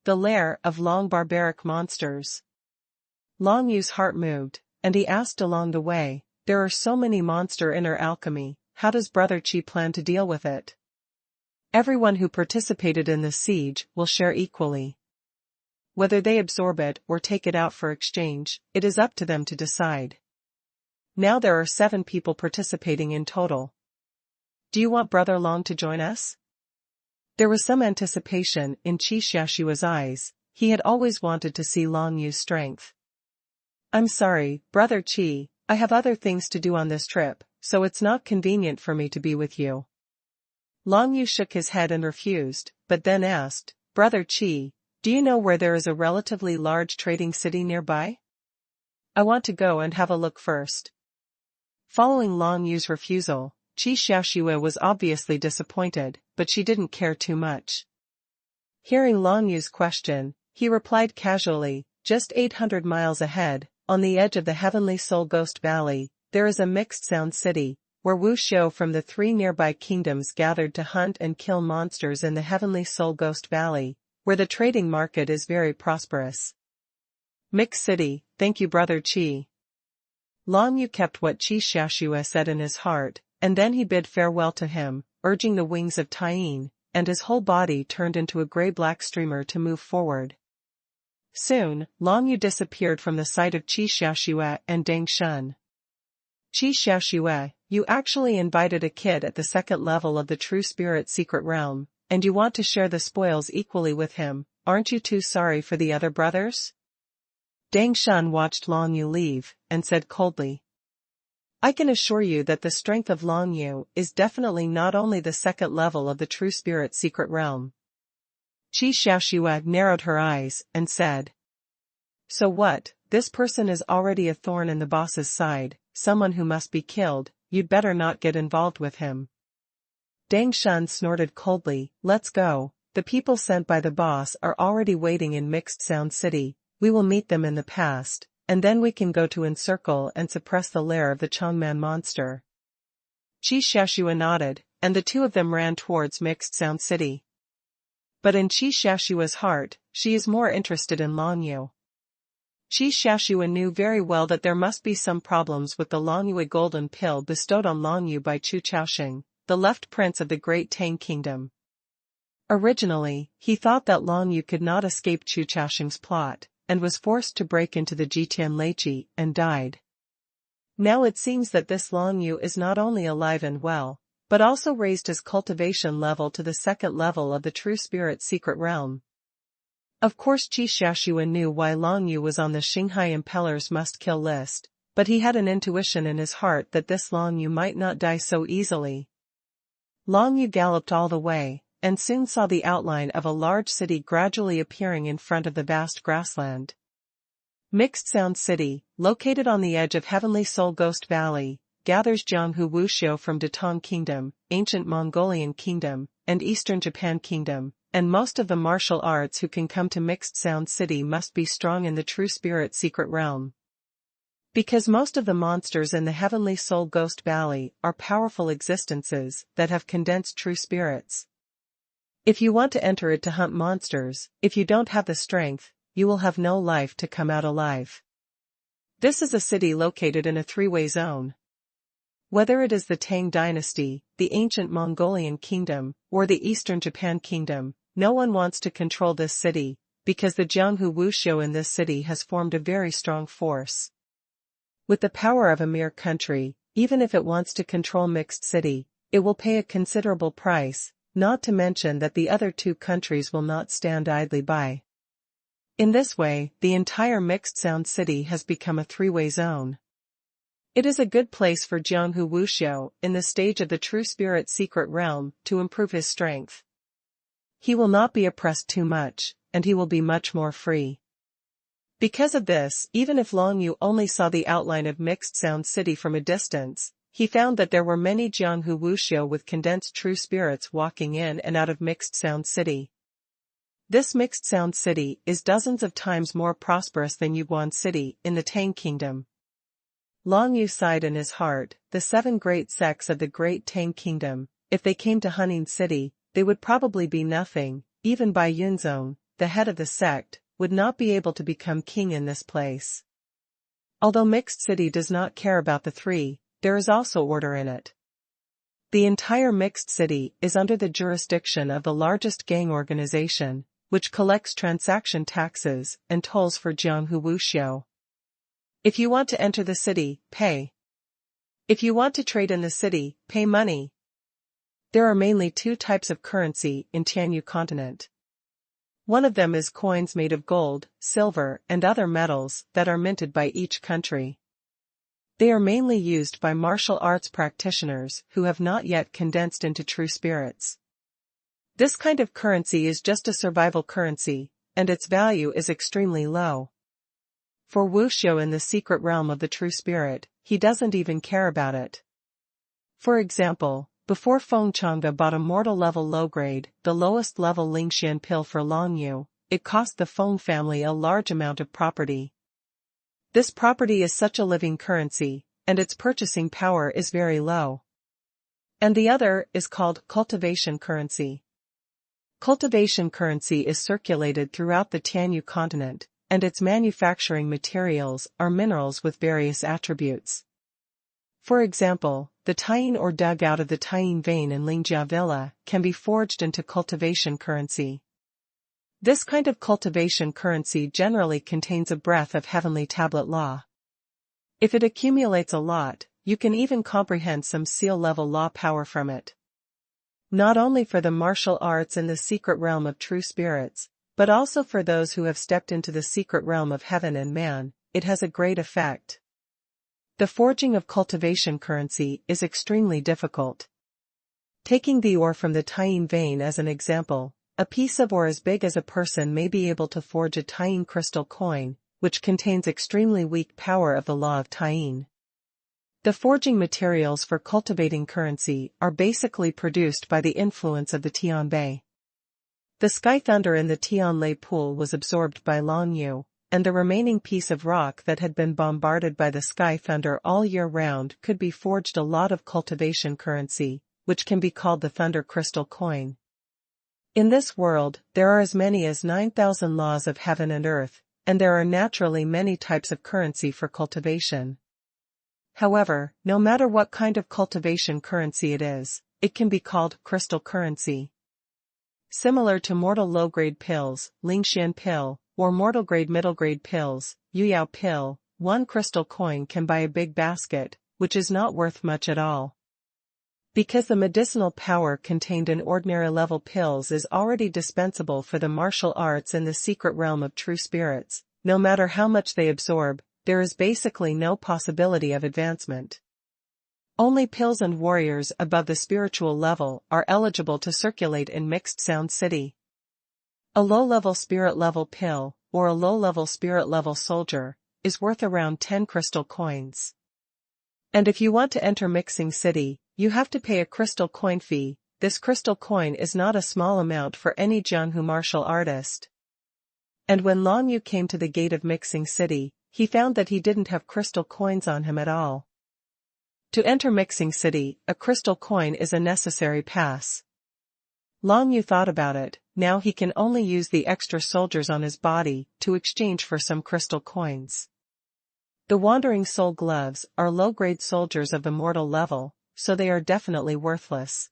The lair of long barbaric monsters. Long Yu's heart moved, and he asked along the way, there are so many monster inner alchemy, how does Brother Qi plan to deal with it? Everyone who participated in the siege will share equally. Whether they absorb it or take it out for exchange, it is up to them to decide. Now there are 7 people participating in total. Do you want Brother Long to join us? There was some anticipation in Qi Xiaoxue's eyes. He had always wanted to see Long Yu's strength. I'm sorry, Brother Qi, I have other things to do on this trip, so it's not convenient for me to be with you. Long Yu shook his head and refused, but then asked, Brother Qi, do you know where there is a relatively large trading city nearby? I want to go and have a look first. Following Long Yu's refusal, Qi Xiaoxue was obviously disappointed, but she didn't care too much. Hearing Long Yu's question, he replied casually, just 800 miles ahead, on the edge of the Heavenly Soul Ghost Valley, there is a mixed sound city, where wuxiu from the 3 nearby kingdoms gathered to hunt and kill monsters in the Heavenly Soul Ghost Valley, where the trading market is very prosperous. Mixed city, thank you Brother Qi. Long Yu kept what Qi Xiaoxue said in his heart, and then he bid farewell to him, urging the wings of Taiyin, and his whole body turned into a gray-black streamer to move forward. Soon, Long Yu disappeared from the sight of Qi Xiaoxue and Deng Shun. Qi Xiaoxue, you actually invited a kid at the 2nd level of the True Spirit Secret Realm, and you want to share the spoils equally with him, aren't you too sorry for the other brothers? Deng Shun watched Long Yu leave, and said coldly. I can assure you that the strength of Long Yu is definitely not only the 2nd level of the True Spirit Secret Realm. Qi Xiaoxue narrowed her eyes, and said. So what, this person is already a thorn in the boss's side, someone who must be killed, you'd better not get involved with him. Deng Shun snorted coldly, let's go, the people sent by the boss are already waiting in Mixed Sound City, we will meet them in the past, and then we can go to encircle and suppress the lair of the Chongman monster. Qi Xiaoxue nodded, and the 2 of them ran towards Mixed Sound City. But in Qi Xiaoxue's heart, she is more interested in Long Yu. Qi Xiaoxue knew very well that there must be some problems with the Longyue golden pill bestowed on Long Yu by Chu Chaoxing, the left prince of the Great Tang Kingdom. Originally, he thought that Long Yu could not escape Chu Chaosheng's plot, and was forced to break into the Jitian Leiqi, and died. Now it seems that this Long Yu is not only alive and well, but also raised his cultivation level to the second level of the True Spirit secret realm. Of course Qi Xiaoxuan knew why Long Yu was on the Xinghai Impeller's must-kill list, but he had an intuition in his heart that this Long Yu might not die so easily. Long Yu galloped all the way, and soon saw the outline of a large city gradually appearing in front of the vast grassland. Mixed Sound City, located on the edge of Heavenly Soul Ghost Valley, gathers Jianghu Wuxiu from Datong Kingdom, Ancient Mongolian Kingdom, and Eastern Japan Kingdom, and most of the martial arts who can come to Mixed Sound City must be strong in the True Spirit secret realm. Because most of the monsters in the Heavenly Soul Ghost Valley are powerful existences that have condensed true spirits. If you want to enter it to hunt monsters, if you don't have the strength, you will have no life to come out alive. This is a city located in a three-way zone. Whether it is the Tang dynasty, the ancient Mongolian kingdom, or the Eastern Japan kingdom, no one wants to control this city, because the Jianghu Wuxiu in this city has formed a very strong force. With the power of a mere country, even if it wants to control Mixed City, it will pay a considerable price, not to mention that the other two countries will not stand idly by. In this way, the entire Mixed Sound City has become a three-way zone. It is a good place for Jianghu Wuxiu, in the stage of the True Spirit secret realm, to improve his strength. He will not be oppressed too much, and he will be much more free. Because of this, even if Long Yu only saw the outline of Mixed Sound City from a distance, he found that there were many Jianghu Wuxiu with condensed true spirits walking in and out of Mixed Sound City. This Mixed Sound City is dozens of times more prosperous than Yuguan City in the Tang Kingdom. Long Yu sighed in his heart, the 7 great sects of the Great Tang Kingdom, if they came to Hunning City, they would probably be nothing. Even Bai Yunzong, the head of the sect, would not be able to become king in this place. Although Mixed City does not care about the three, there is also order in it. The entire Mixed City is under the jurisdiction of the largest gang organization, which collects transaction taxes and tolls for Jianghu Wuxiu. If you want to enter the city, pay. If you want to trade in the city, pay money. There are mainly 2 types of currency in Tianyu continent. One of them is coins made of gold, silver, and other metals that are minted by each country. They are mainly used by martial arts practitioners who have not yet condensed into true spirits. This kind of currency is just a survival currency, and its value is extremely low. For Wuxiu in the secret realm of the true spirit, he doesn't even care about it. For example, before Feng Changde bought a mortal level low-grade, the lowest level Lingxian pill for Long Yu, it cost the Feng family a large amount of property. This property is such a living currency, and its purchasing power is very low. And the other is called cultivation currency. Cultivation currency is circulated throughout the Tianyu continent, and its manufacturing materials are minerals with various attributes. For example, the Taiying ore dug out of the Taiying vein in Lingjia Villa can be forged into cultivation currency. This kind of cultivation currency generally contains a breath of heavenly tablet law. If it accumulates a lot, you can even comprehend some seal-level law power from it. Not only for the martial arts in the secret realm of true spirits, but also for those who have stepped into the secret realm of heaven and man, it has a great effect. The forging of cultivation currency is extremely difficult. Taking the ore from the Taiying vein as an example, a piece of ore as big as a person may be able to forge a Taiying crystal coin, which contains extremely weak power of the law of Taiying. The forging materials for cultivating currency are basically produced by the influence of the Tianbei. The sky thunder in the Tianlei pool was absorbed by Long Yu, and the remaining piece of rock that had been bombarded by the sky thunder all year round could be forged a lot of cultivation currency, which can be called the thunder crystal coin. In this world, there are as many as 9,000 laws of heaven and earth, and there are naturally many types of currency for cultivation. However, no matter what kind of cultivation currency it is, it can be called crystal currency. Similar to mortal low-grade pills, Lingxian pill, or mortal-grade middle-grade pills, Yuyao pill, one crystal coin can buy a big basket, which is not worth much at all. Because the medicinal power contained in ordinary-level pills is already dispensable for the martial arts in the secret realm of true spirits, no matter how much they absorb, there is basically no possibility of advancement. Only pills and warriors above the spiritual level are eligible to circulate in Mixed Sound City. A low-level spirit-level pill, or a low-level spirit-level soldier, is worth around 10 crystal coins. And if you want to enter Mixing City, you have to pay a crystal coin fee. This crystal coin is not a small amount for any Jianghu martial artist. And when Long Yu came to the gate of Mixing City, he found that he didn't have crystal coins on him at all. To enter Mixing City, a crystal coin is a necessary pass. Long Yu thought about it. Now he can only use the extra soldiers on his body to exchange for some crystal coins. The Wandering Soul gloves are low-grade soldiers of the mortal level, so they are definitely worthless.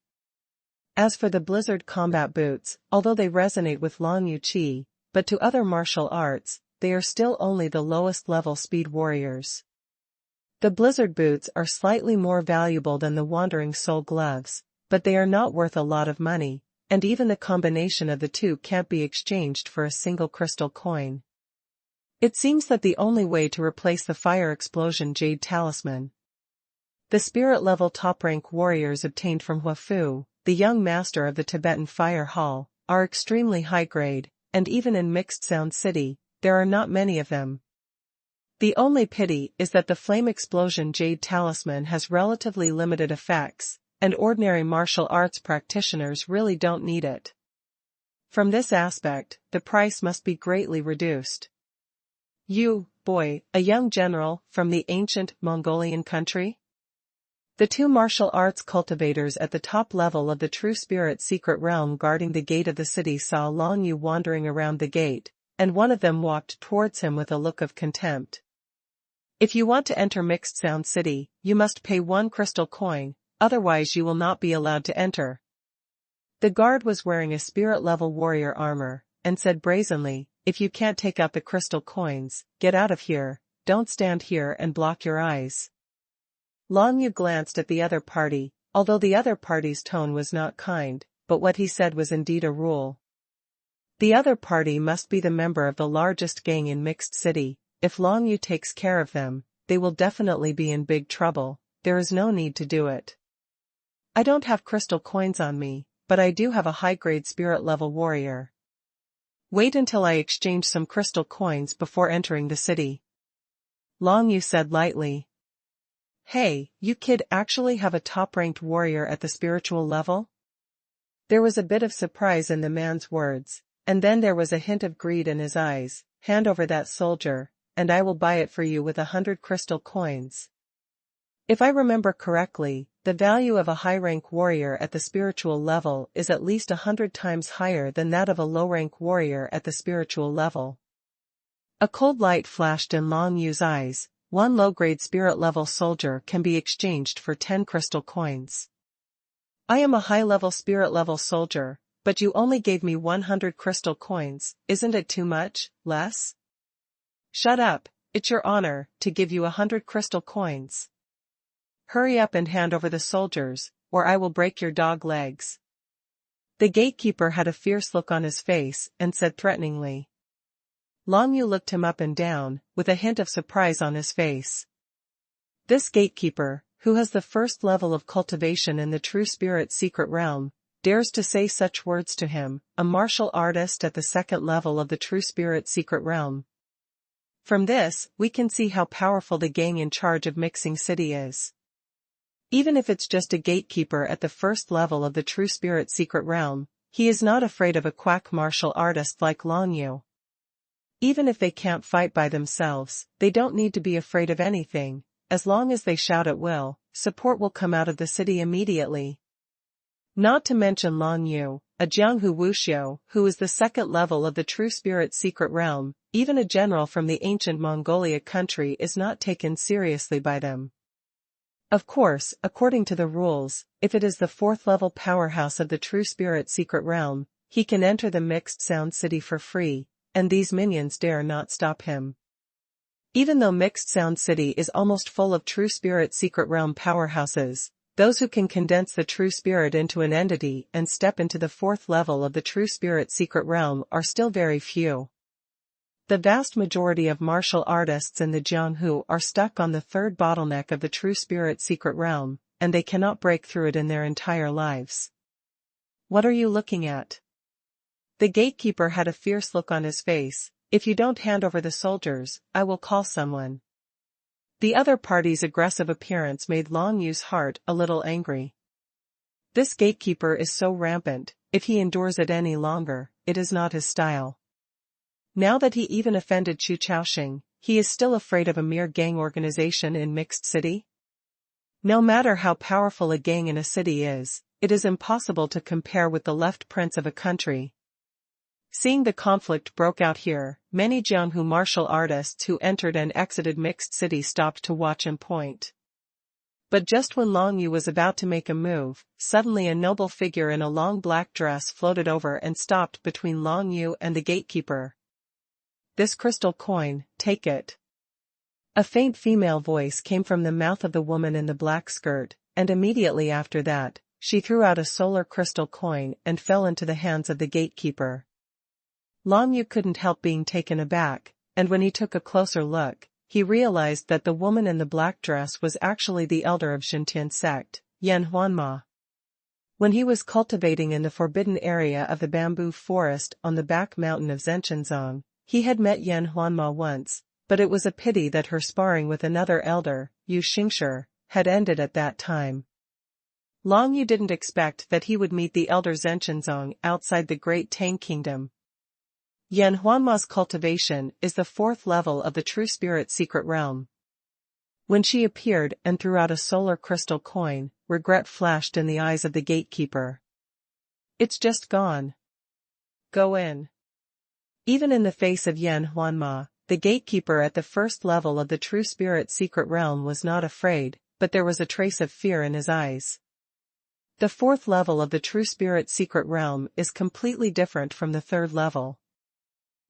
As for the Blizzard combat boots, although they resonate with Long Yu Chi, but to other martial arts, they are still only the lowest level speed warriors. The Blizzard boots are slightly more valuable than the Wandering Soul gloves, but they are not worth a lot of money, and even the combination of the two can't be exchanged for a single crystal coin. It seems that the only way to replace the Fire Explosion Jade Talisman. The spirit-level top-rank warriors obtained from Huafu, the young master of the Tibetan Fire Hall, are extremely high-grade, and even in Mixed Sound City, there are not many of them. The only pity is that the Flame Explosion Jade Talisman has relatively limited effects, and ordinary martial arts practitioners really don't need it. From this aspect, the price must be greatly reduced. You, boy, a young general from the ancient Mongolian country? The two martial arts cultivators at the top level of the True Spirit secret realm guarding the gate of the city saw Long Yu wandering around the gate, and one of them walked towards him with a look of contempt. If you want to enter Mixed Sound City, you must pay 1 crystal coin, otherwise you will not be allowed to enter. The guard was wearing a spirit-level warrior armor, and said brazenly, "If you can't take out the crystal coins, get out of here, don't stand here and block your eyes." Long Yu glanced at the other party, although the other party's tone was not kind, but what he said was indeed a rule. The other party must be the member of the largest gang in Mixed City. If Long Yu takes care of them, they will definitely be in big trouble. There is no need to do it. I don't have crystal coins on me, but I do have a high-grade spirit-level warrior. Wait until I exchange some crystal coins before entering the city. Long Yu said lightly. Hey, you kid actually have a top-ranked warrior at the spiritual level? There was a bit of surprise in the man's words, and then there was a hint of greed in his eyes. Hand over that soldier, and I will buy it for you with 100 crystal coins. If I remember correctly, the value of a high-rank warrior at the spiritual level is at least 100 times higher than that of a low-rank warrior at the spiritual level. A cold light flashed in Long Yu's eyes. 1 low-grade spirit-level soldier can be exchanged for 10 crystal coins. I am a high-level spirit-level soldier, but you only gave me 100 crystal coins. Isn't it too much, less? Shut up, it's your honor to give you 100 crystal coins. Hurry up and hand over the soldiers, or I will break your dog legs. The gatekeeper had a fierce look on his face and said threateningly. Long Yu looked him up and down, with a hint of surprise on his face. This gatekeeper, who has the first level of cultivation in the True Spirit secret realm, dares to say such words to him, a martial artist at the second level of the True Spirit secret realm. From this, we can see how powerful the gang in charge of Mixing City is. Even if it's just a gatekeeper at the first level of the True Spirit secret realm, he is not afraid of a quack martial artist like Long Yu. Even if they can't fight by themselves, they don't need to be afraid of anything. As long as they shout at will, support will come out of the city immediately. Not to mention Long Yu, a Jianghu Wuxiu, who is the second level of the True Spirit secret realm. Even a general from the ancient Mongolia country is not taken seriously by them. Of course, according to the rules, if it is the 4th level powerhouse of the True Spirit secret realm, he can enter the Mixed Sound City for free, and these minions dare not stop him. Even though Mixed Sound City is almost full of true spirit secret realm powerhouses, those who can condense the true spirit into an entity and step into the fourth level of the true spirit secret realm are still very few. The vast majority of martial artists in the Jianghu are stuck on the third bottleneck of the true spirit secret realm, and they cannot break through it in their entire lives. What are you looking at? The gatekeeper had a fierce look on his face. If you don't hand over the soldiers, I will call someone. The other party's aggressive appearance made Long Yu's heart a little angry. This gatekeeper is so rampant, if he endures it any longer, it is not his style. Now that he even offended Chu Chaoxing, he is still afraid of a mere gang organization in Mixed City? No matter how powerful a gang in a city is, it is impossible to compare with the left prince of a country. Seeing the conflict broke out here, many Jianghu martial artists who entered and exited Mixed City stopped to watch and point. But just when Long Yu was about to make a move, suddenly a noble figure in a long black dress floated over and stopped between Long Yu and the gatekeeper. This crystal coin, take it. A faint female voice came from the mouth of the woman in the black skirt, and immediately after that, she threw out a solar crystal coin and fell into the hands of the gatekeeper. Long Yu couldn't help being taken aback, and when he took a closer look, he realized that the woman in the black dress was actually the elder of Xintian sect, Yan Huanma. When he was cultivating in the forbidden area of the bamboo forest on the back mountain of Zhenchenzong, he had met Yan Huanma once, but it was a pity that her sparring with another elder, Yu Xingshi, had ended at that time. Long Yu didn't expect that he would meet the elder Zhenchenzong outside the Great Tang Kingdom. Yan Huanma's cultivation is the fourth level of the true spirit secret realm. When she appeared and threw out a solar crystal coin, regret flashed in the eyes of the gatekeeper. It's just gone. Go in. Even in the face of Yan Huanma, the gatekeeper at the first level of the true spirit secret realm was not afraid, but there was a trace of fear in his eyes. The fourth level of the true spirit secret realm is completely different from the third level.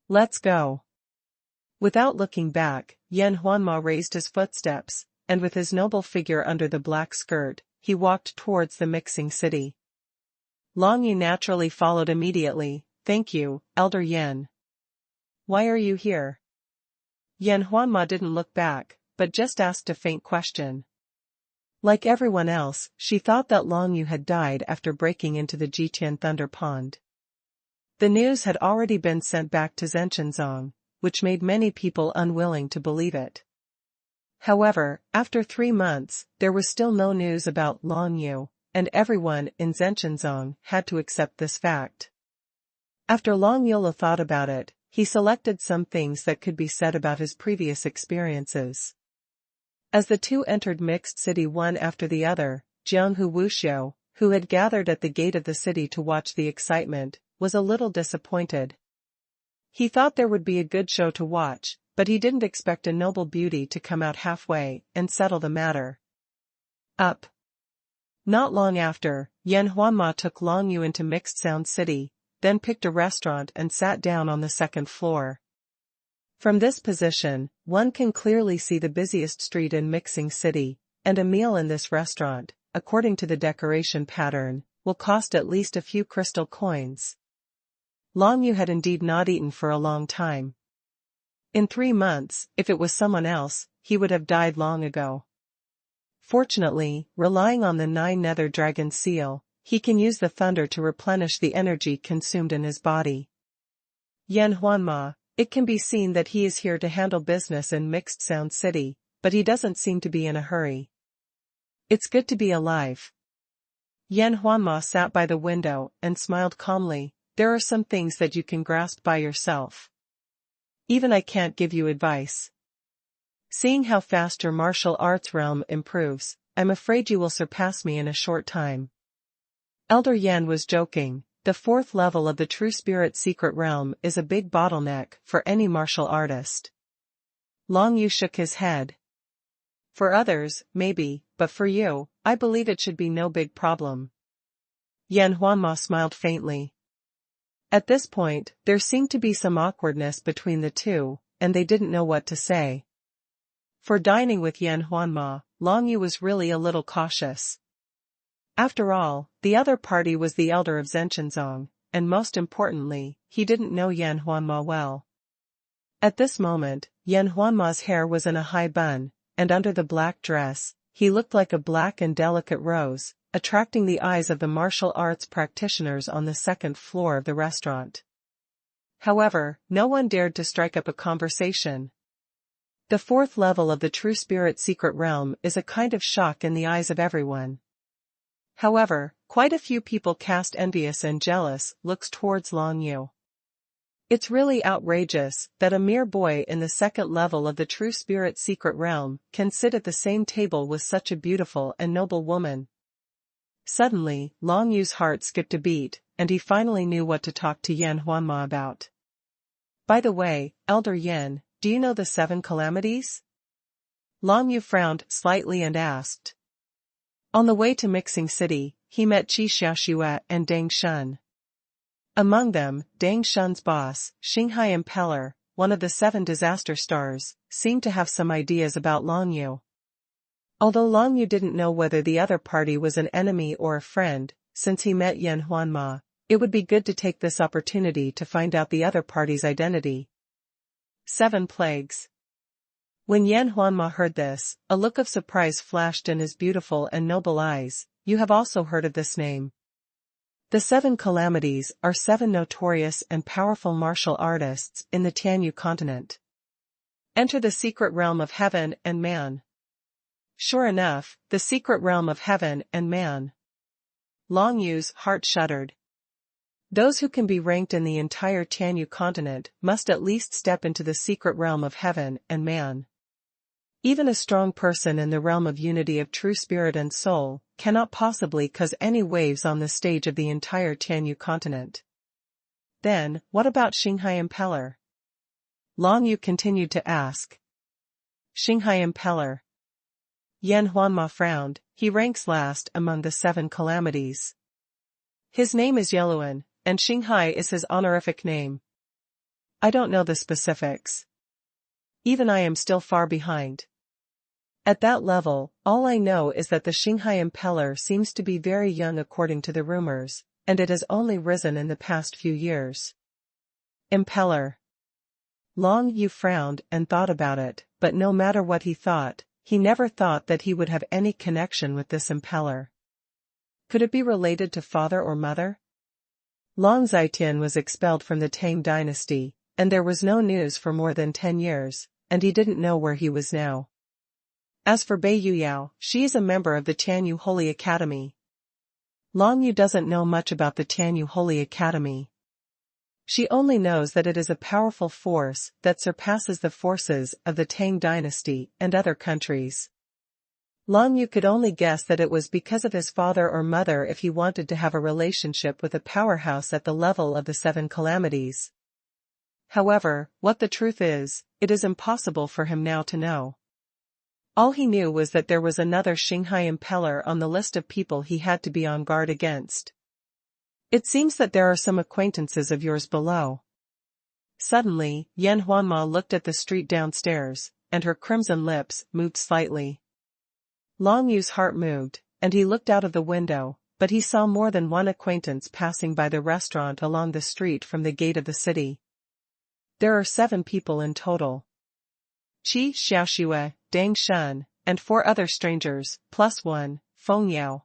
Let's go. Without looking back, Yan Huanma raised his footsteps, and with his noble figure under the black skirt, he walked towards the mixing city. Long Yu naturally followed immediately. Thank you, Elder Yan. Why are you here? Yan Huanma didn't look back, but just asked a faint question. Like everyone else, she thought that Long Yu had died after breaking into the Jitian Thunder Pond. The news had already been sent back to Zhenchenzong, which made many people unwilling to believe it. However, after 3 months, there was still no news about Long Yu, and everyone in Zhenchenzong had to accept this fact. After Long Yu thought about it, he selected some things that could be said about his previous experiences. As the two entered Mixed City one after the other, Jianghu Wuxiu, who had gathered at the gate of the city to watch the excitement, was a little disappointed. He thought there would be a good show to watch, but he didn't expect a noble beauty to come out halfway and settle the matter. Up. Not long after, Yan Huanma took Long Yu into Mixed Sound City, then picked a restaurant and sat down on the second floor. From this position, one can clearly see the busiest street in Mixing City, and a meal in this restaurant, according to the decoration pattern, will cost at least a few crystal coins. Long Yu had indeed not eaten for a long time. In 3 months, if it was someone else, he would have died long ago. Fortunately, relying on the 9 nether dragon seal, he can use the thunder to replenish the energy consumed in his body. Yan Huanma, it can be seen that he is here to handle business in Mixed Sound City, but he doesn't seem to be in a hurry. It's good to be alive. Yan Huanma sat by the window and smiled calmly. There are some things that you can grasp by yourself. Even I can't give you advice. Seeing how fast your martial arts realm improves, I'm afraid you will surpass me in a short time. Elder Yan was joking. The fourth level of the true spirit secret realm is a big bottleneck for any martial artist. Long Yu shook his head. For others, maybe, but for you, I believe it should be no big problem. Yan Huanma smiled faintly. At this point, there seemed to be some awkwardness between the two, and they didn't know what to say. For dining with Yan Huanma, Long Yu was really a little cautious. After all, the other party was the elder of Zhenshenzong, and most importantly, he didn't know Yan Huanma well. At this moment, Yan Huanma's hair was in a high bun, and under the black dress, he looked like a black and delicate rose, attracting the eyes of the martial arts practitioners on the second floor of the restaurant. However, no one dared to strike up a conversation. The fourth level of the True Spirit secret realm is a kind of shock in the eyes of everyone. However, quite a few people cast envious and jealous looks towards Long Yu. It's really outrageous that a mere boy in the second level of the True Spirit secret realm can sit at the same table with such a beautiful and noble woman. Suddenly, Long Yu's heart skipped a beat, and he finally knew what to talk to Yan Huanma about. By the way, Elder Yan, do you know the 7 calamities? Long Yu frowned slightly and asked. On the way to Mixing City, he met Qi Xiaoxue and Deng Shun. Among them, Deng Shun's boss, Xinghai Impeller, one of the 7 disaster stars, seemed to have some ideas about Long Yu. Although Long Yu didn't know whether the other party was an enemy or a friend, since he met Yan Huanma, it would be good to take this opportunity to find out the other party's identity. 7 plagues. When Yan Huanma heard this, a look of surprise flashed in his beautiful and noble eyes. You have also heard of this name. The 7 calamities are 7 notorious and powerful martial artists in the Tianyu continent. Enter the secret realm of heaven and man. Sure enough, the secret realm of heaven and man. Long Yu's heart shuddered. Those who can be ranked in the entire Tianyu continent must at least step into the secret realm of heaven and man. Even a strong person in the realm of unity of true spirit and soul cannot possibly cause any waves on the stage of the entire Tianyu continent. Then, what about Xinghai Impeller? Long Yu continued to ask. Xinghai Impeller. Yan Huanma frowned. He ranks last among the 7 calamities. His name is Yeluan, and Xinghai is his honorific name. I don't know the specifics. Even I am still far behind. At that level, all I know is that the Xinghai Impeller seems to be very young according to the rumors, and it has only risen in the past few years. Impeller. Long Yu frowned and thought about it, but no matter what he thought, he never thought that he would have any connection with this impeller. Could it be related to father or mother? Long Zitian was expelled from the Tang dynasty, and there was no news for more than 10 years, and he didn't know where he was now. As for Bei Yuyao, she is a member of the Tianyu Holy Academy. Long Yu doesn't know much about the Tianyu Holy Academy. She only knows that it is a powerful force that surpasses the forces of the Tang dynasty and other countries. Long Yu could only guess that it was because of his father or mother if he wanted to have a relationship with a powerhouse at the level of the 7 calamities. However, what the truth is, it is impossible for him now to know. All he knew was that there was another Xinghai Impeller on the list of people he had to be on guard against. It seems that there are some acquaintances of yours below. Suddenly, Yan Huanma looked at the street downstairs, and her crimson lips moved slightly. Long Yu's heart moved, and he looked out of the window, but he saw more than one acquaintance passing by the restaurant along the street from the gate of the city. There are 7 people in total. Qi Xiaoxue, Deng Shun, and 4 other strangers, plus 1, Feng Yao.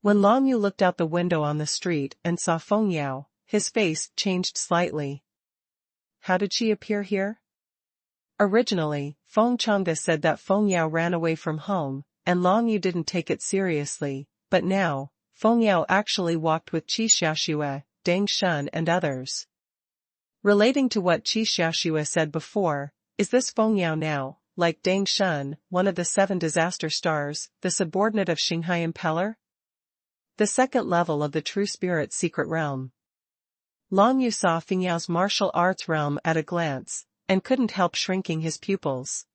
When Long Yu looked out the window on the street and saw Feng Yao, his face changed slightly. How did she appear here? Originally, Feng Changde said that Feng Yao ran away from home, and Long Yu didn't take it seriously, but now, Feng Yao actually walked with Qi Xiaoxue, Deng Shun and others. Relating to what Qi Xiaoxue said before, is this Feng Yao now, like Deng Shun, one of the 7 disaster stars, the subordinate of Xinghai Impeller? The second level of the True Spirit secret realm. Long Yu saw Feng Yao's martial arts realm at a glance, and couldn't help shrinking his pupils.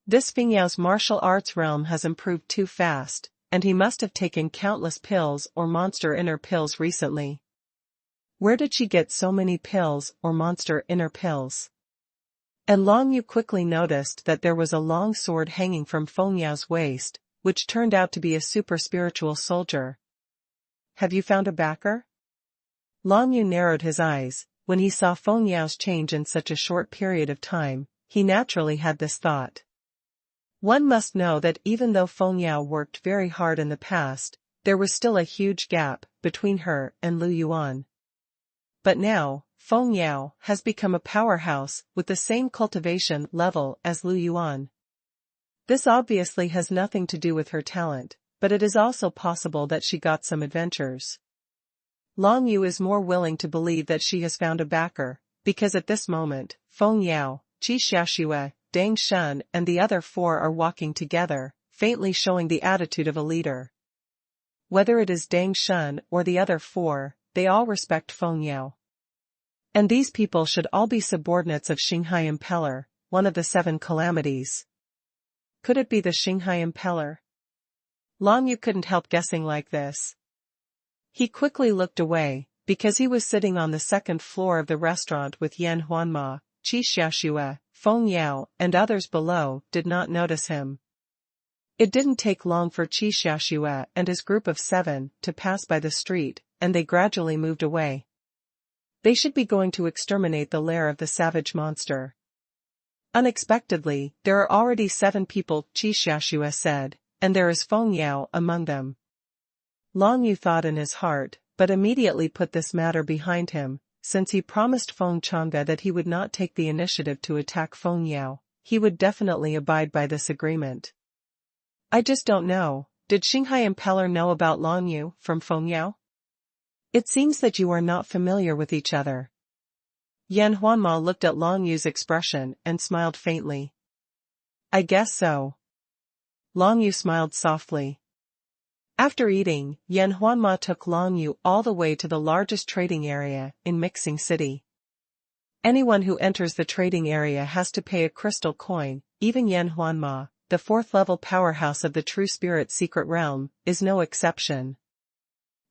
This Feng Yao's martial arts realm has improved too fast, and he must have taken countless pills or monster inner pills recently. Where did she get so many pills or monster inner pills? And Long Yu quickly noticed that there was a long sword hanging from Feng Yao's waist, which turned out to be a super spiritual soldier. Have you found a backer? Long Yu narrowed his eyes. When he saw Feng Yao's change in such a short period of time, he naturally had this thought. One must know that even though Feng Yao worked very hard in the past, there was still a huge gap between her and Lu Yuan. But now, Feng Yao has become a powerhouse with the same cultivation level as Lu Yuan. This obviously has nothing to do with her talent, but it is also possible that she got some adventures. Long Yu is more willing to believe that she has found a backer, because at this moment, Feng Yao, Qi Xiaoxue, Dang Shun and the other four are walking together, faintly showing the attitude of a leader. Whether it is Dang Shun or the other four, they all respect Feng Yao. And these people should all be subordinates of Xinghai Impeller, one of the 7 calamities. Could it be the Xinghai Impeller? Long Yu couldn't help guessing like this. He quickly looked away, because he was sitting on the 2nd floor of the restaurant with Yan Huanma, Qi Xiaoxue, Feng Yao and others below did not notice him. It didn't take long for Qi Xiaoxue and his group of 7 to pass by the street, and they gradually moved away. They should be going to exterminate the lair of the savage monster. Unexpectedly, there are already 7 people, Qi Xiaoxue said, and there is Feng Yao among them. Long Yu thought in his heart, but immediately put this matter behind him. Since he promised Feng Changge that he would not take the initiative to attack Feng Yao, he would definitely abide by this agreement. I just don't know, did Xinghai Impeller know about Long Yu from Feng Yao? It seems that you are not familiar with each other. Yan Huanma looked at Long Yu's expression and smiled faintly. I guess so. Long Yu smiled softly. After eating, Yan Huanma took Long Yu all the way to the largest trading area in Mixing City. Anyone who enters the trading area has to pay a crystal coin. Even Yan Huanma, the 4th-level powerhouse of the True Spirit Secret Realm, is no exception.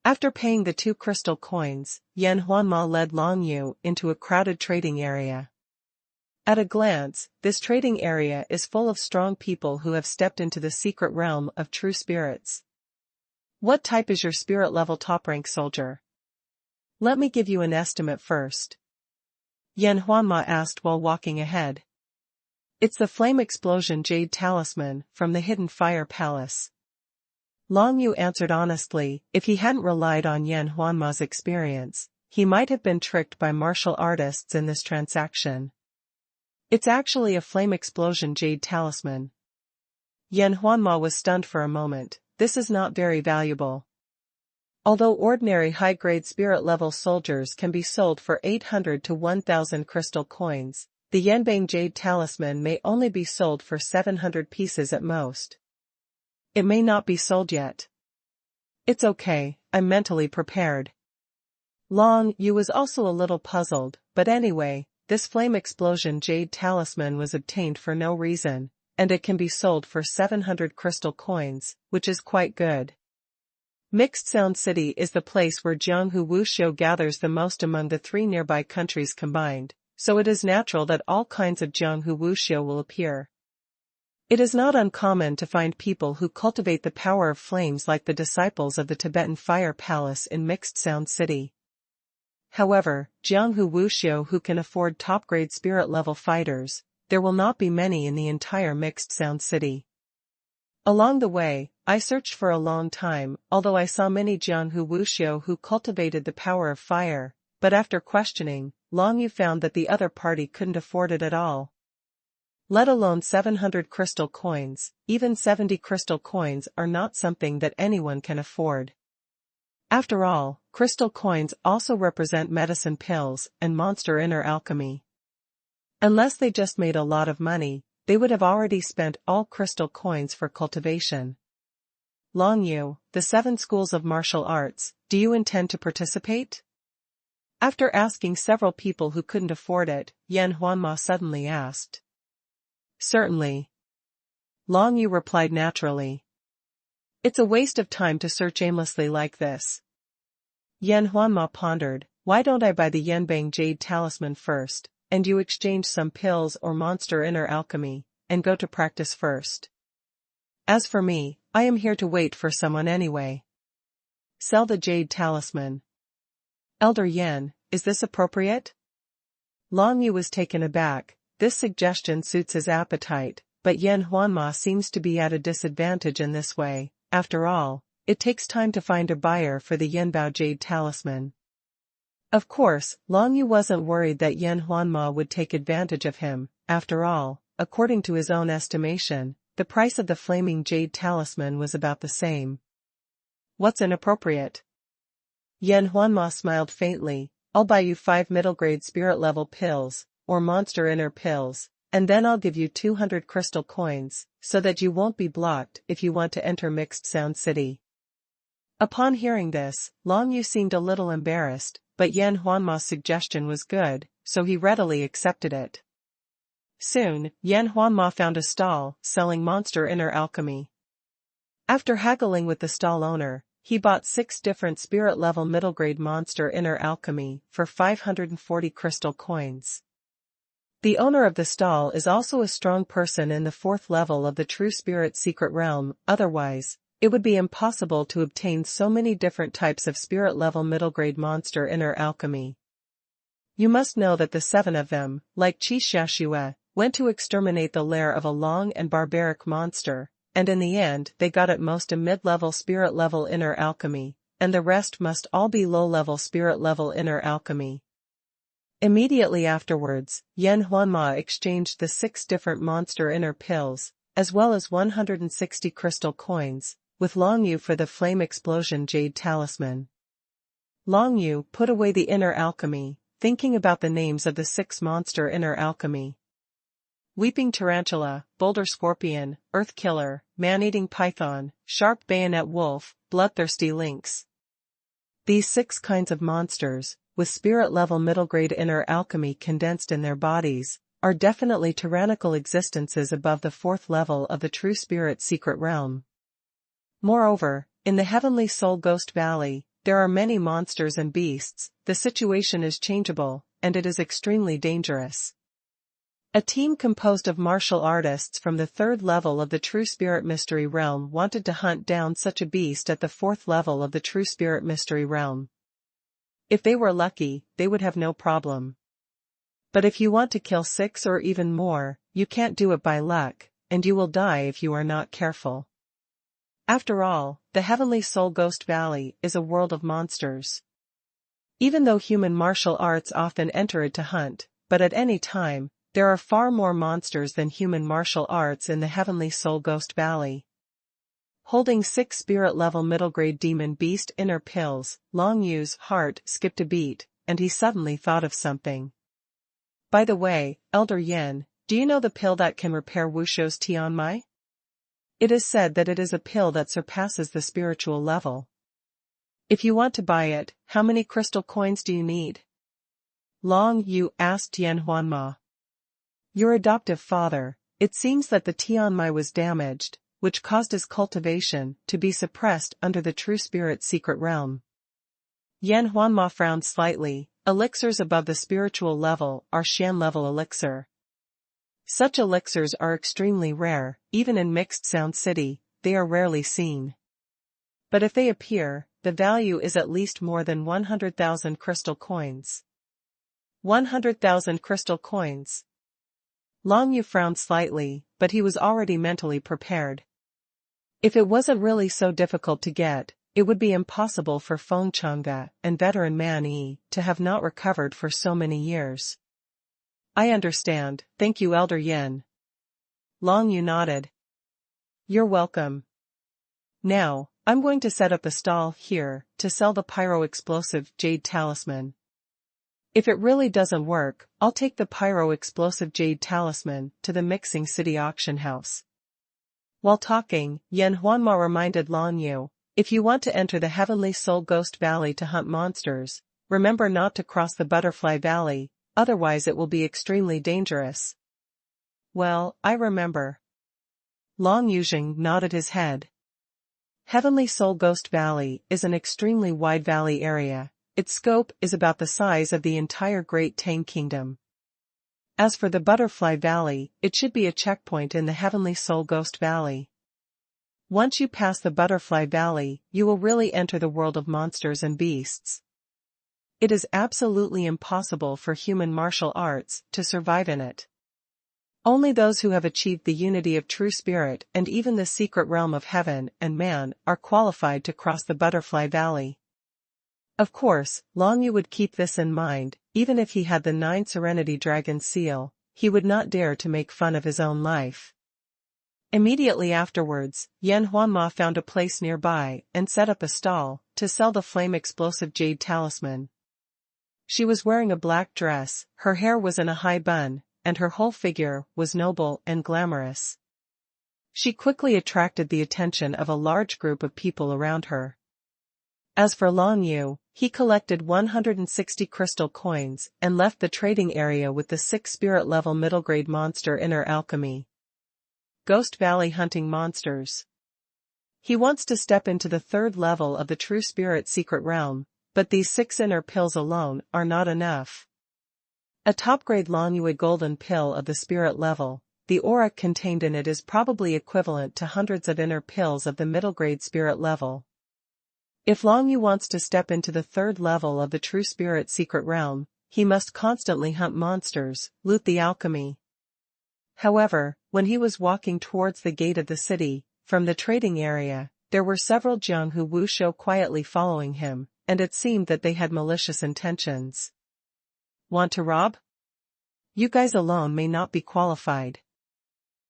After paying the 2 crystal coins, Yan Huanma led Long Yu into a crowded trading area. At a glance, this trading area is full of strong people who have stepped into the secret realm of true spirits. What type is your spirit level top-rank soldier? Let me give you an estimate first. Yan Huanma asked while walking ahead. It's the Flame Explosion Jade Talisman from the Hidden Fire Palace. Long Yu answered honestly. If he hadn't relied on Yan Huanma's experience, he might have been tricked by martial artists in this transaction. It's actually a Flame Explosion Jade Talisman. Yan Huanma was stunned for a moment. This is not very valuable. Although ordinary high-grade spirit-level soldiers can be sold for 800 to 1,000 crystal coins, the Yanbang Jade Talisman may only be sold for 700 pieces at most. It may not be sold yet. It's okay, I'm mentally prepared. Long Yu was also a little puzzled, but anyway, this Flame Explosion Jade Talisman was obtained for no reason, and it can be sold for 700 crystal coins, which is quite good. Mixed Sound City is the place where Jianghu Wuxiu gathers the most among the 3 nearby countries combined, so it is natural that all kinds of Jianghu Wuxiu will appear. It is not uncommon to find people who cultivate the power of flames like the disciples of the Tibetan Fire Palace in Mixed Sound City. However, Jianghu Wuxiu who can afford top-grade spirit-level fighters, there will not be many in the entire Mixed Sound City. Along the way, I searched for a long time, although I saw many Jianghu Wuxiu who cultivated the power of fire, but after questioning, Long Yu found that the other party couldn't afford it at all. Let alone 700 crystal coins, even 70 crystal coins are not something that anyone can afford. After all, crystal coins also represent medicine pills and monster inner alchemy. Unless they just made a lot of money, they would have already spent all crystal coins for cultivation. Long Yu, the 7 schools of martial arts, do you intend to participate? After asking several people who couldn't afford it, Yan Huanma suddenly asked. Certainly. Long Yu replied naturally. It's a waste of time to search aimlessly like this. Yan Huanma pondered. why don't I buy the Yanbang Jade Talisman first, and you exchange some pills or monster inner alchemy, and go to practice first. As for me, I am here to wait for someone anyway. Sell the Jade Talisman. Elder Yan, is this appropriate? Long Yu was taken aback. This suggestion suits his appetite, but Yan Huanma seems to be at a disadvantage in this way. After all, it takes time to find a buyer for the Yanbao Jade Talisman. Of course, Long Yu wasn't worried that Yan Huanma would take advantage of him. After all, according to his own estimation, the price of the flaming Jade Talisman was about the same. What's inappropriate? Yan Huanma smiled faintly. I'll buy you 5 middle-grade spirit-level pills, or monster inner pills, and then I'll give you 200 crystal coins, so that you won't be blocked if you want to enter Mixed Sound City. Upon hearing this, Long Yu seemed a little embarrassed, but Yan Huanma's suggestion was good, so he readily accepted it. Soon, Yan Huanma found a stall selling monster inner alchemy. After haggling with the stall owner, he bought 6 different spirit-level middle-grade monster inner alchemy for 540 crystal coins. The owner of the stall is also a strong person in the 4th level of the True Spirit Secret Realm, otherwise, it would be impossible to obtain so many different types of spirit-level middle-grade monster inner alchemy. You must know that the 7 of them, like Qi Xiaoxue, went to exterminate the lair of a long and barbaric monster, and in the end they got at most a mid-level spirit-level inner alchemy, and the rest must all be low-level spirit-level inner alchemy. Immediately afterwards, Yan Huanma exchanged the 6 different monster inner pills, as well as 160 crystal coins, with Long Yu for the Flame Explosion Jade Talisman. Long Yu put away the inner alchemy, thinking about the names of the 6 monster inner alchemy. Weeping Tarantula, Boulder Scorpion, Earth Killer, Man-Eating Python, Sharp Bayonet Wolf, Bloodthirsty Lynx. These 6 kinds of monsters, with spirit-level middle-grade inner alchemy condensed in their bodies, are definitely tyrannical existences above the 4th level of the True Spirit Secret Realm. Moreover, in the Heavenly Soul Ghost Valley, there are many monsters and beasts. The situation is changeable, and it is extremely dangerous. A team composed of martial artists from the 3rd level of the True Spirit Mystery Realm wanted to hunt down such a beast at the 4th level of the True Spirit Mystery Realm. If they were lucky, they would have no problem. But if you want to kill 6 or even more, you can't do it by luck, and you will die if you are not careful. After all, the Heavenly Soul Ghost Valley is a world of monsters. Even though human martial arts often enter it to hunt, but at any time, there are far more monsters than human martial arts in the Heavenly Soul Ghost Valley. Holding 6 spirit-level middle-grade demon beast inner pills, Long Yu's heart skipped a beat, and he suddenly thought of something. By the way, Elder Yan, do you know the pill that can repair Wushou's Tianmai? It is said that it is a pill that surpasses the spiritual level. If you want to buy it, how many crystal coins do you need? Long Yu asked Yan Huanma. Your adoptive father, it seems that the Tianmai was damaged, which caused his cultivation to be suppressed under the True Spirit Secret Realm. Yan Huanma frowned slightly. Elixirs above the spiritual level are Shan-level elixir. Such elixirs are extremely rare, even in Mixed Sound City, they are rarely seen. But if they appear, the value is at least more than 100,000 crystal coins. 100,000 crystal coins. Long Yu frowned slightly, but he was already mentally prepared. If it wasn't really so difficult to get, it would be impossible for Feng Changge and veteran Man Yi to have not recovered for so many years. I understand, thank you Elder Yan. Long Yu nodded. You're welcome. Now, I'm going to set up a stall here to sell the pyro-explosive Jade Talisman. If it really doesn't work, I'll take the pyro-explosive Jade Talisman to the Mixing City auction house. While talking, Yan Huanma reminded Long Yu, if you want to enter the Heavenly Soul Ghost Valley to hunt monsters, remember not to cross the Butterfly Valley, otherwise it will be extremely dangerous. Well, I remember. Long Yuzheng nodded his head. Heavenly Soul Ghost Valley is an extremely wide valley area, its scope is about the size of the entire Great Tang Kingdom. As for the Butterfly Valley, it should be a checkpoint in the Heavenly Soul Ghost Valley. Once you pass the Butterfly Valley, you will really enter the world of monsters and beasts. It is absolutely impossible for human martial arts to survive in it. Only those who have achieved the unity of true spirit and even the secret realm of heaven and man are qualified to cross the Butterfly Valley. Of course, Long Yu would keep this in mind. Even if he had the 9 Serenity Dragon seal, he would not dare to make fun of his own life. Immediately afterwards, Yan Huanma found a place nearby and set up a stall to sell the flame-explosive jade talisman. She was wearing a black dress, her hair was in a high bun, and her whole figure was noble and glamorous. She quickly attracted the attention of a large group of people around her. As for Long Yu, he collected 160 crystal coins and left the trading area with the 6 spirit-level middle-grade monster Inner Alchemy. Ghost Valley hunting monsters. He wants to step into the 3rd level of the True Spirit Secret Realm, but these 6 inner pills alone are not enough. A top-grade Long Yu golden pill of the spirit level, the aura contained in it is probably equivalent to hundreds of inner pills of the middle-grade spirit level. If Long Yu wants to step into the 3rd level of the True Spirit Secret Realm, he must constantly hunt monsters, loot the alchemy. However, when he was walking towards the gate of the city, from the trading area, there were several Jianghu Wushou quietly following him, and it seemed that they had malicious intentions. Want to rob? You guys alone may not be qualified.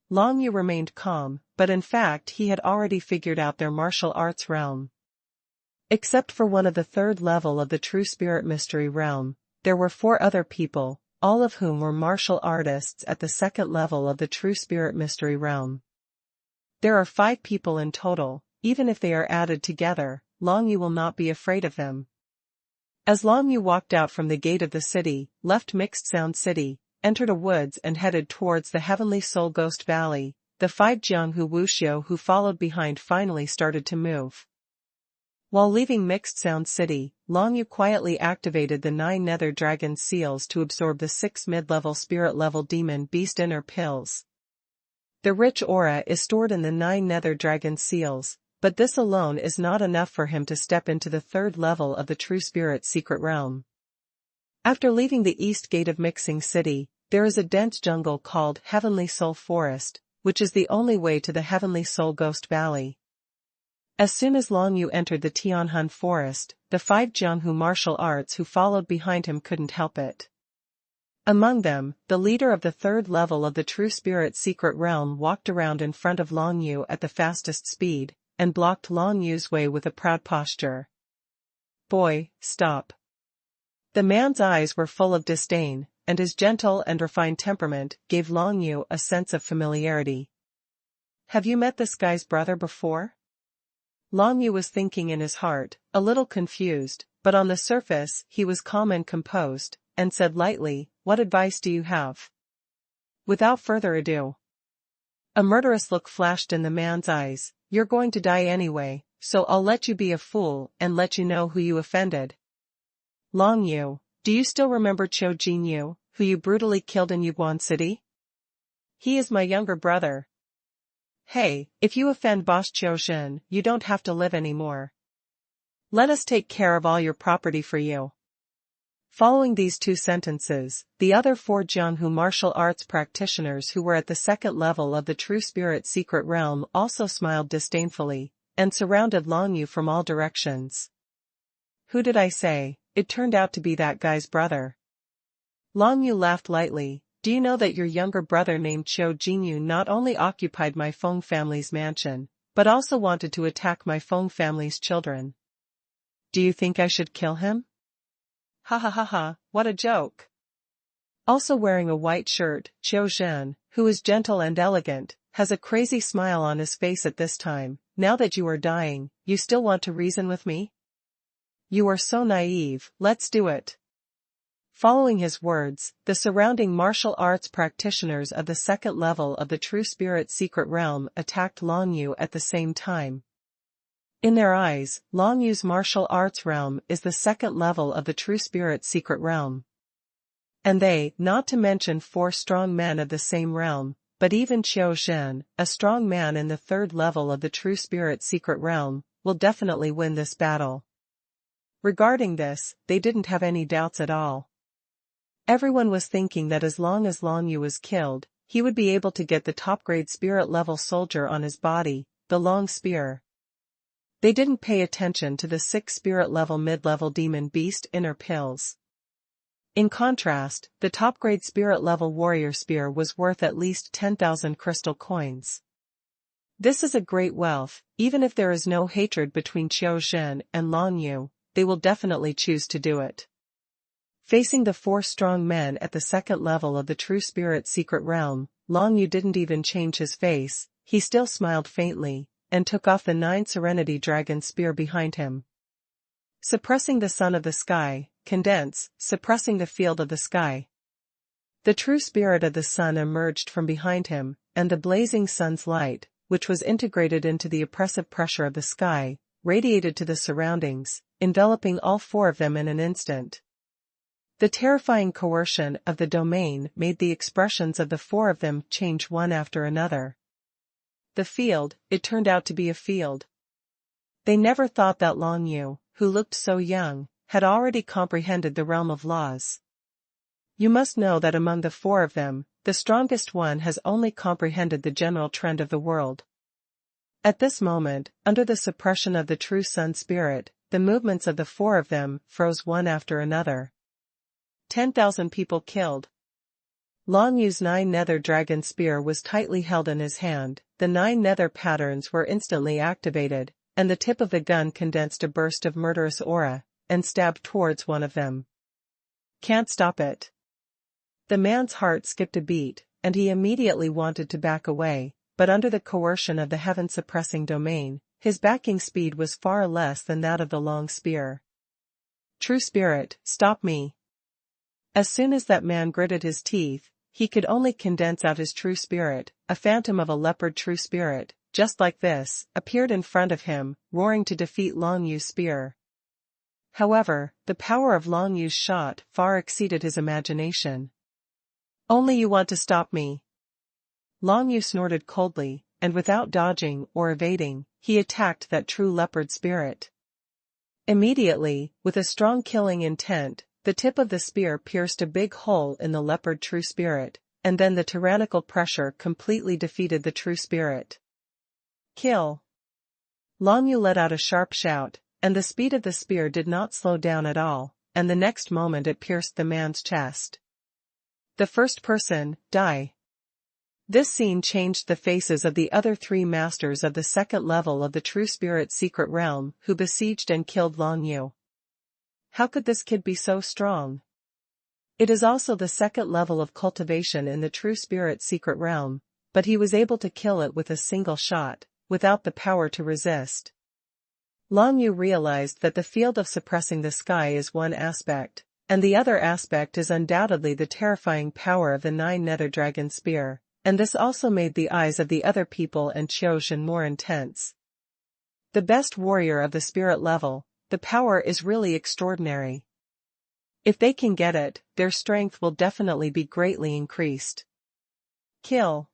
Long Yu remained calm, but in fact he had already figured out their martial arts realm. Except for one of the 3rd level of the True Spirit Mystery Realm, there were 4 other people, all of whom were martial artists at the 2nd level of the True Spirit Mystery Realm. There are 5 people in total. Even if they are added together, Long Yu will not be afraid of them. As Long Yu walked out from the gate of the city, left Mixed Sound City, entered a woods and headed towards the Heavenly Soul Ghost Valley, the 5 Jianghu Wushou who followed behind finally started to move. While leaving Mixed Sound City, Long Yu quietly activated the 9 Nether Dragon seals to absorb the 6 mid-level spirit-level demon beast inner pills. The rich aura is stored in the 9 Nether Dragon seals, but this alone is not enough for him to step into the 3rd level of the True Spirit Secret Realm. After leaving the east gate of Mixing City, there is a dense jungle called Heavenly Soul Forest, which is the only way to the Heavenly Soul Ghost Valley. As soon as Long Yu entered the Tianhan Forest, the 5 Jianghu martial arts who followed behind him couldn't help it. Among them, the leader of the 3rd level of the True Spirit Secret Realm walked around in front of Long Yu at the fastest speed, and blocked Long Yu's way with a proud posture. Boy, stop. The man's eyes were full of disdain, and his gentle and refined temperament gave Long Yu a sense of familiarity. Have you met this guy's brother before? Long Yu was thinking in his heart, a little confused, but on the surface he was calm and composed, and said lightly, "What advice do you have?" Without further ado. A murderous look flashed in the man's eyes. You're going to die anyway, so I'll let you be a fool and let you know who you offended. Long Yu, do you still remember Qiu Jinyu, who you brutally killed in Yuguan City? He is my younger brother. Hey, if you offend Boss Qiu Zhen, you don't have to live anymore. Let us take care of all your property for you. Following these 2 sentences, the other 4 Jianghu martial arts practitioners who were at the 2nd level of the True Spirit Secret Realm also smiled disdainfully, and surrounded Long Yu from all directions. Who did I say? It turned out to be that guy's brother. Long Yu laughed lightly. Do you know that your younger brother named Qiu Jinyu not only occupied my Feng family's mansion, but also wanted to attack my Feng family's children? Do you think I should kill him? Ha ha ha ha, what a joke. Also wearing a white shirt, Qiu Zhen, who is gentle and elegant, has a crazy smile on his face at this time. Now that you are dying, you still want to reason with me? You are so naive, let's do it. Following his words, the surrounding martial arts practitioners of the 2nd level of the True Spirit Secret Realm attacked Long Yu at the same time. In their eyes, Long Yu's martial arts realm is the second level of the true spirit's secret realm. And they, not to mention 4 strong men of the same realm, but even Qiu Zhen, a strong man in the third level of the true spirit's secret realm, will definitely win this battle. Regarding this, they didn't have any doubts at all. Everyone was thinking that as long as Long Yu was killed, he would be able to get the top-grade spirit-level soldier on his body, the long spear. They didn't pay attention to the 6 spirit-level mid-level demon beast inner pills. In contrast, the top-grade spirit-level warrior spear was worth at least 10,000 crystal coins. This is a great wealth. Even if there is no hatred between Qiu Zhen and Long Yu, they will definitely choose to do it. Facing the 4 strong men at the second level of the true spirit's secret realm, Long Yu didn't even change his face. He still smiled faintly, and took off the 9 Serenity Dragon spear behind him. Suppressing the sun of the sky, condense, suppressing the field of the sky. The true spirit of the sun emerged from behind him, and the blazing sun's light, which was integrated into the oppressive pressure of the sky, radiated to the surroundings, enveloping all 4 of them in an instant. The terrifying coercion of the domain made the expressions of the 4 of them change one after another. The field, it turned out to be a field. They never thought that Long Yu, who looked so young, had already comprehended the realm of laws. You must know that among the 4 of them, the strongest one has only comprehended the general trend of the world. At this moment, under the suppression of the true sun spirit, the movements of the 4 of them froze one after another. 10,000 people killed. Long Yu's 9 nether dragon spear was tightly held in his hand, the 9 nether patterns were instantly activated, and the tip of the gun condensed a burst of murderous aura, and stabbed towards one of them. Can't stop it. The man's heart skipped a beat, and he immediately wanted to back away, but under the coercion of the heaven-suppressing domain, his backing speed was far less than that of the long spear. True spirit, stop me. As soon as that man gritted his teeth, he could only condense out his true spirit, a phantom of a leopard true spirit, just like this, appeared in front of him, roaring to defeat Long Yu's spear. However, the power of Long Yu's shot far exceeded his imagination. Only you want to stop me. Long Yu snorted coldly, and without dodging or evading, he attacked that true leopard spirit. Immediately, with a strong killing intent, the tip of the spear pierced a big hole in the leopard true spirit, and then the tyrannical pressure completely defeated the true spirit. Kill! Long Yu let out a sharp shout, and the speed of the spear did not slow down at all, and the next moment it pierced the man's chest. The first person, die. This scene changed the faces of the other 3 masters of the second level of the true spirit's secret realm who besieged and killed Long Yu. How could this kid be so strong? It is also the second level of cultivation in the true spirit's secret realm, but he was able to kill it with a single shot, without the power to resist. Long Yu realized that the field of suppressing the sky is one aspect, and the other aspect is undoubtedly the terrifying power of the 9 nether dragon spear, and this also made the eyes of the other people and Qiu Zhen more intense. The best warrior of the spirit level, the power is really extraordinary. If they can get it, their strength will definitely be greatly increased. Kill.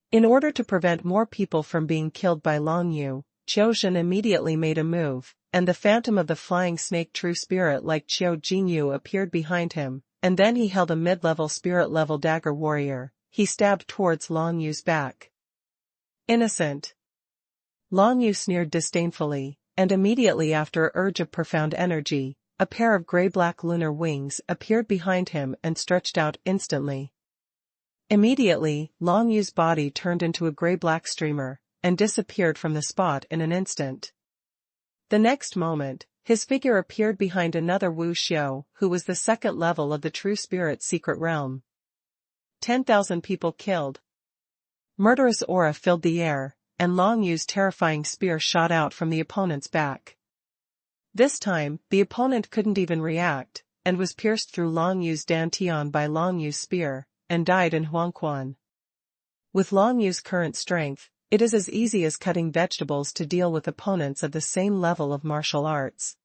In order to prevent more people from being killed by Long Yu, Qiu Zhen immediately made a move, and the phantom of the flying snake true spirit like Qiu Jinyu appeared behind him, and then he held a mid-level spirit-level dagger warrior. He stabbed towards Long Yu's back. Innocent. Long Yu sneered disdainfully, and immediately after an urge of profound energy, a pair of gray-black lunar wings appeared behind him and stretched out instantly. Immediately, Long Yu's body turned into a gray-black streamer, and disappeared from the spot in an instant. The next moment, his figure appeared behind another Wu Xiu, who was the second level of the true spirit's secret realm. 10,000 people killed. Murderous aura filled the air, and Long Yu's terrifying spear shot out from the opponent's back. This time, the opponent couldn't even react, and was pierced through Long Yu's dantian by Long Yu's spear, and died in xuanhuan. With Long Yu's current strength, it is as easy as cutting vegetables to deal with opponents of the same level of martial arts.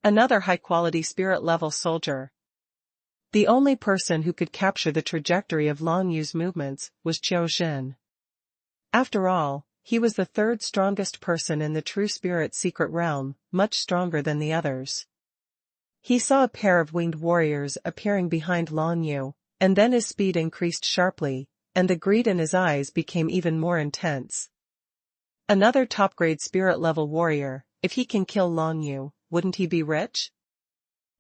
Another high-quality spirit-level soldier. The only person who could capture the trajectory of Long Yu's movements was Qiu Xin. After all, he was the third strongest person in the true spirit secret realm, much stronger than the others. He saw a pair of winged warriors appearing behind Long Yu, and then his speed increased sharply, and the greed in his eyes became even more intense. Another top-grade spirit-level warrior, if he can kill Long Yu, wouldn't he be rich?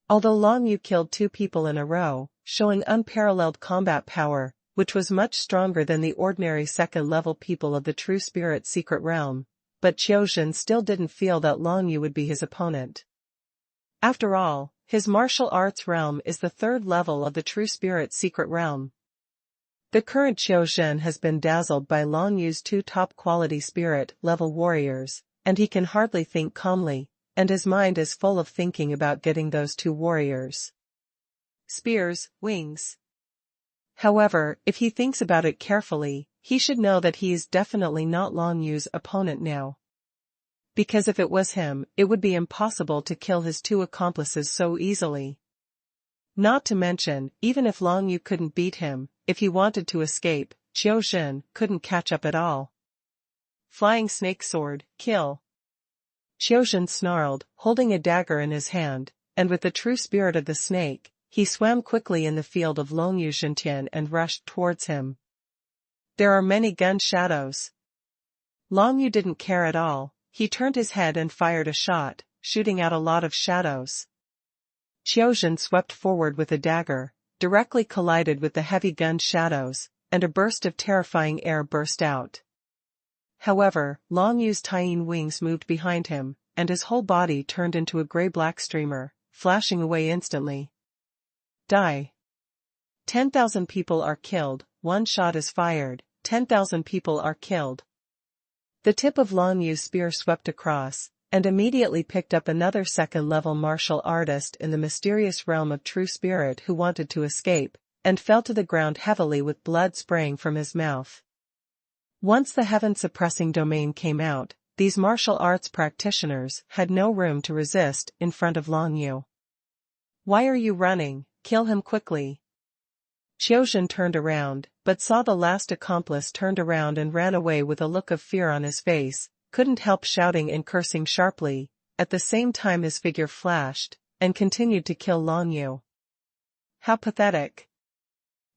Although Long Yu killed 2 people in a row, showing unparalleled combat power, which was much stronger than the ordinary second-level people of the true spirit secret realm, but Qiu Xin still didn't feel that Long Yu would be his opponent. After all, his martial arts realm is the 3rd level of the true spirit secret realm. The current Qiu Xin has been dazzled by Long Yu's 2 top-quality spirit-level warriors, and he can hardly think calmly, and his mind is full of thinking about getting those 2 warriors. Spears, wings. However, if he thinks about it carefully, he should know that he is definitely not Long Yu's opponent now. Because if it was him, it would be impossible to kill his 2 accomplices so easily. Not to mention, even if Long Yu couldn't beat him, if he wanted to escape, Qiu Xin couldn't catch up at all. Flying snake sword, kill. Qiu Xin snarled, holding a dagger in his hand, and with the true spirit of the snake, he swam quickly in the field of Long Yu Xintian and rushed towards him. There are many gun shadows. Long Yu didn't care at all, he turned his head and fired a shot, shooting out a lot of shadows. Qiu Xin swept forward with a dagger, directly collided with the heavy gun shadows, and a burst of terrifying air burst out. However, Long Yu's Taiyin wings moved behind him, and his whole body turned into a gray-black streamer, flashing away instantly. Die. 10,000 people are killed, 1 shot is fired, 10,000 people are killed. The tip of Long Yu's spear swept across, and immediately picked up another second-level martial artist in the mysterious realm of true spirit who wanted to escape, and fell to the ground heavily with blood spraying from his mouth. Once the heaven-suppressing domain came out, these martial arts practitioners had no room to resist in front of Long Yu. Why are you running? Kill him quickly. Qiu Xin turned around, but saw the last accomplice turned around and ran away with a look of fear on his face, couldn't help shouting and cursing sharply, at the same time his figure flashed, and continued to kill Long Yu. How pathetic.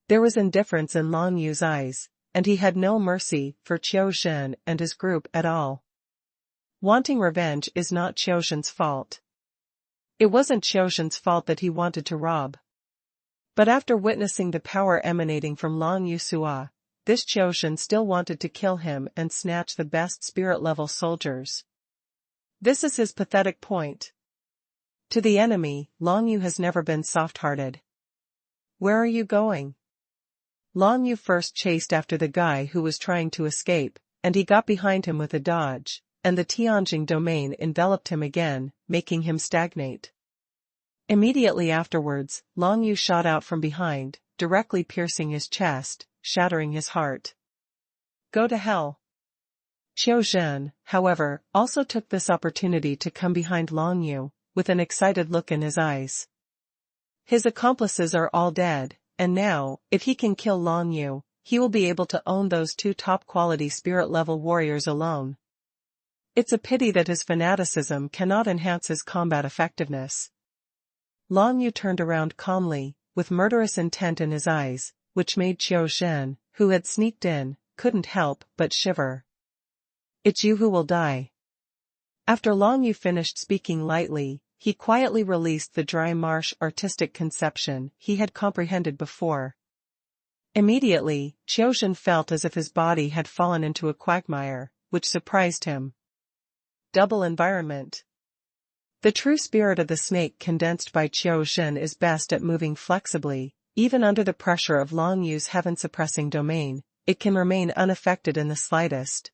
There was indifference in Long Yu's eyes, and he had no mercy for Qiu Xin and his group at all. Wanting revenge is not Qiu Xin's fault. It wasn't Qiu Xin's fault that he wanted to rob. But after witnessing the power emanating from Long Yu Sua, this Qiu Xin still wanted to kill him and snatch the best spirit-level soldiers. This is his pathetic point. To the enemy, Long Yu has never been soft-hearted. Where are you going? Long Yu first chased after the guy who was trying to escape, and he got behind him with a dodge, and the Tianjing domain enveloped him again, making him stagnate. Immediately afterwards, Long Yu shot out from behind, directly piercing his chest, shattering his heart. Go to hell. Qiu Xin, however, also took this opportunity to come behind Long Yu, with an excited look in his eyes. His accomplices are all dead, and now, if he can kill Long Yu, he will be able to own those 2 top-quality spirit-level warriors alone. It's a pity that his fanaticism cannot enhance his combat effectiveness. Long Yu turned around calmly, with murderous intent in his eyes, which made Qiu Xin, who had sneaked in, couldn't help but shiver. It's you who will die. After Long Yu finished speaking lightly, he quietly released the dry marsh artistic conception he had comprehended before. Immediately, Qiu Xin felt as if his body had fallen into a quagmire, which surprised him. Double environment. The true spirit of the snake condensed by Qiu Xin is best at moving flexibly, even under the pressure of Long Yu's heaven-suppressing domain, it can remain unaffected in the slightest.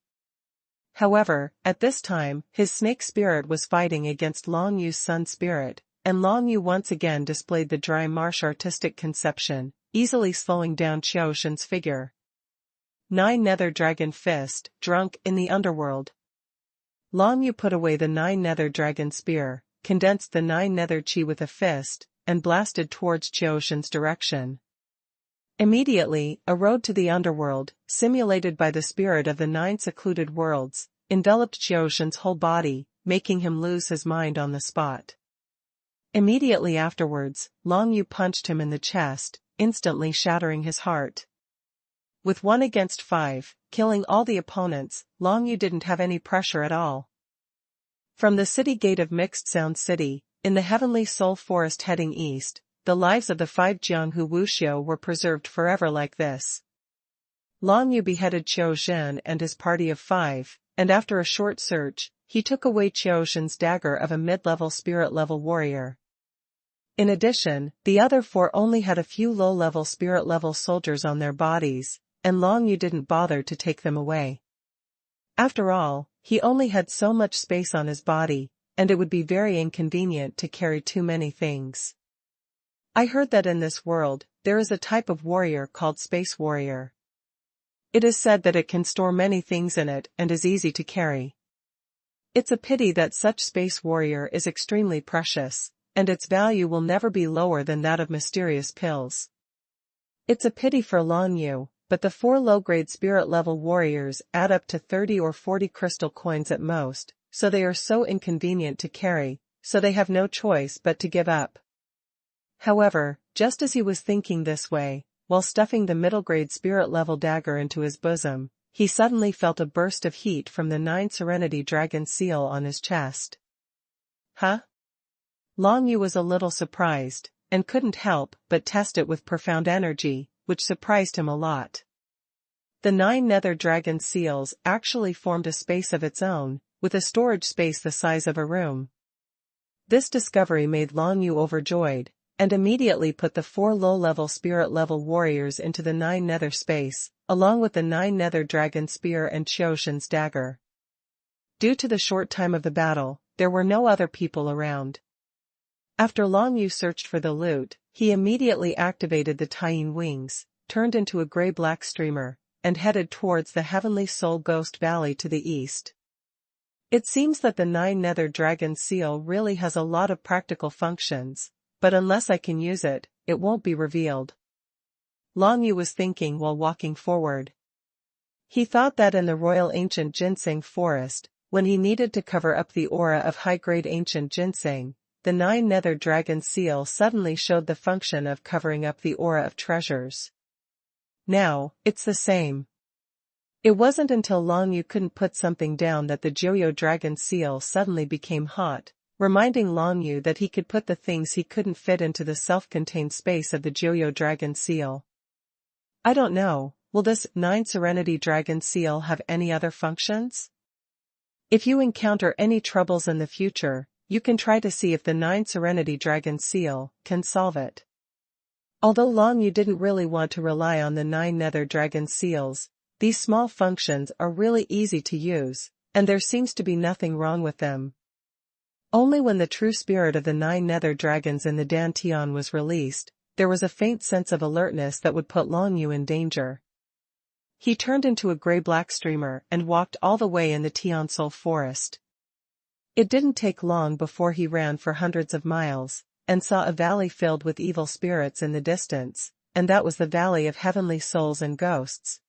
However, at this time, his snake spirit was fighting against Long Yu's sun spirit, and Long Yu once again displayed the dry marsh artistic conception, easily slowing down Qiu Xin's figure. 9 Nether Dragon Fist, drunk in the underworld. Long Yu put away the 9 Nether Dragon Spear, condensed the 9 Nether Chi with a fist, and blasted towards Qiushen's direction. Immediately, a road to the underworld, simulated by the spirit of the 9 secluded worlds, enveloped Qiushen's whole body, making him lose his mind on the spot. Immediately afterwards, Long Yu punched him in the chest, instantly shattering his heart. With 1 against 5, killing all the opponents, Long Yu didn't have any pressure at all. From the city gate of Mixed Sound City, in the Heavenly Soul Forest heading east, the lives of the 5 Jianghu Wuxiu were preserved forever like this. Long Yu beheaded Qiushen and his party of 5, and after a short search, he took away Qiushen's dagger of a mid-level spirit-level warrior. In addition, the other 4 only had a few low-level spirit-level soldiers on their bodies, and Long Yu didn't bother to take them away. After all, he only had so much space on his body, and it would be very inconvenient to carry too many things. I heard that in this world, there is a type of warrior called Space Warrior. It is said that it can store many things in it and is easy to carry. It's a pity that such Space Warrior is extremely precious, and its value will never be lower than that of mysterious pills. It's a pity for Long Yu, but the 4 low-grade spirit-level warriors add up to 30 or 40 crystal coins at most, so they are so inconvenient to carry, so they have no choice but to give up. However, just as he was thinking this way, while stuffing the middle-grade spirit-level dagger into his bosom, he suddenly felt a burst of heat from the 9 Serenity Dragon seal on his chest. Huh? Long Yu was a little surprised, and couldn't help but test it with profound energy, which surprised him a lot. The 9 Nether Dragon seals actually formed a space of its own, with a storage space the size of a room. This discovery made Long Yu overjoyed, and immediately put the 4 low-level spirit-level warriors into the 9 Nether space, along with the 9 Nether Dragon Spear and Qiushen's dagger. Due to the short time of the battle, there were no other people around. After Long Yu searched for the loot, he immediately activated the Taiyin wings, turned into a gray-black streamer, and headed towards the Heavenly Soul Ghost Valley to the east. It seems that the 9 Nether Dragon seal really has a lot of practical functions, but unless I can use it, it won't be revealed. Long Yu was thinking while walking forward. He thought that in the Royal Ancient Ginseng Forest, when he needed to cover up the aura of high-grade ancient ginseng, the 9 Nether Dragon seal suddenly showed the function of covering up the aura of treasures. Now, it's the same. It wasn't until Long Yu couldn't put something down that the Joyo Dragon seal suddenly became hot, reminding Long Yu that he could put the things he couldn't fit into the self-contained space of the Joyo Dragon seal. I don't know, will this 9 Serenity Dragon seal have any other functions? If you encounter any troubles in the future, you can try to see if the 9 Serenity Dragon seal can solve it. Although Long Yu didn't really want to rely on the 9 Nether Dragon seals, these small functions are really easy to use, and there seems to be nothing wrong with them. Only when the true spirit of the 9 Nether Dragons in the Dantian was released, there was a faint sense of alertness that would put Long Yu in danger. He turned into a gray-black streamer and walked all the way in the Tian Soul Forest. It didn't take long before he ran for hundreds of miles, and saw a valley filled with evil spirits in the distance, and that was the Valley of Heavenly Souls and Ghosts.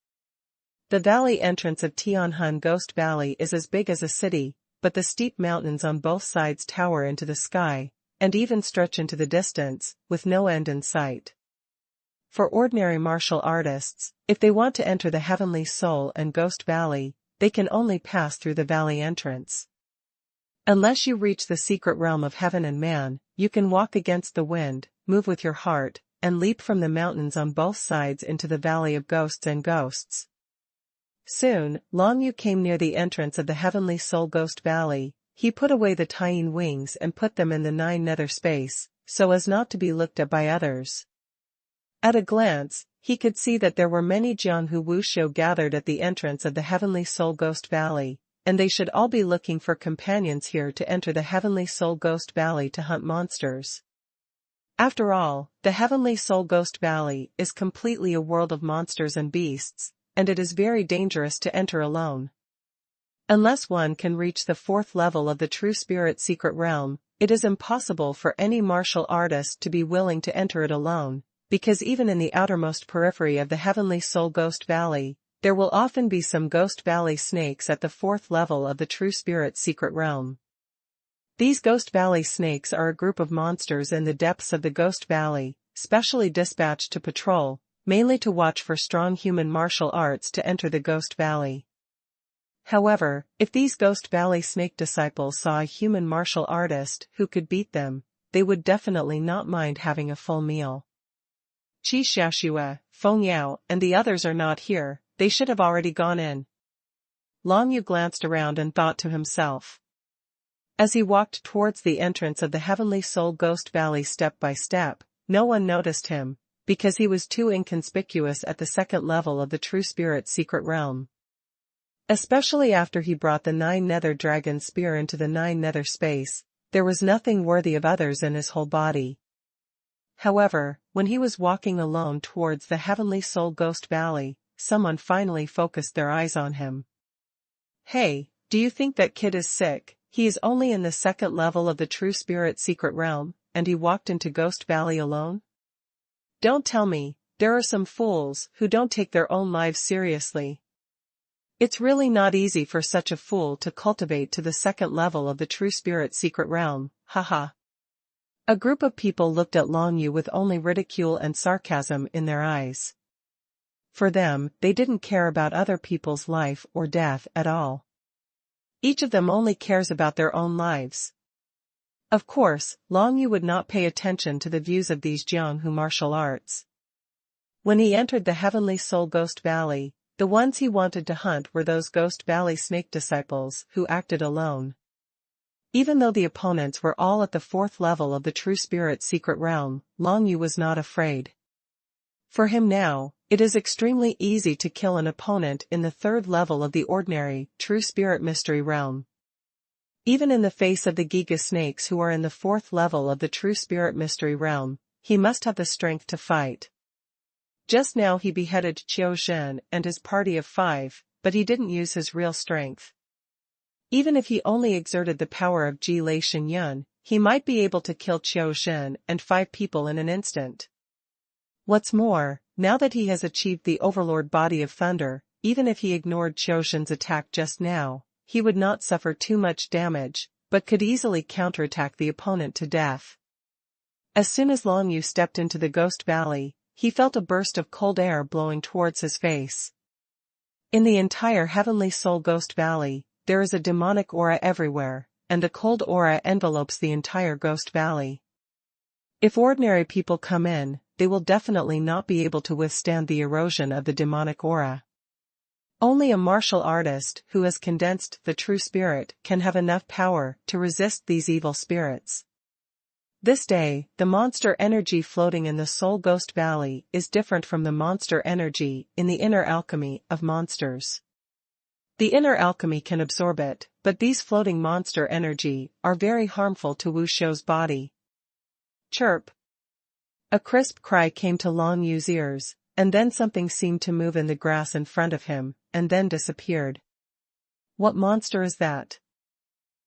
The valley entrance of Tianhun Ghost Valley is as big as a city, but the steep mountains on both sides tower into the sky, and even stretch into the distance, with no end in sight. For ordinary martial artists, if they want to enter the Heavenly Soul and Ghost Valley, they can only pass through the valley entrance. Unless you reach the secret realm of heaven and man, you can walk against the wind, move with your heart, and leap from the mountains on both sides into the Valley of Ghosts and Ghosts. Soon, Long Yu came near the entrance of the Heavenly Soul Ghost Valley. He put away the Taiyin wings and put them in the 9 Nether space, so as not to be looked at by others. At a glance, he could see that there were many Jianghu Wuxiu gathered at the entrance of the Heavenly Soul Ghost Valley, and they should all be looking for companions here to enter the Heavenly Soul Ghost Valley to hunt monsters. After all, the Heavenly Soul Ghost Valley is completely a world of monsters and beasts, and it is very dangerous to enter alone. Unless one can reach the 4th level of the True Spirit Secret Realm, it is impossible for any martial artist to be willing to enter it alone, because even in the outermost periphery of the Heavenly Soul Ghost Valley, there will often be some Ghost Valley snakes at the 4th level of the True Spirit Secret Realm. These Ghost Valley snakes are a group of monsters in the depths of the Ghost Valley, specially dispatched to patrol, mainly to watch for strong human martial arts to enter the Ghost Valley. However, if these Ghost Valley snake disciples saw a human martial artist who could beat them, they would definitely not mind having a full meal. Qi Xiaoxue, Feng Yao, and the others are not here, they should have already gone in. Long Yu glanced around and thought to himself. As he walked towards the entrance of the Heavenly Soul Ghost Valley step by step, no one noticed him, because he was too inconspicuous at the 2nd level of the True Spirit Secret Realm. Especially after he brought the 9 Nether Dragon Spear into the 9 Nether space, there was nothing worthy of others in his whole body. However, when he was walking alone towards the Heavenly Soul Ghost Valley, someone finally focused their eyes on him. Hey, do you think that kid is sick? He is only in the 2nd level of the True Spirit Secret Realm, and he walked into Ghost Valley alone? Don't tell me, there are some fools who don't take their own lives seriously. It's really not easy for such a fool to cultivate to the 2nd level of the True Spirit Secret Realm, haha. A group of people looked at Long Yu with only ridicule and sarcasm in their eyes. For them, they didn't care about other people's life or death at all. Each of them only cares about their own lives. Of course, Long Yu would not pay attention to the views of these Jianghu martial arts. When he entered the Heavenly Soul Ghost Valley, the ones he wanted to hunt were those Ghost Valley snake disciples who acted alone. Even though the opponents were all at the 4th level of the True Spirit Secret Realm, Long Yu was not afraid. For him now, it is extremely easy to kill an opponent in the 3rd level of the ordinary, True Spirit Mystery Realm. Even in the face of the Giga snakes who are in the 4th level of the True Spirit Mystery Realm, he must have the strength to fight. Just now he beheaded Qiu Zhen and his party of 5, but he didn't use his real strength. Even if he only exerted the power of Ji Lei Xinyun, he might be able to kill Qiu Zhen and 5 people in an instant. What's more, now that he has achieved the Overlord Body of Thunder, even if he ignored Qiu Zhen's attack just now, he would not suffer too much damage, but could easily counterattack the opponent to death. As soon as Long Yu stepped into the Ghost Valley, he felt a burst of cold air blowing towards his face. In the entire Heavenly Soul Ghost Valley, there is a demonic aura everywhere, and a cold aura envelopes the entire Ghost Valley. If ordinary people come in, they will definitely not be able to withstand the erosion of the demonic aura. Only a martial artist who has condensed the true spirit can have enough power to resist these evil spirits. This day, the monster energy floating in the Soul Ghost Valley is different from the monster energy in the inner alchemy of monsters. The inner alchemy can absorb it, but these floating monster energy are very harmful to Wu Xiu's body. Chirp! A crisp cry came to Long Yu's ears, and then something seemed to move in the grass in front of him, and then disappeared. What monster is that?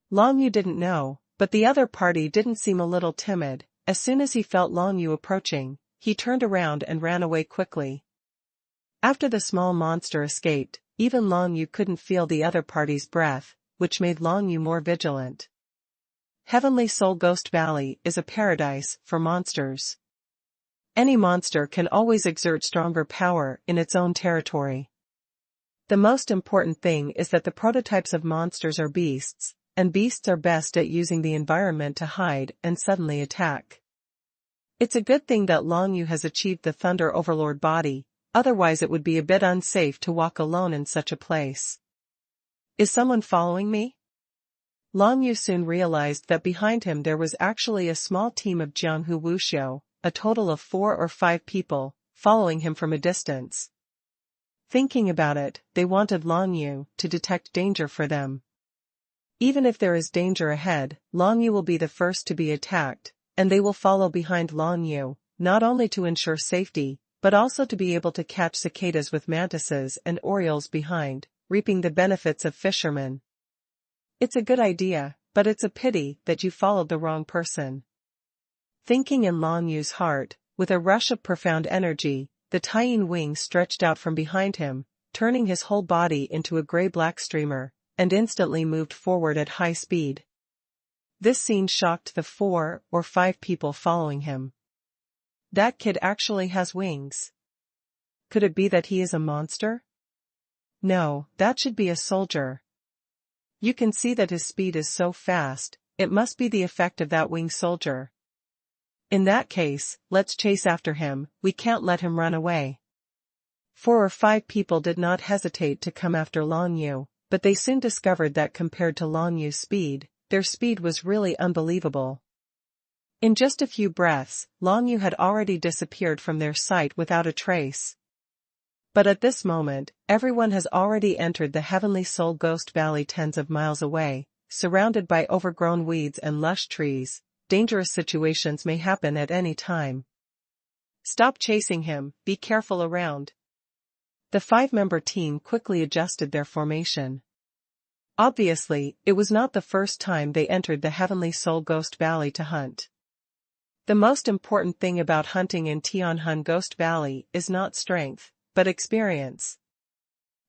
Long Yu didn't know, but the other party didn't seem a little timid. As soon as he felt Long Yu approaching, he turned around and ran away quickly. After the small monster escaped, even Long Yu couldn't feel the other party's breath, which made Long Yu more vigilant. Heavenly Soul Ghost Valley is a paradise for monsters. Any monster can always exert stronger power in its own territory. The most important thing is that the prototypes of monsters are beasts, and beasts are best at using the environment to hide and suddenly attack. It's a good thing that Long Yu has achieved the Thunder Overlord body, otherwise it would be a bit unsafe to walk alone in such a place. Is someone following me? Long Yu soon realized that behind him there was actually a small team of Jianghu Wuxiu, a total of 4 or 5 people, following him from a distance. Thinking about it, they wanted Long Yu to detect danger for them. Even if there is danger ahead, Long Yu will be the first to be attacked, and they will follow behind Long Yu, not only to ensure safety, but also to be able to catch cicadas with mantises and orioles behind, reaping the benefits of fishermen. It's a good idea, but it's a pity that you followed the wrong person. Thinking in Long Yu's heart, with a rush of profound energy, the tying wing stretched out from behind him, turning his whole body into a gray-black streamer, and instantly moved forward at high speed. This scene shocked the 4 or 5 people following him. That kid actually has wings. Could it be that he is a monster? No, that should be a soldier. You can see that his speed is so fast, it must be the effect of that winged soldier. In that case, let's chase after him, we can't let him run away. 4 or 5 people did not hesitate to come after Long Yu, but they soon discovered that compared to Long Yu's speed, their speed was really unbelievable. In just a few breaths, Long Yu had already disappeared from their sight without a trace. But at this moment, everyone has already entered the Heavenly Soul Ghost Valley tens of miles away, surrounded by overgrown weeds and lush trees. Dangerous situations may happen at any time. Stop chasing him, be careful around. The 5-member team quickly adjusted their formation. Obviously, it was not the first time they entered the Heavenly Soul Ghost Valley to hunt. The most important thing about hunting in Tianhun Ghost Valley is not strength, but experience.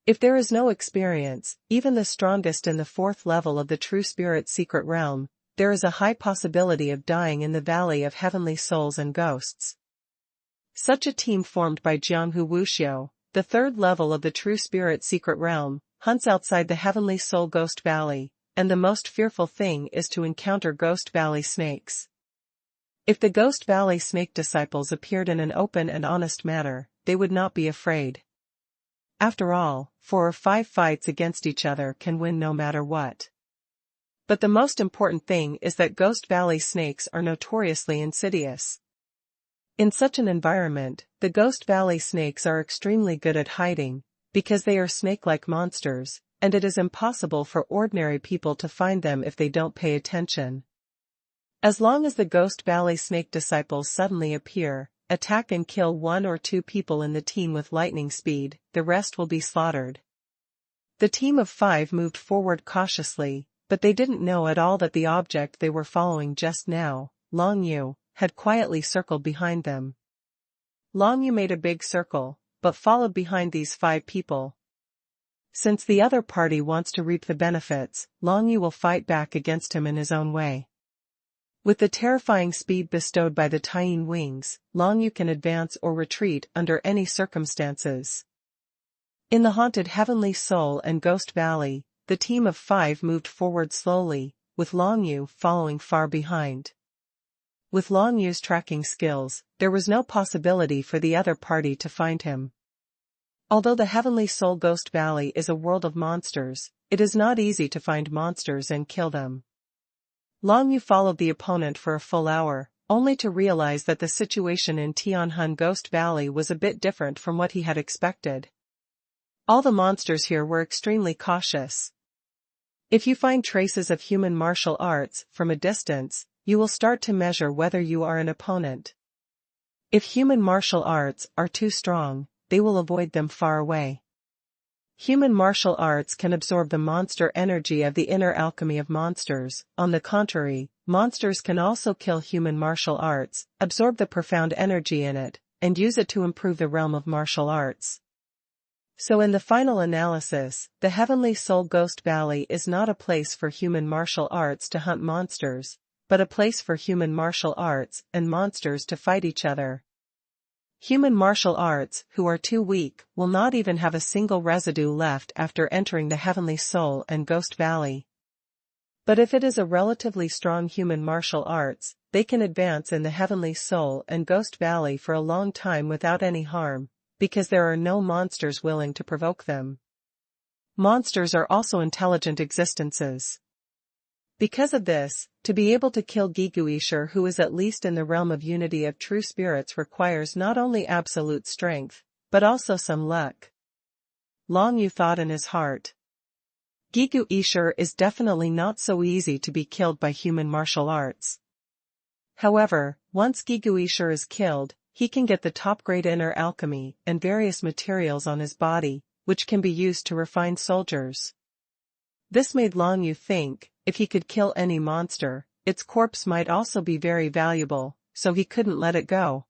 If there is no experience, even the strongest in the 4th level of the True Spirit Secret Realm, there is a high possibility of dying in the Valley of Heavenly Souls and Ghosts. Such a team formed by Jianghu Wuxiu, the 3rd level of the True Spirit Secret Realm, hunts outside the Heavenly Soul Ghost Valley, and the most fearful thing is to encounter Ghost Valley snakes. If the Ghost Valley snake disciples appeared in an open and honest manner, they would not be afraid. After all, 4 or 5 fights against each other can win no matter what. But the most important thing is that Ghost Valley snakes are notoriously insidious. In such an environment, the Ghost Valley snakes are extremely good at hiding, because they are snake-like monsters, and it is impossible for ordinary people to find them if they don't pay attention. As long as the Ghost Valley snake disciples suddenly appear, attack and kill 1 or 2 people in the team with lightning speed, the rest will be slaughtered. The team of 5 moved forward cautiously, but they didn't know at all that the object they were following just now, Long Yu, had quietly circled behind them. Long Yu made a big circle, but followed behind these 5 people. Since the other party wants to reap the benefits, Long Yu will fight back against him in his own way. With the terrifying speed bestowed by the tying wings, Long Yu can advance or retreat under any circumstances. In the haunted Heavenly Soul and Ghost Valley, the team of 5 moved forward slowly, with Long Yu following far behind. With Long Yu's tracking skills, there was no possibility for the other party to find him. Although the Heavenly Soul Ghost Valley is a world of monsters, it is not easy to find monsters and kill them. Long Yu followed the opponent for a full hour, only to realize that the situation in Tianhun Ghost Valley was a bit different from what he had expected. All the monsters here were extremely cautious. If you find traces of human martial arts from a distance, you will start to measure whether you are an opponent. If human martial arts are too strong, they will avoid them far away. Human martial arts can absorb the monster energy of the inner alchemy of monsters. On the contrary, monsters can also kill human martial arts, absorb the profound energy in it, and use it to improve the realm of martial arts. So in the final analysis, the Heavenly Soul Ghost Valley is not a place for human martial arts to hunt monsters, but a place for human martial arts and monsters to fight each other. Human martial arts who are too weak will not even have a single residue left after entering the Heavenly Soul and Ghost Valley. But if it is a relatively strong human martial arts, they can advance in the Heavenly Soul and Ghost Valley for a long time without any harm, because there are no monsters willing to provoke them. Monsters are also intelligent existences. Because of this, to be able to kill Giguisher, who is at least in the realm of unity of true spirits, requires not only absolute strength, but also some luck. Long Yu thought in his heart. Giguisher is definitely not so easy to be killed by human martial arts. However, once Giguisher is killed, he can get the top-grade inner alchemy and various materials on his body, which can be used to refine soldiers. This made Long Yu think, if he could kill any monster, its corpse might also be very valuable, so he couldn't let it go.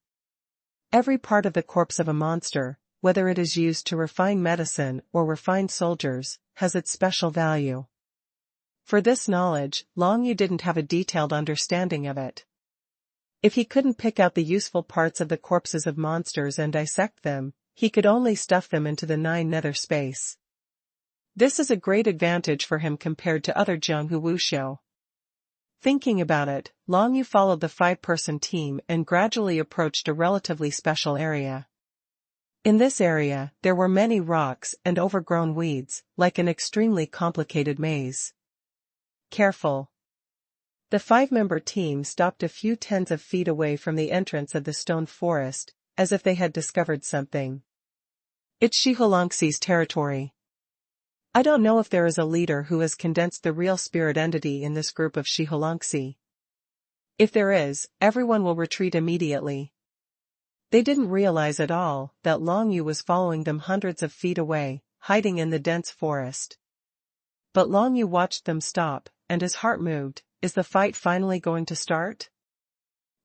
Every part of the corpse of a monster, whether it is used to refine medicine or refine soldiers, has its special value. For this knowledge, Long Yu didn't have a detailed understanding of it. If he couldn't pick out the useful parts of the corpses of monsters and dissect them, he could only stuff them into the 9 nether space. This is a great advantage for him compared to other Jianghu Wuxiu. Thinking about it, Long Yu followed the 5-person team and gradually approached a relatively special area. In this area, there were many rocks and overgrown weeds, like an extremely complicated maze. Careful. The 5-member team stopped a few tens of feet away from the entrance of the stone forest, as if they had discovered something. It's Shihulongxi's territory. I don't know if there is a leader who has condensed the real spirit entity in this group of Shihulongxi. If there is, everyone will retreat immediately. They didn't realize at all that Long Yu was following them hundreds of feet away, hiding in the dense forest. But Long Yu watched them stop, and his heart moved. Is the fight finally going to start?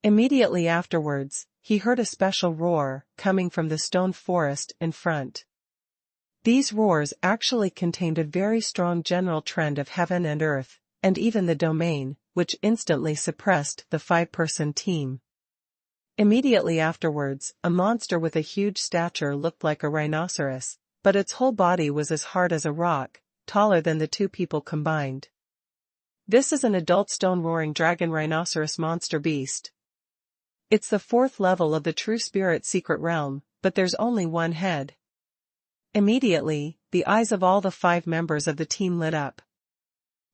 Immediately afterwards, he heard a special roar coming from the stone forest in front. These roars actually contained a very strong general trend of heaven and earth, and even the domain, which instantly suppressed the 5-person team. Immediately afterwards, a monster with a huge stature looked like a rhinoceros, but its whole body was as hard as a rock, taller than the 2 people combined. This is an adult stone-roaring dragon rhinoceros monster beast. It's the 4th level of the True Spirit secret realm, but there's only one head. Immediately, the eyes of all the 5 members of the team lit up.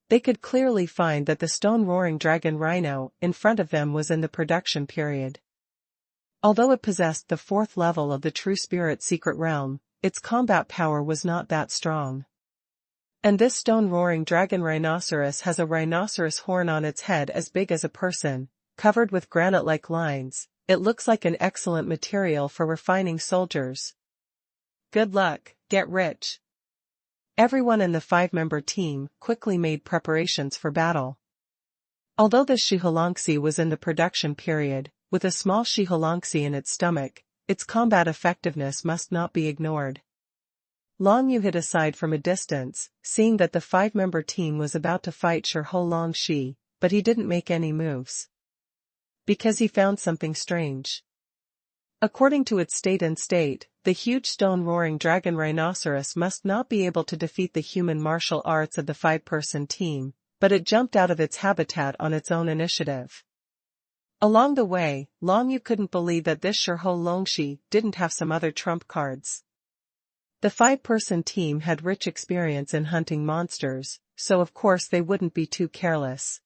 They could clearly find that the stone-roaring dragon rhino in front of them was in the production period. Although it possessed the 4th level of the True Spirit secret realm, its combat power was not that strong. And this stone-roaring dragon rhinoceros has a rhinoceros horn on its head as big as a person, covered with granite-like lines. It looks like an excellent material for refining soldiers. Good luck, get rich. Everyone in the 5-member team quickly made preparations for battle. Although the Shihulongxi was in the production period, with a small Shihulongxi in its stomach, its combat effectiveness must not be ignored. Long Yu hid aside from a distance, seeing that the 5-member team was about to fight Shihulongxi, but he didn't make any moves. Because he found something strange. According to its state, the huge stone-roaring dragon rhinoceros must not be able to defeat the human martial arts of the 5-person team, but it jumped out of its habitat on its own initiative. Along the way, Long Yu couldn't believe that this Shihulongxi didn't have some other trump cards. The 5-person team had rich experience in hunting monsters, so of course they wouldn't be too careless.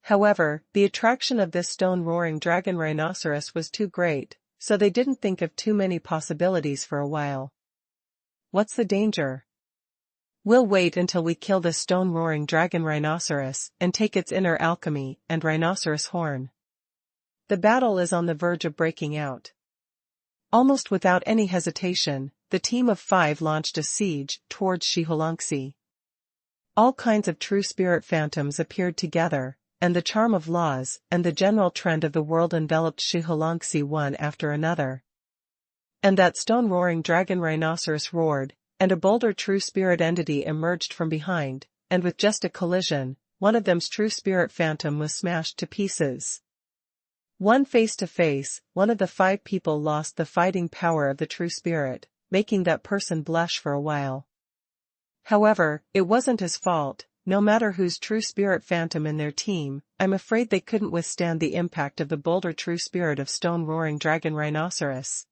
However, the attraction of this stone-roaring dragon rhinoceros was too great, so they didn't think of too many possibilities for a while. What's the danger? We'll wait until we kill this stone-roaring dragon rhinoceros and take its inner alchemy and rhinoceros horn. The battle is on the verge of breaking out. Almost without any hesitation, the team of 5 launched a siege towards Shihulongxi. All kinds of true spirit phantoms appeared together, and the charm of laws and the general trend of the world enveloped Shihulongxi one after another. And that stone-roaring dragon rhinoceros roared, and a bolder true spirit entity emerged from behind, and with just a collision, one of them's true spirit phantom was smashed to pieces. One face to face, one of the 5 people lost the fighting power of the true spirit, making that person blush for a while. However, it wasn't his fault. No matter whose true spirit phantom in their team, I'm afraid they couldn't withstand the impact of the bolder true spirit of stone-roaring dragon rhinoceros.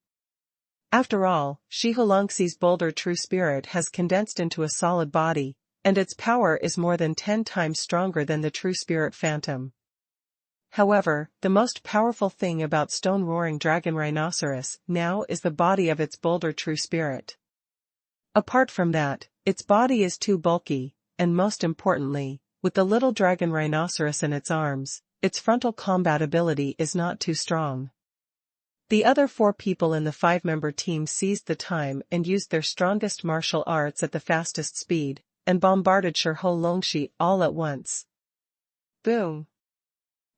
After all, Shihulongxi's bolder true spirit has condensed into a solid body, and its power is more than 10 times stronger than the true spirit phantom. However, the most powerful thing about stone-roaring dragon rhinoceros now is the body of its bolder true spirit. Apart from that, its body is too bulky, and most importantly, with the little dragon rhinoceros in its arms, its frontal combat ability is not too strong. The other 4 people in the 5-member team seized the time and used their strongest martial arts at the fastest speed, and bombarded Xuanhuan all at once. Boom!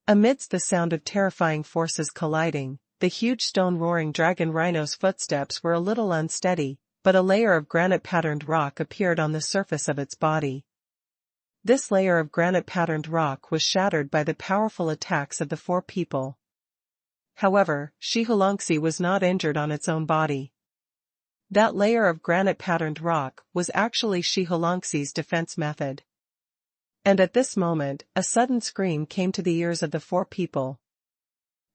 Amidst the sound of terrifying forces colliding, the huge stone-roaring dragon rhino's footsteps were a little unsteady, but a layer of granite-patterned rock appeared on the surface of its body. This layer of granite-patterned rock was shattered by the powerful attacks of the 4 people. However, Xuanhuan was not injured on its own body. That layer of granite-patterned rock was actually Xuanhuan's defense method. And at this moment, a sudden scream came to the ears of the 4 people.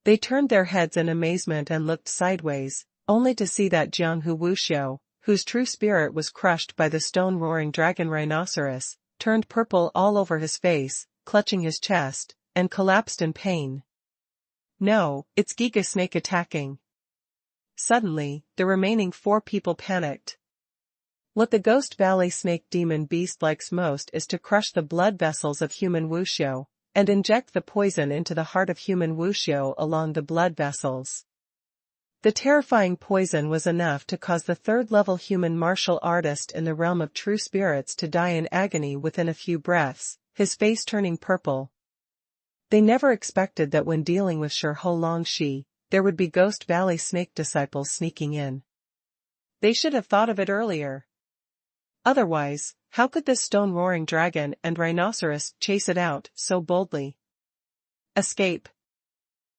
They turned their heads in amazement and looked sideways, only to see that Jianghu Wuxiu, whose true spirit was crushed by the stone-roaring dragon rhinoceros, turned purple all over his face, clutching his chest, and collapsed in pain. No, it's Giga Snake attacking. Suddenly, the remaining 4 people panicked. What the Ghost Valley Snake Demon Beast likes most is to crush the blood vessels of human Wuxiu, and inject the poison into the heart of human Wuxiu along the blood vessels. The terrifying poison was enough to cause the 3rd-level human martial artist in the realm of true spirits to die in agony within a few breaths, his face turning purple. They never expected that when dealing with Xuanhuan, there would be Ghost Valley Snake disciples sneaking in. They should have thought of it earlier. Otherwise, how could this stone-roaring dragon and rhinoceros chase it out so boldly? Escape.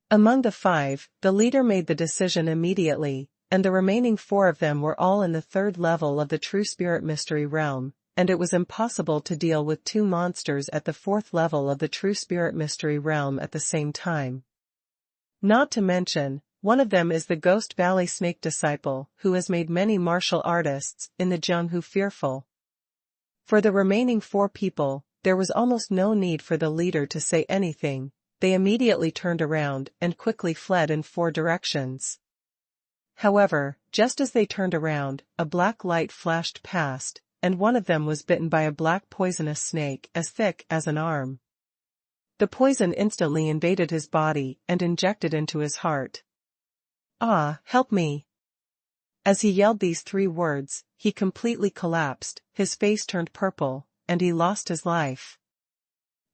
Among the 5, the leader made the decision immediately, and the remaining 4 of them were all in the 3rd level of the True Spirit Mystery Realm, and it was impossible to deal with 2 monsters at the 4th level of the True Spirit Mystery Realm at the same time. Not to mention, one of them is the Ghost Valley Snake disciple who has made many martial artists in the Jianghu fearful. For the remaining 4 people, there was almost no need for the leader to say anything. They immediately turned around and quickly fled in 4 directions. However, just as they turned around, a black light flashed past, and one of them was bitten by a black poisonous snake as thick as an arm. The poison instantly invaded his body and injected into his heart. "Ah, help me!" As he yelled these 3 words, he completely collapsed, his face turned purple, and he lost his life.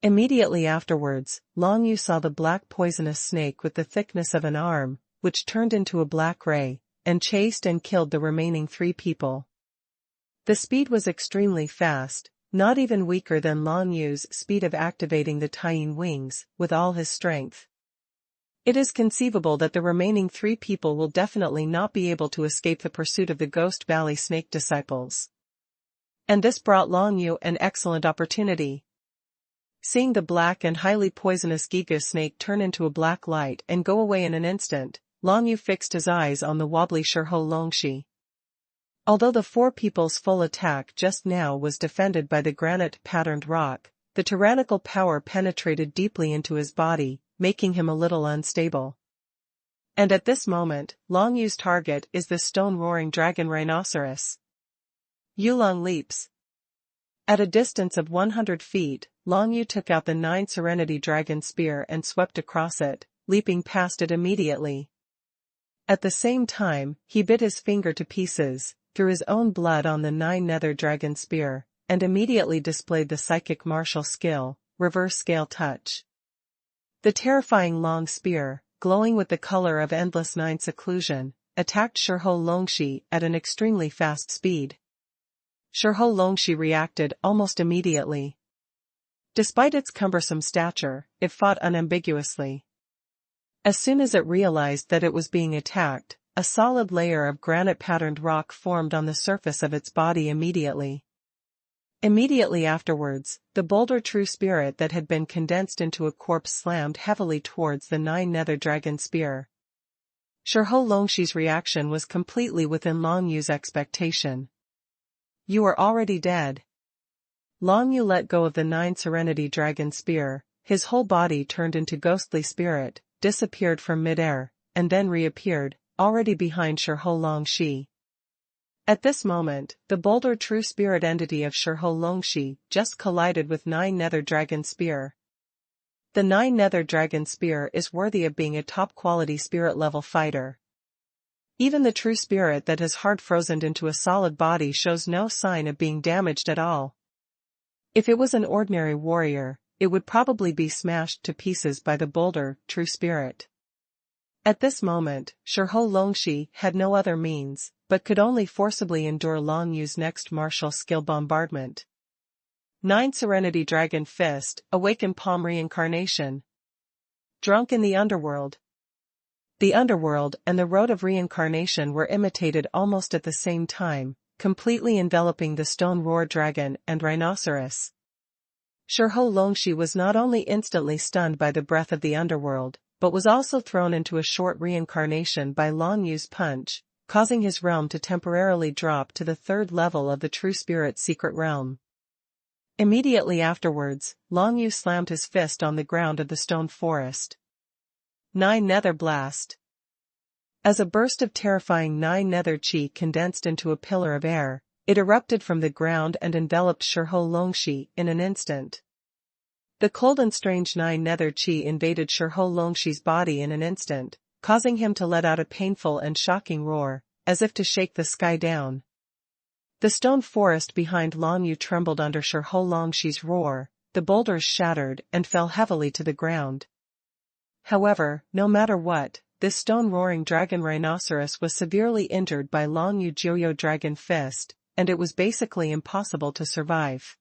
Immediately afterwards, Long Yu saw the black poisonous snake with the thickness of an arm, which turned into a black ray, and chased and killed the remaining 3 people. The speed was extremely fast, not even weaker than Long Yu's speed of activating the Taiyin wings, with all his strength. It is conceivable that the remaining 3 people will definitely not be able to escape the pursuit of the Ghost Valley Snake disciples. And this brought Long Yu an excellent opportunity. Seeing the black and highly poisonous Giga snake turn into a black light and go away in an instant, Long Yu fixed his eyes on the wobbly Xuanhuan. Although the 4 people's full attack just now was defended by the granite-patterned rock, the tyrannical power penetrated deeply into his body, making him a little unstable. And at this moment, Long Yu's target is the stone-roaring dragon rhinoceros. Yulong leaps. At a distance of 100 feet, Long Yu took out the 9 Serenity Dragon Spear and swept across it, leaping past it immediately. At the same time, he bit his finger to pieces, threw his own blood on the 9 Nether Dragon Spear, and immediately displayed the psychic martial skill, Reverse Scale Touch. The terrifying long spear, glowing with the color of endless 9 seclusion, attacked Xuanhuan at an extremely fast speed. Xuanhuan reacted almost immediately. Despite its cumbersome stature, it fought unambiguously. As soon as it realized that it was being attacked, a solid layer of granite-patterned rock formed on the surface of its body immediately. Immediately afterwards, the bolder true spirit that had been condensed into a corpse slammed heavily towards the 9 Nether Dragon Spear. Xuanhuan's reaction was completely within Long Yu's expectation. "You are already dead." Long Yu let go of the 9 Serenity Dragon Spear, his whole body turned into ghostly spirit, disappeared from midair, and then reappeared, already behind Xuanhuan. At this moment, the bolder true spirit entity of Xuanhuan just collided with 9 Nether Dragon Spear. The 9 Nether Dragon Spear is worthy of being a top-quality spirit-level fighter. Even the true spirit that has hard frozen into a solid body shows no sign of being damaged at all. If it was an ordinary warrior, it would probably be smashed to pieces by the bolder, true spirit. At this moment, Shiho Longxi had no other means, but could only forcibly endure Long Yu's next martial skill bombardment. 9 Serenity Dragon Fist, Awaken Palm Reincarnation. Drunk in the Underworld. The underworld and the road of reincarnation were imitated almost at the same time, completely enveloping the stone roar dragon and rhinoceros. Shiho Longxi was not only instantly stunned by the breath of the underworld, but was also thrown into a short reincarnation by Long Yu's punch, causing his realm to temporarily drop to the 3rd level of the true spirit's secret realm. Immediately afterwards, Long Yu slammed his fist on the ground of the stone forest. 9 Nether Blast. As a burst of terrifying 9 nether chi condensed into a pillar of air, it erupted from the ground and enveloped Shiho Longxi in an instant. The cold and strange 9 nether chi invaded Shiho Longxi's body in an instant, causing him to let out a painful and shocking roar, as if to shake the sky down. The stone forest behind Long Yu trembled under Shiho Longxi's roar, the boulders shattered and fell heavily to the ground. However, no matter what, this stone-roaring dragon rhinoceros was severely injured by Long Yu Jiuyo Dragon Fist, and it was basically impossible to survive.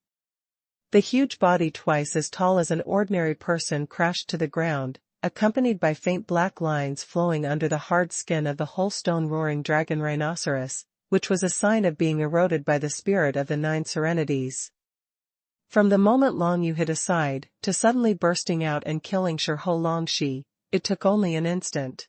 The huge body twice as tall as an ordinary person crashed to the ground, accompanied by faint black lines flowing under the hard skin of the whole stone-roaring dragon rhinoceros, which was a sign of being eroded by the spirit of the 9 serenities. From the moment Long Yu hid aside, to suddenly bursting out and killing Shiho Longxi, it took only an instant.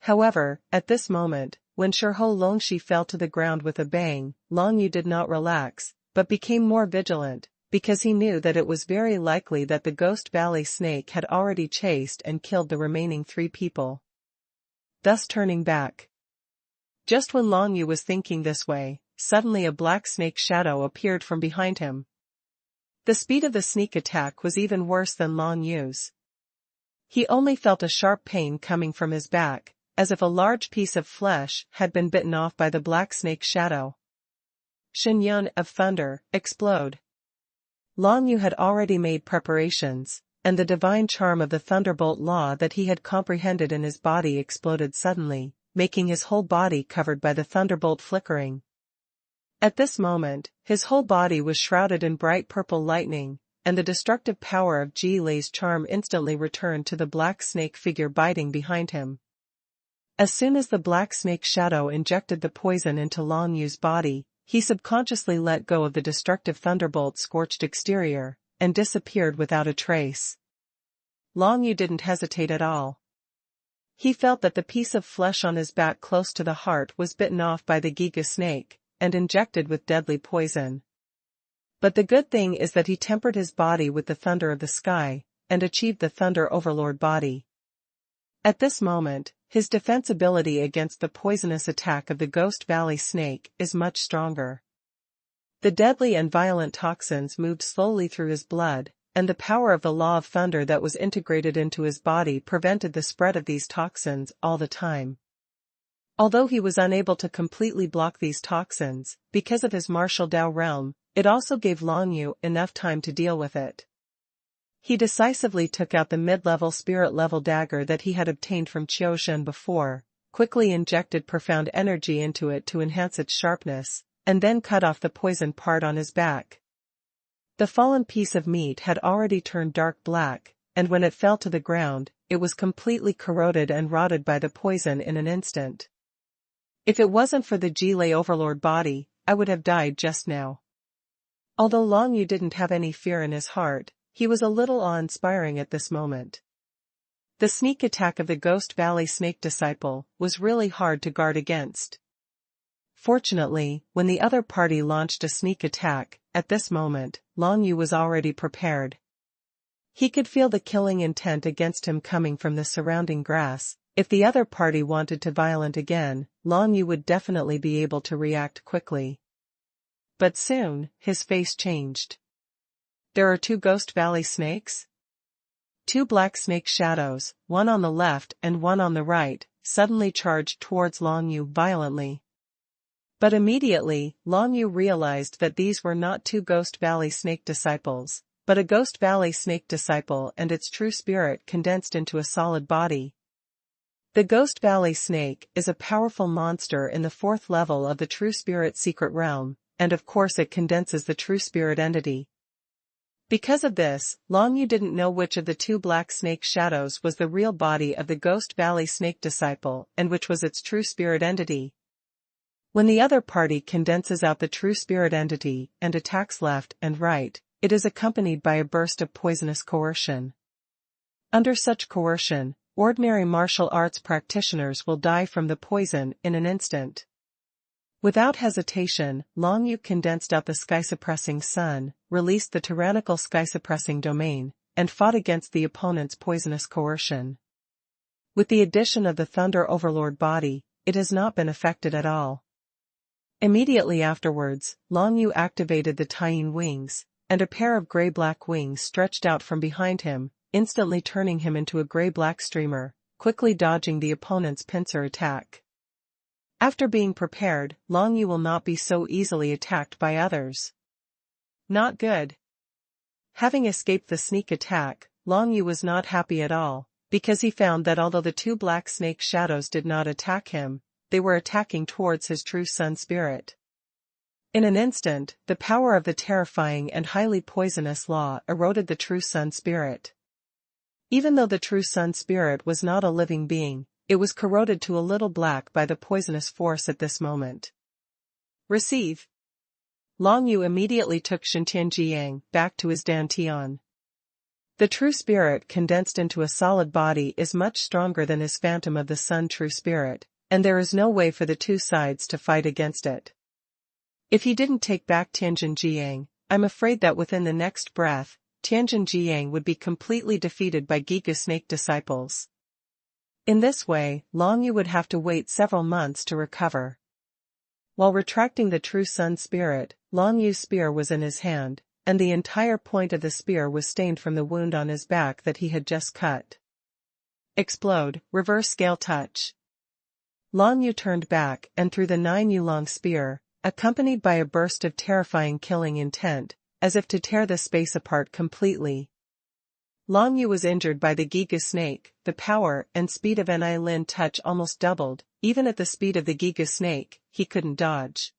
However, at this moment, when Shiho Longxi fell to the ground with a bang, Long Yu did not relax, but became more vigilant, because he knew that it was very likely that the Ghost Valley snake had already chased and killed the remaining 3 people. Thus turning back. Just when Long Yu was thinking this way, suddenly a black snake shadow appeared from behind him. The speed of the sneak attack was even worse than Long Yu's. He only felt a sharp pain coming from his back, as if a large piece of flesh had been bitten off by the black snake shadow. Xuanhuan of Thunder, explode. Long Yu had already made preparations, and the divine charm of the thunderbolt law that he had comprehended in his body exploded suddenly, making his whole body covered by the thunderbolt flickering. At this moment, his whole body was shrouded in bright purple lightning, and the destructive power of Ji Lei's charm instantly returned to the black snake figure biting behind him. As soon as the black snake shadow injected the poison into Long Yu's body, he subconsciously let go of the destructive thunderbolt's scorched exterior, and disappeared without a trace. Long Yu didn't hesitate at all. He felt that the piece of flesh on his back close to the heart was bitten off by the Giga snake, and injected with deadly poison. But the good thing is that he tempered his body with the thunder of the sky, and achieved the Thunder Overlord body. At this moment, his defensibility against the poisonous attack of the Ghost Valley snake is much stronger. The deadly and violent toxins moved slowly through his blood, and the power of the law of thunder that was integrated into his body prevented the spread of these toxins all the time. Although he was unable to completely block these toxins, because of his martial Dao realm, it also gave Long Yu enough time to deal with it. He decisively took out the mid-level spirit-level dagger that he had obtained from Qiuzhen before, quickly injected profound energy into it to enhance its sharpness, and then cut off the poisoned part on his back. The fallen piece of meat had already turned dark black, and when it fell to the ground, it was completely corroded and rotted by the poison in an instant. If it wasn't for the Ji-Lei Overlord body, I would have died just now. Although Long Yu didn't have any fear in his heart, he was a little awe-inspiring at this moment. The sneak attack of the Ghost Valley Snake Disciple was really hard to guard against. Fortunately, when the other party launched a sneak attack, at this moment, Long Yu was already prepared. He could feel the killing intent against him coming from the surrounding grass. If the other party wanted to violent again, Long Yu would definitely be able to react quickly. But soon, his face changed. There are 2 Ghost Valley snakes? 2 black snake shadows, one on the left and one on the right, suddenly charged towards Long Yu violently. But immediately, Long Yu realized that these were not two Ghost Valley snake disciples, but a Ghost Valley snake disciple and its true spirit condensed into a solid body. The Ghost Valley snake is a powerful monster in the 4th level of the True Spirit secret realm, and of course it condenses the True Spirit entity. Because of this, Long Yu didn't know which of the two black snake shadows was the real body of the Ghost Valley snake disciple and which was its True Spirit entity. When the other party condenses out the True Spirit entity and attacks left and right, it is accompanied by a burst of poisonous coercion. Under such coercion, ordinary martial arts practitioners will die from the poison in an instant. Without hesitation, Long Yu condensed out the sky-suppressing sun, released the tyrannical sky-suppressing domain, and fought against the opponent's poisonous coercion. With the addition of the Thunder Overlord body, it has not been affected at all. Immediately afterwards, Long Yu activated the Taiyin wings, and a pair of gray-black wings stretched out from behind him, instantly turning him into a gray-black streamer, quickly dodging the opponent's pincer attack. After being prepared, Long Yu will not be so easily attacked by others. Not good. Having escaped the sneak attack, Long Yu was not happy at all, because he found that although the two black snake shadows did not attack him, they were attacking towards his true sun spirit. In an instant, the power of the terrifying and highly poisonous law eroded the true sun spirit. Even though the true sun spirit was not a living being, it was corroded to a little black by the poisonous force at this moment. Receive. Long Yu immediately took Shintian Jiang back to his Dantian. The true spirit condensed into a solid body is much stronger than his phantom of the sun true spirit, and there is no way for the two sides to fight against it. If he didn't take back Tianjin Jiang, I'm afraid that within the next breath, Tianjin Jiang would be completely defeated by Giga Snake disciples. In this way, Long Yu would have to wait several months to recover. While retracting the true sun spirit, Long Yu's spear was in his hand, and the entire point of the spear was stained from the wound on his back that he had just cut. Explode, reverse scale touch. Long Yu turned back and threw the 9-yu-long spear, accompanied by a burst of terrifying killing intent, as if to tear the space apart completely. Long Yu was injured by the Giga Snake. The power and speed of Enlightenment touch almost doubled. Even at the speed of the Giga Snake, he couldn't dodge.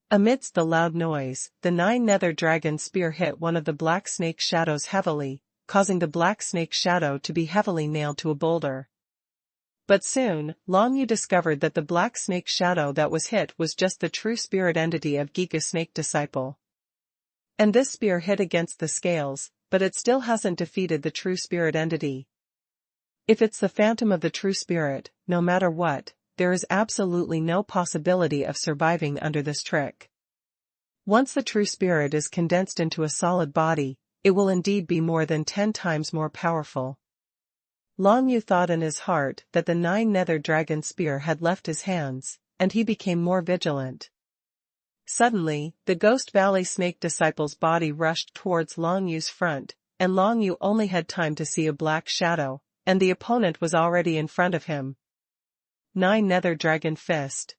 Amidst the loud noise, the 9-nether dragon spear hit one of the black snake shadows heavily, causing the black snake shadow to be heavily nailed to a boulder. But soon, Long Yu discovered that the black snake shadow that was hit was just the true spirit entity of Giga Snake disciple. And this spear hit against the scales, but it still hasn't defeated the true spirit entity. If it's the phantom of the true spirit, no matter what, there is absolutely no possibility of surviving under this trick. Once the true spirit is condensed into a solid body, it will indeed be more than 10 times more powerful. Long Yu thought in his heart that the 9-nether dragon spear had left his hands, and he became more vigilant. Suddenly, the Ghost Valley snake disciple's body rushed towards Long Yu's front, and Long Yu only had time to see a black shadow, and the opponent was already in front of him. 9-nether dragon fist.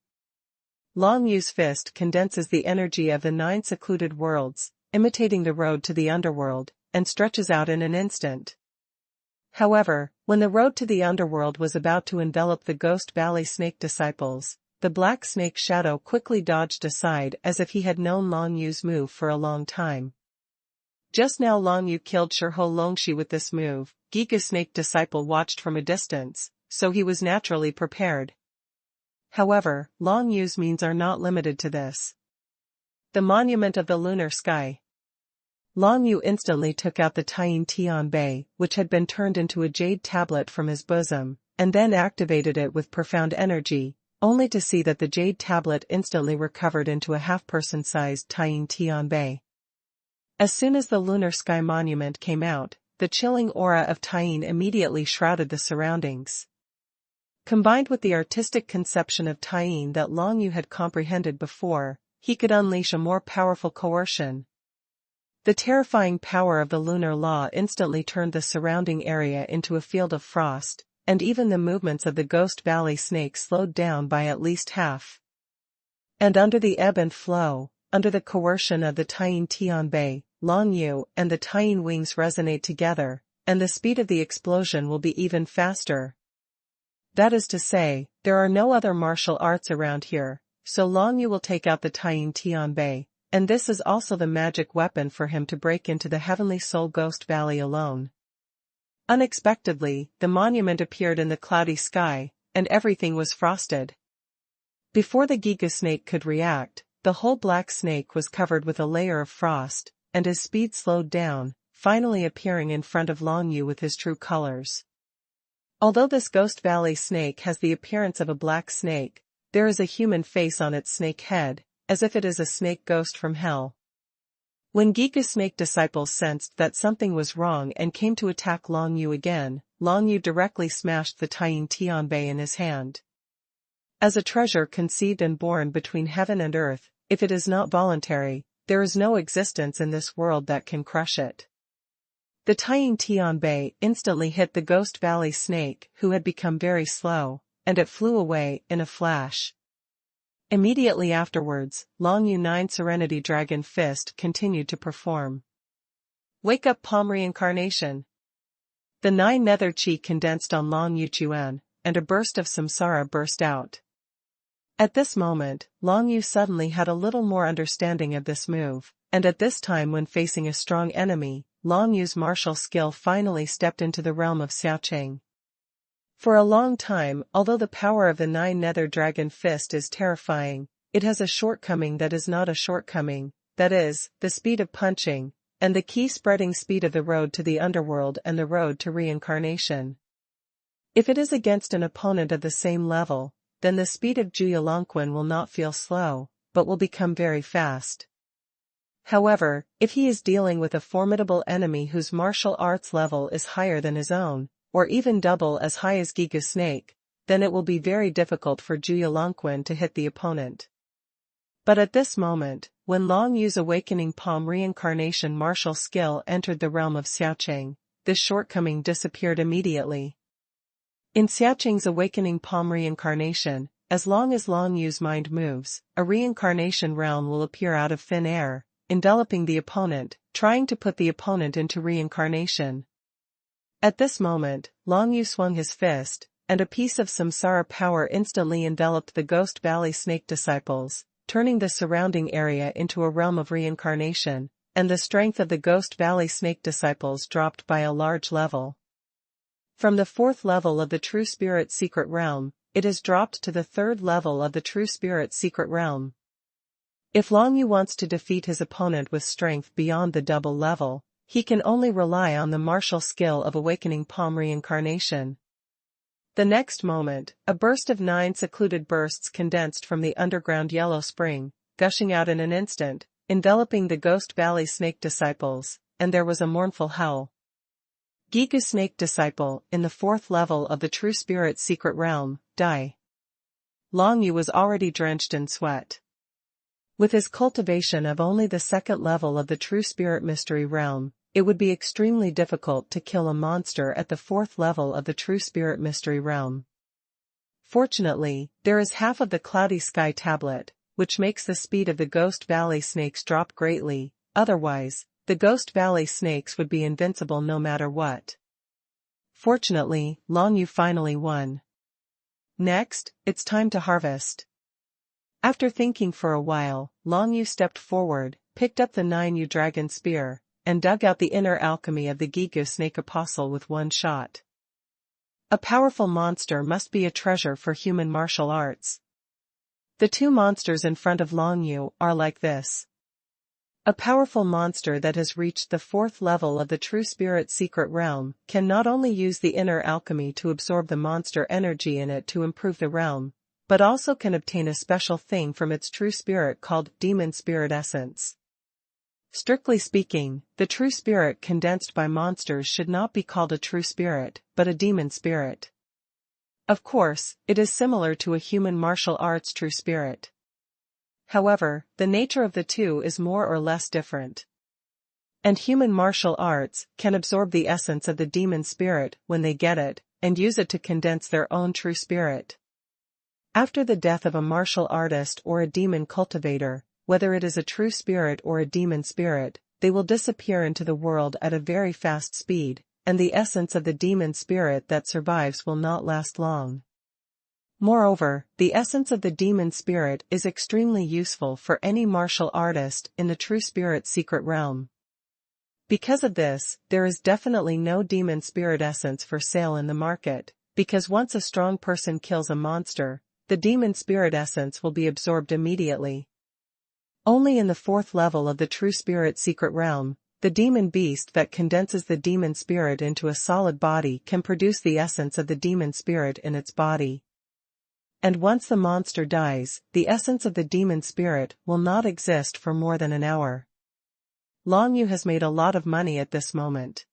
Long Yu's fist condenses the energy of the 9 secluded worlds, imitating the road to the underworld, and stretches out in an instant. However, when the road to the underworld was about to envelop the Ghost Valley snake disciples, the black snake shadow quickly dodged aside as if he had known Long Yu's move for a long time. Just now Long Yu killed Shiho Longxi with this move. Giga Snake disciple watched from a distance, so he was naturally prepared. However, Long Yu's means are not limited to this. The Monument of the Lunar Sky. Long Yu instantly took out the Taiyin Tianbei, which had been turned into a jade tablet from his bosom, and then activated it with profound energy, only to see that the jade tablet instantly recovered into a half-person-sized Taiyin Tianbei. As soon as the lunar sky monument came out, the chilling aura of Taiyin immediately shrouded the surroundings. Combined with the artistic conception of Taiyin that Long Yu had comprehended before, he could unleash a more powerful coercion. The terrifying power of the lunar law instantly turned the surrounding area into a field of frost, and even the movements of the Ghost Valley snake slowed down by at least half. And under the ebb and flow, under the coercion of the Tying Tianbei, Long Yu and the Tying wings resonate together, and the speed of the explosion will be even faster. That is to say, there are no other martial arts around here, so Long Yu will take out the Tying Tianbei, and this is also the magic weapon for him to break into the Heavenly Soul Ghost Valley alone. Unexpectedly, the monument appeared in the cloudy sky, and everything was frosted. Before the Giga snake could react, the whole black snake was covered with a layer of frost, and his speed slowed down, finally appearing in front of Long Yu with his true colors. Although this Ghost Valley snake has the appearance of a black snake, there is a human face on its snake head, as if it is a snake ghost from hell. When Giga snake disciples sensed that something was wrong and came to attack Long Yu again, Long Yu directly smashed the Tying Tianbei in his hand. As a treasure conceived and born between heaven and earth, if it is not voluntary, there is no existence in this world that can crush it. The Tying Tianbei instantly hit the Ghost Valley snake, who had become very slow, and it flew away in a flash. Immediately afterwards, Long Yu 9 Serenity Dragon Fist continued to perform. Wake up Palm Reincarnation. The 9 Nether Chi condensed on Long Yu Chuan, and a burst of samsara burst out. At this moment, Long Yu suddenly had a little more understanding of this move, and at this time when facing a strong enemy, Long Yu's martial skill finally stepped into the realm of Xiaocheng. For a long time, although the power of the 9 Nether Dragon Fist is terrifying, it has a shortcoming that is not a shortcoming, that is, the speed of punching, and the key spreading speed of the road to the underworld and the road to reincarnation. If it is against an opponent of the same level, then the speed of Jueyalongquan will not feel slow, but will become very fast. However, if he is dealing with a formidable enemy whose martial arts level is higher than his own, or even double as high as Giga Snake, then it will be very difficult for Jueyalongquan to hit the opponent. But at this moment, when Long Yu's Awakening Palm Reincarnation martial skill entered the realm of Xiaocheng, this shortcoming disappeared immediately. In Xiaocheng's Awakening Palm Reincarnation, as long as Long Yu's mind moves, a reincarnation realm will appear out of thin air, enveloping the opponent, trying to put the opponent into reincarnation. At this moment, Long Yu swung his fist, and a piece of samsara power instantly enveloped the Ghost Valley snake disciples, turning the surrounding area into a realm of reincarnation, and the strength of the Ghost Valley snake disciples dropped by a large level. From the 4th level of the True Spirit Secret Realm, it is dropped to the 3rd level of the True Spirit Secret Realm. If Long Yu wants to defeat his opponent with strength beyond the double level, he can only rely on the martial skill of Awakening Palm Reincarnation. The next moment, a burst of 9 secluded bursts condensed from the underground yellow spring, gushing out in an instant, enveloping the Ghost Valley snake disciples, and there was a mournful howl. Giga Snake Disciple, in the 4th level of the True Spirit Secret Realm, die. Long Yu was already drenched in sweat. With his cultivation of only the 2nd level of the True Spirit Mystery Realm, it would be extremely difficult to kill a monster at the 4th level of the True Spirit Mystery Realm. Fortunately, there is half of the Cloudy Sky Tablet, which makes the speed of the Ghost Valley snakes drop greatly, otherwise, the Ghost Valley snakes would be invincible no matter what. Fortunately, Long Yu finally won. Next, it's time to harvest. After thinking for a while, Long Yu stepped forward, picked up the 9 Dragon Spear, and dug out the inner alchemy of the Giga Snake Apostle with one shot. A powerful monster must be a treasure for human martial arts. The 2 monsters in front of Long Yu are like this. A powerful monster that has reached the 4th level of the True Spirit Secret Realm can not only use the inner alchemy to absorb the monster energy in it to improve the realm, but also can obtain a special thing from its true spirit called Demon Spirit Essence. Strictly speaking, the true spirit condensed by monsters should not be called a true spirit, but a demon spirit. Of course, it is similar to a human martial arts true spirit. However, the nature of the two is more or less different. And human martial arts can absorb the essence of the demon spirit when they get it, and use it to condense their own true spirit. After the death of a martial artist or a demon cultivator, whether it is a true spirit or a demon spirit, they will disappear into the world at a very fast speed, and the essence of the demon spirit that survives will not last long. Moreover, the essence of the demon spirit is extremely useful for any martial artist in the true spirit secret realm. Because of this, there is definitely no demon spirit essence for sale in the market, because once a strong person kills a monster, the demon spirit essence will be absorbed immediately. Only in the 4th level of the true spirit secret realm, the demon beast that condenses the demon spirit into a solid body can produce the essence of the demon spirit in its body. And once the monster dies, the essence of the demon spirit will not exist for more than an hour. Long Yu has made a lot of money at this moment.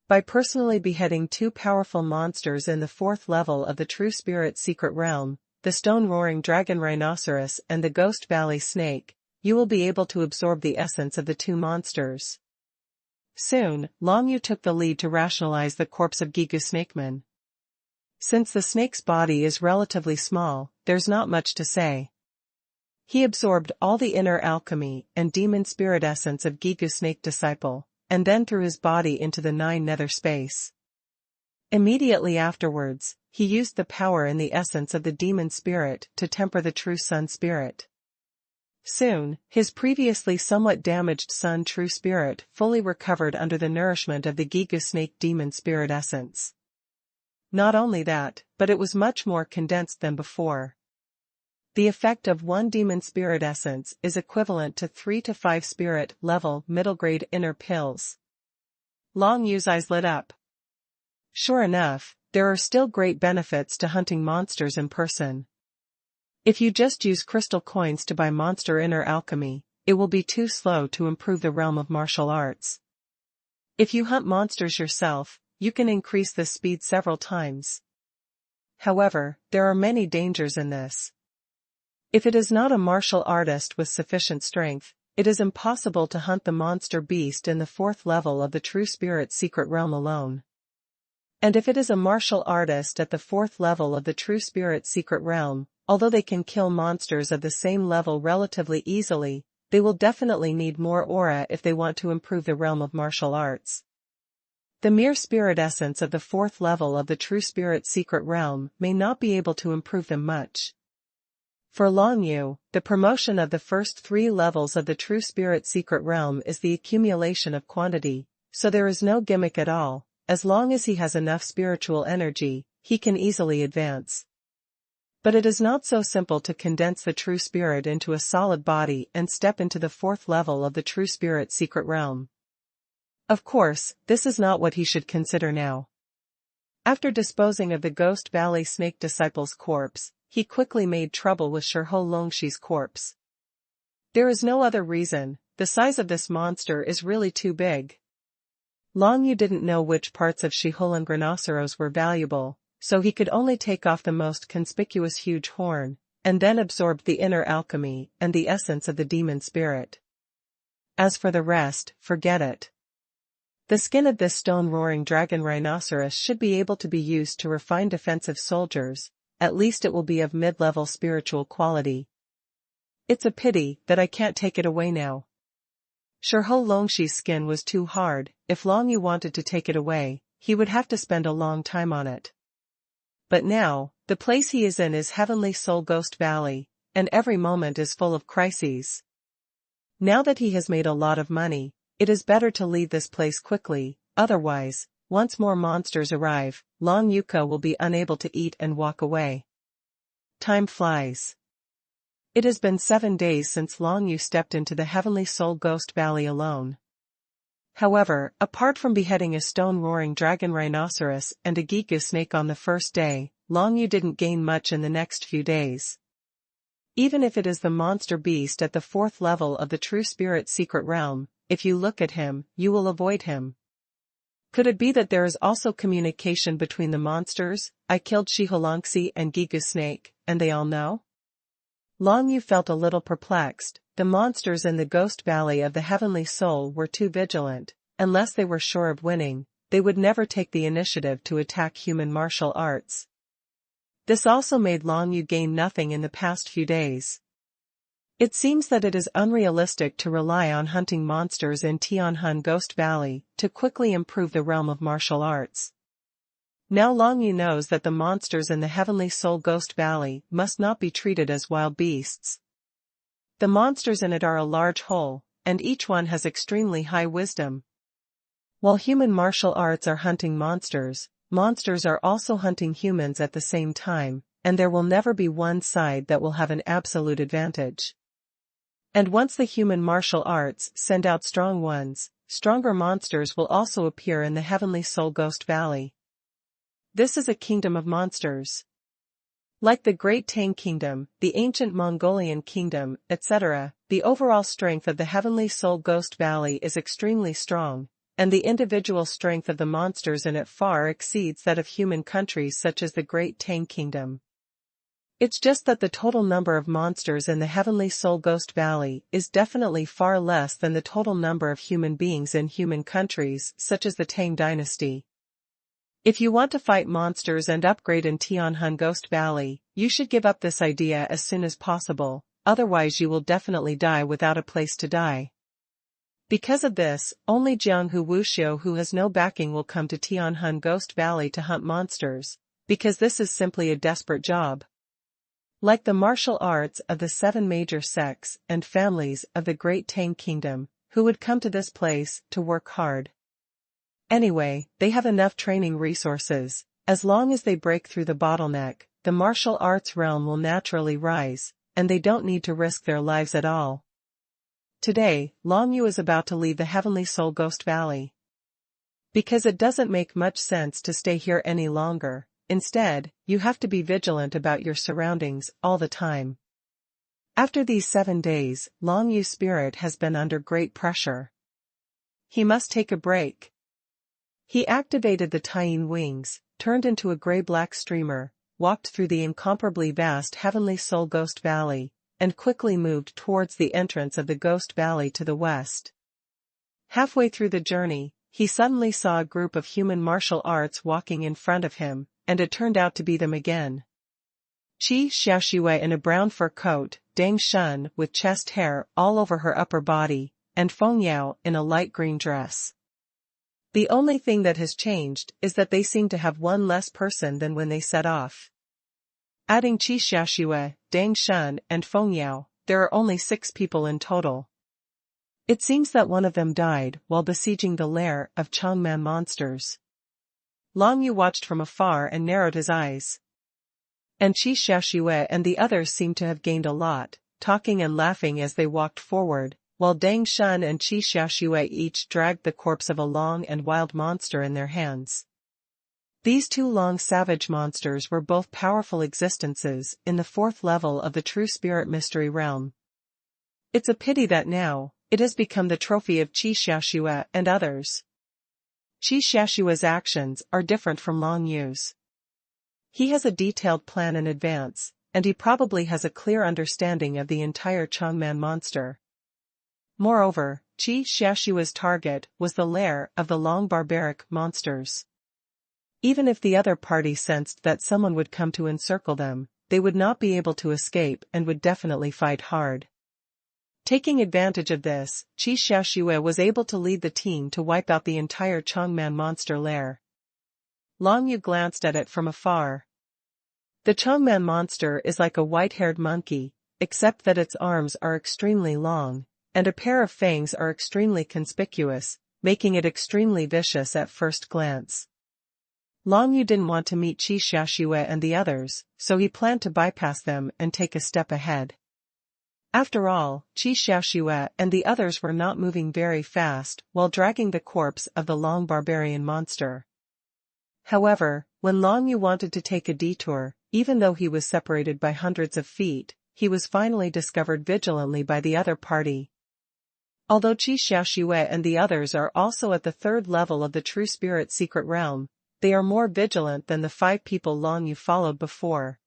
By personally beheading 2 powerful monsters in the 4th level of the true spirit secret realm, the stone-roaring dragon rhinoceros and the Ghost Valley snake, you will be able to absorb the essence of the 2 monsters. Soon, Long Yu took the lead to rationalize the corpse of Gigu Snakeman. Since the snake's body is relatively small, there's not much to say. He absorbed all the inner alchemy and demon spirit essence of Gigu Snake Disciple, and then threw his body into the 9 nether space. Immediately afterwards, he used the power in the essence of the demon spirit to temper the true sun spirit. Soon, his previously somewhat damaged sun true spirit fully recovered under the nourishment of the Gigu Snake demon spirit essence. Not only that, but it was much more condensed than before. The effect of 1 demon spirit essence is equivalent to 3 to 5 spirit level middle grade inner pills. Long Yu's eyes lit up. Sure enough, there are still great benefits to hunting monsters in person. If you just use crystal coins to buy monster inner alchemy, it will be too slow to improve the realm of martial arts. If you hunt monsters yourself, you can increase the speed several times. However, there are many dangers in this. If it is not a martial artist with sufficient strength, it is impossible to hunt the monster beast in the 4th level of the true spirit secret realm alone. And if it is a martial artist at the 4th level of the true spirit secret realm, although they can kill monsters of the same level relatively easily, they will definitely need more aura if they want to improve the realm of martial arts. The mere spirit essence of the 4th level of the true spirit secret realm may not be able to improve them much. For Long Yu, the promotion of the first 3 levels of the true spirit secret realm is the accumulation of quantity, so there is no gimmick at all. As long as he has enough spiritual energy, he can easily advance. But it is not so simple to condense the true spirit into a solid body and step into the 4th level of the true spirit secret realm. Of course, this is not what he should consider now. After disposing of the Ghost Valley Snake Disciple's corpse, he quickly made trouble with Shiho Longshi's corpse. There is no other reason, the size of this monster is really too big. Long Yu didn't know which parts of Shiholan Rhinoceros were valuable, so he could only take off the most conspicuous huge horn, and then absorbed the inner alchemy and the essence of the demon spirit. As for the rest, forget it. The skin of this stone-roaring dragon rhinoceros should be able to be used to refine defensive soldiers, at least it will be of mid-level spiritual quality. It's a pity that I can't take it away now. Shiho Longshi's skin was too hard. If Long Yu wanted to take it away, he would have to spend a long time on it. But now, the place he is in is Heavenly Soul Ghost Valley, and every moment is full of crises. Now that he has made a lot of money, it is better to leave this place quickly, otherwise, once more monsters arrive, Long Yuka will be unable to eat and walk away. Time flies. It has been 7 days since Long Yu stepped into the Heavenly Soul Ghost Valley alone. However, apart from beheading a stone-roaring dragon rhinoceros and a Gigu snake on the first day, Long Yu didn't gain much in the next few days. Even if it is the monster beast at the 4th level of the true spirit secret realm, if you look at him, you will avoid him. Could it be that there is also communication between the monsters? I killed Shiho Longshi and Gigu snake, and they all know? Long Yu felt a little perplexed. The monsters in the Ghost Valley of the Heavenly Soul were too vigilant. Unless they were sure of winning, they would never take the initiative to attack human martial arts. This also made Long Yu gain nothing in the past few days. It seems that it is unrealistic to rely on hunting monsters in Tianhun Ghost Valley to quickly improve the realm of martial arts. Now Long Yu knows that the monsters in the Heavenly Soul Ghost Valley must not be treated as wild beasts. The monsters in it are a large whole, and each one has extremely high wisdom. While human martial arts are hunting monsters, monsters are also hunting humans at the same time, and there will never be one side that will have an absolute advantage. And once the human martial arts send out strong ones, stronger monsters will also appear in the Heavenly Soul Ghost Valley. This is a kingdom of monsters. Like the Great Tang Kingdom, the ancient Mongolian kingdom, etc., the overall strength of the Heavenly Soul Ghost Valley is extremely strong, and the individual strength of the monsters in it far exceeds that of human countries such as the Great Tang Kingdom. It's just that the total number of monsters in the Heavenly Soul Ghost Valley is definitely far less than the total number of human beings in human countries such as the Tang Dynasty. If you want to fight monsters and upgrade in Tianhun Ghost Valley, you should give up this idea as soon as possible, otherwise you will definitely die without a place to die. Because of this, only Jianghu Wuxiu who has no backing will come to Tianhun Ghost Valley to hunt monsters, because this is simply a desperate job. Like the martial arts of the 7 major sects and families of the Great Tang Kingdom, who would come to this place to work hard. Anyway, they have enough training resources. As long as they break through the bottleneck, the martial arts realm will naturally rise, and they don't need to risk their lives at all. Today, Long Yu is about to leave the Heavenly Soul Ghost Valley. Because it doesn't make much sense to stay here any longer. Instead, you have to be vigilant about your surroundings all the time. After these 7 days, Long Yu's spirit has been under great pressure. He must take a break. He activated the Taiyin wings, turned into a gray-black streamer, walked through the incomparably vast Heavenly Soul Ghost Valley, and quickly moved towards the entrance of the Ghost Valley to the west. Halfway through the journey, he suddenly saw a group of human martial arts walking in front of him, and it turned out to be them again. Qi Xiaoxue in a brown fur coat, Dang Shun with chest hair all over her upper body, and Feng Yao in a light green dress. The only thing that has changed is that they seem to have one less person than when they set off. Adding Qi Xiaoxue, Dang Shun and Feng Yao, there are only 6 people in total. It seems that one of them died while besieging the lair of Changman monsters. Long Yu watched from afar and narrowed his eyes. And Qi Xiaoxue and the others seemed to have gained a lot, talking and laughing as they walked forward, while Dang Shun and Qi Xiaoxue each dragged the corpse of a long and wild monster in their hands. These 2 long savage monsters were both powerful existences in the 4th level of the True Spirit Mystery Realm. It's a pity that now, it has become the trophy of Qi Xiaoxue and others. Qi Xiaoxue's actions are different from Long Yu's. He has a detailed plan in advance, and he probably has a clear understanding of the entire Changman monster. Moreover, Qi Xiaoxue's target was the lair of the long barbaric monsters. Even if the other party sensed that someone would come to encircle them, they would not be able to escape and would definitely fight hard. Taking advantage of this, Qi Xiaoxue was able to lead the team to wipe out the entire Changman monster lair. Long Yu glanced at it from afar. The Changman monster is like a white-haired monkey, except that its arms are extremely long, and a pair of fangs are extremely conspicuous, making it extremely vicious at first glance. Long Yu didn't want to meet Qi Xiaoxue and the others, so he planned to bypass them and take a step ahead. After all, Qi Xiaoxue and the others were not moving very fast while dragging the corpse of the long barbarian monster. However, when Long Yu wanted to take a detour, even though he was separated by hundreds of feet, he was finally discovered vigilantly by the other party. Although Qi Xiaoxue and the others are also at the 3rd level of the True Spirit Secret Realm, they are more vigilant than the 5 people Long Yu followed before.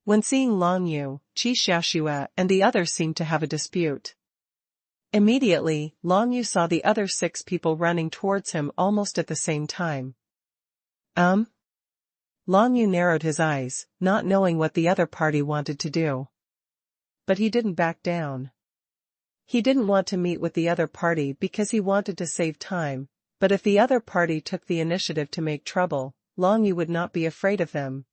When seeing Long Yu, Qi Xiaoxue and the others seemed to have a dispute. Immediately, Long Yu saw the other 6 people running towards him almost at the same time. Long Yu narrowed his eyes, not knowing what the other party wanted to do. But he didn't back down. He didn't want to meet with the other party because he wanted to save time, but if the other party took the initiative to make trouble, Long Yu would not be afraid of them.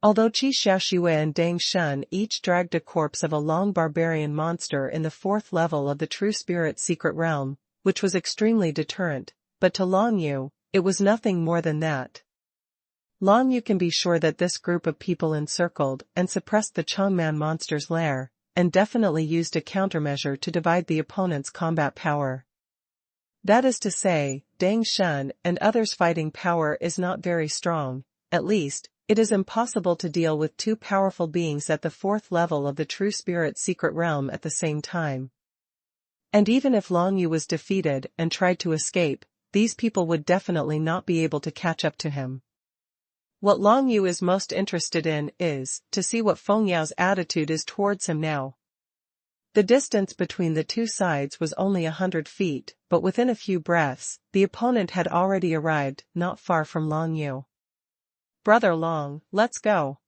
Although Qi Xiaoxue and Dang Shun each dragged a corpse of a long barbarian monster in the 4th level of the True Spirit Secret Realm, which was extremely deterrent, but to Long Yu, it was nothing more than that. Long Yu can be sure that this group of people encircled and suppressed the Changman monster's lair, and definitely used a countermeasure to divide the opponent's combat power. That is to say, Dang Shun and others' fighting power is not very strong, at least, it is impossible to deal with 2 powerful beings at the 4th level of the True Spirit Secret Realm at the same time. And even if Long Yu was defeated and tried to escape, these people would definitely not be able to catch up to him. What Long Yu is most interested in is to see what Feng Yao's attitude is towards him now. The distance between the 2 sides was only 100 feet, but within a few breaths, the opponent had already arrived not far from Long Yu. "Brother Long, let's go."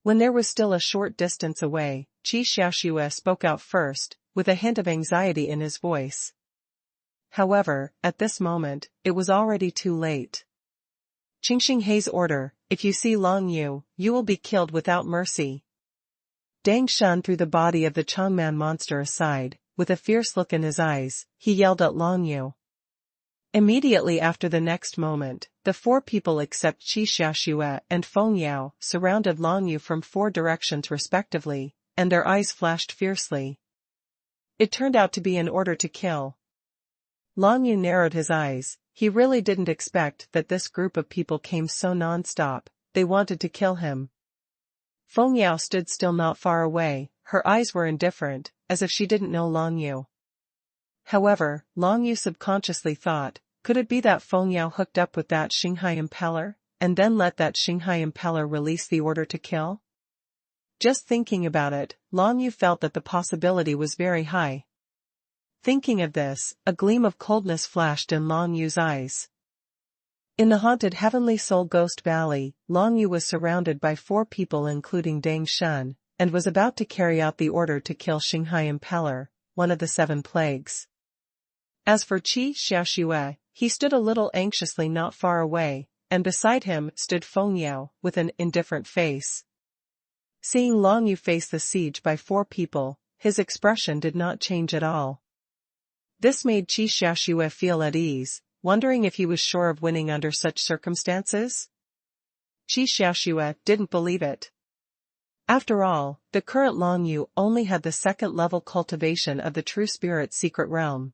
When there was still a short distance away, Qi Xiaoxue spoke out first, with a hint of anxiety in his voice. However, at this moment, it was already too late. Qingxing Hei's order, if you see Long Yu, you will be killed without mercy. Dang Shun threw the body of the Changman monster aside, with a fierce look in his eyes, he yelled at Long Yu. Immediately after the next moment, the 4 people except Qi Xiaoxue and Feng Yao surrounded Long Yu from 4 directions respectively, and their eyes flashed fiercely. It turned out to be an order to kill. Long Yu narrowed his eyes, he really didn't expect that this group of people came so non-stop, they wanted to kill him. Feng Yao stood still not far away, her eyes were indifferent, as if she didn't know Long Yu. However, Long Yu subconsciously thought, could it be that Feng Yao hooked up with that Xinghai impeller, and then let that Xinghai impeller release the order to kill? Just thinking about it, Long Yu felt that the possibility was very high. Thinking of this, a gleam of coldness flashed in Long Yu's eyes. In the haunted Heavenly Soul Ghost Valley, Long Yu was surrounded by 4 people including Dang Shun, and was about to carry out the order to kill Xinghai impeller, one of the 7 plagues. As for Qi Xiaoxue, he stood a little anxiously not far away, and beside him stood Feng Yao, with an indifferent face. Seeing Long Yu face the siege by 4 people, his expression did not change at all. This made Qi Xiaoxue feel at ease, wondering if he was sure of winning under such circumstances. Qi Xiaoxue didn't believe it. After all, the current Long Yu only had the 2nd level cultivation of the True Spirit Secret Realm.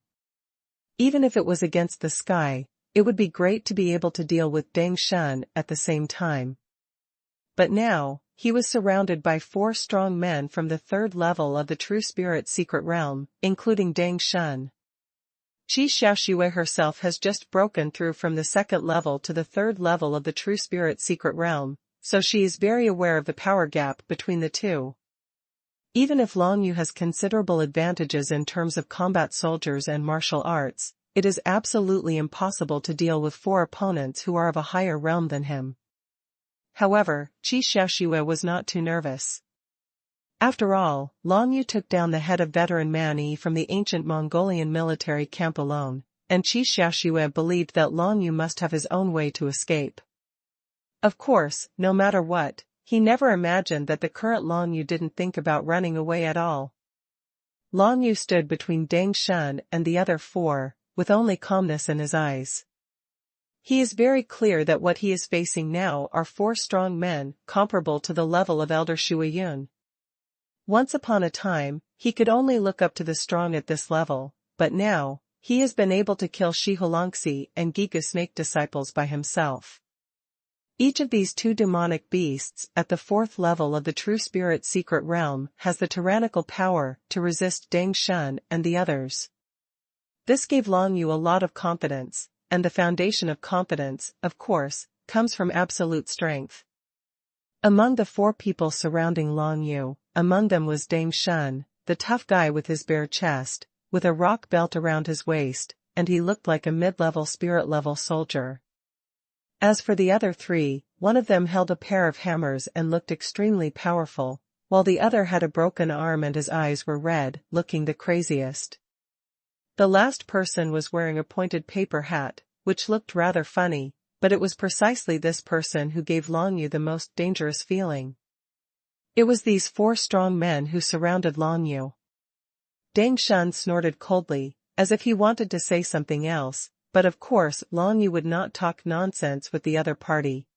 Even if it was against the sky, it would be great to be able to deal with Dang Shun at the same time. But now, he was surrounded by 4 strong men from the 3rd level of the True Spirit Secret Realm, including Dang Shun. Qi Xiaoxue herself has just broken through from the 2nd level to the 3rd level of the True Spirit Secret Realm, so she is very aware of the power gap between the 2. Even if Long Yu has considerable advantages in terms of combat soldiers and martial arts, it is absolutely impossible to deal with 4 opponents who are of a higher realm than him. However, Qi Xiaoxue was not too nervous. After all, Long Yu took down the head of veteran Man Yi from the ancient Mongolian military camp alone, and Qi Xiaoxue believed that Long Yu must have his own way to escape. Of course, no matter what, he never imagined that the current Long Yu didn't think about running away at all. Long Yu stood between Dang Shun and the other 4, with only calmness in his eyes. He is very clear that what he is facing now are 4 strong men comparable to the level of Elder Shuiyun. Once upon a time, he could only look up to the strong at this level, but now, he has been able to kill Shihulangxi and Giga Snake disciples by himself. Each of these 2 demonic beasts at the 4th level of the True Spirit Secret Realm has the tyrannical power to resist Dang Shun and the others. This gave Long Yu a lot of confidence, and the foundation of confidence, of course, comes from absolute strength. Among the 4 people surrounding Long Yu, among them was Dang Shun, the tough guy with his bare chest, with a rock belt around his waist, and he looked like a mid-level spirit-level soldier. As for the other three, one of them held a pair of hammers and looked extremely powerful, while the other had a broken arm and his eyes were red, looking the craziest. The last person was wearing a pointed paper hat, which looked rather funny, but it was precisely this person who gave Long Yu the most dangerous feeling. It was these four strong men who surrounded Long Yu. Dang Shun snorted coldly, as if he wanted to say something else, but of course Long Yu would not talk nonsense with the other party.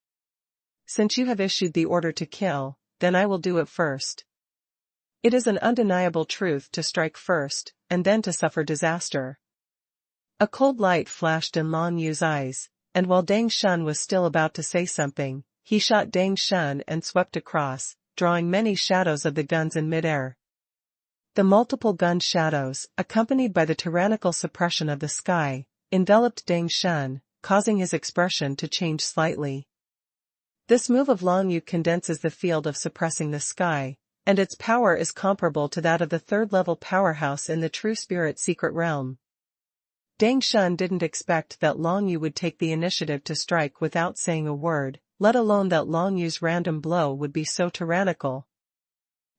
Since you have issued the order to kill, then I will do it first. It is an undeniable truth to strike first, and then to suffer disaster. A cold light flashed in Long Yu's eyes, and while Dang Shun was still about to say something, he shot Dang Shun and swept across, drawing many shadows of the guns in midair. The multiple gun shadows, accompanied by the tyrannical suppression of the sky, enveloped Dang Shun, causing his expression to change slightly. This move of Long Yu condenses the field of suppressing the sky, and its power is comparable to that of the third-level powerhouse in the True Spirit Secret Realm. Dang Shun didn't expect that Long Yu would take the initiative to strike without saying a word, let alone that Long Yu's random blow would be so tyrannical.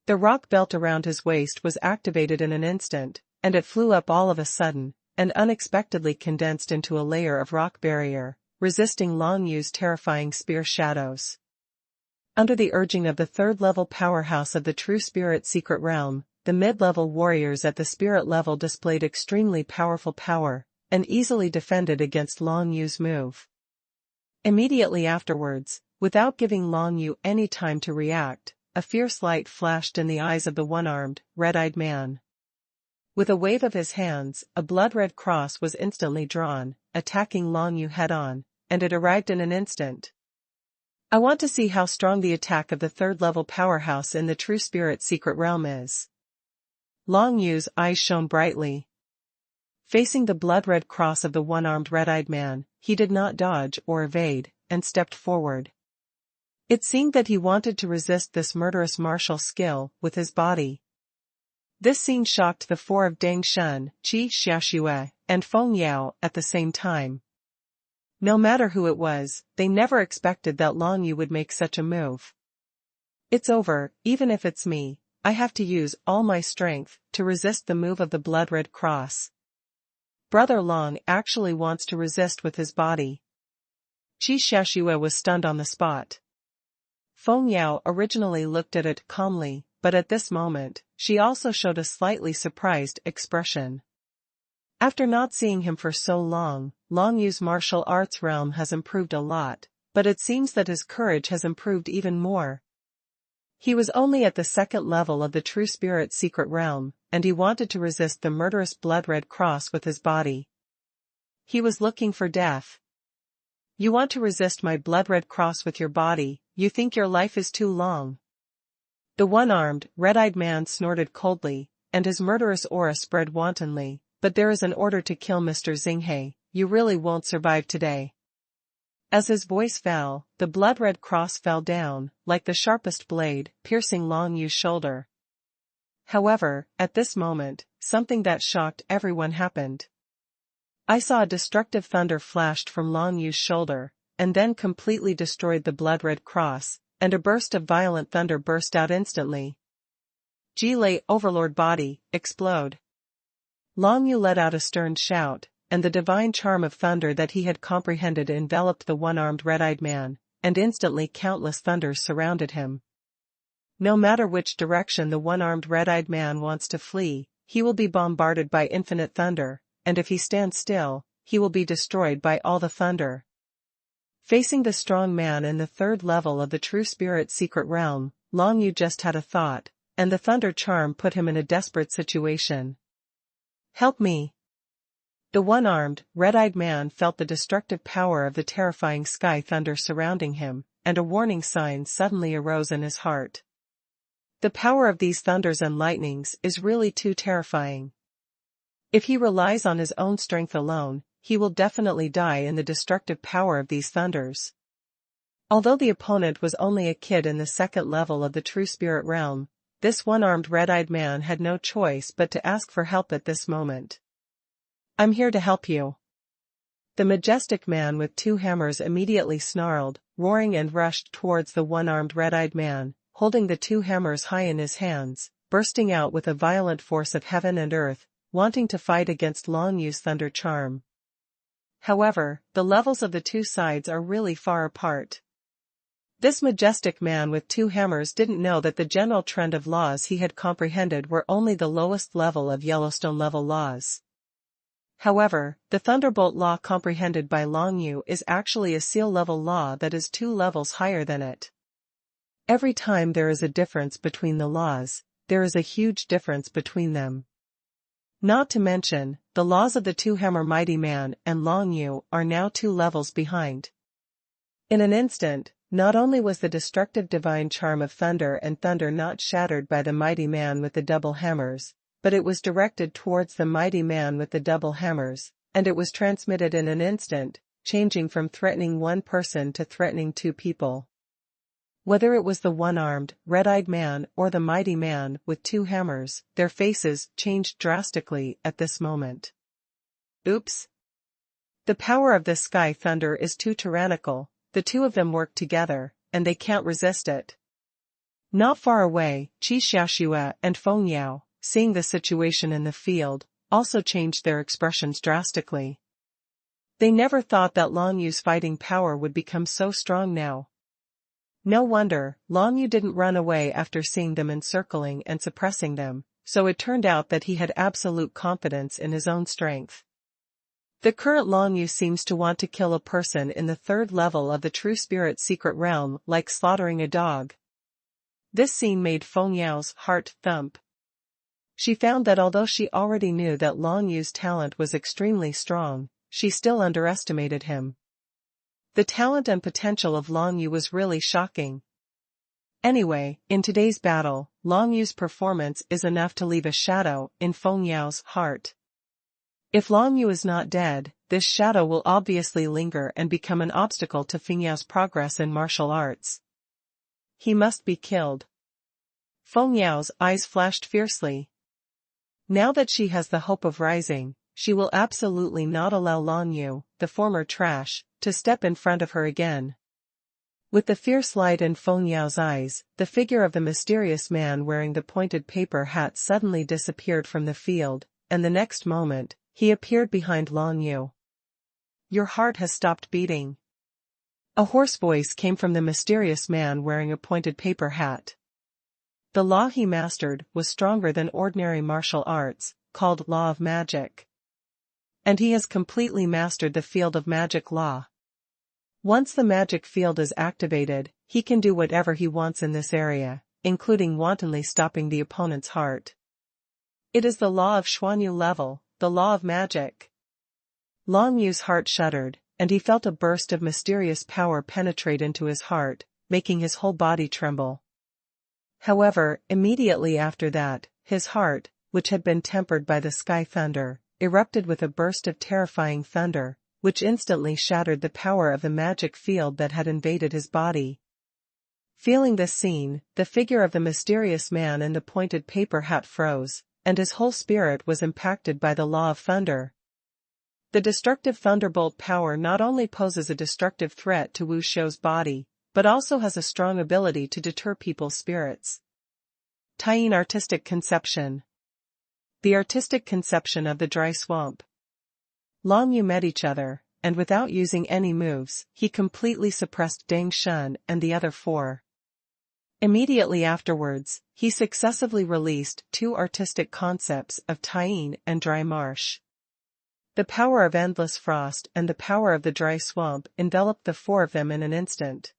The rock belt around his waist was activated in an instant, and it flew up all of a sudden, and unexpectedly condensed into a layer of rock barrier, resisting Long Yu's terrifying spear shadows. Under the urging of the third-level powerhouse of the True Spirit Secret Realm, the mid-level warriors at the spirit level displayed extremely powerful power, and easily defended against Long Yu's move. Immediately afterwards, without giving Long Yu any time to react, a fierce light flashed in the eyes of the one-armed, red-eyed man. With a wave of his hands, a blood-red cross was instantly drawn, attacking Long Yu head-on, and it arrived in an instant. I want to see how strong the attack of the third-level powerhouse in the True Spirit Secret Realm is. Long Yu's eyes shone brightly. Facing the blood-red cross of the one-armed red-eyed man, he did not dodge or evade, and stepped forward. It seemed that he wanted to resist this murderous martial skill with his body. This scene shocked the four of Dang Shun, Qi Xiaoxue, and Feng Yao at the same time. No matter who it was, they never expected that Long Yu would make such a move. It's over, even if it's me, I have to use all my strength to resist the move of the blood-red cross. Brother Long actually wants to resist with his body. Qi Xiaoxue was stunned on the spot. Feng Yao originally looked at it calmly, but at this moment, she also showed a slightly surprised expression. After not seeing him for so long, Long Yu's martial arts realm has improved a lot, but it seems that his courage has improved even more. He was only at the second level of the True Spirit Secret Realm, and he wanted to resist the murderous blood-red cross with his body. He was looking for death. You want to resist my blood-red cross with your body, you think your life is too long. The one-armed, red-eyed man snorted coldly, and his murderous aura spread wantonly, but there is an order to kill Mr. Xinghe, you really won't survive today. As his voice fell, the blood-red cross fell down, like the sharpest blade, piercing Long Yu's shoulder. However, at this moment, something that shocked everyone happened. I saw a destructive thunder flashed from Long Yu's shoulder, and then completely destroyed the blood-red cross, and a burst of violent thunder burst out instantly. Jilei Overlord Body, explode. Long Yu let out a stern shout, and the divine charm of thunder that he had comprehended enveloped the one-armed red-eyed man, and instantly countless thunders surrounded him. No matter which direction the one-armed red-eyed man wants to flee, he will be bombarded by infinite thunder, and if he stands still, he will be destroyed by all the thunder. Facing the strong man in the third level of the True Spirit Secret Realm, Long Yu just had a thought, and the thunder charm put him in a desperate situation. Help me! The one-armed, red-eyed man felt the destructive power of the terrifying sky thunder surrounding him, and a warning sign suddenly arose in his heart. The power of these thunders and lightnings is really too terrifying. If he relies on his own strength alone, he will definitely die in the destructive power of these thunders. Although the opponent was only a kid in the second level of the True Spirit Realm, this one-armed red-eyed man had no choice but to ask for help at this moment. "I'm here to help you." The majestic man with two hammers immediately snarled, roaring, and rushed towards the one-armed red-eyed man, holding the two hammers high in his hands, bursting out with a violent force of heaven and earth, wanting to fight against Long Yu's thunder charm. However, the levels of the two sides are really far apart. This majestic man with two hammers didn't know that the general trend of laws he had comprehended were only the lowest level of Yellowstone level laws. However, the Thunderbolt law comprehended by Long Yu is actually a seal level law that is 2 levels higher than it. Every time there is a difference between the laws, there is a huge difference between them. Not to mention, the laws of the two-hammer mighty man and Long Yu are now 2 levels behind. In an instant, not only was the destructive divine charm of thunder and thunder not shattered by the mighty man with the double hammers, but it was directed towards the mighty man with the double hammers, and it was transmitted in an instant, changing from threatening one person to threatening 2 people. Whether it was the one-armed, red-eyed man or the mighty man with 2 hammers, their faces changed drastically at this moment. Oops! The power of this sky thunder is too tyrannical, the 2 of them work together, and they can't resist it. Not far away, Qi Xiaoxue and Feng Yao, seeing the situation in the field, also changed their expressions drastically. They never thought that Long Yu's fighting power would become so strong now. No wonder, Long Yu didn't run away after seeing them encircling and suppressing them, so it turned out that he had absolute confidence in his own strength. The current Long Yu seems to want to kill a person in the 3rd level of the True Spirit secret realm like slaughtering a dog. This scene made Feng Yao's heart thump. She found that although she already knew that Long Yu's talent was extremely strong, she still underestimated him. The talent and potential of Long Yu was really shocking. Anyway, in today's battle, Long Yu's performance is enough to leave a shadow in Feng Yao's heart. If Long Yu is not dead, this shadow will obviously linger and become an obstacle to Feng Yao's progress in martial arts. He must be killed. Feng Yao's eyes flashed fiercely. Now that she has the hope of rising, she will absolutely not allow Long Yu, the former trash, to step in front of her again. With the fierce light in Feng Yao's eyes, the figure of the mysterious man wearing the pointed paper hat suddenly disappeared from the field, and the next moment, he appeared behind Long Yu. "Your heart has stopped beating." A hoarse voice came from the mysterious man wearing a pointed paper hat. The law he mastered was stronger than ordinary martial arts, called Law of Magic. And he has completely mastered the field of magic law. Once the magic field is activated, he can do whatever he wants in this area, including wantonly stopping the opponent's heart. It is the law of xuanhuan level, the law of magic. Long Yu's heart shuddered, and he felt a burst of mysterious power penetrate into his heart, making his whole body tremble. However, immediately after that, his heart, which had been tempered by the sky thunder, erupted with a burst of terrifying thunder, which instantly shattered the power of the magic field that had invaded his body. Feeling this scene, the figure of the mysterious man in the pointed paper hat froze, and his whole spirit was impacted by the law of thunder. The destructive thunderbolt power not only poses a destructive threat to Wu Shou's body, but also has a strong ability to deter people's spirits. Tying artistic conception. The artistic conception of the dry swamp. Long Yu met each other, and without using any moves, he completely suppressed Deng Shun and the other 4. Immediately afterwards, he successively released 2 artistic concepts of Tying and dry marsh. The power of endless frost and the power of the dry swamp enveloped the 4 of them in an instant.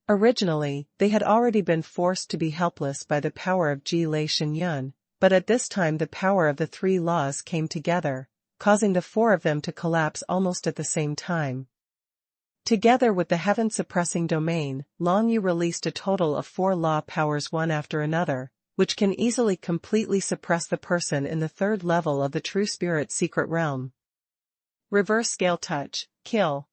Originally, they had already been forced to be helpless by the power of Ji Lei Shenyun, but at this time the power of the 3 laws came together, causing the 4 of them to collapse almost at the same time. Together with the heaven-suppressing domain, Long Yu released a total of 4 law powers one after another, which can easily completely suppress the person in the 3rd level of the True Spirit secret realm. Reverse scale touch, kill.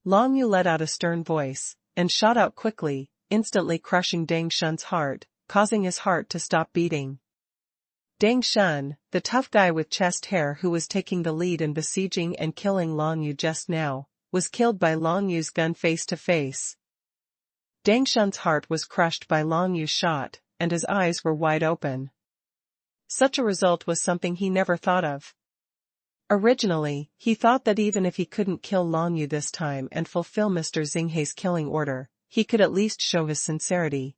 Long Yu let out a stern voice, and shot out quickly, instantly crushing Deng Shun's heart, causing his heart to stop beating. Deng Shun, the tough guy with chest hair who was taking the lead in besieging and killing Long Yu just now, was killed by Long Yu's gun face to face. Deng Shun's heart was crushed by Long Yu's shot, and his eyes were wide open. Such a result was something he never thought of. Originally, he thought that even if he couldn't kill Long Yu this time and fulfill Mr. Xinghei's killing order, he could at least show his sincerity.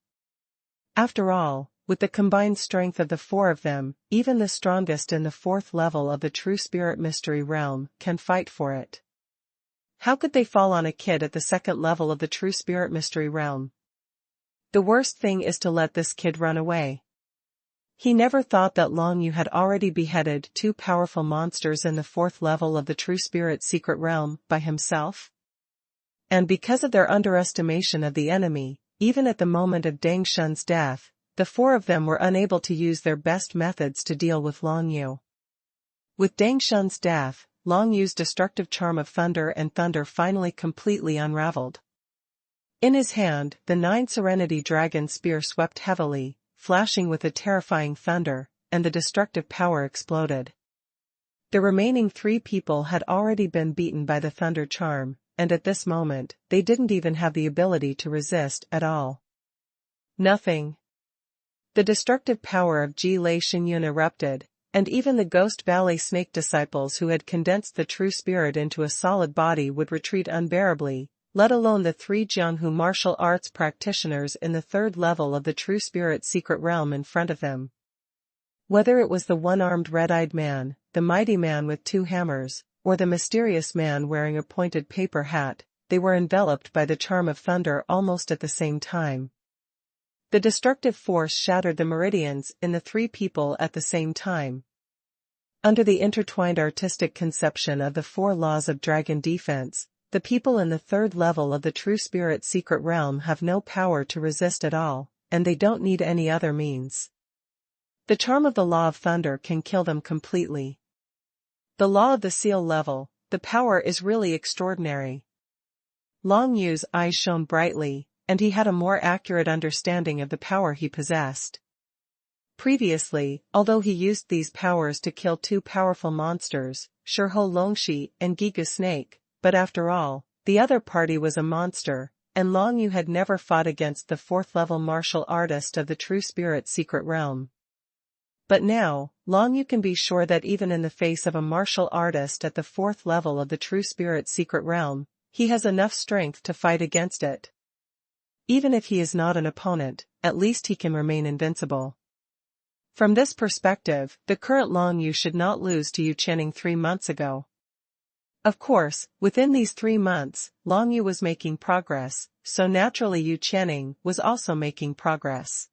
After all, with the combined strength of the four of them, even the strongest in the fourth level of the True Spirit Mystery Realm can fight for it. How could they fall on a kid at the second level of the True Spirit Mystery Realm? The worst thing is to let this kid run away. He never thought that Long Yu had already beheaded two powerful monsters in the fourth level of the True Spirit Secret Realm by himself. And because of their underestimation of the enemy, even at the moment of Deng Shun's death, the four of them were unable to use their best methods to deal with Long Yu. With Deng Shun's death, Long Yu's destructive charm of thunder and thunder finally completely unraveled. In his hand, the 9 Serenity Dragon Spear swept heavily, flashing with a terrifying thunder, and the destructive power exploded. The remaining 3 people had already been beaten by the thunder charm, and at this moment, they didn't even have the ability to resist at all. Nothing. The destructive power of Ji Lei Xinyun erupted, and even the Ghost Valley Snake disciples who had condensed the true spirit into a solid body would retreat unbearably, let alone the 3 Jianghu martial arts practitioners in the third level of the True Spirit Secret Realm in front of them. Whether it was the one-armed red-eyed man, the mighty man with 2 hammers, or the mysterious man wearing a pointed paper hat, they were enveloped by the charm of thunder almost at the same time. The destructive force shattered the meridians in the 3 people at the same time. Under the intertwined artistic conception of the 4 laws of dragon defense, the people in the third level of the True Spirit Secret Realm have no power to resist at all, and they don't need any other means. The charm of the Law of Thunder can kill them completely. The Law of the Seal level, the power is really extraordinary. Long Yu's eyes shone brightly, and he had a more accurate understanding of the power he possessed. Previously, although he used these powers to kill 2 powerful monsters, Shurho Longshi and Giga Snake, but after all, the other party was a monster, and Long Yu had never fought against the 4th-level martial artist of the True Spirit Secret Realm. But now, Long Yu can be sure that even in the face of a martial artist at the 4th level of the True Spirit Secret Realm, he has enough strength to fight against it. Even if he is not an opponent, at least he can remain invincible. From this perspective, the current Long Yu should not lose to Yu Qianning 3 months ago. Of course, within these 3 months, Long Yu was making progress, so naturally Yu Qianning was also making progress.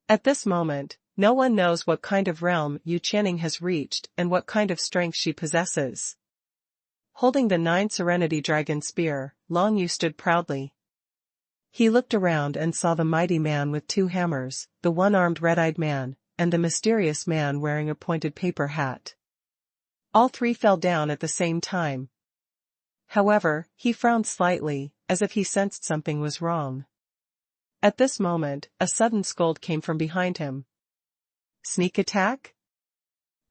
At this moment, no one knows what kind of realm Yu Qianning has reached and what kind of strength she possesses. Holding the 9 Serenity Dragon Spear, Long Yu stood proudly. He looked around and saw the mighty man with 2 hammers, the one-armed red-eyed man, and the mysterious man wearing a pointed paper hat. All 3 fell down at the same time. However, he frowned slightly, as if he sensed something was wrong. At this moment, a sudden scold came from behind him. Sneak attack?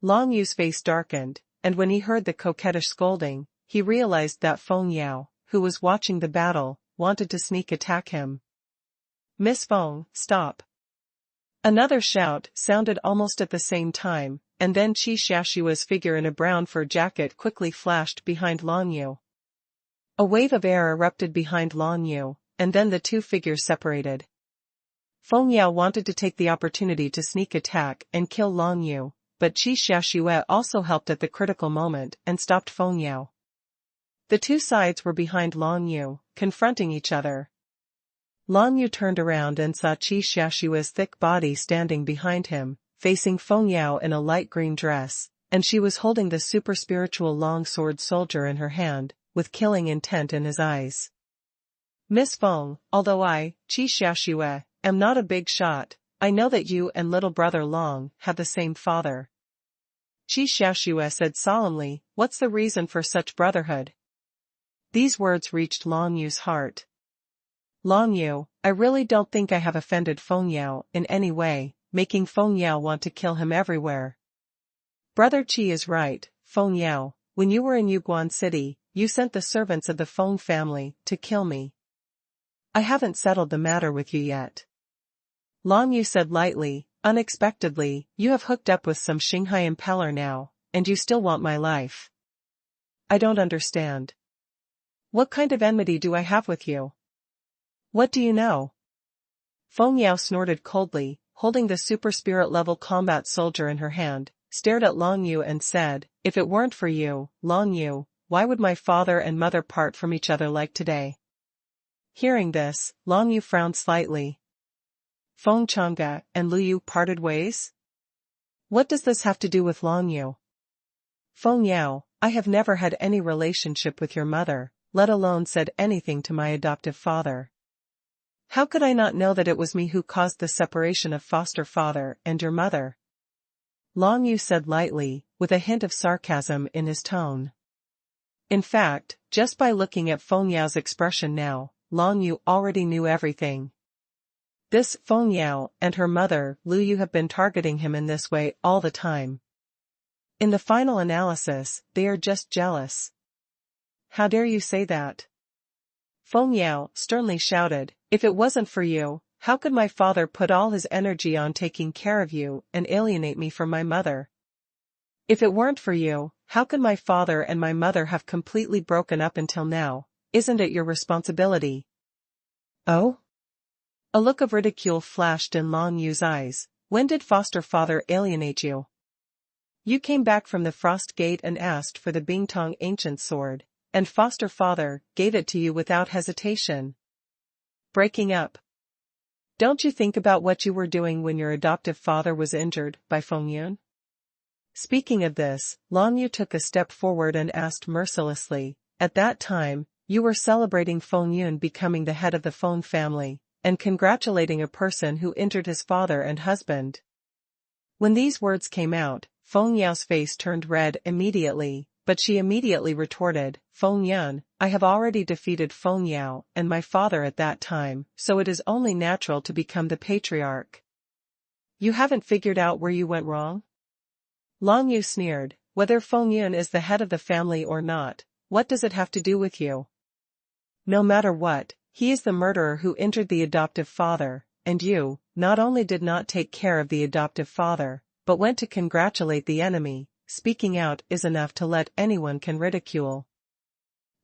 Long Yu's face darkened, and when he heard the coquettish scolding, he realized that Feng Yao, who was watching the battle, wanted to sneak attack him. Miss Feng, stop! Another shout sounded almost at the same time, and then Qi Xiaoxua's figure in a brown fur jacket quickly flashed behind Long Yu. A wave of air erupted behind Long Yu, and then the 2 figures separated. Feng Yao wanted to take the opportunity to sneak attack and kill Long Yu, but Qi Xiaoxua also helped at the critical moment and stopped Feng Yao. The 2 sides were behind Long Yu, confronting each other. Long Yu turned around and saw Qi Xiaoxua's thick body standing behind him, facing Feng Yao in a light green dress, and she was holding the super-spiritual long-sword soldier in her hand, with killing intent in his eyes. Miss Feng, although I, Qi Xiaoxua, am not a big shot, I know that you and little brother Long have the same father. Qi Xiaoxua said solemnly, what's the reason for such brotherhood? These words reached Long Yu's heart. Long Yu, I really don't think I have offended Feng Yao in any way, making Feng Yao want to kill him everywhere. Brother Qi is right, Feng Yao, when you were in Yuguan City, you sent the servants of the Feng family to kill me. I haven't settled the matter with you yet. Long Yu said lightly, unexpectedly, you have hooked up with some Xinghai impeller now, and you still want my life. I don't understand. What kind of enmity do I have with you? What do you know? Feng Yao snorted coldly, holding the super spirit level combat soldier in her hand, stared at Long Yu and said, if it weren't for you, Long Yu, why would my father and mother part from each other like today? Hearing this, Long Yu frowned slightly. Feng Changge and Lu Yu parted ways? What does this have to do with Long Yu? Feng Yao, I have never had any relationship with your mother, let alone said anything to my adoptive father. How could I not know that it was me who caused the separation of foster father and your mother? Long Yu said lightly, with a hint of sarcasm in his tone. In fact, just by looking at Feng Yao's expression now, Long Yu already knew everything. This Feng Yao and her mother, Lu Yu, have been targeting him in this way all the time. In the final analysis, they are just jealous. How dare you say that? Feng Yao sternly shouted, if it wasn't for you, how could my father put all his energy on taking care of you and alienate me from my mother? If it weren't for you, how could my father and my mother have completely broken up until now? Isn't it your responsibility? Oh? A look of ridicule flashed in Long Yu's eyes. When did foster father alienate you? You came back from the Frost Gate and asked for the Bingtong ancient sword, and foster father gave it to you without hesitation. Breaking up. Don't you think about what you were doing when your adoptive father was injured by Feng Yun? Speaking of this, Long Yu took a step forward and asked mercilessly, at that time, you were celebrating Feng Yun becoming the head of the Feng family, and congratulating a person who injured his father and husband. When these words came out, Feng Yao's face turned red immediately, but she immediately retorted, Feng Yun, I have already defeated Feng Yao and my father at that time, so it is only natural to become the patriarch. You haven't figured out where you went wrong? Long Yu sneered, whether Feng Yun is the head of the family or not, what does it have to do with you? No matter what, he is the murderer who injured the adoptive father, and you, not only did not take care of the adoptive father, but went to congratulate the enemy. Speaking out is enough to let anyone can ridicule.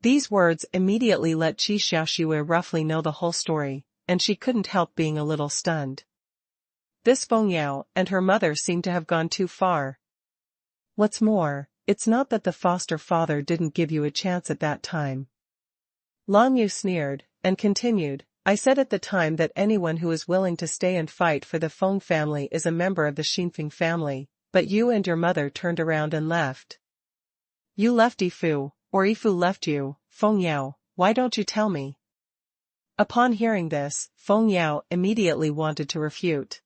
These words immediately let Qi Xiaoxue roughly know the whole story, and she couldn't help being a little stunned. This Feng Yao and her mother seemed to have gone too far. What's more, it's not that the foster father didn't give you a chance at that time. Long Yu sneered, and continued, I said at the time that anyone who is willing to stay and fight for the Feng family is a member of the Xinfeng family, but you and your mother turned around and left. You left Yifu, or Yifu left you, Feng Yao, why don't you tell me? Upon hearing this, Feng Yao immediately wanted to refute.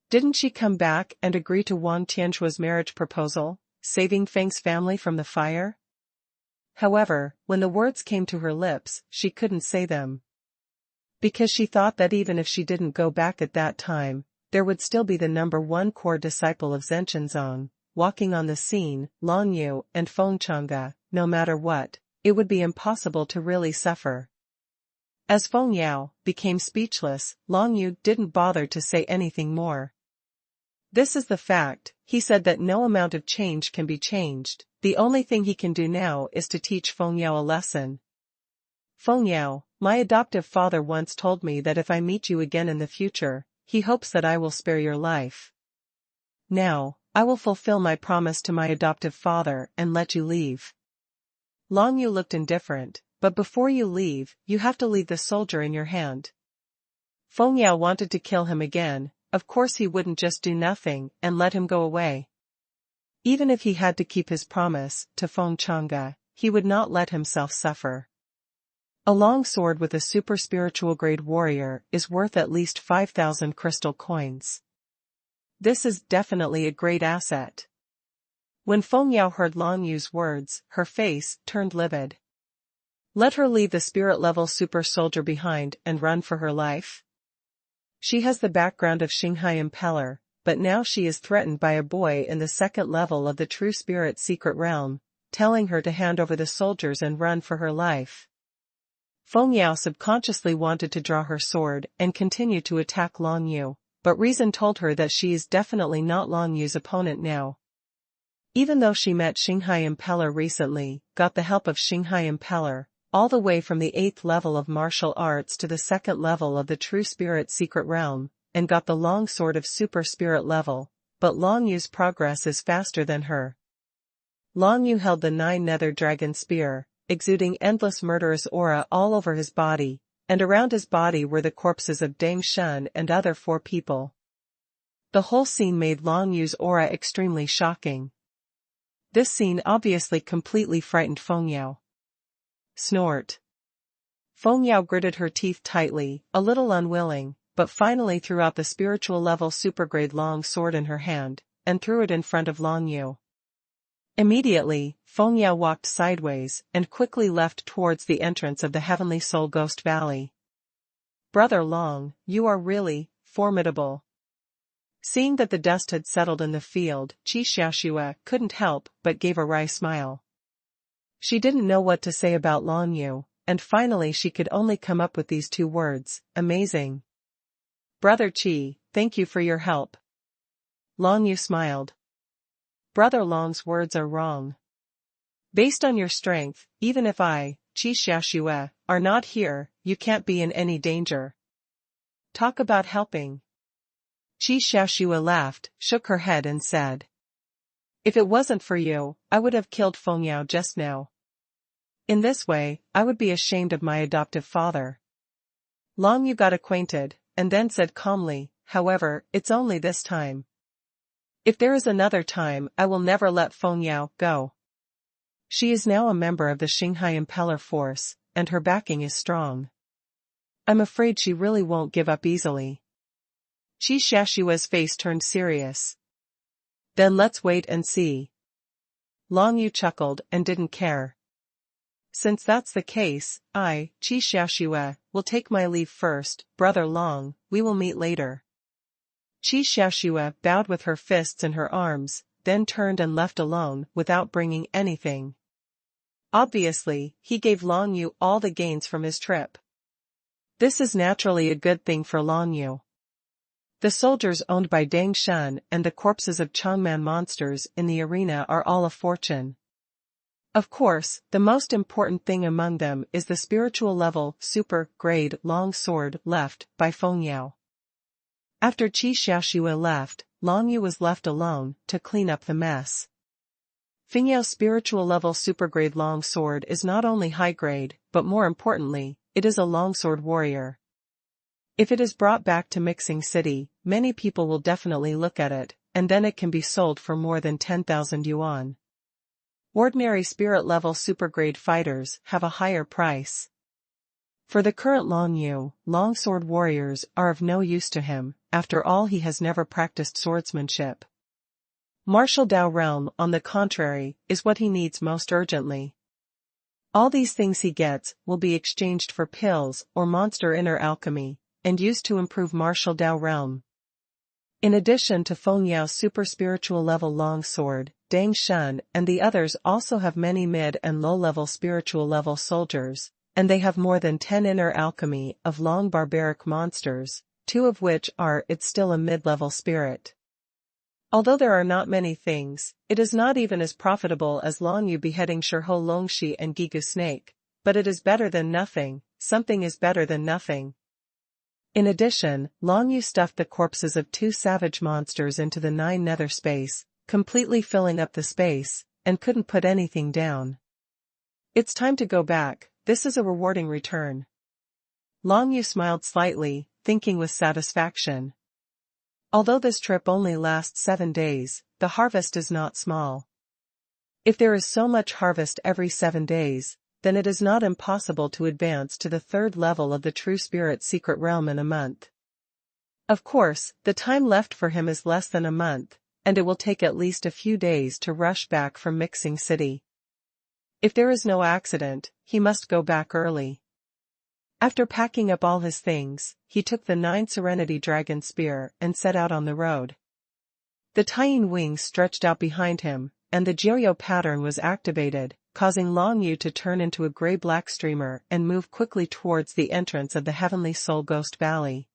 Didn't she come back and agree to Wang Tianshua's marriage proposal, saving Feng's family from the fire? However, when the words came to her lips, she couldn't say them. Because she thought that even if she didn't go back at that time, there would still be the number one core disciple of Zhenshenzong, walking on the scene, Long Yu and Feng Changge, no matter what, it would be impossible to really suffer. As Feng Yao became speechless, Long Yu didn't bother to say anything more. This is the fact, he said that no amount of change can be changed, the only thing he can do now is to teach Feng Yao a lesson. Feng Yao, my adoptive father once told me that if I meet you again in the future, he hopes that I will spare your life. Now, I will fulfill my promise to my adoptive father and let you leave. Long Yu looked indifferent, but before you leave, you have to leave the soldier in your hand. Feng Yao wanted to kill him again, of course he wouldn't just do nothing and let him go away. Even if he had to keep his promise to Feng Changge, he would not let himself suffer. A long sword with a super spiritual grade warrior is worth at least 5,000 crystal coins. This is definitely a great asset. When Feng Yao heard Long Yu's words, her face turned livid. Let her leave the spirit-level super soldier behind and run for her life? She has the background of Shanghai Impeller, but now she is threatened by a boy in the second level of the true spirit secret realm, telling her to hand over the soldiers and run for her life. Feng Yao subconsciously wanted to draw her sword and continue to attack Long Yu, but reason told her that she is definitely not Long Yu's opponent now. Even though she met Shanghai Impeller recently, got the help of Shanghai Impeller, all the way from the 8th level of martial arts to the 2nd level of the true spirit secret realm, and got the long sword of super spirit level, but Long Yu's progress is faster than her. Long Yu held the 9 nether dragon spear, exuding endless murderous aura all over his body, and around his body were the corpses of Deng Shun and other 4 people. The whole scene made Long Yu's aura extremely shocking. This scene obviously completely frightened Feng Yao. Snort. Feng Yao gritted her teeth tightly, a little unwilling, but finally threw out the spiritual level supergrade long sword in her hand, and threw it in front of Long Yu. Immediately, Feng Yao walked sideways and quickly left towards the entrance of the Heavenly Soul Ghost Valley. Brother Long, you are really formidable. Seeing that the dust had settled in the field, Qi Xiaoxue couldn't help but gave a wry smile. She didn't know what to say about Long Yu, and finally she could only come up with these 2 words, amazing. Brother Qi, thank you for your help. Long Yu smiled. Brother Long's words are wrong. Based on your strength, even if I, Qi Xiaoxue, are not here, you can't be in any danger. Talk about helping. Qi Xiaoxue laughed, shook her head and said. If it wasn't for you, I would have killed Feng Yao just now. In this way, I would be ashamed of my adoptive father. Long Yu got acquainted, and then said calmly, however, it's only this time. If there is another time, I will never let Feng Yao go. She is now a member of the Shanghai Impeller force, and her backing is strong. I'm afraid she really won't give up easily. Qi Xiaoxue's face turned serious. Then let's wait and see. Long Yu chuckled and didn't care. Since that's the case, I, Qi Xiaoxue, will take my leave first, Brother Long, we will meet later. Qi Xiaoxue bowed with her fists in her arms, then turned and left alone without bringing anything. Obviously, he gave Long Yu all the gains from his trip. This is naturally a good thing for Long Yu. The soldiers owned by Deng Shun and the corpses of Changman monsters in the arena are all a fortune. Of course, the most important thing among them is the spiritual level super grade long sword left by Feng Yao. After Qi Xiaoxue left, Long Yu was left alone to clean up the mess. Feng Yao's spiritual level supergrade long sword is not only high grade, but more importantly, it is a longsword warrior. If it is brought back to Mixing City, many people will definitely look at it, and then it can be sold for more than 10,000 yuan. Ordinary spirit-level supergrade fighters have a higher price. For the current Long Yu, longsword warriors are of no use to him, after all he has never practiced swordsmanship. Martial Dao realm, on the contrary, is what he needs most urgently. All these things he gets will be exchanged for pills or monster inner alchemy, and used to improve martial Dao realm. In addition to Feng Yao's super spiritual level longsword, Deng Shun and the others also have many mid and low-level spiritual level soldiers, and they have more than 10 inner alchemy of long barbaric monsters, 2 of which are it's still a mid-level spirit. Although there are not many things, it is not even as profitable as Long Yu beheading Shirho Longxi and Gigu Snake, but it is better than nothing, something is better than nothing. In addition, Long Yu stuffed the corpses of 2 savage monsters into the 9 nether space, completely filling up the space, and couldn't put anything down. It's time to go back, this is a rewarding return. Long Yu smiled slightly, thinking with satisfaction. Although this trip only lasts 7 days, the harvest is not small. If there is so much harvest every 7 days, then it is not impossible to advance to the 3rd level of the True Spirit Secret Realm in a month. Of course, the time left for him is less than a month, and it will take at least a few days to rush back from Mixing City. If there is no accident, he must go back early. After packing up all his things, he took the 9 Serenity Dragon Spear and set out on the road. The Taiyin wings stretched out behind him, and the Jiuyou pattern was activated, causing Long Yu to turn into a gray-black streamer and move quickly towards the entrance of the Heavenly Soul Ghost Valley.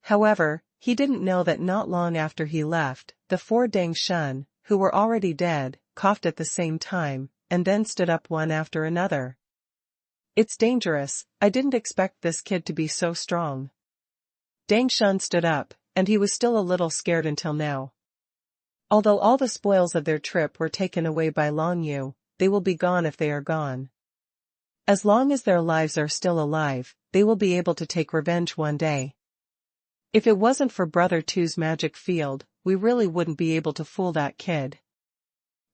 However, he didn't know that not long after he left, the 4 Dang Shun, who were already dead, coughed at the same time, and then stood up one after another. "It's dangerous, I didn't expect this kid to be so strong." Dang Shun stood up, and he was still a little scared until now. Although all the spoils of their trip were taken away by Long Yu, they will be gone if they are gone. As long as their lives are still alive, they will be able to take revenge one day. If it wasn't for Brother Two's magic field, we really wouldn't be able to fool that kid.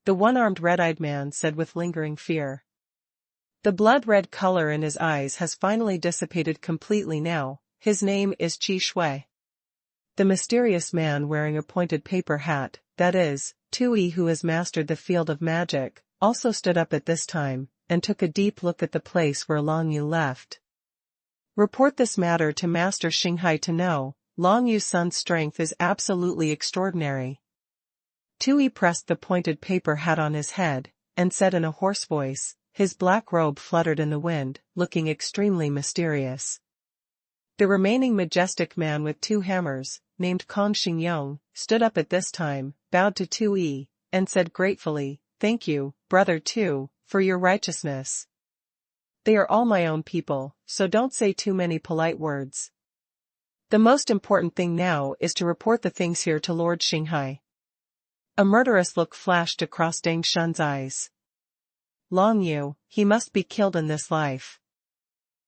The one-armed red-eyed man said with lingering fear. The blood-red color in his eyes has finally dissipated completely now. His name is Qi Shui. The mysterious man wearing a pointed paper hat, that is, Tui, who has mastered the field of magic, also stood up at this time, and took a deep look at the place where Long Yu left. "Report this matter to Master Xinghai to know, Long Yu's son's strength is absolutely extraordinary." Tui pressed the pointed paper hat on his head, and said in a hoarse voice, his black robe fluttered in the wind, looking extremely mysterious. The remaining majestic man with 2 hammers, named Kong Xingyong, stood up at this time, bowed to Tui, and said gratefully, "Thank you, Brother Two, for your righteousness. They are all my own people, so don't say too many polite words. The most important thing now is to report the things here to Lord Xinghai." A murderous look flashed across Dang Shun's eyes. Long Yu, he must be killed in this life.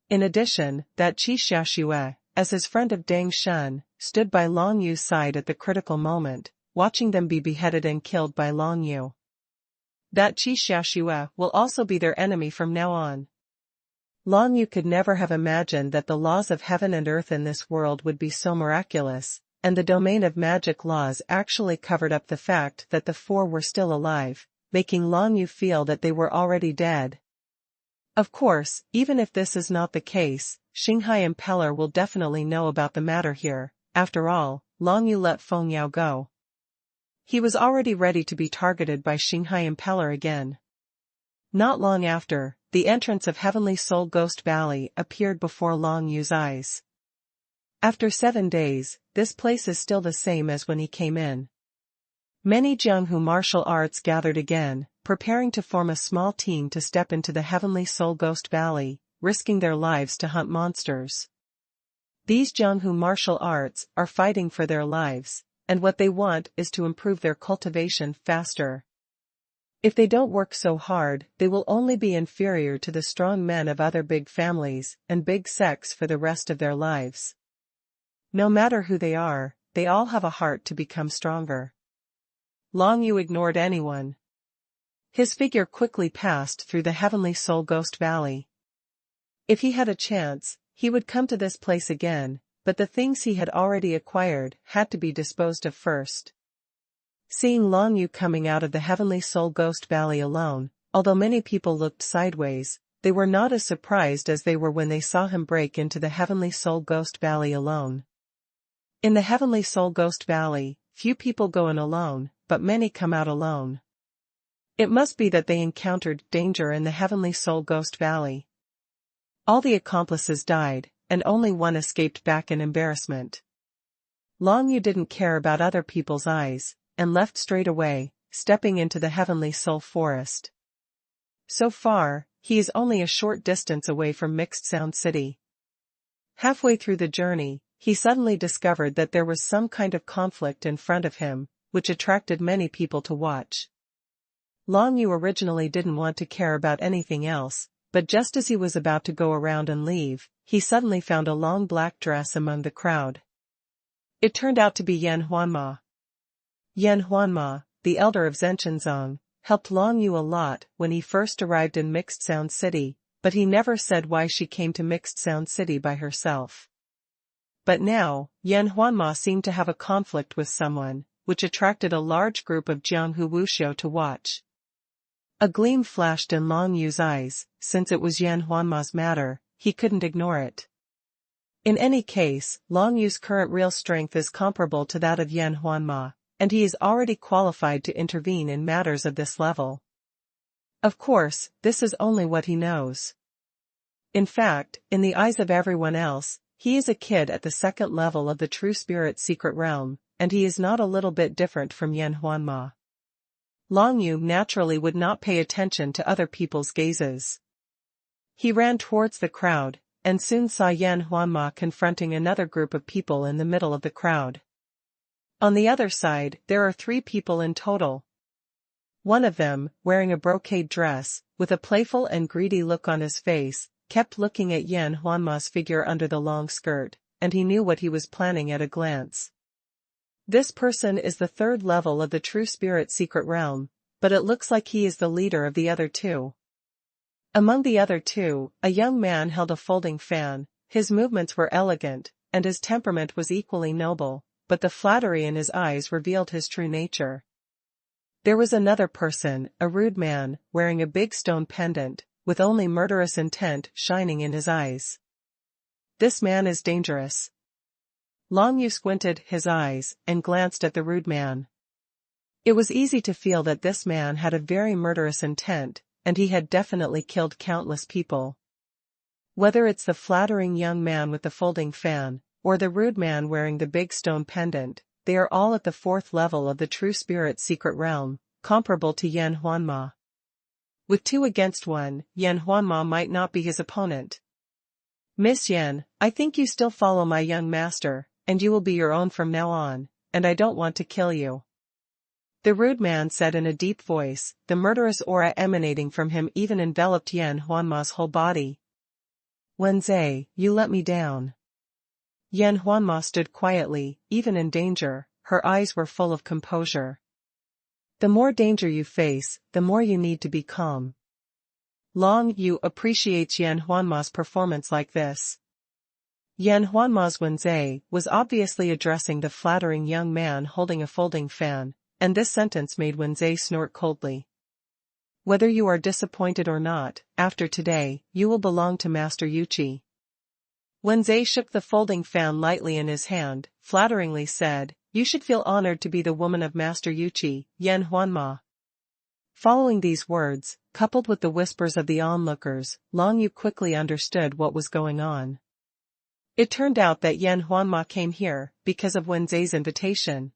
In addition, that Qi Xiaoxue, as his friend of Dang Shun, stood by Long Yu's side at the critical moment, watching them be beheaded and killed by Long Yu. That Qi Xiaoxue will also be their enemy from now on. Long Yu could never have imagined that the laws of heaven and earth in this world would be so miraculous, and the domain of magic laws actually covered up the fact that the 4 were still alive, making Long Yu feel that they were already dead. Of course, even if this is not the case, Xinghai Impeller will definitely know about the matter here. After all, Long Yu let Feng Yao go. He was already ready to be targeted by Xinghai Impeller again. Not long after, the entrance of Heavenly Soul Ghost Valley appeared before Long Yu's eyes. After 7 days, this place is still the same as when he came in. Many Jianghu martial arts gathered again, preparing to form a small team to step into the Heavenly Soul Ghost Valley, risking their lives to hunt monsters. These Jianghu martial arts are fighting for their lives, and what they want is to improve their cultivation faster. If they don't work so hard, they will only be inferior to the strong men of other big families and big sects for the rest of their lives. No matter who they are, they all have a heart to become stronger. Long Yu ignored anyone. His figure quickly passed through the Heavenly Soul Ghost Valley. If he had a chance, he would come to this place again, but the things he had already acquired had to be disposed of first. Seeing Long Yu coming out of the Heavenly Soul Ghost Valley alone, although many people looked sideways, they were not as surprised as they were when they saw him break into the Heavenly Soul Ghost Valley alone. In the Heavenly Soul Ghost Valley, few people go in alone, but many come out alone. It must be that they encountered danger in the Heavenly Soul Ghost Valley. All the accomplices died, and only one escaped back in embarrassment. Long Yu didn't care about other people's eyes, and left straight away, stepping into the Heavenly Soul Forest. So far, he is only a short distance away from Mixed Sound City. Halfway through the journey, he suddenly discovered that there was some kind of conflict in front of him, which attracted many people to watch. Long Yu originally didn't want to care about anything else, but just as he was about to go around and leave, he suddenly found a long black dress among the crowd. It turned out to be Yan Huanma. Yan Huanma, the elder of Zhenshenzong, helped Long Yu a lot when he first arrived in Mixed Sound City, but he never said why she came to Mixed Sound City by herself. But now, Yan Huanma seemed to have a conflict with someone, which attracted a large group of Jianghu Wuxiu to watch. A gleam flashed in Long Yu's eyes. Since it was Yan Huanma's matter, he couldn't ignore it. In any case, Long Yu's current real strength is comparable to that of Yan Huanma, and he is already qualified to intervene in matters of this level. Of course, this is only what he knows. In fact, in the eyes of everyone else, he is a kid at the second level of the true spirit secret realm, and he is not a little bit different from Yan Huanma. Long Yu naturally would not pay attention to other people's gazes. He ran towards the crowd, and soon saw Yan Huanma confronting another group of people in the middle of the crowd. On the other side, there are 3 people in total. One of them, wearing a brocade dress, with a playful and greedy look on his face, kept looking at Yan Huanma's figure under the long skirt, and he knew what he was planning at a glance. This person is the 3rd level of the true spirit secret realm, but it looks like he is the leader of the other 2. Among the other 2, a young man held a folding fan. His movements were elegant, and his temperament was equally noble, but the flattery in his eyes revealed his true nature. There was another person, a rude man, wearing a big stone pendant, with only murderous intent shining in his eyes. This man is dangerous. Long Yu squinted his eyes and glanced at the rude man. It was easy to feel that this man had a very murderous intent, and he had definitely killed countless people. Whether it's the flattering young man with the folding fan, or the rude man wearing the big stone pendant, they are all at the 4th level of the true spirit secret realm, comparable to Yan Huanma. With 2 against 1, Yan Huanma might not be his opponent. Miss Yan, I think you still follow my young master, and you will be your own from now on, and I don't want to kill you. The rude man said in a deep voice. The murderous aura emanating from him even enveloped Yan Huanma's whole body. Wenzi, you let me down. Yan Huanma stood quietly, even in danger. Her eyes were full of composure. The more danger you face, the more you need to be calm. Long Yu appreciates Yan Huanma's performance like this. Yan Huanma's Wenzi was obviously addressing the flattering young man holding a folding fan, and this sentence made Wenzi snort coldly. Whether you are disappointed or not, after today, you will belong to Master Yuchi. Wenzi shook the folding fan lightly in his hand, flatteringly said, You should feel honored to be the woman of Master Yuchi, Yan Huanma. Following these words, coupled with the whispers of the onlookers, Long Yu quickly understood what was going on. It turned out that Yan Huanma came here because of Wenzi's invitation.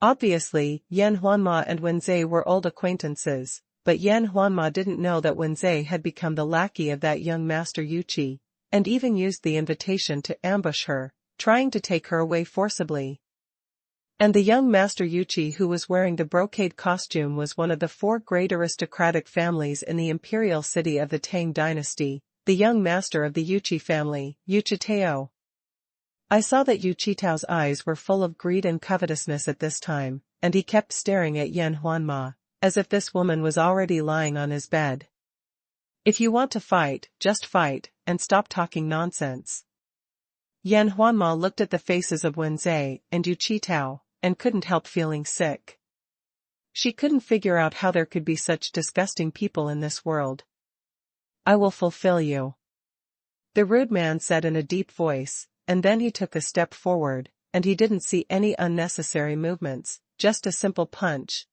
Obviously, Yan Huanma and Wenzi were old acquaintances, but Yan Huanma didn't know that Wenzi had become the lackey of that young Master Yuchi, and even used the invitation to ambush her, trying to take her away forcibly. And the young Master Yuchi who was wearing the brocade costume was one of the 4 great aristocratic families in the imperial city of the Tang dynasty, the young master of the Yuchi family, Yuchitao. I saw that Yuchitao's eyes were full of greed and covetousness at this time, and he kept staring at Yan Huanma, as if this woman was already lying on his bed. If you want to fight, just fight, and stop talking nonsense. Yan Huanma looked at the faces of Wenzi and Yuchitao, and couldn't help feeling sick. She couldn't figure out how there could be such disgusting people in this world. I will fulfill you. The rude man said in a deep voice, and then he took a step forward, and he didn't see any unnecessary movements, just a simple punch.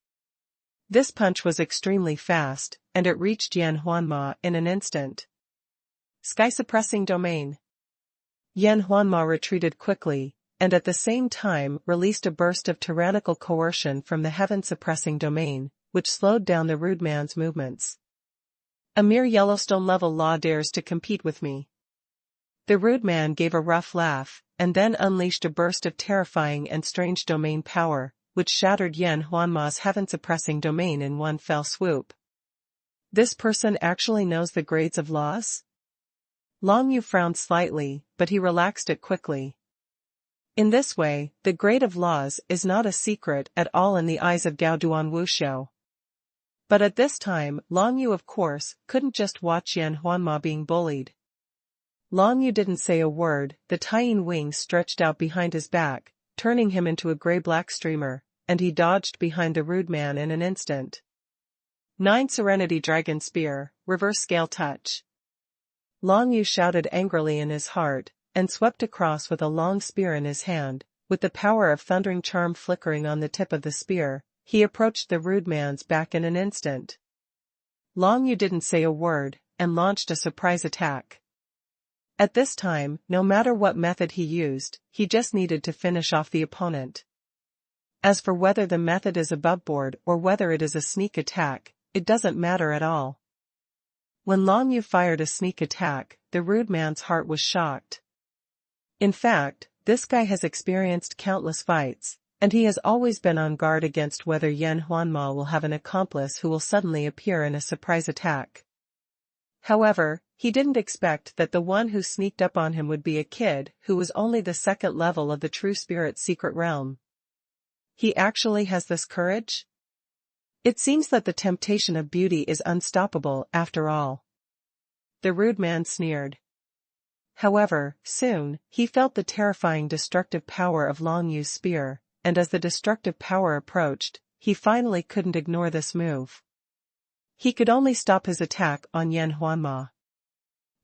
This punch was extremely fast, and it reached Yan Huanma in an instant. Sky-suppressing domain. Yan Huanma retreated quickly, and at the same time released a burst of tyrannical coercion from the heaven-suppressing domain, which slowed down the rude man's movements. A mere Yellowstone-level law dares to compete with me. The rude man gave a rough laugh, and then unleashed a burst of terrifying and strange domain power, which shattered Yan Huanma's heaven-suppressing domain in one fell swoop. This person actually knows the grades of laws? Long Yu frowned slightly, but he relaxed it quickly. In this way, the grade of laws is not a secret at all in the eyes of Gao Duan Wuxiu. But at this time, Long Yu of course couldn't just watch Yan Huanma being bullied. Long Yu didn't say a word. The tying wings stretched out behind his back, turning him into a gray-black streamer, and he dodged behind the rude man in an instant. 9 Serenity Dragon Spear, Reverse Scale Touch. Long Yu shouted angrily in his heart, and swept across with a long spear in his hand. With the power of Thundering Charm flickering on the tip of the spear, he approached the rude man's back in an instant. Long Yu didn't say a word, and launched a surprise attack. At this time, no matter what method he used, he just needed to finish off the opponent. As for whether the method is aboveboard or whether it is a sneak attack, it doesn't matter at all. When Long Yu fired a sneak attack, the rude man's heart was shocked. In fact, this guy has experienced countless fights, and he has always been on guard against whether Yan Huanma will have an accomplice who will suddenly appear in a surprise attack. However, he didn't expect that the one who sneaked up on him would be a kid who was only the second level of the True Spirit's secret realm. He actually has this courage? It seems that the temptation of beauty is unstoppable after all. The rude man sneered. However, soon, he felt the terrifying destructive power of Long Yu's spear, and as the destructive power approached, he finally couldn't ignore this move. He could only stop his attack on Yan Huanma.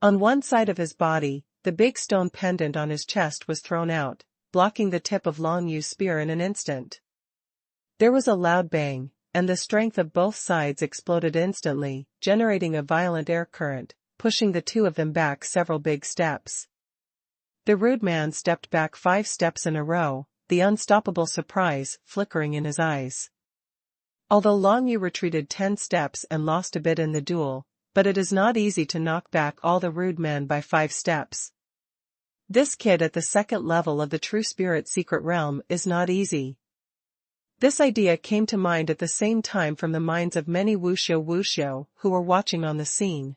On one side of his body, the big stone pendant on his chest was thrown out, blocking the tip of Long Yu's spear in an instant. There was a loud bang, and the strength of both sides exploded instantly, generating a violent air current, pushing the two of them back several big steps. The rude man stepped back 5 steps in a row, the unstoppable surprise flickering in his eyes. Although Long Yu retreated 10 steps and lost a bit in the duel, but it is not easy to knock back all the rude men by 5 steps. This kid at the second level of the True Spirit's secret realm is not easy. This idea came to mind at the same time from the minds of many wuxiu who were watching on the scene.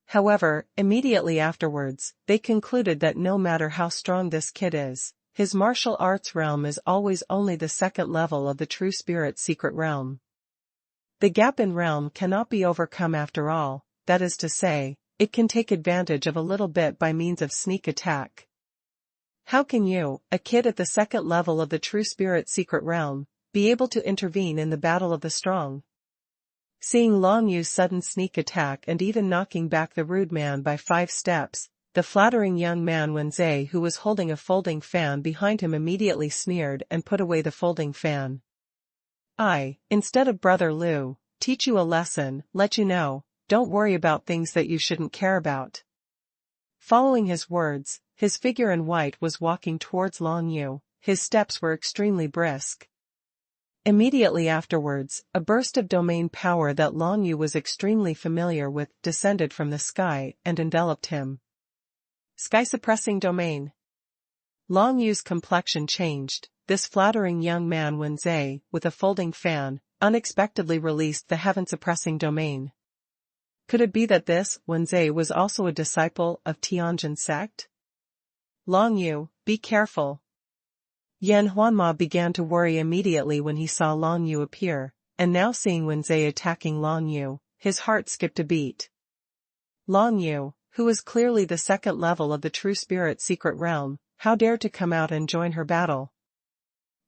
However, immediately afterwards, they concluded that no matter how strong this kid is, his martial arts realm is always only the second level of the True Spirit's secret realm. The gap in realm cannot be overcome after all, that is to say, it can take advantage of a little bit by means of sneak attack. How can you, a kid at the second level of the True Spirit's secret realm, be able to intervene in the battle of the strong? Seeing Long Yu's sudden sneak attack and even knocking back the rude man by 5 steps, the flattering young man Wen Zai who was holding a folding fan behind him immediately sneered and put away the folding fan. Instead of Brother Liu, teach you a lesson, let you know, don't worry about things that you shouldn't care about. Following his words, his figure in white was walking towards Long Yu, his steps were extremely brisk. Immediately afterwards, a burst of domain power that Long Yu was extremely familiar with descended from the sky and enveloped him. Sky-suppressing domain. Long Yu's complexion changed. This flattering young man Wen Zai, with a folding fan, unexpectedly released the heaven-suppressing domain. Could it be that this Wen Zai was also a disciple of Tianjin sect? Long Yu, be careful. Yan Huanma began to worry immediately when he saw Long Yu appear, and now seeing Wen Zai attacking Long Yu, his heart skipped a beat. Long Yu, who is clearly the second level of the True Spirit's secret realm, how dare to come out and join her battle?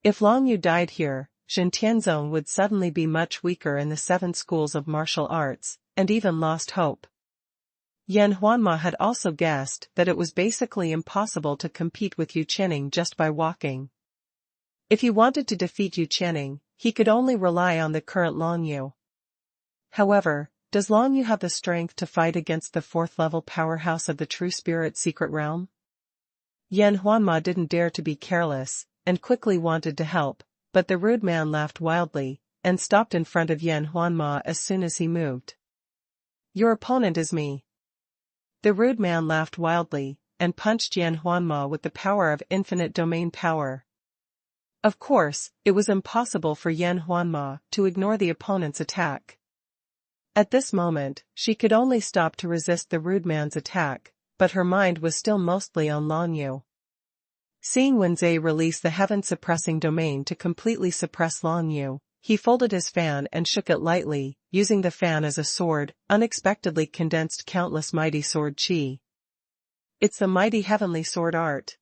If Long Yu died here, Zhen Tianzong would suddenly be much weaker in the 7 schools of martial arts, and even lost hope. Yan Huanma had also guessed that it was basically impossible to compete with Yu Qining just by walking. If he wanted to defeat Yu Qining, he could only rely on the current Long Yu. However, does Long Yu have the strength to fight against the 4th-level powerhouse of the True Spirit's secret realm? Yan Huanma didn't dare to be careless, and quickly wanted to help, but the rude man laughed wildly, and stopped in front of Yan Huanma as soon as he moved. Your opponent is me. The rude man laughed wildly, and punched Yan Huanma with the power of infinite domain power. Of course, it was impossible for Yan Huanma to ignore the opponent's attack. At this moment, she could only stop to resist the rude man's attack, but her mind was still mostly on Long Yu. Seeing Wen Zai release the heaven-suppressing domain to completely suppress Long Yu, he folded his fan and shook it lightly, using the fan as a sword, unexpectedly condensed countless mighty sword qi. It's the mighty heavenly sword art.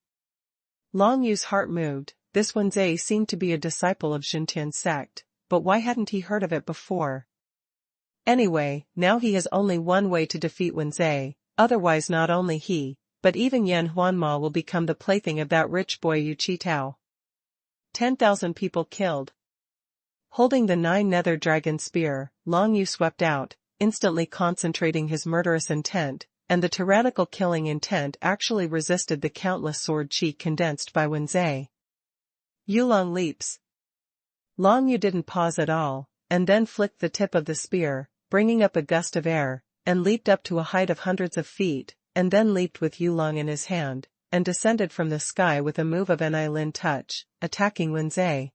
Long Yu's heart moved. This Wen Zai seemed to be a disciple of Xintian sect, but why hadn't he heard of it before? Anyway, now he has only one way to defeat Wen Zai, otherwise not only he, but even Yan Huanma will become the plaything of that rich boy Yu Qitao. 10,000 people killed. Holding the 9 nether dragon spear, Long Yu swept out, instantly concentrating his murderous intent, and the tyrannical killing intent actually resisted the countless sword chi condensed by Wen Zai. Yulong leaps. Long Yu didn't pause at all, and then flicked the tip of the spear, bringing up a gust of air, and leaped up to a height of hundreds of feet, and then leaped with Yulong in his hand, and descended from the sky with a move of an Eilin touch, attacking Wen Zai.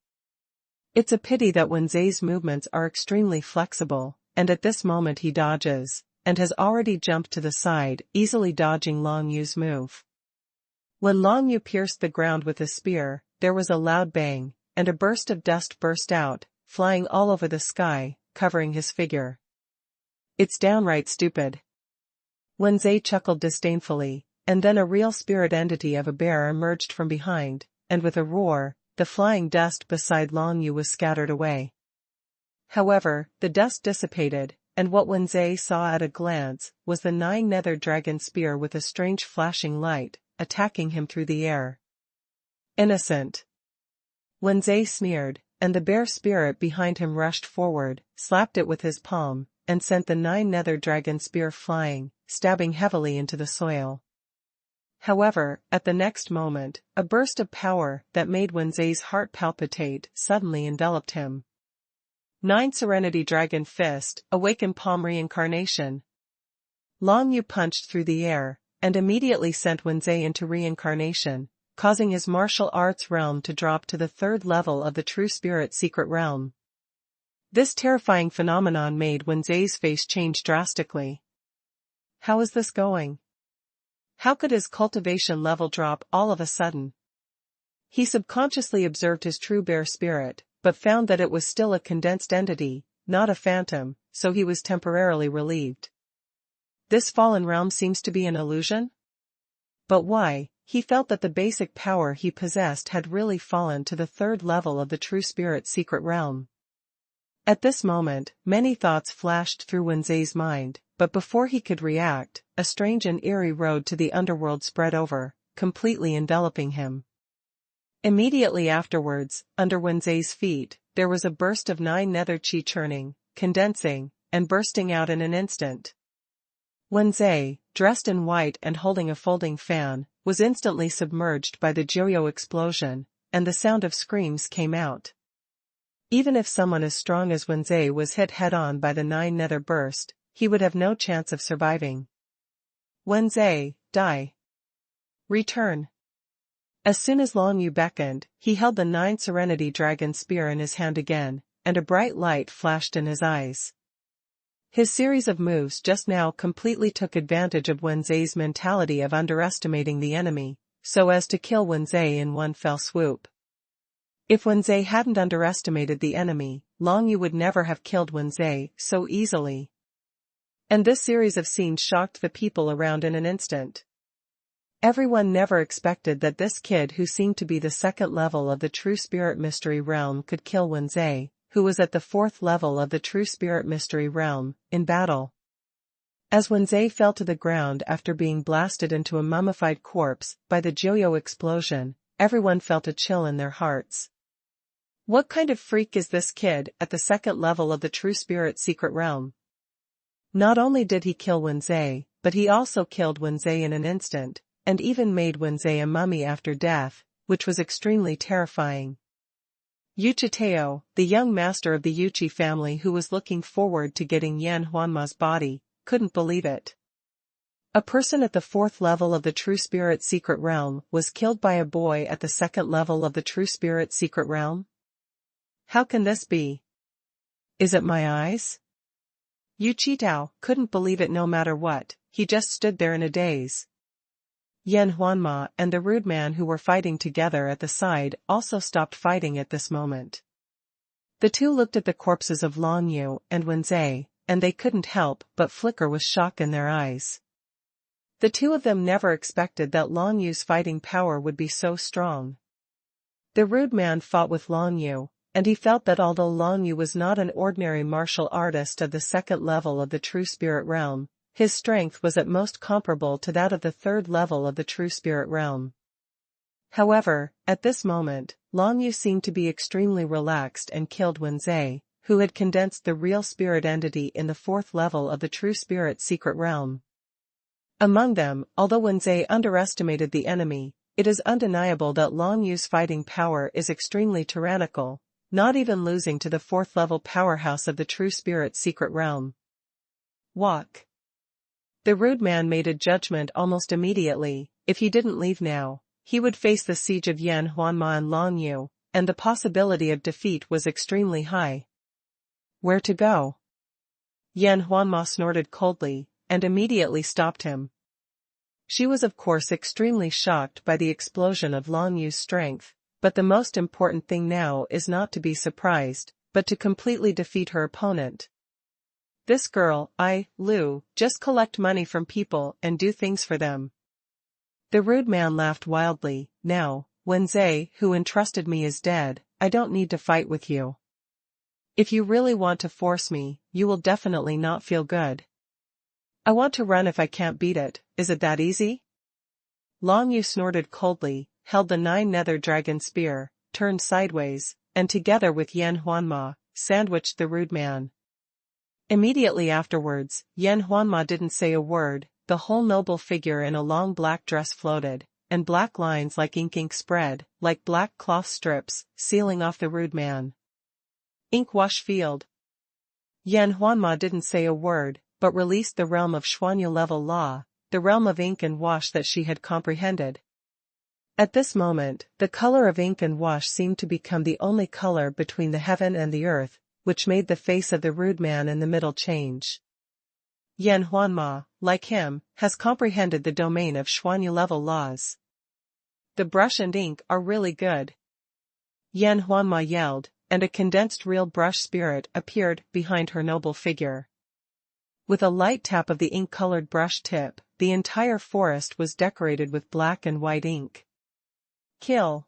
It's a pity that Wen Zai's movements are extremely flexible, and at this moment he dodges, and has already jumped to the side, easily dodging Long Yu's move. When Long Yu pierced the ground with his spear, there was a loud bang, and a burst of dust burst out, flying all over the sky, covering his figure. It's downright stupid. Wen Zai chuckled disdainfully, and then a real spirit entity of a bear emerged from behind, and with a roar, the flying dust beside Long Yu was scattered away. However, the dust dissipated, and what Wen Zai saw at a glance was the 9 nether dragon spear with a strange flashing light, attacking him through the air. Innocent. Wen Zai sneered, and the bear spirit behind him rushed forward, slapped it with his palm, and sent the 9 nether dragon spear flying, stabbing heavily into the soil. However, at the next moment, a burst of power that made Wen Zai's heart palpitate suddenly enveloped him. 9 Serenity Dragon Fist, Awaken Palm Reincarnation. Long Yu punched through the air, and immediately sent Wen Zai into reincarnation, causing his martial arts realm to drop to the 3rd level of the True Spirit Secret Realm. This terrifying phenomenon made Wen Zai's face change drastically. How is this going? How could his cultivation level drop all of a sudden? He subconsciously observed his true bear spirit, but found that it was still a condensed entity, not a phantom, so he was temporarily relieved. This fallen realm seems to be an illusion? But why? He felt that the basic power he possessed had really fallen to the 3rd level of the True Spirit Secret Realm. At this moment, many thoughts flashed through Wen Zai's mind, but before he could react, a strange and eerie road to the underworld spread over, completely enveloping him. Immediately afterwards, under Wen Zai's feet, there was a burst of 9 nether chi churning, condensing, and bursting out in an instant. Wen Zai, dressed in white and holding a folding fan, was instantly submerged by the Joyo explosion, and the sound of screams came out. Even if someone as strong as Wen Zai was hit head-on by the 9 nether burst, he would have no chance of surviving. Wen Zai, die. Return. As soon as Long Yu beckoned, he held the 9 Serenity Dragon Spear in his hand again, and a bright light flashed in his eyes. His series of moves just now completely took advantage of Wen Zai's mentality of underestimating the enemy, so as to kill Wen Zai in one fell swoop. If Wen Zai hadn't underestimated the enemy, Long Yu would never have killed Wen Zai so easily. And this series of scenes shocked the people around in an instant. Everyone never expected that this kid who seemed to be the 2nd level of the True Spirit Mystery Realm could kill Wen Zai, who was at the 4th level of the True Spirit Mystery Realm, in battle. As Wen Zai fell to the ground after being blasted into a mummified corpse by the Joyo explosion, everyone felt a chill in their hearts. What kind of freak is this kid at the 2nd level of the True Spirit Secret Realm? Not only did he kill Wen Zai, but he also killed Wen Zai in an instant, and even made Wen Zai a mummy after death, which was extremely terrifying. Yu Qitao, the young master of the Yuqi family who was looking forward to getting Yan Huanma's body, couldn't believe it. A person at the 4th level of the True Spirit Secret Realm was killed by a boy at the 2nd level of the True Spirit Secret Realm? How can this be? Is it my eyes? Yu Qitao couldn't believe it no matter what, he just stood there in a daze. Yan Huanma and the rude man who were fighting together at the side also stopped fighting at this moment. The two looked at the corpses of Long Yu and Wen Zai, and they couldn't help but flicker with shock in their eyes. The two of them never expected that Long Yu's fighting power would be so strong. The rude man fought with Long Yu, and he felt that although Long Yu was not an ordinary martial artist of the second level of the true spirit realm, his strength was at most comparable to that of the third level of the true spirit realm. However, at this moment, Long Yu seemed to be extremely relaxed and killed Wen Zhe, who had condensed the real spirit entity in the fourth level of the true spirit secret realm. Among them, although Wen Zhe underestimated the enemy, it is undeniable that Long Yu's fighting power is extremely tyrannical, not even losing to the fourth-level powerhouse of the true spirit secret realm. Walk. The rude man made a judgment almost immediately. If he didn't leave now, he would face the siege of Yan Huanma and Long Yu, and the possibility of defeat was extremely high. Where to go? Yan Huanma snorted coldly, and immediately stopped him. She was of course extremely shocked by the explosion of Long Yu's strength, but the most important thing now is not to be surprised, but to completely defeat her opponent. This girl, Lu, just collect money from people and do things for them. The rude man laughed wildly. Now, Wen Zhe, who entrusted me, is dead, I don't need to fight with you. If you really want to force me, you will definitely not feel good. I want to run if I can't beat it, is it that easy? Long Yu snorted coldly, held the 9-nether dragon spear, turned sideways, and together with Yan Huanma, sandwiched the rude man. Immediately afterwards, Yan Huanma didn't say a word, the whole noble figure in a long black dress floated, and black lines like ink spread, like black cloth strips, sealing off the rude man. Ink wash field. Yan Huanma didn't say a word, but released the realm of xuanhuan level law, the realm of ink and wash that she had comprehended. At this moment, the color of ink and wash seemed to become the only color between the heaven and the earth, which made the face of the rude man in the middle change. Yan Huanma, like him, has comprehended the domain of xuanhuan level laws. The brush and ink are really good. Yan Huanma yelled, and a condensed real brush spirit appeared behind her noble figure. With a light tap of the ink-colored brush tip, the entire forest was decorated with black and white ink. Kill.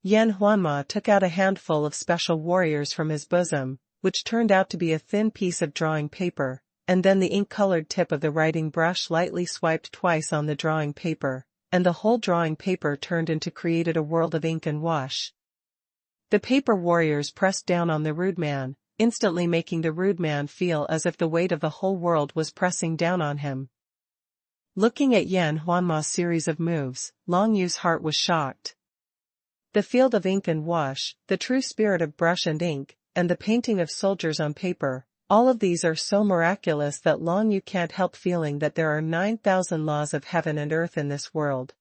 Yan Huanma took out a handful of special warriors from his bosom, which turned out to be a thin piece of drawing paper, and then the ink-colored tip of the writing brush lightly swiped twice on the drawing paper, and the whole drawing paper turned into created a world of ink and wash. The paper warriors pressed down on the rude man, instantly making the rude man feel as if the weight of the whole world was pressing down on him. Looking at Yan Huanma's series of moves, Long Yu's heart was shocked. The field of ink and wash, the true spirit of brush and ink, and the painting of soldiers on paper, all of these are so miraculous that Long Yu can't help feeling that there are 9,000 laws of heaven and earth in this world.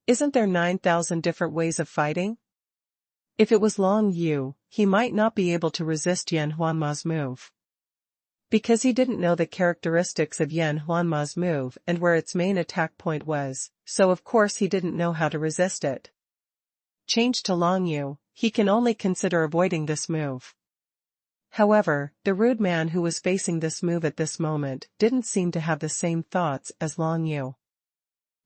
Isn't there 9,000 different ways of fighting? If it was Long Yu, he might not be able to resist Yan Huanma's move. Because he didn't know the characteristics of Yan Huanma's move and where its main attack point was, so of course he didn't know how to resist it. Changed to Long Yu, he can only consider avoiding this move. However, the rude man who was facing this move at this moment didn't seem to have the same thoughts as Long Yu.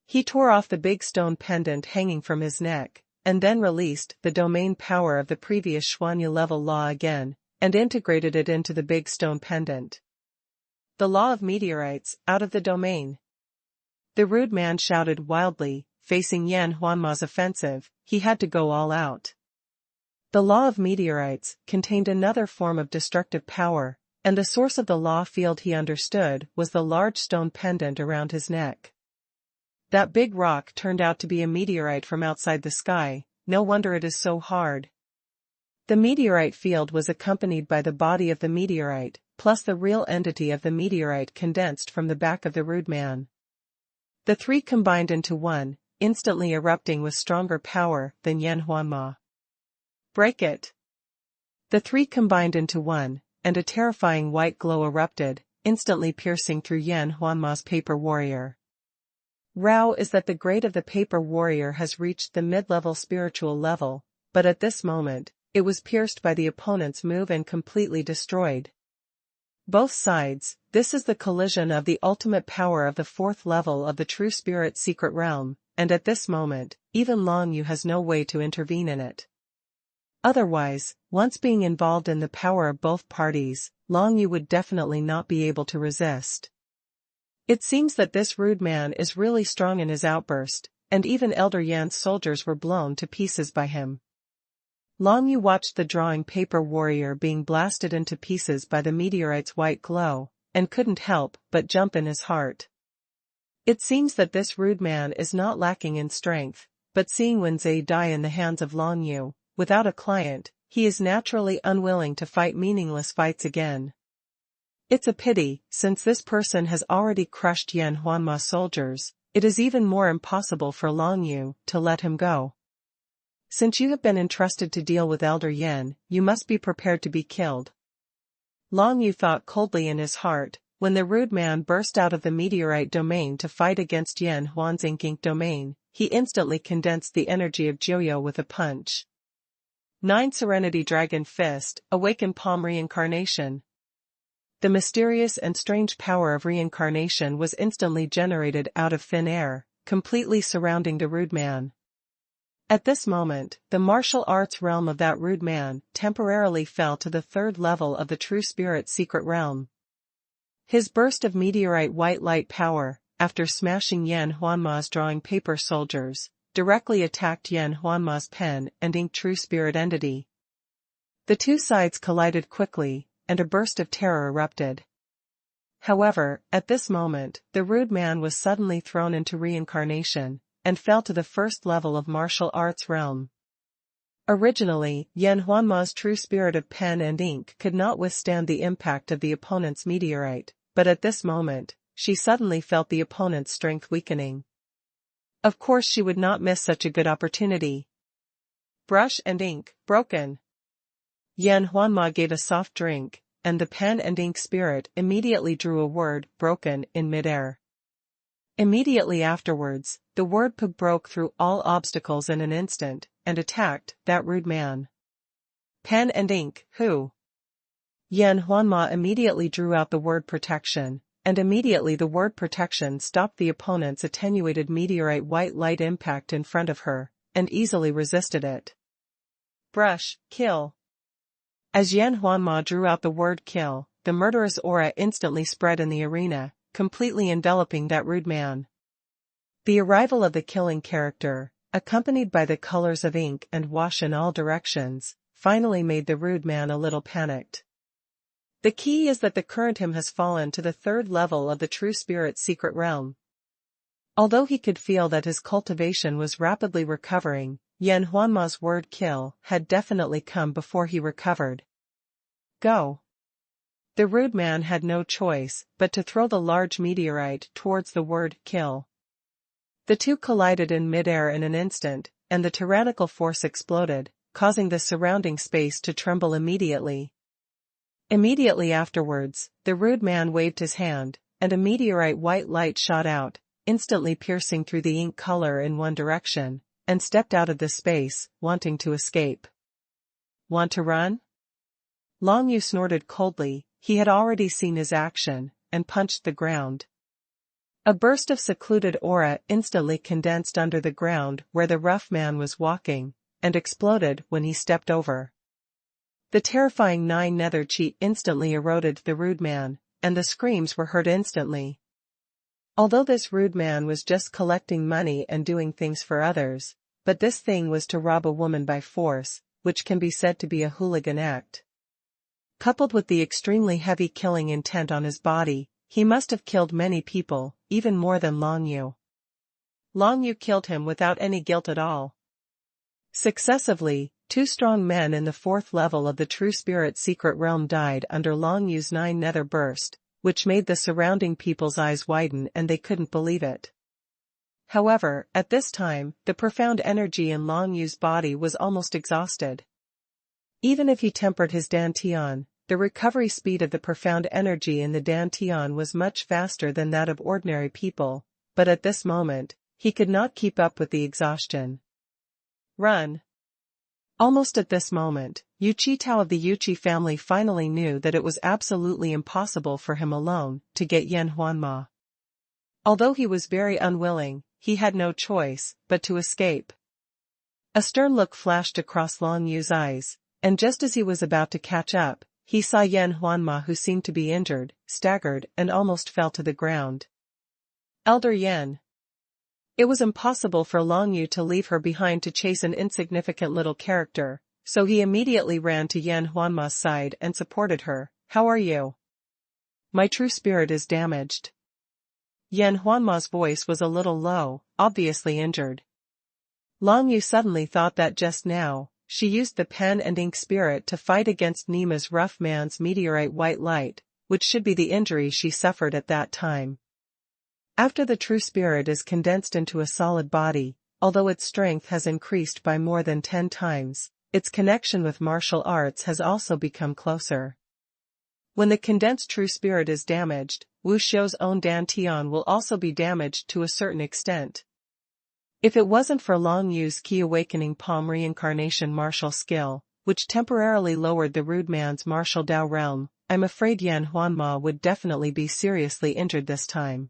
He tore off the big stone pendant hanging from his neck, and then released the domain power of the previous xuanhuan level law again, and integrated it into the big stone pendant. The law of meteorites, out of the domain. The rude man shouted wildly, facing Yan Huanma's offensive, he had to go all out. The law of meteorites contained another form of destructive power, and the source of the law field he understood was the large stone pendant around his neck. That big rock turned out to be a meteorite from outside the sky, no wonder it is so hard. The meteorite field was accompanied by the body of the meteorite, plus the real entity of the meteorite condensed from the back of the rude man. The three combined into one, instantly erupting with stronger power than Yan Huanma. Break it! The three combined into one, and a terrifying white glow erupted, instantly piercing through Yan Huanma's paper warrior. Rao is that the grade of the paper warrior has reached the mid-level spiritual level, but at this moment, it was pierced by the opponent's move and completely destroyed. Both sides, this is the collision of the ultimate power of the fourth level of the true spirit secret realm, and at this moment, even Long Yu has no way to intervene in it. Otherwise, once being involved in the power of both parties, Long Yu would definitely not be able to resist. It seems that this rude man is really strong in his outburst, and even Elder Yan's soldiers were blown to pieces by him. Long Yu watched the drawing paper warrior being blasted into pieces by the meteorite's white glow, and couldn't help but jump in his heart. It seems that this rude man is not lacking in strength, but seeing Wen Zhe die in the hands of Long Yu, without a client, he is naturally unwilling to fight meaningless fights again. It's a pity, since this person has already crushed Yan Huanma's soldiers, it is even more impossible for Long Yu to let him go. Since you have been entrusted to deal with Elder Yan, you must be prepared to be killed. Long Yu thought coldly in his heart, when the rude man burst out of the meteorite domain to fight against Yan Huan's ink domain, he instantly condensed the energy of Jiuyo with a punch. 9 Serenity Dragon Fist, Awaken Palm Reincarnation. The mysterious and strange power of reincarnation was instantly generated out of thin air, completely surrounding the rude man. At this moment, the martial arts realm of that rude man temporarily fell to the 3rd level of the true spirit secret realm. His burst of meteorite white light power, after smashing Yan Huanma's drawing paper soldiers, directly attacked Yan Huanma's pen and ink true spirit entity. The two sides collided quickly, and a burst of terror erupted. However, at this moment, the rude man was suddenly thrown into reincarnation, and fell to the 1st level of martial arts realm. Originally, Yan Huanma's true spirit of pen and ink could not withstand the impact of the opponent's meteorite, but at this moment, she suddenly felt the opponent's strength weakening. Of course she would not miss such a good opportunity. Brush and ink, broken. Yan Huanma gave a soft drink, and the pen and ink spirit immediately drew a word, broken, in midair. Immediately afterwards, the word P broke through all obstacles in an instant, and attacked that rude man. Pen and ink, who? Yan Huanma immediately drew out the word protection, and immediately the word protection stopped the opponent's attenuated meteorite white light impact in front of her, and easily resisted it. Brush, kill. As Yan Huanma drew out the word kill, the murderous aura instantly spread in the arena, completely enveloping that rude man. The arrival of the killing character, accompanied by the colors of ink and wash in all directions, finally made the rude man a little panicked. The key is that the current him has fallen to the 3rd level of the true spirit's secret realm. Although he could feel that his cultivation was rapidly recovering, Yan Huanma's word kill had definitely come before he recovered. Go. The rude man had no choice but to throw the large meteorite towards the word kill. The two collided in midair in an instant, and the tyrannical force exploded, causing the surrounding space to tremble immediately. Immediately afterwards, the rude man waved his hand, and a meteorite white light shot out, instantly piercing through the ink color in one direction, and stepped out of the space, wanting to escape. Want to run? Long Yu snorted coldly. He had already seen his action, and punched the ground. A burst of secluded aura instantly condensed under the ground where the rough man was walking, and exploded when he stepped over. The terrifying 9 nether chi instantly eroded the rude man, and the screams were heard instantly. Although this rude man was just collecting money and doing things for others, but this thing was to rob a woman by force, which can be said to be a hooligan act. Coupled with the extremely heavy killing intent on his body, he must have killed many people, even more than Long Yu. Long Yu killed him without any guilt at all. Successively, 2 strong men in the 4th level of the true spirit secret realm died under Long Yu's 9 nether burst, which made the surrounding people's eyes widen and they couldn't believe it. However, at this time, the profound energy in Long Yu's body was almost exhausted. Even if he tempered his dantian, the recovery speed of the profound energy in the dantian was much faster than that of ordinary people, but at this moment, he could not keep up with the exhaustion. Run. Almost at this moment, Yu Qitao of the Yuqi family finally knew that it was absolutely impossible for him alone to get Yan Huanma. Although he was very unwilling, he had no choice but to escape. A stern look flashed across Long Yu's eyes, and just as he was about to catch up, he saw Yan Huanma, who seemed to be injured, staggered, and almost fell to the ground. Elder Yan. It was impossible for Long Yu to leave her behind to chase an insignificant little character, so he immediately ran to Yan Huanma's side and supported her. How are you? My true spirit is damaged. Yan Huanma's voice was a little low, obviously injured. Long Yu suddenly thought that just now, she used the pen and ink spirit to fight against Nima's rough man's meteorite white light, which should be the injury she suffered at that time. After the true spirit is condensed into a solid body, although its strength has increased by more than 10 times, its connection with martial arts has also become closer. When the condensed true spirit is damaged, Wu Xiu's own dantian will also be damaged to a certain extent. If it wasn't for Long Yu's Key Awakening Palm reincarnation martial skill, which temporarily lowered the rude man's martial Dao realm, I'm afraid Yan Huanma would definitely be seriously injured this time.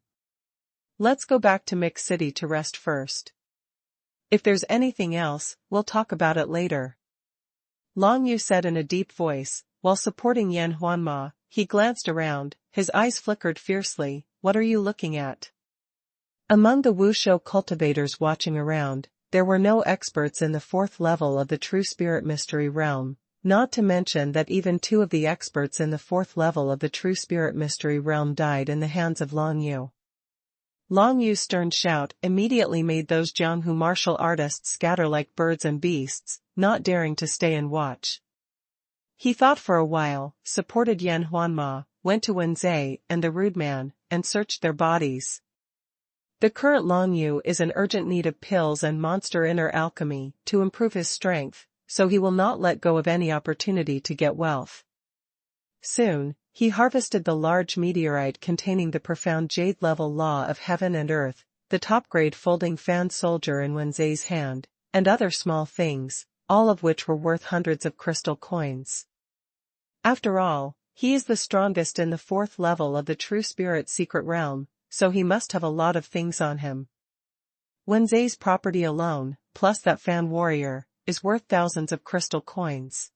Let's go back to Mix City to rest first. If there's anything else, we'll talk about it later. Long Yu said in a deep voice, while supporting Yan Huanma. He glanced around, his eyes flickered fiercely. What are you looking at? Among the Wuxiu cultivators watching around, there were no experts in the 4th level of the True Spirit Mystery Realm, not to mention that even 2 of the experts in the 4th level of the True Spirit Mystery Realm died in the hands of Long Yu. Long Yu's stern shout immediately made those Jianghu martial artists scatter like birds and beasts, not daring to stay and watch. He thought for a while, supported Yan Huanma, went to Wen Zhe and the rude man, and searched their bodies. The current Long Yu is in urgent need of pills and monster inner alchemy to improve his strength, so he will not let go of any opportunity to get wealth. Soon, he harvested the large meteorite containing the profound jade-level law of heaven and earth, the top-grade folding fan soldier in Wen Zhe's hand, and other small things, all of which were worth hundreds of crystal coins. After all, he is the strongest in the 4th level of the True Spirit Secret Realm, so he must have a lot of things on him. Wen Zhe's property alone, plus that fan warrior, is worth thousands of crystal coins.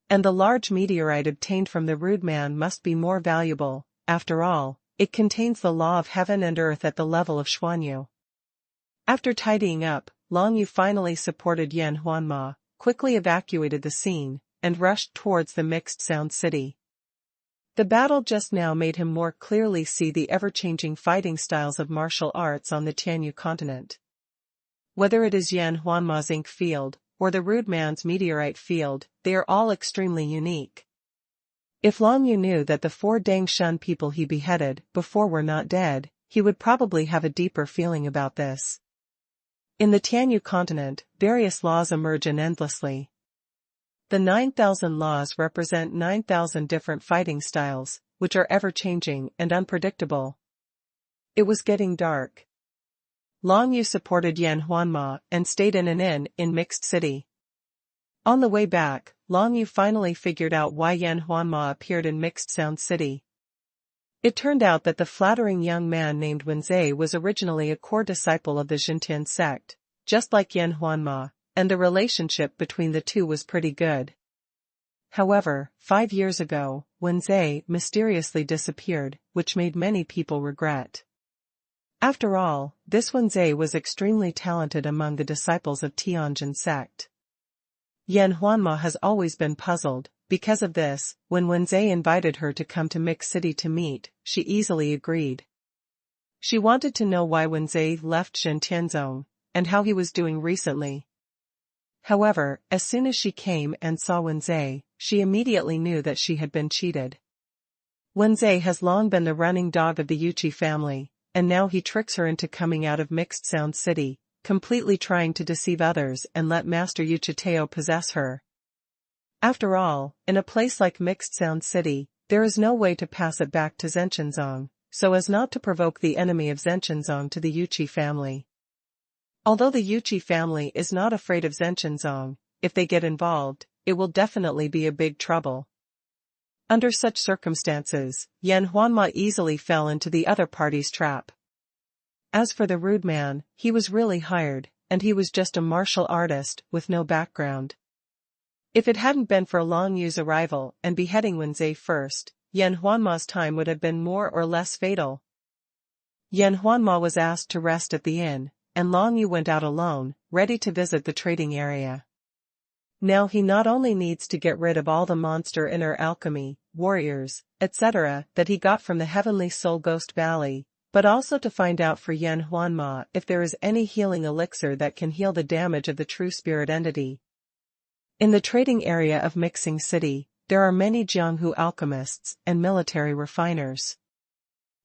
And the large meteorite obtained from the rude man must be more valuable. After all, it contains the law of heaven and earth at the level of xuanhuan. After tidying up, Long Yu finally supported Yan Huanma, quickly evacuated the scene, and rushed towards the Mixed Sound City. The battle just now made him more clearly see the ever-changing fighting styles of martial arts on the Tianyu continent. Whether it is Yan Huanma's ink field, or the rude man's meteorite field, they are all extremely unique. If Long Yu knew that the 4 Dang Shun people he beheaded before were not dead, he would probably have a deeper feeling about this. In the Tianyu continent, various laws emerge endlessly. The 9,000 laws represent 9,000 different fighting styles, which are ever-changing and unpredictable. It was getting dark. Long Yu supported Yan Huanma and stayed in an inn in Mixed City. On the way back, Long Yu finally figured out why Yan Huanma appeared in Mixed Sound City. It turned out that the flattering young man named Wen Zhe was originally a core disciple of the Xintian sect, just like Yan Huanma, and the relationship between the two was pretty good. However, 5 years ago, Wen Zhe mysteriously disappeared, which made many people regret. After all, this Wen Zhe was extremely talented among the disciples of Tianjin sect. Yan Huanma has always been puzzled. Because of this, when Wen Zhe invited her to come to Mix City to meet, she easily agreed. She wanted to know why Wen Zhe left Xintianzong, and how he was doing recently. However, as soon as she came and saw Wen Zhe, she immediately knew that she had been cheated. Wen Zhe has long been the running dog of the Yuchi family, and now he tricks her into coming out of Mixed Sound City, completely trying to deceive others and let Master Yuchiteo possess her. After all, in a place like Mixed Sound City, there is no way to pass it back to Zhenchenzong, so as not to provoke the enemy of Zhenchenzong to the Yuchi family. Although the Yuchi family is not afraid of Zhenchenzong, if they get involved, it will definitely be a big trouble. Under such circumstances, Yan Huanma easily fell into the other party's trap. As for the rude man, he was really hired, and he was just a martial artist with no background. If it hadn't been for Long Yu's arrival and beheading Wen Zhe first, Yan Huanma's time would have been more or less fatal. Yan Huanma was asked to rest at the inn, and Long Yu went out alone, ready to visit the trading area. Now he not only needs to get rid of all the monster inner alchemy, warriors, etc. that he got from the Heavenly Soul Ghost Valley, but also to find out for Yan Huanma if there is any healing elixir that can heal the damage of the true spirit entity. In the trading area of Mixing City, there are many Jianghu alchemists and military refiners.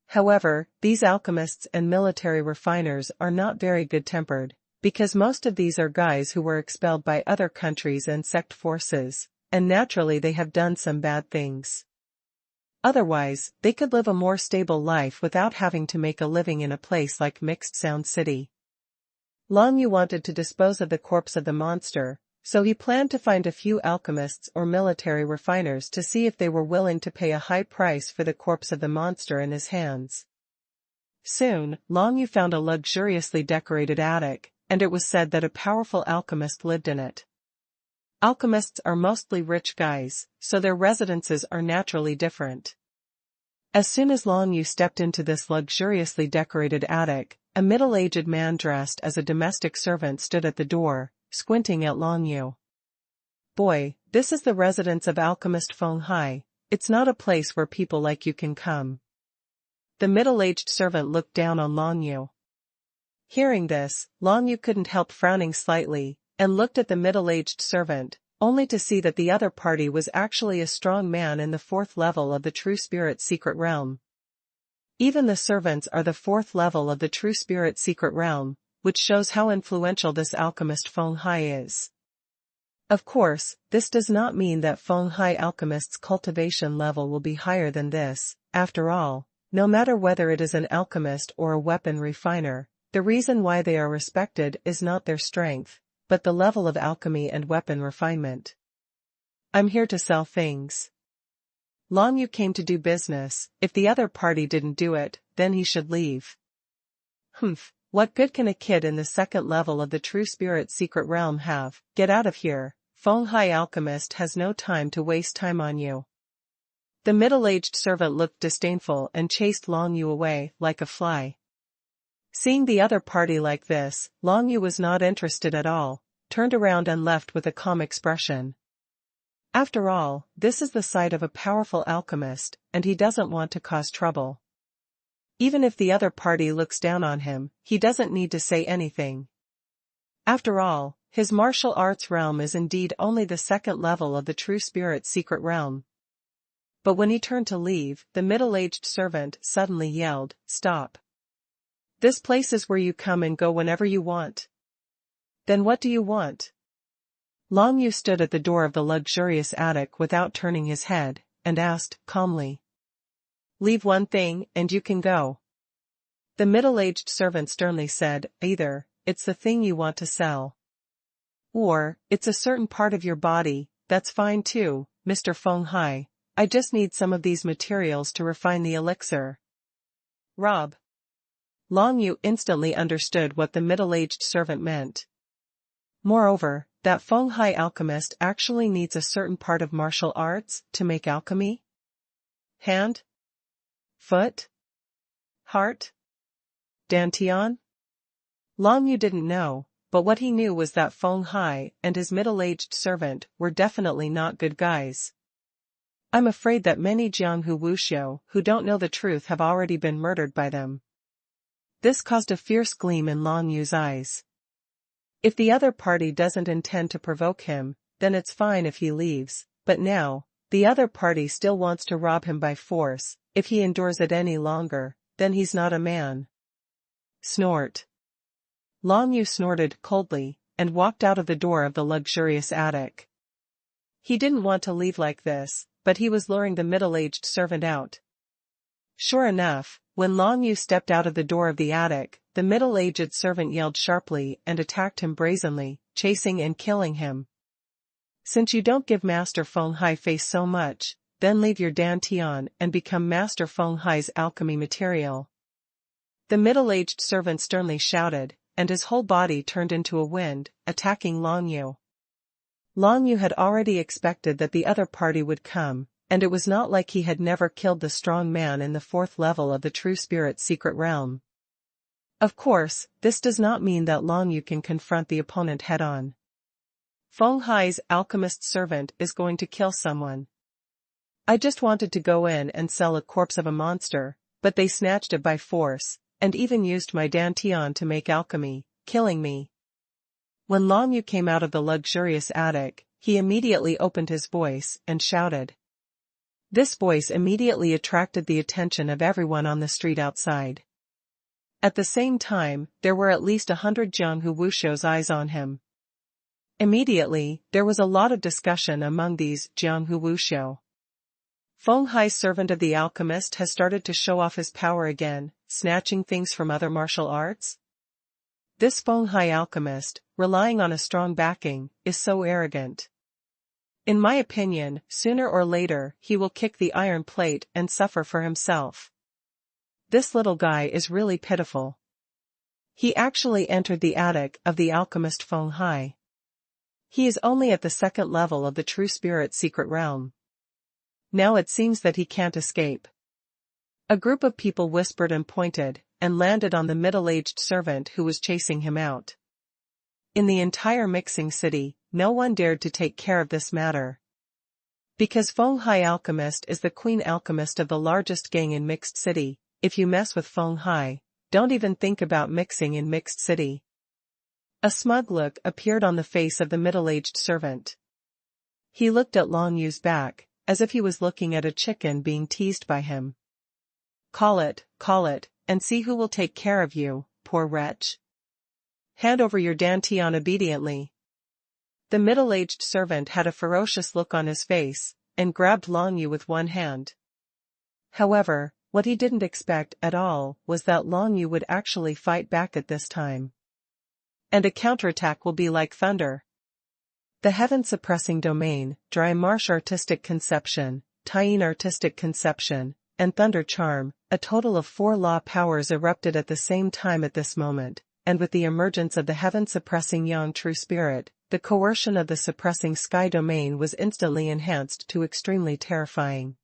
However, these alchemists and military refiners are not very good-tempered, because most of these are guys who were expelled by other countries and sect forces, and naturally they have done some bad things. Otherwise, they could live a more stable life without having to make a living in a place like Mixed Sound City. Long Yu wanted to dispose of the corpse of the monster, so he planned to find a few alchemists or military refiners to see if they were willing to pay a high price for the corpse of the monster in his hands. Soon, Long Yu found a luxuriously decorated attic, and it was said that a powerful alchemist lived in it. Alchemists are mostly rich guys, so their residences are naturally different. As soon as Long Yu stepped into this luxuriously decorated attic, a middle-aged man dressed as a domestic servant stood at the door, squinting at Long Yu. "Boy, this is the residence of alchemist Feng Hai. It's not a place where people like you can come." The middle-aged servant looked down on Long Yu. Hearing this, Long Yu couldn't help frowning slightly, and looked at the middle-aged servant, only to see that the other party was actually a strong man in the 4th level of the True Spirit Secret Realm. Even the servants are the 4th level of the True Spirit Secret Realm, which shows how influential this alchemist Feng Hai is. Of course, this does not mean that Feng Hai alchemist's cultivation level will be higher than this. After all, no matter whether it is an alchemist or a weapon refiner, the reason why they are respected is not their strength, but the level of alchemy and weapon refinement. "I'm here to sell things." Long Yu came to do business. If the other party didn't do it, then he should leave. "Humph. What good can a kid in the 2nd level of the True Spirit Secret Realm have? Get out of here. Feng Hai alchemist has no time to waste time on you." The middle-aged servant looked disdainful and chased Long Yu away like a fly. Seeing the other party like this, Long Yu was not interested at all, turned around and left with a calm expression. After all, this is the site of a powerful alchemist, and he doesn't want to cause trouble. Even if the other party looks down on him, he doesn't need to say anything. After all, his martial arts realm is indeed only the 2nd level of the True Spirit Secret Realm. But when he turned to leave, the middle-aged servant suddenly yelled, "Stop. This place is where you come and go whenever you want." "Then what do you want?" Long Yu stood at the door of the luxurious attic without turning his head, and asked, calmly. "Leave one thing, and you can go." The middle-aged servant sternly said, "Either it's the thing you want to sell, or it's a certain part of your body. That's fine too, Mr. Feng Hai. I just need some of these materials to refine the elixir." "Rob." Long Yu instantly understood what the middle-aged servant meant. Moreover, that Feng Hai alchemist actually needs a certain part of martial arts to make alchemy? Hand? Foot? Heart? Dantian? Long Yu didn't know, but what he knew was that Feng Hai and his middle-aged servant were definitely not good guys. I'm afraid that many Jianghu wuxiu who don't know the truth have already been murdered by them. This caused a fierce gleam in Long Yu's eyes. If the other party doesn't intend to provoke him, then it's fine if he leaves, but now, the other party still wants to rob him by force. If he endures it any longer, then he's not a man. Snort. Long Yu snorted coldly, and walked out of the door of the luxurious attic. He didn't want to leave like this, but he was luring the middle-aged servant out. Sure enough, when Long Yu stepped out of the door of the attic, the middle-aged servant yelled sharply and attacked him brazenly, chasing and killing him. "Since you don't give Master Feng Hai face so much, then leave your Dantian and become Master Feng Hai's alchemy material." The middle-aged servant sternly shouted, and his whole body turned into a wind, attacking Long Yu. Long Yu had already expected that the other party would come, and it was not like he had never killed the strong man in the 4th level of the True Spirit's secret realm. Of course, this does not mean that Long Yu can confront the opponent head-on. Feng Hai's alchemist servant is going to kill someone. I just wanted to go in and sell a corpse of a monster, but they snatched it by force, and even used my dantian to make alchemy, killing me. When Long Yu came out of the luxurious attic, he immediately opened his voice and shouted. This voice immediately attracted the attention of everyone on the street outside. At the same time, there were at least 100 Jianghu Wuxiu's eyes on him. Immediately, there was a lot of discussion among these Jianghu Wuxiu. Feng Hai's servant of the alchemist has started to show off his power again, snatching things from other martial arts? This Feng Hai alchemist, relying on a strong backing, is so arrogant. In my opinion, sooner or later he will kick the iron plate and suffer for himself. This little guy is really pitiful. He actually entered the attic of the alchemist Feng Hai. He is only at the 2nd level of the True Spirit's secret realm. Now it seems that he can't escape. A group of people whispered and pointed, and landed on the middle-aged servant who was chasing him out. In the entire mixing city, no one dared to take care of this matter. Because Feng Hai alchemist is the queen alchemist of the largest gang in Mixed City, if you mess with Feng Hai, don't even think about mixing in Mixed City. A smug look appeared on the face of the middle-aged servant. He looked at Long Yu's back, as if he was looking at a chicken being teased by him. Call it, and see who will take care of you, poor wretch. Hand over your dantian obediently. The middle-aged servant had a ferocious look on his face, and grabbed Long Yu with one hand. However, what he didn't expect at all was that Long Yu would actually fight back at this time. And a counterattack will be like thunder. The heaven-suppressing domain, dry marsh artistic conception, Taiyin artistic conception, and thunder charm, a total of 4 law powers erupted at the same time at this moment, and with the emergence of the heaven-suppressing Yang True Spirit, the coercion of the suppressing sky domain was instantly enhanced to extremely terrifying.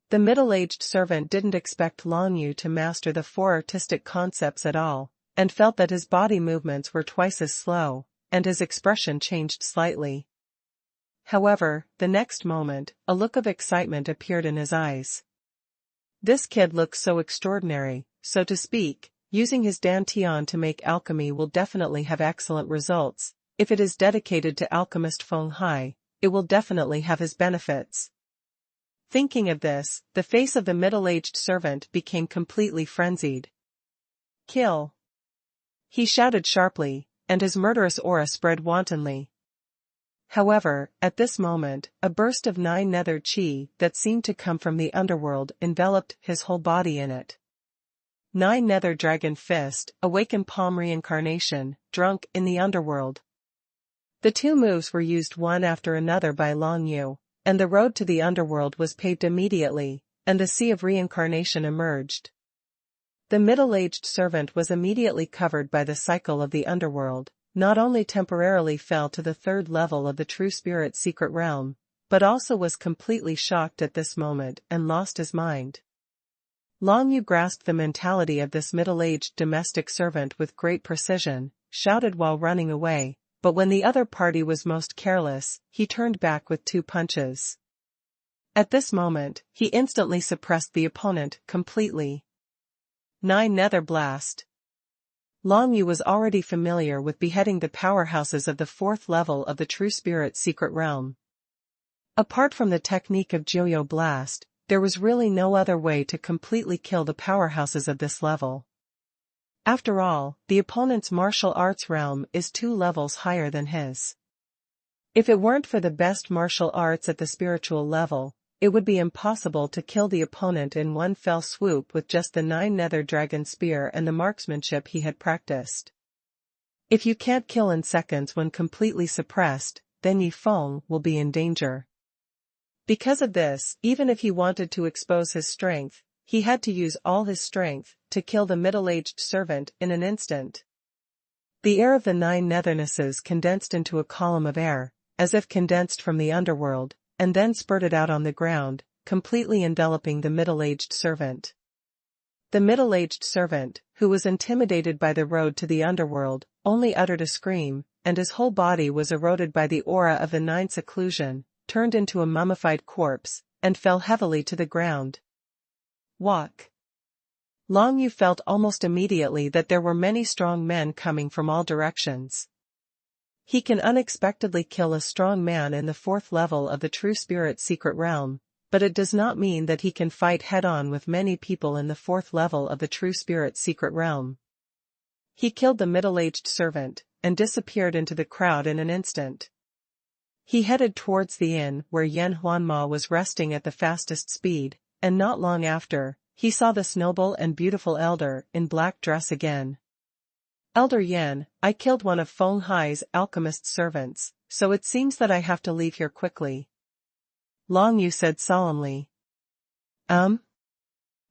The middle-aged servant didn't expect Long Yu to master the 4 artistic concepts at all, and felt that his body movements were twice as slow, and his expression changed slightly. However, the next moment, a look of excitement appeared in his eyes. This kid looks so extraordinary, so to speak, using his dantian to make alchemy will definitely have excellent results. If it is dedicated to alchemist Feng Hai, it will definitely have his benefits. Thinking of this, the face of the middle-aged servant became completely frenzied. Kill! He shouted sharply, and his murderous aura spread wantonly. However, at this moment, a burst of 9 nether chi that seemed to come from the underworld enveloped his whole body in it. 9 nether dragon fist, awaken palm reincarnation, drunk in the underworld. The 2 moves were used one after another by Long Yu, and the road to the underworld was paved immediately, and a sea of reincarnation emerged. The middle-aged servant was immediately covered by the cycle of the underworld, not only temporarily fell to the 3rd level of the True Spirit's secret realm, but also was completely shocked at this moment and lost his mind. Long Yu grasped the mentality of this middle-aged domestic servant with great precision, shouted while running away, but when the other party was most careless, he turned back with 2 punches. At this moment, he instantly suppressed the opponent completely. 9 nether blast. Long Yu was already familiar with beheading the powerhouses of the 4th level of the True Spirit's secret realm. Apart from the technique of Joyo Blast, there was really no other way to completely kill the powerhouses of this level. After all, the opponent's martial arts realm is 2 levels higher than his. If it weren't for the best martial arts at the spiritual level, it would be impossible to kill the opponent in one fell swoop with just the 9 nether dragon spear and the marksmanship he had practiced. If you can't kill in seconds when completely suppressed, then Yi Feng will be in danger. Because of this, even if he wanted to expose his strength, he had to use all his strength to kill the middle-aged servant in an instant. The air of the 9 nethernesses condensed into a column of air, as if condensed from the underworld, and then spurted out on the ground, completely enveloping the middle-aged servant. The middle-aged servant, who was intimidated by the road to the underworld, only uttered a scream, and his whole body was eroded by the aura of the 9 seclusion, turned into a mummified corpse, and fell heavily to the ground. Walk. Long Yu felt almost immediately that there were many strong men coming from all directions. He can unexpectedly kill a strong man in the 4th level of the True Spirit Secret Realm, but it does not mean that he can fight head-on with many people in the 4th level of the True Spirit Secret Realm. He killed the middle-aged servant, and disappeared into the crowd in an instant. He headed towards the inn where Yan Huanma was resting at the fastest speed, and not long after, he saw this noble and beautiful elder in black dress again. Elder Yan, I killed one of Feng Hai's alchemist servants, so it seems that I have to leave here quickly. Long Yu said solemnly. Yan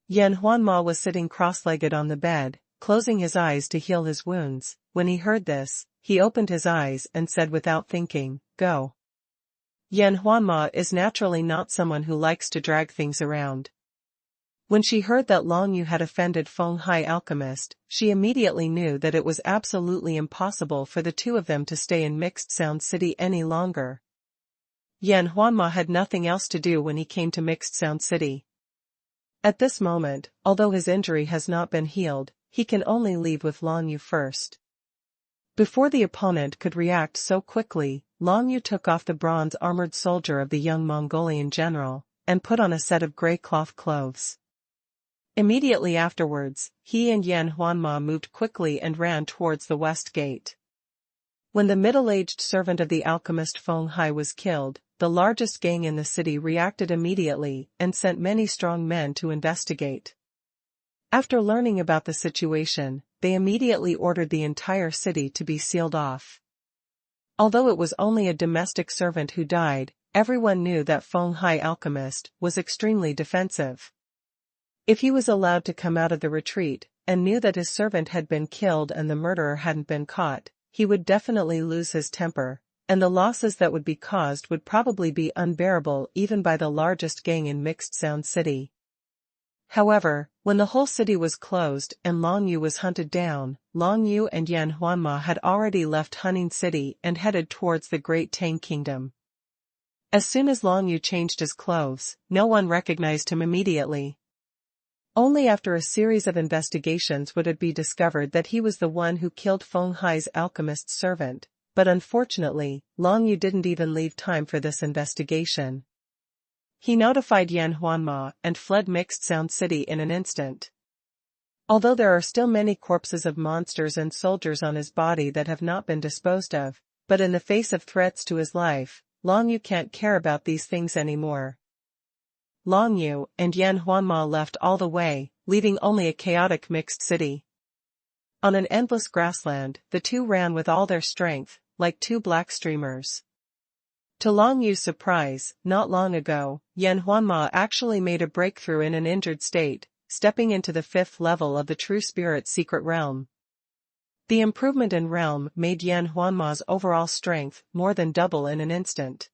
Huanma was sitting cross-legged on the bed, closing his eyes to heal his wounds. When he heard this, he opened his eyes and said without thinking, Go. Yan Huanma is naturally not someone who likes to drag things around. When she heard that Long Yu had offended Feng Hai alchemist, she immediately knew that it was absolutely impossible for the two of them to stay in Mixed Sound City any longer. Yan Huanma had nothing else to do when he came to Mixed Sound City. At this moment, although his injury has not been healed, he can only leave with Long Yu first. Before the opponent could react so quickly, Long Yu took off the bronze-armored soldier of the young Mongolian general, and put on a set of grey cloth clothes. Immediately afterwards, he and Yan Huanma moved quickly and ran towards the west gate. When the middle-aged servant of the alchemist Feng Hai was killed, the largest gang in the city reacted immediately and sent many strong men to investigate. After learning about the situation, they immediately ordered the entire city to be sealed off. Although it was only a domestic servant who died, everyone knew that Feng Hai alchemist was extremely defensive. If he was allowed to come out of the retreat, and knew that his servant had been killed and the murderer hadn't been caught, he would definitely lose his temper, and the losses that would be caused would probably be unbearable even by the largest gang in Mixed Sound City. However, when the whole city was closed and Long Yu was hunted down, Long Yu and Yan Huanma had already left Huning City and headed towards the Great Tang Kingdom. As soon as Long Yu changed his clothes, no one recognized him immediately. Only after a series of investigations would it be discovered that he was the one who killed Feng Hai's alchemist servant, but unfortunately, Long Yu didn't even leave time for this investigation. He notified Yan Huanma and fled Mixed Sound City in an instant. Although there are still many corpses of monsters and soldiers on his body that have not been disposed of, but in the face of threats to his life, Long Yu can't care about these things anymore. Long Yu and Yan Huanma left all the way, leaving only a chaotic mixed city. On an endless grassland, the two ran with all their strength, like two black streamers. To Long Yu's surprise, not long ago, Yan Huanma actually made a breakthrough in an injured state, stepping into the 5th level of the True Spirit Secret Realm. The improvement in realm made Yan Huanma's overall strength more than double in an instant.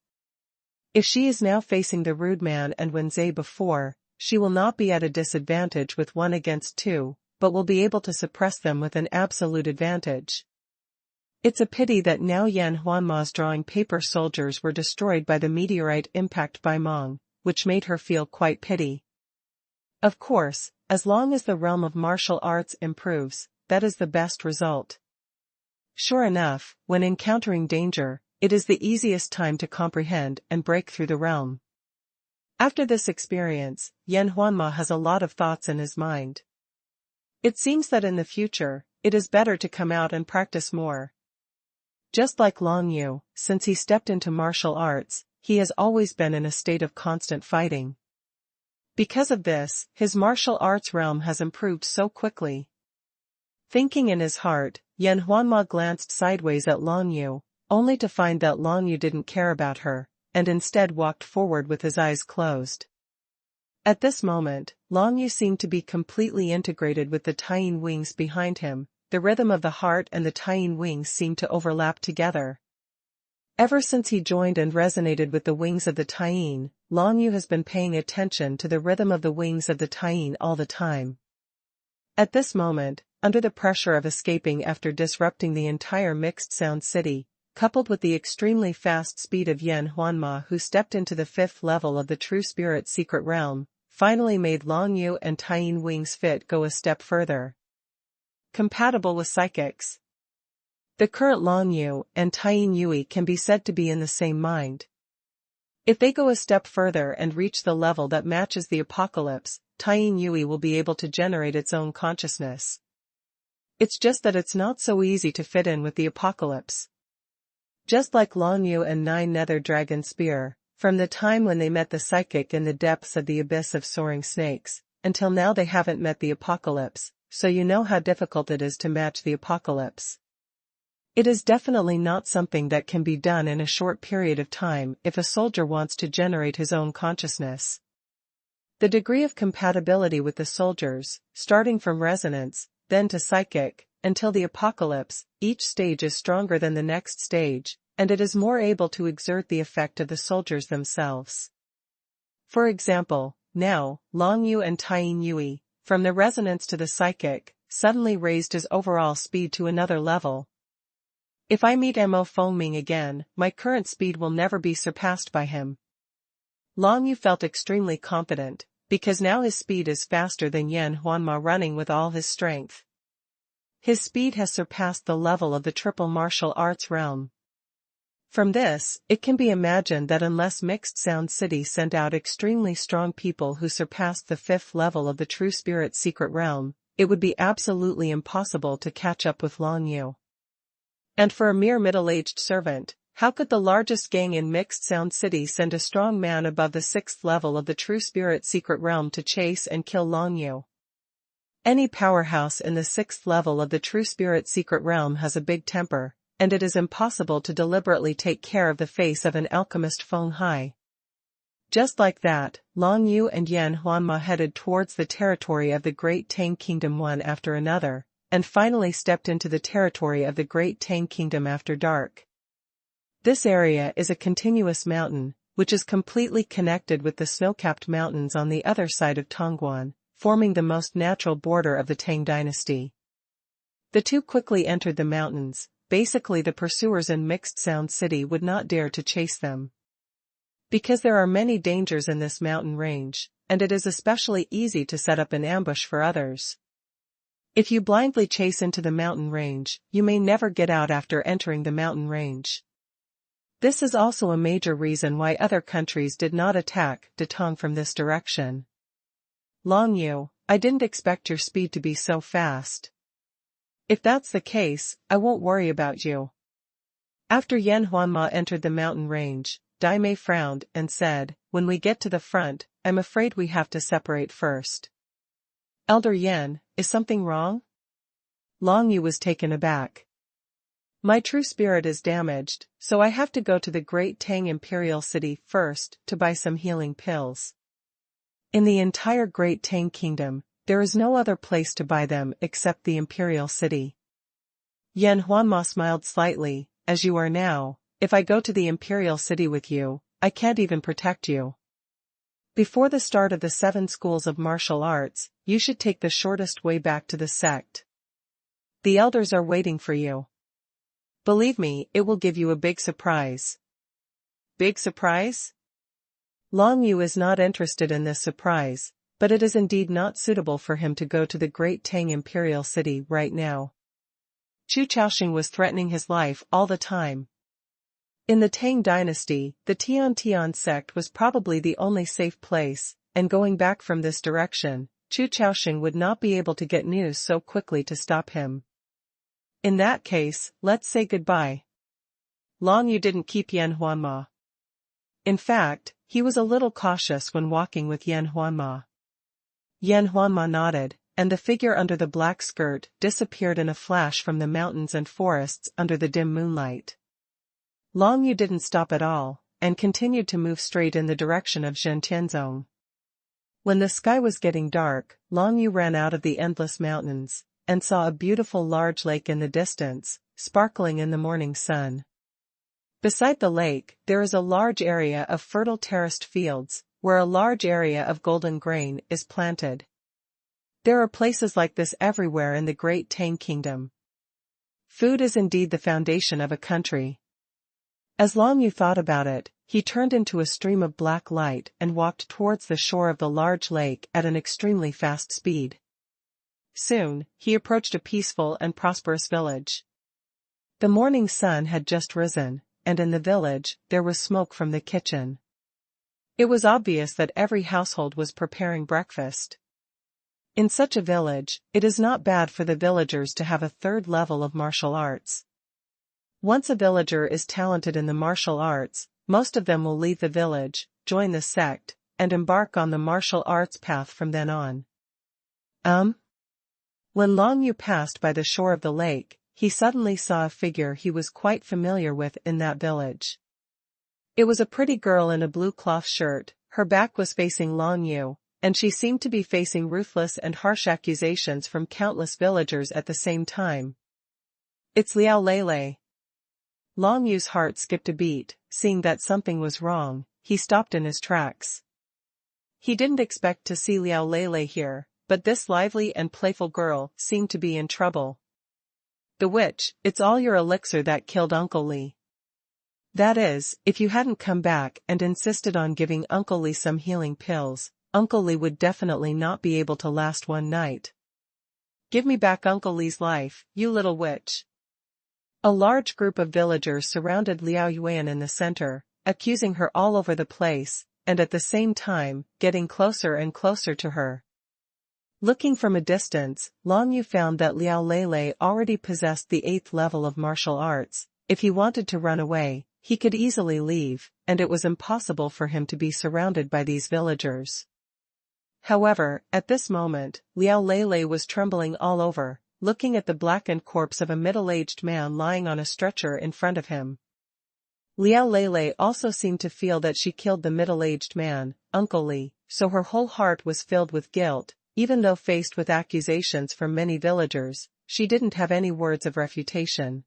If she is now facing the rude man and Wenze before, she will not be at a disadvantage with 1 against 2, but will be able to suppress them with an absolute advantage. It's a pity that now Yan Huanma's drawing paper soldiers were destroyed by the meteorite impact by Mong, which made her feel quite pity. Of course, as long as the realm of martial arts improves, that is the best result. Sure enough, when encountering danger, it is the easiest time to comprehend and break through the realm. After this experience, Yan Huanma has a lot of thoughts in his mind. It seems that in the future, it is better to come out and practice more. Just like Long Yu, since he stepped into martial arts, he has always been in a state of constant fighting. Because of this, his martial arts realm has improved so quickly. Thinking in his heart, Yan Huanma glanced sideways at Long Yu, only to find that Long Yu didn't care about her, and instead walked forward with his eyes closed. At this moment, Long Yu seemed to be completely integrated with the Tying wings behind him, the rhythm of the heart and the tying wings seemed to overlap together. Ever since he joined and resonated with the wings of the tying, Long Yu has been paying attention to the rhythm of the wings of the tying all the time. At this moment, under the pressure of escaping after disrupting the entire mixed sound city, coupled with the extremely fast speed of Yen Huanma, who stepped into the 5th level of the True Spirit secret realm, finally made Long Yu and Tying Wings Fit go a step further. Compatible with psychics. The current Long Yu and Tying Yui can be said to be in the same mind. If they go a step further and reach the level that matches the apocalypse, Tying Yui will be able to generate its own consciousness. It's just that it's not so easy to fit in with the apocalypse. Just like Long Yu and Nine Nether Dragon Spear, from the time when they met the psychic in the depths of the abyss of soaring snakes, until now they haven't met the apocalypse, so you know how difficult it is to match the apocalypse. It is definitely not something that can be done in a short period of time if a soldier wants to generate his own consciousness. The degree of compatibility with the soldiers, starting from resonance, then to psychic, until the apocalypse, each stage is stronger than the next stage, and it is more able to exert the effect of the soldiers themselves. For example, now, Long Yu and Tying Yui, from the resonance to the psychic, suddenly raised his overall speed to another level. If I meet Mo Fengming again, my current speed will never be surpassed by him. Long Yu felt extremely confident, because now his speed is faster than Yen Huanma running with all his strength. His speed has surpassed the level of the triple martial arts realm. From this, it can be imagined that unless Mixed Sound City sent out extremely strong people who surpassed the 5th level of the True Spirit secret realm, it would be absolutely impossible to catch up with Long Yu. And for a mere middle-aged servant, how could the largest gang in Mixed Sound City send a strong man above the 6th level of the True Spirit secret realm to chase and kill Long Yu? Any powerhouse in the 6th level of the True Spirit secret realm has a big temper, and it is impossible to deliberately take care of the face of an alchemist Feng Hai. Just like that, Long Yu and Yen Huanma headed towards the territory of the Great Tang Kingdom one after another, and finally stepped into the territory of the Great Tang Kingdom after dark. This area is a continuous mountain, which is completely connected with the snow-capped mountains on the other side of Tongguan, forming the most natural border of the Tang dynasty. The two quickly entered the mountains. Basically, the pursuers in Mixed Sound City would not dare to chase them. Because there are many dangers in this mountain range, and it is especially easy to set up an ambush for others. If you blindly chase into the mountain range, you may never get out after entering the mountain range. This is also a major reason why other countries did not attack Datong from this direction. Long Yu, I didn't expect your speed to be so fast. If that's the case, I won't worry about you. After Yen Huanma entered the mountain range, Dai Mei frowned and said, when we get to the front, I'm afraid we have to separate first. Elder Yen, is something wrong? Long Yu was taken aback. My true spirit is damaged, so I have to go to the Great Tang Imperial City first to buy some healing pills. In the entire Great Tang Kingdom, there is no other place to buy them except the Imperial City. Yen Huanma smiled slightly, as you are now, if I go to the Imperial City with you, I can't even protect you. Before the start of the 7 schools of martial arts, you should take the shortest way back to the sect. The elders are waiting for you. Believe me, it will give you a big surprise. Big surprise? Long Yu is not interested in this surprise, but it is indeed not suitable for him to go to the Great Tang Imperial City right now. Chu Chaoxing was threatening his life all the time. In the Tang dynasty, the Tian sect was probably the only safe place, and going back from this direction, Chu Chaoxing would not be able to get news so quickly to stop him. In that case, let's say goodbye. Long Yu didn't keep Yen Huanma. In fact, he was a little cautious when walking with Yen Huanma. Yen Huanma nodded, and the figure under the black skirt disappeared in a flash from the mountains and forests under the dim moonlight. Long Yu didn't stop at all, and continued to move straight in the direction of Zhentianzong. When the sky was getting dark, Long Yu ran out of the endless mountains, and saw a beautiful large lake in the distance, sparkling in the morning sun. Beside the lake, there is a large area of fertile terraced fields, where a large area of golden grain is planted. There are places like this everywhere in the Great Tang Kingdom. Food is indeed the foundation of a country. As Long Yu thought about it, he turned into a stream of black light and walked towards the shore of the large lake at an extremely fast speed. Soon, he approached a peaceful and prosperous village. The morning sun had just risen, and in the village, there was smoke from the kitchen. It was obvious that every household was preparing breakfast. In such a village, it is not bad for the villagers to have a third level of martial arts. Once a villager is talented in the martial arts, most of them will leave the village, join the sect, and embark on the martial arts path from then on. When Long Yu passed by the shore of the lake, he suddenly saw a figure he was quite familiar with in that village. It was a pretty girl in a blue cloth shirt, her back was facing Long Yu, and she seemed to be facing ruthless and harsh accusations from countless villagers at the same time. It's Liao Lele. Long Yu's heart skipped a beat, seeing that something was wrong, he stopped in his tracks. He didn't expect to see Liao Lele here, but this lively and playful girl seemed to be in trouble. The witch, it's all your elixir that killed Uncle Li. That is, if you hadn't come back and insisted on giving Uncle Li some healing pills, Uncle Li would definitely not be able to last one night. Give me back Uncle Li's life, you little witch. A large group of villagers surrounded Liao Yuan in the center, accusing her all over the place, and at the same time, getting closer and closer to her. Looking from a distance, Long Yu found that Liao Lele already possessed the 8th level of martial arts. If he wanted to run away, he could easily leave, and it was impossible for him to be surrounded by these villagers. However, at this moment, Liao Lele was trembling all over, looking at the blackened corpse of a middle-aged man lying on a stretcher in front of him. Liao Lele also seemed to feel that she killed the middle-aged man, Uncle Li, so her whole heart was filled with guilt. Even though faced with accusations from many villagers, she didn't have any words of refutation.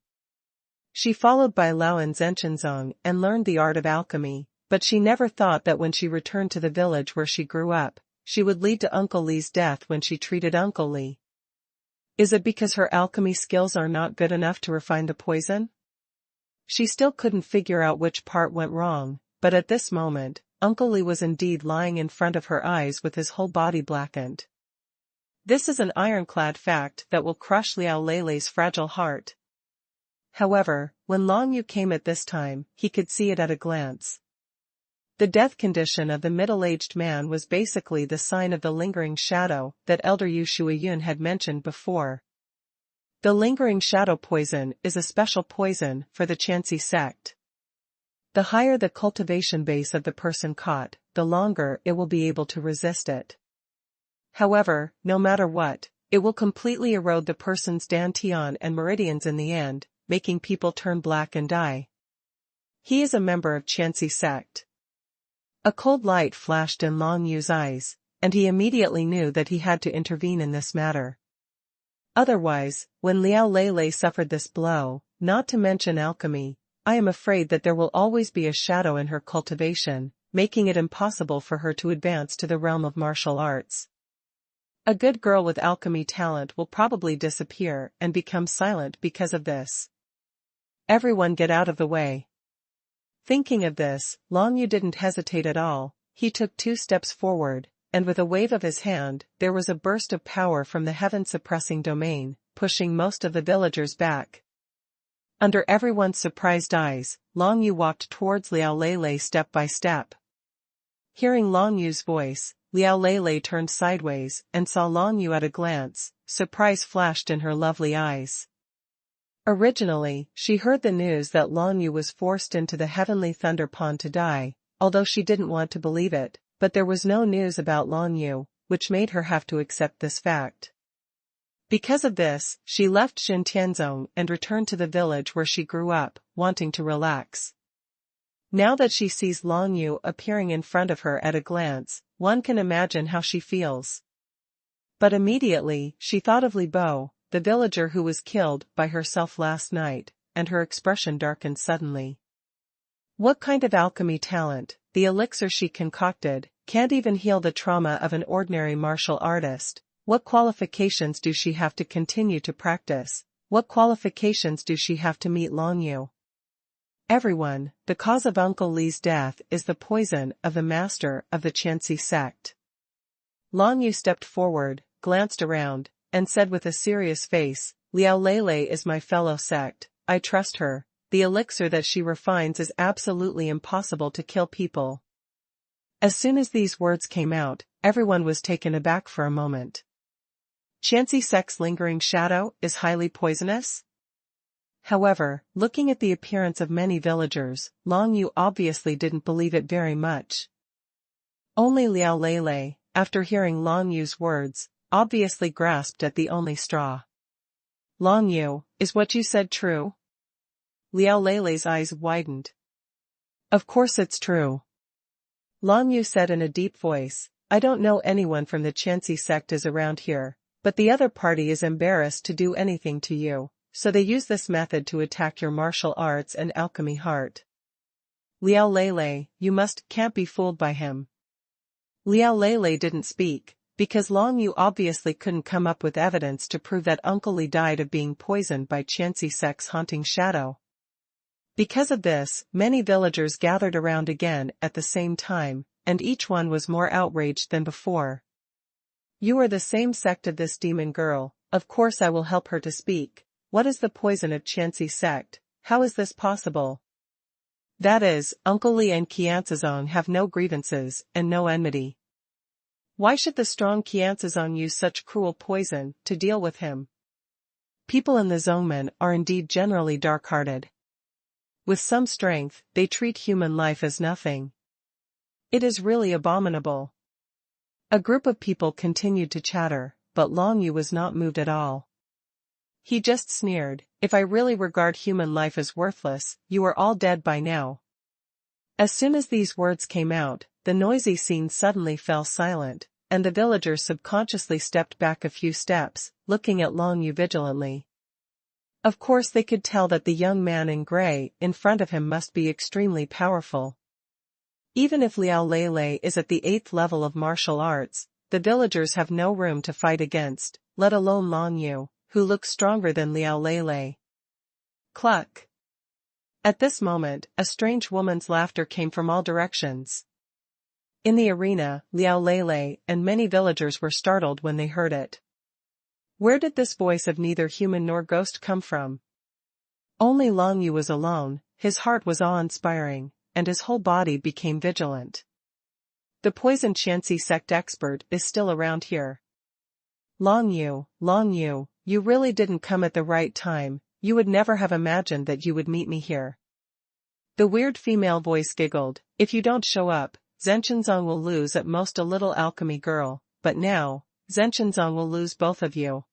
She followed by Lao and Zhenchenzong and learned the art of alchemy, but she never thought that when she returned to the village where she grew up, she would lead to Uncle Li's death when she treated Uncle Li. Is it because her alchemy skills are not good enough to refine the poison? She still couldn't figure out which part went wrong, but at this moment, Uncle Li was indeed lying in front of her eyes with his whole body blackened. This is an ironclad fact that will crush Liao Lele's fragile heart. However, when Long Yu came at this time, he could see it at a glance. The death condition of the middle-aged man was basically the sign of the lingering shadow that Elder Yu Shuiyun had mentioned before. The lingering shadow poison is a special poison for the Chanxi sect. The higher the cultivation base of the person caught, the longer it will be able to resist it. However, no matter what, it will completely erode the person's dantian and meridians in the end, making people turn black and die. He is a member of Chanxi sect. A cold light flashed in Long Yu's eyes, and he immediately knew that he had to intervene in this matter. Otherwise, when Liao Lele suffered this blow, not to mention alchemy, I am afraid that there will always be a shadow in her cultivation, making it impossible for her to advance to the realm of martial arts. A good girl with alchemy talent will probably disappear and become silent because of this. Everyone get out of the way. Thinking of this, Long Yu didn't hesitate at all. He took 2 steps forward, and with a wave of his hand, there was a burst of power from the heaven-suppressing domain, pushing most of the villagers back. Under everyone's surprised eyes, Long Yu walked towards Liao Lele step by step. Hearing Long Yu's voice, Liao Lele turned sideways and saw Long Yu at a glance. Surprise flashed in her lovely eyes. Originally, she heard the news that Long Yu was forced into the heavenly thunder pond to die, although she didn't want to believe it, but there was no news about Long Yu, which made her have to accept this fact. Because of this, she left Xintianzong and returned to the village where she grew up, wanting to relax. Now that she sees Long Yu appearing in front of her at a glance, one can imagine how she feels. But immediately, she thought of Li Bo, the villager who was killed by herself last night, and her expression darkened suddenly. What kind of alchemy talent, the elixir she concocted, can't even heal the trauma of an ordinary martial artist? What qualifications do she have to continue to practice? What qualifications do she have to meet Long Yu? Everyone, the cause of Uncle Li's death is the poison of the master of the Qianxi sect. Long Yu stepped forward, glanced around, and said with a serious face, Liao Lele is my fellow sect, I trust her, the elixir that she refines is absolutely impossible to kill people. As soon as these words came out, everyone was taken aback for a moment. Qianxi sect's lingering shadow is highly poisonous? However, looking at the appearance of many villagers, Long Yu obviously didn't believe it very much. Only Liao Lele, after hearing Long Yu's words, obviously grasped at the only straw. Long Yu, is what you said true? Liao Lele's eyes widened. Of course it's true. Long Yu said in a deep voice, I don't know anyone from the Qianxi sect is around here, but the other party is embarrassed to do anything to you, so they use this method to attack your martial arts and alchemy heart. Liao Lele, you can't be fooled by him. Liao Lele didn't speak, because Long Yu obviously couldn't come up with evidence to prove that Uncle Li died of being poisoned by Qianxi sect's haunting shadow. Because of this, many villagers gathered around again at the same time, and each one was more outraged than before. You are the same sect of this demon girl, of course I will help her to speak. What is the poison of Qianxi sect? How is this possible? That is, Uncle Li and Qianzizong have no grievances and no enmity. Why should the strong Qianzizong use such cruel poison to deal with him? People in the Zongmen are indeed generally dark-hearted. With some strength, they treat human life as nothing. It is really abominable. A group of people continued to chatter, but Long Yu was not moved at all. He just sneered, if I really regard human life as worthless, you are all dead by now. As soon as these words came out, the noisy scene suddenly fell silent, and the villagers subconsciously stepped back a few steps, looking at Long Yu vigilantly. Of course they could tell that the young man in gray in front of him must be extremely powerful. Even if Liao Lele is at the 8th level of martial arts, the villagers have no room to fight against, let alone Long Yu, who looks stronger than Liao Lele. Cluck. At this moment, a strange woman's laughter came from all directions. In the arena, Liao Lele and many villagers were startled when they heard it. Where did this voice of neither human nor ghost come from? Only Long Yu was alone, his heart was awe-inspiring, and his whole body became vigilant. The poison Qianxi sect expert is still around here. Long Yu, you really didn't come at the right time, you would never have imagined that you would meet me here. The weird female voice giggled, if you don't show up, Zhenshenzong will lose at most a little alchemy girl, but now, Zhenshenzong will lose both of you.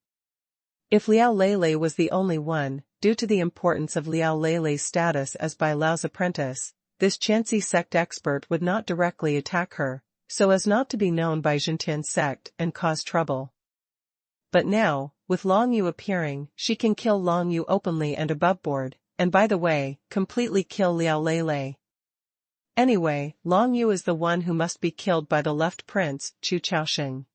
If Liao Lele was the only one, due to the importance of Liao Lele's status as Bai Lao's apprentice, this Qianxi sect expert would not directly attack her, so as not to be known by Zhentian's sect and cause trouble. But now, with Long Yu appearing, she can kill Long Yu openly and aboveboard, and by the way, completely kill Liao Lele. Anyway, Long Yu is the one who must be killed by the left prince, Chu Chaoxing.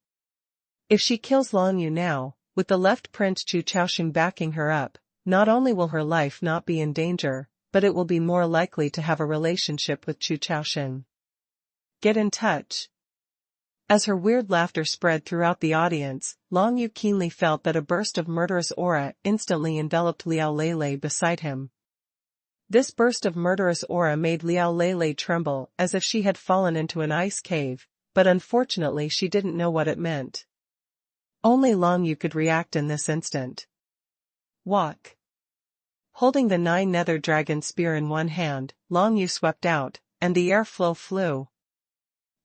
If she kills Long Yu now, with the left prince Chu Chaoxing backing her up, not only will her life not be in danger, but it will be more likely to have a relationship with Chu Chaoxing. Get in touch. As her weird laughter spread throughout the audience, Long Yu keenly felt that a burst of murderous aura instantly enveloped Liao Lele beside him. This burst of murderous aura made Liao Lele tremble as if she had fallen into an ice cave, but unfortunately she didn't know what it meant. Only Long Yu could react in this instant. Walk. Holding the 9 nether dragon spear in one hand, Long Yu swept out, and the airflow flew.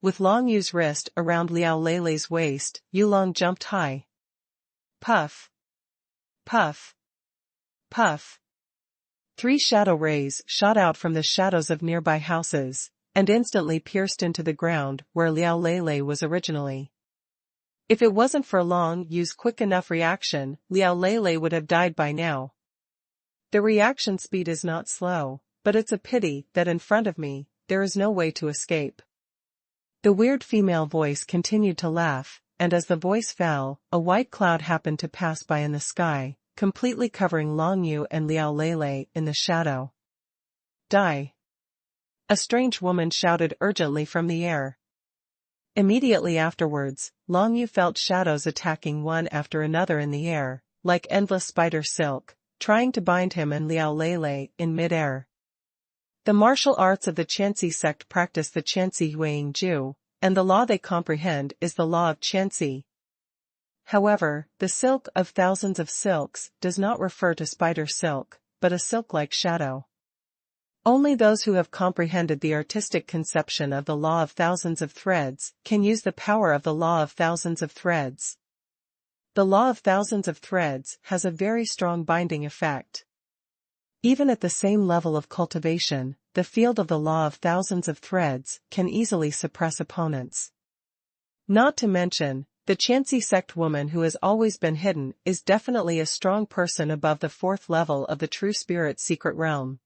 With Long Yu's wrist around Liao Lele's waist, Yulong jumped high. Puff. Puff. Puff. 3 shadow rays shot out from the shadows of nearby houses, and instantly pierced into the ground where Liao Lele was originally. If it wasn't for Long Yu's quick enough reaction, Liao Lele would have died by now. The reaction speed is not slow, but it's a pity that in front of me, there is no way to escape. The weird female voice continued to laugh, and as the voice fell, a white cloud happened to pass by in the sky, completely covering Long Yu and Liao Lele in the shadow. Die! A strange woman shouted urgently from the air. Immediately afterwards, Long Yu felt shadows attacking one after another in the air, like endless spider silk, trying to bind him and Liao Lele in mid-air. The martial arts of the Qianxi sect practice the Qianxi Huiying Ju, and the law they comprehend is the law of Qianxi. However, the silk of thousands of silks does not refer to spider silk, but a silk-like shadow. Only those who have comprehended the artistic conception of the law of thousands of threads can use the power of the law of thousands of threads. The law of thousands of threads has a very strong binding effect. Even at the same level of cultivation, the field of the law of thousands of threads can easily suppress opponents. Not to mention, the Qianxi sect woman who has always been hidden is definitely a strong person above the fourth level of the true spirit's secret realm.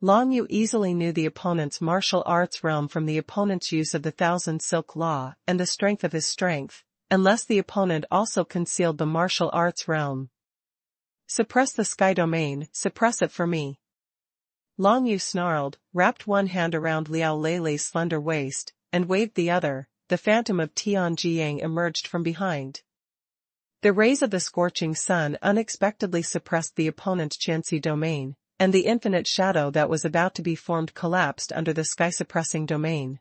Long Yu easily knew the opponent's martial arts realm from the opponent's use of the thousand silk law and the strength of his strength, unless the opponent also concealed the martial arts realm. Suppress the sky domain, suppress it for me. Long Yu snarled, wrapped one hand around Liao Lele's slender waist, and waved the other. The phantom of Tianjiang emerged from behind. The rays of the scorching sun unexpectedly suppressed the opponent's Qianxi domain, and the infinite shadow that was about to be formed collapsed under the sky-suppressing domain.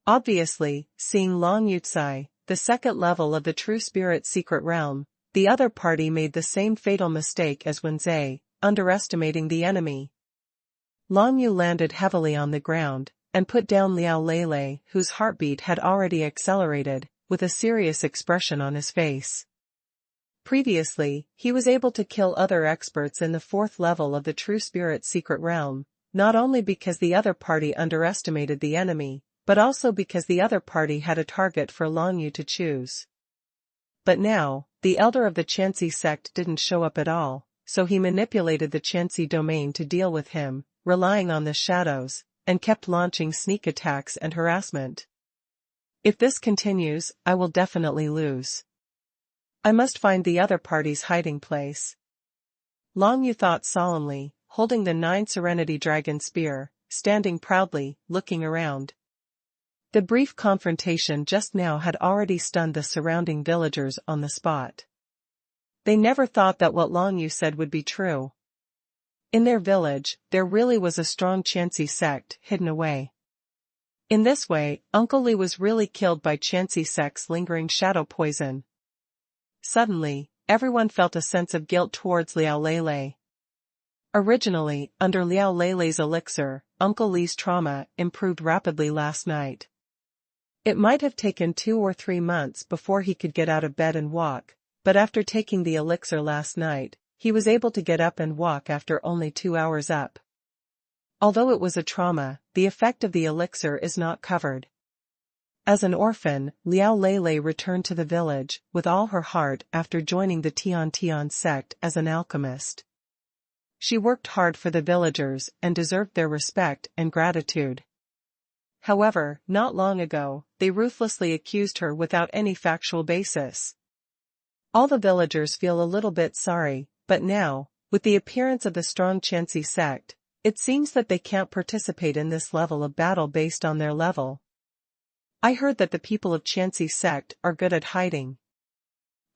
Obviously, seeing Long Yutsai, the second level of the true spirit's secret realm, the other party made the same fatal mistake as Wenzi, underestimating the enemy. Long Yu landed heavily on the ground, and put down Liao Lele, whose heartbeat had already accelerated, with a serious expression on his face. Previously, he was able to kill other experts in the fourth level of the true spirit's secret realm, not only because the other party underestimated the enemy, but also because the other party had a target for Long Yu to choose. But now, the elder of the Qianxi sect didn't show up at all, so he manipulated the Qianxi domain to deal with him, relying on the shadows, and kept launching sneak attacks and harassment. If this continues, I will definitely lose. I must find the other party's hiding place. Long Yu thought solemnly, holding the 9 Serenity Dragon Spear, standing proudly, looking around. The brief confrontation just now had already stunned the surrounding villagers on the spot. They never thought that what Long Yu said would be true. In their village, there really was a strong Qianxi sect hidden away. In this way, Uncle Li was really killed by Qianxi sect's lingering shadow poison. Suddenly, everyone felt a sense of guilt towards Liao Lele. Originally, under Liao Lele's elixir, Uncle Li's trauma improved rapidly last night. It might have taken 2 or 3 months before he could get out of bed and walk, but after taking the elixir last night, he was able to get up and walk after only 2 hours up. Although it was a trauma, the effect of the elixir is not covered. As an orphan, Liao Lele returned to the village with all her heart after joining the Tian sect as an alchemist. She worked hard for the villagers and deserved their respect and gratitude. However, not long ago, they ruthlessly accused her without any factual basis. All the villagers feel a little bit sorry, but now, with the appearance of the strong Qianxi sect, it seems that they can't participate in this level of battle based on their level. I heard that the people of Qianxi sect are good at hiding.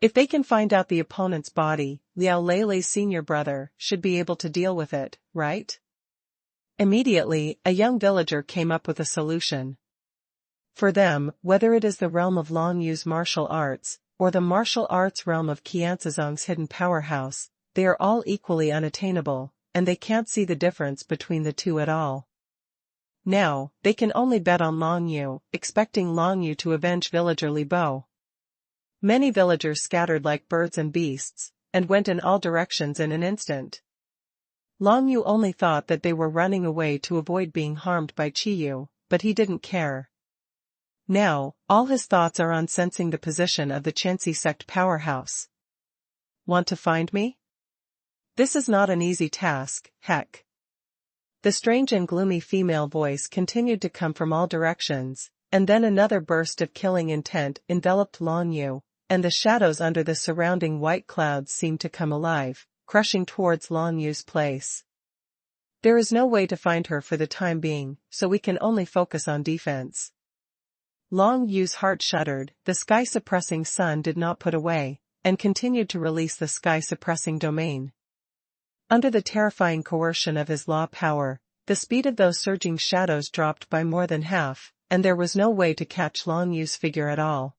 If they can find out the opponent's body, Liao Lele's senior brother should be able to deal with it, right? Immediately, a young villager came up with a solution. For them, whether it is the realm of Long Yu's martial arts, or the martial arts realm of Qianzizong's hidden powerhouse, they are all equally unattainable, and they can't see the difference between the two at all. Now, they can only bet on Long Yu, expecting Long Yu to avenge villager Li Bo. Many villagers scattered like birds and beasts, and went in all directions in an instant. Long Yu only thought that they were running away to avoid being harmed by Qiyu, but he didn't care. Now, all his thoughts are on sensing the position of the Chancy sect powerhouse. Want to find me? This is not an easy task, heck. The strange and gloomy female voice continued to come from all directions, and then another burst of killing intent enveloped Long Yu, and the shadows under the surrounding white clouds seemed to come alive, crushing towards Long Yu's place. There is no way to find her for the time being, so we can only focus on defense. Long Yu's heart shuddered. The sky-suppressing sun did not put away, and continued to release the sky-suppressing domain. Under the terrifying coercion of his law power, the speed of those surging shadows dropped by more than half, and there was no way to catch Long Yu's figure at all.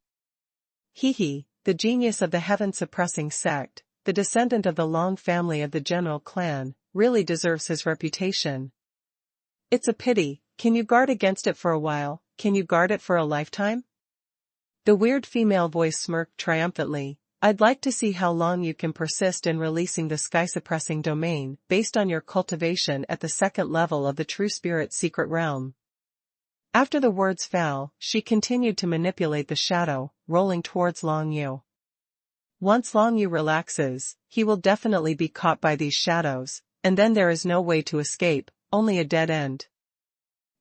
He, the genius of the heaven-suppressing sect, the descendant of the Long family of the general clan, really deserves his reputation. It's a pity. Can you guard against it for a while? Can you guard it for a lifetime? The weird female voice smirked triumphantly. I'd like to see how long you can persist in releasing the sky-suppressing domain, based on your cultivation at the second level of the True Spirit secret realm. After the words fell, she continued to manipulate the shadow, rolling towards Long Yu. Once Long Yu relaxes, he will definitely be caught by these shadows, and then there is no way to escape, only a dead end.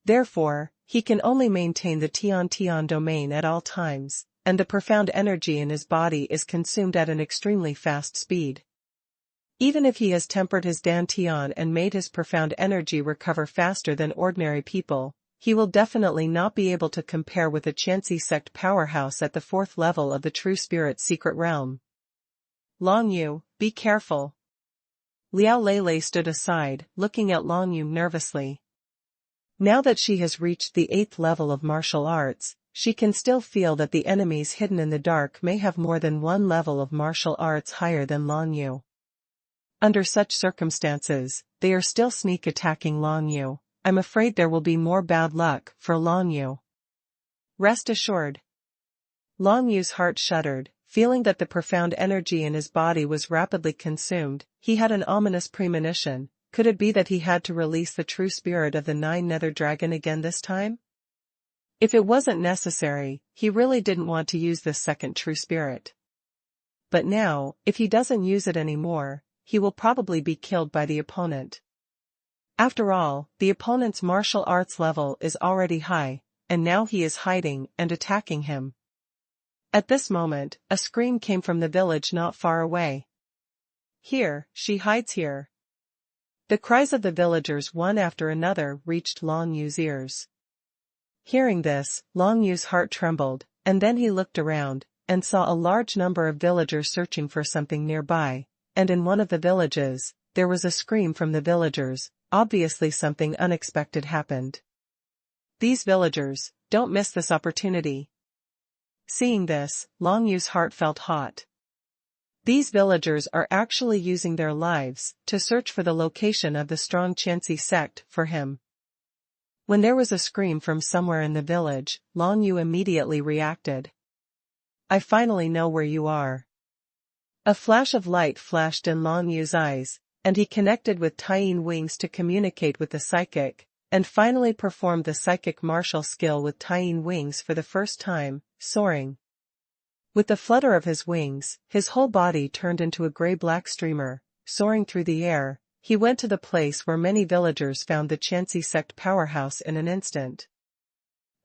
Therefore, he can only maintain the Tian domain at all times, and the profound energy in his body is consumed at an extremely fast speed. Even if he has tempered his Dantian and made his profound energy recover faster than ordinary people, he will definitely not be able to compare with a Chancy sect powerhouse at the fourth level of the True Spirit secret realm. Long Yu, be careful. Liao Lele stood aside, looking at Long Yu nervously. Now that she has reached the 8th level of martial arts, she can still feel that the enemies hidden in the dark may have more than one level of martial arts higher than Long Yu. Under such circumstances, they are still sneak attacking Long Yu. I'm afraid there will be more bad luck for Long Yu. Rest assured. Long Yu's heart shuddered, feeling that the profound energy in his body was rapidly consumed. He had an ominous premonition. Could it be that he had to release the true spirit of the 9 Nether Dragon again this time? If it wasn't necessary, he really didn't want to use this second true spirit. But now, if he doesn't use it anymore, he will probably be killed by the opponent. After all, the opponent's martial arts level is already high, and now he is hiding and attacking him. At this moment, a scream came from the village not far away. Here, she hides here. The cries of the villagers one after another reached Long Yu's ears. Hearing this, Long Yu's heart trembled, and then he looked around, and saw a large number of villagers searching for something nearby, and in one of the villages, there was a scream from the villagers. Obviously something unexpected happened. These villagers, don't miss this opportunity. Seeing this, Long Yu's heart felt hot. These villagers are actually using their lives to search for the location of the strong Chancy sect for him. When there was a scream from somewhere in the village, Long Yu immediately reacted. I finally know where you are. A flash of light flashed in Long Yu's eyes, and he connected with Tying wings to communicate with the psychic, and finally performed the psychic martial skill with Tying wings for the first time, soaring. With the flutter of his wings, his whole body turned into a gray-black streamer. Soaring through the air, he went to the place where many villagers found the Chancy sect powerhouse in an instant.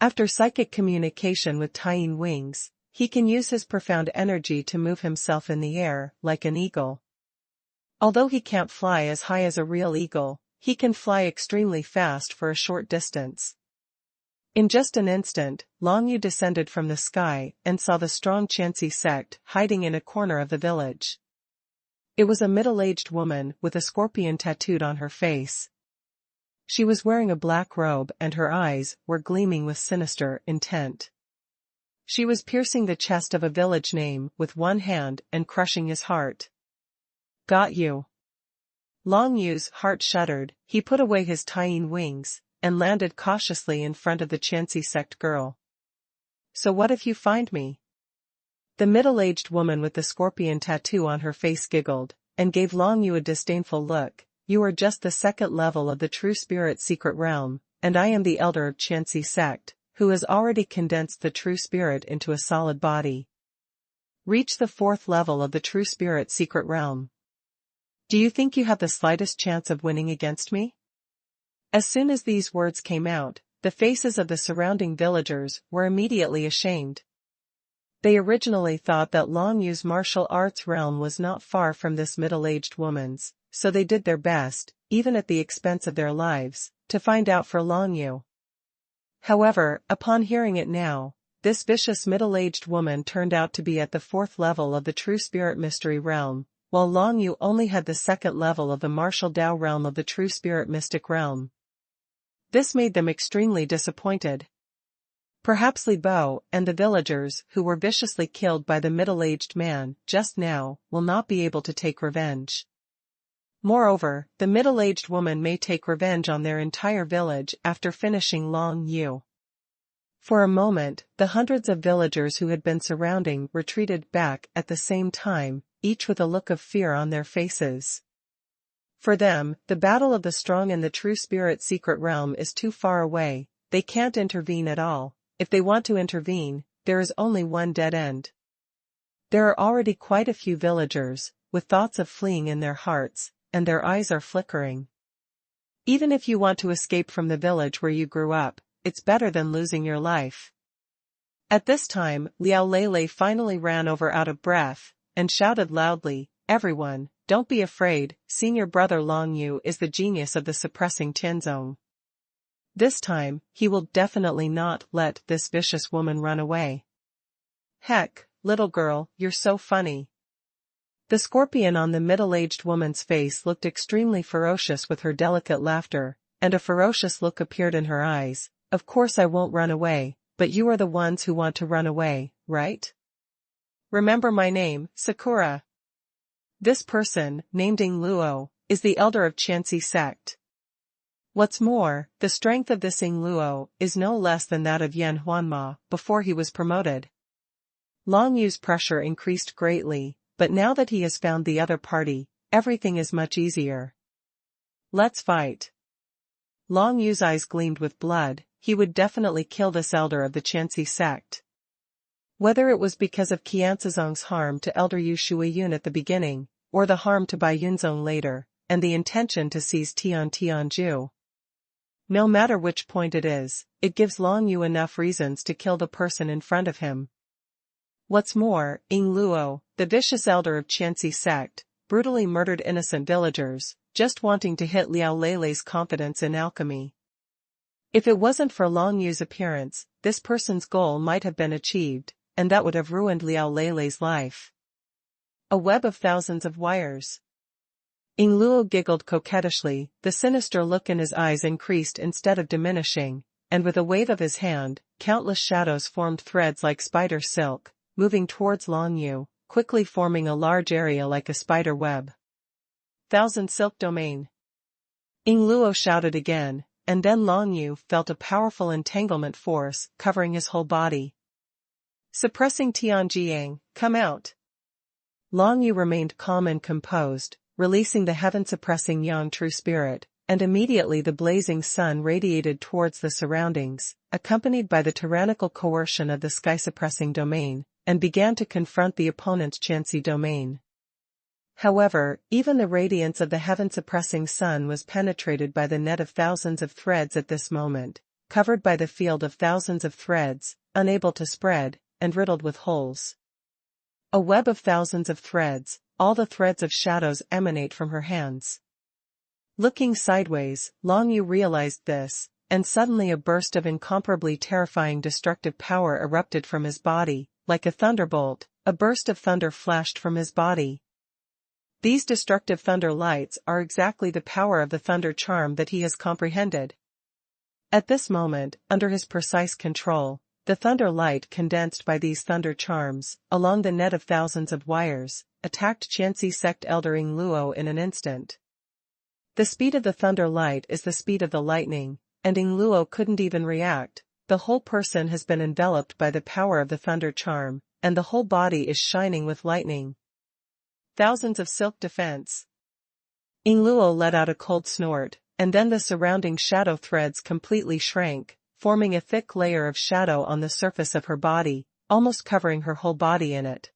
After psychic communication with Tying wings, he can use his profound energy to move himself in the air, like an eagle. Although he can't fly as high as a real eagle, he can fly extremely fast for a short distance. In just an instant, Long Yu descended from the sky and saw the strong Chancy sect hiding in a corner of the village. It was a middle-aged woman with a scorpion tattooed on her face. She was wearing a black robe and her eyes were gleaming with sinister intent. She was piercing the chest of a village name with one hand and crushing his heart. Got you. Long Yu's heart shuddered. He put away his Tying wings and landed cautiously in front of the Chancy sect girl. So what if you find me? The middle-aged woman with the scorpion tattoo on her face giggled, and gave Long Yu a disdainful look. You are just the second level of the True Spirit secret realm, and I am the elder of Chancy sect. who has already condensed the true spirit into a solid body. Reach the 4th level of the true spirit secret realm. Do you think you have the slightest chance of winning against me? As soon as these words came out, the faces of the surrounding villagers were immediately ashamed. They originally thought that Long Yu's martial arts realm was not far from this middle-aged woman's, so they did their best, even at the expense of their lives, to find out for Long Yu. However, upon hearing it now, this vicious middle-aged woman turned out to be at the 4th level of the true spirit mystery realm, while Long Yu only had the 2nd level of the martial Dao realm of the true spirit mystic realm. This made them extremely disappointed. Perhaps Li Bo and the villagers who were viciously killed by the middle-aged man just now will not be able to take revenge. Moreover, the middle-aged woman may take revenge on their entire village after finishing Long Yu. For a moment, the hundreds of villagers who had been surrounding retreated back at the same time, each with a look of fear on their faces. For them, the battle of the strong in the true spirit secret realm is too far away, they can't intervene at all. If they want to intervene, there is only one dead end. There are already quite a few villagers, with thoughts of fleeing in their hearts, and their eyes are flickering. Even if you want to escape from the village where you grew up, it's better than losing your life. At this time, Liao Lele finally ran over out of breath, and shouted loudly, "Everyone, don't be afraid, senior brother Long Yu is the genius of the suppressing Tianzong. This time, he will definitely not let this vicious woman run away." "Heck, little girl, you're so funny." The scorpion on the middle-aged woman's face looked extremely ferocious with her delicate laughter, and a ferocious look appeared in her eyes. "Of course I won't run away, but you are the ones who want to run away, right? Remember my name, Sakura." This person, named Ying Luo, is the elder of Qianxi sect. What's more, the strength of this Ying Luo is no less than that of Yan Huanma before he was promoted. Long Yu's pressure increased greatly, but now that he has found the other party, everything is much easier. "Let's fight." Long Yu's eyes gleamed with blood, he would definitely kill this elder of the Qianxi sect. Whether it was because of Qianzizong's harm to elder Yu Shuiyun at the beginning, or the harm to Bai Yunzong later, and the intention to seize Tianju. No matter which point it is, it gives Long Yu enough reasons to kill the person in front of him. What's more, Ying Luo, the vicious elder of Qianxi sect, brutally murdered innocent villagers, just wanting to hit Liao Lele's confidence in alchemy. If it wasn't for Long Yu's appearance, this person's goal might have been achieved, and that would have ruined Liao Lele's life. A web of thousands of wires. Ying Luo giggled coquettishly, the sinister look in his eyes increased instead of diminishing, and with a wave of his hand, countless shadows formed threads like spider silk, moving towards Long Yu, quickly forming a large area like a spider web. "Thousand Silk Domain." Ying Luo shouted again, and then Long Yu felt a powerful entanglement force covering his whole body. "Suppressing Tianjiang, come out." Long Yu remained calm and composed, releasing the heaven-suppressing Yang true spirit, and immediately the blazing sun radiated towards the surroundings, accompanied by the tyrannical coercion of the sky-suppressing domain, and began to confront the opponent's Qianxi domain. However, even the radiance of the heaven-suppressing sun was penetrated by the net of thousands of threads at this moment, covered by the field of thousands of threads, unable to spread, and riddled with holes. A web of thousands of threads, all the threads of shadows emanate from her hands. Looking sideways, Long Yu realized this, and suddenly a burst of incomparably terrifying destructive power erupted from his body, like a thunderbolt. A burst of thunder flashed from his body. These destructive thunder lights are exactly the power of the thunder charm that he has comprehended. At this moment, under his precise control, the thunder light condensed by these thunder charms, along the net of thousands of wires, attacked Qianxi sect elder Ying Luo in an instant. The speed of the thunder light is the speed of the lightning, and Ying Luo couldn't even react. The whole person has been enveloped by the power of the thunder charm, and the whole body is shining with lightning. Thousands of silk defense. Ying Luo let out a cold snort, and then the surrounding shadow threads completely shrank, forming a thick layer of shadow on the surface of her body, almost covering her whole body in it.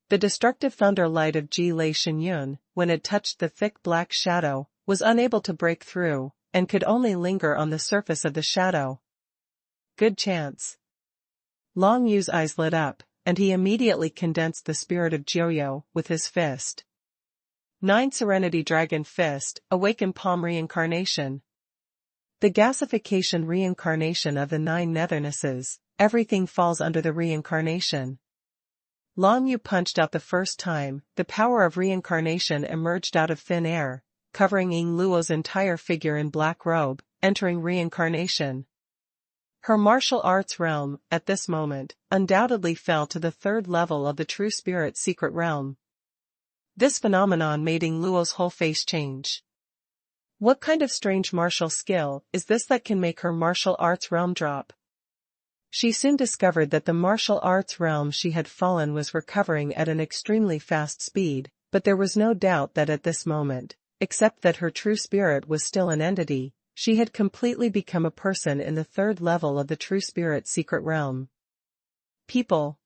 The destructive thunder light of Ji Lei Shenyun, when it touched the thick black shadow, was unable to break through, and could only linger on the surface of the shadow. Good chance. Long Yu's eyes lit up, and he immediately condensed the spirit of Jiuyo with his fist. 9 Serenity Dragon Fist, Awakened Palm Reincarnation. The gasification reincarnation of the 9 nethernesses, everything falls under the reincarnation. Long Yu punched out the first time, the power of reincarnation emerged out of thin air, covering Ying Luo's entire figure in black robe, entering reincarnation. Her martial arts realm, at this moment, undoubtedly fell to the 3rd level of the true spirit secret realm. This phenomenon made Ying Luo's whole face change. What kind of strange martial skill is this that can make her martial arts realm drop? She soon discovered that the martial arts realm she had fallen was recovering at an extremely fast speed, but there was no doubt that at this moment, except that her true spirit was still an entity, she had completely become a person in the 3rd level of the true spirit secret realm. People.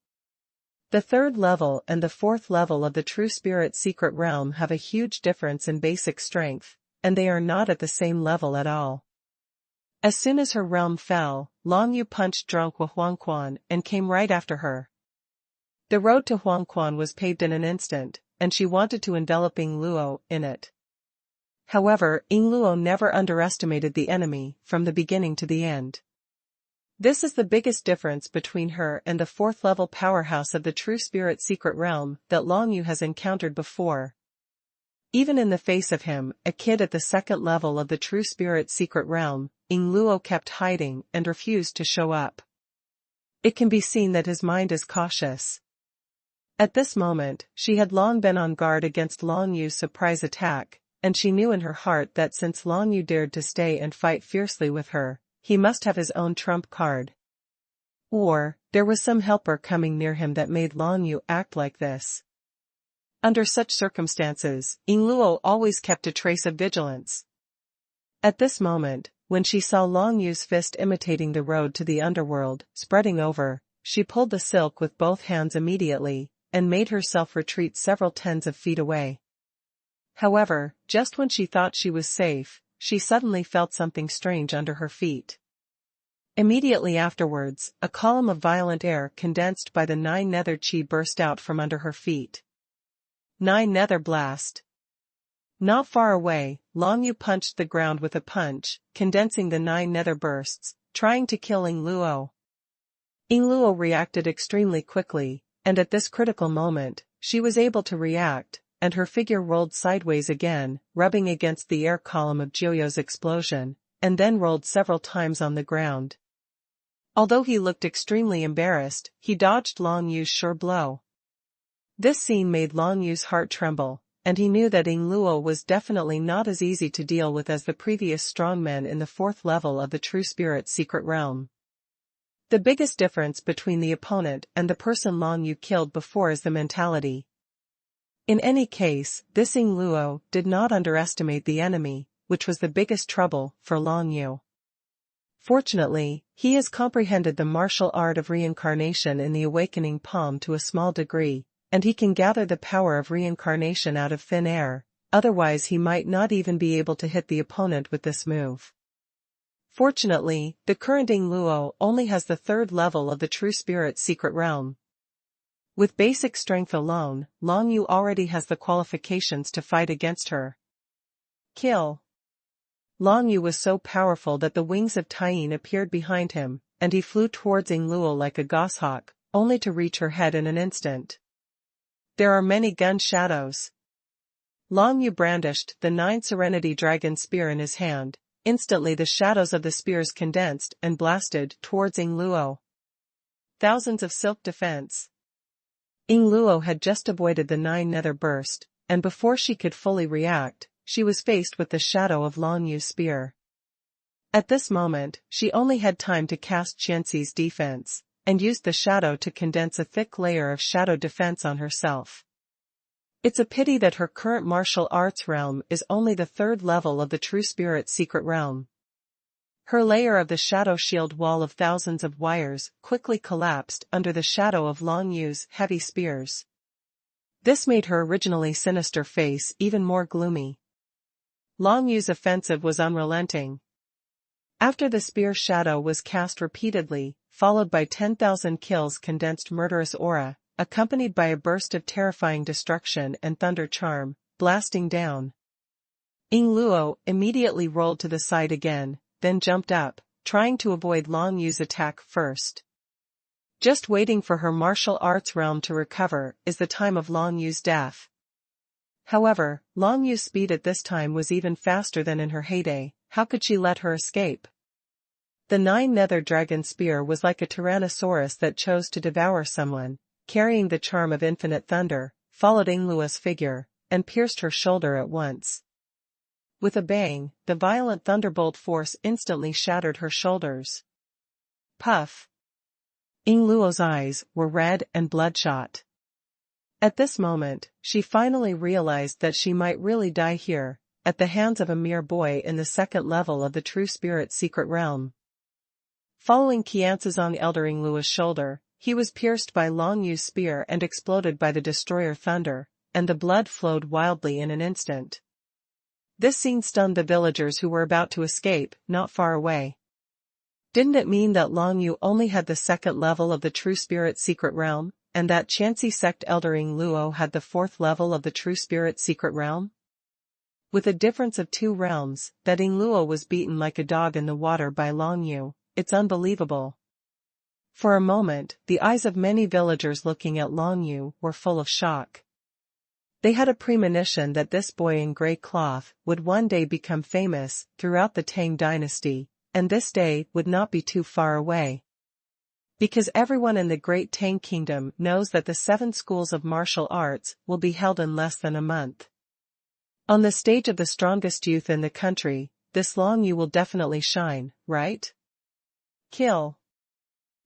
The 3rd level and the 4th level of the true spirit secret realm have a huge difference in basic strength, and they are not at the same level at all. As soon as her realm fell, Long Yu punched drunk Xuanhuan and came right after her. The road to Xuanhuan was paved in an instant, and she wanted to envelop Ying Luo in it. However, Ying Luo never underestimated the enemy, from the beginning to the end. This is the biggest difference between her and the 4th level powerhouse of the true spirit secret realm that Long Yu has encountered before. Even in the face of him, a kid at the 2nd level of the true spirit secret realm, Ying Luo kept hiding and refused to show up. It can be seen that his mind is cautious. At this moment, she had long been on guard against Long Yu's surprise attack, and she knew in her heart that since Long Yu dared to stay and fight fiercely with her, he must have his own trump card. Or, there was some helper coming near him that made Long Yu act like this. Under such circumstances, Ying Luo always kept a trace of vigilance. At this moment, when she saw Long Yu's fist imitating the road to the underworld, spreading over, she pulled the silk with both hands immediately, and made herself retreat several tens of feet away. However, just when she thought she was safe, she suddenly felt something strange under her feet. Immediately afterwards, a column of violent air condensed by the 9 nether chi burst out from under her feet. 9 nether blast. Not far away, Long Yu punched the ground with a punch, condensing the 9 nether bursts, trying to kill Ying Luo. Ying Luo reacted extremely quickly, and at this critical moment, she was able to react, and her figure rolled sideways again, rubbing against the air column of Jiuyo's explosion, and then rolled several times on the ground. Although he looked extremely embarrassed, he dodged Long Yu's sure blow. This scene made Long Yu's heart tremble, and he knew that Ying Luo was definitely not as easy to deal with as the previous strongmen in the 4th level of the true spirit secret realm. The biggest difference between the opponent and the person Long Yu killed before is the mentality. In any case, this Ying Luo did not underestimate the enemy, which was the biggest trouble for Long Yu. Fortunately, he has comprehended the martial art of reincarnation in the awakening palm to a small degree, and he can gather the power of reincarnation out of thin air, otherwise he might not even be able to hit the opponent with this move. Fortunately, the current Ying Luo only has the 3rd level of the true spirit secret realm. With basic strength alone, Long Yu already has the qualifications to fight against her. Kill. Long Yu was so powerful that the wings of Taiyin appeared behind him, and he flew towards Ying Luo like a goshawk, only to reach her head in an instant. There are many gun shadows. Long Yu brandished the 9 Serenity Dragon spear in his hand. Instantly the shadows of the spears condensed and blasted towards Ying Luo. Thousands of silk defense. Ying Luo had just avoided the 9 nether burst, and before she could fully react, she was faced with the shadow of Long Yu's spear. At this moment, she only had time to cast Qianxi's defense, and used the shadow to condense a thick layer of shadow defense on herself. It's a pity that her current martial arts realm is only the 3rd level of the true spirit secret realm. Her layer of the shadow shield wall of thousands of wires quickly collapsed under the shadow of Long Yu's heavy spears. This made her originally sinister face even more gloomy. Long Yu's offensive was unrelenting. After the spear shadow was cast repeatedly, followed by 10,000 kills, condensed murderous aura, accompanied by a burst of terrifying destruction and thunder charm, blasting down. Ying Luo immediately rolled to the side again, then jumped up, trying to avoid Long Yu's attack first. Just waiting for her martial arts realm to recover is the time of Long Yu's death. However, Long Yu's speed at this time was even faster than in her heyday. How could she let her escape? The 9-nether dragon spear was like a tyrannosaurus that chose to devour someone, carrying the charm of infinite thunder, followed Ying Luo's figure, and pierced her shoulder at once. With a bang, the violent thunderbolt force instantly shattered her shoulders. Puff! Ying Luo's eyes were red and bloodshot. At this moment, she finally realized that she might really die here, at the hands of a mere boy in the second level of the True Spirit's secret realm. Following Qianzizong Elder Ying Luo's shoulder, he was pierced by Long Yu's spear and exploded by the destroyer thunder, and the blood flowed wildly in an instant. This scene stunned the villagers who were about to escape, not far away. Didn't it mean that Long Yu only had the second level of the True Spirit's secret realm, and that Chanxi sect Elder Ying Luo had the fourth level of the True Spirit's secret realm? With a difference of 2 realms, that Ying Luo was beaten like a dog in the water by Long Yu, it's unbelievable. For a moment, the eyes of many villagers looking at Long Yu were full of shock. They had a premonition that this boy in grey cloth would one day become famous throughout the Tang dynasty, and this day would not be too far away. Because everyone in the Great Tang Kingdom knows that the 7 schools of martial arts will be held in less than a month. On the stage of the strongest youth in the country, this Long Yu will definitely shine, right? Kill.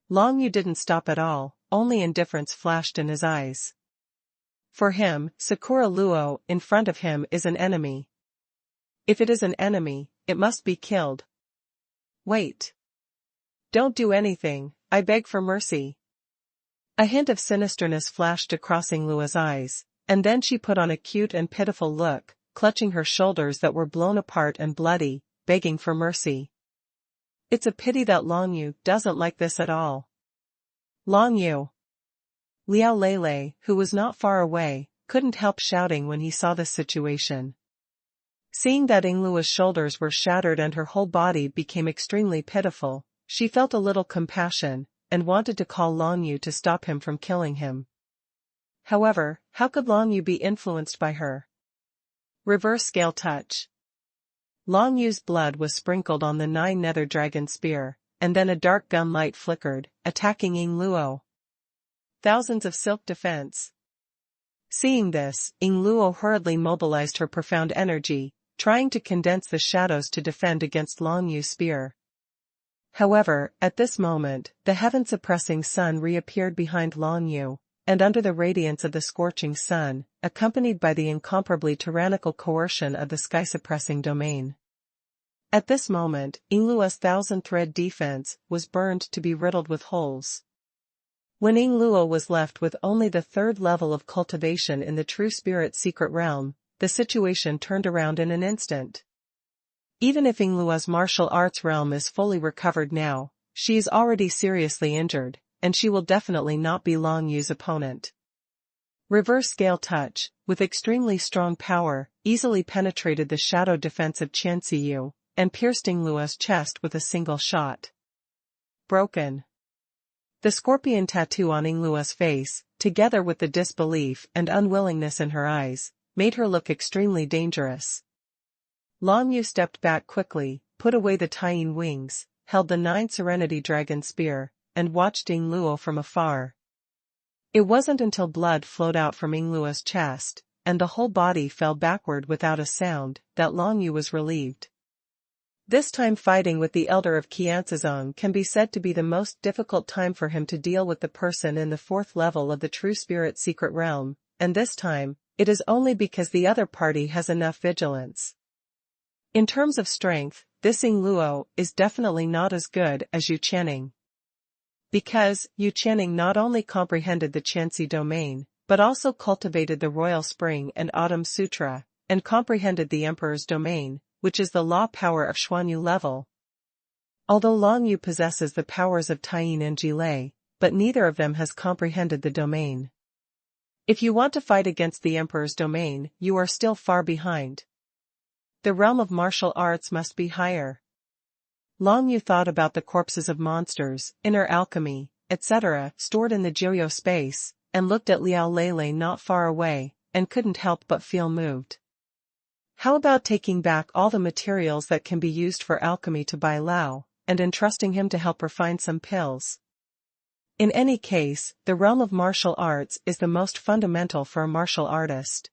Long Yu didn't stop at all, only indifference flashed in his eyes. For him, Sakura Luo in front of him is an enemy. If it is an enemy, it must be killed. Wait. Don't do anything, I beg for mercy. A hint of sinisterness flashed across Ying Luo's eyes, and then she put on a cute and pitiful look, clutching her shoulders that were blown apart and bloody, begging for mercy. It's a pity that Long Yu doesn't like this at all. Long Yu. Liao Lele, who was not far away, couldn't help shouting when he saw this situation. Seeing that Ying Luo's shoulders were shattered and her whole body became extremely pitiful, she felt a little compassion, and wanted to call Long Yu to stop him from killing him. However, how could Long Yu be influenced by her? Reverse scale touch. Long Yu's blood was sprinkled on the 9-nether dragon spear, and then a dark gun light flickered, attacking Ying Luo. Thousands of silk defense. Seeing this, Ying Luo hurriedly mobilized her profound energy, trying to condense the shadows to defend against Long Yu's spear. However, at this moment, the heaven-suppressing sun reappeared behind Long Yu, and under the radiance of the scorching sun, accompanied by the incomparably tyrannical coercion of the sky-suppressing domain. At this moment, Ying Luo's 1,000-thread defense was burned to be riddled with holes. When Ying Luo was left with only the 3rd level of cultivation in the True Spirit's secret realm, the situation turned around in an instant. Even if Ying Luo's martial arts realm is fully recovered now, she is already seriously injured, and she will definitely not be Long Yu's opponent. Reverse scale touch, with extremely strong power, easily penetrated the shadow defense of Qianzi Yu, and pierced Ying Luo's chest with a single shot. Broken. The scorpion tattoo on Ying Luo's face, together with the disbelief and unwillingness in her eyes, made her look extremely dangerous. Long Yu stepped back quickly, put away the Taiyin wings, held the 9 Serenity Dragon spear, and watched Ying Luo from afar. It wasn't until blood flowed out from Ying Luo's chest, and the whole body fell backward without a sound, that Long Yu was relieved. This time fighting with the Elder of Qianzizong can be said to be the most difficult time for him to deal with the person in the 4th level of the True Spirit's secret realm, and this time, it is only because the other party has enough vigilance. In terms of strength, this Ying Luo is definitely not as good as Yu Qianning. Because Yu Qianning not only comprehended the Qianxi domain, but also cultivated the Royal Spring and Autumn Sutra, and comprehended the Emperor's domain, which is the law power of Xuanyu level. Although Long Yu possesses the powers of Taiyin and Jilei, but neither of them has comprehended the domain. If you want to fight against the Emperor's domain, you are still far behind. The realm of martial arts must be higher. Long Yu thought about the corpses of monsters, inner alchemy, etc., stored in the Jiuyou space, and looked at Liao Lele not far away, and couldn't help but feel moved. How about taking back all the materials that can be used for alchemy to Bai Lao, and entrusting him to help refine some pills? In any case, the realm of martial arts is the most fundamental for a martial artist.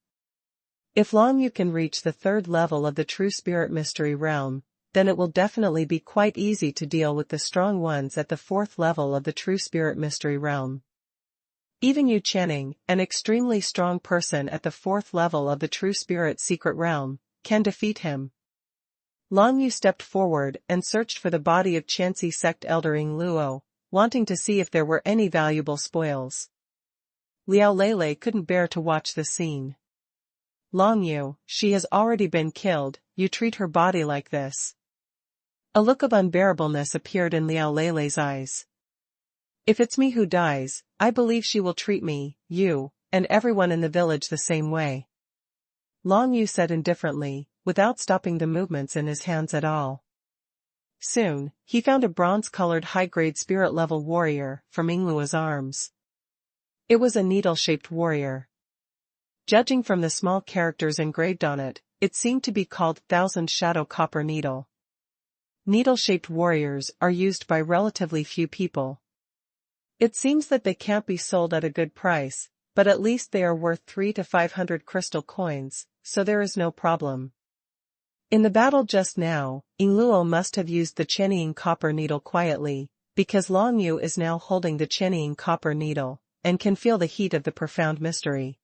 If Long Yu can reach the third level of the true spirit mystery realm, then it will definitely be quite easy to deal with the strong ones at the fourth level of the true spirit mystery realm. Even Yu Qianning, an extremely strong person at the fourth level of the true spirit secret realm, can defeat him. Long Yu stepped forward and searched for the body of Qianxi sect elder Ying Luo, wanting to see if there were any valuable spoils. Liao Lele couldn't bear to watch the scene. Long Yu, she has already been killed, you treat her body like this. A look of unbearableness appeared in Liao Lele's eyes. If it's me who dies, I believe she will treat me, you, and everyone in the village the same way. Long Yu said indifferently, without stopping the movements in his hands at all. Soon, he found a bronze-colored high-grade spirit-level warrior from Ying Luo's arms. It was a needle-shaped warrior. Judging from the small characters engraved on it, it seemed to be called Thousand Shadow Copper Needle. Needle-shaped warriors are used by relatively few people. It seems that they can't be sold at a good price, but at least they are worth 300 to 500 crystal coins, so there is no problem. In the battle just now, Ying Luo must have used the Qianying copper needle quietly, because Long Yu is now holding the Qianying copper needle, and can feel the heat of the profound mystery.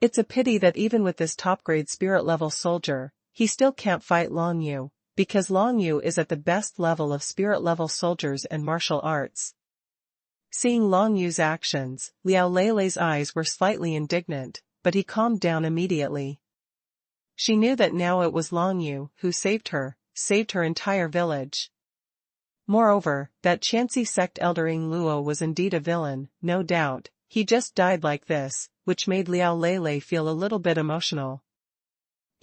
It's a pity that even with this top-grade spirit-level soldier, he still can't fight Long Yu, because Long Yu is at the best level of spirit-level soldiers and martial arts. Seeing Long Yu's actions, Liao Lele's eyes were slightly indignant, but he calmed down immediately. She knew that now it was Long Yu who saved her entire village. Moreover, that Qianxi sect elder Ying Luo was indeed a villain, no doubt, he just died like this, which made Liao Lele feel a little bit emotional.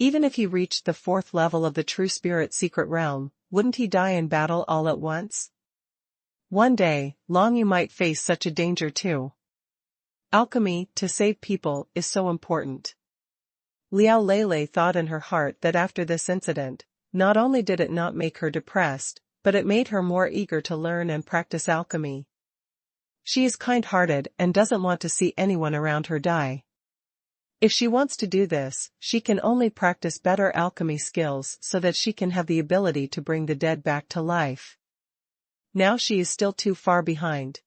Even if he reached the fourth level of the true spirit secret realm, wouldn't he die in battle all at once? One day, Long Yu might face such a danger too. Alchemy, to save people, is so important. Liao Lele thought in her heart that after this incident, not only did it not make her depressed, but it made her more eager to learn and practice alchemy. She is kind-hearted and doesn't want to see anyone around her die. If she wants to do this, she can only practice better alchemy skills so that she can have the ability to bring the dead back to life. Now she is still too far behind.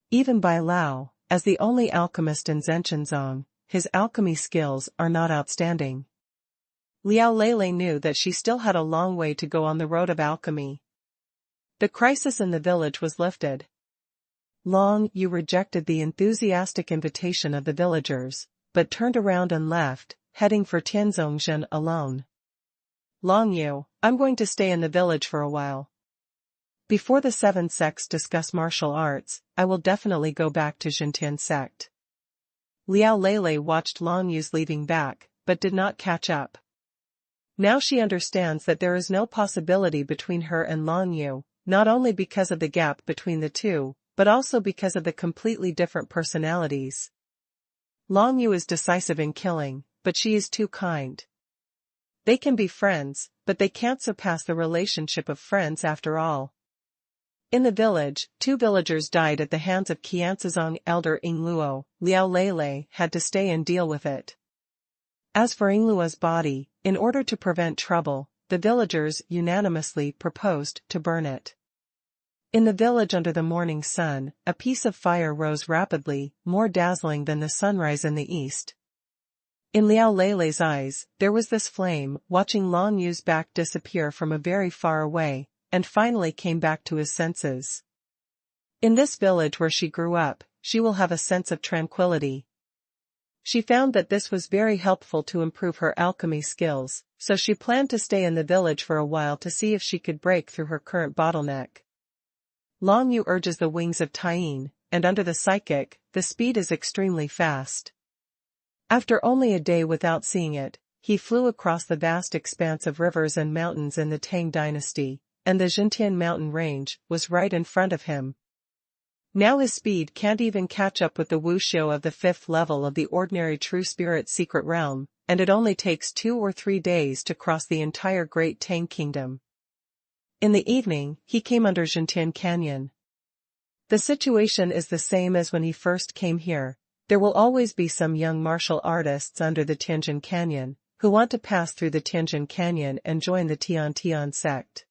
Even Bai Lao, as the only alchemist in Zhenshenzong, his alchemy skills are not outstanding. Liao Lele knew that she still had a long way to go on the road of alchemy. The crisis in the village was lifted. Long Yu rejected the enthusiastic invitation of the villagers, but turned around and left, heading for Tianzhongshan alone. Long Yu, I'm going to stay in the village for a while. Before the 7 sects discuss martial arts, I will definitely go back to Xintian sect. Liao Lele watched Long Yu's leaving back, but did not catch up. Now she understands that there is no possibility between her and Long Yu, not only because of the gap between the two, but also because of the completely different personalities. Long Yu is decisive in killing, but she is too kind. They can be friends, but they can't surpass the relationship of friends after all. In the village, 2 villagers died at the hands of Qianzizong elder Ying Luo. Liao Lele had to stay and deal with it. As for Ying Luo's body, in order to prevent trouble, the villagers unanimously proposed to burn it. In the village under the morning sun, a piece of fire rose rapidly, more dazzling than the sunrise in the east. In Liao Leilei's eyes, there was this flame, watching Long Yu's back disappear from a very far away, and finally came back to his senses. In this village where she grew up, she will have a sense of tranquility. She found that this was very helpful to improve her alchemy skills, so she planned to stay in the village for a while to see if she could break through her current bottleneck. Long Yu urges the wings of Tyene, and under the psychic, the speed is extremely fast. After only a day without seeing it, he flew across the vast expanse of rivers and mountains in the Tang dynasty, and the Jintian mountain range was right in front of him. Now his speed can't even catch up with the wuxiu of the 5th level of the ordinary true spirit secret realm, and it only takes 2 or 3 days to cross the entire Great Tang Kingdom. In the evening, he came under Jintian Canyon. The situation is the same as when he first came here. There will always be some young martial artists under the Tianjin Canyon, who want to pass through the Tianjin Canyon and join the Tian sect.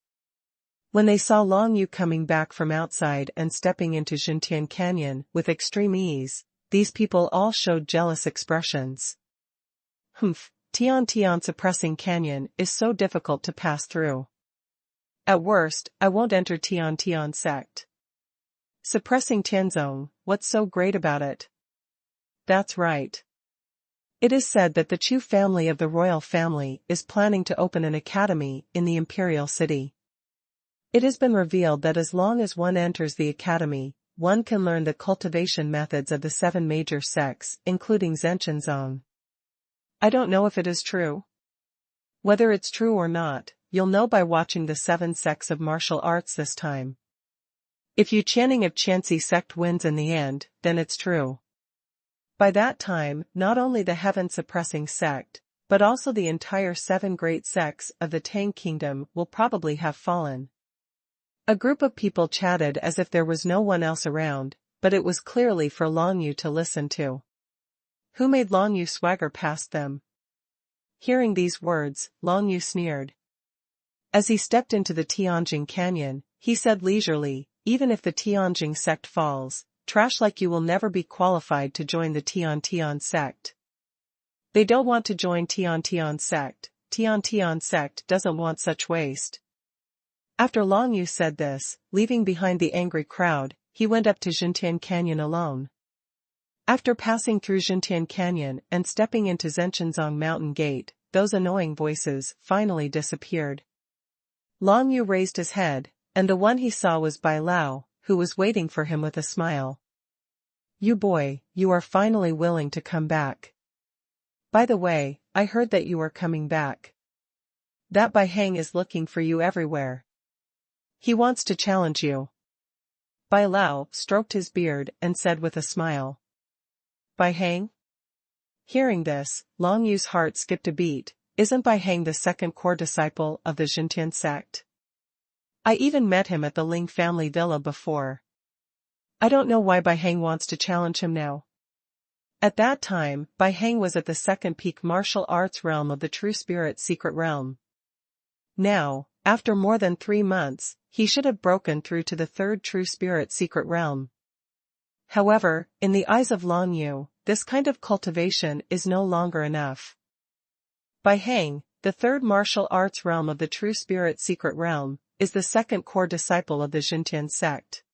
When they saw Long Yu coming back from outside and stepping into Jintian Canyon with extreme ease, these people all showed jealous expressions. Tian suppressing canyon is so difficult to pass through. At worst, I won't enter Tian sect. Suppressing Tianzong, what's so great about it? That's right. It is said that the Chu family of the royal family is planning to open an academy in the imperial city. It has been revealed that as long as one enters the academy, one can learn the cultivation methods of the 7 major sects, including Zhenshenzong. I don't know if it is true. Whether it's true or not, you'll know by watching the 7 sects of martial arts this time. If Yu Channing of Chanxi sect wins in the end, then it's true. By that time, not only the heaven-suppressing sect, but also the entire 7 great sects of the Tang Kingdom will probably have fallen. A group of people chatted as if there was no one else around, but it was clearly for Long Yu to listen to. Who made Long Yu swagger past them? Hearing these words, Long Yu sneered. As he stepped into the Tianjin Canyon, he said leisurely, even if the Tianjin sect falls, trash like you will never be qualified to join the Tian sect. They don't want to join Tian sect. Tian sect doesn't want such waste. After Long Yu said this, leaving behind the angry crowd, he went up to Jintian Canyon alone. After passing through Jintian Canyon and stepping into Zhenshenzong Mountain Gate, those annoying voices finally disappeared. Long Yu raised his head, and the one he saw was Bai Lao, who was waiting for him with a smile. You boy, you are finally willing to come back. By the way, I heard that you are coming back. That Bai Hang is looking for you everywhere. He wants to challenge you. Bai Lao stroked his beard and said with a smile. Bai Hang? Hearing this, Long Yu's heart skipped a beat. Isn't Bai Hang the 2nd core disciple of the Jintian sect? I even met him at the Ling family villa before. I don't know why Bai Hang wants to challenge him now. At that time, Bai Hang was at the 2nd peak martial arts realm of the True Spirit secret realm. Now, after more than 3 months, he should have broken through to the 3rd True Spirit secret realm. However, in the eyes of Long Yu, this kind of cultivation is no longer enough. Bai Hang, the 3rd martial arts realm of the True Spirit secret realm, is the 2nd core disciple of the Jintian sect.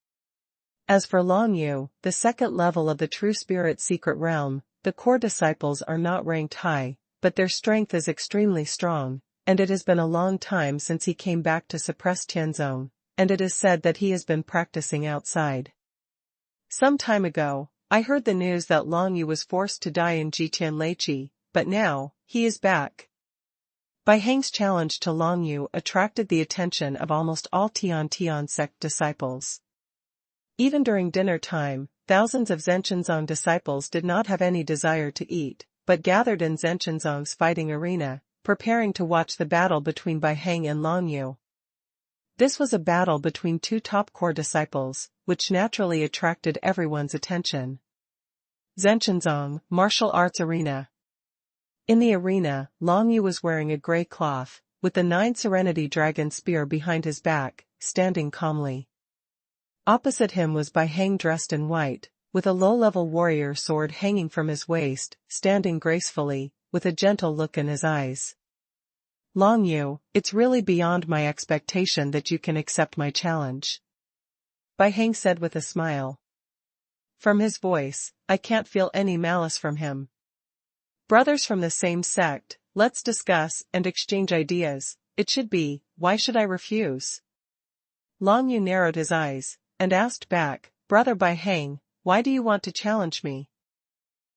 As for Long Yu, the 2nd level of the True Spirit secret realm, the core disciples are not ranked high, but their strength is extremely strong, and it has been a long time since he came back to suppress Tianzong, and it is said that he has been practicing outside. Some time ago, I heard the news that Long Yu was forced to die in Jitian Leiqi, but now, he is back. Bai Hang's challenge to Long Yu attracted the attention of almost all Tian sect disciples. Even during dinner time, thousands of Zhenshenzong disciples did not have any desire to eat, but gathered in Zhenshenzong's fighting arena, preparing to watch the battle between Bai Hang and Long Yu. This was a battle between 2 top core disciples, which naturally attracted everyone's attention. Zhenshenzong Martial Arts Arena. In the arena, Long Yu was wearing a gray cloth, with the 9 Serenity Dragon spear behind his back, standing calmly. Opposite him was Bai Hang dressed in white, with a low-level warrior sword hanging from his waist, standing gracefully, with a gentle look in his eyes. Long Yu, it's really beyond my expectation that you can accept my challenge. Bai Heng said with a smile. From his voice, I can't feel any malice from him. Brothers from the same sect, let's discuss and exchange ideas. It should be, why should I refuse? Long Yu narrowed his eyes, and asked back, Brother Bai Heng, why do you want to challenge me?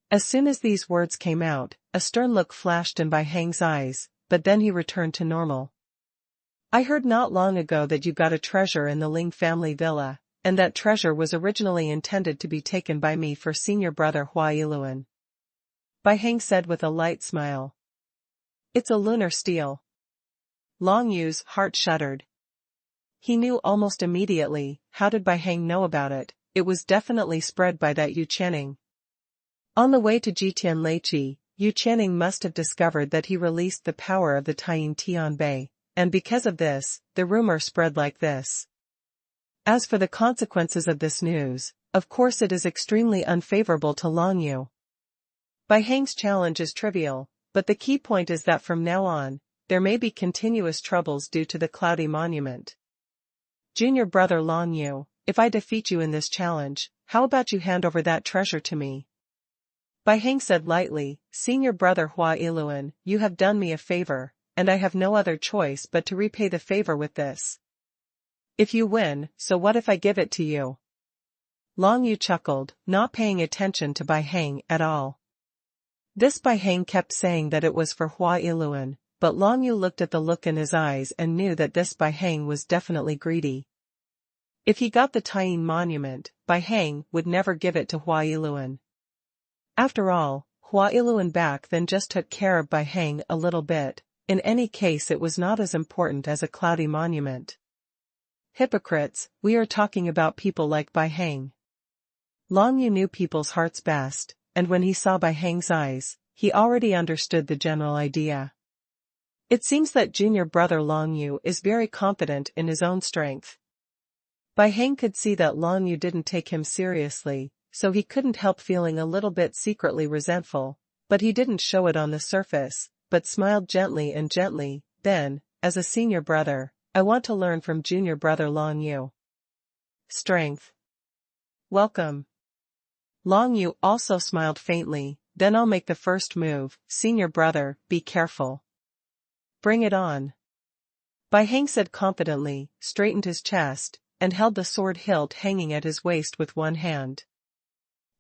As soon as these words came out, a stern look flashed in Bai Heng's eyes, but then he returned to normal. I heard not long ago that you got a treasure in the Ling family villa, and that treasure was originally intended to be taken by me for senior brother Hua Yiluan. Bai Heng said with a light smile. It's a lunar stele. Long Yu's heart shuddered. He knew almost immediately. How did Bai Heng know about it? It was definitely spread by that Yu Channing. On the way to Jitian Leiqi, Yu Channing must have discovered that he released the power of the Taiyin Tianbei, and because of this, the rumor spread like this. As for the consequences of this news, of course it is extremely unfavorable to Long Yu. Bai Heng's challenge is trivial, but the key point is that from now on, there may be continuous troubles due to the cloudy monument. Junior brother Long Yu, if I defeat you in this challenge, how about you hand over that treasure to me? Bai Heng said lightly, Senior brother Hua Yiluan, you have done me a favor, and I have no other choice but to repay the favor with this. If you win, so what if I give it to you? Long Yu chuckled, not paying attention to Bai Heng at all. This Bai Heng kept saying that it was for Hua Yiluan, but Long Yu looked at the look in his eyes and knew that this Bai Heng was definitely greedy. If he got the Taiyin monument, Bai Heng would never give it to Hua Yiluan. After all, Hua Yiluan back then just took care of Bai Heng a little bit. In any case it was not as important as a cloudy monument. Hypocrites, we are talking about people like Bai Heng. Long Yu knew people's hearts best, and when he saw Bai Heng's eyes, he already understood the general idea. It seems that junior brother Long Yu is very confident in his own strength. Bai Heng could see that Long Yu didn't take him seriously, so he couldn't help feeling a little bit secretly resentful, but he didn't show it on the surface, but smiled gently and gently. Then, as a senior brother, I want to learn from junior brother Long Yu. Strength. Welcome. Long Yu also smiled faintly, then I'll make the first move, senior brother, be careful. Bring it on. Bai Heng said confidently, straightened his chest, and held the sword hilt hanging at his waist with one hand.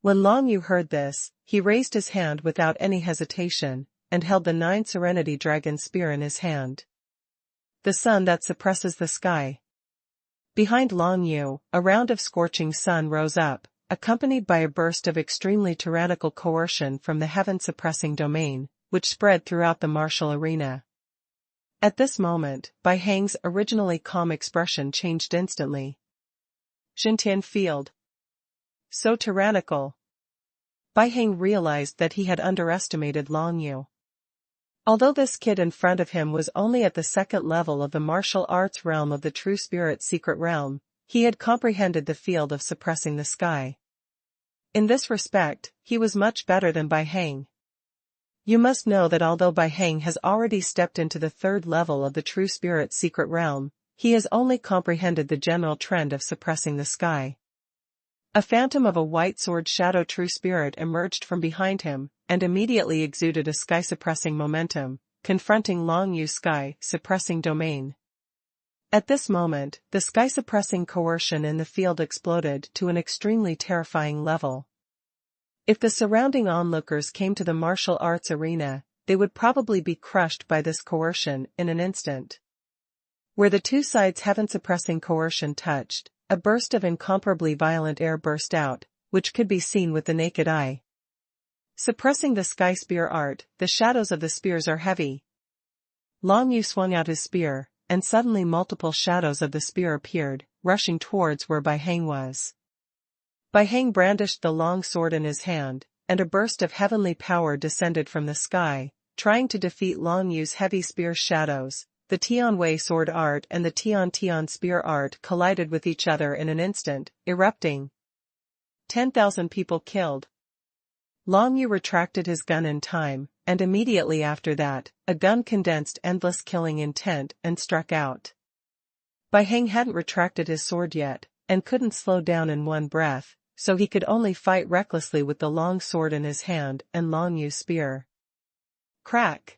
When Long Yu heard this, he raised his hand without any hesitation, and held the 9 Serenity Dragon Spear in his hand. The sun that suppresses the sky. Behind Long Yu, a round of scorching sun rose up, accompanied by a burst of extremely tyrannical coercion from the heaven-suppressing domain, which spread throughout the martial arena. At this moment, Bai Heng's originally calm expression changed instantly. Xintian Field. So tyrannical. Bai Heng realized that he had underestimated Long Yu. Although this kid in front of him was only at the second level of the martial arts realm of the True Spirit Secret Realm, he had comprehended the field of suppressing the sky. In this respect, he was much better than Bai Heng. You must know that although Bai Heng has already stepped into the third level of the True Spirit Secret Realm, he has only comprehended the general trend of suppressing the sky. A phantom of a white sword shadow True Spirit emerged from behind him, and immediately exuded a sky-suppressing momentum, confronting Long Yu's sky-suppressing domain. At this moment, the sky-suppressing coercion in the field exploded to an extremely terrifying level. If the surrounding onlookers came to the martial arts arena, they would probably be crushed by this coercion in an instant. Where the two sides' heaven-suppressing coercion touched, a burst of incomparably violent air burst out, which could be seen with the naked eye. Suppressing the sky spear art, the shadows of the spears are heavy. Long Yu swung out his spear, and suddenly multiple shadows of the spear appeared, rushing towards where Bai Heng was. Bai Heng brandished the long sword in his hand, and a burst of heavenly power descended from the sky, trying to defeat Long Yu's heavy spear shadows. The Tianwei sword art and the Tian spear art collided with each other in an instant, erupting. 10,000 people killed. Long Yu retracted his gun in time, and immediately after that, a gun condensed endless killing intent and struck out. Bai Heng hadn't retracted his sword yet, and couldn't slow down in one breath, so he could only fight recklessly with the long sword in his hand and Long Yu's spear. Crack!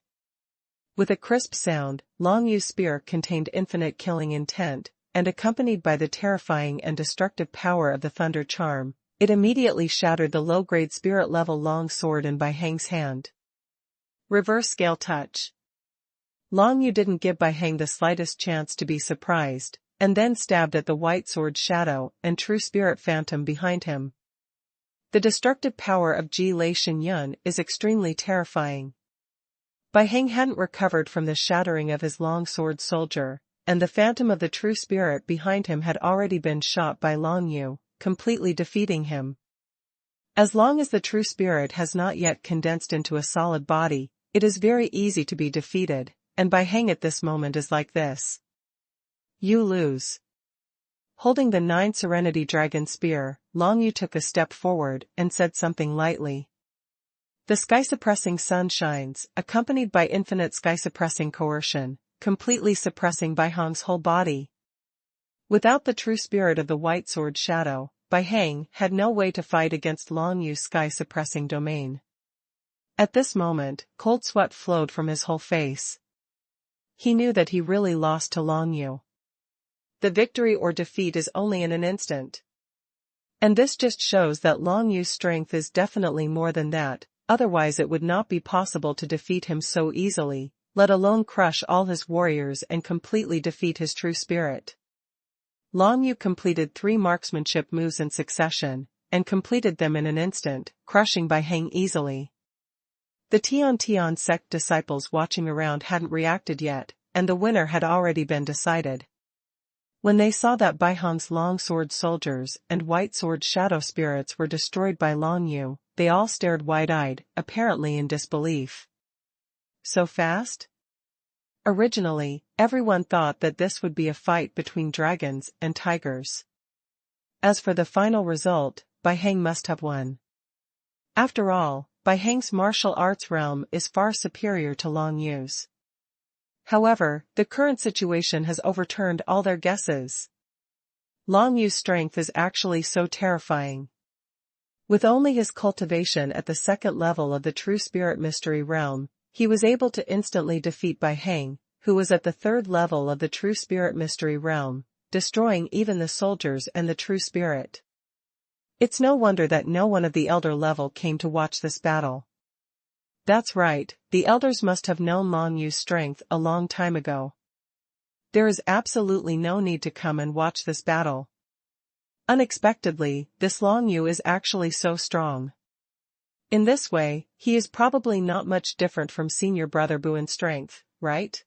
With a crisp sound, Long Yu's spear contained infinite killing intent, and accompanied by the terrifying and destructive power of the thunder charm, it immediately shattered the low-grade spirit-level long sword in Bai Heng's hand. Reverse scale touch. Long Yu didn't give Bai Heng the slightest chance to be surprised, and then stabbed at the white sword shadow and true spirit phantom behind him. The destructive power of Ji Lei Shen Yun is extremely terrifying. Bai Heng hadn't recovered from the shattering of his long sword soldier, and the phantom of the true spirit behind him had already been shot by Long Yu, completely defeating him. As long as the true spirit has not yet condensed into a solid body, it is very easy to be defeated, and Bai Heng at this moment is like this. You lose. Holding the 9 Serenity Dragon Spear, Long Yu took a step forward and said something lightly. The sky-suppressing sun shines, accompanied by infinite sky-suppressing coercion, completely suppressing Bai Heng's whole body. Without the true spirit of the white sword shadow, Bai Heng had no way to fight against Long Yu's sky-suppressing domain. At this moment, cold sweat flowed from his whole face. He knew that he really lost to Long Yu. The victory or defeat is only in an instant. And this just shows that Long Yu's strength is definitely more than that, otherwise it would not be possible to defeat him so easily, let alone crush all his warriors and completely defeat his true spirit. Long Yu completed 3 marksmanship moves in succession, and completed them in an instant, crushing Bai Heng easily. The Tian sect disciples watching around hadn't reacted yet, and the winner had already been decided. When they saw that Bai Heng's long sword soldiers and white sword shadow spirits were destroyed by Long Yu, they all stared wide-eyed, apparently in disbelief. So fast? Originally, everyone thought that this would be a fight between dragons and tigers. As for the final result, Bai Heng must have won. After all, Bai Heng's martial arts realm is far superior to Long Yu's. However, the current situation has overturned all their guesses. Long Yu's strength is actually so terrifying. With only his cultivation at the 2nd level of the True Spirit Mystery Realm, he was able to instantly defeat Bai Heng, who was at the 3rd level of the True Spirit Mystery Realm, destroying even the soldiers and the True Spirit. It's no wonder that no one of the Elder level came to watch this battle. That's right, the Elders must have known Long Yu's strength a long time ago. There is absolutely no need to come and watch this battle. Unexpectedly, this Long Yu is actually so strong. In this way, he is probably not much different from senior brother Bu in strength, right?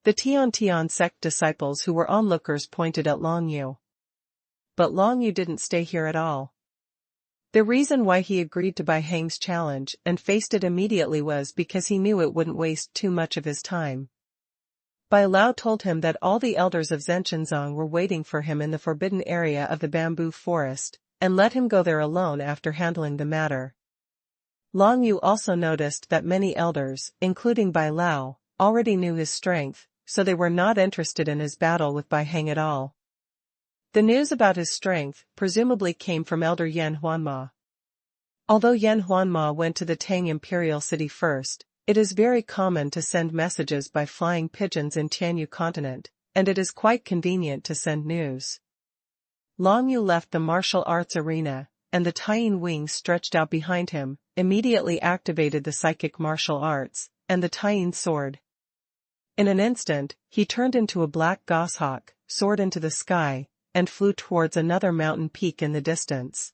The Tian sect disciples who were onlookers pointed at Long Yu. But Long Yu didn't stay here at all. The reason why he agreed to Bai Heng's challenge and faced it immediately was because he knew it wouldn't waste too much of his time. Bai Lao told him that all the elders of Zhenshenzong were waiting for him in the forbidden area of the bamboo forest, and let him go there alone after handling the matter. Long Yu also noticed that many elders, including Bai Lao, already knew his strength, so they were not interested in his battle with Bai Heng at all. The news about his strength presumably came from Elder Yan Huanma. Although Yan Huanma went to the Tang Imperial City first, it is very common to send messages by flying pigeons in Tianyu continent, and it is quite convenient to send news. Long Yu left the martial arts arena, and the Taiyin wings stretched out behind him, immediately activated the psychic martial arts, and the Taiyin sword. In an instant, he turned into a black goshawk, soared into the sky, and flew towards another mountain peak in the distance.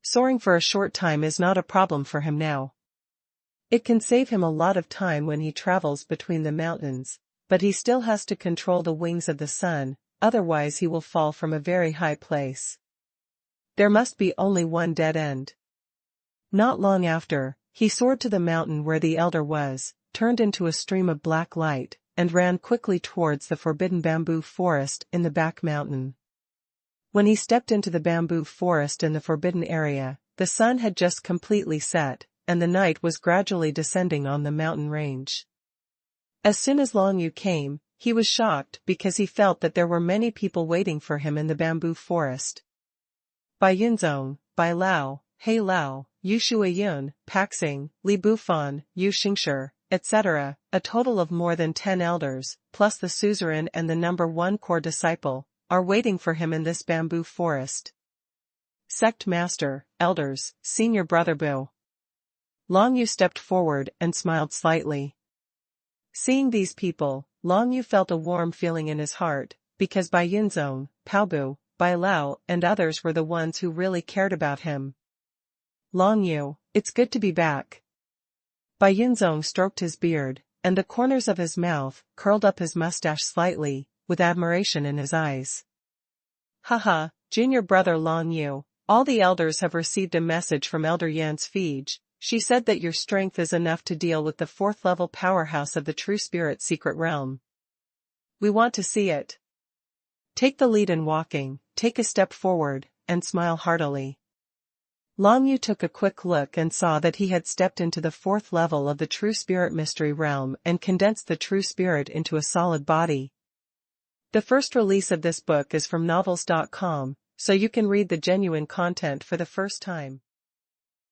Soaring for a short time is not a problem for him now. It can save him a lot of time when he travels between the mountains, but he still has to control the wings of the sun, otherwise he will fall from a very high place. There must be only one dead end. Not long after, he soared to the mountain where the elder was, turned into a stream of black light, and ran quickly towards the forbidden bamboo forest in the back mountain. When he stepped into the bamboo forest in the forbidden area, the sun had just completely set, and the night was gradually descending on the mountain range. As soon as Long Yu came, he was shocked because he felt that there were many people waiting for him in the bamboo forest. Bai Yunzong, Bai Lao, Hei Lao, Yu Shuiyun, Paxing, Li Bufan, Yu Xingshi, etc., a total of more than 10 elders, plus the suzerain and the number 1 core disciple, are waiting for him in this bamboo forest. Sect Master, Elders, Senior Brother Bu. Long Yu stepped forward and smiled slightly. Seeing these people, Long Yu felt a warm feeling in his heart, because Bai Yunzong, Pao Bu, Bai Lao and others were the ones who really cared about him. Long Yu, it's good to be back. Bai Yunzong stroked his beard, and the corners of his mouth curled up his mustache slightly, with admiration in his eyes. Haha, junior brother Long Yu, all the elders have received a message from Elder Yan's Fij. She said that your strength is enough to deal with the 4th-level powerhouse of the True Spirit Secret Realm. We want to see it. Take the lead in walking, take a step forward, and smile heartily. Long Yu took a quick look and saw that he had stepped into the 4th level of the True Spirit Mystery Realm and condensed the True Spirit into a solid body. The first release of this book is from novels.com, so you can read the genuine content for the first time.